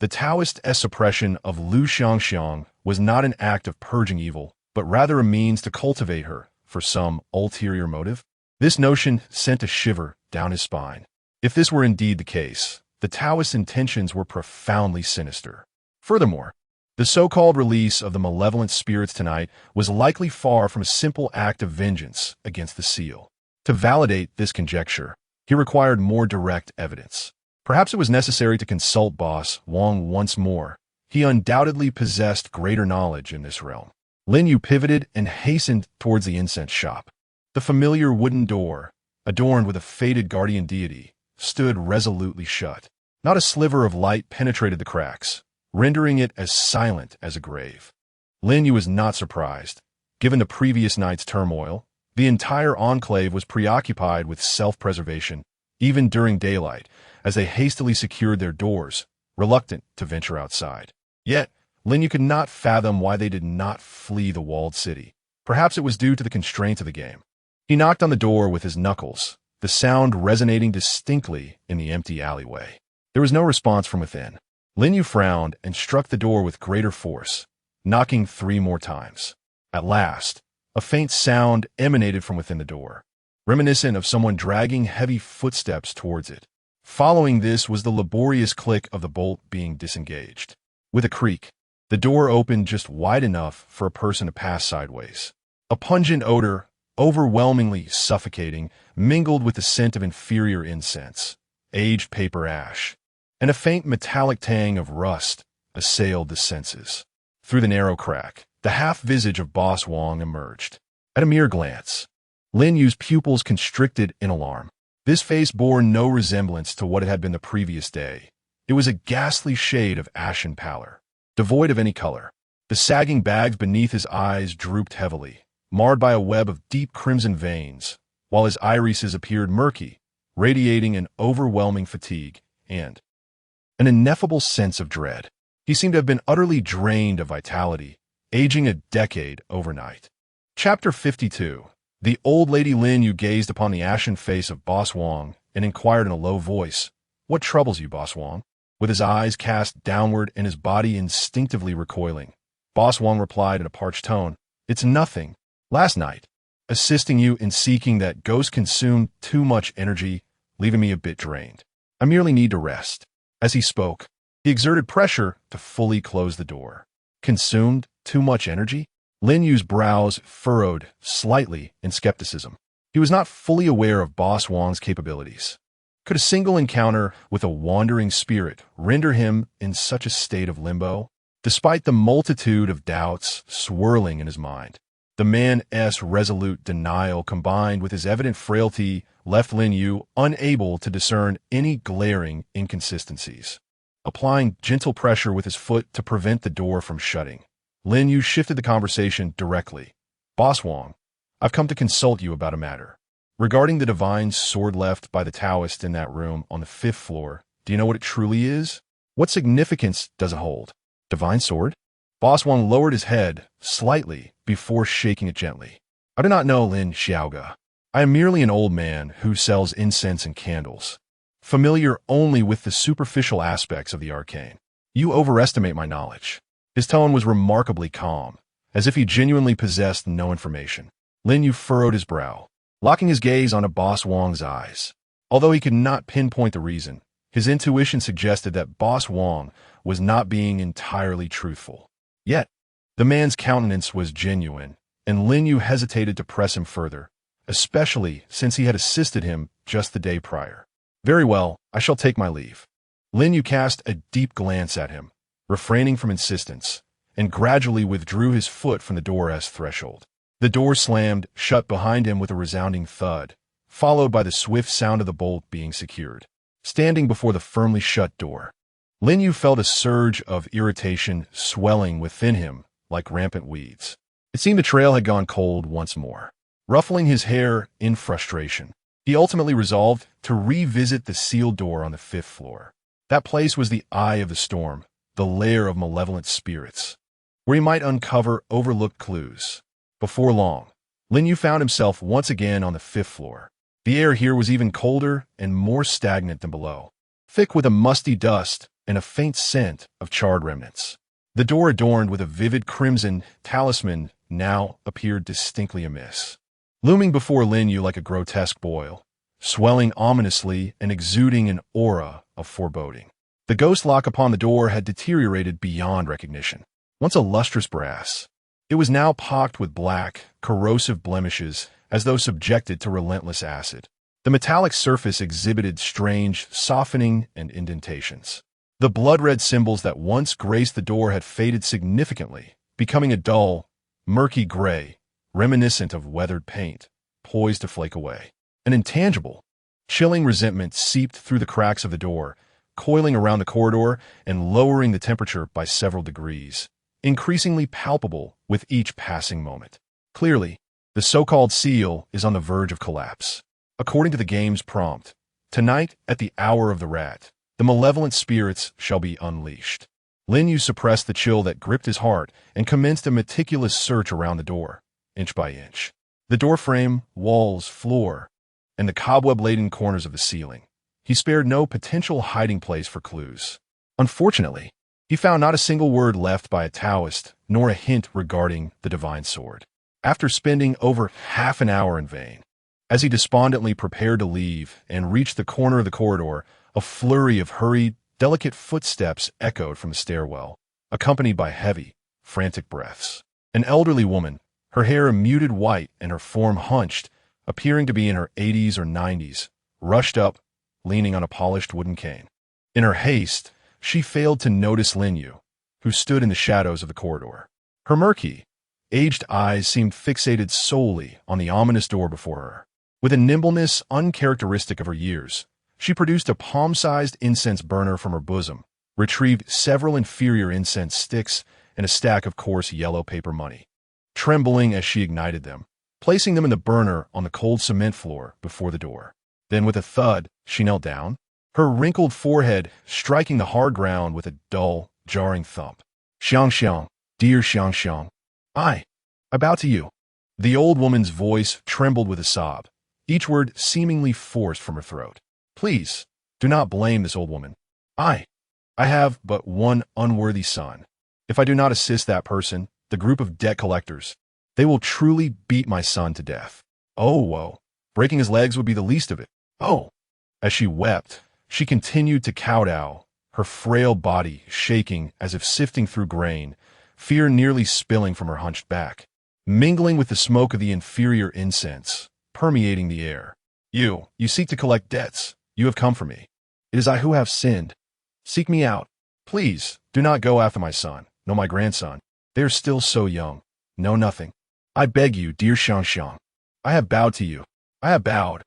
The Taoist's suppression of Lu Xiangxiang was not an act of purging evil, but rather a means to cultivate her for some ulterior motive. This notion sent a shiver down his spine. If this were indeed the case, the Taoist's intentions were profoundly sinister. Furthermore, the so-called release of the malevolent spirits tonight was likely far from a simple act of vengeance against the seal. To validate this conjecture, he required more direct evidence. Perhaps it was necessary to consult Boss Wang once more. He undoubtedly possessed greater knowledge in this realm. Lin Yu pivoted and hastened towards the incense shop. The familiar wooden door, adorned with a faded guardian deity, stood resolutely shut. Not a sliver of light penetrated the cracks, rendering it as silent as a grave. Lin Yu was not surprised. Given the previous night's turmoil, the entire enclave was preoccupied with self-preservation, even during daylight, as they hastily secured their doors, reluctant to venture outside. Yet, Lin Yu could not fathom why they did not flee the walled city. Perhaps it was due to the constraints of the game. He knocked on the door with his knuckles, the sound resonating distinctly in the empty alleyway. There was no response from within. Lin Yu frowned and struck the door with greater force, knocking 3 more times. At last, a faint sound emanated from within the door, reminiscent of someone dragging heavy footsteps towards it. Following this was the laborious click of the bolt being disengaged. With a creak, the door opened just wide enough for a person to pass sideways. A pungent odor, overwhelmingly suffocating, mingled with the scent of inferior incense, aged paper ash, and a faint metallic tang of rust assailed the senses. Through the narrow crack, the half-visage of Boss Wang emerged. At a mere glance, Lin Yu's pupils constricted in alarm. This face bore no resemblance to what it had been the previous day. It was a ghastly shade of ashen pallor, devoid of any color. The sagging bags beneath his eyes drooped heavily, marred by a web of deep crimson veins, while his irises appeared murky, radiating an overwhelming fatigue and an ineffable sense of dread. He seemed to have been utterly drained of vitality, aging a decade overnight. Chapter 52. The old lady Lin Yu gazed upon the ashen face of Boss Wang and inquired in a low voice, "What troubles you, Boss Wang?" With his eyes cast downward and his body instinctively recoiling, Boss Wang replied in a parched tone, "It's nothing. Last night, assisting you in seeking that ghost consumed too much energy, leaving me a bit drained. I merely need to rest." As he spoke, he exerted pressure to fully close the door. Consumed too much energy? Lin Yu's brows furrowed slightly in skepticism. He was not fully aware of Boss Wang's capabilities. Could a single encounter with a wandering spirit render him in such a state of limbo? Despite the multitude of doubts swirling in his mind, The man's resolute denial combined with his evident frailty left Lin Yu unable to discern any glaring inconsistencies. Applying gentle pressure with his foot to prevent the door from shutting, Lin Yu shifted the conversation directly. Boss Wang, I've come to consult you about a matter. Regarding the divine sword left by the Taoist in that room on the 5th floor, do you know what it truly is? What significance does it hold? Divine sword? Boss Wang lowered his head slightly before shaking it gently. I do not know, Lin Xiaoga. I am merely an old man who sells incense and candles, familiar only with the superficial aspects of the arcane. You overestimate my knowledge. His tone was remarkably calm, as if he genuinely possessed no information. Lin Yu furrowed his brow, locking his gaze onto Boss Wang's eyes. Although he could not pinpoint the reason, his intuition suggested that Boss Wang was not being entirely truthful. Yet, the man's countenance was genuine, and Lin Yu hesitated to press him further, especially since he had assisted him just the day prior. Very well, I shall take my leave. Lin Yu cast a deep glance at him, refraining from insistence, and gradually withdrew his foot from the door's threshold. The door slammed shut behind him with a resounding thud, followed by the swift sound of the bolt being secured. Standing before the firmly shut door, Lin Yu felt a surge of irritation swelling within him like rampant weeds. It seemed the trail had gone cold once more. Ruffling his hair in frustration, he ultimately resolved to revisit the sealed door on the 5th floor. That place was the eye of the storm, the lair of malevolent spirits, where he might uncover overlooked clues. Before long, Lin Yu found himself once again on the 5th floor. The air here was even colder and more stagnant than below, thick with a musty dust and a faint scent of charred remnants. The door adorned with a vivid crimson talisman now appeared distinctly amiss, looming before Lin Yu like a grotesque boil, swelling ominously and exuding an aura of foreboding. The ghost lock upon the door had deteriorated beyond recognition. Once a lustrous brass, it was now pocked with black, corrosive blemishes as though subjected to relentless acid. The metallic surface exhibited strange softening and indentations. The blood-red symbols that once graced the door had faded significantly, becoming a dull, murky gray, reminiscent of weathered paint, poised to flake away. An intangible, chilling resentment seeped through the cracks of the door, coiling around the corridor and lowering the temperature by several degrees, increasingly palpable with each passing moment. Clearly, the so-called seal is on the verge of collapse. According to the game's prompt, tonight at the hour of the rat, the malevolent spirits shall be unleashed. Lin Yu suppressed the chill that gripped his heart and commenced a meticulous search around the door, inch by inch. The doorframe, walls, floor, and the cobweb-laden corners of the ceiling. He spared no potential hiding place for clues. Unfortunately, he found not a single word left by a Taoist, nor a hint regarding the divine sword. After spending over half an hour in vain, as he despondently prepared to leave and reached the corner of the corridor, a flurry of hurried, delicate footsteps echoed from the stairwell, accompanied by heavy, frantic breaths. An elderly woman, her hair a muted white and her form hunched, appearing to be in her 80s or 90s, rushed up, leaning on a polished wooden cane. In her haste, she failed to notice Lin Yu, who stood in the shadows of the corridor. Her murky, aged eyes seemed fixated solely on the ominous door before her. With a nimbleness uncharacteristic of her years, she produced a palm-sized incense burner from her bosom, retrieved several inferior incense sticks and a stack of coarse yellow paper money, trembling as she ignited them, placing them in the burner on the cold cement floor before the door. Then with a thud, she knelt down, her wrinkled forehead striking the hard ground with a dull, jarring thump. Xiang Xiang, dear Xiang Xiang, I bow to you. The old woman's voice trembled with a sob, each word seemingly forced from her throat. Please, do not blame this old woman. I have but one unworthy son. If I do not assist that person, the group of debt collectors, they will truly beat my son to death. Oh, woe. Breaking his legs would be the least of it. Oh. As she wept, she continued to kowtow, her frail body shaking as if sifting through grain, fear nearly spilling from her hunched back, mingling with the smoke of the inferior incense, permeating the air. You seek to collect debts. You have come for me. It is I who have sinned. Seek me out. Please, do not go after my son, nor my grandson. They are still so young. Know nothing. I beg you, dear Xiang. I have bowed to you. I have bowed.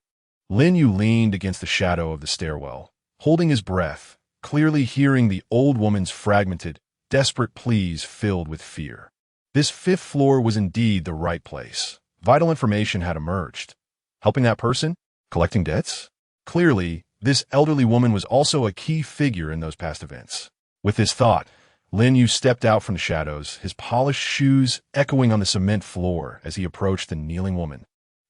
Lin Yu leaned against the shadow of the stairwell, holding his breath, clearly hearing the old woman's fragmented, desperate pleas filled with fear. This fifth floor was indeed the right place. Vital information had emerged. Helping that person? Collecting debts? Clearly, this elderly woman was also a key figure in those past events. With this thought, Lin Yu stepped out from the shadows, his polished shoes echoing on the cement floor as he approached the kneeling woman,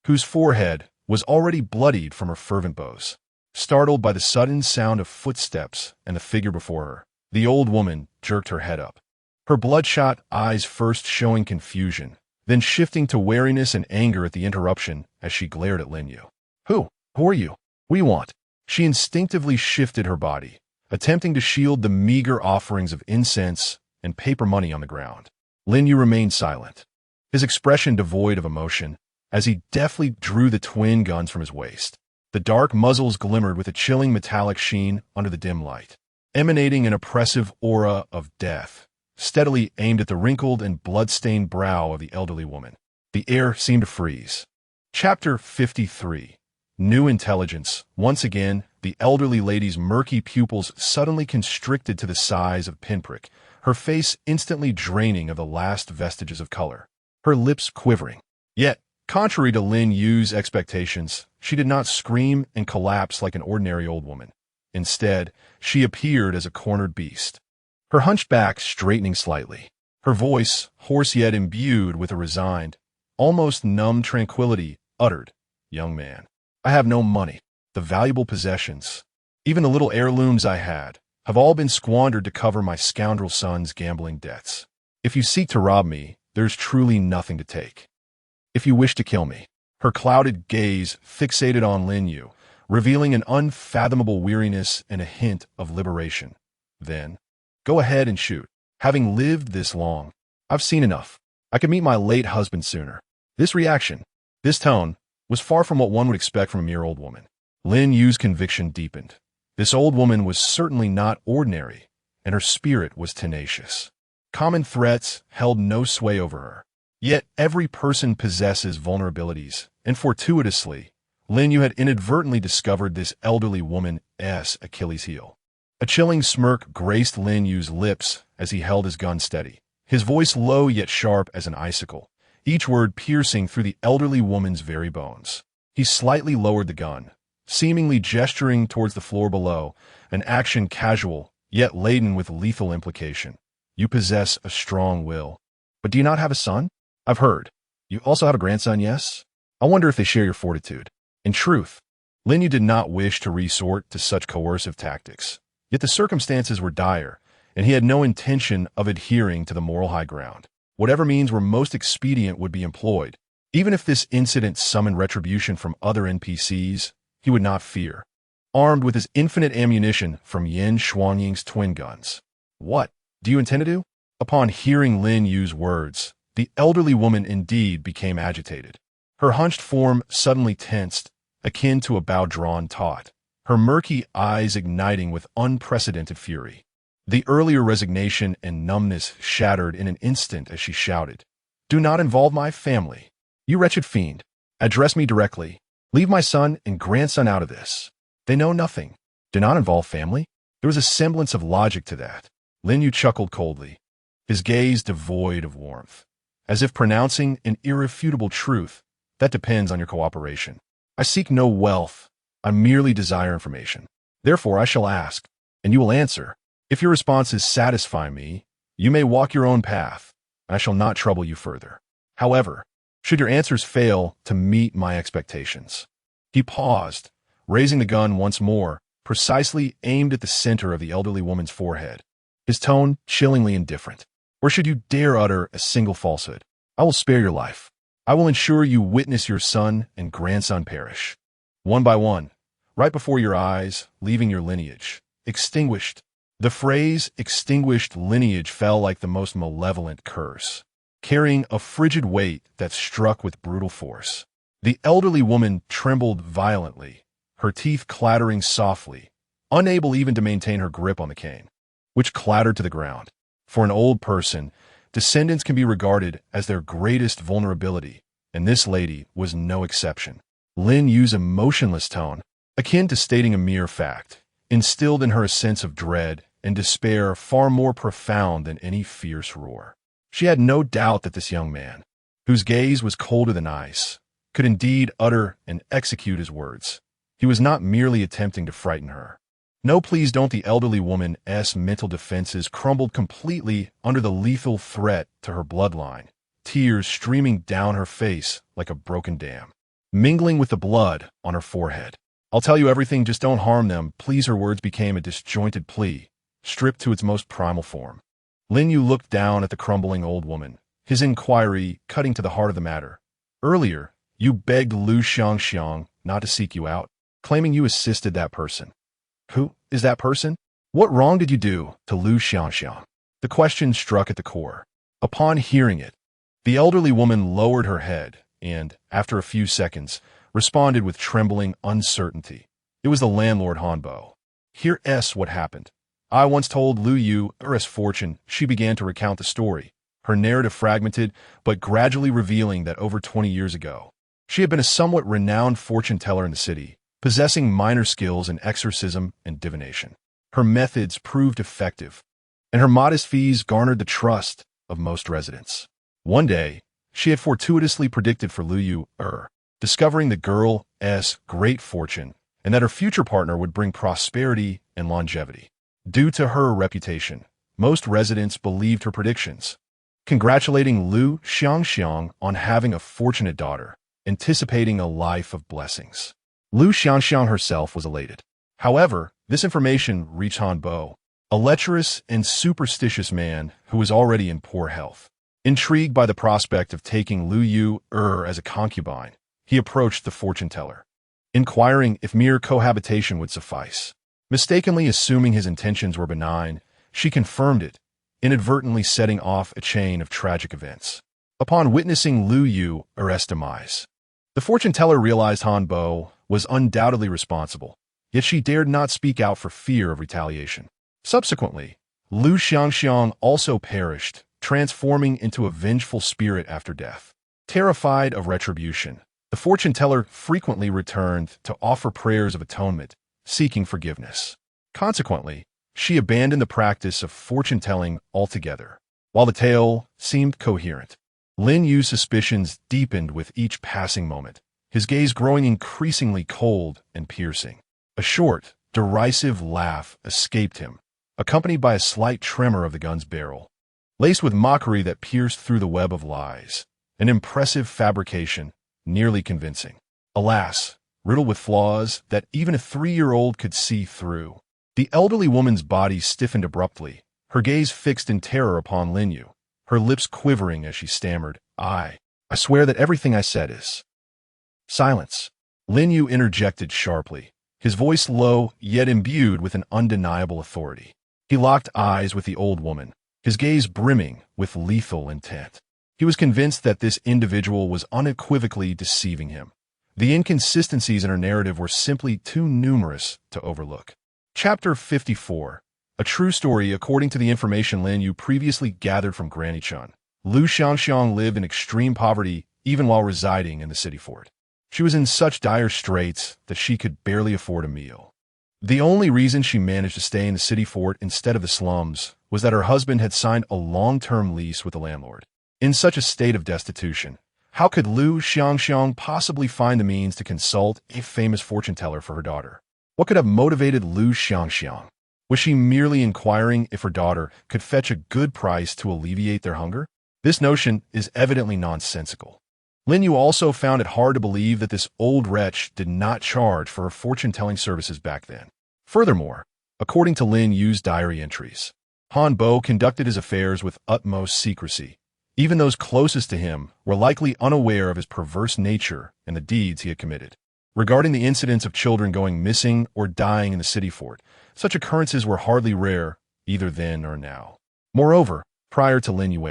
whose forehead was already bloodied from her fervent bows. Startled by the sudden sound of footsteps and the figure before her, the old woman jerked her head up, her bloodshot eyes first showing confusion, then shifting to wariness and anger at the interruption as she glared at Lin Yu. Who are you? What do you want? She instinctively shifted her body, attempting to shield the meager offerings of incense and paper money on the ground. Lin Yu remained silent, his expression devoid of emotion, as he deftly drew the twin guns from his waist. The dark muzzles glimmered with a chilling metallic sheen under the dim light, emanating an oppressive aura of death, steadily aimed at the wrinkled and blood-stained brow of the elderly woman. The air seemed to freeze. Chapter 53. New Intelligence. Once again, the elderly lady's murky pupils suddenly constricted to the size of pinprick, her face instantly draining of the last vestiges of color, her lips quivering. Yet, contrary to Lin Yu's expectations, she did not scream and collapse like an ordinary old woman. Instead, she appeared as a cornered beast, her hunched back straightening slightly, her voice, hoarse yet imbued with a resigned, almost numb tranquility, uttered, "Young man, I have no money. The valuable possessions, even the little heirlooms I had, have all been squandered to cover my scoundrel son's gambling debts. If you seek to rob me, there's truly nothing to take. If you wish to kill me," her clouded gaze fixated on Lin Yu, revealing an unfathomable weariness and a hint of liberation. "Then, go ahead and shoot. Having lived this long, I've seen enough. I could meet my late husband sooner." This reaction, this tone, was far from what one would expect from a mere old woman. Lin Yu's conviction deepened. This old woman was certainly not ordinary, and her spirit was tenacious. Common threats held no sway over her. Yet every person possesses vulnerabilities, and fortuitously, Lin Yu had inadvertently discovered this elderly woman's Achilles heel. A chilling smirk graced Lin Yu's lips as he held his gun steady, his voice low yet sharp as an icicle, each word piercing through the elderly woman's very bones. He slightly lowered the gun, seemingly gesturing towards the floor below, an action casual, yet laden with lethal implication. "You possess a strong will. But do you not have a son? I've heard. You also have a grandson, yes? I wonder if they share your fortitude." In truth, Lin Yu did not wish to resort to such coercive tactics. Yet the circumstances were dire, and he had no intention of adhering to the moral high ground. Whatever means were most expedient would be employed. Even if this incident summoned retribution from other NPCs, he would not fear. Armed with his infinite ammunition from Yin Xuanying's twin guns. "What do you intend to do?" Upon hearing Lin Yu's words, the elderly woman indeed became agitated. Her hunched form suddenly tensed, akin to a bow drawn taut, her murky eyes igniting with unprecedented fury. The earlier resignation and numbness shattered in an instant as she shouted, "Do not involve my family. You wretched fiend. Address me directly. Leave my son and grandson out of this. They know nothing. Do not involve family." There was a semblance of logic to that. Lin Yu chuckled coldly, his gaze devoid of warmth, as if pronouncing an irrefutable truth. "That depends on your cooperation. I seek no wealth. I merely desire information. Therefore I shall ask, and you will answer. If your responses satisfy me, you may walk your own path, and I shall not trouble you further. However, should your answers fail to meet my expectations..." He paused, raising the gun once more, precisely aimed at the center of the elderly woman's forehead, his tone chillingly indifferent. "Or should you dare utter a single falsehood, I will spare your life. I will ensure you witness your son and grandson perish, one by one, right before your eyes, leaving your lineage extinguished." The phrase "extinguished lineage" fell like the most malevolent curse, carrying a frigid weight that struck with brutal force. The elderly woman trembled violently, her teeth clattering softly, unable even to maintain her grip on the cane, which clattered to the ground. For an old person, descendants can be regarded as their greatest vulnerability, and this lady was no exception. Lin Yu's emotionless tone, akin to stating a mere fact, instilled in her a sense of dread and despair far more profound than any fierce roar. She had no doubt that this young man, whose gaze was colder than ice, could indeed utter and execute his words. He was not merely attempting to frighten her. No, please don't. The elderly woman's mental defenses crumbled completely under the lethal threat to her bloodline, tears streaming down her face like a broken dam, mingling with the blood on her forehead. I'll tell you everything, just don't harm them, please. Her words became a disjointed plea, stripped to its most primal form. Lin Yu looked down at the crumbling old woman, his inquiry cutting to the heart of the matter. Earlier, you begged Lu Xiangxiang not to seek you out, claiming you assisted that person. Who is that person? What wrong did you do to Lu Xiangxiang? The question struck at the core. Upon hearing it, the elderly woman lowered her head and, after a few seconds, responded with trembling uncertainty. It was the landlord Hanbo. Here's what happened. I once told Lu Yu his fortune. She began to recount the story, her narrative fragmented, but gradually revealing that over 20 years ago, she had been a somewhat renowned fortune teller in the city, possessing minor skills in exorcism and divination. Her methods proved effective, and her modest fees garnered the trust of most residents. One day, she had fortuitously predicted for Lu Yu, discovering the girl's great fortune, and that her future partner would bring prosperity and longevity. Due to her reputation, most residents believed her predictions, congratulating Lu Xiangxiang on having a fortunate daughter, anticipating a life of blessings. Lu Xiangxiang herself was elated. However, this information reached Hanbo, a lecherous and superstitious man who was already in poor health. Intrigued by the prospect of taking Lu Yu as a concubine, he approached the fortune teller, inquiring if mere cohabitation would suffice. Mistakenly assuming his intentions were benign, she confirmed it, inadvertently setting off a chain of tragic events. Upon witnessing Lu Yu's demise, the fortune teller realized Hanbo was undoubtedly responsible, yet she dared not speak out for fear of retaliation. Subsequently, Lu Xiangxiang also perished, transforming into a vengeful spirit after death. Terrified of retribution, the fortune teller frequently returned to offer prayers of atonement, seeking forgiveness. Consequently, she abandoned the practice of fortune-telling altogether. While the tale seemed coherent, Lin Yu's suspicions deepened with each passing moment, his gaze growing increasingly cold and piercing. A short, derisive laugh escaped him, accompanied by a slight tremor of the gun's barrel, laced with mockery that pierced through the web of lies, an impressive fabrication, nearly convincing. Alas, riddled with flaws that even a 3-year-old could see through. The elderly woman's body stiffened abruptly, her gaze fixed in terror upon Lin Yu, her lips quivering as she stammered, I swear that everything I said is... Silence. Lin Yu interjected sharply, his voice low yet imbued with an undeniable authority. He locked eyes with the old woman, his gaze brimming with lethal intent. He was convinced that this individual was unequivocally deceiving him. The inconsistencies in her narrative were simply too numerous to overlook. Chapter 54. A true story. According to the information Lin Yu previously gathered from Granny Chun, Lu Xiangxiang lived in extreme poverty even while residing in the city fort. She was in such dire straits that she could barely afford a meal. The only reason she managed to stay in the city fort instead of the slums was that her husband had signed a long-term lease with the landlord. In such a state of destitution, how could Lu Xiangxiang possibly find the means to consult a famous fortune teller for her daughter? What could have motivated Lu Xiangxiang? Was she merely inquiring if her daughter could fetch a good price to alleviate their hunger? This notion is evidently nonsensical. Lin Yu also found it hard to believe that this old wretch did not charge for her fortune-telling services back then. Furthermore, according to Lin Yu's diary entries, Hanbo conducted his affairs with utmost secrecy. Even those closest to him were likely unaware of his perverse nature and the deeds he had committed. Regarding the incidents of children going missing or dying in the city fort, such occurrences were hardly rare, either then or now. Moreover, prior to Lin Yu,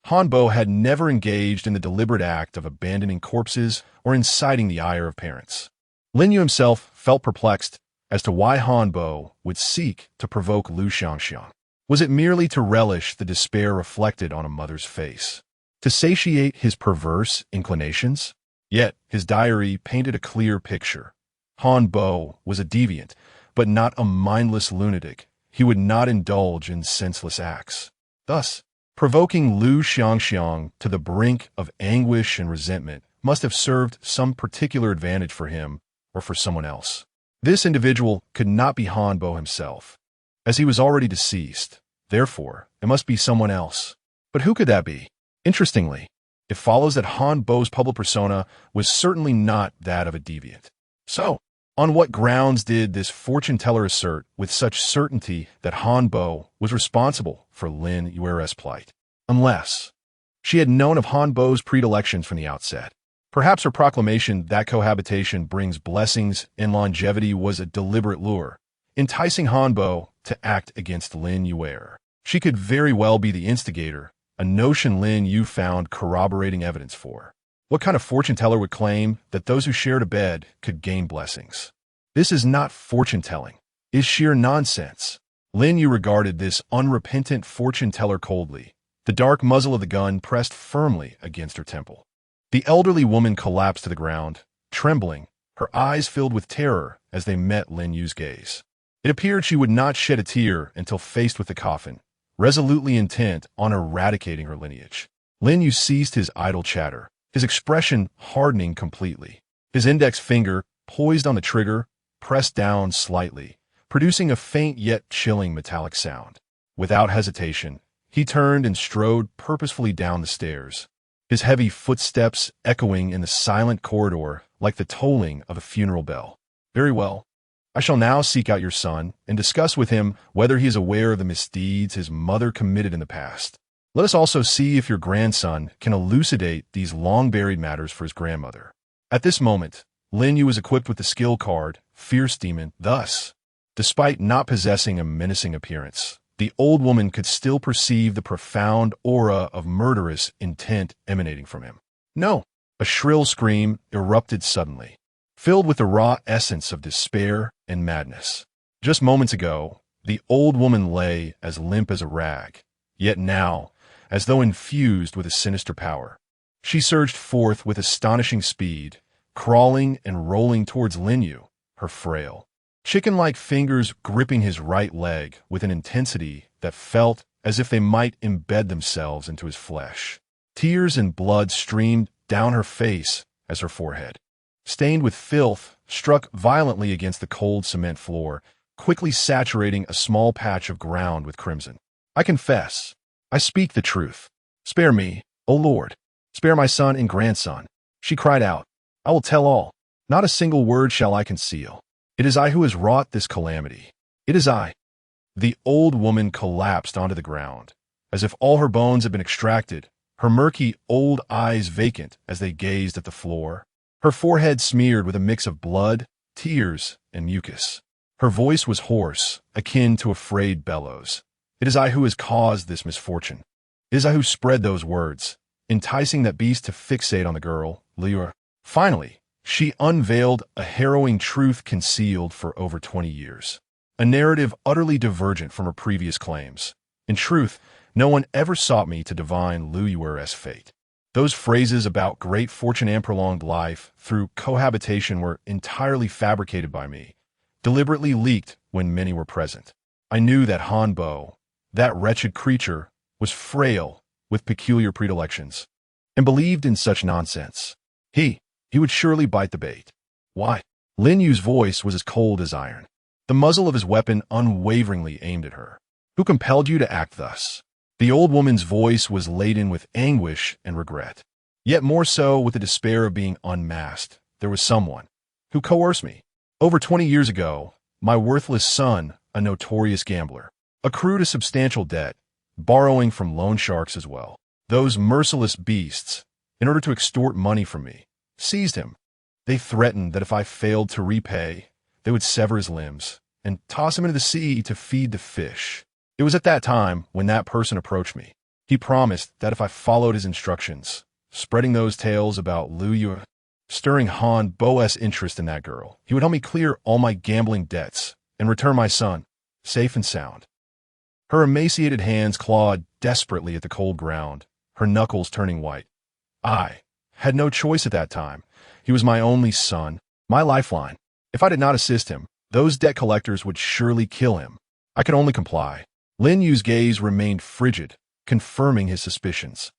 Hanbo had never engaged in the deliberate act of abandoning corpses or inciting the ire of parents. Lin Yu himself felt perplexed as to why Hanbo would seek to provoke Lu Xiangxiang. Was it merely to relish the despair reflected on a mother's face? To satiate his perverse inclinations? Yet his diary painted a clear picture. Han Bo was a deviant, but not a mindless lunatic. He would not indulge in senseless acts. Thus, provoking Lu Xiangxiang to the brink of anguish and resentment must have served some particular advantage for him or for someone else. This individual could not be Han Bo himself, as he was already deceased. Therefore, it must be someone else. But who could that be? Interestingly, it follows that Han Bo's public persona was certainly not that of a deviant. So, on what grounds did this fortune teller assert with such certainty that Han Bo was responsible for Lin Yu's plight? Unless she had known of Han Bo's predilections from the outset. Perhaps her proclamation that cohabitation brings blessings and longevity was a deliberate lure, enticing Han Bo to act against Lin Yu. She could very well be the instigator, a notion Lin Yu found corroborating evidence for. What kind of fortune teller would claim that those who shared a bed could gain blessings? This is not fortune telling. It is sheer nonsense. Lin Yu regarded this unrepentant fortune teller coldly, the dark muzzle of the gun pressed firmly against her temple. The elderly woman collapsed to the ground, trembling, her eyes filled with terror as they met Lin Yu's gaze. It appeared she would not shed a tear until faced with the coffin, resolutely intent on eradicating her lineage. Lin Yu ceased his idle chatter, his expression hardening completely. His index finger, poised on the trigger, pressed down slightly, producing a faint yet chilling metallic sound. Without hesitation, he turned and strode purposefully down the stairs, his heavy footsteps echoing in the silent corridor like the tolling of a funeral bell. Very well. I shall now seek out your son and discuss with him whether he is aware of the misdeeds his mother committed in the past. Let us also see if your grandson can elucidate these long-buried matters for his grandmother. At this moment, Lin Yu was equipped with the skill card, Fierce Demon. Thus, despite not possessing a menacing appearance, the old woman could still perceive the profound aura of murderous intent emanating from him. No! A shrill scream erupted suddenly, filled with the raw essence of despair and madness. Just moments ago, the old woman lay as limp as a rag, yet now, as though infused with a sinister power, she surged forth with astonishing speed, crawling and rolling towards Lin Yu, her frail, chicken-like fingers gripping his right leg with an intensity that felt as if they might embed themselves into his flesh. Tears and blood streamed down her face as her forehead, stained with filth, struck violently against the cold cement floor, quickly saturating a small patch of ground with crimson. I confess, I speak the truth. Spare me, O Lord. Spare my son and grandson. She cried out. I will tell all. Not a single word shall I conceal. It is I who has wrought this calamity. It is I. The old woman collapsed onto the ground, as if all her bones had been extracted, her murky old eyes vacant as they gazed at the floor, her forehead smeared with a mix of blood, tears, and mucus. Her voice was hoarse, akin to a frayed bellows. It is I who has caused this misfortune. It is I who spread those words, enticing that beast to fixate on the girl, Liu. Finally, she unveiled a harrowing truth concealed for over 20 years. A narrative utterly divergent from her previous claims. In truth, no one ever sought me to divine Lin Yu's fate. Those phrases about great fortune and prolonged life through cohabitation were entirely fabricated by me, deliberately leaked when many were present. I knew that Han Bo, that wretched creature, was frail, with peculiar predilections, and believed in such nonsense. He would surely bite the bait. Why? Lin Yu's voice was as cold as iron, the muzzle of his weapon unwaveringly aimed at her. Who compelled you to act thus? The old woman's voice was laden with anguish and regret, yet more so with the despair of being unmasked. There was someone who coerced me. Over 20 years ago, my worthless son, a notorious gambler, accrued a substantial debt, borrowing from loan sharks as well. Those merciless beasts, in order to extort money from me, seized him. They threatened that if I failed to repay, they would sever his limbs and toss him into the sea to feed the fish. It was at that time when that person approached me. He promised that if I followed his instructions, spreading those tales about Lin Yu, stirring Han Bo's interest in that girl, he would help me clear all my gambling debts and return my son, safe and sound. Her emaciated hands clawed desperately at the cold ground, her knuckles turning white. I had no choice at that time. He was my only son, my lifeline. If I did not assist him, those debt collectors would surely kill him. I could only comply. Lin Yu's gaze remained frigid, confirming his suspicions.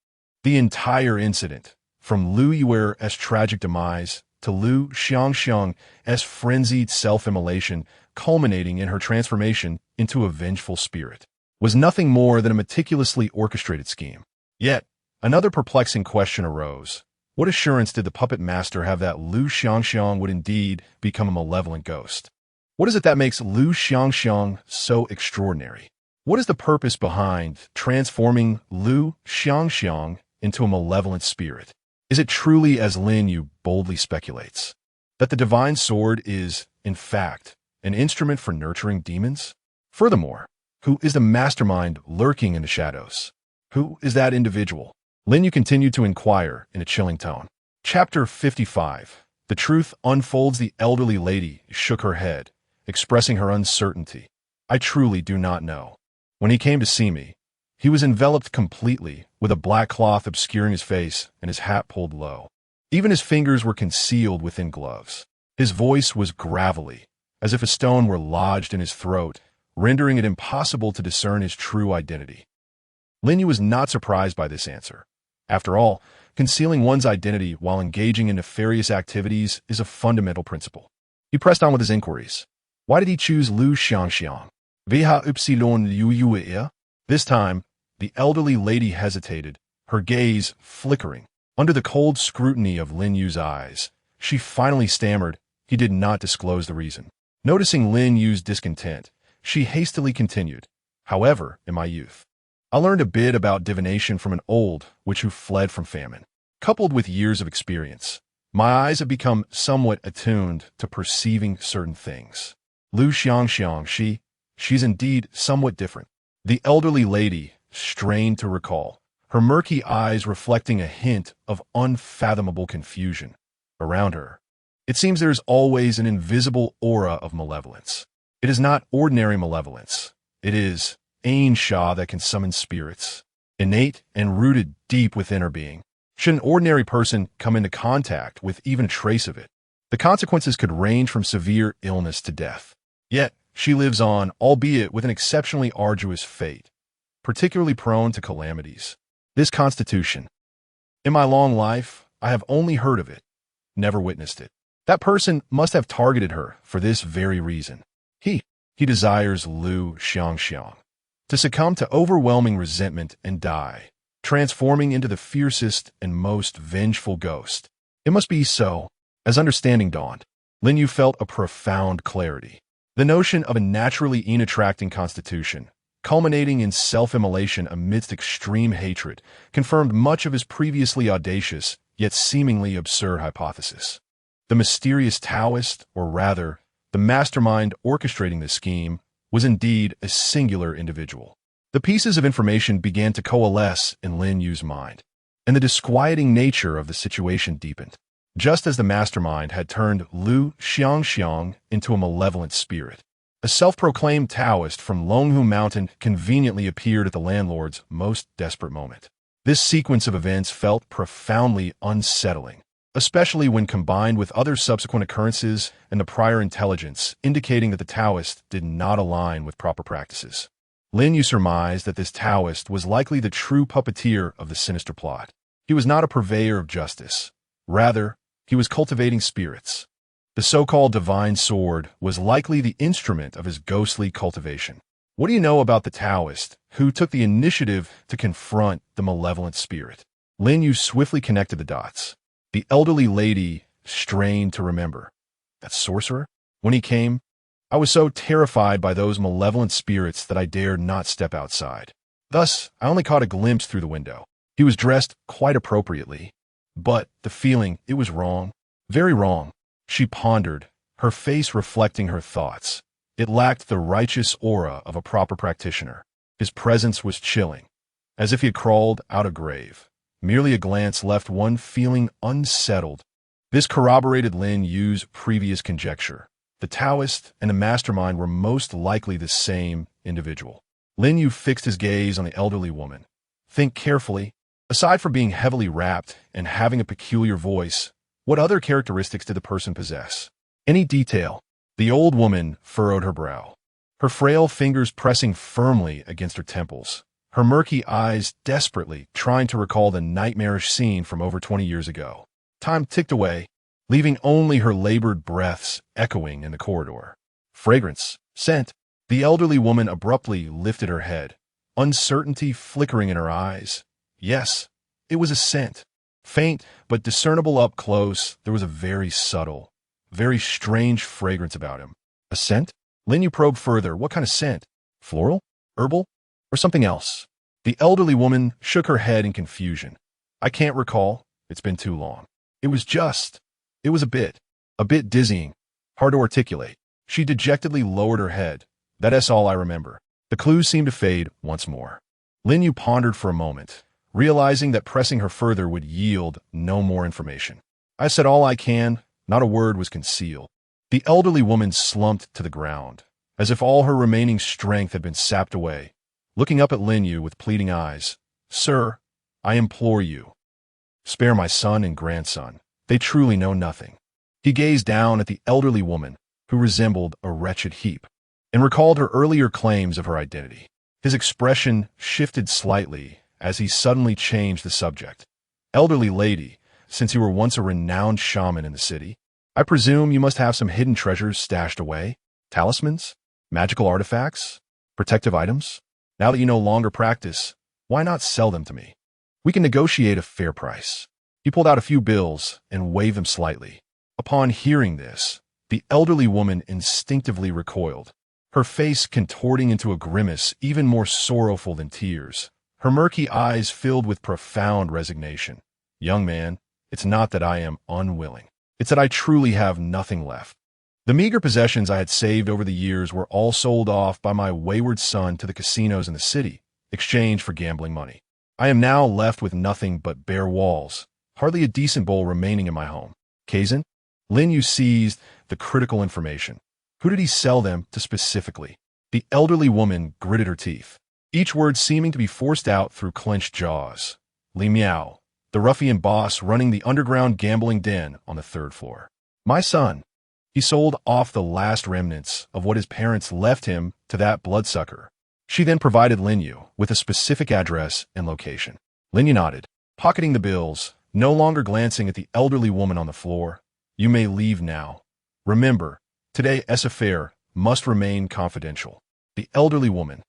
The entire incident, from Lu Yuer's tragic demise to Lu Xiangxiang's frenzied self-immolation culminating in her transformation into a vengeful spirit, was nothing more than a meticulously orchestrated scheme. Yet, another perplexing question arose. What assurance did the puppet master have that Lu Xiangxiang would indeed become a malevolent ghost? What is it that makes Lu Xiangxiang so extraordinary? What is the purpose behind transforming Lu Xiangxiang into a malevolent spirit? Is it truly, as Lin Yu boldly speculates, that the divine sword is, in fact, an instrument for nurturing demons? Furthermore, who is the mastermind lurking in the shadows? Who is that individual? Lin Yu continued to inquire in a chilling tone. Chapter 55. The truth unfolds. The elderly lady shook her head, expressing her uncertainty. I truly do not know. When he came to see me, he was enveloped completely, with a black cloth obscuring his face and his hat pulled low. Even his fingers were concealed within gloves. His voice was gravelly, as if a stone were lodged in his throat, rendering it impossible to discern his true identity. Lin Yu was not surprised by this answer. After all, concealing one's identity while engaging in nefarious activities is a fundamental principle. He pressed on with his inquiries. Why did he choose Lu Xiangxiang? This time, the elderly lady hesitated, her gaze flickering. Under the cold scrutiny of Lin Yu's eyes, she finally stammered. He did not disclose the reason. Noticing Lin Yu's discontent, she hastily continued. However, in my youth, I learned a bit about divination from an old witch who fled from famine. Coupled with years of experience, my eyes have become somewhat attuned to perceiving certain things. Lu Xiangxiang, she's indeed somewhat different. The elderly lady strained to recall, her murky eyes reflecting a hint of unfathomable confusion around her. It seems there is always an invisible aura of malevolence. It is not ordinary malevolence. It is Ain Sha that can summon spirits, innate and rooted deep within her being. Should an ordinary person come into contact with even a trace of it, the consequences could range from severe illness to death. Yet, she lives on, albeit with an exceptionally arduous fate, particularly prone to calamities. This constitution. In my long life, I have only heard of it, never witnessed it. That person must have targeted her for this very reason. He desires Lu Xiangxiang to succumb to overwhelming resentment and die, transforming into the fiercest and most vengeful ghost. It must be so. As understanding dawned, Lin Yu felt a profound clarity. The notion of a naturally unattracting constitution, culminating in self-immolation amidst extreme hatred, confirmed much of his previously audacious, yet seemingly absurd hypothesis. The mysterious Taoist, or rather, the mastermind orchestrating this scheme, was indeed a singular individual. The pieces of information began to coalesce in Lin Yu's mind, and the disquieting nature of the situation deepened. Just as the mastermind had turned Lu Xiangxiang into a malevolent spirit, a self-proclaimed Taoist from Longhu Mountain conveniently appeared at the landlord's most desperate moment. This sequence of events felt profoundly unsettling, especially when combined with other subsequent occurrences and the prior intelligence indicating that the Taoist did not align with proper practices. Lin Yu surmised that this Taoist was likely the true puppeteer of the sinister plot. He was not a purveyor of justice. Rather, he was cultivating spirits. The so-called divine sword was likely the instrument of his ghostly cultivation. What do you know about the Taoist who took the initiative to confront the malevolent spirit? Lin Yu swiftly connected the dots. The elderly lady strained to remember. That sorcerer? When he came, I was so terrified by those malevolent spirits that I dared not step outside. Thus, I only caught a glimpse through the window. He was dressed quite appropriately, but the feeling, it was wrong, very wrong. She pondered, her face reflecting her thoughts. It lacked the righteous aura of a proper practitioner. His presence was chilling, as if he had crawled out of a grave. Merely a glance left one feeling unsettled. This corroborated Lin Yu's previous conjecture. The Taoist and the mastermind were most likely the same individual. Lin Yu fixed his gaze on the elderly woman. Think carefully. Aside from being heavily wrapped and having a peculiar voice, what other characteristics did the person possess? Any detail? The old woman furrowed her brow, her frail fingers pressing firmly against her temples, her murky eyes desperately trying to recall the nightmarish scene from over 20 years ago. Time ticked away, leaving only her labored breaths echoing in the corridor. Fragrance, scent. The elderly woman abruptly lifted her head, uncertainty flickering in her eyes. Yes, it was a scent. Faint, but discernible up close, there was a very subtle, very strange fragrance about him. A scent? Lin Yu probed further. What kind of scent? Floral? Herbal? Or something else? The elderly woman shook her head in confusion. I can't recall. It's been too long. It was a bit dizzying, hard to articulate. She dejectedly lowered her head. That's all I remember. The clues seemed to fade once more. Lin Yu pondered for a moment, realizing that pressing her further would yield no more information. I said all I can, not a word was concealed. The elderly woman slumped to the ground, as if all her remaining strength had been sapped away, looking up at Lin Yu with pleading eyes. Sir, I implore you. Spare my son and grandson. They truly know nothing. He gazed down at the elderly woman, who resembled a wretched heap, and recalled her earlier claims of her identity. His expression shifted slightly as he suddenly changed the subject. Elderly lady, since you were once a renowned shaman in the city, I presume you must have some hidden treasures stashed away? Talismans? Magical artifacts? Protective items? Now that you no longer practice, why not sell them to me? We can negotiate a fair price. He pulled out a few bills and waved them slightly. Upon hearing this, the elderly woman instinctively recoiled, her face contorting into a grimace even more sorrowful than tears, her murky eyes filled with profound resignation. Young man, it's not that I am unwilling. It's that I truly have nothing left. The meager possessions I had saved over the years were all sold off by my wayward son to the casinos in the city, exchanged for gambling money. I am now left with nothing but bare walls, hardly a decent bowl remaining in my home. Kazan? Lin Yu seized the critical information. Who did he sell them to specifically? The elderly woman gritted her teeth, each word seeming to be forced out through clenched jaws. Li Miao, the ruffian boss running the underground gambling den on the 3rd floor. My son. He sold off the last remnants of what his parents left him to that bloodsucker. She then provided Lin Yu with a specific address and location. Lin Yu nodded, pocketing the bills, no longer glancing at the elderly woman on the floor. You may leave now. Remember, today's affair must remain confidential. The elderly woman,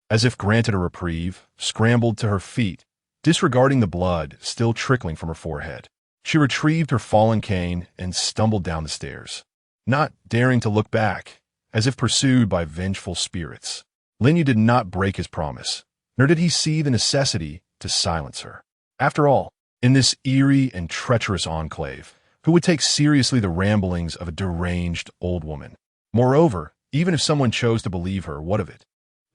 as if granted a reprieve, scrambled to her feet, disregarding the blood still trickling from her forehead. She retrieved her fallen cane and stumbled down the stairs, not daring to look back, as if pursued by vengeful spirits. Lin Yu did not break his promise, nor did he see the necessity to silence her. After all, in this eerie and treacherous enclave, who would take seriously the ramblings of a deranged old woman? Moreover, even if someone chose to believe her, what of it?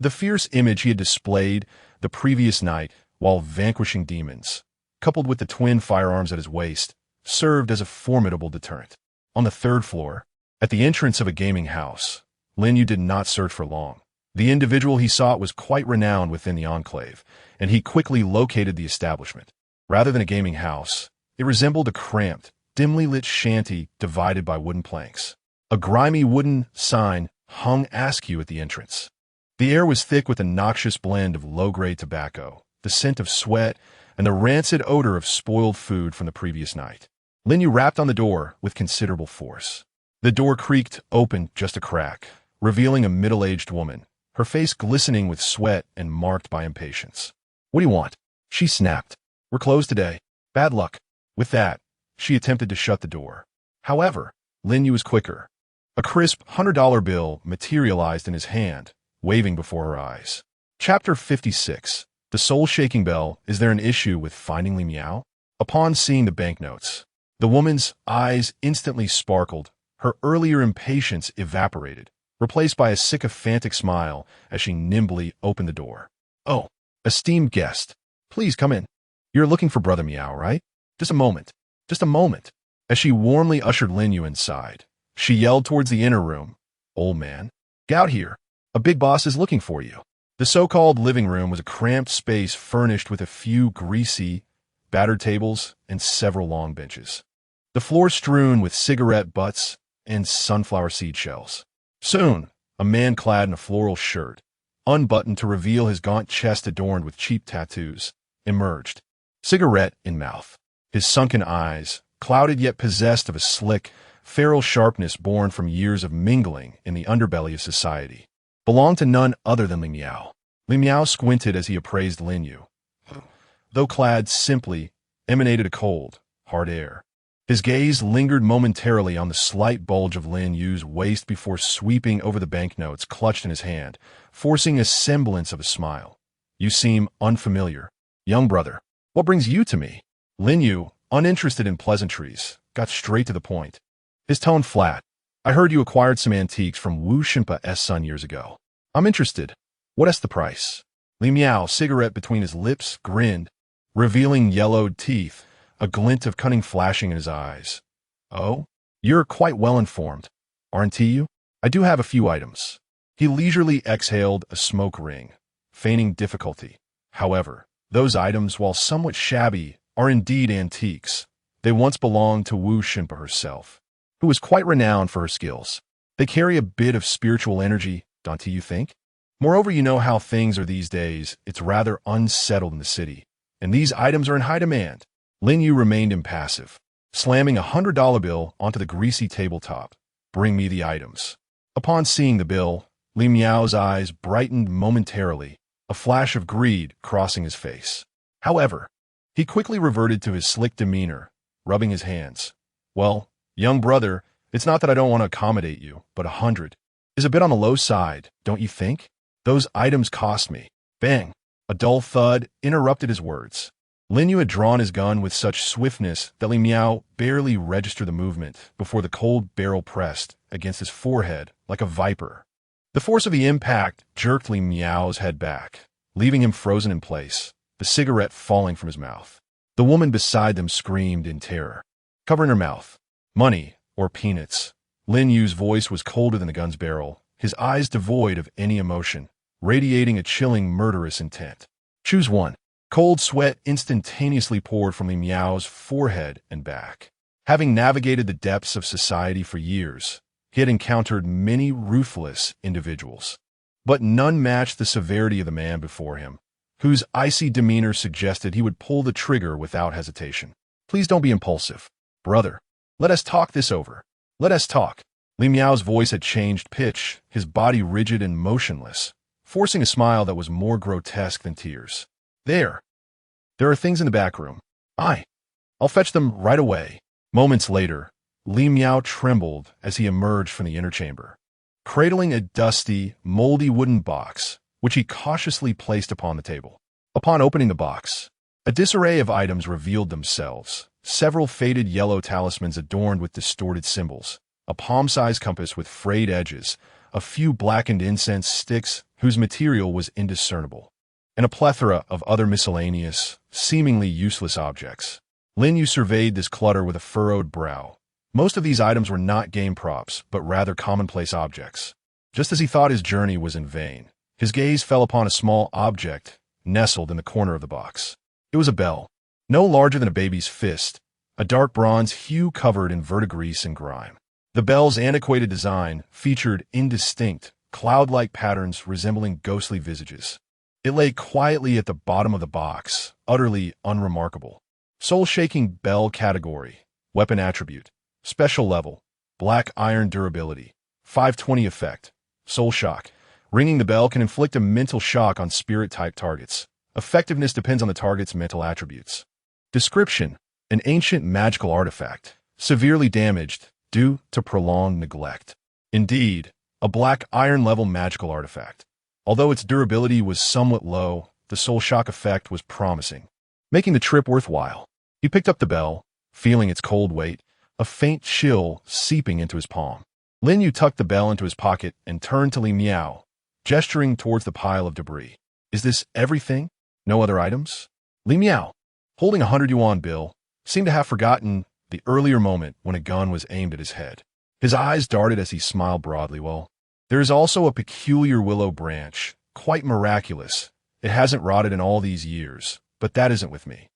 The fierce image he had displayed the previous night while vanquishing demons, coupled with the twin firearms at his waist, served as a formidable deterrent. On the 3rd floor, at the entrance of a gaming house, Lin Yu did not search for long. The individual he sought was quite renowned within the enclave, and he quickly located the establishment. Rather than a gaming house, it resembled a cramped, dimly lit shanty divided by wooden planks. A grimy wooden sign hung askew at the entrance. The air was thick with a noxious blend of low-grade tobacco, the scent of sweat, and the rancid odor of spoiled food from the previous night. Lin Yu rapped on the door with considerable force. The door creaked open just a crack, revealing a middle-aged woman, her face glistening with sweat and marked by impatience. What do you want? She snapped. We're closed today. Bad luck. With that, she attempted to shut the door. However, Lin Yu was quicker. A crisp $100 bill materialized in his hand, waving before her eyes. Chapter 56. The soul-shaking bell. Is there an issue with finding Li Miao? Upon seeing the banknotes, the woman's eyes instantly sparkled. Her earlier impatience evaporated, replaced by a sycophantic smile as she nimbly opened the door. Oh, esteemed guest, please come in. You're looking for Brother Miao, right? Just a moment. Just a moment. As she warmly ushered Lin Yu inside, she yelled towards the inner room. Old man, get out here. A big boss is looking for you. The so-called living room was a cramped space furnished with a few greasy, battered tables and several long benches. The floor strewn with cigarette butts and sunflower seed shells. Soon, a man clad in a floral shirt, unbuttoned to reveal his gaunt chest adorned with cheap tattoos, emerged, cigarette in mouth. His sunken eyes, clouded yet possessed of a slick, feral sharpness born from years of mingling in the underbelly of society, belonged to none other than Lin Yu. Lin Yu squinted as he appraised Lin Yu. Though clad simply, emanated a cold, hard air. His gaze lingered momentarily on the slight bulge of Lin Yu's waist before sweeping over the banknotes clutched in his hand, forcing a semblance of a smile. You seem unfamiliar. Young brother, what brings you to me? Lin Yu, uninterested in pleasantries, got straight to the point. His tone flat. I heard you acquired some antiques from Wu Xinpa's son years ago. I'm interested. What's the price? Lin Yu, cigarette between his lips, grinned, revealing yellowed teeth, a glint of cunning flashing in his eyes. Oh? You're quite well informed, aren't you? I do have a few items. He leisurely exhaled a smoke ring, feigning difficulty. However, those items, while somewhat shabby, are indeed antiques. They once belonged to Wu Xinpa herself, who was quite renowned for her skills. They carry a bit of spiritual energy, don't you think? Moreover, you know how things are these days. It's rather unsettled in the city, and these items are in high demand. Lin Yu remained impassive, slamming a $100 bill onto the greasy tabletop. Bring me the items. Upon seeing the bill, Lin Yu's eyes brightened momentarily, a flash of greed crossing his face. However, he quickly reverted to his slick demeanor, rubbing his hands. Well, young brother, it's not that I don't want to accommodate you, but 100 is a bit on the low side, don't you think? Those items cost me. Bang! A dull thud interrupted his words. Lin Yu had drawn his gun with such swiftness that Lin Yu barely registered the movement before the cold barrel pressed against his forehead like a viper. The force of the impact jerked Lin Yu's head back, leaving him frozen in place, the cigarette falling from his mouth. The woman beside them screamed in terror, covering her mouth. Money or peanuts. Lin Yu's voice was colder than the gun's barrel, his eyes devoid of any emotion, radiating a chilling, murderous intent. Choose one. Cold sweat instantaneously poured from Lin Yu's forehead and back. Having navigated the depths of society for years, he had encountered many ruthless individuals, but none matched the severity of the man before him, whose icy demeanor suggested he would pull the trigger without hesitation. Please don't be impulsive. Brother, let us talk this over. Let us talk. Lin Yu's voice had changed pitch, his body rigid and motionless, forcing a smile that was more grotesque than tears. There are things in the back room. I'll fetch them right away. Moments later, Lin Yu trembled as he emerged from the inner chamber, cradling a dusty, moldy wooden box, which he cautiously placed upon the table. Upon opening the box, a disarray of items revealed themselves. Several faded yellow talismans adorned with distorted symbols, a palm-sized compass with frayed edges, a few blackened incense sticks whose material was indiscernible, and a plethora of other miscellaneous, seemingly useless objects. Lin Yu surveyed this clutter with a furrowed brow. Most of these items were not game props, but rather commonplace objects. Just as he thought his journey was in vain, his gaze fell upon a small object nestled in the corner of the box. It was a bell, no larger than a baby's fist, a dark bronze hue covered in verdigris and grime. The bell's antiquated design featured indistinct, cloud-like patterns resembling ghostly visages. It lay quietly at the bottom of the box, utterly unremarkable. Soul-shaking bell category, weapon attribute, special level, black iron durability, 520 effect, soul shock. Ringing the bell can inflict a mental shock on spirit-type targets. Effectiveness depends on the target's mental attributes. Description: an ancient magical artifact, severely damaged due to prolonged neglect. Indeed, a black iron-level magical artifact. Although its durability was somewhat low, the soul shock effect was promising, making the trip worthwhile. He picked up the bell, feeling its cold weight, a faint chill seeping into his palm. Lin Yu tucked the bell into his pocket and turned to Lin Yu, gesturing towards the pile of debris. Is this everything? No other items? Lin Yu, holding a 100 yuan bill, seemed to have forgotten the earlier moment when a gun was aimed at his head. His eyes darted as he smiled broadly. Well, there is also a peculiar willow branch, quite miraculous. It hasn't rotted in all these years, but that isn't with me.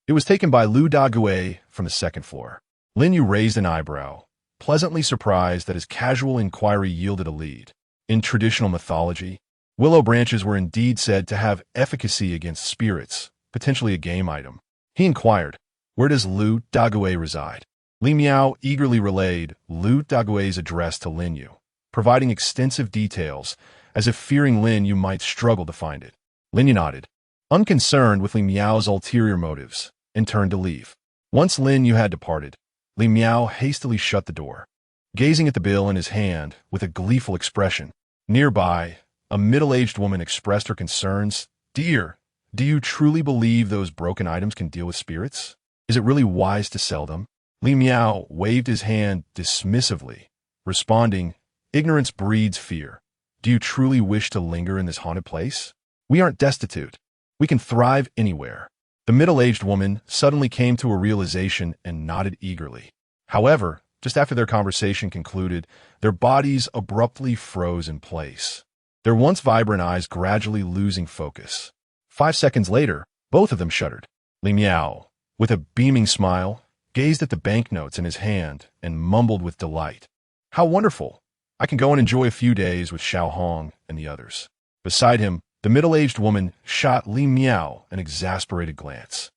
It was taken by Lu Dagui from the second floor. Lin Yu raised an eyebrow, pleasantly surprised that his casual inquiry yielded a lead. In traditional mythology, willow branches were indeed said to have efficacy against spirits, potentially a game item. He inquired, "Where does Lu Dagui reside?" Li Miao eagerly relayed Lu Dagui's address to Lin Yu, providing extensive details, as if fearing Lin Yu might struggle to find it. Lin Yu nodded, unconcerned with Li Miao's ulterior motives, and turned to leave. Once Lin Yu had departed, Li Miao hastily shut the door, gazing at the bill in his hand with a gleeful expression. Nearby, a middle-aged woman expressed her concerns. "Dear, do you truly believe those broken items can deal with spirits? Is it really wise to sell them?" Li Miao waved his hand dismissively, responding, "Ignorance breeds fear. Do you truly wish to linger in this haunted place? We aren't destitute. We can thrive anywhere." The middle-aged woman suddenly came to a realization and nodded eagerly. However, just after their conversation concluded, their bodies abruptly froze in place, their once vibrant eyes gradually losing focus. 5 seconds later, both of them shuddered. Li Miao, with a beaming smile, gazed at the banknotes in his hand and mumbled with delight, "How wonderful! I can go and enjoy a few days with Xiao Hong and the others." Beside him, the middle-aged woman shot Li Miao an exasperated glance,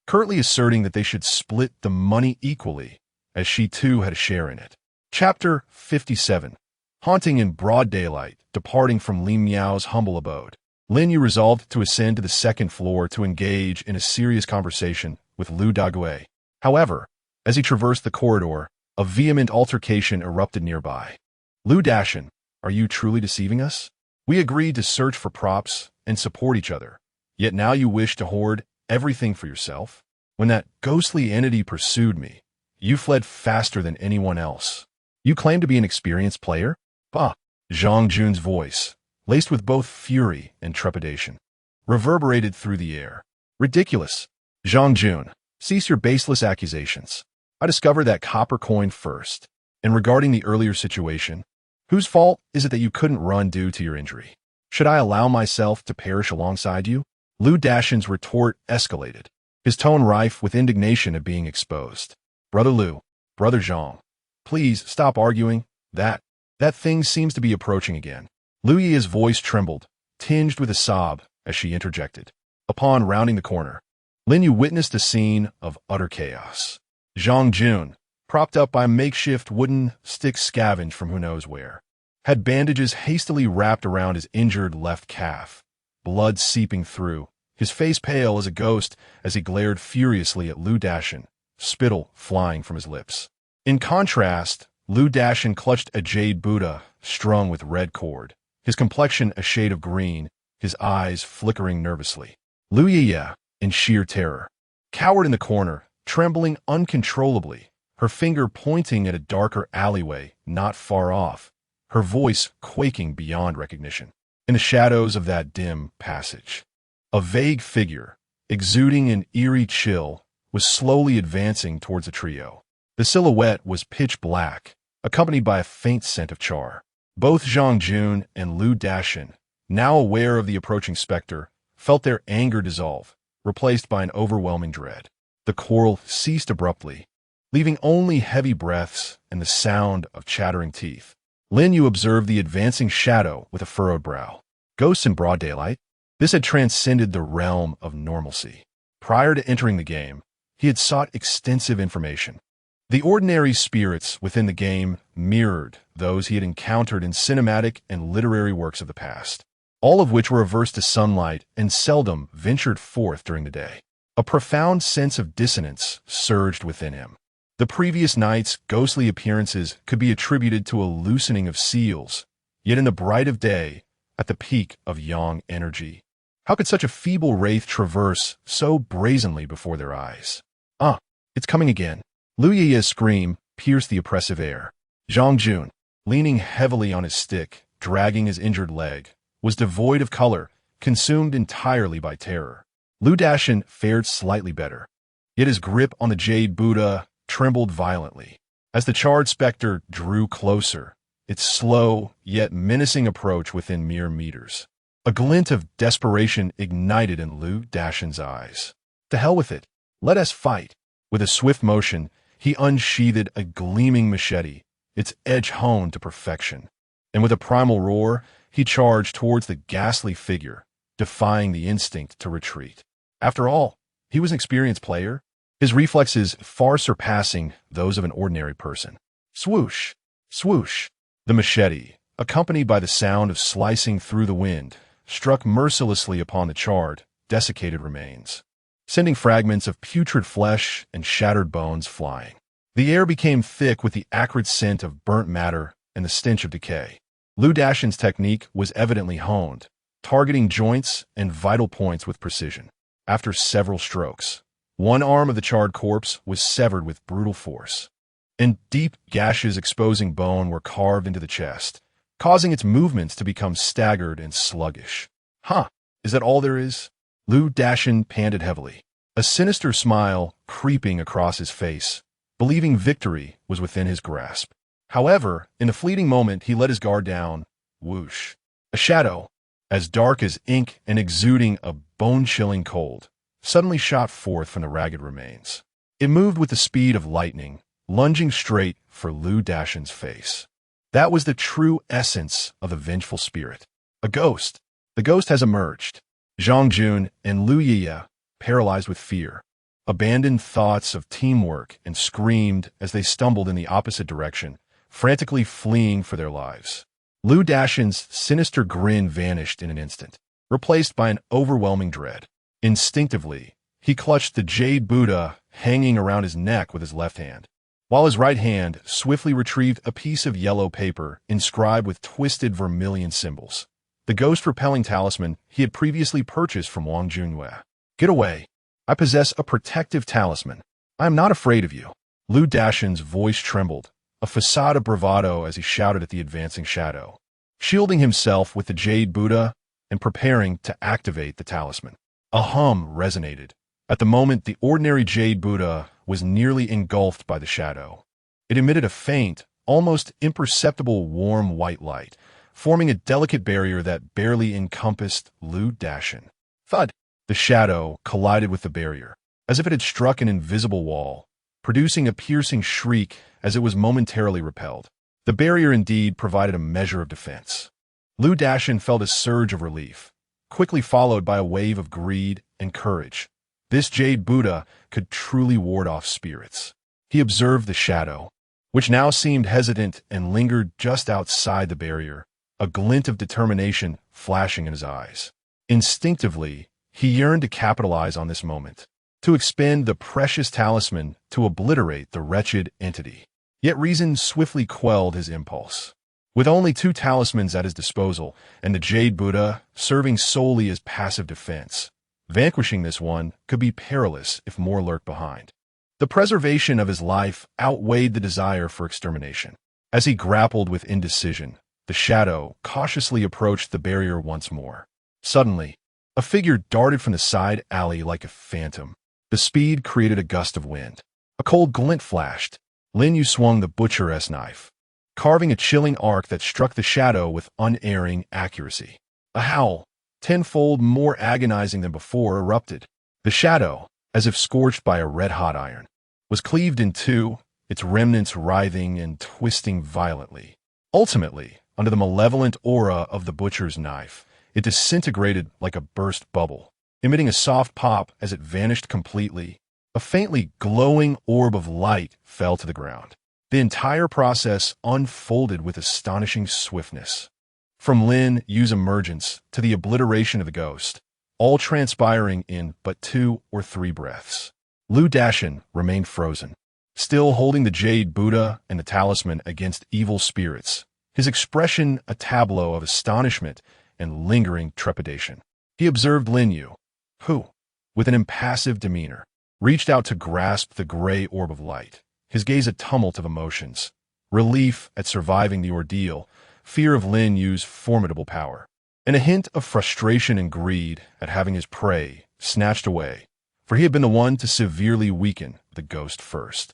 curtly asserting that they should split the money equally, as she too had a share in it. Chapter 57. Haunting in broad daylight, departing from Li Miao's humble abode, Lin Yu resolved to ascend to the second floor to engage in a serious conversation with Lu Dagui. However, as he traversed the corridor, a vehement altercation erupted nearby. "Lu Dashin, are you truly deceiving us? We agreed to search for props and support each other, yet now you wish to hoard everything for yourself? When that ghostly entity pursued me, you fled faster than anyone else. You claim to be an experienced player?" Bah! Zhang Jun's voice, laced with both fury and trepidation, reverberated through the air. "Ridiculous! Zhang Jun, cease your baseless accusations. I discovered that copper coin first. And regarding the earlier situation, whose fault is it that you couldn't run due to your injury? Should I allow myself to perish alongside you?" Lu Dashin's retort escalated, his tone rife with indignation at being exposed. "Brother Lu, Brother Zhang, please stop arguing. That thing seems to be approaching again." Lu Yi's voice trembled, tinged with a sob, as she interjected. Upon rounding the corner, Lin Yu witnessed a scene of utter chaos. Zhang Jun, propped up by a makeshift wooden stick scavenged from who knows where, had bandages hastily wrapped around his injured left calf, blood seeping through, his face pale as a ghost as he glared furiously at Lu Dashin, spittle flying from his lips. In contrast, Lu Dashin clutched a jade Buddha strung with red cord, his complexion a shade of green, his eyes flickering nervously. Lu Yi, in sheer terror, cowered in the corner, trembling uncontrollably, her finger pointing at a darker alleyway not far off, her voice quaking beyond recognition. In the shadows of that dim passage, a vague figure, exuding an eerie chill, was slowly advancing towards the trio. The silhouette was pitch black, accompanied by a faint scent of char. Both Zhang Jun and Lu Dashin, now aware of the approaching specter, felt their anger dissolve, replaced by an overwhelming dread. The quarrel ceased abruptly, leaving only heavy breaths and the sound of chattering teeth. Lin Yu observed the advancing shadow with a furrowed brow. Ghosts in broad daylight? This had transcended the realm of normalcy. Prior to entering the game, he had sought extensive information. The ordinary spirits within the game mirrored those he had encountered in cinematic and literary works of the past, all of which were averse to sunlight and seldom ventured forth during the day. A profound sense of dissonance surged within him. The previous night's ghostly appearances could be attributed to a loosening of seals, yet in the bright of day, at the peak of yang energy, how could such a feeble wraith traverse so brazenly before their eyes? "Ah, it's coming again." Lu Yi's scream pierced the oppressive air. Zhang Jun, leaning heavily on his stick, dragging his injured leg, was devoid of color, consumed entirely by terror. Lu Dashin fared slightly better, yet his grip on the jade Buddha trembled violently. As the charred specter drew closer, its slow yet menacing approach within mere meters, A glint of desperation ignited in Lu Dashin's eyes. To hell with it. Let us fight. With a swift motion, he unsheathed a gleaming machete, its edge honed to perfection. And with a primal roar, he charged towards the ghastly figure, defying the instinct to retreat. After all, he was an experienced player, his reflexes far surpassing those of an ordinary person. Swoosh! Swoosh! The machete, accompanied by the sound of slicing through the wind, struck mercilessly upon the charred, desiccated remains, sending fragments of putrid flesh and shattered bones flying. The air became thick with the acrid scent of burnt matter and the stench of decay. Lu Dashin's technique was evidently honed, targeting joints and vital points with precision. After several strokes, one arm of the charred corpse was severed with brutal force, and deep gashes exposing bone were carved into the chest, causing its movements to become staggered and sluggish. Huh, is that all there is? Lu Dashin panted heavily, a sinister smile creeping across his face, believing victory was within his grasp. However, in a fleeting moment, he let his guard down. Whoosh. A shadow, as dark as ink and exuding a bone-chilling cold, suddenly shot forth from the ragged remains. It moved with the speed of lightning, lunging straight for Lu Dashin's face. That was the true essence of the vengeful spirit. A ghost. The ghost has emerged. Zhang Jun and Lu Yiya, paralyzed with fear, abandoned thoughts of teamwork and screamed as they stumbled in the opposite direction, frantically fleeing for their lives. Lu Dashin's sinister grin vanished in an instant, replaced by an overwhelming dread. Instinctively, he clutched the jade Buddha hanging around his neck with his left hand, while his right hand swiftly retrieved a piece of yellow paper inscribed with twisted vermilion symbols, the ghost-repelling talisman he had previously purchased from Wang Junyue. Get away. I possess a protective talisman. I am not afraid of you. Lu Dashin's voice trembled, a facade of bravado as he shouted at the advancing shadow, shielding himself with the jade Buddha and preparing to activate the talisman. A hum resonated. At the moment, the ordinary jade Buddha was nearly engulfed by the shadow. It emitted a faint, almost imperceptible warm white light, forming a delicate barrier that barely encompassed Lu Dashin. Thud! The shadow collided with the barrier, as if it had struck an invisible wall, producing a piercing shriek as it was momentarily repelled. The barrier indeed provided a measure of defense. Lu Dashin felt a surge of relief, quickly followed by a wave of greed and courage. This jade Buddha could truly ward off spirits. He observed the shadow, which now seemed hesitant and lingered just outside the barrier, a glint of determination flashing in his eyes. Instinctively, he yearned to capitalize on this moment, to expend the precious talisman to obliterate the wretched entity. Yet reason swiftly quelled his impulse. With only 2 talismans at his disposal, and the jade Buddha serving solely as passive defense, vanquishing this one could be perilous if more lurked behind. The preservation of his life outweighed the desire for extermination. As he grappled with indecision, the shadow cautiously approached the barrier once more. Suddenly, a figure darted from the side alley like a phantom. The speed created a gust of wind. A cold glint flashed. Lin Yu swung the butcher's knife, carving a chilling arc that struck the shadow with unerring accuracy. A howl, tenfold more agonizing than before, erupted. The shadow, as if scorched by a red-hot iron, was cleaved in 2, its remnants writhing and twisting violently. Ultimately, under the malevolent aura of the butcher's knife, it disintegrated like a burst bubble, emitting a soft pop as it vanished completely. A faintly glowing orb of light fell to the ground. The entire process unfolded with astonishing swiftness. From Lin Yu's emergence to the obliteration of the ghost, all transpiring in but 2 or 3 breaths. Lu Dashin remained frozen, still holding the jade Buddha and the talisman against evil spirits, his expression a tableau of astonishment and lingering trepidation. He observed Lin Yu, who, with an impassive demeanor, reached out to grasp the gray orb of light, his gaze a tumult of emotions, relief at surviving the ordeal, fear of Lin Yu's formidable power, and a hint of frustration and greed at having his prey snatched away, for he had been the one to severely weaken the ghost first.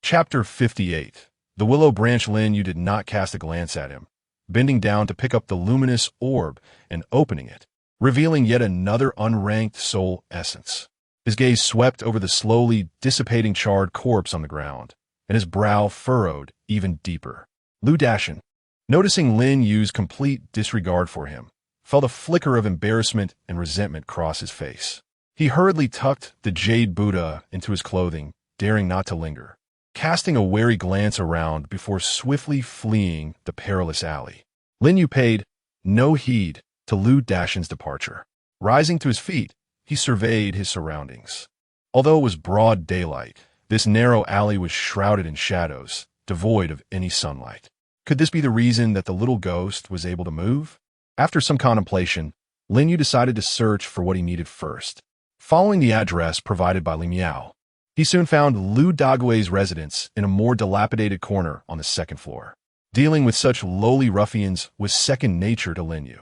Chapter 58. The willow branch. Lin Yu did not cast a glance at him, bending down to pick up the luminous orb and opening it. revealing yet another unranked soul essence. His gaze swept over the slowly dissipating charred corpse on the ground, and his brow furrowed even deeper. Lu Dashin, noticing Lin Yu's complete disregard for him, felt a flicker of embarrassment and resentment cross his face. He hurriedly tucked the jade Buddha into his clothing, daring not to linger, casting a wary glance around before swiftly fleeing the perilous alley. Lin Yu paid no heed to Lu Dashin's departure. Rising to his feet, he surveyed his surroundings. Although it was broad daylight, this narrow alley was shrouded in shadows, devoid of any sunlight. Could this be the reason that the little ghost was able to move? After some contemplation, Lin Yu decided to search for what he needed first. Following the address provided by Li Miao, he soon found Lu Dague's residence in a more dilapidated corner on the second floor. Dealing with such lowly ruffians was second nature to Lin Yu.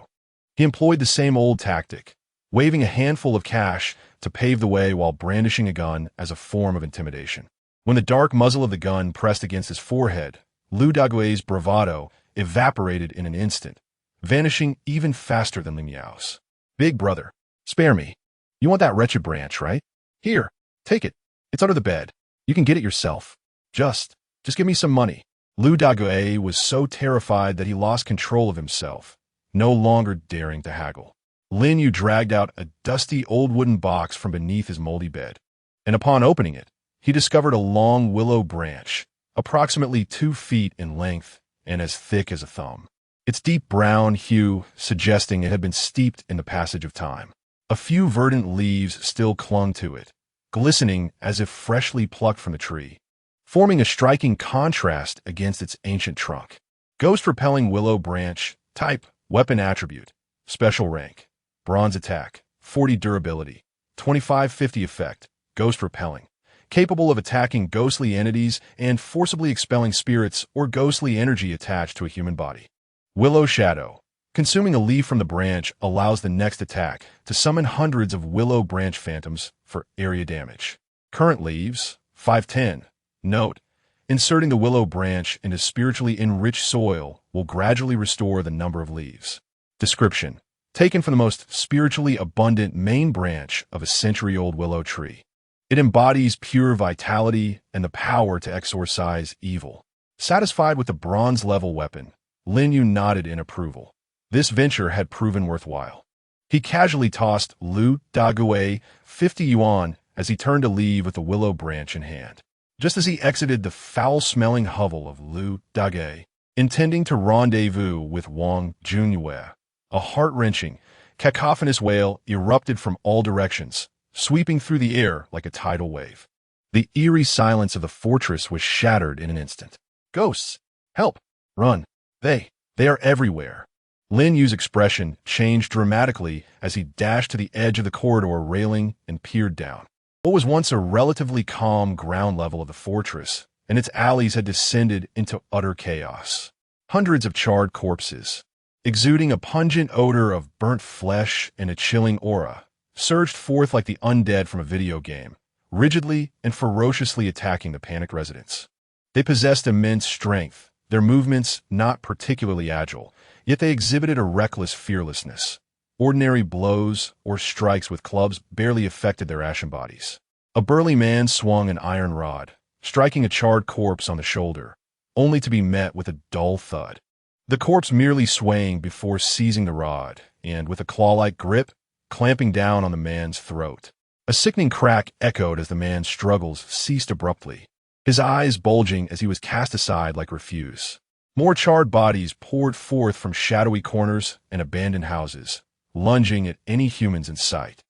He employed the same old tactic, waving a handful of cash to pave the way while brandishing a gun as a form of intimidation. When the dark muzzle of the gun pressed against his forehead, Lu Dague's bravado evaporated in an instant, vanishing even faster than Li Miao's. "Big brother, spare me. You want that wretched branch, right? Here, take it. It's under the bed. You can get it yourself. Just give me some money." Lu Dague was so terrified that he lost control of himself, no longer daring to haggle. Lin Yu dragged out a dusty old wooden box from beneath his moldy bed, and upon opening it, he discovered a long willow branch, approximately 2 feet in length and as thick as a thumb. Its deep brown hue suggesting it had been steeped in the passage of time. A few verdant leaves still clung to it, glistening as if freshly plucked from the tree, forming a striking contrast against its ancient trunk. Ghost-repelling willow branch, type, weapon attribute, special rank, bronze attack, 40 durability, 25-50 effect, ghost repelling, capable of attacking ghostly entities and forcibly expelling spirits or ghostly energy attached to a human body. Willow Shadow. Consuming a leaf from the branch allows the next attack to summon hundreds of willow branch phantoms for area damage. Current leaves, 510. Note, inserting the willow branch into spiritually enriched soil will gradually restore the number of leaves. Description. Taken from the most spiritually abundant main branch of a century-old willow tree. It embodies pure vitality and the power to exorcise evil. Satisfied with the bronze-level weapon, Lin Yu nodded in approval. This venture had proven worthwhile. He casually tossed Lu Dague 50 yuan as he turned to leave with the willow branch in hand. Just as he exited the foul-smelling hovel of Lu Dague, intending to rendezvous with Wang Junyue, a heart-wrenching, cacophonous wail erupted from all directions, sweeping through the air like a tidal wave. The eerie silence of the fortress was shattered in an instant. "Ghosts! Help! Run! They are everywhere." Lin Yu's expression changed dramatically as he dashed to the edge of the corridor railing and peered down. What was once a relatively calm ground level of the fortress, and its alleys had descended into utter chaos. Hundreds of charred corpses, exuding a pungent odor of burnt flesh and a chilling aura, surged forth like the undead from a video game, rigidly and ferociously attacking the panicked residents. They possessed immense strength, their movements not particularly agile, yet they exhibited a reckless fearlessness. Ordinary blows or strikes with clubs barely affected their ashen bodies. A burly man swung an iron rod, striking a charred corpse on the shoulder, only to be met with a dull thud. The corpse merely swaying before seizing the rod, and with a claw-like grip, clamping down on the man's throat. A sickening crack echoed as the man's struggles ceased abruptly, his eyes bulging as he was cast aside like refuse. More charred bodies poured forth from shadowy corners and abandoned houses, lunging at any humans in sight,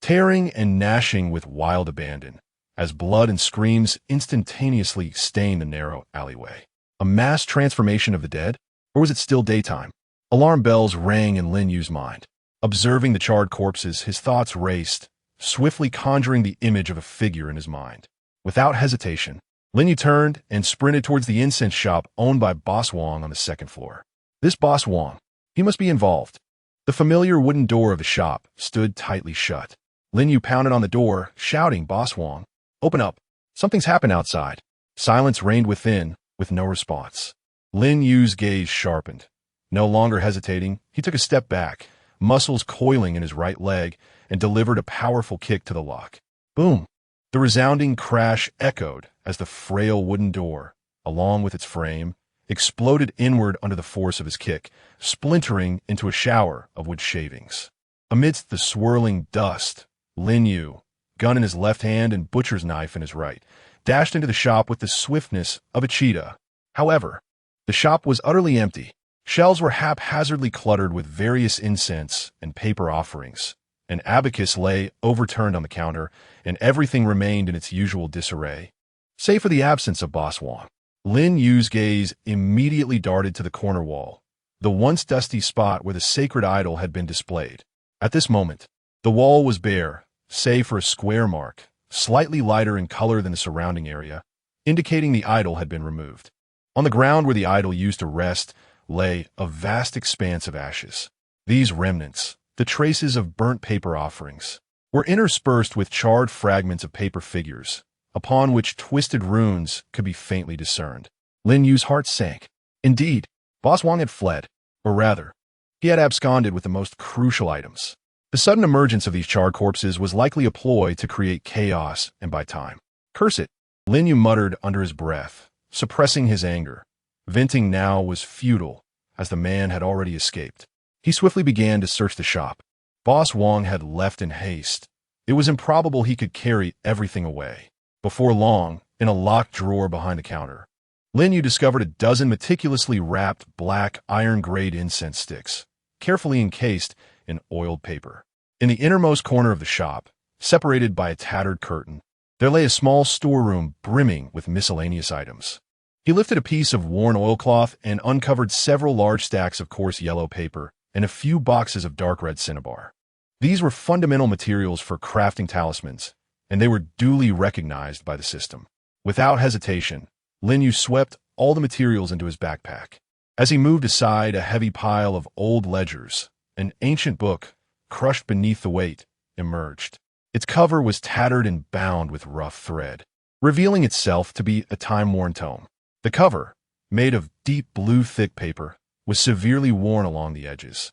tearing and gnashing with wild abandon, as blood and screams instantaneously stained the narrow alleyway. A mass transformation of the dead? Or was it still daytime? Alarm bells rang in Lin Yu's mind. Observing the charred corpses, his thoughts raced, swiftly conjuring the image of a figure in his mind. Without hesitation, Lin Yu turned and sprinted towards the incense shop owned by Boss Wang on the second floor. This Boss Wang, he must be involved. The familiar wooden door of the shop stood tightly shut. Lin Yu pounded on the door, shouting, "Boss Wang, open up. Something's happened outside." Silence reigned within, with no response. Lin Yu's gaze sharpened. No longer hesitating, he took a step back, muscles coiling in his right leg, and delivered a powerful kick to the lock. Boom! The resounding crash echoed as the frail wooden door, along with its frame, exploded inward under the force of his kick, splintering into a shower of wood shavings. Amidst the swirling dust, Lin Yu, gun in his left hand and butcher's knife in his right, dashed into the shop with the swiftness of a cheetah. However, the shop was utterly empty. Shelves were haphazardly cluttered with various incense and paper offerings. An abacus lay overturned on the counter, and everything remained in its usual disarray. Save for the absence of Boss Wong. Lin Yu's gaze immediately darted to the corner wall, the once dusty spot where the sacred idol had been displayed. At this moment, the wall was bare, save for a square mark, slightly lighter in color than the surrounding area, indicating the idol had been removed. On the ground where the idol used to rest lay a vast expanse of ashes. These remnants, the traces of burnt paper offerings, were interspersed with charred fragments of paper figures, upon which twisted runes could be faintly discerned. Lin Yu's heart sank. Indeed, Boss Wong had fled, or rather, he had absconded with the most crucial items. The sudden emergence of these charred corpses was likely a ploy to create chaos and buy time. Curse it, Lin Yu muttered under his breath, suppressing his anger. Venting now was futile, as the man had already escaped. He swiftly began to search the shop. Boss Wong had left in haste. It was improbable he could carry everything away. Before long, in a locked drawer behind the counter, Lin Yu discovered a dozen meticulously wrapped black iron-grade incense sticks, carefully encased in oiled paper. In the innermost corner of the shop, separated by a tattered curtain, there lay a small storeroom brimming with miscellaneous items. He lifted a piece of worn oilcloth and uncovered several large stacks of coarse yellow paper and a few boxes of dark red cinnabar. These were fundamental materials for crafting talismans, and they were duly recognized by the system. Without hesitation, Lin Yu swept all the materials into his backpack. As he moved aside a heavy pile of old ledgers, an ancient book, crushed beneath the weight, emerged. Its cover was tattered and bound with rough thread, revealing itself to be a time-worn tome. The cover, made of deep blue thick paper, was severely worn along the edges,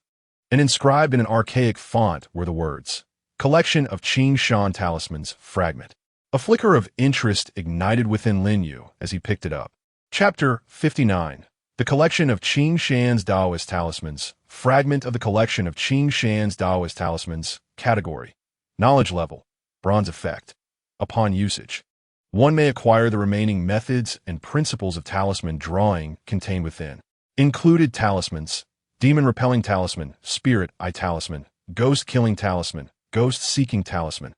and inscribed in an archaic font were the words, "Collection of Qing Shan Talismans, Fragment." A flicker of interest ignited within Lin Yu as he picked it up. Chapter 59. The Collection of Qing Shan's Taoist Talismans, Fragment of the Collection of Qing Shan's Taoist Talismans, Category, Knowledge Level, Bronze Effect. Upon usage, one may acquire the remaining methods and principles of talisman drawing contained within. Included talismans: Demon-Repelling Talisman, Spirit-Eye Talisman, Ghost-Killing Talisman, Ghost-Seeking Talisman.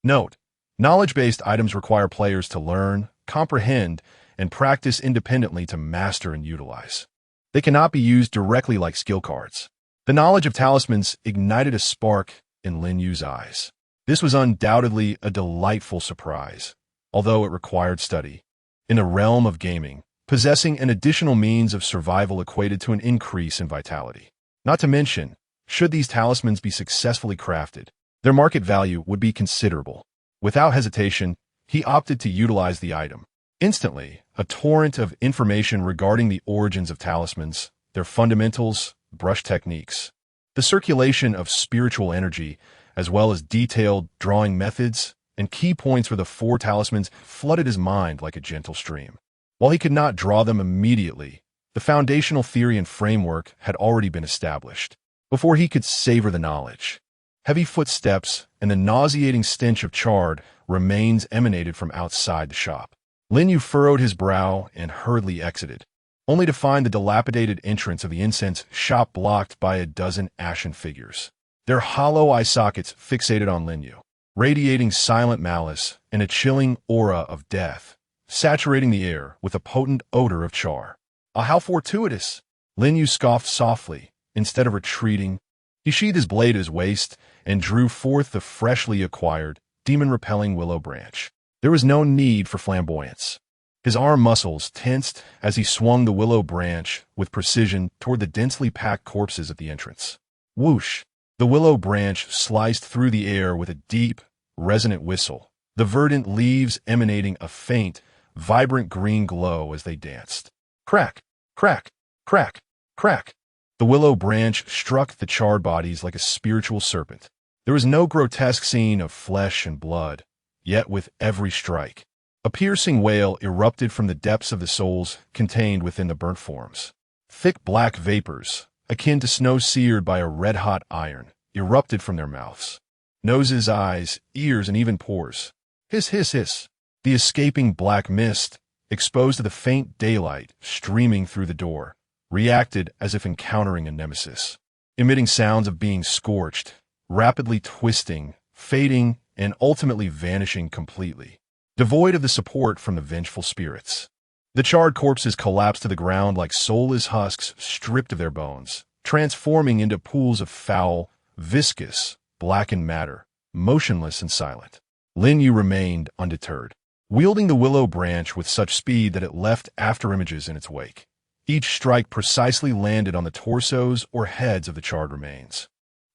Note: knowledge-based items require players to learn, comprehend, and practice independently to master and utilize. They cannot be used directly like skill cards. The knowledge of talismans ignited a spark in Lin Yu's eyes. This was undoubtedly a delightful surprise, although it required study. In the realm of gaming, possessing an additional means of survival equated to an increase in vitality. Not to mention, should these talismans be successfully crafted, their market value would be considerable. Without hesitation, he opted to utilize the item. Instantly, a torrent of information regarding the origins of talismans, their fundamentals, brush techniques, the circulation of spiritual energy, as well as detailed drawing methods and key points for the four talismans flooded his mind like a gentle stream. While he could not draw them immediately, the foundational theory and framework had already been established. Before he could savor the knowledge, heavy footsteps and the nauseating stench of charred remains emanated from outside the shop. Lin Yu furrowed his brow and hurriedly exited, only to find the dilapidated entrance of the incense shop blocked by a dozen ashen figures, their hollow eye sockets fixated on Lin Yu, radiating silent malice and a chilling aura of death, saturating the air with a potent odor of char. Ah, how fortuitous! Lin Yu scoffed softly. Instead of retreating, he sheathed his blade at his waist and drew forth the freshly acquired, demon-repelling willow branch. There was no need for flamboyance. His arm muscles tensed as he swung the willow branch with precision toward the densely packed corpses at the entrance. Whoosh! The willow branch sliced through the air with a deep, resonant whistle, the verdant leaves emanating a faint, vibrant green glow as they danced. Crack! Crack! Crack! Crack! The willow branch struck the charred bodies like a spiritual serpent. There was no grotesque scene of flesh and blood, yet with every strike, a piercing wail erupted from the depths of the souls contained within the burnt forms. Thick black vapors, akin to snow seared by a red-hot iron, erupted from their mouths. Noses, eyes, ears, and even pores. Hiss, hiss, hiss. The escaping black mist, exposed to the faint daylight streaming through the door, reacted as if encountering a nemesis, emitting sounds of being scorched, rapidly twisting, fading, and ultimately vanishing completely, devoid of the support from the vengeful spirits. The charred corpses collapsed to the ground like soulless husks stripped of their bones, transforming into pools of foul, viscous, blackened matter, motionless and silent. Lin Yu remained undeterred, wielding the willow branch with such speed that it left afterimages in its wake. Each strike precisely landed on the torsos or heads of the charred remains,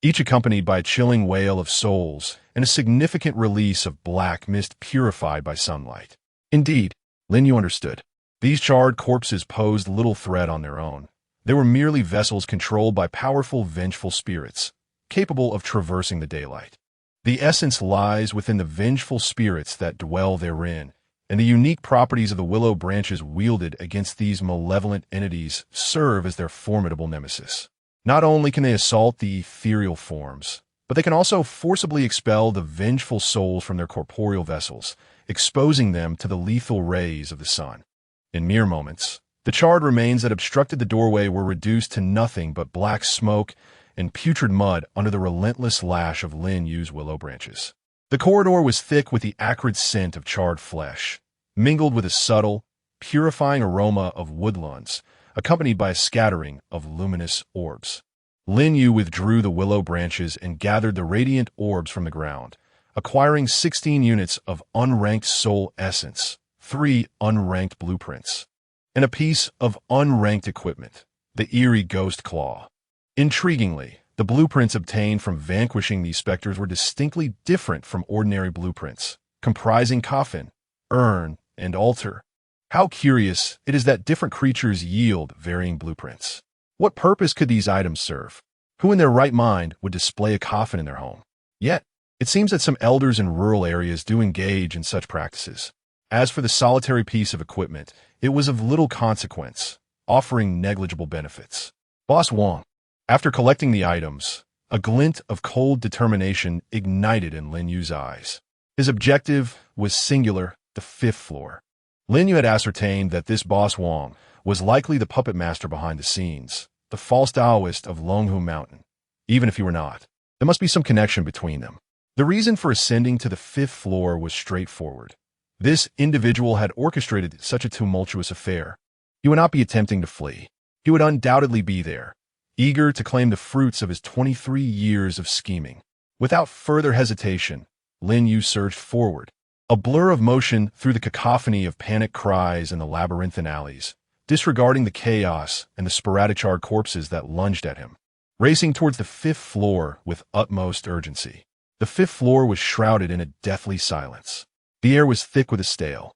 each accompanied by a chilling wail of souls and a significant release of black mist purified by sunlight. Indeed, Lin Yu understood. These charred corpses posed little threat on their own. They were merely vessels controlled by powerful, vengeful spirits, capable of traversing the daylight. The essence lies within the vengeful spirits that dwell therein, and the unique properties of the willow branches wielded against these malevolent entities serve as their formidable nemesis. Not only can they assault the ethereal forms, but they can also forcibly expel the vengeful souls from their corporeal vessels, exposing them to the lethal rays of the sun. In mere moments, the charred remains that obstructed the doorway were reduced to nothing but black smoke and putrid mud under the relentless lash of Lin Yu's willow branches. The corridor was thick with the acrid scent of charred flesh, mingled with a subtle, purifying aroma of woodlands, accompanied by a scattering of luminous orbs. Lin Yu withdrew the willow branches and gathered the radiant orbs from the ground, acquiring 16 units of unranked soul essence, 3 unranked blueprints, and a piece of unranked equipment, the eerie ghost claw. Intriguingly, the blueprints obtained from vanquishing these specters were distinctly different from ordinary blueprints, comprising coffin, urn, and altar. How curious it is that different creatures yield varying blueprints. What purpose could these items serve? Who in their right mind would display a coffin in their home? Yet, it seems that some elders in rural areas do engage in such practices. As for the solitary piece of equipment, it was of little consequence, offering negligible benefits. Boss Wong. After collecting the items, a glint of cold determination ignited in Lin Yu's eyes. His objective was singular, the 5th floor. Lin Yu had ascertained that this Boss Wong was likely the puppet master behind the scenes, the false Taoist of Longhu Mountain. Even if he were not, there must be some connection between them. The reason for ascending to the 5th floor was straightforward. This individual had orchestrated such a tumultuous affair. He would not be attempting to flee. He would undoubtedly be there, eager to claim the fruits of his 23 years of scheming. Without further hesitation, Lin Yu surged forward, a blur of motion through the cacophony of panic cries in the labyrinthine alleys, disregarding the chaos and the sporadic charred corpses that lunged at him, racing towards the 5th floor with utmost urgency. The 5th floor was shrouded in a deathly silence. The air was thick with a stale,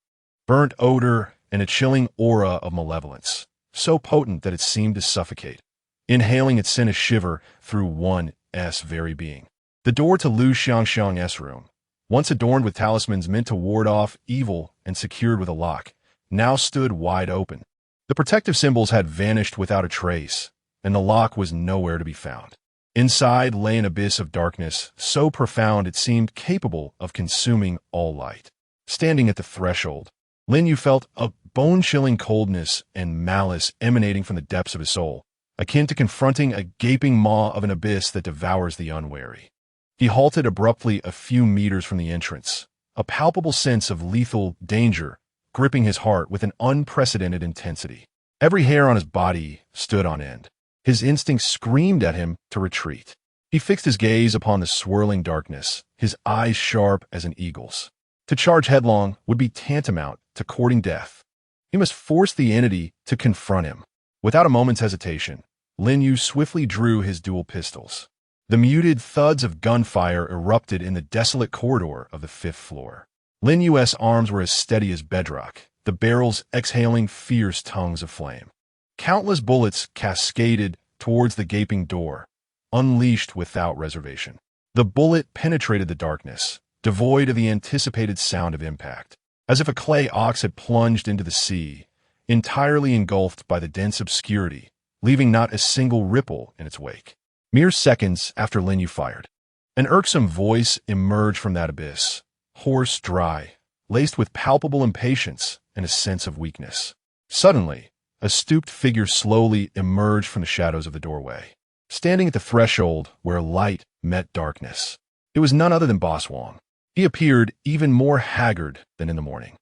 burnt odor and a chilling aura of malevolence, so potent that it seemed to suffocate. Inhaling it sent a shiver through one's very being. The door to Lu Xiangxiang's room, once adorned with talismans meant to ward off evil and secured with a lock, now stood wide open. The protective symbols had vanished without a trace, and the lock was nowhere to be found. Inside lay an abyss of darkness, so profound it seemed capable of consuming all light. Standing at the threshold, Lin Yu felt a bone-chilling coldness and malice emanating from the depths of his soul, akin to confronting a gaping maw of an abyss that devours the unwary. He halted abruptly a few meters from the entrance, a palpable sense of lethal danger gripping his heart with an unprecedented intensity. Every hair on his body stood on end. His instincts screamed at him to retreat. He fixed his gaze upon the swirling darkness, his eyes sharp as an eagle's. To charge headlong would be tantamount to courting death. He must force the entity to confront him. Without a moment's hesitation, Lin Yu swiftly drew his dual pistols. The muted thuds of gunfire erupted in the desolate corridor of the 5th floor. Lin Yu's arms were as steady as bedrock, the barrels exhaling fierce tongues of flame. Countless bullets cascaded towards the gaping door, unleashed without reservation. The bullet penetrated the darkness, devoid of the anticipated sound of impact, as if a clay ox had plunged into the sea, entirely engulfed by the dense obscurity, leaving not a single ripple in its wake. Mere seconds after Lin Yu fired, an irksome voice emerged from that abyss, hoarse, dry, laced with palpable impatience and a sense of weakness. Suddenly, a stooped figure slowly emerged from the shadows of the doorway, standing at the threshold where light met darkness. It was none other than Boss Wong. He appeared even more haggard than in the morning,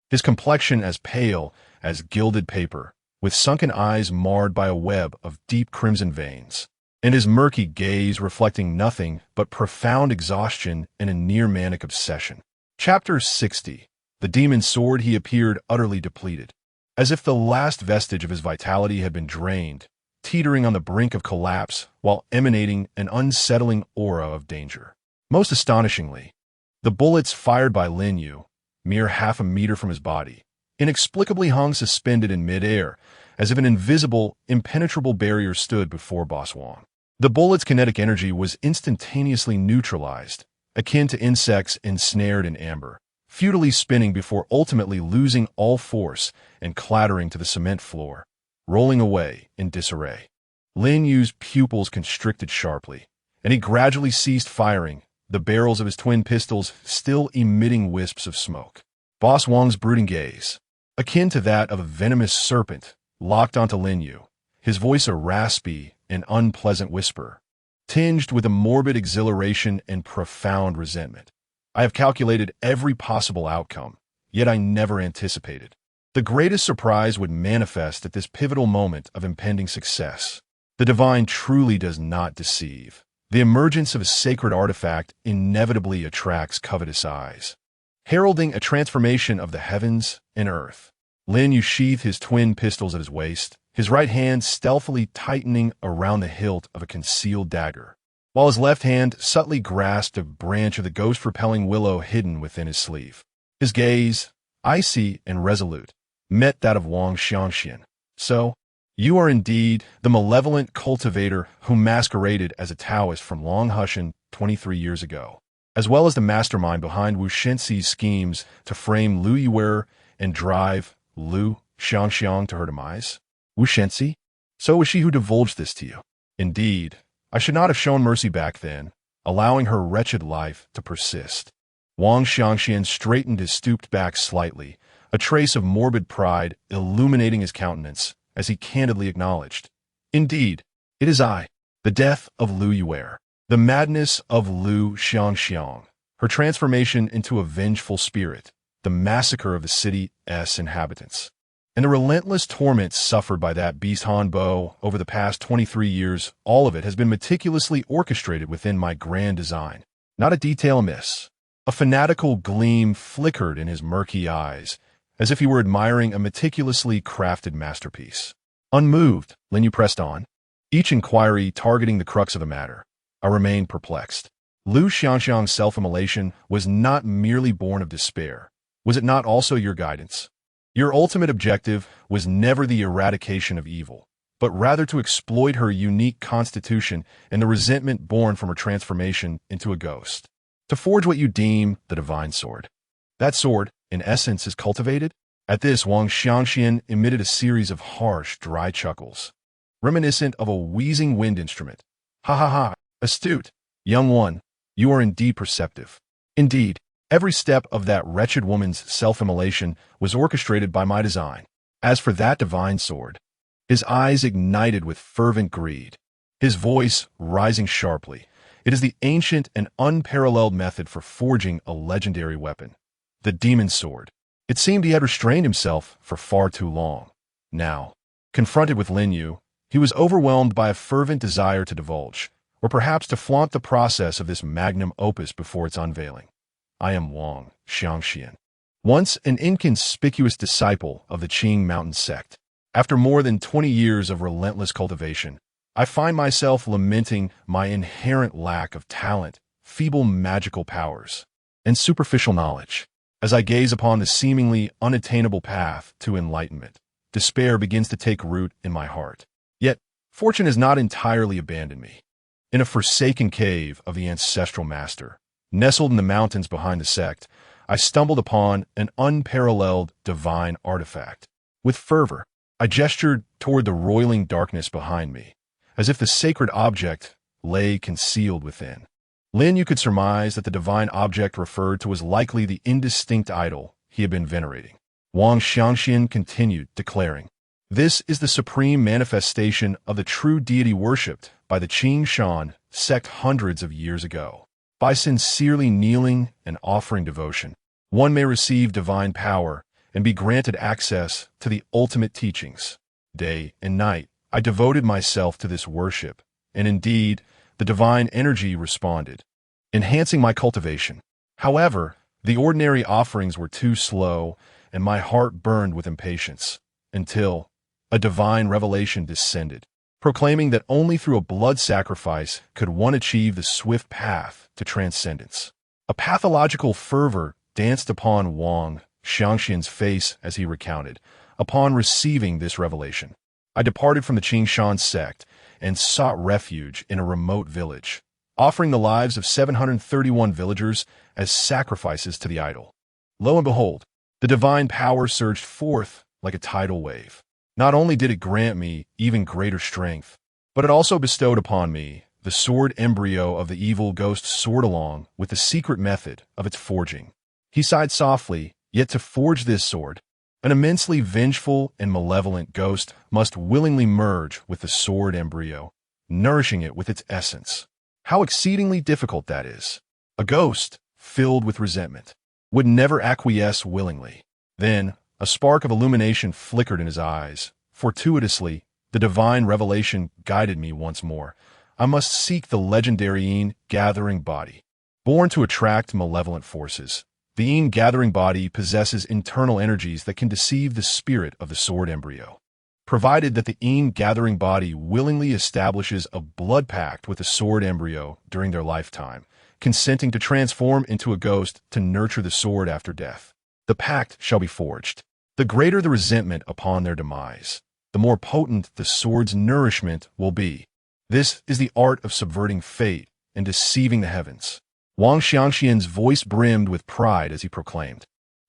his complexion as pale as gilded paper, with sunken eyes marred by a web of deep crimson veins, and his murky gaze reflecting nothing but profound exhaustion and a near-manic obsession. Chapter 60. The Demon's Sword. He appeared utterly depleted, as if the last vestige of his vitality had been drained, teetering on the brink of collapse while emanating an unsettling aura of danger. Most astonishingly, the bullets fired by Lin Yu, mere half a meter from his body, inexplicably hung suspended in midair, as if an invisible, impenetrable barrier stood before Boss Wong. The bullet's kinetic energy was instantaneously neutralized, akin to insects ensnared in amber, futilely spinning before ultimately losing all force and clattering to the cement floor, rolling away in disarray. Lin Yu's pupils constricted sharply, and he gradually ceased firing, the barrels of his twin pistols still emitting wisps of smoke. Boss Wong's brooding gaze, akin to that of a venomous serpent, locked onto Lin Yu, his voice a raspy and unpleasant whisper, tinged with a morbid exhilaration and profound resentment. I have calculated every possible outcome, yet I never anticipated. The greatest surprise would manifest at this pivotal moment of impending success. The divine truly does not deceive. The emergence of a sacred artifact inevitably attracts covetous eyes, heralding a transformation of the heavens and earth. Lin Yu sheathed his twin pistols at his waist, his right hand stealthily tightening around the hilt of a concealed dagger, while his left hand subtly grasped a branch of the ghost-repelling willow hidden within his sleeve. His gaze, icy and resolute, met that of Wang Xiangxian. So, you are indeed the malevolent cultivator who masqueraded as a Taoist from Longhushan 23 years ago, as well as the mastermind behind Wu Shenxi's schemes to frame Lu Yuer and drive Lu Xiangxiang to her demise. Wu Shenxi? So it was she who divulged this to you. Indeed, I should not have shown mercy back then, allowing her wretched life to persist. Wang Xiangxian straightened his stooped back slightly, a trace of morbid pride illuminating his countenance as he candidly acknowledged, "Indeed, it is I, the death of Lu Yuer, the madness of Lu Xiangxiang, her transformation into a vengeful spirit, the massacre of the city's inhabitants, and the relentless torments suffered by that beast Han Bo over the past 23 years. All of it has been meticulously orchestrated within my grand design. Not a detail amiss." A fanatical gleam flickered in his murky eyes, as if he were admiring a meticulously crafted masterpiece. Unmoved, Lin Yu pressed on, each inquiry targeting the crux of the matter. I remained perplexed. Lu Xiangxiang's self-immolation was not merely born of despair. Was it not also your guidance? Your ultimate objective was never the eradication of evil, but rather to exploit her unique constitution and the resentment born from her transformation into a ghost, to forge what you deem the divine sword. That sword, in essence, is cultivated? At this, Wang Xiangxian emitted a series of harsh, dry chuckles, reminiscent of a wheezing wind instrument. Ha ha ha, astute, young one, you are indeed perceptive. Indeed, every step of that wretched woman's self-immolation was orchestrated by my design. As for that divine sword, his eyes ignited with fervent greed, his voice rising sharply. It is the ancient and unparalleled method for forging a legendary weapon, the Demon's Sword. It seemed he had restrained himself for far too long. Now, confronted with Lin Yu, he was overwhelmed by a fervent desire to divulge, or perhaps to flaunt the process of this magnum opus before its unveiling. I am Wang Xiangxian, once an inconspicuous disciple of the Qing Mountain sect. After more than 20 years of relentless cultivation, I find myself lamenting my inherent lack of talent, feeble magical powers, and superficial knowledge. As I gaze upon the seemingly unattainable path to enlightenment, despair begins to take root in my heart. Yet, Fortune has not entirely abandoned me. In a forsaken cave of the ancestral master, nestled in the mountains behind the sect, I stumbled upon an unparalleled divine artifact. With fervor, I gestured toward the roiling darkness behind me, as if the sacred object lay concealed within. Lin Yu could surmise that the divine object referred to was likely the indistinct idol he had been venerating. Wang Xiangxian continued, declaring, "This is the supreme manifestation of the true deity worshipped by the Qing Shan sect hundreds of years ago. By sincerely kneeling and offering devotion, one may receive divine power and be granted access to the ultimate teachings. Day and night, I devoted myself to this worship, and indeed, the divine energy responded, enhancing my cultivation. However, the ordinary offerings were too slow, and my heart burned with impatience, until a divine revelation descended, proclaiming that only through a blood sacrifice could one achieve the swift path to transcendence. A pathological fervor danced upon Wang Xiangxian's face as he recounted. Upon receiving this revelation, I departed from the Qingshan sect and sought refuge in a remote village, offering the lives of 731 villagers as sacrifices to the idol. Lo and behold, the divine power surged forth like a tidal wave. Not only did it grant me even greater strength, but it also bestowed upon me the sword embryo of the evil ghost sword along with the secret method of its forging. He sighed softly, yet to forge this sword, an immensely vengeful and malevolent ghost must willingly merge with the sword embryo, nourishing it with its essence. How exceedingly difficult that is. A ghost, filled with resentment, would never acquiesce willingly. Then, a spark of illumination flickered in his eyes. Fortuitously, the divine revelation guided me once more. I must seek the legendary Yin gathering body. Born to attract malevolent forces, the Yin gathering body possesses internal energies that can deceive the spirit of the sword embryo. Provided that the Yin gathering body willingly establishes a blood pact with the sword embryo during their lifetime, consenting to transform into a ghost to nurture the sword after death, the pact shall be forged. The greater the resentment upon their demise, the more potent the sword's nourishment will be. This is the art of subverting fate and deceiving the heavens. Wang Xiangxian's voice brimmed with pride as he proclaimed,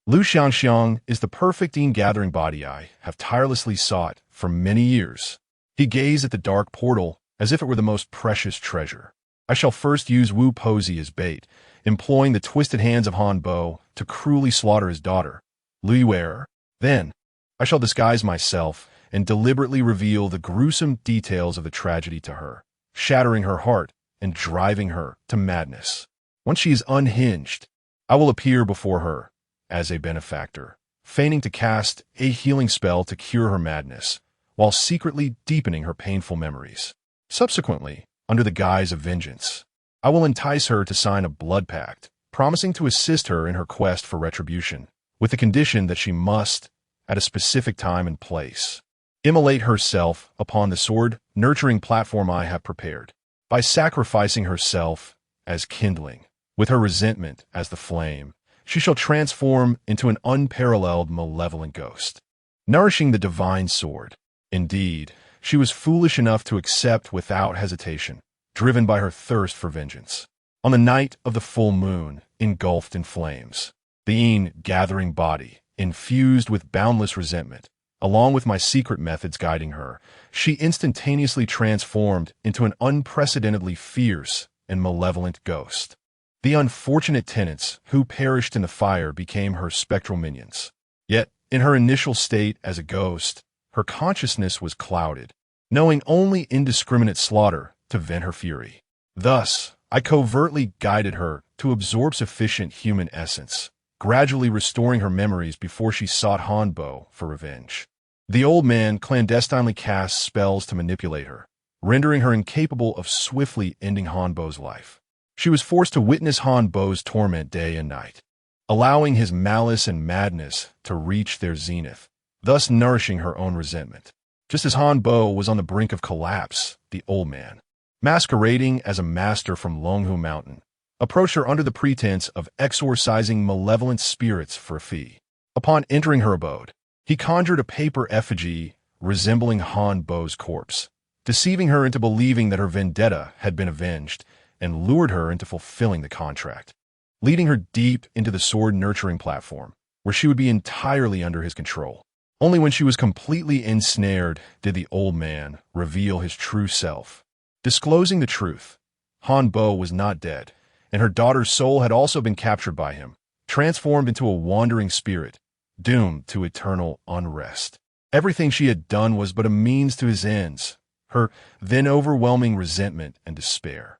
Lu Xiangxiang is the perfect Yin gathering body I have tirelessly sought for many years. He gazed at the dark portal as if it were the most precious treasure. I shall first use Wu Posey as bait, employing the twisted hands of Han Bo to cruelly slaughter his daughter, Lu Yuer. Then, I shall disguise myself and deliberately reveal the gruesome details of the tragedy to her, shattering her heart and driving her to madness. Once she is unhinged, I will appear before her as a benefactor, feigning to cast a healing spell to cure her madness, while secretly deepening her painful memories. Subsequently, under the guise of vengeance, I will entice her to sign a blood pact, promising to assist her in her quest for retribution, with the condition that she must, at a specific time and place, immolate herself upon the sword-nurturing platform I have prepared. By sacrificing herself as kindling, with her resentment as the flame, she shall transform into an unparalleled malevolent ghost, nourishing the divine sword. Indeed, she was foolish enough to accept without hesitation, driven by her thirst for vengeance. On the night of the full moon, engulfed in flames, the Yin gathering body, infused with boundless resentment, along with my secret methods guiding her, she instantaneously transformed into an unprecedentedly fierce and malevolent ghost. The unfortunate tenants who perished in the fire became her spectral minions. Yet, in her initial state as a ghost, her consciousness was clouded, knowing only indiscriminate slaughter to vent her fury. Thus, I covertly guided her to absorb sufficient human essence, gradually restoring her memories before she sought Han Bo for revenge. The old man clandestinely cast spells to manipulate her, rendering her incapable of swiftly ending Han Bo's life. She was forced to witness Han Bo's torment day and night, allowing his malice and madness to reach their zenith, thus nourishing her own resentment. Just as Han Bo was on the brink of collapse, the old man, masquerading as a master from Longhu Mountain, approached her under the pretense of exorcising malevolent spirits for a fee. Upon entering her abode, he conjured a paper effigy resembling Han Bo's corpse, deceiving her into believing that her vendetta had been avenged, and lured her into fulfilling the contract, leading her deep into the sword-nurturing platform, where she would be entirely under his control. Only when she was completely ensnared did the old man reveal his true self. Disclosing the truth, Han Bo was not dead, and her daughter's soul had also been captured by him, transformed into a wandering spirit, doomed to eternal unrest. Everything she had done was but a means to his ends, her then overwhelming resentment and despair.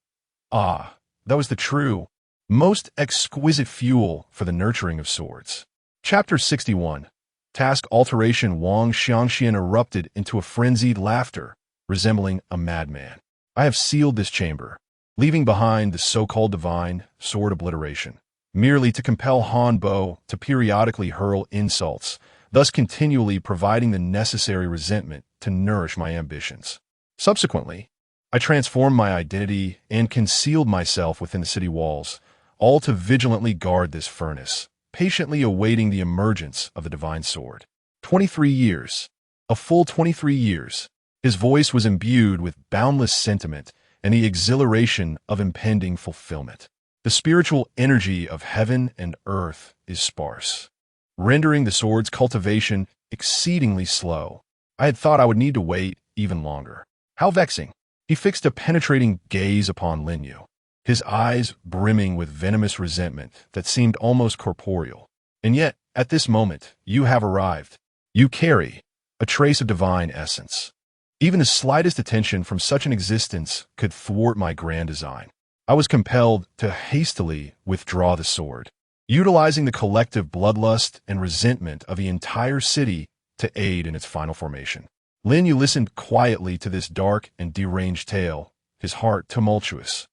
Ah, that was the true, most exquisite fuel for the nurturing of swords. Chapter 61. Task Alteration. Wang Xiangxian erupted into a frenzied laughter, resembling a madman. I have sealed this chamber, leaving behind the so-called divine sword obliteration, merely to compel Han Bo to periodically hurl insults, thus continually providing the necessary resentment to nourish my ambitions. Subsequently, I transformed my identity and concealed myself within the city walls, all to vigilantly guard this furnace, patiently awaiting the emergence of the divine sword. 23 years. A full 23 years. His voice was imbued with boundless sentiment and the exhilaration of impending fulfillment. The spiritual energy of heaven and earth is sparse, rendering the sword's cultivation exceedingly slow. I had thought I would need to wait even longer. How vexing. He fixed a penetrating gaze upon Lin Yu, his eyes brimming with venomous resentment that seemed almost corporeal. And yet, at this moment, you have arrived. You carry a trace of divine essence. Even the slightest attention from such an existence could thwart my grand design. I was compelled to hastily withdraw the sword, utilizing the collective bloodlust and resentment of the entire city to aid in its final formation. Lin Yu listened quietly to this dark and deranged tale, his heart tumultuous.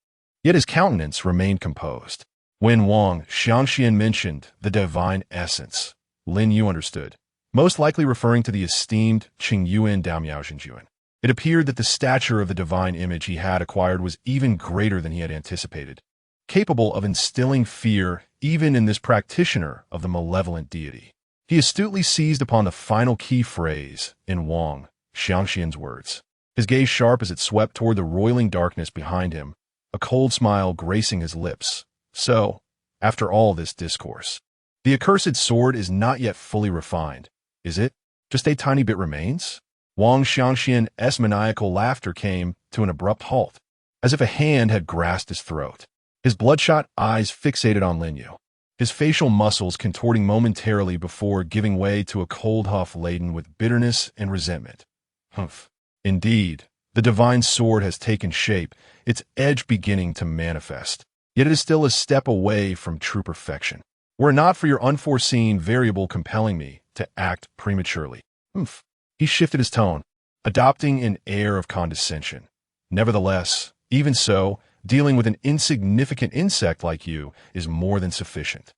Yet his countenance remained composed. When Wang Xiangxian mentioned the divine essence, Lin Yu understood, most likely referring to the esteemed Qing Yuan Damiao Xinjuan. It appeared that the stature of the divine image he had acquired was even greater than he had anticipated, capable of instilling fear even in this practitioner of the malevolent deity. He astutely seized upon the final key phrase in Wang Xiangxian's words, his gaze sharp as it swept toward the roiling darkness behind him, a cold smile gracing his lips. So, after all this discourse, the accursed sword is not yet fully refined, is it? Just a tiny bit remains? Wang Xiangxian's maniacal laughter came to an abrupt halt, as if a hand had grasped his throat. His bloodshot eyes fixated on Lin Yu, his facial muscles contorting momentarily before giving way to a cold huff laden with bitterness and resentment. Humph. Indeed, the divine sword has taken shape, its edge beginning to manifest. Yet it is still a step away from true perfection. Were it not for your unforeseen variable compelling me to act prematurely. Humph. He shifted his tone, adopting an air of condescension. Nevertheless, even so, dealing with an insignificant insect like you is more than sufficient.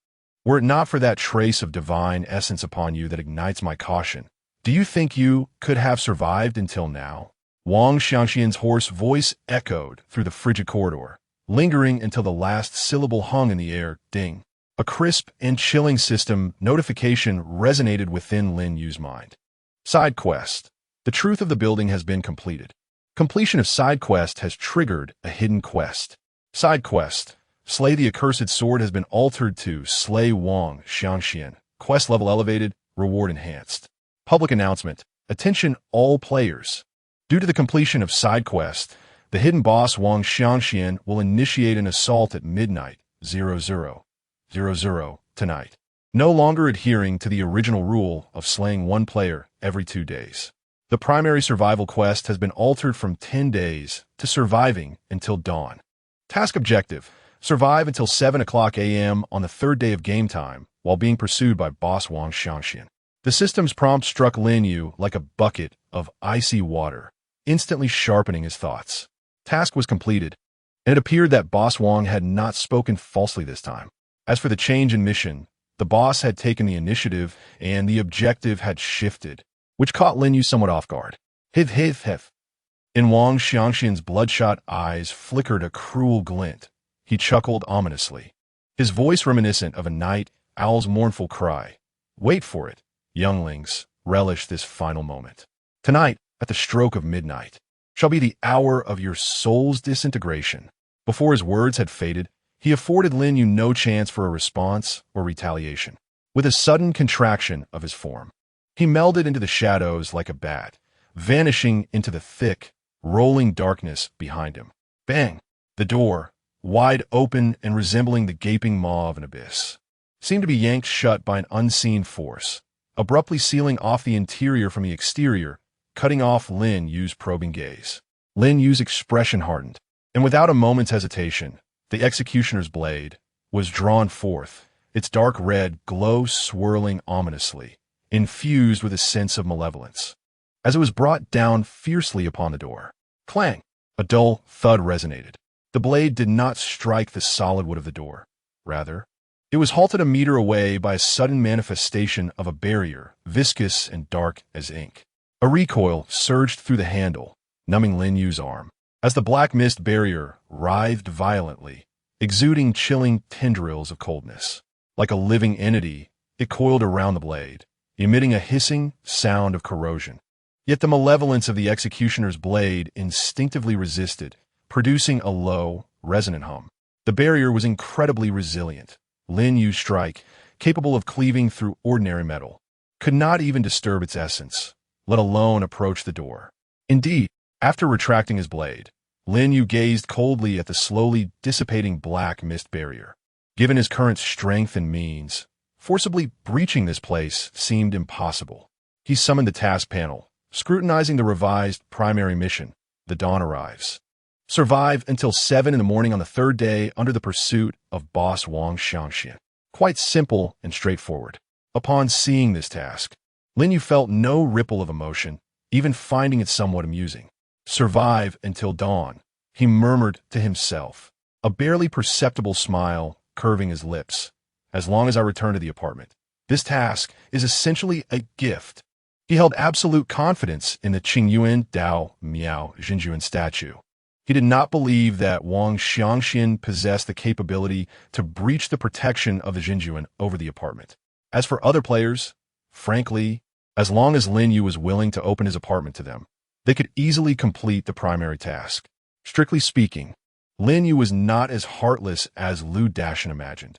Were it not for that trace of divine essence upon you that ignites my caution, do you think you could have survived until now? Wang Xiangxian's hoarse voice echoed through the frigid corridor, lingering until the last syllable hung in the air. Ding. A crisp and chilling system notification resonated within Lin Yu's mind. Side quest. The truth of the building has been completed. Completion of side quest has triggered a hidden quest. Side quest. Slay the accursed sword has been altered to Slay Wang Xiangxian. Quest level elevated, reward enhanced. Public announcement. Attention all players. Due to the completion of side quest, the hidden boss Wang Xiangxian will initiate an assault at midnight, 0000 tonight. No longer adhering to the original rule of slaying one player every 2 days. The primary survival quest has been altered from 10 days to surviving until dawn. Task objective. Survive until 7 o'clock a.m. on the third day of game time while being pursued by boss Wang Xiangxian. The system's prompt struck Lin Yu like a bucket of icy water, instantly sharpening his thoughts. Task was completed, and it appeared that boss Wang had not spoken falsely this time. As for the change in mission, the boss had taken the initiative and the objective had shifted, which caught Lin Yu somewhat off guard. Hiv. In Wang Xiangxian's bloodshot eyes flickered a cruel glint. He chuckled ominously, his voice reminiscent of a night owl's mournful cry. Wait for it, younglings, relish this final moment. Tonight, at the stroke of midnight, shall be the hour of your soul's disintegration." Before his words had faded, he afforded Lin Yu no chance for a response or retaliation. With a sudden contraction of his form, he melded into the shadows like a bat, vanishing into the thick, rolling darkness behind him. Bang! The door, wide open and resembling the gaping maw of an abyss, seemed to be yanked shut by an unseen force, abruptly sealing off the interior from the exterior, cutting off Lin Yu's probing gaze. Lin Yu's expression hardened, and without a moment's hesitation, the executioner's blade was drawn forth, its dark red glow swirling ominously, infused with a sense of malevolence. As it was brought down fiercely upon the door, clang! A dull thud resonated. The blade did not strike the solid wood of the door. Rather, it was halted a meter away by a sudden manifestation of a barrier, viscous and dark as ink. A recoil surged through the handle, numbing Lin Yu's arm, as the black mist barrier writhed violently, exuding chilling tendrils of coldness. Like a living entity, it coiled around the blade, emitting a hissing sound of corrosion. Yet the malevolence of the executioner's blade instinctively resisted, producing a low, resonant hum. The barrier was incredibly resilient. Lin Yu's strike, capable of cleaving through ordinary metal, could not even disturb its essence, let alone approach the door. Indeed, after retracting his blade, Lin Yu gazed coldly at the slowly dissipating black mist barrier. Given his current strength and means, forcibly breaching this place seemed impossible. He summoned the task panel, scrutinizing the revised primary mission. The dawn arrives. Survive until 7 in the morning on the third day under the pursuit of boss Wang Xiangxian. Quite simple and straightforward. Upon seeing this task, Lin Yu felt no ripple of emotion, even finding it somewhat amusing. Survive until dawn, he murmured to himself, a barely perceptible smile curving his lips. As long as I return to the apartment, this task is essentially a gift. He held absolute confidence in the Qingyuan Dao Miao Jinjuan statue. He did not believe that Wang Xiangxian possessed the capability to breach the protection of the Jinjuan over the apartment. As for other players, frankly, as long as Lin Yu was willing to open his apartment to them, they could easily complete the primary task. Strictly speaking, Lin Yu was not as heartless as Lu Dashin imagined.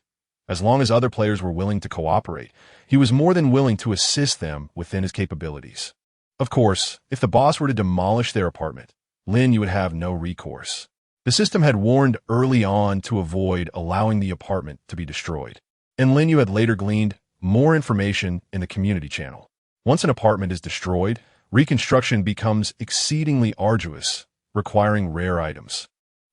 As long as other players were willing to cooperate, he was more than willing to assist them within his capabilities. Of course, if the boss were to demolish their apartment, Lin Yu would have no recourse. The system had warned early on to avoid allowing the apartment to be destroyed, and Lin Yu had later gleaned more information in the community channel. Once an apartment is destroyed, reconstruction becomes exceedingly arduous, requiring rare items.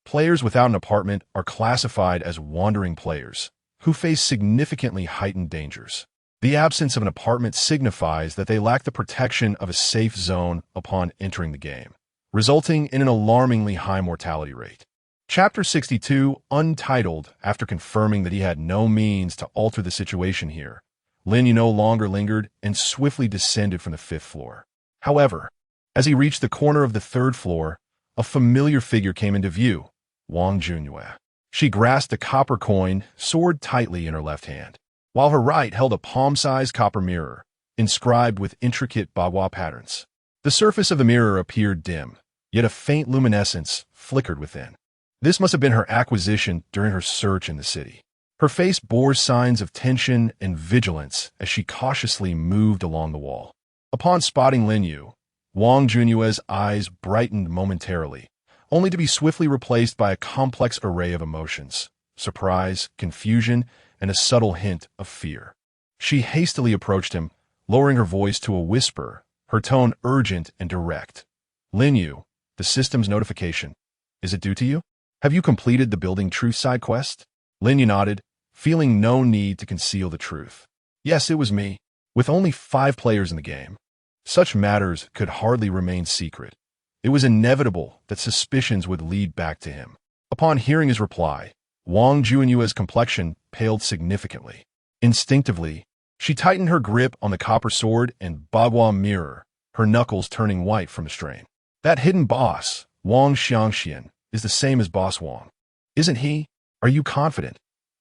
Players without an apartment are classified as wandering players, who face significantly heightened dangers. The absence of an apartment signifies that they lack the protection of a safe zone upon entering the game, resulting in an alarmingly high mortality rate. Chapter 62, Untitled. After confirming that he had no means to alter the situation here, Lin Yu no longer lingered and swiftly descended from the 5th floor. However, as he reached the corner of the 3rd floor, a familiar figure came into view, Wang Junyue. She grasped a copper coin, sword tightly in her left hand, while her right held a palm-sized copper mirror, inscribed with intricate bagua patterns. The surface of the mirror appeared dim, yet a faint luminescence flickered within. This must have been her acquisition during her search in the city. Her face bore signs of tension and vigilance as she cautiously moved along the wall. Upon spotting Lin Yu, Wang Junyue's eyes brightened momentarily, only to be swiftly replaced by a complex array of emotions: surprise, confusion, and a subtle hint of fear. She hastily approached him, lowering her voice to a whisper, her tone urgent and direct. "Lin Yu, the system's notification. Is it due to you? Have you completed the Building Truth side quest?" Lin Yu nodded, feeling no need to conceal the truth. Yes, it was me. With only 5 players in the game, such matters could hardly remain secret. It was inevitable that suspicions would lead back to him. Upon hearing his reply, Wang Junyue's complexion paled significantly. Instinctively, she tightened her grip on the copper sword and bagua mirror, her knuckles turning white from the strain. That hidden boss, Wang Xiangxian, is the same as Boss Wang. Isn't he? Are you confident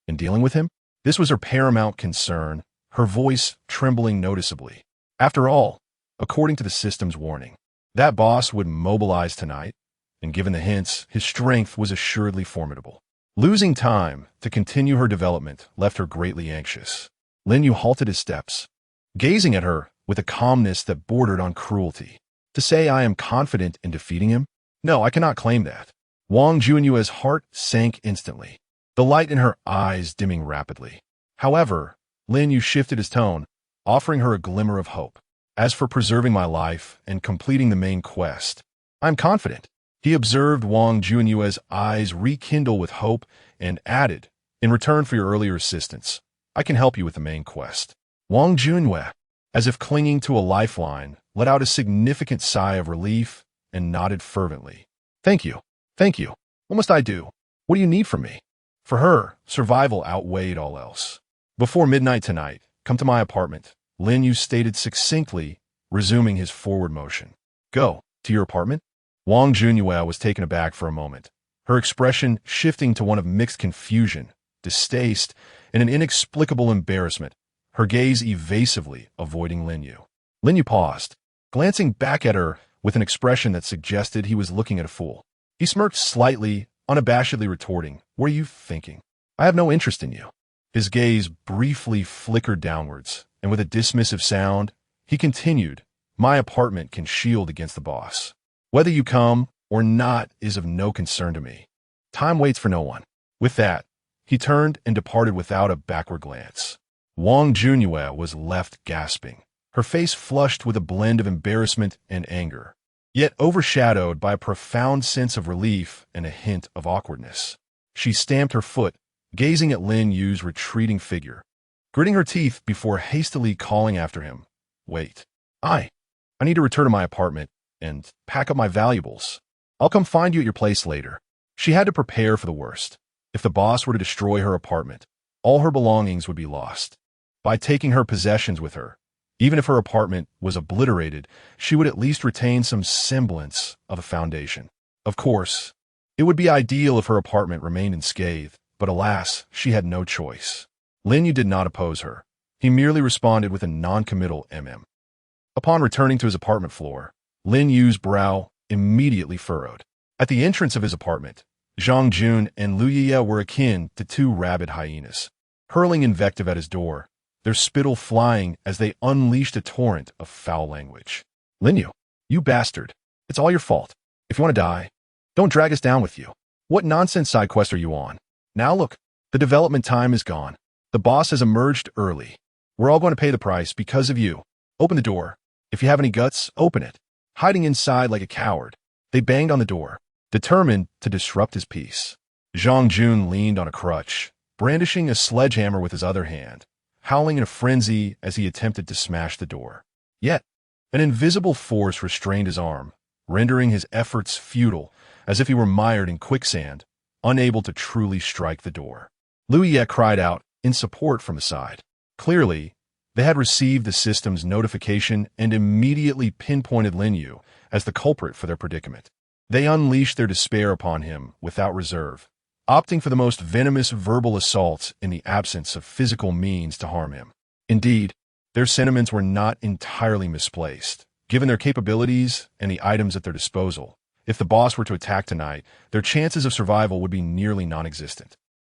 in dealing with him? This was her paramount concern, her voice trembling noticeably. After all, according to the system's warning, That boss would mobilize tonight, and given the hints, his strength was assuredly formidable. Losing time to continue her development left her greatly anxious. Lin Yu halted his steps, gazing at her with a calmness that bordered on cruelty. To say I am confident in defeating him? No, I cannot claim that. Wang Junyue's heart sank instantly, the light in her eyes dimming rapidly. However, Lin Yu shifted his tone, offering her a glimmer of hope. As for preserving my life and completing the main quest, I'm confident. He observed Wang Junyue's eyes rekindle with hope and added, in return for your earlier assistance, I can help you with the main quest. Wang Junyue, as if clinging to a lifeline, let out a significant sigh of relief and nodded fervently. Thank you. Thank you. What must I do? What do you need from me? For her, survival outweighed all else. Before midnight tonight, come to my apartment, Lin Yu stated succinctly, resuming his forward motion. Go, to your apartment? Wang Junyue was taken aback for a moment, her expression shifting to one of mixed confusion, distaste, and an inexplicable embarrassment, her gaze evasively avoiding Lin Yu. Lin Yu paused, glancing back at her with an expression that suggested he was looking at a fool. He smirked slightly, unabashedly retorting, What are you thinking? I have no interest in you. His gaze briefly flickered downwards, and with a dismissive sound, he continued, My apartment can shield against the boss. Whether you come or not is of no concern to me. Time waits for no one. With that, he turned and departed without a backward glance. Wang Junyue was left gasping, her face flushed with a blend of embarrassment and anger, yet overshadowed by a profound sense of relief and a hint of awkwardness. She stamped her foot, gazing at Lin Yu's retreating figure, gritting her teeth before hastily calling after him. Wait. I need to return to my apartment and pack up my valuables. I'll come find you at your place later. She had to prepare for the worst. If the boss were to destroy her apartment, all her belongings would be lost. By taking her possessions with her, even if her apartment was obliterated, she would at least retain some semblance of a foundation. Of course, it would be ideal if her apartment remained unscathed, but alas, she had no choice. Lin Yu did not oppose her. He merely responded with a non-committal Upon returning to his apartment floor, Lin Yu's brow immediately furrowed. At the entrance of his apartment, Zhang Jun and Lu Yiye were akin to two rabid hyenas, hurling invective at his door, their spittle flying as they unleashed a torrent of foul language. Lin Yu, you bastard. It's all your fault. If you want to die, don't drag us down with you. What nonsense side quest are you on? Now look, the development time is gone. The boss has emerged early. We're all going to pay the price because of you. Open the door. If you have any guts, open it. Hiding inside like a coward, they banged on the door, determined to disrupt his peace. Zhang Jun leaned on a crutch, brandishing a sledgehammer with his other hand, howling in a frenzy as he attempted to smash the door. Yet, an invisible force restrained his arm, rendering his efforts futile, as if he were mired in quicksand, unable to truly strike the door. Lu Yiye cried out in support from the side. Clearly, they had received the system's notification and immediately pinpointed Lin Yu as the culprit for their predicament. They unleashed their despair upon him without reserve, opting for the most venomous verbal assaults in the absence of physical means to harm him. Indeed, their sentiments were not entirely misplaced, given their capabilities and the items at their disposal. If the boss were to attack tonight, their chances of survival would be nearly non-existent.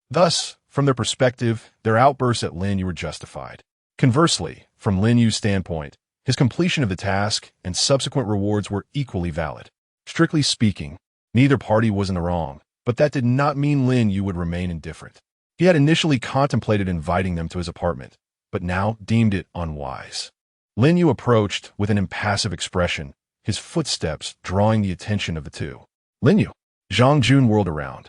Thus, from their perspective, their outbursts at Lin Yu were justified. Conversely, from Lin Yu's standpoint, his completion of the task and subsequent rewards were equally valid. Strictly speaking, neither party was in the wrong, but that did not mean Lin Yu would remain indifferent. He had initially contemplated inviting them to his apartment, but now deemed it unwise. Lin Yu approached with an impassive expression, his footsteps drawing the attention of the two. Lin Yu. Zhang Jun whirled around,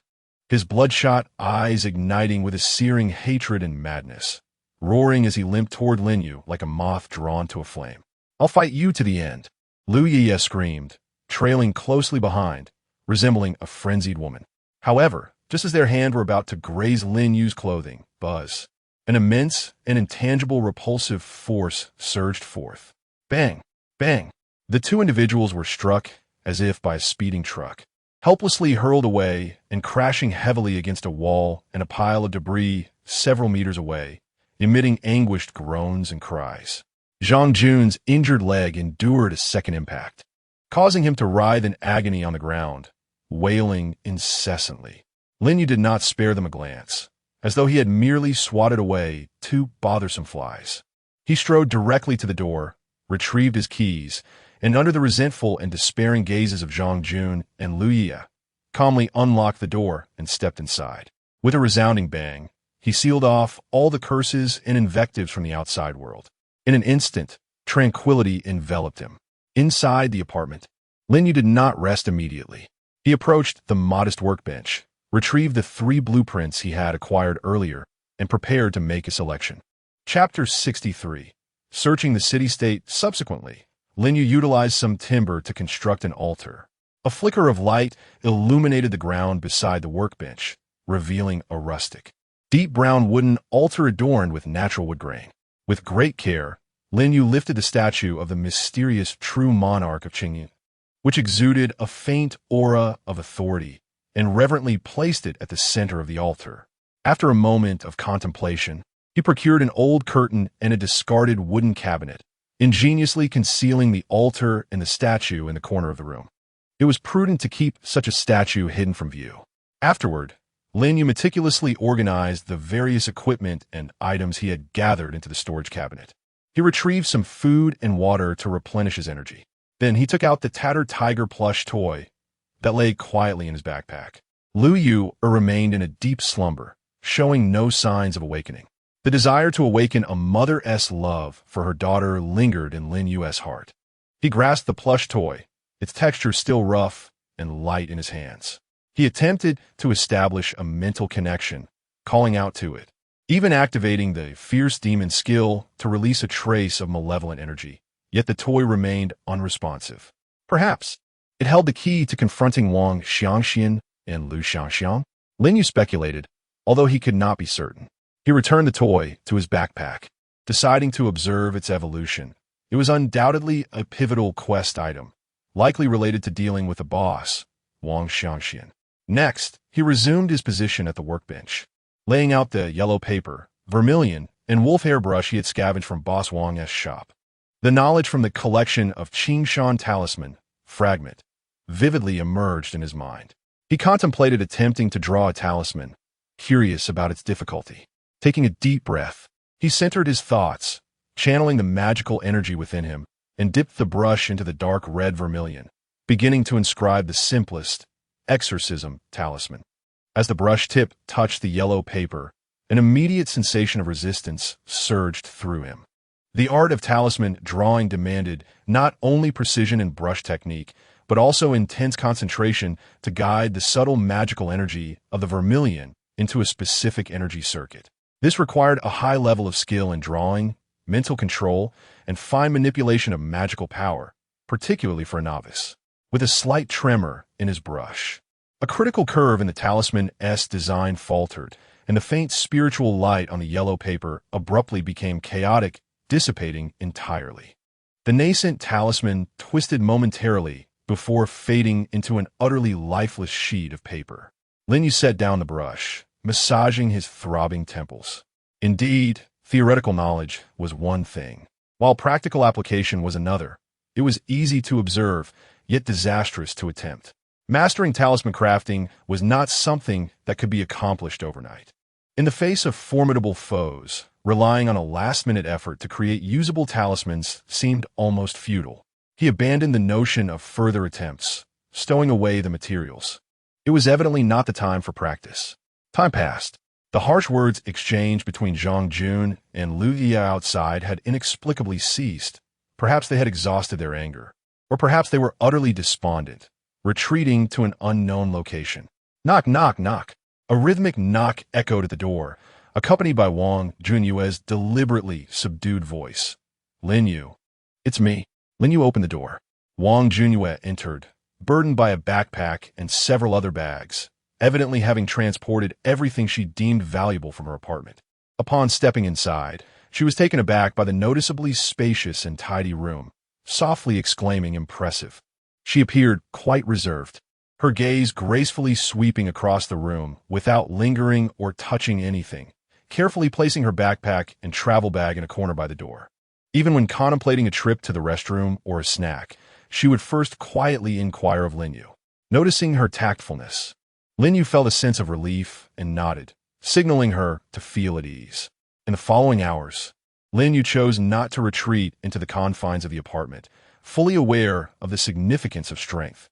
his bloodshot eyes igniting with a searing hatred and madness, roaring as he limped toward Lin Yu like a moth drawn to a flame. I'll fight you to the end, Lu Yiye screamed, trailing closely behind, resembling a frenzied woman. However, just as their hands were about to graze Lin Yu's clothing, buzz, an immense and intangible repulsive force surged forth. Bang! Bang! The two individuals were struck as if by a speeding truck, helplessly hurled away and crashing heavily against a wall and a pile of debris several meters away, emitting anguished groans and cries. Zhang Jun's injured leg endured a second impact, causing him to writhe in agony on the ground, wailing incessantly. Lin Yu did not spare them a glance, as though he had merely swatted away 2 bothersome flies. He strode directly to the door, retrieved his keys, and under the resentful and despairing gazes of Zhang Jun and Lu Yi, calmly unlocked the door and stepped inside. With a resounding bang, he sealed off all the curses and invectives from the outside world. In an instant, tranquility enveloped him. Inside the apartment, Lin Yu did not rest immediately. He approached the modest workbench, retrieved the 3 blueprints he had acquired earlier, and prepared to make a selection. Chapter 63. Searching the city-state. Subsequently, Lin Yu utilized some timber to construct an altar. A flicker of light illuminated the ground beside the workbench, revealing a rustic, deep brown wooden altar adorned with natural wood grain. With great care, Lin Yu lifted the statue of the mysterious true monarch of Qingyin, which exuded a faint aura of authority, and reverently placed it at the center of the altar. After a moment of contemplation, he procured an old curtain and a discarded wooden cabinet, ingeniously concealing the altar and the statue in the corner of the room. It was prudent to keep such a statue hidden from view. Afterward, Lin Yu meticulously organized the various equipment and items he had gathered into the storage cabinet. He retrieved some food and water to replenish his energy. Then he took out the tattered tiger plush toy that lay quietly in his backpack. Lu Yu remained in a deep slumber, showing no signs of awakening. The desire to awaken a mother's love for her daughter lingered in Lin Yu's heart. He grasped the plush toy, its texture still rough and light in his hands. He attempted to establish a mental connection, calling out to it, even activating the fierce demon skill to release a trace of malevolent energy. Yet the toy remained unresponsive. Perhaps it held the key to confronting Wang Xiangxian and Lu Xiangxiang. Lin Yu speculated, although he could not be certain. He returned the toy to his backpack, deciding to observe its evolution. It was undoubtedly a pivotal quest item, likely related to dealing with the boss, Wang Xiangxian. Next, he resumed his position at the workbench, laying out the yellow paper, vermilion, and wolf hair brush he had scavenged from Boss Wang's shop. The knowledge from the collection of Qingshan Talisman, fragment, vividly emerged in his mind. He contemplated attempting to draw a talisman, curious about its difficulty. Taking a deep breath, he centered his thoughts, channeling the magical energy within him, and dipped the brush into the dark red vermilion, beginning to inscribe the simplest exorcism talisman. As the brush tip touched the yellow paper, an immediate sensation of resistance surged through him. The art of talisman drawing demanded not only precision in brush technique, but also intense concentration to guide the subtle magical energy of the vermilion into a specific energy circuit. This required a high level of skill in drawing, mental control, and fine manipulation of magical power, particularly for a novice. With a slight tremor in his brush, a critical curve in the talisman's design faltered, and the faint spiritual light on the yellow paper abruptly became chaotic, dissipating entirely. The nascent talisman twisted momentarily before fading into an utterly lifeless sheet of paper. Lin Yu set down the brush, massaging his throbbing temples. Indeed, theoretical knowledge was one thing, while practical application was another. It was easy to observe, yet disastrous to attempt. Mastering talisman crafting was not something that could be accomplished overnight. In the face of formidable foes, relying on a last-minute effort to create usable talismans seemed almost futile. He abandoned the notion of further attempts, stowing away the materials. It was evidently not the time for practice. Time passed. The harsh words exchanged between Zhang Jun and Lu Yi outside had inexplicably ceased. Perhaps they had exhausted their anger. Or perhaps they were utterly despondent, retreating to an unknown location. Knock, knock, knock. A rhythmic knock echoed at the door, accompanied by Wang Junyue's deliberately subdued voice. Lin Yu. It's me. Lin Yu opened the door. Wang Junyue entered, burdened by a backpack and several other bags, evidently having transported everything she deemed valuable from her apartment. Upon stepping inside, she was taken aback by the noticeably spacious and tidy room, softly exclaiming impressive. She appeared quite reserved, her gaze gracefully sweeping across the room without lingering or touching anything, carefully placing her backpack and travel bag in a corner by the door. Even when contemplating a trip to the restroom or a snack, she would first quietly inquire of Lin Yu. Noticing her tactfulness, Lin Yu felt a sense of relief and nodded, signaling her to feel at ease. In the following hours, Lin Yu chose not to retreat into the confines of the apartment, fully aware of the significance of strength.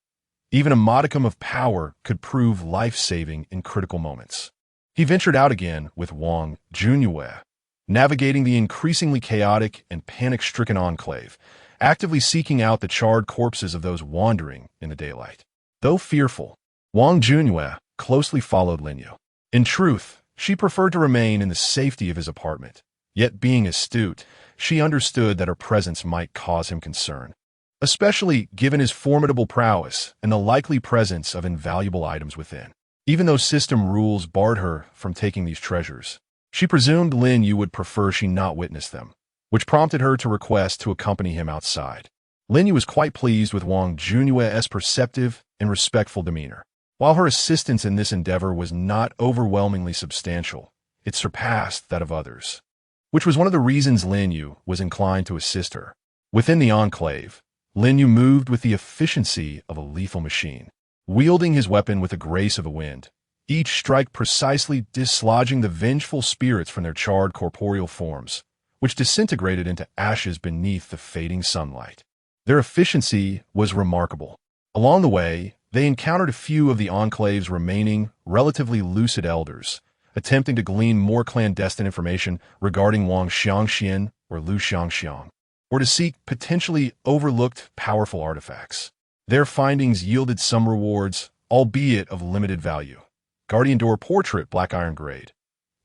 Even a modicum of power could prove life-saving in critical moments. He ventured out again with Wang Junyue, navigating the increasingly chaotic and panic-stricken enclave, actively seeking out the charred corpses of those wandering in the daylight. Though fearful, Wang Junyue closely followed Lin Yu. In truth, she preferred to remain in the safety of his apartment, yet being astute, she understood that her presence might cause him concern, especially given his formidable prowess and the likely presence of invaluable items within. Even though system rules barred her from taking these treasures, she presumed Lin Yu would prefer she not witness them, which prompted her to request to accompany him outside. Lin Yu was quite pleased with Wang Junyue's perceptive and respectful demeanor. While her assistance in this endeavor was not overwhelmingly substantial, it surpassed that of others, which was one of the reasons Lin Yu was inclined to assist her. Within the enclave, Lin Yu moved with the efficiency of a lethal machine, wielding his weapon with the grace of the wind, each strike precisely dislodging the vengeful spirits from their charred corporeal forms, which disintegrated into ashes beneath the fading sunlight. Their efficiency was remarkable. Along the way, they encountered a few of the enclave's remaining, relatively lucid elders, attempting to glean more clandestine information regarding Wang Xiangxian or Lu Xiangxiang, or to seek potentially overlooked powerful artifacts. Their findings yielded some rewards, albeit of limited value. Guardian Door Portrait Black Iron Grade.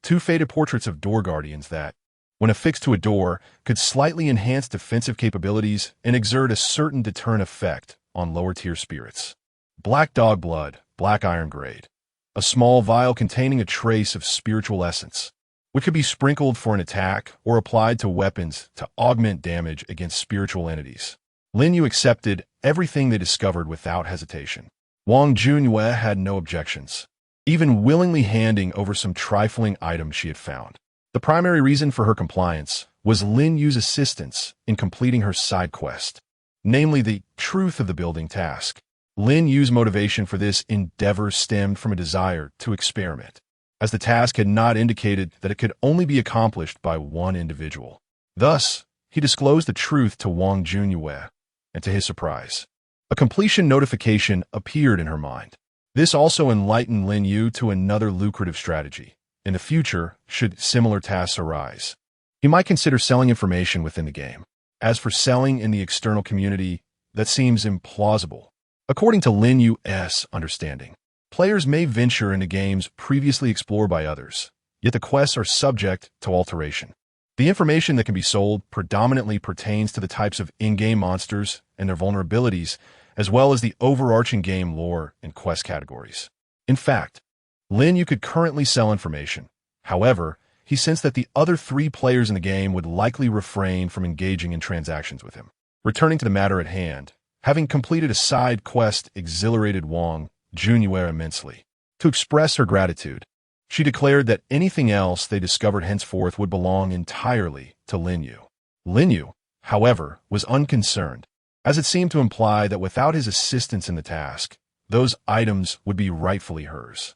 2 faded portraits of door guardians that, when affixed to a door, could slightly enhance defensive capabilities and exert a certain deterrent effect on lower-tier spirits. Black Dog Blood Black Iron Grade. A small vial containing a trace of spiritual essence, which could be sprinkled for an attack or applied to weapons to augment damage against spiritual entities. Lin Yu accepted everything they discovered without hesitation. Wang Junyue had no objections, even willingly handing over some trifling items she had found. The primary reason for her compliance was Lin Yu's assistance in completing her side quest, namely the truth of the building task. Lin Yu's motivation for this endeavor stemmed from a desire to experiment, as the task had not indicated that it could only be accomplished by one individual. Thus, he disclosed the truth to Wang Junyue, and to his surprise, a completion notification appeared in her mind. This also enlightened Lin Yu to another lucrative strategy. In the future, should similar tasks arise, he might consider selling information within the game. As for selling in the external community, that seems implausible. According to Lin Yu's understanding, players may venture into games previously explored by others, yet the quests are subject to alteration. The information that can be sold predominantly pertains to the types of in-game monsters and their vulnerabilities, as well as the overarching game lore and quest categories. In fact, Lin Yu could currently sell information. However, he sensed that the other 3 players in the game would likely refrain from engaging in transactions with him. Returning to the matter at hand, having completed a side quest exhilarated Wang Junyue immensely. To express her gratitude, she declared that anything else they discovered henceforth would belong entirely to Lin Yu. Lin Yu, however, was unconcerned, as it seemed to imply that without his assistance in the task, those items would be rightfully hers.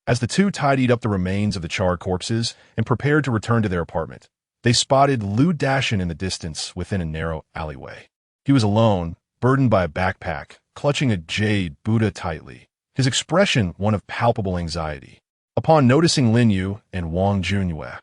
As the two tidied up the remains of the charred corpses and prepared to return to their apartment, they spotted Lu Dashin in the distance within a narrow alleyway. He was alone, burdened by a backpack, clutching a jade Buddha tightly, his expression one of palpable anxiety. Upon noticing Lin Yu and Wang Junyue,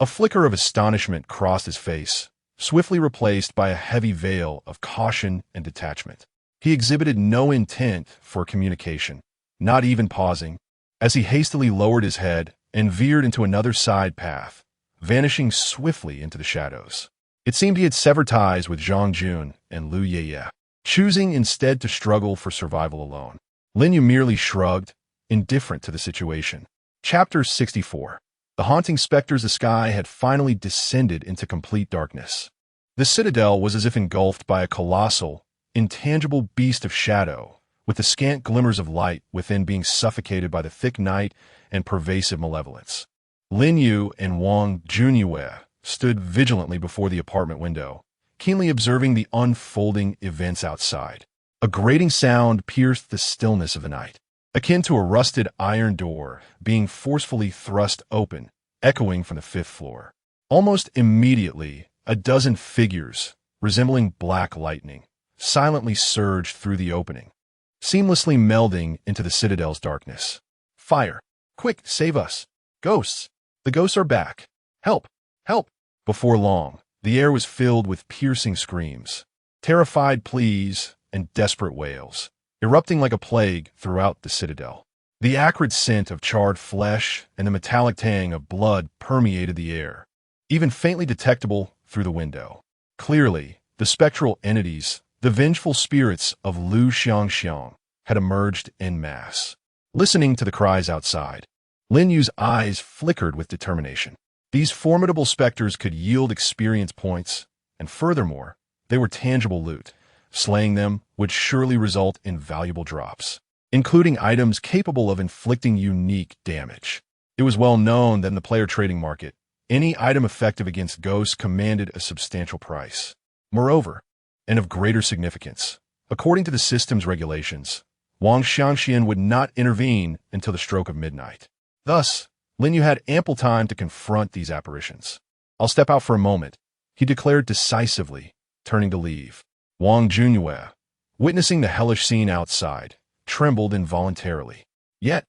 a flicker of astonishment crossed his face, swiftly replaced by a heavy veil of caution and detachment. He exhibited no intent for communication, not even pausing, as he hastily lowered his head and veered into another side path, vanishing swiftly into the shadows. It seemed he had severed ties with Zhang Jun and Lu Yeye, choosing instead to struggle for survival alone. Lin Yu merely shrugged, indifferent to the situation. Chapter 64. The haunting specters of the sky had finally descended into complete darkness. The citadel was as if engulfed by a colossal, intangible beast of shadow, with the scant glimmers of light within being suffocated by the thick night and pervasive malevolence. Lin Yu and Wang Junyue stood vigilantly before the apartment window, keenly observing the unfolding events outside. A grating sound pierced the stillness of the night, akin to a rusted iron door being forcefully thrust open, echoing from the fifth floor. Almost immediately, a dozen figures, resembling black lightning, silently surged through the opening, seamlessly melding into the citadel's darkness. Fire! Quick, save us! Ghosts! The ghosts are back! Help! Help! Before long, the air was filled with piercing screams, terrified pleas, and desperate wails, erupting like a plague throughout the citadel. The acrid scent of charred flesh and the metallic tang of blood permeated the air, even faintly detectable through the window. Clearly, the spectral entities, the vengeful spirits of Lu Xiangxiang, had emerged en masse. Listening to the cries outside, Lin Yu's eyes flickered with determination. These formidable specters could yield experience points, and furthermore, they were tangible loot. Slaying them would surely result in valuable drops, including items capable of inflicting unique damage. It was well known that in the player trading market, any item effective against ghosts commanded a substantial price. Moreover, and of greater significance, according to the system's regulations, Wang Xianxian would not intervene until the stroke of midnight. Thus, Lin Yu had ample time to confront these apparitions. "I'll step out for a moment," he declared decisively, turning to leave. Wang Junyue, witnessing the hellish scene outside, trembled involuntarily. Yet,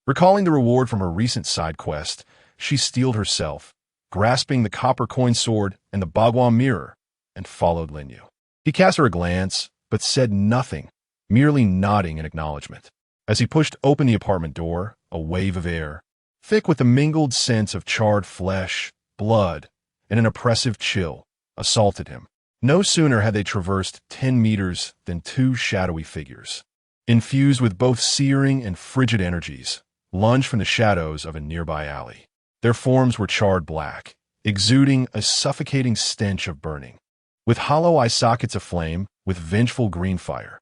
recalling the reward from her recent side quest, she steeled herself, grasping the copper coin sword and the Bagua mirror, and followed Lin Yu. He cast her a glance, but said nothing, merely nodding in acknowledgement. As he pushed open the apartment door, a wave of air, thick with the mingled scents of charred flesh, blood, and an oppressive chill, assaulted him. No sooner had they traversed 10 meters than two shadowy figures, infused with both searing and frigid energies, lunged from the shadows of a nearby alley. Their forms were charred black, exuding a suffocating stench of burning, with hollow eye sockets aflame with vengeful green fire.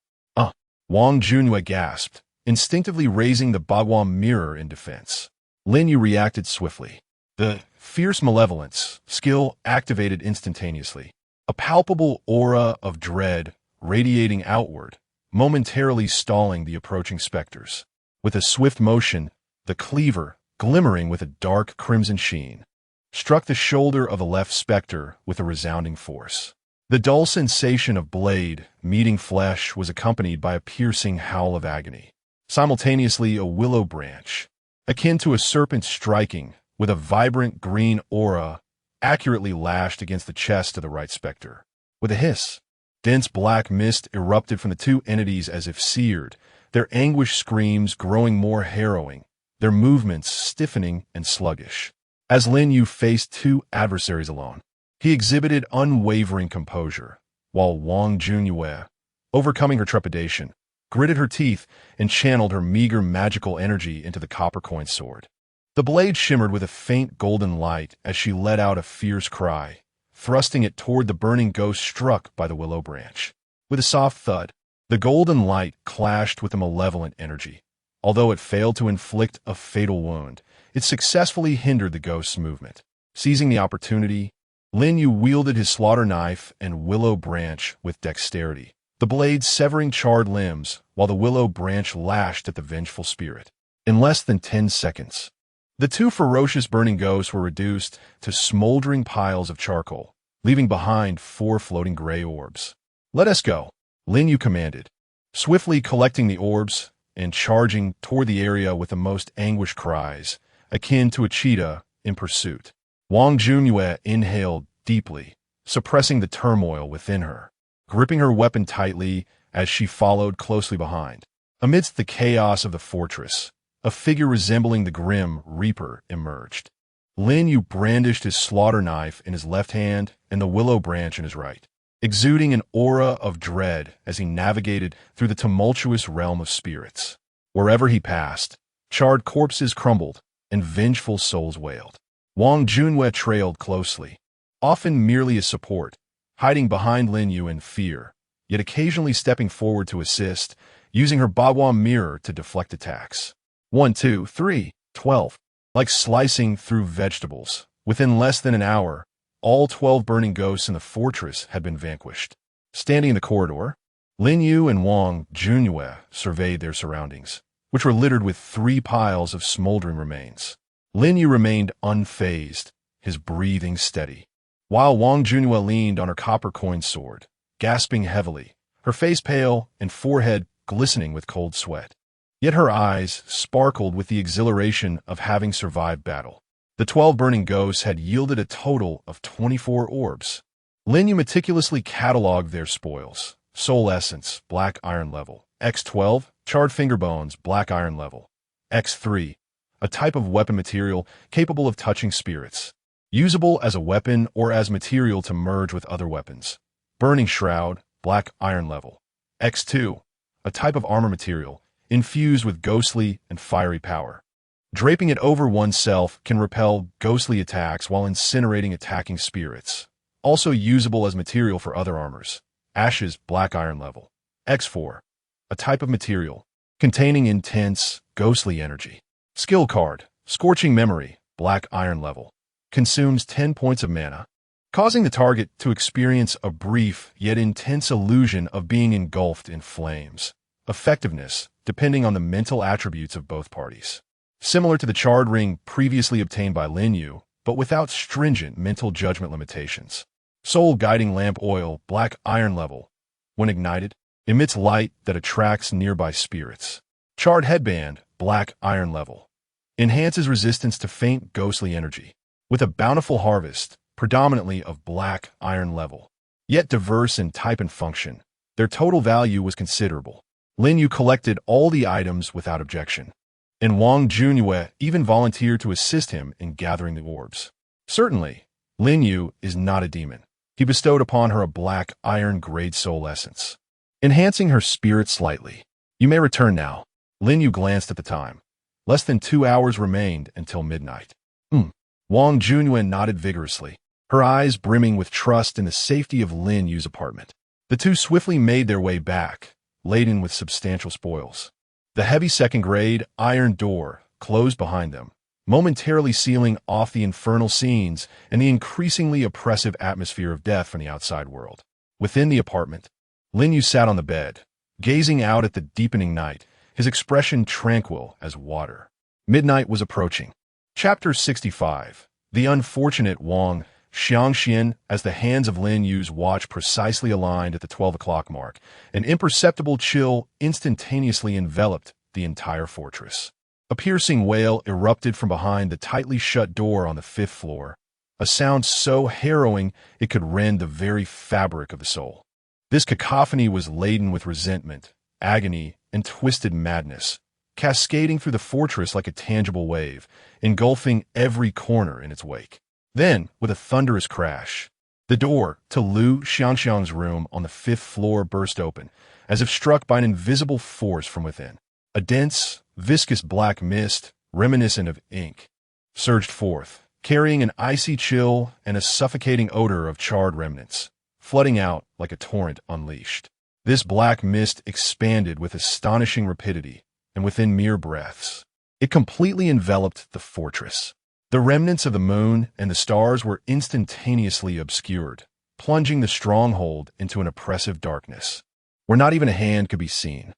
Wang Junyue gasped, instinctively raising the Bagua mirror in defense. Lin Yu reacted swiftly. The fierce malevolence skill activated instantaneously, a palpable aura of dread radiating outward, momentarily stalling the approaching specters. With a swift motion, the cleaver, glimmering with a dark crimson sheen, struck the shoulder of the left specter with a resounding force. The dull sensation of blade meeting flesh was accompanied by a piercing howl of agony. Simultaneously, a willow branch, akin to a serpent striking, with a vibrant green aura, accurately lashed against the chest of the right specter. With a hiss, dense black mist erupted from the two entities as if seared, their anguished screams growing more harrowing, their movements stiffening and sluggish. As Lin Yu faced two adversaries alone, he exhibited unwavering composure, while Wang Junyue, overcoming her trepidation, gritted her teeth and channeled her meager magical energy into the copper coin sword. The blade shimmered with a faint golden light as she let out a fierce cry, thrusting it toward the burning ghost struck by the willow branch. With a soft thud, the golden light clashed with the malevolent energy. Although it failed to inflict a fatal wound, it successfully hindered the ghost's movement. Seizing the opportunity, Lin Yu wielded his slaughter knife and willow branch with dexterity, the blade severing charred limbs while the willow branch lashed at the vengeful spirit. In less than 10 seconds, the two ferocious burning ghosts were reduced to smoldering piles of charcoal, leaving behind 4 floating gray orbs. "Let us go," Lin Yu commanded, swiftly collecting the orbs and charging toward the area with the most anguished cries, akin to a cheetah in pursuit. Wang Junyue inhaled deeply, suppressing the turmoil within her, gripping her weapon tightly as she followed closely behind. Amidst the chaos of the fortress, a figure resembling the Grim Reaper emerged. Lin Yu brandished his slaughter knife in his left hand and the willow branch in his right, exuding an aura of dread as he navigated through the tumultuous realm of spirits. Wherever he passed, charred corpses crumbled and vengeful souls wailed. Wang Junyue trailed closely, often merely as support, hiding behind Lin Yu in fear, yet occasionally stepping forward to assist, using her Bagua mirror to deflect attacks. 1, 2, 3, 12. Like slicing through vegetables, within less than an hour, all 12 burning ghosts in the fortress had been vanquished. Standing in the corridor, Lin Yu and Wang Junue surveyed their surroundings, which were littered with 3 piles of smoldering remains. Lin Yu remained unfazed, his breathing steady, while Wang Junue leaned on her copper-coined sword, gasping heavily, her face pale and forehead glistening with cold sweat. Yet her eyes sparkled with the exhilaration of having survived battle. The 12 burning ghosts had yielded a total of 24 orbs. Lin Yu meticulously cataloged their spoils. Soul Essence, Black Iron level. X12, Charred Finger Bones, Black Iron level. X3, a type of weapon material capable of touching spirits. Usable as a weapon or as material to merge with other weapons. Burning Shroud, Black Iron level. X2, a type of armor material, infused with ghostly and fiery power. Draping it over oneself can repel ghostly attacks while incinerating attacking spirits. Also usable as material for other armors. Ashes, Black Iron level. X4, a type of material containing intense, ghostly energy. Skill card, Scorching Memory, Black Iron level. Consumes 10 points of mana, causing the target to experience a brief yet intense illusion of being engulfed in flames. Effectiveness, depending on the mental attributes of both parties. Similar to the Charred Ring previously obtained by Lin Yu, but without stringent mental judgment limitations. Soul Guiding Lamp Oil, Black Iron level. When ignited, emits light that attracts nearby spirits. Charred Headband, Black Iron level. Enhances resistance to faint ghostly energy. With a bountiful harvest, predominantly of Black Iron level. Yet diverse in type and function, their total value was considerable. Lin Yu collected all the items without objection, and Wang Junue even volunteered to assist him in gathering the orbs. Certainly, Lin Yu is not a demon. He bestowed upon her a Black Iron grade soul essence, enhancing her spirit slightly. You may return now. Lin Yu glanced at the time. Less than 2 hours remained until midnight. Wang Junue nodded vigorously, her eyes brimming with trust in the safety of Lin Yu's apartment. The two swiftly made their way back, laden with substantial spoils. The heavy second-grade iron door closed behind them, momentarily sealing off the infernal scenes and the increasingly oppressive atmosphere of death from the outside world. Within the apartment, Lin Yu sat on the bed, gazing out at the deepening night, his expression tranquil as water. Midnight was approaching. Chapter 65. The unfortunate Wang Xiangxian. As the hands of Lin Yu's watch precisely aligned at the 12 o'clock mark, an imperceptible chill instantaneously enveloped the entire fortress. A piercing wail erupted from behind the tightly shut door on the 5th floor, a sound so harrowing it could rend the very fabric of the soul. This cacophony was laden with resentment, agony, and twisted madness, cascading through the fortress like a tangible wave, engulfing every corner in its wake. Then, with a thunderous crash, the door to Lu Xiangxiang's room on the 5th floor burst open, as if struck by an invisible force from within. A dense, viscous black mist, reminiscent of ink, surged forth, carrying an icy chill and a suffocating odor of charred remnants, flooding out like a torrent unleashed. This black mist expanded with astonishing rapidity, and within mere breaths, it completely enveloped the fortress. The remnants of the moon and the stars were instantaneously obscured, plunging the stronghold into an oppressive darkness, where not even a hand could be seen.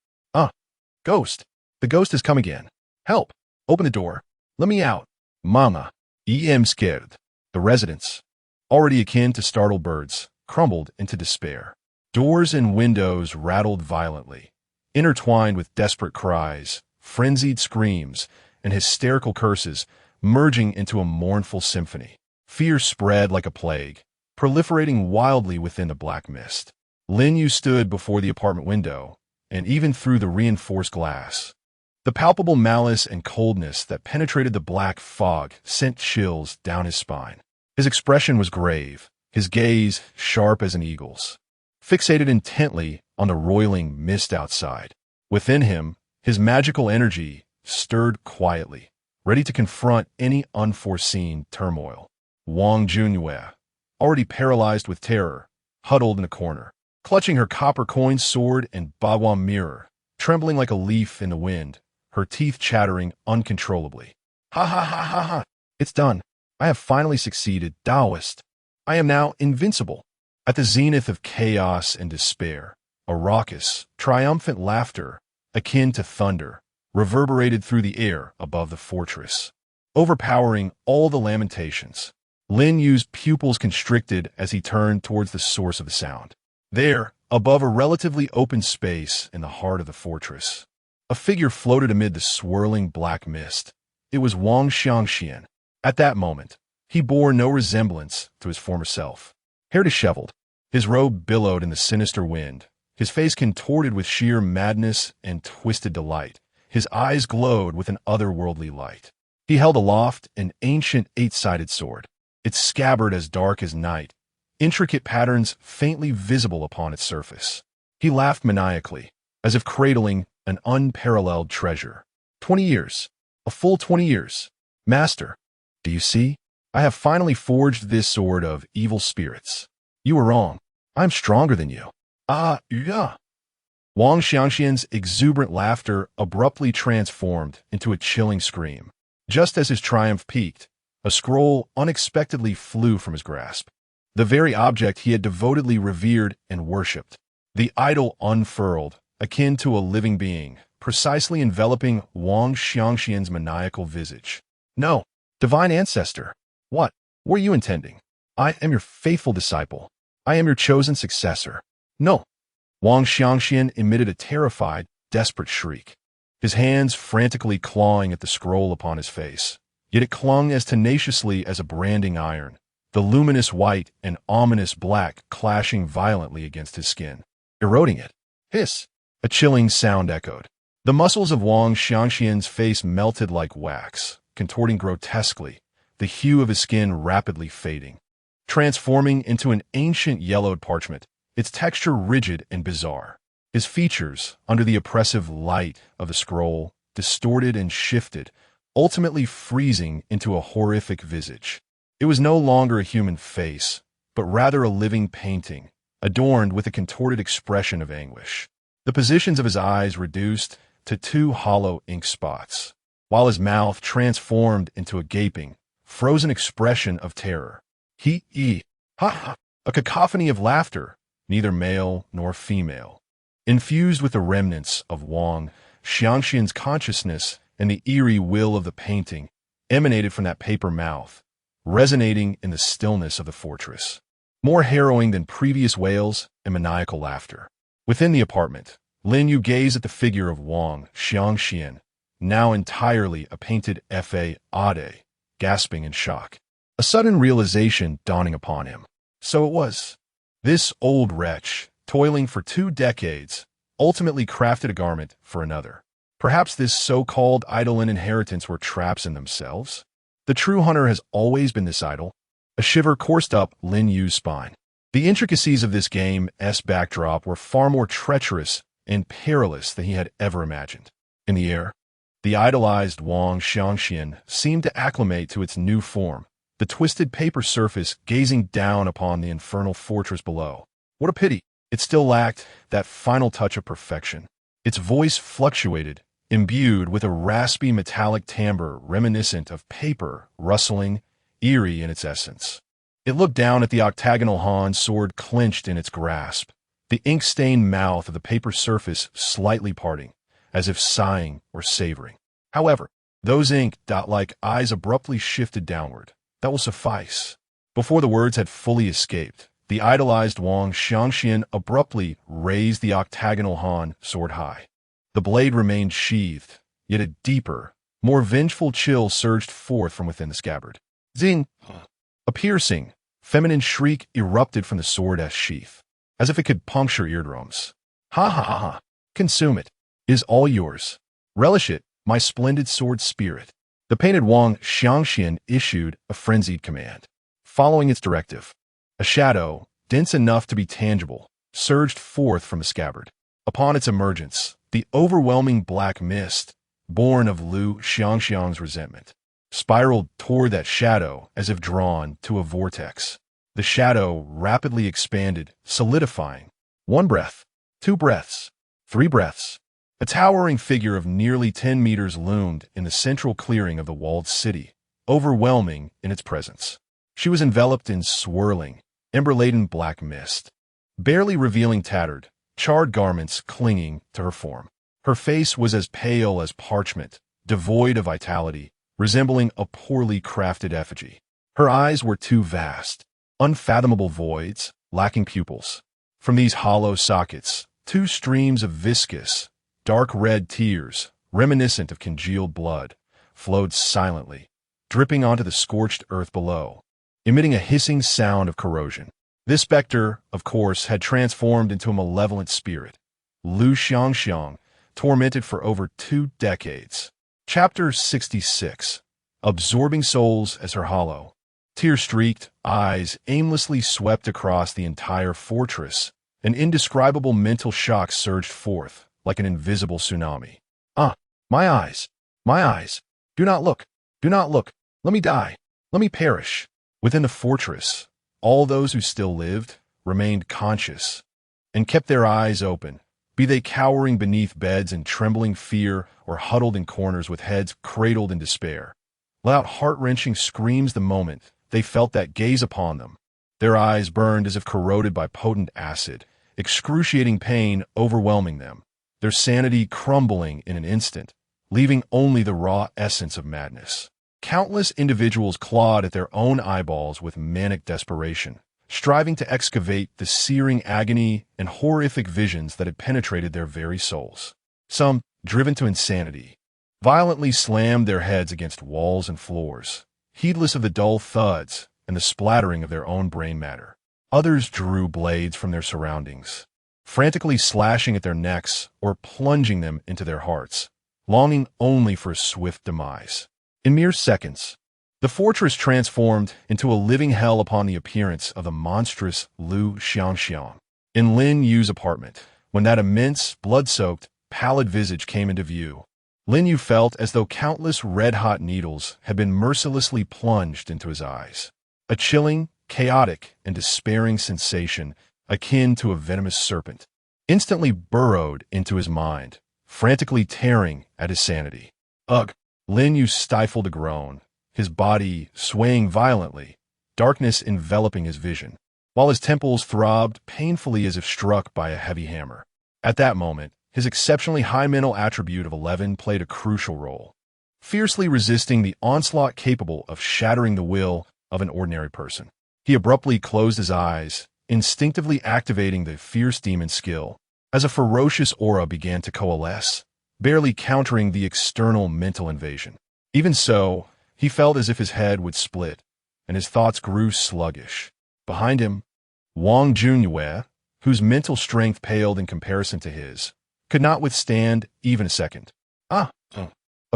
Ghost! The ghost has come again. Help! Open the door. Let me out. Mama. I'm scared. The residents, already akin to startled birds, crumbled into despair. Doors and windows rattled violently, intertwined with desperate cries, frenzied screams, and hysterical curses, merging into a mournful symphony. Fear spread like a plague, proliferating wildly within the black mist. Lin Yu stood before the apartment window, and even through the reinforced glass, the palpable malice and coldness that penetrated the black fog sent chills down his spine. His expression was grave, his gaze sharp as an eagle's, fixated intently on the roiling mist outside. Within him, his magical energy stirred quietly, ready to confront any unforeseen turmoil. Wang Junue, already paralyzed with terror, huddled in a corner, clutching her copper-coined sword and bagua mirror, trembling like a leaf in the wind, her teeth chattering uncontrollably. Ha ha ha ha ha! It's done. I have finally succeeded, Taoist. I am now invincible. At the zenith of chaos and despair, A raucous, triumphant laughter, akin to thunder, reverberated through the air above the fortress, overpowering all the lamentations. Lin Yu's pupils constricted as he turned towards the source of the sound. There, above a relatively open space in the heart of the fortress, a figure floated amid the swirling black mist. It was Wang Xiangxian. At that moment, he bore no resemblance to his former self. Hair disheveled, his robe billowed in the sinister wind, his face contorted with sheer madness and twisted delight. His eyes glowed with an otherworldly light. He held aloft an ancient eight-sided sword, its scabbard as dark as night, intricate patterns faintly visible upon its surface. He laughed maniacally, as if cradling an unparalleled treasure. 20 years. A full 20 years. Master, do you see? I have finally forged this sword of evil spirits. You were wrong. I'm stronger than you. Yeah. Wang Xiangxian's exuberant laughter abruptly transformed into a chilling scream. Just as his triumph peaked, a scroll unexpectedly flew from his grasp. The very object he had devotedly revered and worshipped. The idol unfurled, akin to a living being, precisely enveloping Wang Xiangxian's maniacal visage. No, divine ancestor. What were you intending? I am your faithful disciple. I am your chosen successor. No. Wang Xiangxian emitted a terrified, desperate shriek, his hands frantically clawing at the scroll upon his face. Yet it clung as tenaciously as a branding iron, the luminous white and ominous black clashing violently against his skin, eroding it. Hiss! A chilling sound echoed. The muscles of Wang Xiangxian's face melted like wax, contorting grotesquely, the hue of his skin rapidly fading, transforming into an ancient yellowed parchment, its texture rigid and bizarre. His features, under the oppressive light of the scroll, distorted and shifted, ultimately freezing into a horrific visage. It was no longer a human face, but rather a living painting, adorned with a contorted expression of anguish. The positions of his eyes reduced to two hollow ink spots, while his mouth transformed into a gaping, frozen expression of terror. Ha! A cacophony of laughter, neither male nor female, infused with the remnants of Wang Xiangxian's consciousness, and the eerie will of the painting emanated from that paper mouth, resonating in the stillness of the fortress, more harrowing than previous wails and maniacal laughter. Within the apartment, Lin Yu gazed at the figure of Wang Xiangxian, now entirely a painted fade, gasping in shock. A sudden realization dawning upon him. So it was. This old wretch, toiling for 2 decades, ultimately crafted a garment for another. Perhaps this so-called idol and inheritance were traps in themselves? The true hunter has always been this idol. A shiver coursed up Lin Yu's spine. The intricacies of this game's backdrop were far more treacherous and perilous than he had ever imagined. In the air, the idolized Wang Xiangxian seemed to acclimate to its new form, the twisted paper surface gazing down upon the infernal fortress below. What a pity! It still lacked that final touch of perfection. Its voice fluctuated, imbued with a raspy metallic timbre reminiscent of paper, rustling, eerie in its essence. It looked down at the octagonal Han sword clenched in its grasp, the ink-stained mouth of the paper surface slightly parting, as if sighing or savoring. However, those ink-like eyes abruptly shifted downward. That will suffice. Before the words had fully escaped, the idolized Wang Xiangxian abruptly raised the octagonal Han sword high. The blade remained sheathed, yet a deeper, more vengeful chill surged forth from within the scabbard. Zing! A piercing, feminine shriek erupted from the sword's sheath, as if it could puncture eardrums. Ha ha ha ha! Consume it. It is all yours. Relish it, my splendid sword spirit. The painted Wang Xiangxian issued a frenzied command. Following its directive, a shadow, dense enough to be tangible, surged forth from the scabbard. Upon its emergence, the overwhelming black mist, born of Lu Xiangxiang's resentment, spiraled toward that shadow as if drawn to a vortex. The shadow rapidly expanded, solidifying. 1 breath, 2 breaths, 3 breaths. A towering figure of nearly 10 meters loomed in the central clearing of the walled city, overwhelming in its presence. She was enveloped in swirling, ember-laden black mist, barely revealing tattered, charred garments clinging to her form. Her face was as pale as parchment, devoid of vitality, resembling a poorly crafted effigy. Her eyes were two vast, unfathomable voids, lacking pupils. From these hollow sockets, two streams of viscous, dark red tears, reminiscent of congealed blood, flowed silently, dripping onto the scorched earth below, emitting a hissing sound of corrosion. This specter, of course, had transformed into a malevolent spirit, Lu Xiangxiang, tormented for over 2 decades. Chapter 66. Absorbing souls as her hollow. Tear-streaked eyes aimlessly swept across the entire fortress. An indescribable mental shock surged forth, like an invisible tsunami. My eyes! My eyes! Do not look! Do not look! Let me die! Let me perish! Within the fortress, all those who still lived remained conscious and kept their eyes open, be they cowering beneath beds in trembling fear or huddled in corners with heads cradled in despair. Let out heart-wrenching screams the moment they felt that gaze upon them. Their eyes burned as if corroded by potent acid, excruciating pain overwhelming them, their sanity crumbling in an instant, leaving only the raw essence of madness. Countless individuals clawed at their own eyeballs with manic desperation, striving to excavate the searing agony and horrific visions that had penetrated their very souls. Some, driven to insanity, violently slammed their heads against walls and floors, heedless of the dull thuds and the splattering of their own brain matter. Others drew blades from their surroundings, frantically slashing at their necks or plunging them into their hearts, longing only for a swift demise. In mere seconds, the fortress transformed into a living hell upon the appearance of the monstrous Lu Xiangxiang. In Lin Yu's apartment, when that immense, blood-soaked, pallid visage came into view, Lin Yu felt as though countless red-hot needles had been mercilessly plunged into his eyes. A chilling, chaotic, and despairing sensation, akin to a venomous serpent, instantly burrowed into his mind, frantically tearing at his sanity. Ugh! Lin Yu stifled a groan, his body swaying violently, darkness enveloping his vision, while his temples throbbed painfully as if struck by a heavy hammer. At that moment, his exceptionally high mental attribute of 11 played a crucial role, fiercely resisting the onslaught capable of shattering the will of an ordinary person. He abruptly closed his eyes, instinctively activating the fierce demon skill, as a ferocious aura began to coalesce, barely countering the external mental invasion. Even so, he felt as if his head would split, and his thoughts grew sluggish. Behind him, Wang Junyue, whose mental strength paled in comparison to his, could not withstand even a second. A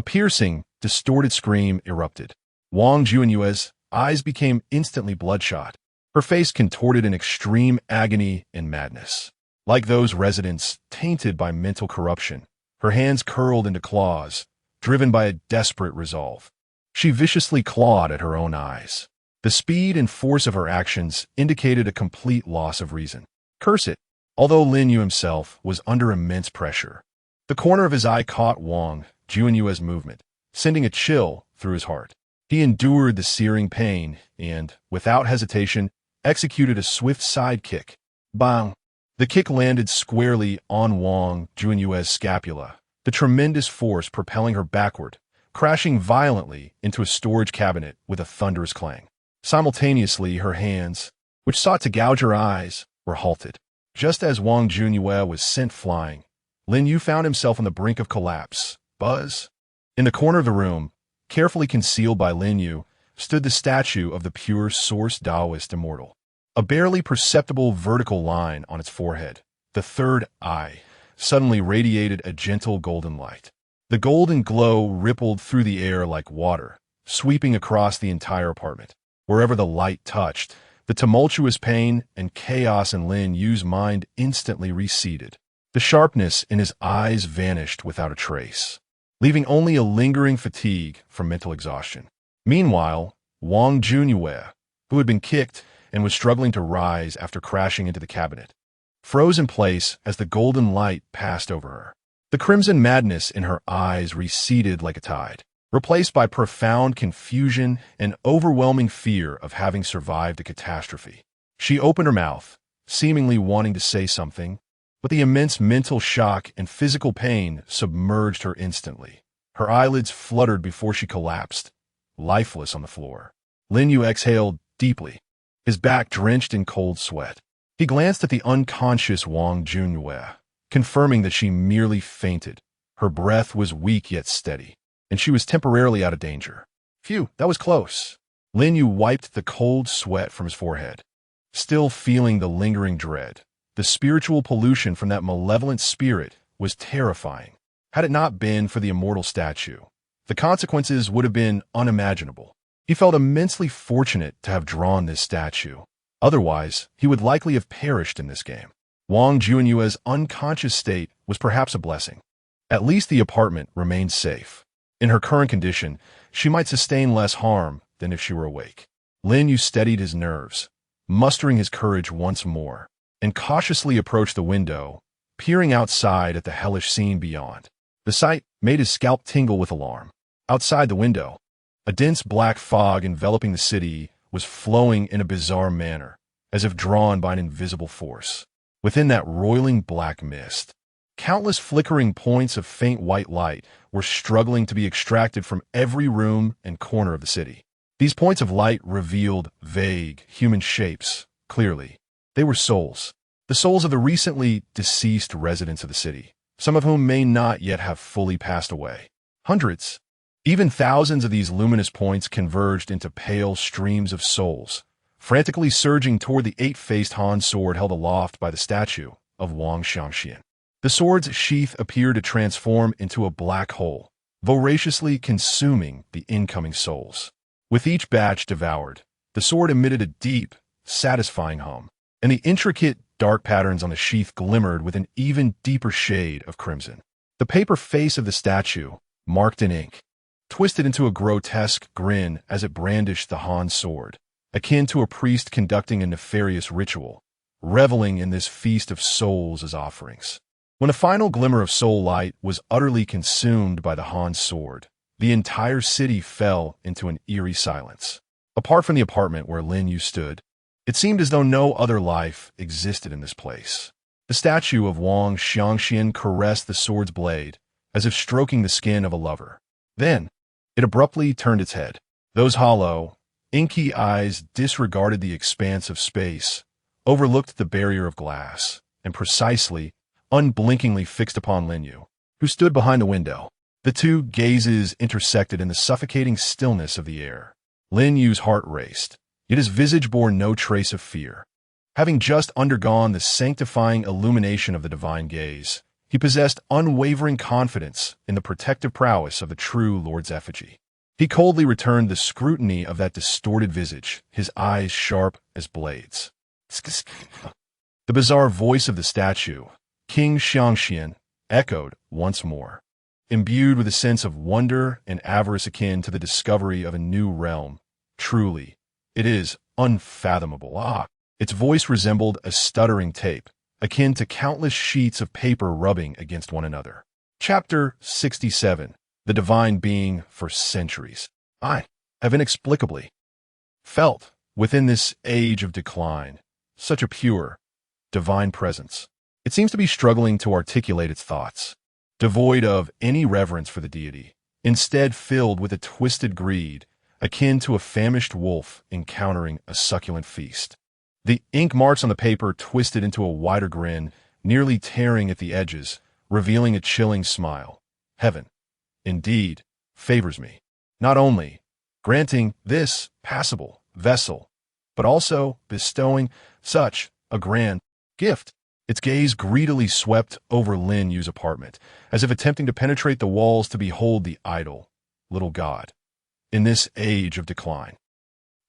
piercing, distorted scream erupted. Wang Junyue's eyes became instantly bloodshot, her face contorted in extreme agony and madness. Like those residents tainted by mental corruption, her hands curled into claws, driven by a desperate resolve. She viciously clawed at her own eyes. The speed and force of her actions indicated a complete loss of reason. Curse it! Although Lin Yu himself was under immense pressure, the corner of his eye caught Wang Junyue's movement, sending a chill through his heart. He endured the searing pain and, without hesitation, executed a swift side kick. Bang! The kick landed squarely on Wang Junyue's scapula, the tremendous force propelling her backward, crashing violently into a storage cabinet with a thunderous clang. Simultaneously, her hands, which sought to gouge her eyes, were halted. Just as Wang Junyue was sent flying, Lin Yu found himself on the brink of collapse. Buzz! In the corner of the room, carefully concealed by Lin Yu, stood the statue of the pure source Taoist immortal. A barely perceptible vertical line on its forehead, the third eye, suddenly radiated a gentle golden light. The golden glow rippled through the air like water, sweeping across the entire apartment. Wherever the light touched, the tumultuous pain and chaos in Lin Yu's mind instantly receded. The sharpness in his eyes vanished without a trace, leaving only a lingering fatigue from mental exhaustion. Meanwhile, Wang Junyue, who had been kicked and was struggling to rise after crashing into the cabinet, froze in place as the golden light passed over her. The crimson madness in her eyes receded like a tide, replaced by profound confusion and overwhelming fear of having survived a catastrophe. She opened her mouth, seemingly wanting to say something, but the immense mental shock and physical pain submerged her instantly. Her eyelids fluttered before she collapsed, lifeless on the floor. Lin Yu exhaled deeply, his back drenched in cold sweat. He glanced at the unconscious Wang Junyue, confirming that she merely fainted. Her breath was weak yet steady, and she was temporarily out of danger. Phew, that was close. Lin Yu wiped the cold sweat from his forehead, still feeling the lingering dread. The spiritual pollution from that malevolent spirit was terrifying. Had it not been for the immortal statue, the consequences would have been unimaginable. He felt immensely fortunate to have drawn this statue. Otherwise, he would likely have perished in this game. Wang Junyue's unconscious state was perhaps a blessing. At least the apartment remained safe. In her current condition, she might sustain less harm than if she were awake. Lin Yu steadied his nerves, mustering his courage once more, and cautiously approached the window, peering outside at the hellish scene beyond. The sight made his scalp tingle with alarm. Outside the window, a dense black fog enveloping the city was flowing in a bizarre manner, as if drawn by an invisible force. Within that roiling black mist, countless flickering points of faint white light were struggling to be extracted from every room and corner of the city. These points of light revealed vague human shapes clearly. They were souls, the souls of the recently deceased residents of the city, some of whom may not yet have fully passed away. Hundreds, even thousands of these luminous points converged into pale streams of souls, frantically surging toward the eight-faced Han sword held aloft by the statue of Wang Xiangxian. The sword's sheath appeared to transform into a black hole, voraciously consuming the incoming souls. With each batch devoured, the sword emitted a deep, satisfying hum, and the intricate, dark patterns on the sheath glimmered with an even deeper shade of crimson. The paper face of the statue, marked in ink, twisted into a grotesque grin as it brandished the Han sword, akin to a priest conducting a nefarious ritual, reveling in this feast of souls as offerings. When a final glimmer of soul light was utterly consumed by the Han sword, the entire city fell into an eerie silence. Apart from the apartment where Lin Yu stood, it seemed as though no other life existed in this place. The statue of Wang Xiangxian caressed the sword's blade, as if stroking the skin of a lover. Then, it abruptly turned its head. Those hollow, inky eyes disregarded the expanse of space, overlooked the barrier of glass, and precisely, unblinkingly fixed upon Lin Yu, who stood behind the window. The two gazes intersected in the suffocating stillness of the air. Lin Yu's heart raced, yet his visage bore no trace of fear. Having just undergone the sanctifying illumination of the divine gaze, he possessed unwavering confidence in the protective prowess of the true Lord's effigy. He coldly returned the scrutiny of that distorted visage, his eyes sharp as blades. The bizarre voice of the statue, King Xiangxian, echoed once more, imbued with a sense of wonder and avarice akin to the discovery of a new realm. Truly, it is unfathomable. Its voice resembled a stuttering tape, akin to countless sheets of paper rubbing against one another. Chapter 67. The Divine Being for Centuries. I have inexplicably felt, within this age of decline, such a pure, divine presence. It seems to be struggling to articulate its thoughts, devoid of any reverence for the deity, instead filled with a twisted greed, akin to a famished wolf encountering a succulent feast. The ink marks on the paper twisted into a wider grin, nearly tearing at the edges, revealing a chilling smile. Heaven, indeed, favors me, not only granting this passable vessel, but also bestowing such a grand gift. Its gaze greedily swept over Lin Yu's apartment, as if attempting to penetrate the walls to behold the idol, little god, in this age of decline.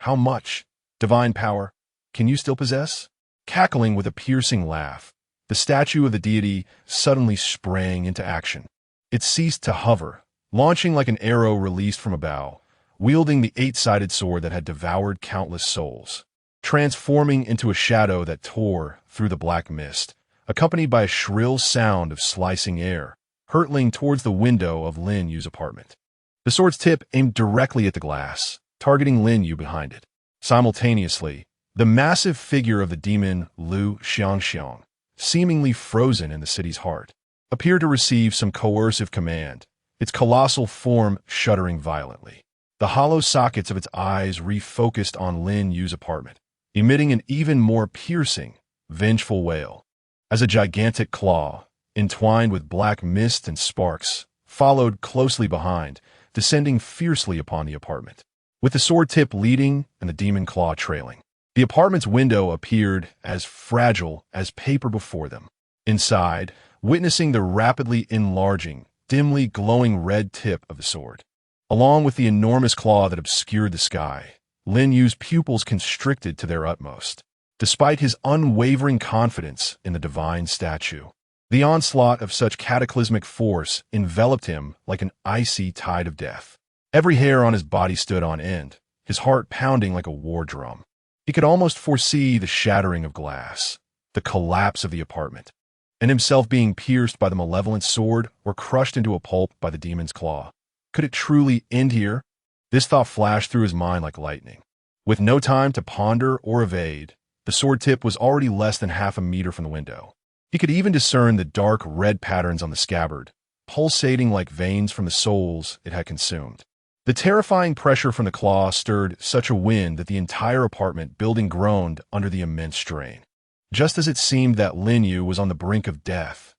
How much divine power can you still possess? Cackling with a piercing laugh, the statue of the deity suddenly sprang into action. It ceased to hover, launching like an arrow released from a bow, wielding the eight-sided sword that had devoured countless souls, transforming into a shadow that tore through the black mist, accompanied by a shrill sound of slicing air, hurtling towards the window of Lin Yu's apartment. The sword's tip aimed directly at the glass, targeting Lin Yu behind it. Simultaneously, the massive figure of the demon Lu Xiangxiang seemingly frozen in the city's heart, appeared to receive some coercive command, its colossal form shuddering violently. The hollow sockets of its eyes refocused on Lin Yu's apartment, emitting an even more piercing, vengeful wail. As a gigantic claw, entwined with black mist and sparks, followed closely behind, descending fiercely upon the apartment. With the sword tip leading and the demon claw trailing, the apartment's window appeared as fragile as paper before them. Inside, witnessing the rapidly enlarging, dimly glowing red tip of the sword, along with the enormous claw that obscured the sky, Lin Yu's pupils constricted to their utmost. Despite his unwavering confidence in the divine statue, the onslaught of such cataclysmic force enveloped him like an icy tide of death. Every hair on his body stood on end, his heart pounding like a war drum. He could almost foresee the shattering of glass, the collapse of the apartment, and himself being pierced by the malevolent sword or crushed into a pulp by the demon's claw. Could it truly end here? This thought flashed through his mind like lightning. With no time to ponder or evade, the sword tip was already less than half a meter from the window. He could even discern the dark red patterns on the scabbard, pulsating like veins from the souls it had consumed. The terrifying pressure from the claw stirred such a wind that the entire apartment building groaned under the immense strain. Just as it seemed that Lin Yu was on the brink of death,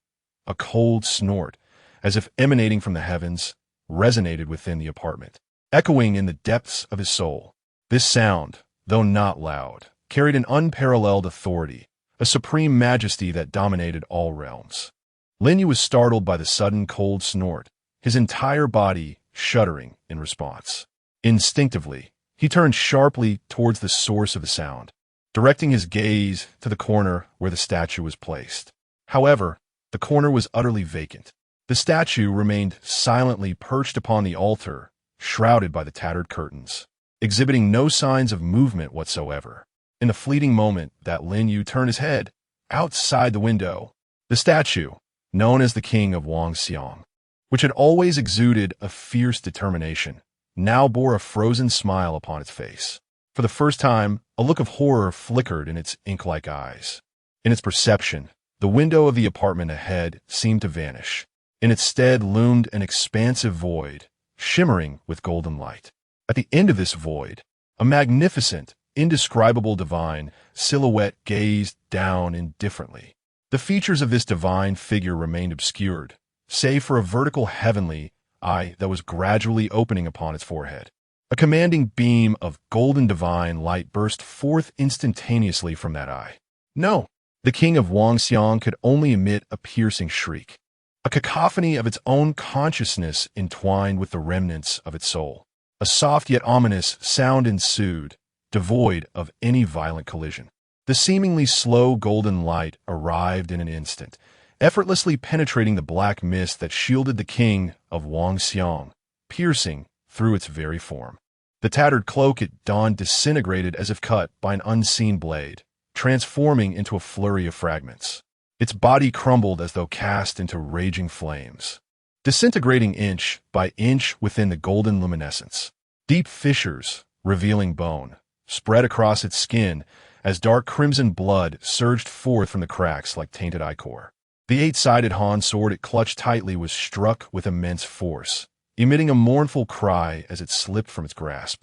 a cold snort, as if emanating from the heavens, resonated within the apartment, echoing in the depths of his soul. This sound, though not loud, carried an unparalleled authority, a supreme majesty that dominated all realms. Lin Yu was startled by the sudden cold snort, his entire body shuddering in response. Instinctively, he turned sharply towards the source of the sound, directing his gaze to the corner where the statue was placed. However, the corner was utterly vacant. The statue remained silently perched upon the altar, shrouded by the tattered curtains, exhibiting no signs of movement whatsoever. In the fleeting moment that Lin Yu turned his head, outside the window, the statue, known as the King of Wangxiang, which had always exuded a fierce determination, now bore a frozen smile upon its face. For the first time, a look of horror flickered in its ink-like eyes. In its perception, the window of the apartment ahead seemed to vanish. In its stead loomed an expansive void, shimmering with golden light. At the end of this void, a magnificent, indescribable divine silhouette gazed down indifferently. The features of this divine figure remained obscured, save for a vertical heavenly eye that was gradually opening upon its forehead. A commanding beam of golden divine light burst forth instantaneously from that eye. No, the King of Wangxiang could only emit a piercing shriek, a cacophony of its own consciousness entwined with the remnants of its soul. A soft yet ominous sound ensued, devoid of any violent collision. The seemingly slow golden light arrived in an instant, effortlessly penetrating the black mist that shielded the King of Wangxiang, piercing through its very form. The tattered cloak it donned disintegrated as if cut by an unseen blade, transforming into a flurry of fragments. Its body crumbled as though cast into raging flames, disintegrating inch by inch within the golden luminescence. Deep fissures, revealing bone, spread across its skin as dark crimson blood surged forth from the cracks like tainted ichor. The eight-sided Han sword it clutched tightly was struck with immense force, emitting a mournful cry as it slipped from its grasp.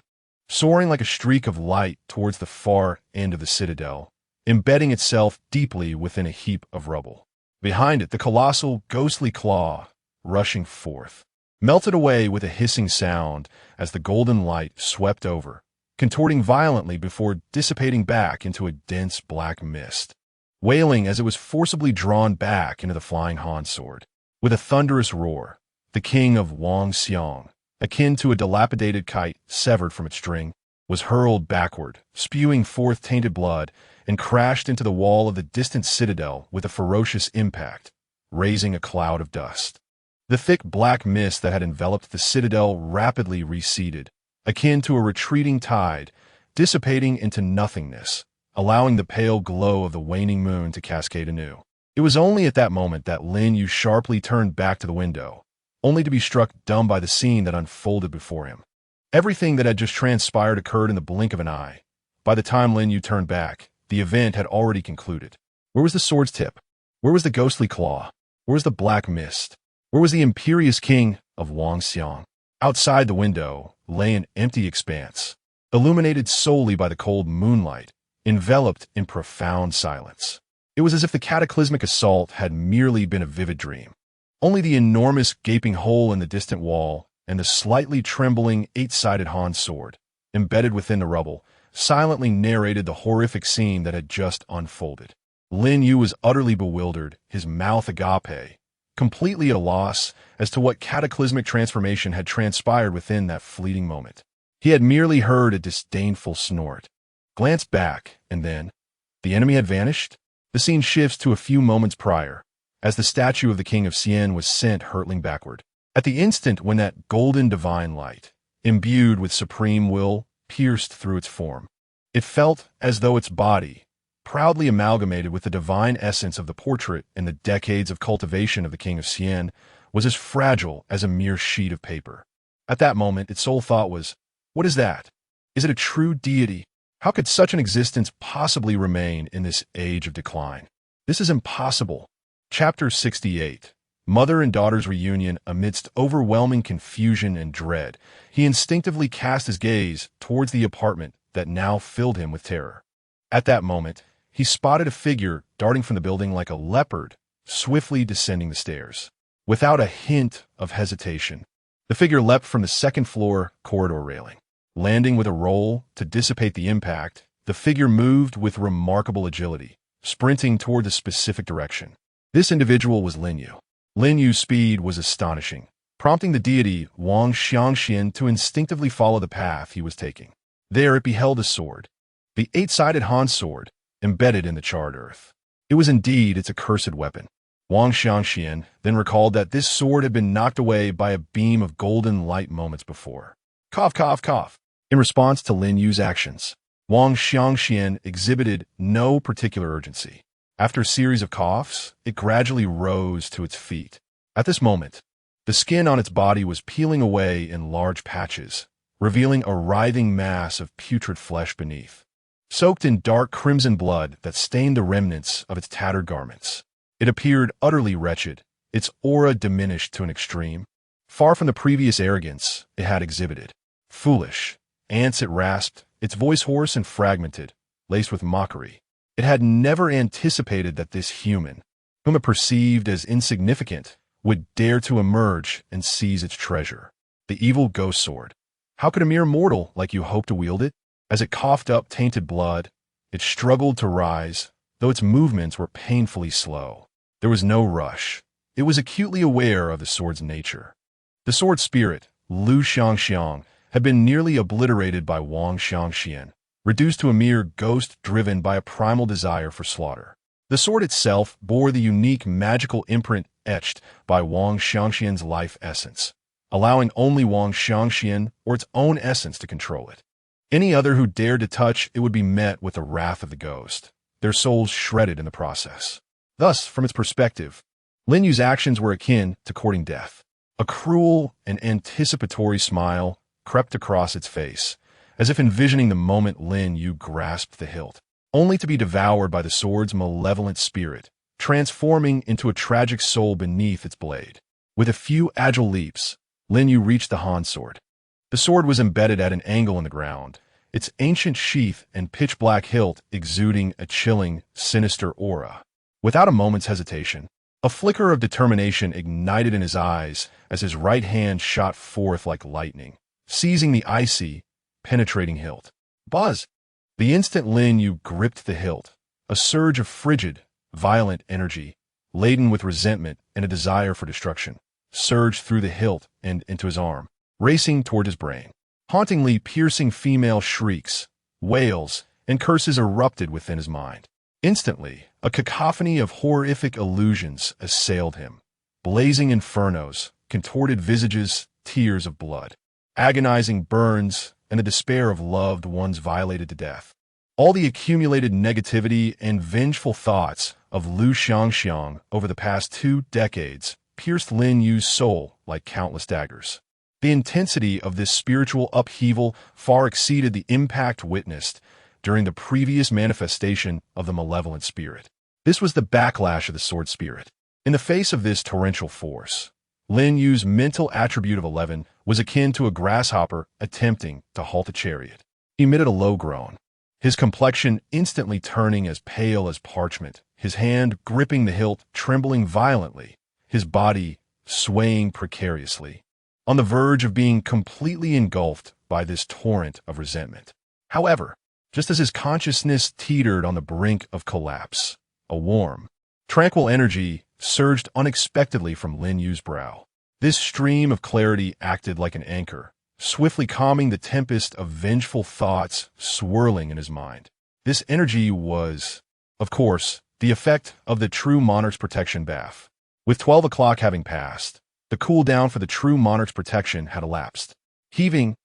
Soaring like a streak of light towards the far end of the citadel, embedding itself deeply within a heap of rubble. Behind it, the colossal, ghostly claw, rushing forth, melted away with a hissing sound as the golden light swept over, contorting violently before dissipating back into a dense black mist, wailing as it was forcibly drawn back into the flying Han sword. With a thunderous roar, the King of Wangxiang, akin to a dilapidated kite severed from its string, was hurled backward, spewing forth tainted blood, and crashed into the wall of the distant citadel with a ferocious impact, raising a cloud of dust. The thick black mist that had enveloped the citadel rapidly receded, akin to a retreating tide, dissipating into nothingness, allowing the pale glow of the waning moon to cascade anew. It was only at that moment that Lin Yu sharply turned back to the window, only to be struck dumb by the scene that unfolded before him. Everything that had just transpired occurred in the blink of an eye. By the time Lin Yu turned back, the event had already concluded. Where was the sword's tip? Where was the ghostly claw? Where was the black mist? Where was the imperious king of Wangxiang? Outside the window lay an empty expanse, illuminated solely by the cold moonlight, enveloped in profound silence. It was as if the cataclysmic assault had merely been a vivid dream. Only the enormous gaping hole in the distant wall and the slightly trembling eight-sided Han sword, embedded within the rubble, silently narrated the horrific scene that had just unfolded. Lin Yu was utterly bewildered, his mouth agape, completely at a loss as to what cataclysmic transformation had transpired within that fleeting moment. He had merely heard a disdainful snort, glanced back, and then, the enemy had vanished? The scene shifts to a few moments prior, as the statue of the king of Xian was sent hurtling backward. At the instant when that golden divine light, imbued with supreme will, pierced through its form, it felt as though its body, proudly amalgamated with the divine essence of the portrait and the decades of cultivation of the king of Xian, was as fragile as a mere sheet of paper. At that moment, its sole thought was, what is that? Is it a true deity? How could such an existence possibly remain in this age of decline? This is impossible. Chapter 68. Mother and daughter's reunion. Amidst overwhelming confusion and dread, he instinctively cast his gaze towards the apartment that now filled him with terror. At that moment, he spotted a figure darting from the building like a leopard, swiftly descending the stairs. Without a hint of hesitation, the figure leapt from the second-floor corridor railing. Landing with a roll to dissipate the impact, the figure moved with remarkable agility, sprinting toward a specific direction. This individual was Lin Yu. Lin Yu's speed was astonishing, prompting the deity Wang Xiangxian to instinctively follow the path he was taking. There it beheld a sword, the eight-sided Han sword, embedded in the charred earth. It was indeed its accursed weapon. Wang Xiangxian then recalled that this sword had been knocked away by a beam of golden light moments before. Cough, cough, cough. In response to Lin Yu's actions, Wang Xiangxian exhibited no particular urgency. After a series of coughs, it gradually rose to its feet. At this moment, the skin on its body was peeling away in large patches, revealing a writhing mass of putrid flesh beneath, soaked in dark crimson blood that stained the remnants of its tattered garments. It appeared utterly wretched, its aura diminished to an extreme, far from the previous arrogance it had exhibited. Foolish. Ants it rasped, its voice hoarse and fragmented, laced with mockery. It had never anticipated that this human, whom it perceived as insignificant, would dare to emerge and seize its treasure. The evil ghost sword. How could a mere mortal like you hope to wield it? As it coughed up tainted blood, it struggled to rise, though its movements were painfully slow. There was no rush. It was acutely aware of the sword's nature. The sword spirit, Lu Xiangxiang, had been nearly obliterated by Wang Xiangxian, reduced to a mere ghost driven by a primal desire for slaughter. The sword itself bore the unique magical imprint etched by Wang Xiangxian's life essence, allowing only Wang Xiangxian or its own essence to control it. Any other who dared to touch it would be met with the wrath of the ghost, their souls shredded in the process. Thus, from its perspective, Lin Yu's actions were akin to courting death. A cruel and anticipatory smile crept across its face, as if envisioning the moment Lin Yu grasped the hilt, only to be devoured by the sword's malevolent spirit, transforming into a tragic soul beneath its blade. With a few agile leaps, Lin Yu reached the Han sword. The sword was embedded at an angle in the ground, its ancient sheath and pitch-black hilt exuding a chilling, sinister aura. Without a moment's hesitation, a flicker of determination ignited in his eyes as his right hand shot forth like lightning, seizing the icy, penetrating hilt. Buzz! The instant Lin Yu gripped the hilt, a surge of frigid, violent energy, laden with resentment and a desire for destruction, surged through the hilt and into his arm, racing toward his brain. Hauntingly piercing female shrieks, wails, and curses erupted within his mind. Instantly, a cacophony of horrific illusions assailed him. Blazing infernos, contorted visages, tears of blood, agonizing burns, and the despair of loved ones violated to death. All the accumulated negativity and vengeful thoughts of Lu Xiangxiang over the past 2 decades pierced Lin Yu's soul like countless daggers. The intensity of this spiritual upheaval far exceeded the impact witnessed during the previous manifestation of the malevolent spirit. This was the backlash of the sword spirit. In the face of this torrential force, Lin Yu's mental attribute of 11 was akin to a grasshopper attempting to halt a chariot. He emitted a low groan, his complexion instantly turning as pale as parchment, his hand gripping the hilt trembling violently, his body swaying precariously, on the verge of being completely engulfed by this torrent of resentment. However, just as his consciousness teetered on the brink of collapse, a warm, tranquil energy surged unexpectedly from Lin Yu's brow. This stream of clarity acted like an anchor, swiftly calming the tempest of vengeful thoughts swirling in his mind. This energy was, of course, the effect of the true monarch's protection bath. With 12 o'clock having passed, the cool down for the true monarch's protection had elapsed. Heaving,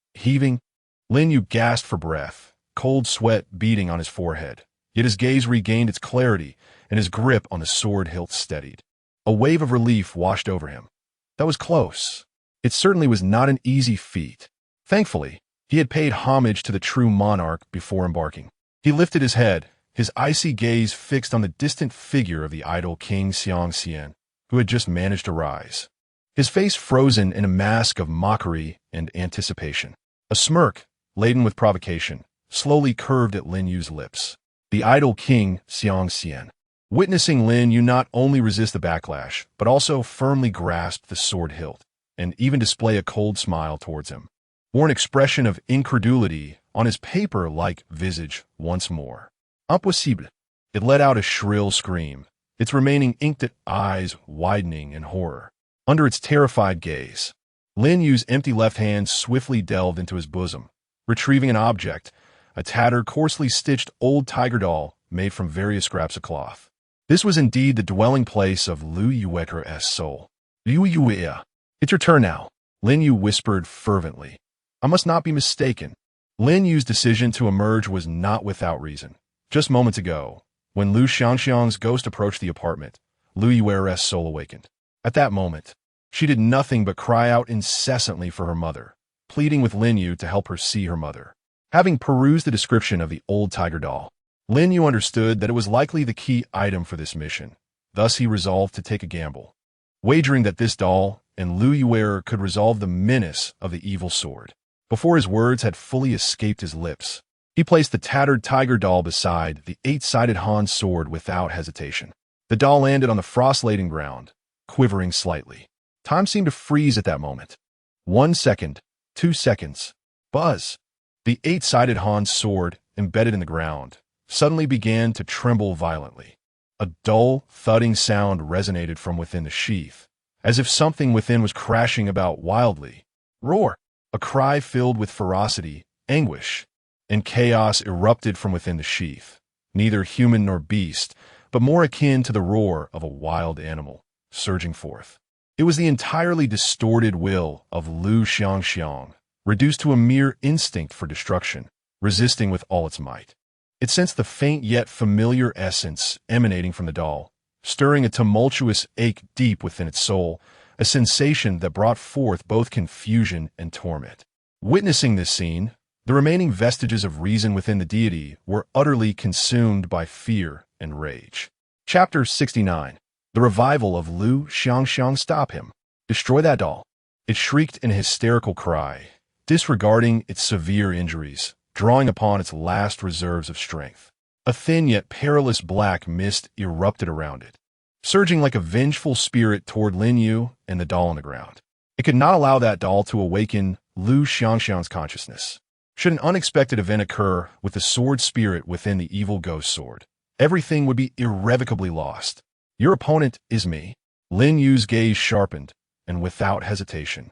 Lin Yu gasped for breath, cold sweat beading on his forehead. Yet his gaze regained its clarity, and his grip on the sword hilt steadied. A wave of relief washed over him. That was close. It certainly was not an easy feat. Thankfully, he had paid homage to the true monarch before embarking. He lifted his head, his icy gaze fixed on the distant figure of the idle King Xiangxian, who had just managed to rise. His face frozen in a mask of mockery and anticipation. A smirk, laden with provocation, slowly curved at Lin Yu's lips. The idle King Xiangxian. Witnessing Lin Yu not only resist the backlash, but also firmly grasp the sword hilt, and even display a cold smile towards him, wore an expression of incredulity on his paper-like visage once more. Impossible. It let out a shrill scream, its remaining inked eyes widening in horror. Under its terrified gaze, Lin Yu's empty left hand swiftly delved into his bosom, retrieving an object, a tattered, coarsely stitched old tiger doll made from various scraps of cloth. This was indeed the dwelling place of Lin Yu's soul. Lin Yu, it's your turn now, Lin Yu whispered fervently. I must not be mistaken. Lin Yu's decision to emerge was not without reason. Just moments ago, when Lu Xiangxiang's ghost approached the apartment, Lin Yu's soul awakened. At that moment, she did nothing but cry out incessantly for her mother, pleading with Lin Yu to help her see her mother. Having perused the description of the old tiger doll, Lin Yu understood that it was likely the key item for this mission. Thus he resolved to take a gamble, wagering that this doll and Lin Yu could resolve the menace of the evil sword. Before his words had fully escaped his lips, he placed the tattered tiger doll beside the 8-sided Han sword without hesitation. The doll landed on the frost-laden ground, quivering slightly. Time seemed to freeze at that moment. 1 second, 2 seconds. Buzz! The 8-sided Han sword, embedded in the ground, suddenly began to tremble violently. A dull, thudding sound resonated from within the sheath, as if something within was crashing about wildly. Roar! A cry filled with ferocity, anguish, and chaos erupted from within the sheath, neither human nor beast, but more akin to the roar of a wild animal, surging forth. It was the entirely distorted will of Lu Xiangxiang, reduced to a mere instinct for destruction, resisting with all its might. It sensed the faint yet familiar essence emanating from the doll, stirring a tumultuous ache deep within its soul, a sensation that brought forth both confusion and torment. Witnessing this scene, the remaining vestiges of reason within the deity were utterly consumed by fear and rage. Chapter 69. The revival of Lu Xiangxiang. Stop him. Destroy that doll. It shrieked in a hysterical cry, disregarding its severe injuries, drawing upon its last reserves of strength. A thin yet perilous black mist erupted around it, surging like a vengeful spirit toward Lin Yu and the doll on the ground. It could not allow that doll to awaken Lu Xiangxiang's consciousness. Should an unexpected event occur with the sword spirit within the evil ghost sword, everything would be irrevocably lost. Your opponent is me. Lin Yu's gaze sharpened, and without hesitation,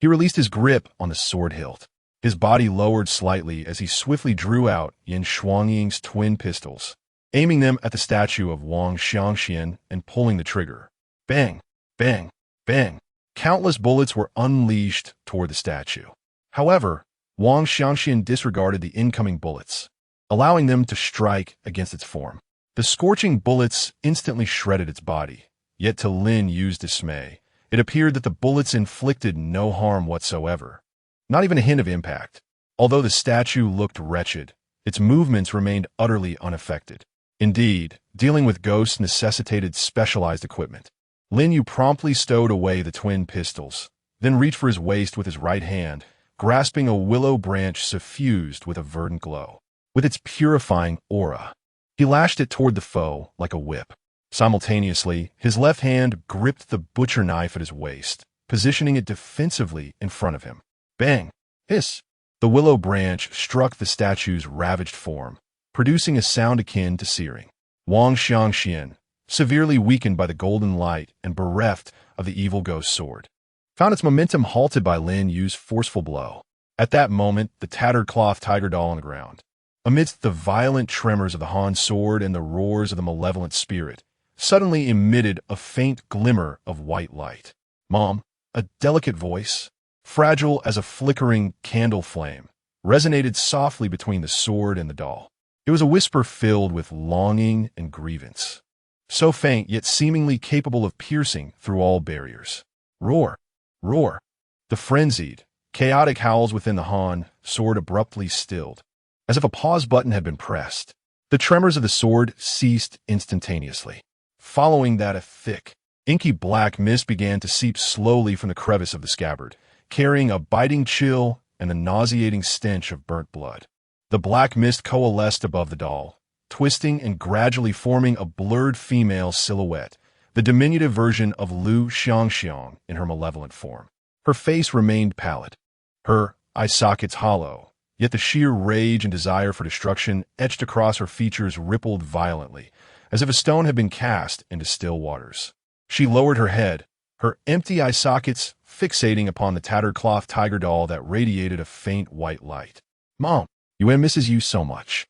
he released his grip on the sword hilt. His body lowered slightly as he swiftly drew out Yin Shuangying's twin pistols, aiming them at the statue of Wang Xiangxian and pulling the trigger. Bang! Bang! Bang! Countless bullets were unleashed toward the statue. However, Wang Xiangxian disregarded the incoming bullets, allowing them to strike against its form. The scorching bullets instantly shredded its body, yet to Lin Yu's dismay, it appeared that the bullets inflicted no harm whatsoever. Not even a hint of impact. Although the statue looked wretched, its movements remained utterly unaffected. Indeed, dealing with ghosts necessitated specialized equipment. Lin Yu promptly stowed away the twin pistols, then reached for his waist with his right hand, grasping a willow branch suffused with a verdant glow. With its purifying aura, he lashed it toward the foe like a whip. Simultaneously, his left hand gripped the butcher knife at his waist, positioning it defensively in front of him. Bang! Hiss! The willow branch struck the statue's ravaged form, producing a sound akin to searing. Wang Xiangxian, severely weakened by the golden light and bereft of the evil ghost sword, found its momentum halted by Lin Yu's forceful blow. At that moment, the tattered cloth tiger doll on the ground, amidst the violent tremors of the Han sword and the roars of the malevolent spirit, suddenly emitted a faint glimmer of white light. Mom, a delicate voice, fragile as a flickering candle flame, resonated softly between the sword and the doll. It was a whisper filled with longing and grievance, so faint yet seemingly capable of piercing through all barriers. Roar! Roar! The frenzied, chaotic howls within the Han sword abruptly stilled, as if a pause button had been pressed. The tremors of the sword ceased instantaneously. Following that, a thick, inky black mist began to seep slowly from the crevice of the scabbard, carrying a biting chill and the nauseating stench of burnt blood. The black mist coalesced above the doll, twisting and gradually forming a blurred female silhouette, the diminutive version of Lu Xiangxiang in her malevolent form. Her face remained pallid, her eye sockets hollow, yet the sheer rage and desire for destruction etched across her features rippled violently, as if a stone had been cast into still waters. She lowered her head, her empty eye sockets fixating upon the tattered cloth tiger doll that radiated a faint white light. Mom, Yue misses you so much.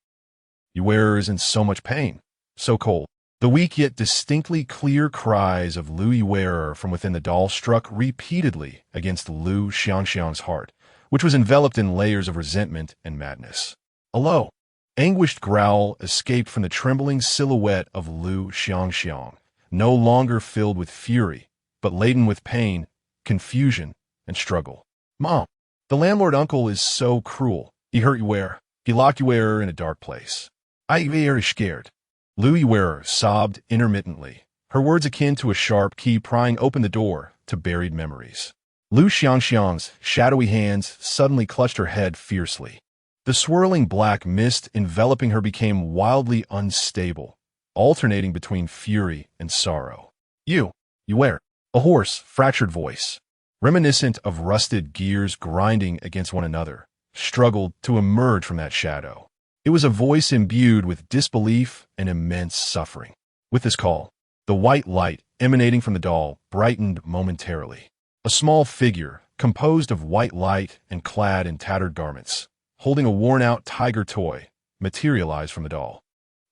Yue is in so much pain, so cold. The weak yet distinctly clear cries of Lu Yue from within the doll struck repeatedly against Lu Xiangxiang's heart, which was enveloped in layers of resentment and madness. A low, anguished growl escaped from the trembling silhouette of Lu Xiangxiang, no longer filled with fury, but laden with pain, confusion, and struggle. Mom, the landlord uncle is so cruel. He hurt Yue. He locked Yue in a dark place. I am very scared. Lu Yue sobbed intermittently, her words akin to a sharp key prying open the door to buried memories. Lu Xiangxiang's shadowy hands suddenly clutched her head fiercely. The swirling black mist enveloping her became wildly unstable, alternating between fury and sorrow. You wear a hoarse, fractured voice, reminiscent of rusted gears grinding against one another, struggled to emerge from that shadow. It was a voice imbued with disbelief and immense suffering. With this call, the white light emanating from the doll brightened momentarily. A small figure, composed of white light and clad in tattered garments, holding a worn-out tiger toy, materialized from the doll.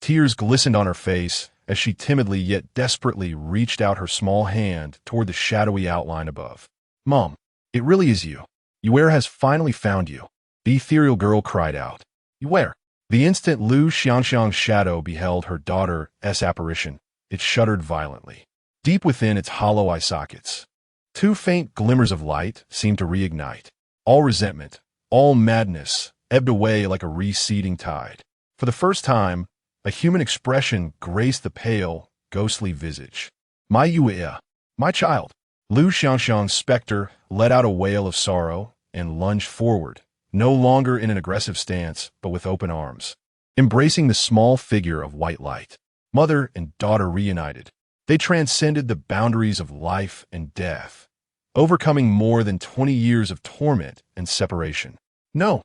Tears glistened on her face as she timidly yet desperately reached out her small hand toward the shadowy outline above. Mom, it really is you. Yue has finally found you. The ethereal girl cried out. Yue. The instant Lu Xiangxiang's shadow beheld her daughter's apparition, it shuddered violently. Deep within its hollow eye sockets, two faint glimmers of light seemed to reignite. All resentment, all madness, ebbed away like a receding tide. For the first time, a human expression graced the pale, ghostly visage. My Yue, my child. Lu Xiangxiang's specter let out a wail of sorrow and lunged forward, no longer in an aggressive stance, but with open arms, embracing the small figure of white light. Mother and daughter reunited. They transcended the boundaries of life and death, overcoming more than 20 years of torment and separation. No.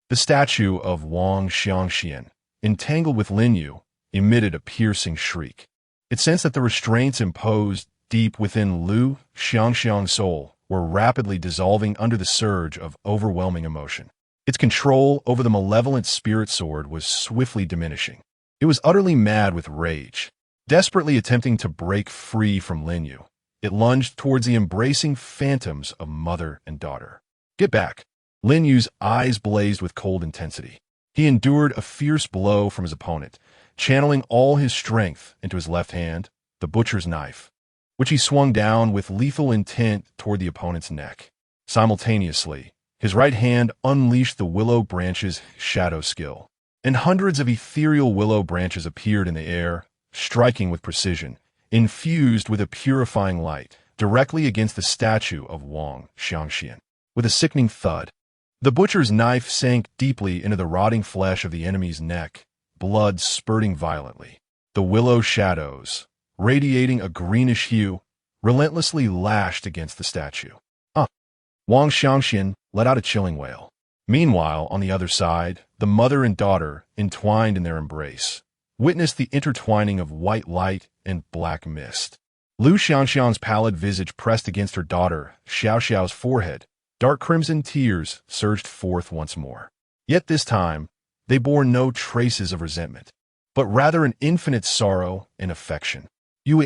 The statue of Wang Xiangxian, entangled with Lin Yu, emitted a piercing shriek. It sensed that the restraints imposed deep within Lu Xiangxiang's soul were rapidly dissolving under the surge of overwhelming emotion. Its control over the malevolent spirit sword was swiftly diminishing. It was utterly mad with rage. Desperately attempting to break free from Lin Yu, it lunged towards the embracing phantoms of mother and daughter. Get back! Lin Yu's eyes blazed with cold intensity. He endured a fierce blow from his opponent, channeling all his strength into his left hand, the butcher's knife, which he swung down with lethal intent toward the opponent's neck. Simultaneously, his right hand unleashed the willow branch's shadow skill. and hundreds of ethereal willow branches appeared in the air, striking with precision, infused with a purifying light, directly against the statue of Wang Xiangxian. With a sickening thud, the butcher's knife sank deeply into the rotting flesh of the enemy's neck, blood spurting violently. The willow shadows, radiating a greenish hue, relentlessly lashed against the statue. Wang Xiangxian let out a chilling wail. Meanwhile, on the other side, the mother and daughter, entwined in their embrace, witnessed the intertwining of white light and black mist. Lu Xiangxiang's pallid visage pressed against her daughter Xiao Xiao's forehead. Dark crimson tears surged forth once more. Yet this time, they bore no traces of resentment, but rather an infinite sorrow and affection. "Yue,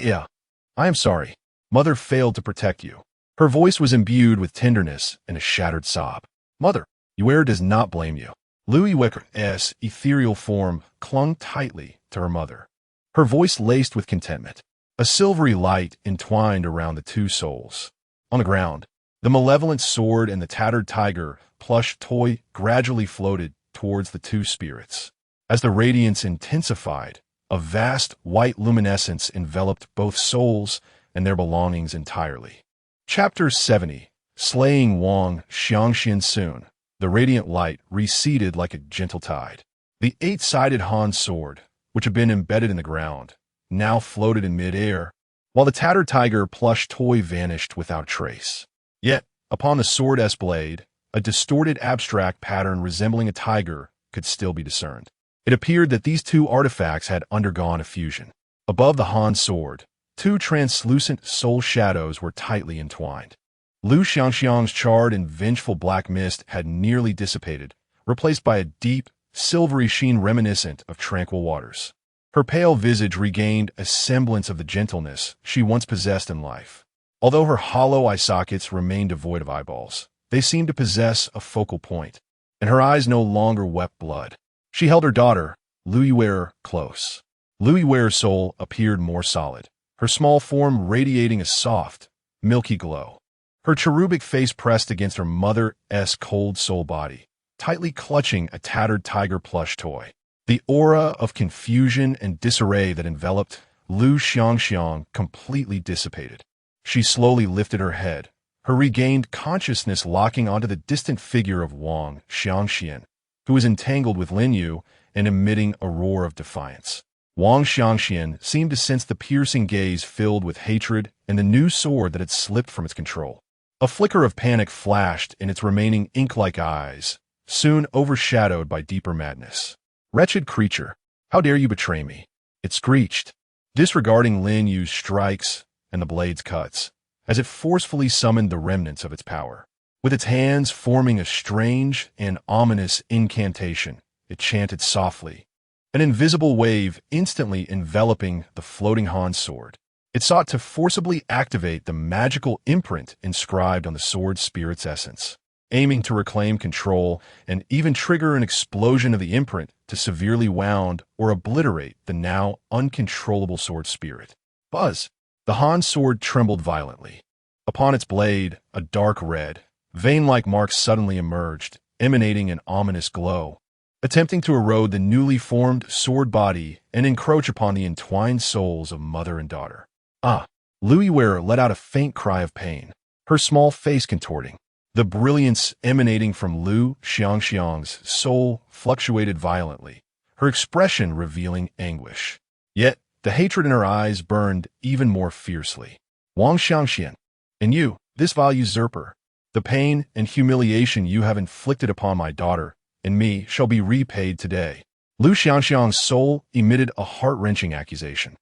I am sorry. Mother failed to protect you." Her voice was imbued with tenderness and a shattered sob. "Mother, Yue does not blame you." Lu Yue's ethereal form clung tightly to her mother, her voice laced with contentment. A silvery light entwined around the two souls. On the ground, the malevolent sword and the tattered tiger plush toy gradually floated towards the two spirits. As the radiance intensified, a vast white luminescence enveloped both souls and their belongings entirely. Chapter 70. Slaying Wang Xiangxian. Soon, the radiant light receded like a gentle tide. The eight-sided Han sword, which had been embedded in the ground, now floated in mid-air, while the tattered tiger plush toy vanished without trace. Yet, upon the sword's blade, a distorted abstract pattern resembling a tiger could still be discerned. It appeared that these two artifacts had undergone a fusion. Above the Han sword, two translucent soul shadows were tightly entwined. Lu Xiangxiang's charred and vengeful black mist had nearly dissipated, replaced by a deep, silvery sheen reminiscent of tranquil waters. Her pale visage regained a semblance of the gentleness she once possessed in life. Although her hollow eye sockets remained devoid of eyeballs, they seemed to possess a focal point, and her eyes no longer wept blood. She held her daughter, Lu Yue, close. Lu Yue's soul appeared more solid, her small form radiating a soft, milky glow. Her cherubic face pressed against her mother's cold soul body, tightly clutching a tattered tiger plush toy. The aura of confusion and disarray that enveloped Lu Xiangxiang completely dissipated. She slowly lifted her head, her regained consciousness locking onto the distant figure of Wang Xiangxian, who was entangled with Lin Yu and emitting a roar of defiance. Wang Xiangxian seemed to sense the piercing gaze filled with hatred and the new sword that had slipped from its control. A flicker of panic flashed in its remaining ink-like eyes, soon overshadowed by deeper madness. "Wretched creature, how dare you betray me?" it screeched, disregarding Lin Yu's strikes and the blade's cuts, as it forcefully summoned the remnants of its power. With its hands forming a strange and ominous incantation, it chanted softly, an invisible wave instantly enveloping the floating Han sword. It sought to forcibly activate the magical imprint inscribed on the sword spirit's essence, aiming to reclaim control and even trigger an explosion of the imprint to severely wound or obliterate the now uncontrollable sword spirit. Buzz! The Han sword trembled violently. Upon its blade, a dark red, vein-like mark suddenly emerged, emanating an ominous glow, attempting to erode the newly formed sword body and encroach upon the entwined souls of mother and daughter. Lu Yue let out a faint cry of pain, her small face contorting. The brilliance emanating from Lu Xiangxiang's soul fluctuated violently, her expression revealing anguish. Yet, the hatred in her eyes burned even more fiercely. "Wang Xiangxian, and you, this vile usurper, the pain and humiliation you have inflicted upon my daughter and me shall be repaid today." Lu Xiangxiang's soul emitted a heart-wrenching accusation.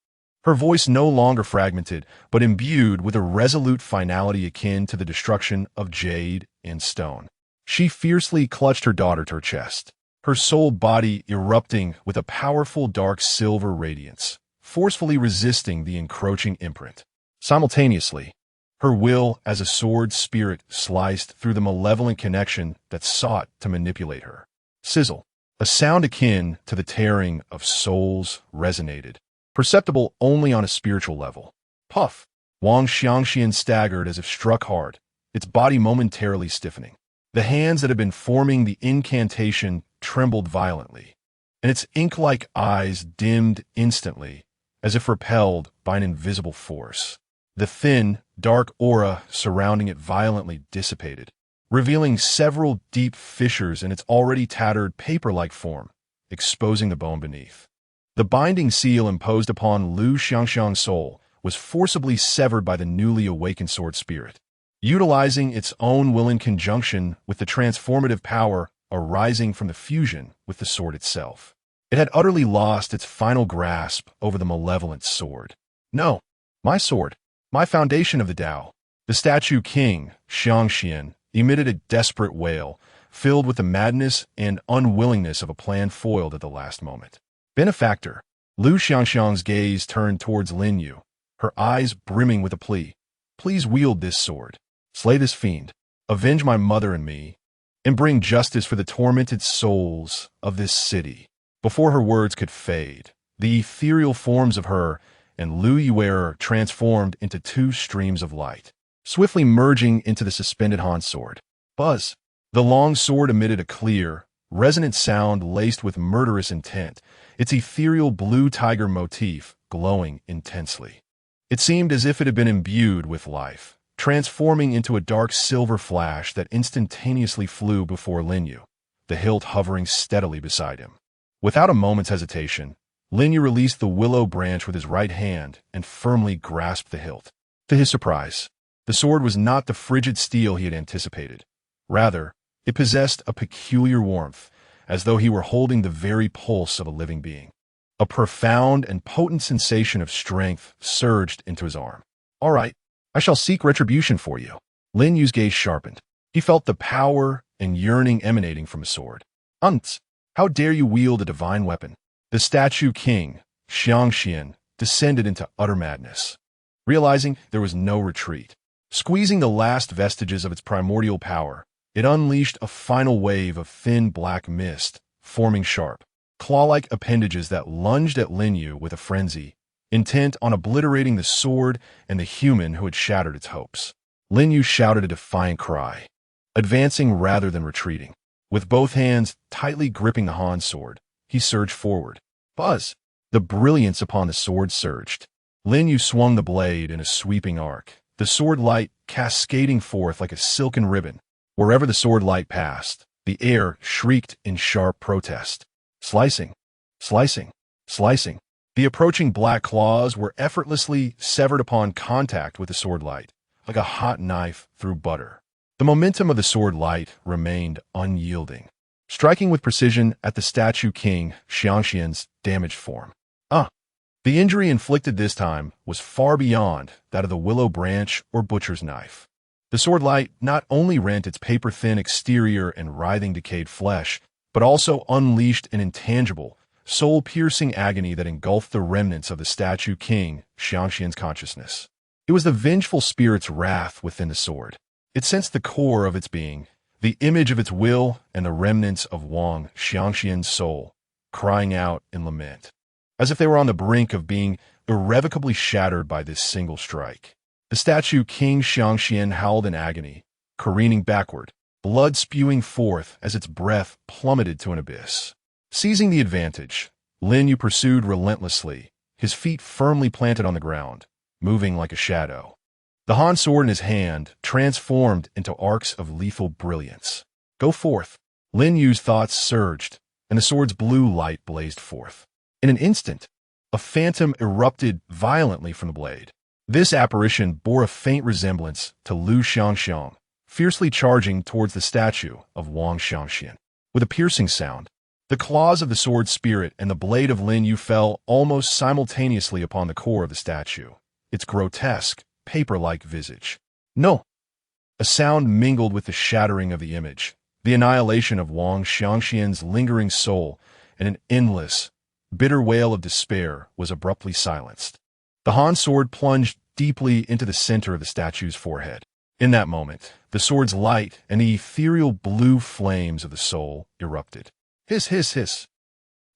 Her voice no longer fragmented, but imbued with a resolute finality akin to the destruction of jade and stone. She fiercely clutched her daughter to her chest, her soul body erupting with a powerful dark silver radiance, forcefully resisting the encroaching imprint. Simultaneously, her will as a sword spirit sliced through the malevolent connection that sought to manipulate her. Sizzle, a sound akin to the tearing of souls, resonated, perceptible only on a spiritual level. Puff! Wang Xiangxian staggered as if struck hard, its body momentarily stiffening. The hands that had been forming the incantation trembled violently, and its ink-like eyes dimmed instantly, as if repelled by an invisible force. The thin, dark aura surrounding it violently dissipated, revealing several deep fissures in its already tattered paper-like form, exposing the bone beneath. The binding seal imposed upon Lu Xiangxiang's soul was forcibly severed by the newly awakened sword spirit. Utilizing its own will in conjunction with the transformative power arising from the fusion with the sword itself. It had utterly lost its final grasp over the malevolent sword. No, my sword, my foundation of the Tao. The statue king, Xiangxian, emitted a desperate wail, filled with the madness and unwillingness of a plan foiled at the last moment. Benefactor, Lu Xiangxiang's gaze turned towards Lin Yu, her eyes brimming with a plea. Please wield this sword. Slay this fiend. Avenge my mother and me, and bring justice for the tormented souls of this city. Before her words could fade, the ethereal forms of her and Lu Yuer transformed into two streams of light, swiftly merging into the suspended Han sword. Buzz! The long sword emitted a clear, resonant sound laced with murderous intent, its ethereal blue tiger motif glowing intensely. It seemed as if it had been imbued with life, transforming into a dark silver flash that instantaneously flew before Lin Yu, the hilt hovering steadily beside him. Without a moment's hesitation, Lin Yu released the willow branch with his right hand and firmly grasped the hilt. To his surprise, the sword was not the frigid steel he had anticipated. Rather, it possessed a peculiar warmth, as though he were holding the very pulse of a living being. A profound and potent sensation of strength surged into his arm. All right, I shall seek retribution for you. Lin Yu's gaze sharpened. He felt the power and yearning emanating from his sword. How dare you wield a divine weapon? The statue king, Xiangxian, descended into utter madness. Realizing there was no retreat, squeezing the last vestiges of its primordial power, it unleashed a final wave of thin black mist, forming sharp, claw-like appendages that lunged at Lin Yu with a frenzy, intent on obliterating the sword and the human who had shattered its hopes. Lin Yu shouted a defiant cry, advancing rather than retreating. With both hands tightly gripping the Han sword, he surged forward. Buzz! The brilliance upon the sword surged. Lin Yu swung the blade in a sweeping arc, the sword light cascading forth like a silken ribbon. Wherever the sword light passed, the air shrieked in sharp protest. Slicing, slicing, slicing. The approaching black claws were effortlessly severed upon contact with the sword light, like a hot knife through butter. The momentum of the sword light remained unyielding, striking with precision at the statue king Xiangxian's damaged form. The injury inflicted this time was far beyond that of the willow branch or butcher's knife. The sword light not only rent its paper-thin exterior and writhing decayed flesh, but also unleashed an intangible, soul-piercing agony that engulfed the remnants of the statue king Xiangxian's consciousness. It was the vengeful spirit's wrath within the sword. It sensed the core of its being, the image of its will and the remnants of Wang Xiangxian's soul, crying out in lament, as if they were on the brink of being irrevocably shattered by this single strike. The statue king Xiangxian howled in agony, careening backward, blood spewing forth as its breath plummeted to an abyss. Seizing the advantage, Lin Yu pursued relentlessly, his feet firmly planted on the ground, moving like a shadow. The Han sword in his hand transformed into arcs of lethal brilliance. Go forth! Lin Yu's thoughts surged, and the sword's blue light blazed forth. In an instant, a phantom erupted violently from the blade. This apparition bore a faint resemblance to Lu Xiangxiang, fiercely charging towards the statue of Wang Xiangxian. With a piercing sound, the claws of the sword spirit and the blade of Lin Yu fell almost simultaneously upon the core of the statue, its grotesque, paper-like visage. No! A sound mingled with the shattering of the image, the annihilation of Wang Xiangxian's lingering soul, and an endless, bitter wail of despair was abruptly silenced. The Han sword plunged deeply into the center of the statue's forehead. In that moment, the sword's light and the ethereal blue flames of the soul erupted. Hiss, hiss, hiss.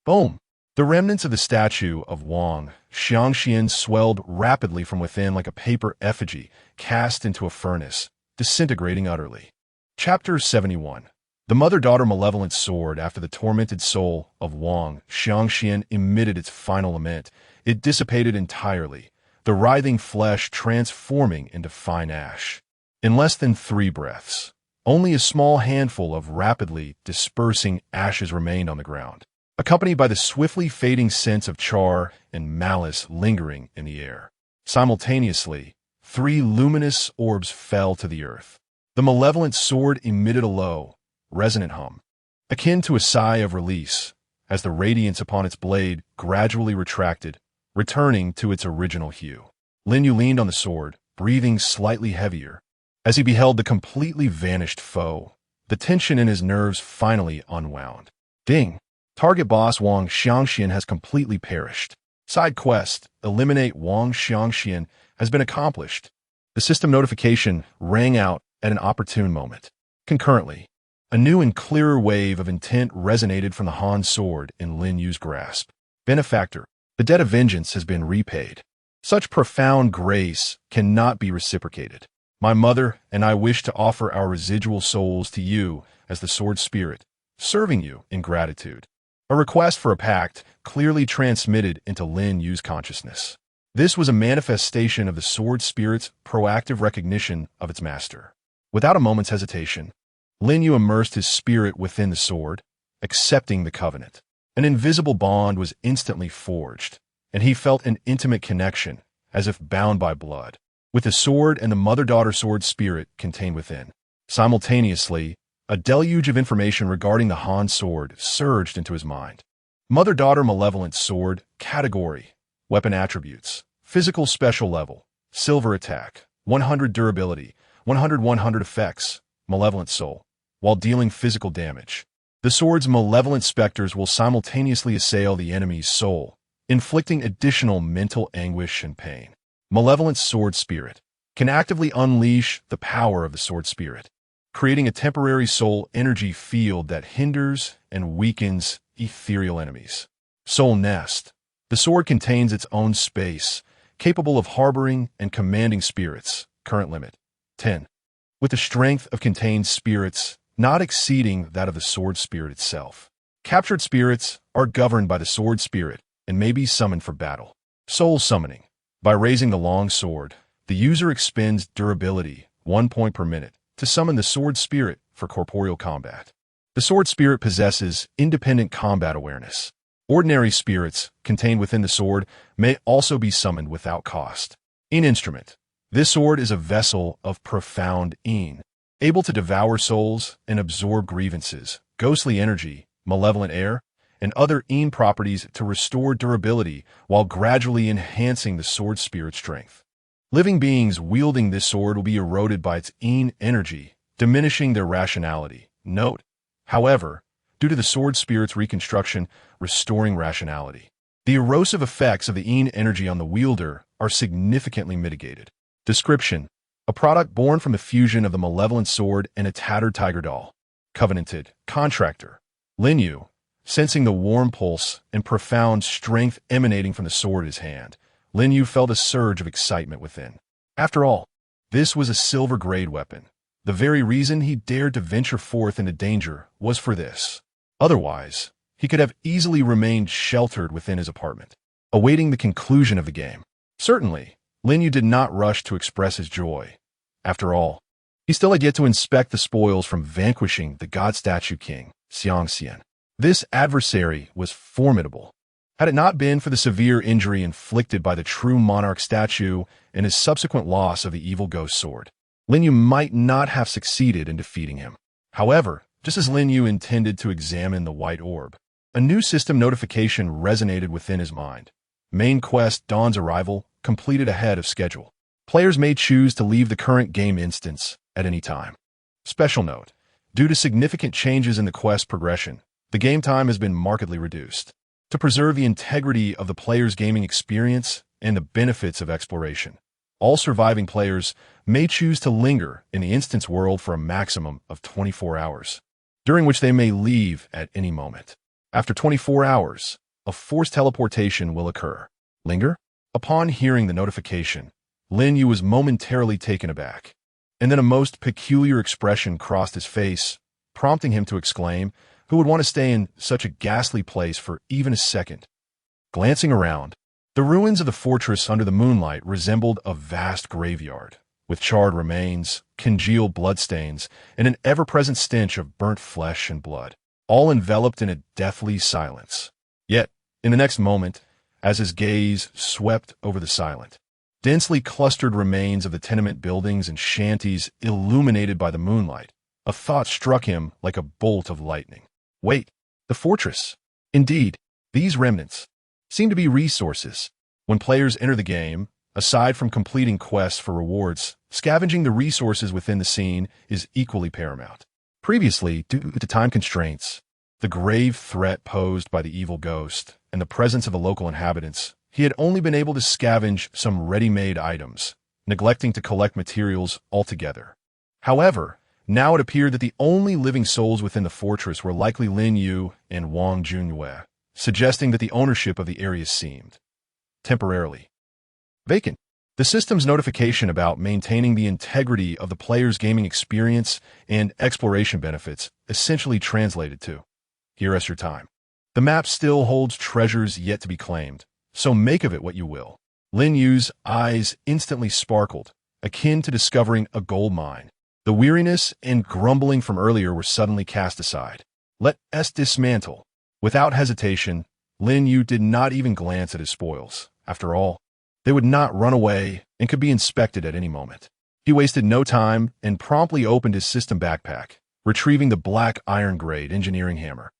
Boom! The remnants of the statue of Wang Xiangxian swelled rapidly from within like a paper effigy cast into a furnace, disintegrating utterly. Chapter 71. The mother-daughter malevolent sword, after the tormented soul of Wang Xiangxian emitted its final lament, it dissipated entirely, the writhing flesh transforming into fine ash. In less than 3 breaths, only a small handful of rapidly dispersing ashes remained on the ground, accompanied by the swiftly fading sense of char and malice lingering in the air. Simultaneously, 3 luminous orbs fell to the earth. The malevolent sword emitted a low, resonant hum, akin to a sigh of release, as the radiance upon its blade gradually retracted, returning to its original hue. Lin Yu leaned on the sword, breathing slightly heavier, as he beheld the completely vanished foe. The tension in his nerves finally unwound. Ding! Target boss Wang Xiangxian has completely perished. Side quest, eliminate Wang Xiangxian, has been accomplished. The system notification rang out at an opportune moment. Concurrently, a new and clearer wave of intent resonated from the Han sword in Lin Yu's grasp. Benefactor, the debt of vengeance has been repaid. Such profound grace cannot be reciprocated. My mother and I wish to offer our residual souls to you as the sword spirit, serving you in gratitude. A request for a pact clearly transmitted into Lin Yu's consciousness. This was a manifestation of the sword spirit's proactive recognition of its master. Without a moment's hesitation, Lin Yu immersed his spirit within the sword, accepting the covenant. An invisible bond was instantly forged, and he felt an intimate connection, as if bound by blood, with the sword and the mother-daughter sword spirit contained within. Simultaneously, a deluge of information regarding the Han sword surged into his mind. Mother-daughter malevolent sword, category, weapon attributes, physical special level, silver attack, 100 durability, 100 effects, malevolent soul. While dealing physical damage, the sword's malevolent specters will simultaneously assail the enemy's soul, inflicting additional mental anguish and pain. Malevolent sword spirit can actively unleash the power of the sword spirit, creating a temporary soul energy field that hinders and weakens ethereal enemies. Soul nest. The sword contains its own space, capable of harboring and commanding spirits. Current limit, 10. With the strength of contained spirits not exceeding that of the sword spirit itself. Captured spirits are governed by the sword spirit and may be summoned for battle. Soul summoning. By raising the long sword, the user expends durability, 1 point per minute, to summon the sword spirit for corporeal combat. The sword spirit possesses independent combat awareness. Ordinary spirits contained within the sword may also be summoned without cost. In instrument. This sword is a vessel of profound een, able to devour souls and absorb grievances, ghostly energy, malevolent air, and other een properties to restore durability while gradually enhancing the sword spirit's strength. Living beings wielding this sword will be eroded by its een energy, diminishing their rationality. Note, however, due to the sword spirit's reconstruction, restoring rationality. The erosive effects of the een energy on the wielder are significantly mitigated. Description: a product born from the fusion of the malevolent sword and a tattered tiger doll. Covenanted contractor Lin Yu, sensing the warm pulse and profound strength emanating from the sword in his hand, Lin Yu felt a surge of excitement within. After all, this was a silver-grade weapon. The very reason he dared to venture forth into danger was for this. Otherwise, he could have easily remained sheltered within his apartment, awaiting the conclusion of the game. Certainly, Lin Yu did not rush to express his joy. After all, he still had yet to inspect the spoils from vanquishing the god statue king, Xiangxian. This adversary was formidable. Had it not been for the severe injury inflicted by the true monarch statue and his subsequent loss of the evil ghost sword, Lin Yu might not have succeeded in defeating him. However, just as Lin Yu intended to examine the white orb, a new system notification resonated within his mind. Main quest Dawn's arrival completed ahead of schedule. Players may choose to leave the current game instance at any time. Special note: due to significant changes in the quest progression, the game time has been markedly reduced. To preserve the integrity of the player's gaming experience and the benefits of exploration, all surviving players may choose to linger in the instance world for a maximum of 24 hours, during which they may leave at any moment. After 24 hours, a forced teleportation will occur. Linger? Upon hearing the notification, Lin Yu was momentarily taken aback, and then a most peculiar expression crossed his face, prompting him to exclaim, "Who would want to stay in such a ghastly place for even a second?" Glancing around, the ruins of the fortress under the moonlight resembled a vast graveyard, with charred remains, congealed bloodstains, and an ever-present stench of burnt flesh and blood, all enveloped in a deathly silence. Yet, in the next moment, as his gaze swept over the silent, densely clustered remains of the tenement buildings and shanties illuminated by the moonlight, a thought struck him like a bolt of lightning. Wait, the fortress. Indeed, these remnants seem to be resources. When players enter the game, aside from completing quests for rewards, scavenging the resources within the scene is equally paramount. Previously, due to time constraints, the grave threat posed by the evil ghost, and the presence of the local inhabitants, he had only been able to scavenge some ready-made items, neglecting to collect materials altogether. However, now it appeared that the only living souls within the fortress were likely Lin Yu and Wang Junyue, suggesting that the ownership of the area seemed temporarily vacant. The system's notification about maintaining the integrity of the player's gaming experience and exploration benefits essentially translated to, "Here is your time." The map still holds treasures yet to be claimed, so make of it what you will. Lin Yu's eyes instantly sparkled, akin to discovering a gold mine. The weariness and grumbling from earlier were suddenly cast aside. Let us dismantle. Without hesitation, Lin Yu did not even glance at his spoils. After all, they would not run away and could be inspected at any moment. He wasted no time and promptly opened his system backpack, retrieving the black iron-grade engineering hammer.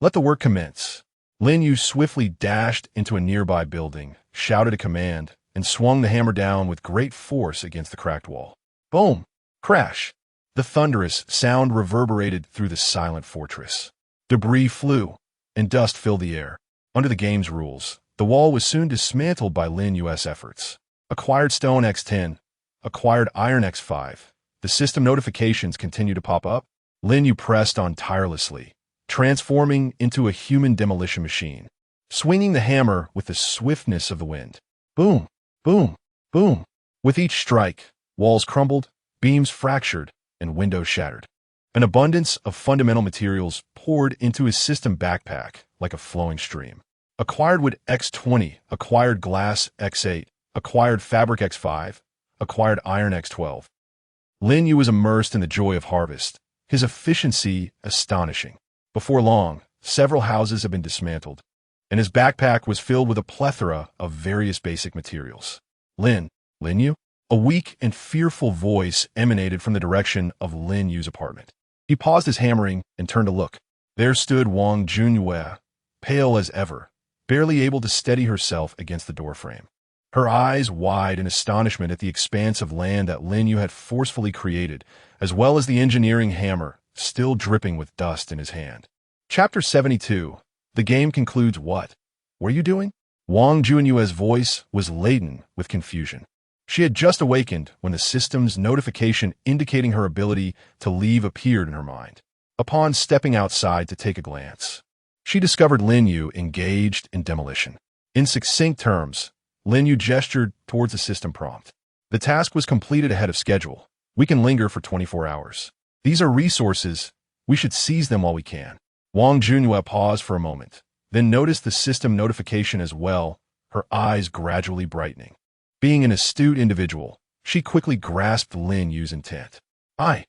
Let the work commence. Lin Yu swiftly dashed into a nearby building, shouted a command, and swung the hammer down with great force against the cracked wall. Boom! Crash! The thunderous sound reverberated through the silent fortress. Debris flew, and dust filled the air. Under the game's rules, the wall was soon dismantled by Lin Yu's efforts. Acquired stone X10, acquired iron X5. The system notifications continued to pop up. Lin Yu pressed on tirelessly, transforming into a human demolition machine, swinging the hammer with the swiftness of the wind. Boom, boom, boom. With each strike, walls crumbled, beams fractured, and windows shattered. An abundance of fundamental materials poured into his system backpack like a flowing stream. Acquired wood X20, acquired glass X8, acquired fabric X5, acquired iron X12. Lin Yu was immersed in the joy of harvest, his efficiency astonishing. Before long, several houses had been dismantled, and his backpack was filled with a plethora of various basic materials. Lin Yu? A weak and fearful voice emanated from the direction of Lin Yu's apartment. He paused his hammering and turned to look. There stood Wang Junyue, pale as ever, barely able to steady herself against the doorframe. Her eyes wide in astonishment at the expanse of land that Lin Yu had forcefully created, as well as the engineering hammer, still dripping with dust in his hand. Chapter 72. The game concludes what? Were you doing? Wang Junyue's voice was laden with confusion. She had just awakened when the system's notification indicating her ability to leave appeared in her mind. Upon stepping outside to take a glance, she discovered Lin Yu engaged in demolition. In succinct terms, Lin Yu gestured towards the system prompt. The task was completed ahead of schedule. We can linger for 24 hours. These are resources. We should seize them while we can. Wang Junyue paused for a moment, then noticed the system notification as well, her eyes gradually brightening. Being an astute individual, she quickly grasped Lin Yu's intent. I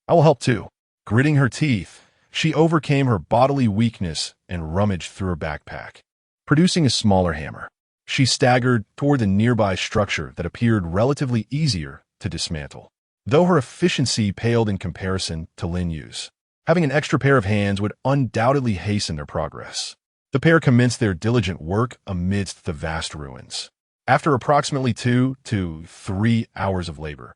will help too. Gritting her teeth, she overcame her bodily weakness and rummaged through her backpack. Producing a smaller hammer, she staggered toward the nearby structure that appeared relatively easier to dismantle. Though her efficiency paled in comparison to Lin Yu's, having an extra pair of hands would undoubtedly hasten their progress. The pair commenced their diligent work amidst the vast ruins. After approximately 2 to 3 hours of labor,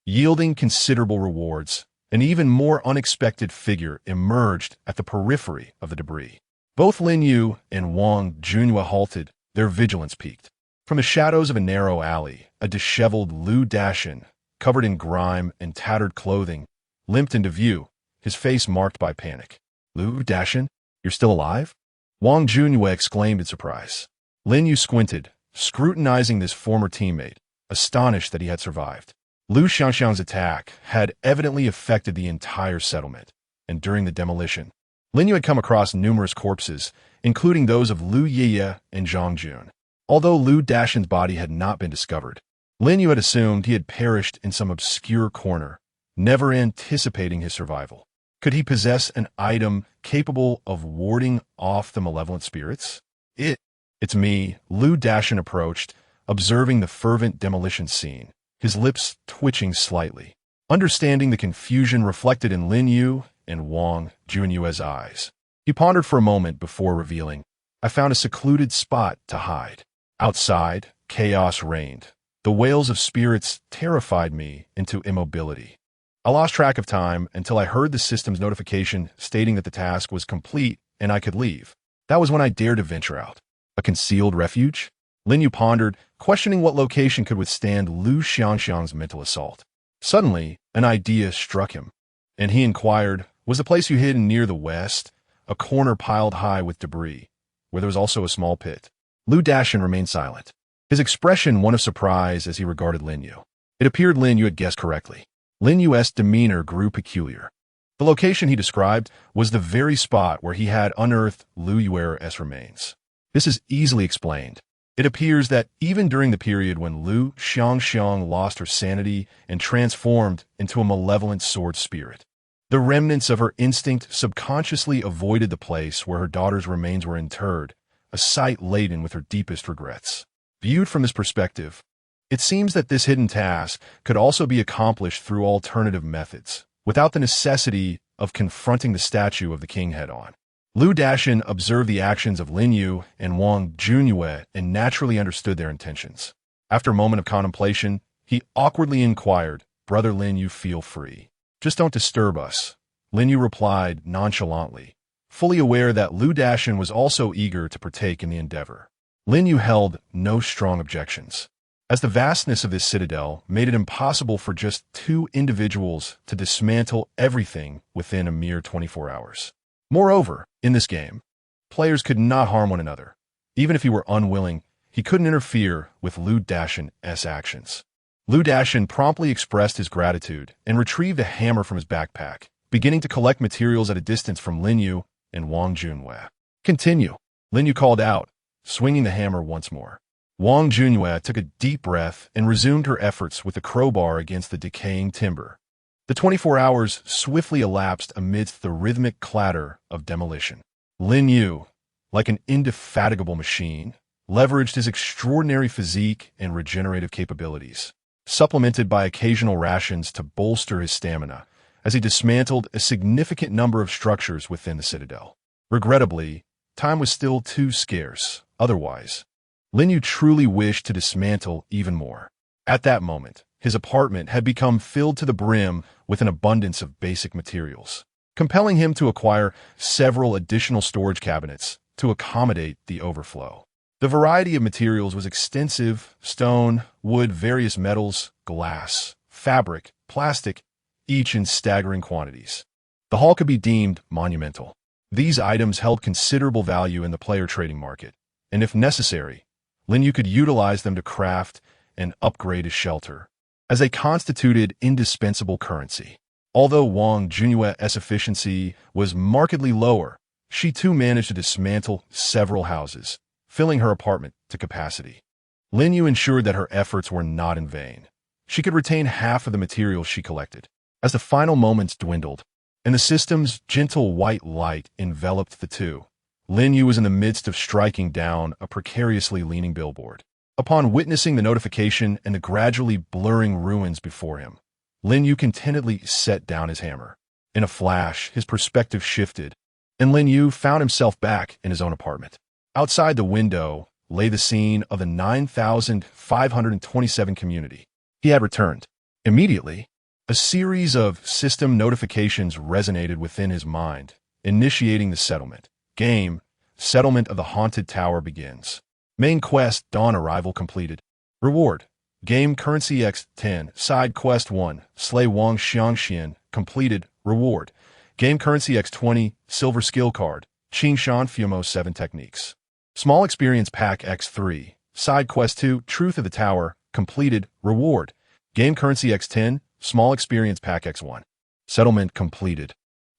yielding considerable rewards, an even more unexpected figure emerged at the periphery of the debris. Both Lin Yu and Wang Junyue halted, their vigilance peaked. From the shadows of a narrow alley, a disheveled Lu Dashin, covered in grime and tattered clothing, limped into view, his face marked by panic. Lu Dashin, you're still alive? Wang Junyue exclaimed in surprise. Lin Yu squinted, scrutinizing this former teammate, astonished that he had survived. Lu Xiangxiang's attack had evidently affected the entire settlement. and during the demolition. Lin Yu had come across numerous corpses, including those of Lu Yiye and Zhang Jun. Although Lu Dashan's body had not been discovered, Lin Yu had assumed he had perished in some obscure corner, never anticipating his survival. Could he possess an item capable of warding off the malevolent spirits? It's me, Lu Dashan approached, observing the fervent demolition scene, his lips twitching slightly, understanding the confusion reflected in Lin Yu and Wang Junyue's eyes. He pondered for a moment before revealing, "I found a secluded spot to hide." Outside, chaos reigned. The wails of spirits terrified me into immobility. I lost track of time until I heard the system's notification stating that the task was complete and I could leave. That was when I dared to venture out. A concealed refuge? Lin Yu pondered, questioning what location could withstand Lu Xiangxiang's mental assault. Suddenly, an idea struck him, and he inquired, "Was the place you hid near the west, a corner piled high with debris, where there was also a small pit?" Lu Dashan remained silent, his expression one of surprise as he regarded Lin Yu. It appeared Lin Yu had guessed correctly. Lin Yu's demeanor grew peculiar. The location he described was the very spot where he had unearthed Lu Yu's remains. This is easily explained. It appears that even during the period when Lu Xiangxiang lost her sanity and transformed into a malevolent sword spirit, the remnants of her instinct subconsciously avoided the place where her daughter's remains were interred, a sight laden with her deepest regrets. Viewed from this perspective, it seems that this hidden task could also be accomplished through alternative methods, without the necessity of confronting the statue of the king head-on. Lu Dashan observed the actions of Lin Yu and Wang Junyue and naturally understood their intentions. After a moment of contemplation, he awkwardly inquired, "Brother Lin Yu, feel free. Just don't disturb us." Lin Yu replied nonchalantly, fully aware that Lu Dashan was also eager to partake in the endeavor. Lin Yu held no strong objections, as the vastness of this citadel made it impossible for just two individuals to dismantle everything within a mere 24 hours. Moreover, in this game, players could not harm one another. Even if he were unwilling, he couldn't interfere with Lu Dashan's actions. Lu Dashan promptly expressed his gratitude and retrieved a hammer from his backpack, beginning to collect materials at a distance from Lin Yu and Wang Junyue. "Continue," Lin Yu called out, swinging the hammer once more. Wang Junyue took a deep breath and resumed her efforts with the crowbar against the decaying timber. The 24 hours swiftly elapsed amidst the rhythmic clatter of demolition. Lin Yu, like an indefatigable machine, leveraged his extraordinary physique and regenerative capabilities, supplemented by occasional rations to bolster his stamina, as he dismantled a significant number of structures within the citadel. Regrettably, time was still too scarce. Otherwise, Lin Yu truly wished to dismantle even more. At that moment, his apartment had become filled to the brim with an abundance of basic materials, compelling him to acquire several additional storage cabinets to accommodate the overflow. The variety of materials was extensive: stone, wood, various metals, glass, fabric, plastic, each in staggering quantities. The haul could be deemed monumental. These items held considerable value in the player trading market, and if necessary, Lin Yu could utilize them to craft and upgrade his shelter, as they constituted indispensable currency. Although Wang Junyue's efficiency was markedly lower, she too managed to dismantle several houses, filling her apartment to capacity. Lin Yu ensured that her efforts were not in vain. She could retain half of the materials she collected. As the final moments dwindled, and the system's gentle white light enveloped the two, Lin Yu was in the midst of striking down a precariously leaning billboard. Upon witnessing the notification and the gradually blurring ruins before him, Lin Yu contentedly set down his hammer. In a flash, his perspective shifted, and Lin Yu found himself back in his own apartment. Outside the window lay the scene of the 9,527 community. He had returned. Immediately, a series of system notifications resonated within his mind, initiating the settlement. Game, Settlement of the Haunted Tower begins. Main quest, Dawn Arrival completed. Reward, Game Currency X10. Side Quest 1, Slay Wang Xiangxian completed. Reward, Game Currency X20, Silver Skill Card, Qing Shan Fumo 7 Techniques. Small Experience Pack X3, Side Quest 2, Truth of the Tower completed. Reward, Game Currency X10, Small Experience Pack X1. Settlement completed.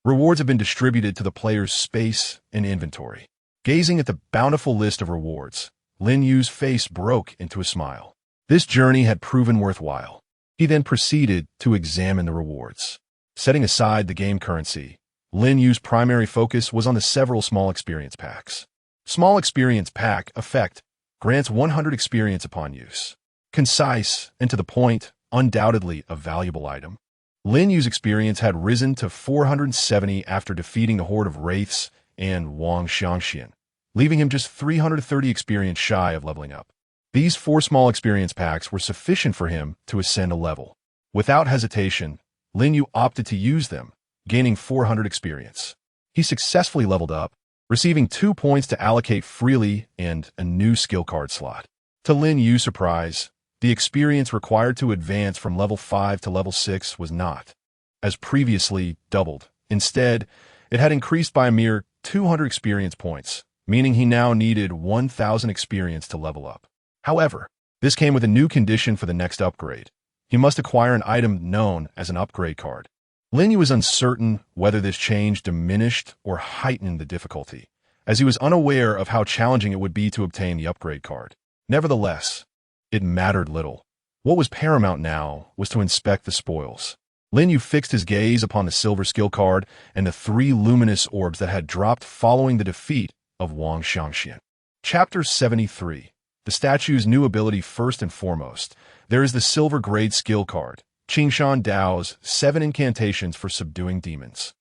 Rewards have been distributed to the player's space and inventory. Gazing at the bountiful list of rewards, Lin Yu's face broke into a smile. This journey had proven worthwhile. He then proceeded to examine the rewards. Setting aside the game currency, Lin Yu's primary focus was on the several small experience packs. Small experience pack effect grants 100 experience upon use. Concise and to the point, undoubtedly a valuable item. Lin Yu's experience had risen to 470 after defeating the horde of wraiths and Wang Xiangxian, leaving him just 330 experience shy of leveling up. These 4 small experience packs were sufficient for him to ascend a level. Without hesitation, Lin Yu opted to use them, gaining 400 experience. He successfully leveled up, receiving 2 points to allocate freely and a new skill card slot. To Lin Yu's surprise, the experience required to advance from level 5 to level 6 was not, as previously, doubled. Instead, it had increased by a mere 200 experience points, meaning he now needed 1,000 experience to level up. However, this came with a new condition for the next upgrade. He must acquire an item known as an upgrade card. Lin Yu was uncertain whether this change diminished or heightened the difficulty, as he was unaware of how challenging it would be to obtain the upgrade card. Nevertheless, it mattered little. What was paramount now was to inspect the spoils. Lin Yu fixed his gaze upon the silver skill card and the 3 luminous orbs that had dropped following the defeat of Wang Xiangxian. Chapter 73. The statue's new ability. First and foremost, there is the silver grade skill card, Qingshan Dao's 7 incantations for subduing demons.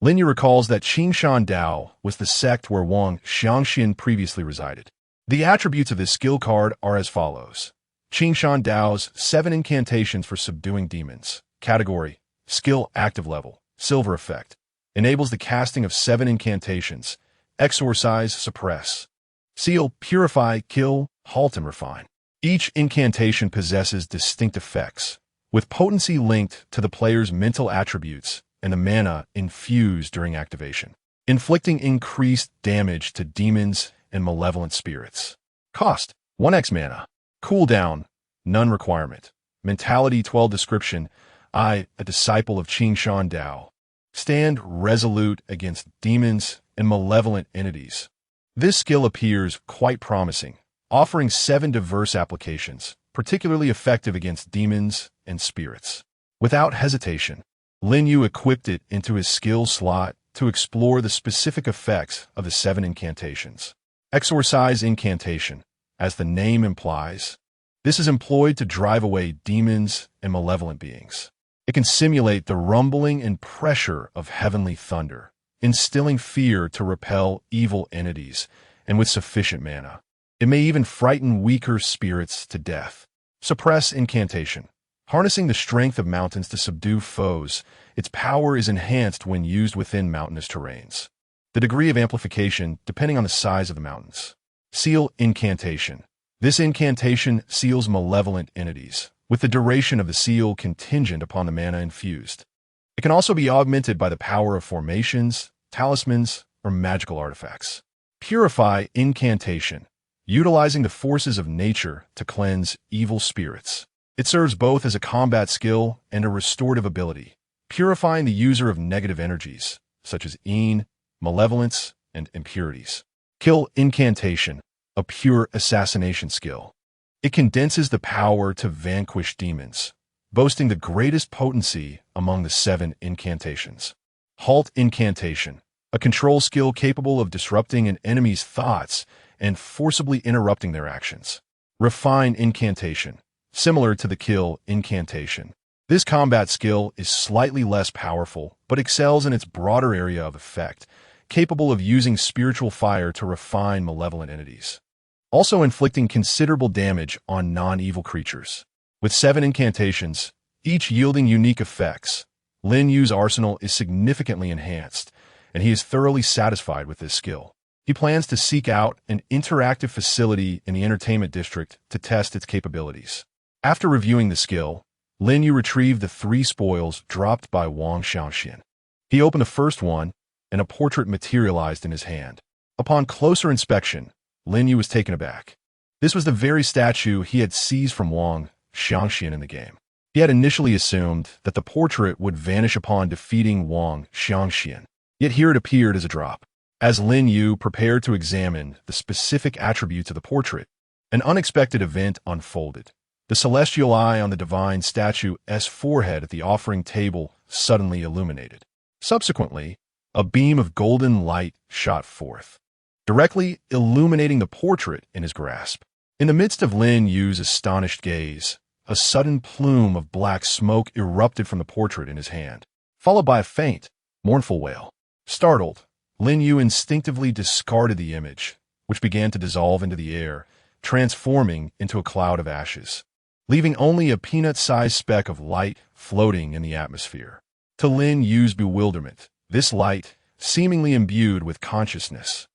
Lin Yu recalls that Qingshan Dao was the sect where Wang Xiangxian previously resided. The attributes of this skill card are as follows. Qingshan Dao's 7 incantations for subduing demons. Category: Skill active level. Silver effect. Enables the casting of 7 incantations. Exorcise, suppress. Seal, purify, kill, halt, and refine. Each incantation possesses distinct effects, with potency linked to the player's mental attributes and the mana infused during activation, inflicting increased damage to demons and malevolent spirits. Cost: 1x mana. Cooldown: none requirement. Mentality 12. Description: I, a disciple of Qingshan Dao, stand resolute against demons and malevolent entities. This skill appears quite promising, offering 7 diverse applications, particularly effective against demons and spirits. Without hesitation, Lin Yu equipped it into his skill slot to explore the specific effects of the 7 incantations. Exorcise incantation, as the name implies, this is employed to drive away demons and malevolent beings. It can simulate the rumbling and pressure of heavenly thunder, instilling fear to repel evil entities, and with sufficient mana, it may even frighten weaker spirits to death. Suppress incantation. Harnessing the strength of mountains to subdue foes, its power is enhanced when used within mountainous terrains. The degree of amplification depending on the size of the mountains. Seal incantation. This incantation seals malevolent entities, with the duration of the seal contingent upon the mana infused. It can also be augmented by the power of formations, talismans, or magical artifacts. Purify incantation, utilizing the forces of nature to cleanse evil spirits. It serves both as a combat skill and a restorative ability, purifying the user of negative energies, such as malevolence, and impurities. Kill incantation, a pure assassination skill. It condenses the power to vanquish demons, boasting the greatest potency among the 7 incantations. Halt incantation, a control skill capable of disrupting an enemy's thoughts and forcibly interrupting their actions. Refine incantation, similar to the kill incantation. This combat skill is slightly less powerful, but excels in its broader area of effect, capable of using spiritual fire to refine malevolent entities, also inflicting considerable damage on non-evil creatures. With 7 incantations, each yielding unique effects, Lin Yu's arsenal is significantly enhanced, and he is thoroughly satisfied with this skill. He plans to seek out an interactive facility in the entertainment district to test its capabilities. After reviewing the skill, Lin Yu retrieved the 3 spoils dropped by Wang Xiangxian. He opened the first one, and a portrait materialized in his hand. Upon closer inspection, Lin Yu was taken aback. This was the very statue he had seized from Wang Xiangxian in the game. He had initially assumed that the portrait would vanish upon defeating Wang Xiangxian, Yet here it appeared as a drop. As Lin Yu prepared to examine the specific attributes of the portrait, an unexpected event unfolded. The celestial eye on the divine statue's forehead at the offering table suddenly illuminated. Subsequently, a beam of golden light shot forth, directly illuminating the portrait in his grasp. In the midst of Lin Yu's astonished gaze, a sudden plume of black smoke erupted from the portrait in his hand, followed by a faint, mournful wail. Startled, Lin Yu instinctively discarded the image, which began to dissolve into the air, transforming into a cloud of ashes, leaving only a peanut-sized speck of light floating in the atmosphere. To Lin Yu's bewilderment, this light, seemingly imbued with consciousness,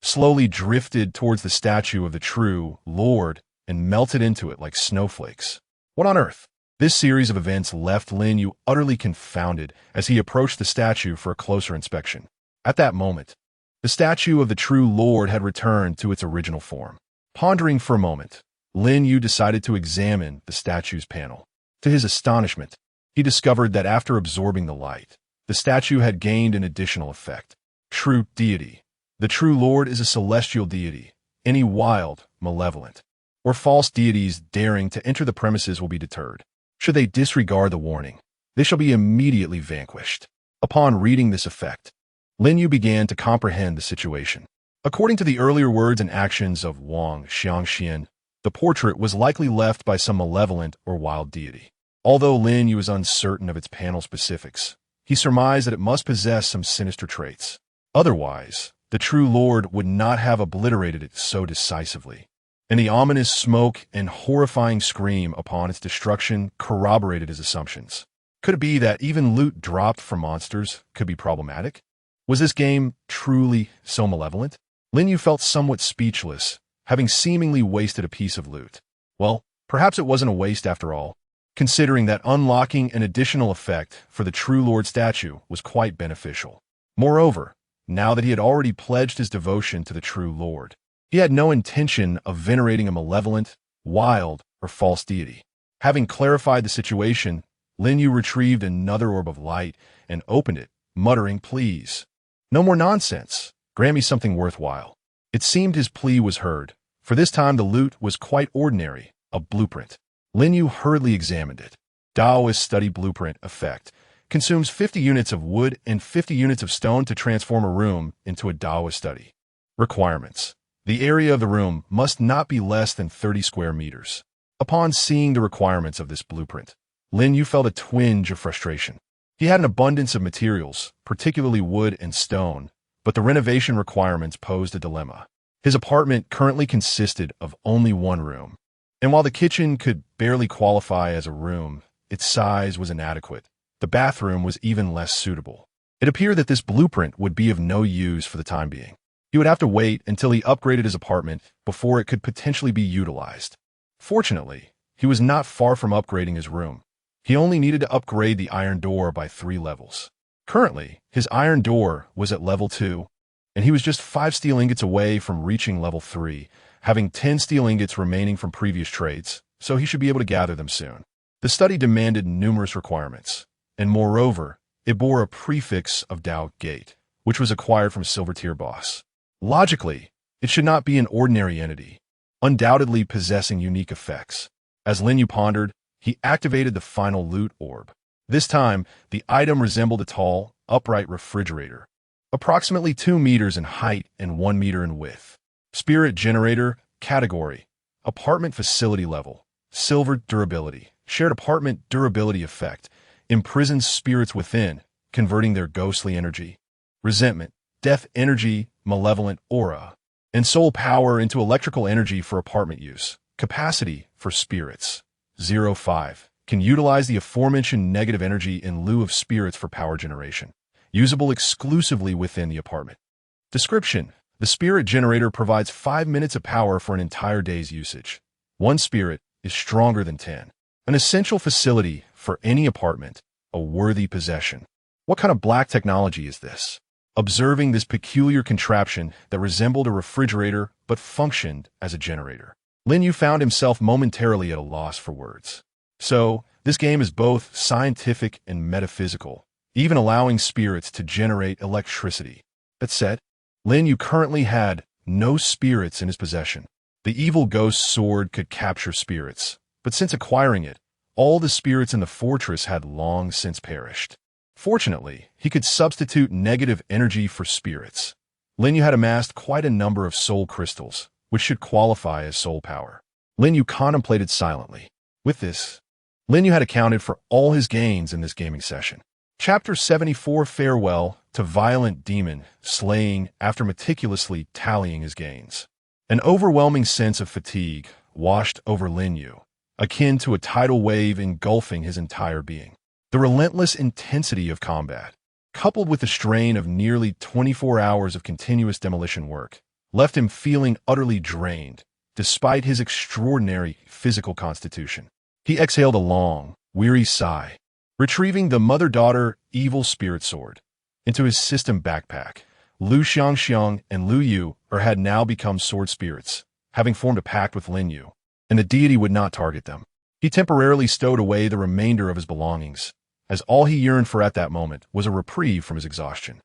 slowly drifted towards the statue of the true Lord and melted into it like snowflakes. What on earth? This series of events left Lin Yu utterly confounded as he approached the statue for a closer inspection. At that moment, the statue of the true Lord had returned to its original form. Pondering for a moment, Lin Yu decided to examine the statue's panel. To his astonishment, he discovered that after absorbing the light, the statue had gained an additional effect. True deity. The true Lord is a celestial deity. Any wild, malevolent, or false deities daring to enter the premises will be deterred. Should they disregard the warning, they shall be immediately vanquished. Upon reading this effect, Lin Yu began to comprehend the situation. According to the earlier words and actions of Wang Xiangxian, the portrait was likely left by some malevolent or wild deity. Although Lin Yu was uncertain of its panel specifics, he surmised that it must possess some sinister traits. Otherwise, the true Lord would not have obliterated it so decisively. And the ominous smoke and horrifying scream upon its destruction corroborated his assumptions. Could it be that even loot dropped from monsters could be problematic? Was this game truly so malevolent? Lin Yu felt somewhat speechless, having seemingly wasted a piece of loot. Well, perhaps it wasn't a waste after all, considering that unlocking an additional effect for the true Lord statue was quite beneficial. Moreover, now that he had already pledged his devotion to the true Lord, he had no intention of venerating a malevolent, wild, or false deity. Having clarified the situation, Lin Yu retrieved another orb of light and opened it, muttering, "Please, no more nonsense. Grant me something worthwhile." It seemed his plea was heard, for this time the loot was quite ordinary, a blueprint. Lin Yu hurriedly examined it. Daoist study blueprint effect consumes 50 units of wood and 50 units of stone to transform a room into a Daoist study. Requirements. The area of the room must not be less than 30 square meters. Upon seeing the requirements of this blueprint, Lin Yu felt a twinge of frustration. He had an abundance of materials, particularly wood and stone, but the renovation requirements posed a dilemma. His apartment currently consisted of only one room, and while the kitchen could barely qualify as a room, its size was inadequate. The bathroom was even less suitable. It appeared that this blueprint would be of no use for the time being. He would have to wait until he upgraded his apartment before it could potentially be utilized. Fortunately, he was not far from upgrading his room. He only needed to upgrade the iron door by 3 levels. Currently, his iron door was at level 2, and he was just 5 steel ingots away from reaching level 3, having 10 steel ingots remaining from previous trades, so he should be able to gather them soon. The study demanded numerous requirements, and moreover, it bore a prefix of Dao Gate, which was acquired from a silver tier boss. Logically, it should not be an ordinary entity, undoubtedly possessing unique effects. As Lin Yu pondered, he activated the final loot orb. This time, the item resembled a tall, upright refrigerator, approximately 2 meters in height and 1 meter in width. Spirit generator, category, apartment facility level, silver durability, shared apartment durability effect, imprisons spirits within, converting their ghostly energy, resentment, death energy, malevolent aura, and soul power into electrical energy for apartment use. Capacity for spirits, 0.5, can utilize the aforementioned negative energy in lieu of spirits for power generation. Usable exclusively within the apartment. Description: the spirit generator provides 5 minutes of power for an entire day's usage. 1 spirit is stronger than 10. An essential facility for any apartment, a worthy possession. What kind of black technology is this? Observing this peculiar contraption that resembled a refrigerator but functioned as a generator, Lin Yu found himself momentarily at a loss for words. So, this game is both scientific and metaphysical, even allowing spirits to generate electricity. That said, Lin Yu currently had no spirits in his possession. The evil ghost sword could capture spirits, but since acquiring it, all the spirits in the fortress had long since perished. Fortunately, he could substitute negative energy for spirits. Lin Yu had amassed quite a number of soul crystals, which should qualify as soul power. Lin Yu contemplated silently. With this, Lin Yu had accounted for all his gains in this gaming session. Chapter 74 Farewell to Violent Demon Slaying after meticulously tallying his gains. An overwhelming sense of fatigue washed over Lin Yu, akin to a tidal wave engulfing his entire being. The relentless intensity of combat, coupled with the strain of nearly 24 hours of continuous demolition work, left him feeling utterly drained, despite his extraordinary physical constitution. He exhaled a long, weary sigh, retrieving the mother-daughter evil spirit sword into his system backpack. Lu Xiangxiang and Lin Yu had now become sword spirits, having formed a pact with Lin Yu, and the deity would not target them. He temporarily stowed away the remainder of his belongings, as all he yearned for at that moment was a reprieve from his exhaustion.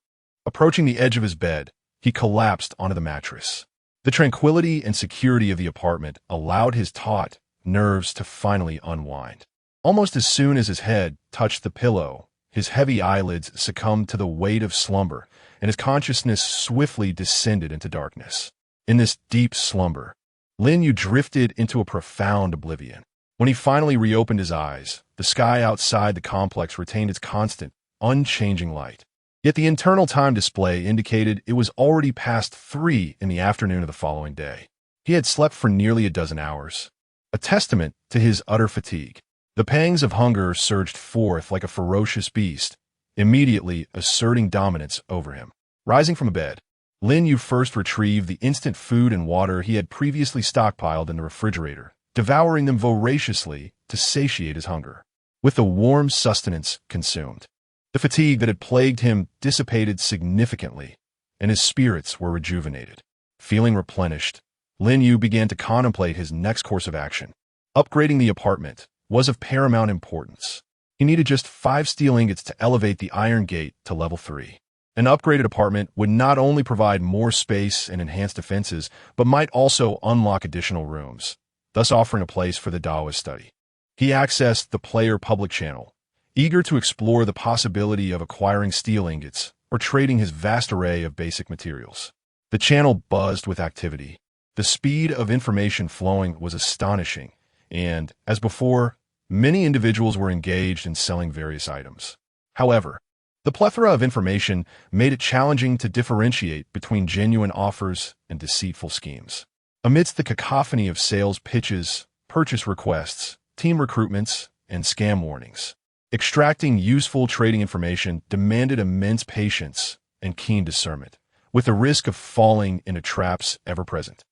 Approaching the edge of his bed, he collapsed onto the mattress. The tranquility and security of the apartment allowed his taut nerves to finally unwind. Almost as soon as his head touched the pillow, his heavy eyelids succumbed to the weight of slumber, and his consciousness swiftly descended into darkness. In this deep slumber, Lin Yu drifted into a profound oblivion. When he finally reopened his eyes, the sky outside the complex retained its constant, unchanging light. Yet the internal time display indicated it was already past 3 in the afternoon of the following day. He had slept for nearly a dozen hours, a testament to his utter fatigue. The pangs of hunger surged forth like a ferocious beast, immediately asserting dominance over him. Rising from the bed, Lin Yu first retrieved the instant food and water he had previously stockpiled in the refrigerator, devouring them voraciously to satiate his hunger. With the warm sustenance consumed, the fatigue that had plagued him dissipated significantly, and his spirits were rejuvenated. Feeling replenished, Lin Yu began to contemplate his next course of action. Upgrading the apartment was of paramount importance. He needed just 5 steel ingots to elevate the iron gate to level 3. An upgraded apartment would not only provide more space and enhanced defenses, but might also unlock additional rooms, thus offering a place for the Daoist study. He accessed the player public channel, eager to explore the possibility of acquiring steel ingots or trading his vast array of basic materials. The channel buzzed with activity. The speed of information flowing was astonishing, and, as before, many individuals were engaged in selling various items. However, the plethora of information made it challenging to differentiate between genuine offers and deceitful schemes. Amidst the cacophony of sales pitches, purchase requests, team recruitments, and scam warnings, extracting useful trading information demanded immense patience and keen discernment, with the risk of falling into traps ever present.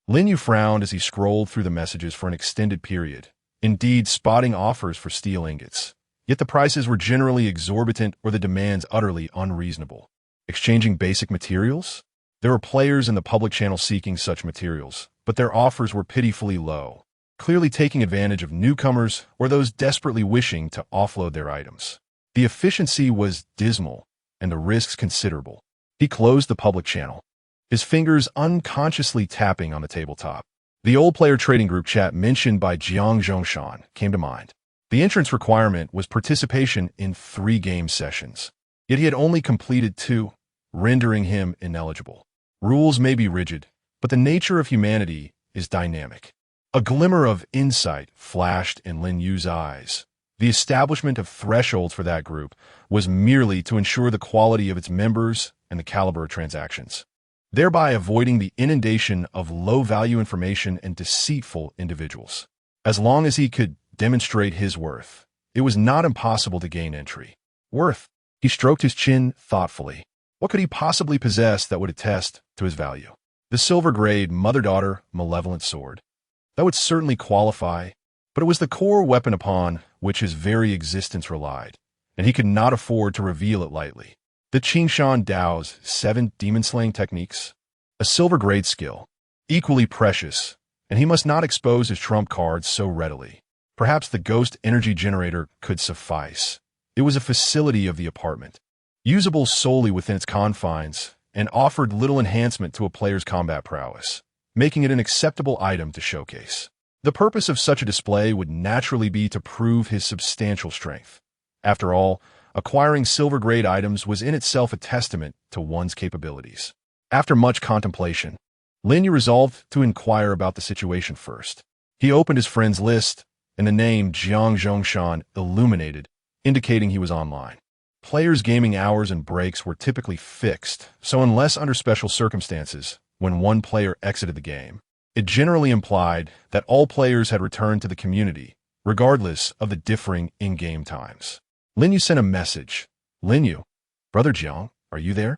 Lin Yu frowned as he scrolled through the messages for an extended period, indeed spotting offers for steel ingots. Yet the prices were generally exorbitant or the demands utterly unreasonable. Exchanging basic materials? There were players in the public channel seeking such materials, but their offers were pitifully low, clearly taking advantage of newcomers or those desperately wishing to offload their items. The efficiency was dismal and the risks considerable. He closed the public channel, his fingers unconsciously tapping on the tabletop. The old player trading group chat mentioned by Jiang Zhongshan came to mind. The entrance requirement was participation in 3 game sessions, yet he had only completed 2, rendering him ineligible. Rules may be rigid, but the nature of humanity is dynamic. A glimmer of insight flashed in Lin Yu's eyes. The establishment of thresholds for that group was merely to ensure the quality of its members and the caliber of transactions, thereby avoiding the inundation of low-value information and deceitful individuals. As long as he could demonstrate his worth, it was not impossible to gain entry. Worth? He stroked his chin thoughtfully. What could he possibly possess that would attest to his value? The silver-grade mother-daughter malevolent sword. That would certainly qualify, but it was the core weapon upon which his very existence relied, and he could not afford to reveal it lightly. The Qingshan Dao's 7 demon-slaying techniques? A silver-grade skill, equally precious, and he must not expose his trump cards so readily. Perhaps the ghost energy generator could suffice, It was a facility of the apartment, usable solely within its confines, and offered little enhancement to a player's combat prowess, making it an acceptable item to showcase. The purpose of such a display would naturally be to prove his substantial strength. After all, acquiring silver-grade items was in itself a testament to one's capabilities. After much contemplation, Lin Yu resolved to inquire about the situation first. He opened his friend's list, and the name Jiang Zhongshan illuminated, indicating he was online. Players' gaming hours and breaks were typically fixed, so unless under special circumstances, when one player exited the game, it generally implied that all players had returned to the community, regardless of the differing in-game times. Lin Yu sent a message. Lin Yu, Brother Jiang, are you there?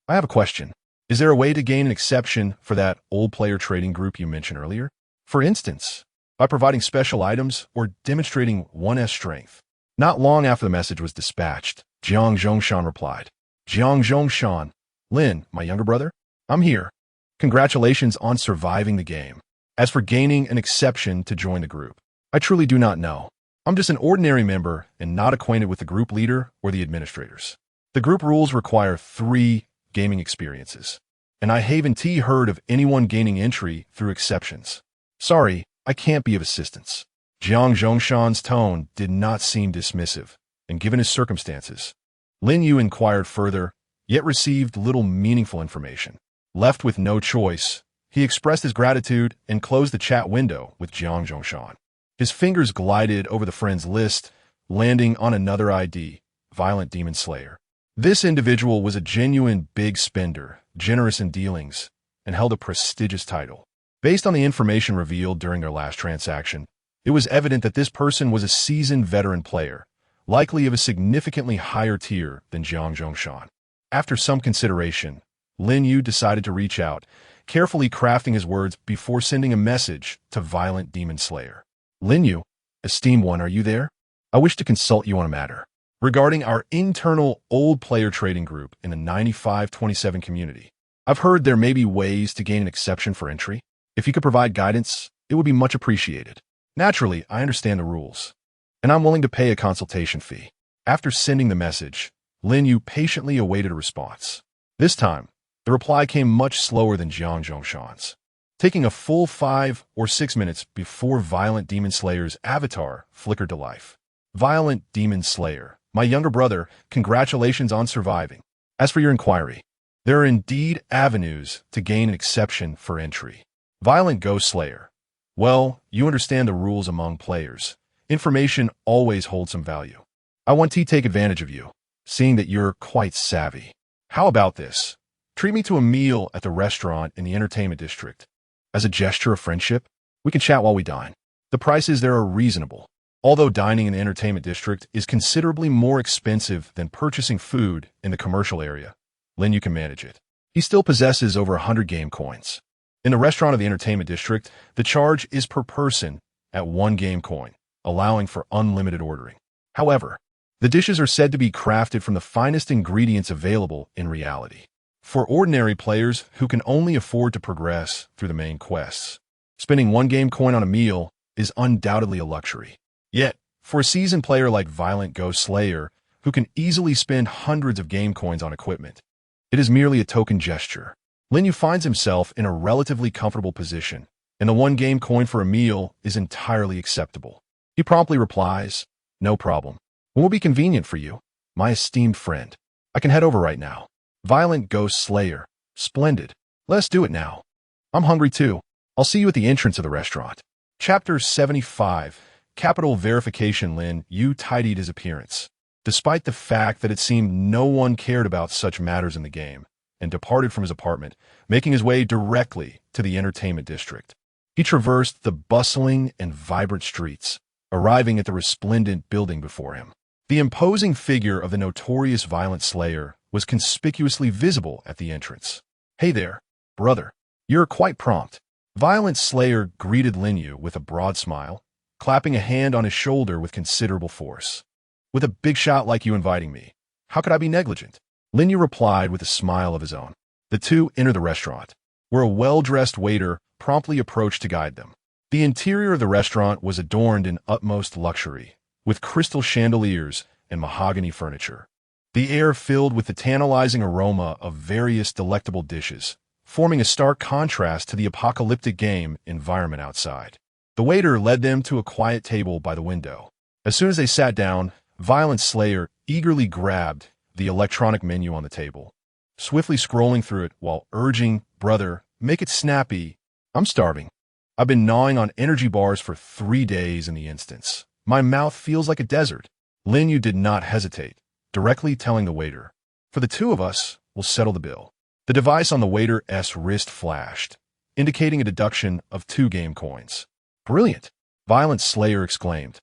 I have a question. Is there a way to gain an exception for that old player trading group you mentioned earlier? For instance, by providing special items or demonstrating 1S strength. Not long after the message was dispatched, Jiang Zhongshan replied. Jiang Zhongshan, Lin, my younger brother, I'm here. Congratulations on surviving the game. As for gaining an exception to join the group, I truly do not know. I'm just an ordinary member and not acquainted with the group leader or the administrators. The group rules require 3 gaming experiences, and I haven't heard of anyone gaining entry through exceptions. Sorry, I can't be of assistance. Jiang Zhongshan's tone did not seem dismissive, and given his circumstances, Lin Yu inquired further, yet received little meaningful information. Left with no choice, he expressed his gratitude and closed the chat window with Jiang Zhongshan. His fingers glided over the friend's list, landing on another ID, Violent Demon Slayer. This individual was a genuine big spender, generous in dealings, and held a prestigious title. Based on the information revealed during their last transaction, it was evident that this person was a seasoned veteran player, likely of a significantly higher tier than Jiang Zhongshan. After some consideration, Lin Yu decided to reach out, carefully crafting his words before sending a message to Violent Demon Slayer. Lin Yu, esteemed one, are you there? I wish to consult you on a matter regarding our internal old player trading group in the 9527 community. I've heard there may be ways to gain an exception for entry. If you could provide guidance, it would be much appreciated. Naturally, I understand the rules, and I'm willing to pay a consultation fee. After sending the message, Lin Yu patiently awaited a response. This time, the reply came much slower than Jiang Zhongshan's, taking a full 5 or 6 minutes before Violent Demon Slayer's avatar flickered to life. Violent Demon Slayer, my younger brother, congratulations on surviving. As for your inquiry, there are indeed avenues to gain an exception for entry. Violent Ghost Slayer. Well, you understand the rules among players. Information always holds some value. I want to take advantage of you, seeing that you're quite savvy. How about this? Treat me to a meal at the restaurant in the entertainment district. As a gesture of friendship, we can chat while we dine. The prices there are reasonable. Although dining in the entertainment district is considerably more expensive than purchasing food in the commercial area, Lin Yu can manage it. He still possesses over 100 game coins. In the restaurant of the entertainment district, the charge is per person at 1 game coin, allowing for unlimited ordering. However, the dishes are said to be crafted from the finest ingredients available in reality. For ordinary players who can only afford to progress through the main quests, spending 1 game coin on a meal is undoubtedly a luxury. Yet, for a seasoned player like Violent Ghost Slayer, who can easily spend hundreds of game coins on equipment, it is merely a token gesture. Lin Yu finds himself in a relatively comfortable position, and the 1 game coin for a meal is entirely acceptable. He promptly replies, no problem. When will be convenient for you, my esteemed friend? I can head over right now. Violent Ghost Slayer. Splendid. Let's do it now. I'm hungry too. I'll see you at the entrance of the restaurant. Chapter 75. Capital Verification. Lin Yu tidied his appearance, despite the fact that it seemed no one cared about such matters in the game, and departed from his apartment, making his way directly to the entertainment district. He traversed the bustling and vibrant streets, arriving at the resplendent building before him. The imposing figure of the notorious Violent Slayer was conspicuously visible at the entrance. Hey there, brother. You're quite prompt. Violent Slayer greeted Lin Yu with a broad smile, clapping a hand on his shoulder with considerable force. With a big shot like you inviting me, how could I be negligent? Lin Yu replied with a smile of his own. The two entered the restaurant, where a well-dressed waiter promptly approached to guide them. The interior of the restaurant was adorned in utmost luxury, with crystal chandeliers and mahogany furniture. The air filled with the tantalizing aroma of various delectable dishes, forming a stark contrast to the apocalyptic game environment outside. The waiter led them to a quiet table by the window. As soon as they sat down, Violent Slayer eagerly grabbed the electronic menu on the table, swiftly scrolling through it while urging, "Brother, make it snappy. I'm starving. I've been gnawing on energy bars for 3 days in the instance. My mouth feels like a desert." Lin Yu did not hesitate, directly telling the waiter, "For the two of us, we'll settle the bill." The device on the waiter's wrist flashed, indicating a deduction of 2 game coins. "Brilliant!" Violent Slayer exclaimed,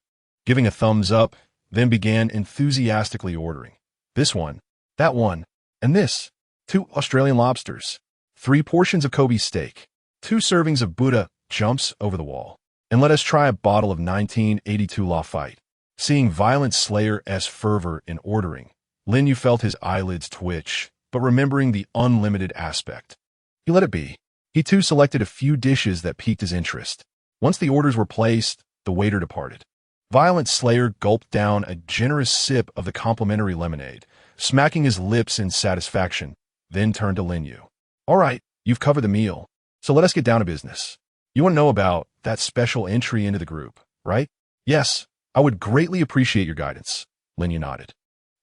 giving a thumbs up, then began enthusiastically ordering. "This one, that one, and this. 2 Australian lobsters, 3 portions of Kobe steak, 2 servings of Buddha jumps over the wall, and let us try a bottle of 1982 Lafite." Seeing Violent Slayer's fervor in ordering, Lin Yu felt his eyelids twitch, but remembering the unlimited aspect, he let it be. He too selected a few dishes that piqued his interest. Once the orders were placed, the waiter departed. Violent Slayer gulped down a generous sip of the complimentary lemonade, smacking his lips in satisfaction, then turned to Lin Yu. "All right, you've covered the meal, so let us get down to business. You want to know about that special entry into the group, right?" "Yes, I would greatly appreciate your guidance," Lin Yu nodded.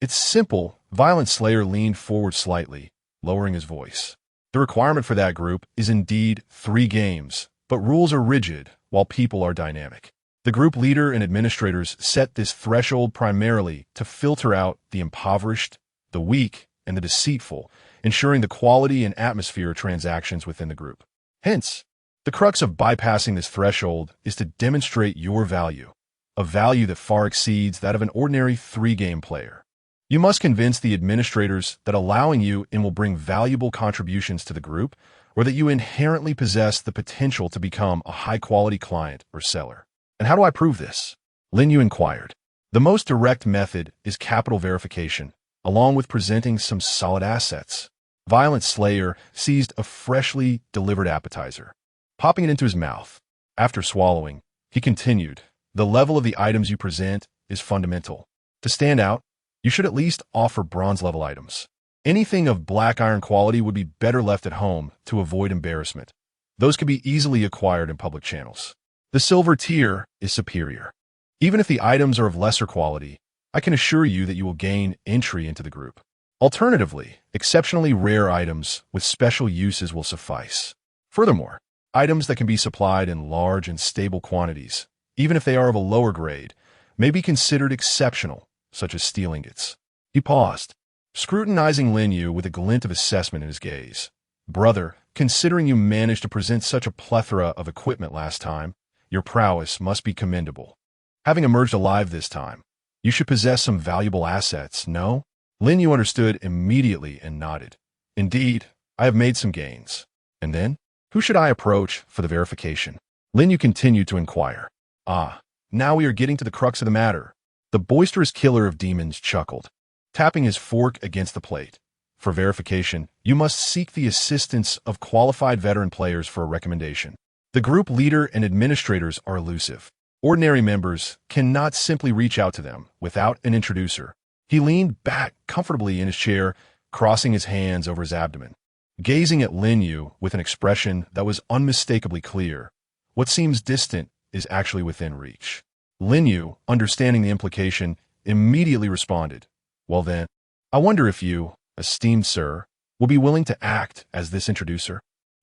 "It's simple." Violent Slayer leaned forward slightly, lowering his voice. "The requirement for that group is indeed 3 games, but rules are rigid while people are dynamic. The group leader and administrators set this threshold primarily to filter out the impoverished, the weak, and the deceitful, ensuring the quality and atmosphere of transactions within the group. Hence, the crux of bypassing this threshold is to demonstrate your value, a value that far exceeds that of an ordinary 3-game player. You must convince the administrators that allowing you in will bring valuable contributions to the group, or that you inherently possess the potential to become a high-quality client or seller. "And how do I prove this?" Lin Yu inquired. "The most direct method is capital verification, along with presenting some solid assets." Violent Slayer seized a freshly delivered appetizer, popping it into his mouth. After swallowing, he continued, "The level of the items you present is fundamental. To stand out, you should at least offer bronze-level items. Anything of black iron quality would be better left at home to avoid embarrassment. Those can be easily acquired in public channels. The silver tier is superior. Even if the items are of lesser quality, I can assure you that you will gain entry into the group. Alternatively, exceptionally rare items with special uses will suffice. Furthermore, items that can be supplied in large and stable quantities, even if they are of a lower grade, may be considered exceptional, such as steel ingots." He paused, scrutinizing Lin Yu with a glint of assessment in his gaze. "Brother, considering you managed to present such a plethora of equipment last time, your prowess must be commendable. Having emerged alive this time, you should possess some valuable assets, no?" Lin Yu understood immediately and nodded. "Indeed, I have made some gains." "And then? Who should I approach for the verification?" Lin Yu continued to inquire. "Ah, now we are getting to the crux of the matter." The boisterous killer of demons chuckled, tapping his fork against the plate. "For verification, you must seek the assistance of qualified veteran players for a recommendation. The group leader and administrators are elusive. Ordinary members cannot simply reach out to them without an introducer." He leaned back comfortably in his chair, crossing his hands over his abdomen, gazing at Lin Yu with an expression that was unmistakably clear. What seems distant is actually within reach. Lin Yu, understanding the implication, immediately responded, "Well then, I wonder if you, esteemed sir, will be willing to act as this introducer?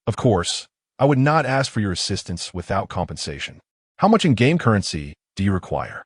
Of course, I would not ask for your assistance without compensation. How much in game currency do you require?"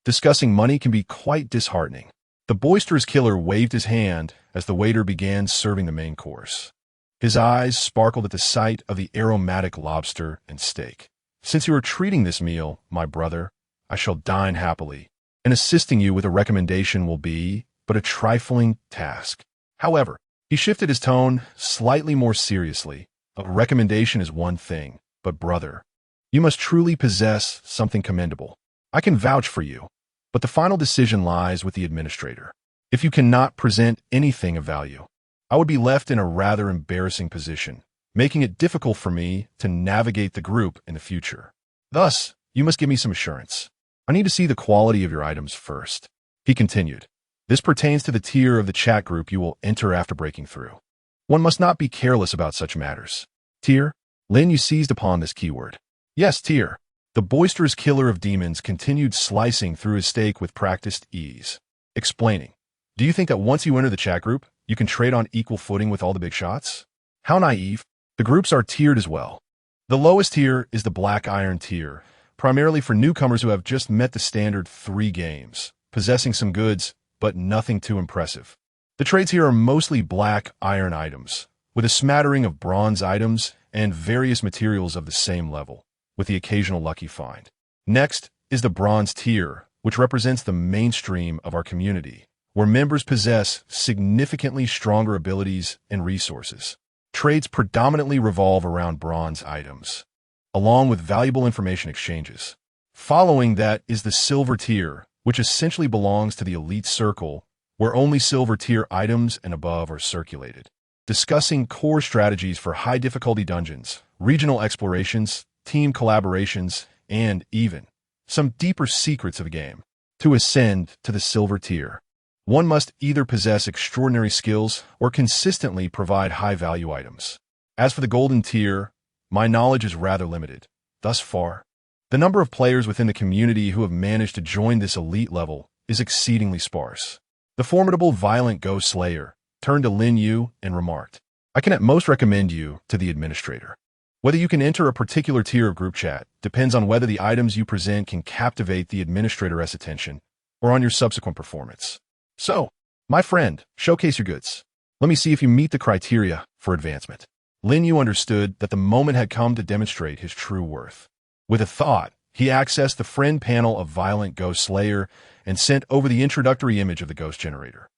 Discussing money can be quite disheartening. The boisterous killer waved his hand as the waiter began serving the main course. His eyes sparkled at the sight of the aromatic lobster and steak. "Since you are treating this meal, my brother, I shall dine happily, and assisting you with a recommendation will be but a trifling task. However," he shifted his tone slightly more seriously, "a recommendation is one thing, but brother, you must truly possess something commendable. I can vouch for you, but the final decision lies with the administrator. If you cannot present anything of value, I would be left in a rather embarrassing position, making it difficult for me to navigate the group in the future. Thus, you must give me some assurance. I need to see the quality of your items first." He continued. This pertains to the tier of the chat group you will enter after breaking through. One must not be careless about such matters. Tier? Lin Yu seized upon this keyword. Yes, tier. The boisterous killer of demons continued slicing through his steak with practiced ease, explaining. Do you think that once you enter the chat group, you can trade on equal footing with all the big shots? How naive. The groups are tiered as well. The lowest tier is the Black Iron tier, primarily for newcomers who have just met the standard 3 games, possessing some goods, but nothing too impressive. The trades here are mostly Black Iron items, with a smattering of bronze items and various materials of the same level, with the occasional lucky find. Next is the Bronze tier, which represents the mainstream of our community, where members possess significantly stronger abilities and resources. Trades predominantly revolve around bronze items, along with valuable information exchanges. Following that is the Silver tier, which essentially belongs to the elite circle, where only Silver tier items and above are circulated. Discussing core strategies for high-difficulty dungeons, regional explorations, team collaborations, and even some deeper secrets of the game. To ascend to the Silver tier, one must either possess extraordinary skills or consistently provide high-value items. As for the Golden tier, my knowledge is rather limited. Thus far, the number of players within the community who have managed to join this elite level is exceedingly sparse. The formidable Violent Ghost Slayer turned to Lin Yu and remarked, I can at most recommend you to the administrator. Whether you can enter a particular tier of group chat depends on whether the items you present can captivate the administrator's attention or on your subsequent performance. So, my friend, showcase your goods. Let me see if you meet the criteria for advancement. Lin Yu understood that the moment had come to demonstrate his true worth. With a thought, he accessed the friend panel of Violent Ghost Slayer and sent over the introductory image of the ghost generator.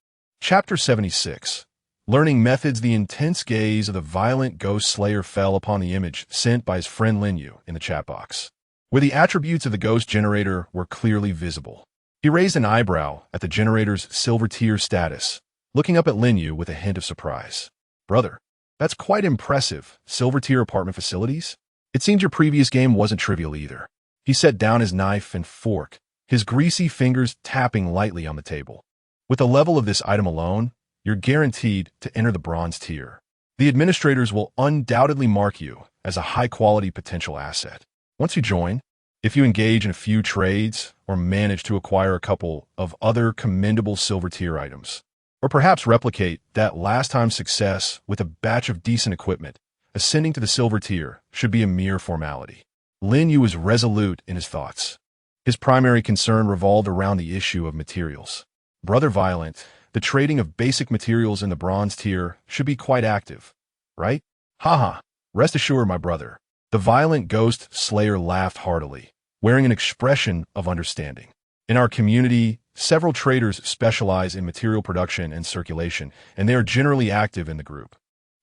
Chapter 76. Learning methods. The intense gaze of the Violent Ghost Slayer fell upon the image sent by his friend Lin Yu in the chat box, where the attributes of the ghost generator were clearly visible. He raised an eyebrow at the generator's Silver tier status, looking up at Lin Yu with a hint of surprise. Brother, that's quite impressive. Silver tier apartment facilities? It seems your previous game wasn't trivial either. He set down his knife and fork, his greasy fingers tapping lightly on the table. With the level of this item alone, you're guaranteed to enter the Bronze tier. The administrators will undoubtedly mark you as a high-quality potential asset. Once you join, if you engage in a few trades or manage to acquire a couple of other commendable Silver tier items, or perhaps replicate that last-time success with a batch of decent equipment, ascending to the Silver tier should be a mere formality. Lin Yu was resolute in his thoughts. His primary concern revolved around the issue of materials. Brother Violent, the trading of basic materials in the Bronze tier should be quite active, right? Haha, rest assured, my brother. The Violent Ghost Slayer laughed heartily, wearing an expression of understanding. In our community, several traders specialize in material production and circulation, and they are generally active in the group.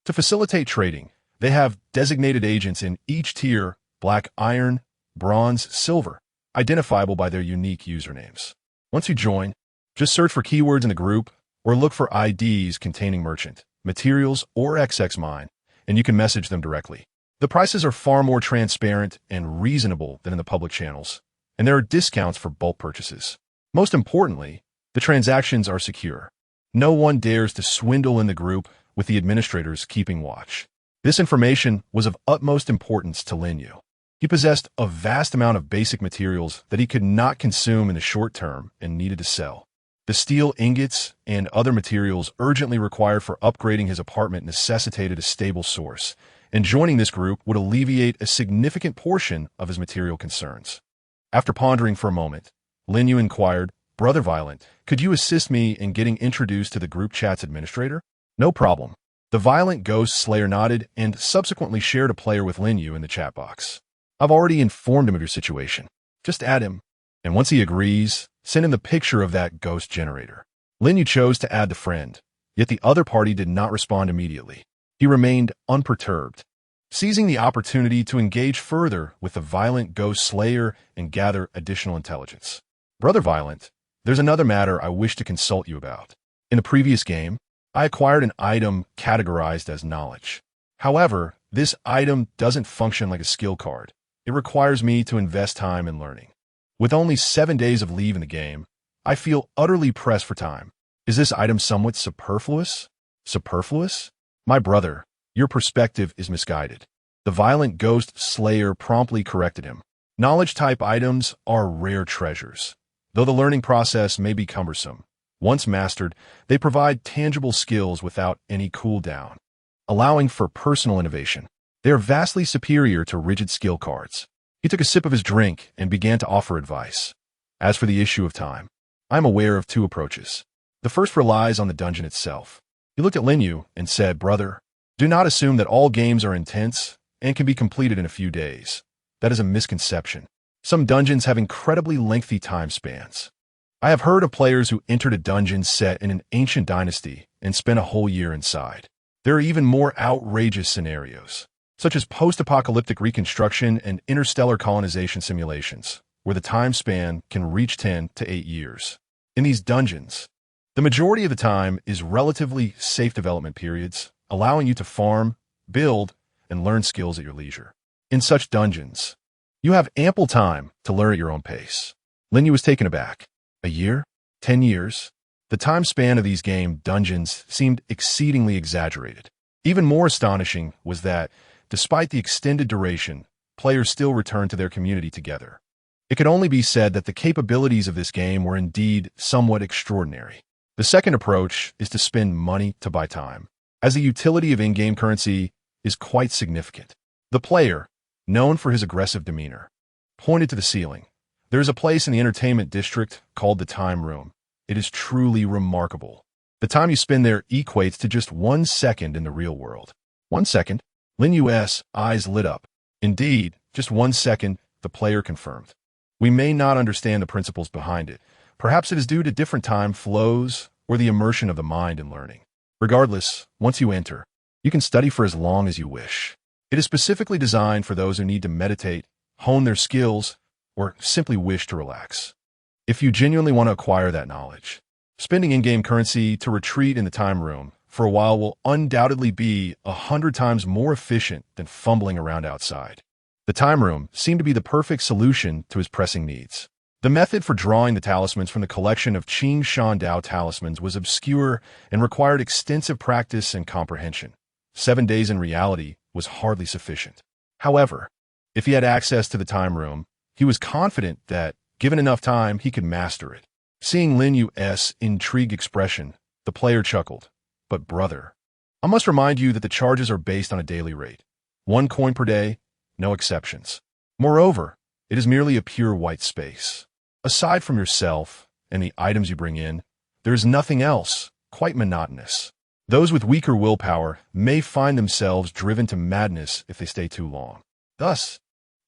To facilitate trading, they have designated agents in each tier: Black Iron, Bronze, Silver, identifiable by their unique usernames. Once you join, just search for keywords in the group or look for IDs containing merchant, materials, or XX mine, and you can message them directly. The prices are far more transparent and reasonable than in the public channels, and there are discounts for bulk purchases. Most importantly, the transactions are secure. No one dares to swindle in the group, with the administrators keeping watch. This information was of utmost importance to Lin Yu. He possessed a vast amount of basic materials that he could not consume in the short term and needed to sell. The steel ingots and other materials urgently required for upgrading his apartment necessitated a stable source, and joining this group would alleviate a significant portion of his material concerns. After pondering for a moment, Lin Yu inquired, Brother Violent, could you assist me in getting introduced to the group chat's administrator? No problem. The Violent Ghost Slayer nodded and subsequently shared a player with Lin Yu in the chat box. I've already informed him of your situation. Just add him, and once he agrees, send him the picture of that ghost generator. Lin Yu chose to add the friend, yet the other party did not respond immediately. He remained unperturbed, seizing the opportunity to engage further with the Violent Ghost Slayer and gather additional intelligence. Brother Violent, there's another matter I wish to consult you about. In the previous game, I acquired an item categorized as knowledge. However, this item doesn't function like a skill card. It requires me to invest time in learning. With only 7 days of leave in the game, I feel utterly pressed for time. Is this item somewhat superfluous? Superfluous? My brother, your perspective is misguided. The violent ghost slayer promptly corrected him. Knowledge-type items are rare treasures. Though the learning process may be cumbersome, once mastered, they provide tangible skills without any cooldown, allowing for personal innovation. They are vastly superior to rigid skill cards. He took a sip of his drink and began to offer advice. As for the issue of time, I am aware of two approaches. The first relies on the dungeon itself. He looked at Lin Yu and said, "Brother, do not assume that all games are intense and can be completed in a few days. That is a misconception. Some dungeons have incredibly lengthy time spans. I have heard of players who entered a dungeon set in an ancient dynasty and spent a whole year inside. There are even more outrageous scenarios, such as post-apocalyptic reconstruction and interstellar colonization simulations, where the time span can reach 10 to 8 years. In these dungeons, the majority of the time is relatively safe development periods, allowing you to farm, build, and learn skills at your leisure. In such dungeons, you have ample time to learn at your own pace." Lin Yu was taken aback. A year? 10 years? The time span of these game dungeons seemed exceedingly exaggerated. Even more astonishing was that, despite the extended duration, players still returned to their community together. It could only be said that the capabilities of this game were indeed somewhat extraordinary. The second approach is to spend money to buy time, as the utility of in-game currency is quite significant. The player, known for his aggressive demeanor, pointed to the ceiling. "There is a place in the entertainment district called the Time Room. It is truly remarkable. The time you spend there equates to just 1 second in the real world." 1 second? Lin Yu's eyes lit up. "Indeed, just 1 second," the player confirmed. "We may not understand the principles behind it. Perhaps it is due to different time flows or the immersion of the mind in learning. Regardless, once you enter, you can study for as long as you wish. It is specifically designed for those who need to meditate, hone their skills, or simply wish to relax. If you genuinely want to acquire that knowledge, spending in-game currency to retreat in the time room for a while will undoubtedly be 100 times more efficient than fumbling around outside." The time room seemed to be the perfect solution to his pressing needs. The method for drawing the talismans from the collection of Qing Shan Dao talismans was obscure and required extensive practice and comprehension. 7 days in reality was hardly sufficient. However, if he had access to the time room, he was confident that, given enough time, he could master it. Seeing Lin Yu's intrigued expression, the player chuckled. "But brother, I must remind you that the charges are based on a daily rate. 1 coin per day, no exceptions. Moreover, it is merely a pure white space. Aside from yourself and the items you bring in, there is nothing else, quite monotonous. Those with weaker willpower may find themselves driven to madness if they stay too long. Thus,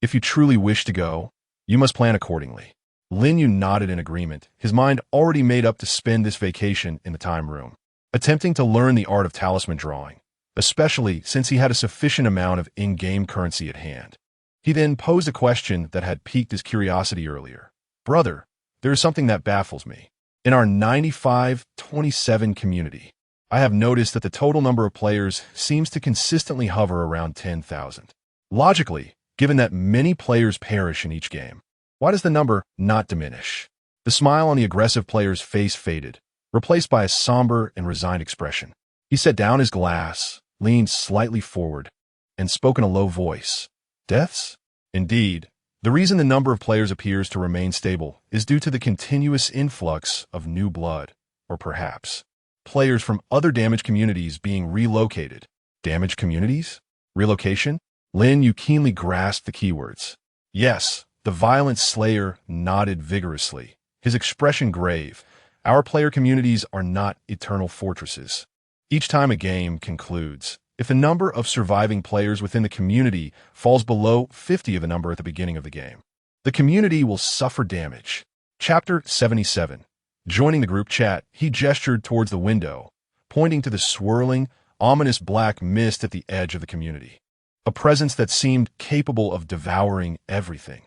if you truly wish to go, you must plan accordingly." Lin Yu nodded in agreement, his mind already made up to spend this vacation in the time room, attempting to learn the art of talisman drawing, especially since he had a sufficient amount of in-game currency at hand. He then posed a question that had piqued his curiosity earlier. "Brother, there is something that baffles me. In our 95-27 community, I have noticed that the total number of players seems to consistently hover around 10,000. Logically, given that many players perish in each game, why does the number not diminish?" The smile on the aggressive player's face faded, replaced by a somber and resigned expression. He set down his glass, leaned slightly forward, and spoke in a low voice. "Deaths? Indeed. The reason the number of players appears to remain stable is due to the continuous influx of new blood, or perhaps players from other damaged communities being relocated." Damaged communities? Relocation? Lin Yu keenly grasped the keywords. "Yes," the violent slayer nodded vigorously, his expression grave. "Our player communities are not eternal fortresses. Each time a game concludes, if the number of surviving players within the community falls below 50 of the number at the beginning of the game, the community will suffer damage." Chapter 77. Joining the group chat, he gestured towards the window, pointing to the swirling, ominous black mist at the edge of the community. A presence that seemed capable of devouring everything.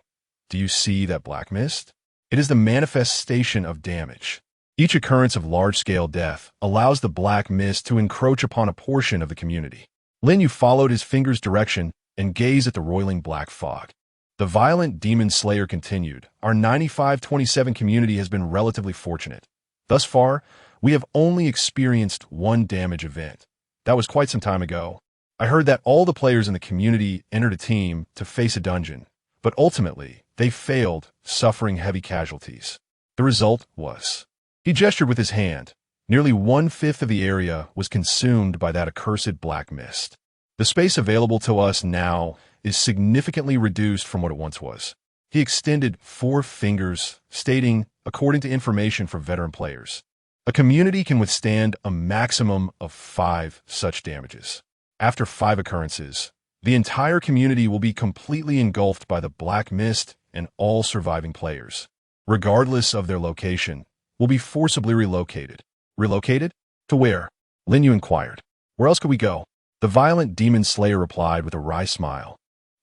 "Do you see that black mist? It is the manifestation of damage. Each occurrence of large-scale death allows the black mist to encroach upon a portion of the community." Lin Yu followed his finger's direction and gazed at the roiling black fog. The violent Demon Slayer continued. Our 9527 community has been relatively fortunate. Thus far, we have only experienced one damage event. That was quite some time ago. I heard that all the players in the community entered a team to face a dungeon, but ultimately, they failed, suffering heavy casualties. The result was... He gestured with his hand. Nearly 1/5 of the area was consumed by that accursed black mist. The space available to us now is significantly reduced from what it once was. He extended 4 fingers, stating, according to information from veteran players, a community can withstand a maximum of 5 such damages. After 5 occurrences, the entire community will be completely engulfed by the black mist, and all surviving players, regardless of their location, will be forcibly relocated. Relocated? To where? Lin Yu inquired. Where else could we go? The violent Demon Slayer replied with a wry smile.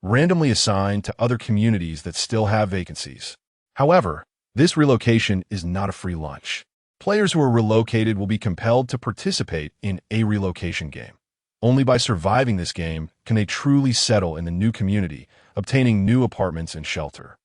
Randomly assigned to other communities that still have vacancies. However, this relocation is not a free lunch. Players who are relocated will be compelled to participate in a relocation game. Only by surviving this game can they truly settle in the new community, obtaining new apartments and shelter.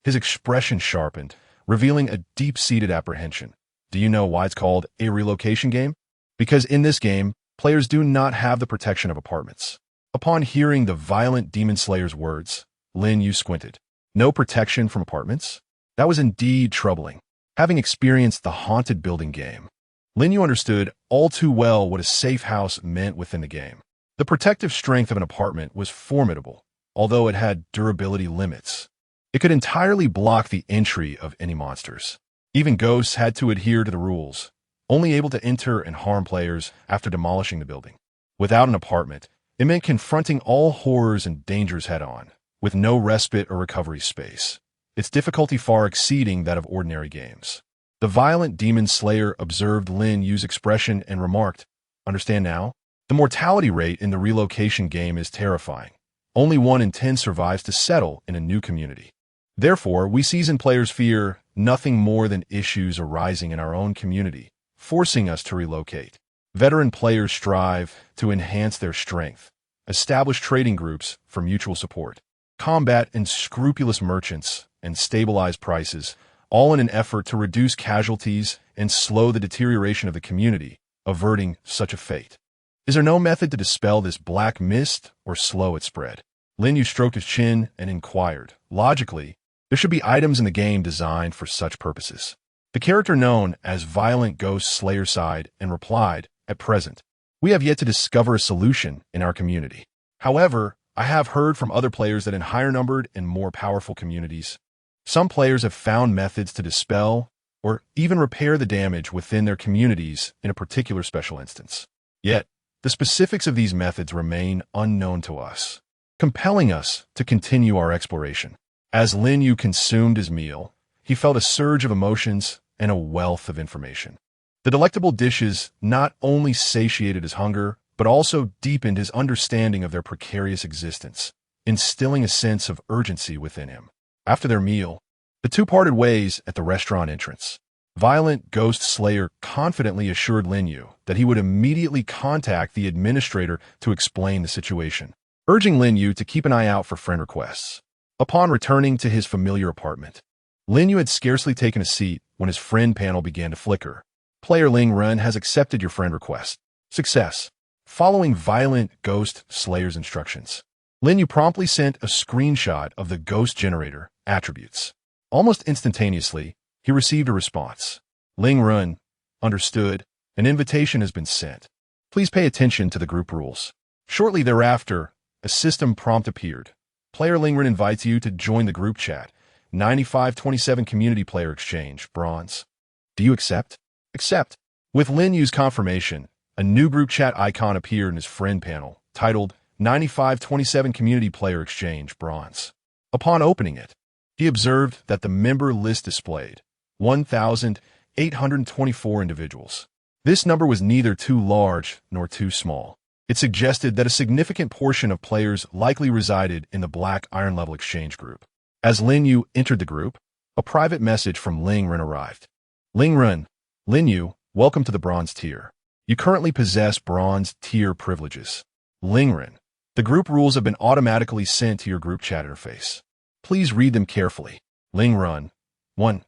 His expression sharpened, revealing a deep-seated apprehension. Do you know why it's called a relocation game? Because in this game, players do not have the protection of apartments. Upon hearing the violent Demon Slayer's words, Lin Yu squinted. No protection from apartments? That was indeed troubling. Having experienced the haunted building game, Lin Yu understood all too well what a safe house meant within the game. The protective strength of an apartment was formidable, although it had durability limits. It could entirely block the entry of any monsters. Even ghosts had to adhere to the rules, only able to enter and harm players after demolishing the building. Without an apartment, it meant confronting all horrors and dangers head-on, with no respite or recovery space, its difficulty far exceeding that of ordinary games. The violent Demon Slayer observed Lin Yu's expression and remarked, Understand now? The mortality rate in the relocation game is terrifying. Only 1 in 10 survives to settle in a new community. Therefore, we seasoned players fear nothing more than issues arising in our own community, forcing us to relocate. Veteran players strive to enhance their strength, establish trading groups for mutual support, combat unscrupulous merchants, and stabilize prices, all in an effort to reduce casualties and slow the deterioration of the community, averting such a fate. Is there no method to dispel this black mist or slow its spread? Lin Yu stroked his chin and inquired. Logically, there should be items in the game designed for such purposes. The character known as Violent Ghost Slayer sighed and replied, At present, we have yet to discover a solution in our community. However, I have heard from other players that in higher-numbered and more powerful communities, some players have found methods to dispel or even repair the damage within their communities in a particular special instance. Yet, the specifics of these methods remain unknown to us, compelling us to continue our exploration. As Lin Yu consumed his meal, he felt a surge of emotions and a wealth of information. The delectable dishes not only satiated his hunger, but also deepened his understanding of their precarious existence, instilling a sense of urgency within him. After their meal, the two parted ways at the restaurant entrance. Violent Ghost Slayer confidently assured Lin Yu that he would immediately contact the administrator to explain the situation, urging Lin Yu to keep an eye out for friend requests. Upon returning to his familiar apartment, Lin Yu had scarcely taken a seat when his friend panel began to flicker. Player Ling Run has accepted your friend request. Success. Following Violent Ghost Slayer's instructions, Lin Yu promptly sent a screenshot of the ghost generator attributes. Almost instantaneously, he received a response. Ling Run, understood. An invitation has been sent. Please pay attention to the group rules. Shortly thereafter, a system prompt appeared. Player Ling Run invites you to join the group chat. 9527 Community Player Exchange, Bronze. Do you accept? Accept. With Lin Yu's confirmation, a new group chat icon appeared in his friend panel, titled 9527 Community Player Exchange, Bronze. Upon opening it, he observed that the member list displayed 1,824 individuals. This number was neither too large nor too small. It suggested that a significant portion of players likely resided in the Black Iron Level Exchange group. As Lin Yu entered the group, a private message from Ling Run arrived. Ling Run, Lin Yu, welcome to the Bronze tier. You currently possess Bronze tier privileges. Ling Run, the group rules have been automatically sent to your group chat interface. Please read them carefully. Ling Run. 1.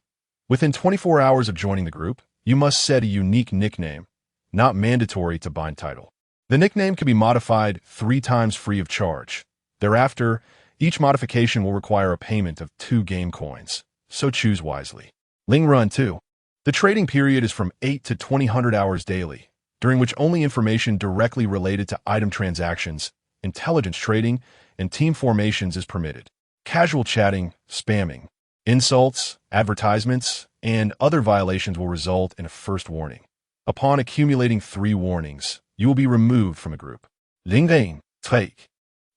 Within 24 hours of joining the group, you must set a unique nickname, not mandatory to bind title. The nickname can be modified 3 times free of charge. Thereafter, each modification will require a payment of 2 game coins, so choose wisely. Ling Run 2. The trading period is from 8 to 2000 hours daily, during which only information directly related to item transactions, intelligence trading, and team formations is permitted. Casual chatting, spamming, insults, advertisements, and other violations will result in a first warning. Upon accumulating 3 warnings, you will be removed from a group. Ling Ling, take.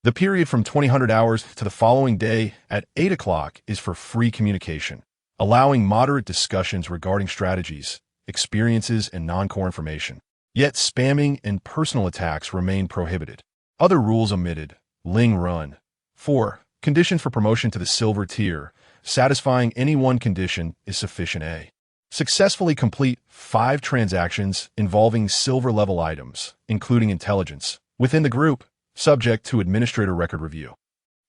The period from 2000 hours to the following day at 8 o'clock is for free communication, allowing moderate discussions regarding strategies, experiences, and non-core information. Yet spamming and personal attacks remain prohibited. Other rules omitted. Ling Run. 4. Condition for promotion to the silver tier. Satisfying any one condition is sufficient. A. Successfully complete 5 transactions involving silver-level items, including intelligence, within the group, subject to administrator record review.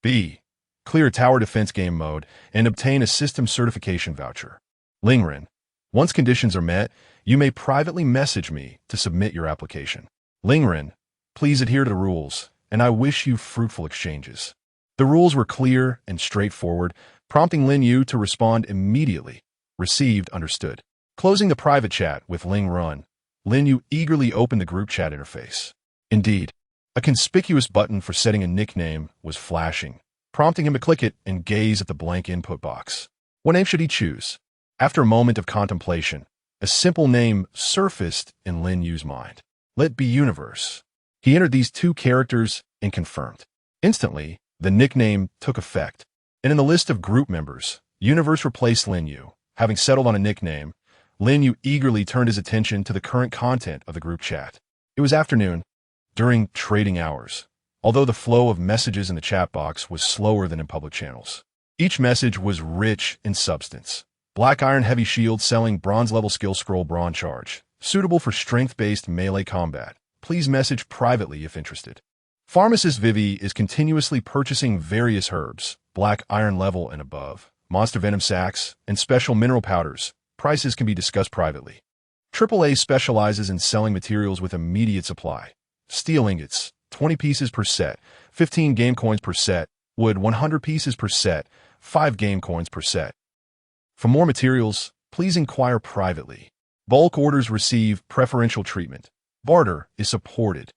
B. Clear tower defense game mode and obtain a system certification voucher. Lingren. Once conditions are met, you may privately message me to submit your application. Lingren. Please adhere to the rules, and I wish you fruitful exchanges. The rules were clear and straightforward, prompting Lin Yu to respond immediately. Received, understood. Closing the private chat with Ling Run, Lin Yu eagerly opened the group chat interface. Indeed, a conspicuous button for setting a nickname was flashing, prompting him to click it and gaze at the blank input box. What name should he choose? After a moment of contemplation, a simple name surfaced in Lin Yu's mind. Let be Universe. He entered these 2 characters and confirmed. Instantly, the nickname took effect, and in the list of group members, Universe replaced Lin Yu. Having settled on a nickname, Lin Yu eagerly turned his attention to the current content of the group chat. It was afternoon, during trading hours, although the flow of messages in the chat box was slower than in public channels. Each message was rich in substance. Black Iron Heavy Shield selling bronze level skill scroll bronze charge, suitable for strength-based melee combat. Please message privately if interested. Pharmacist Vivi is continuously purchasing various herbs, black iron level and above, monster venom sacks, and special mineral powders. Prices can be discussed privately. AAA specializes in selling materials with immediate supply. Steel ingots, 20 pieces per set, 15 game coins per set, wood 100 pieces per set, 5 game coins per set. For more materials, please inquire privately. Bulk orders receive preferential treatment. Barter is supported.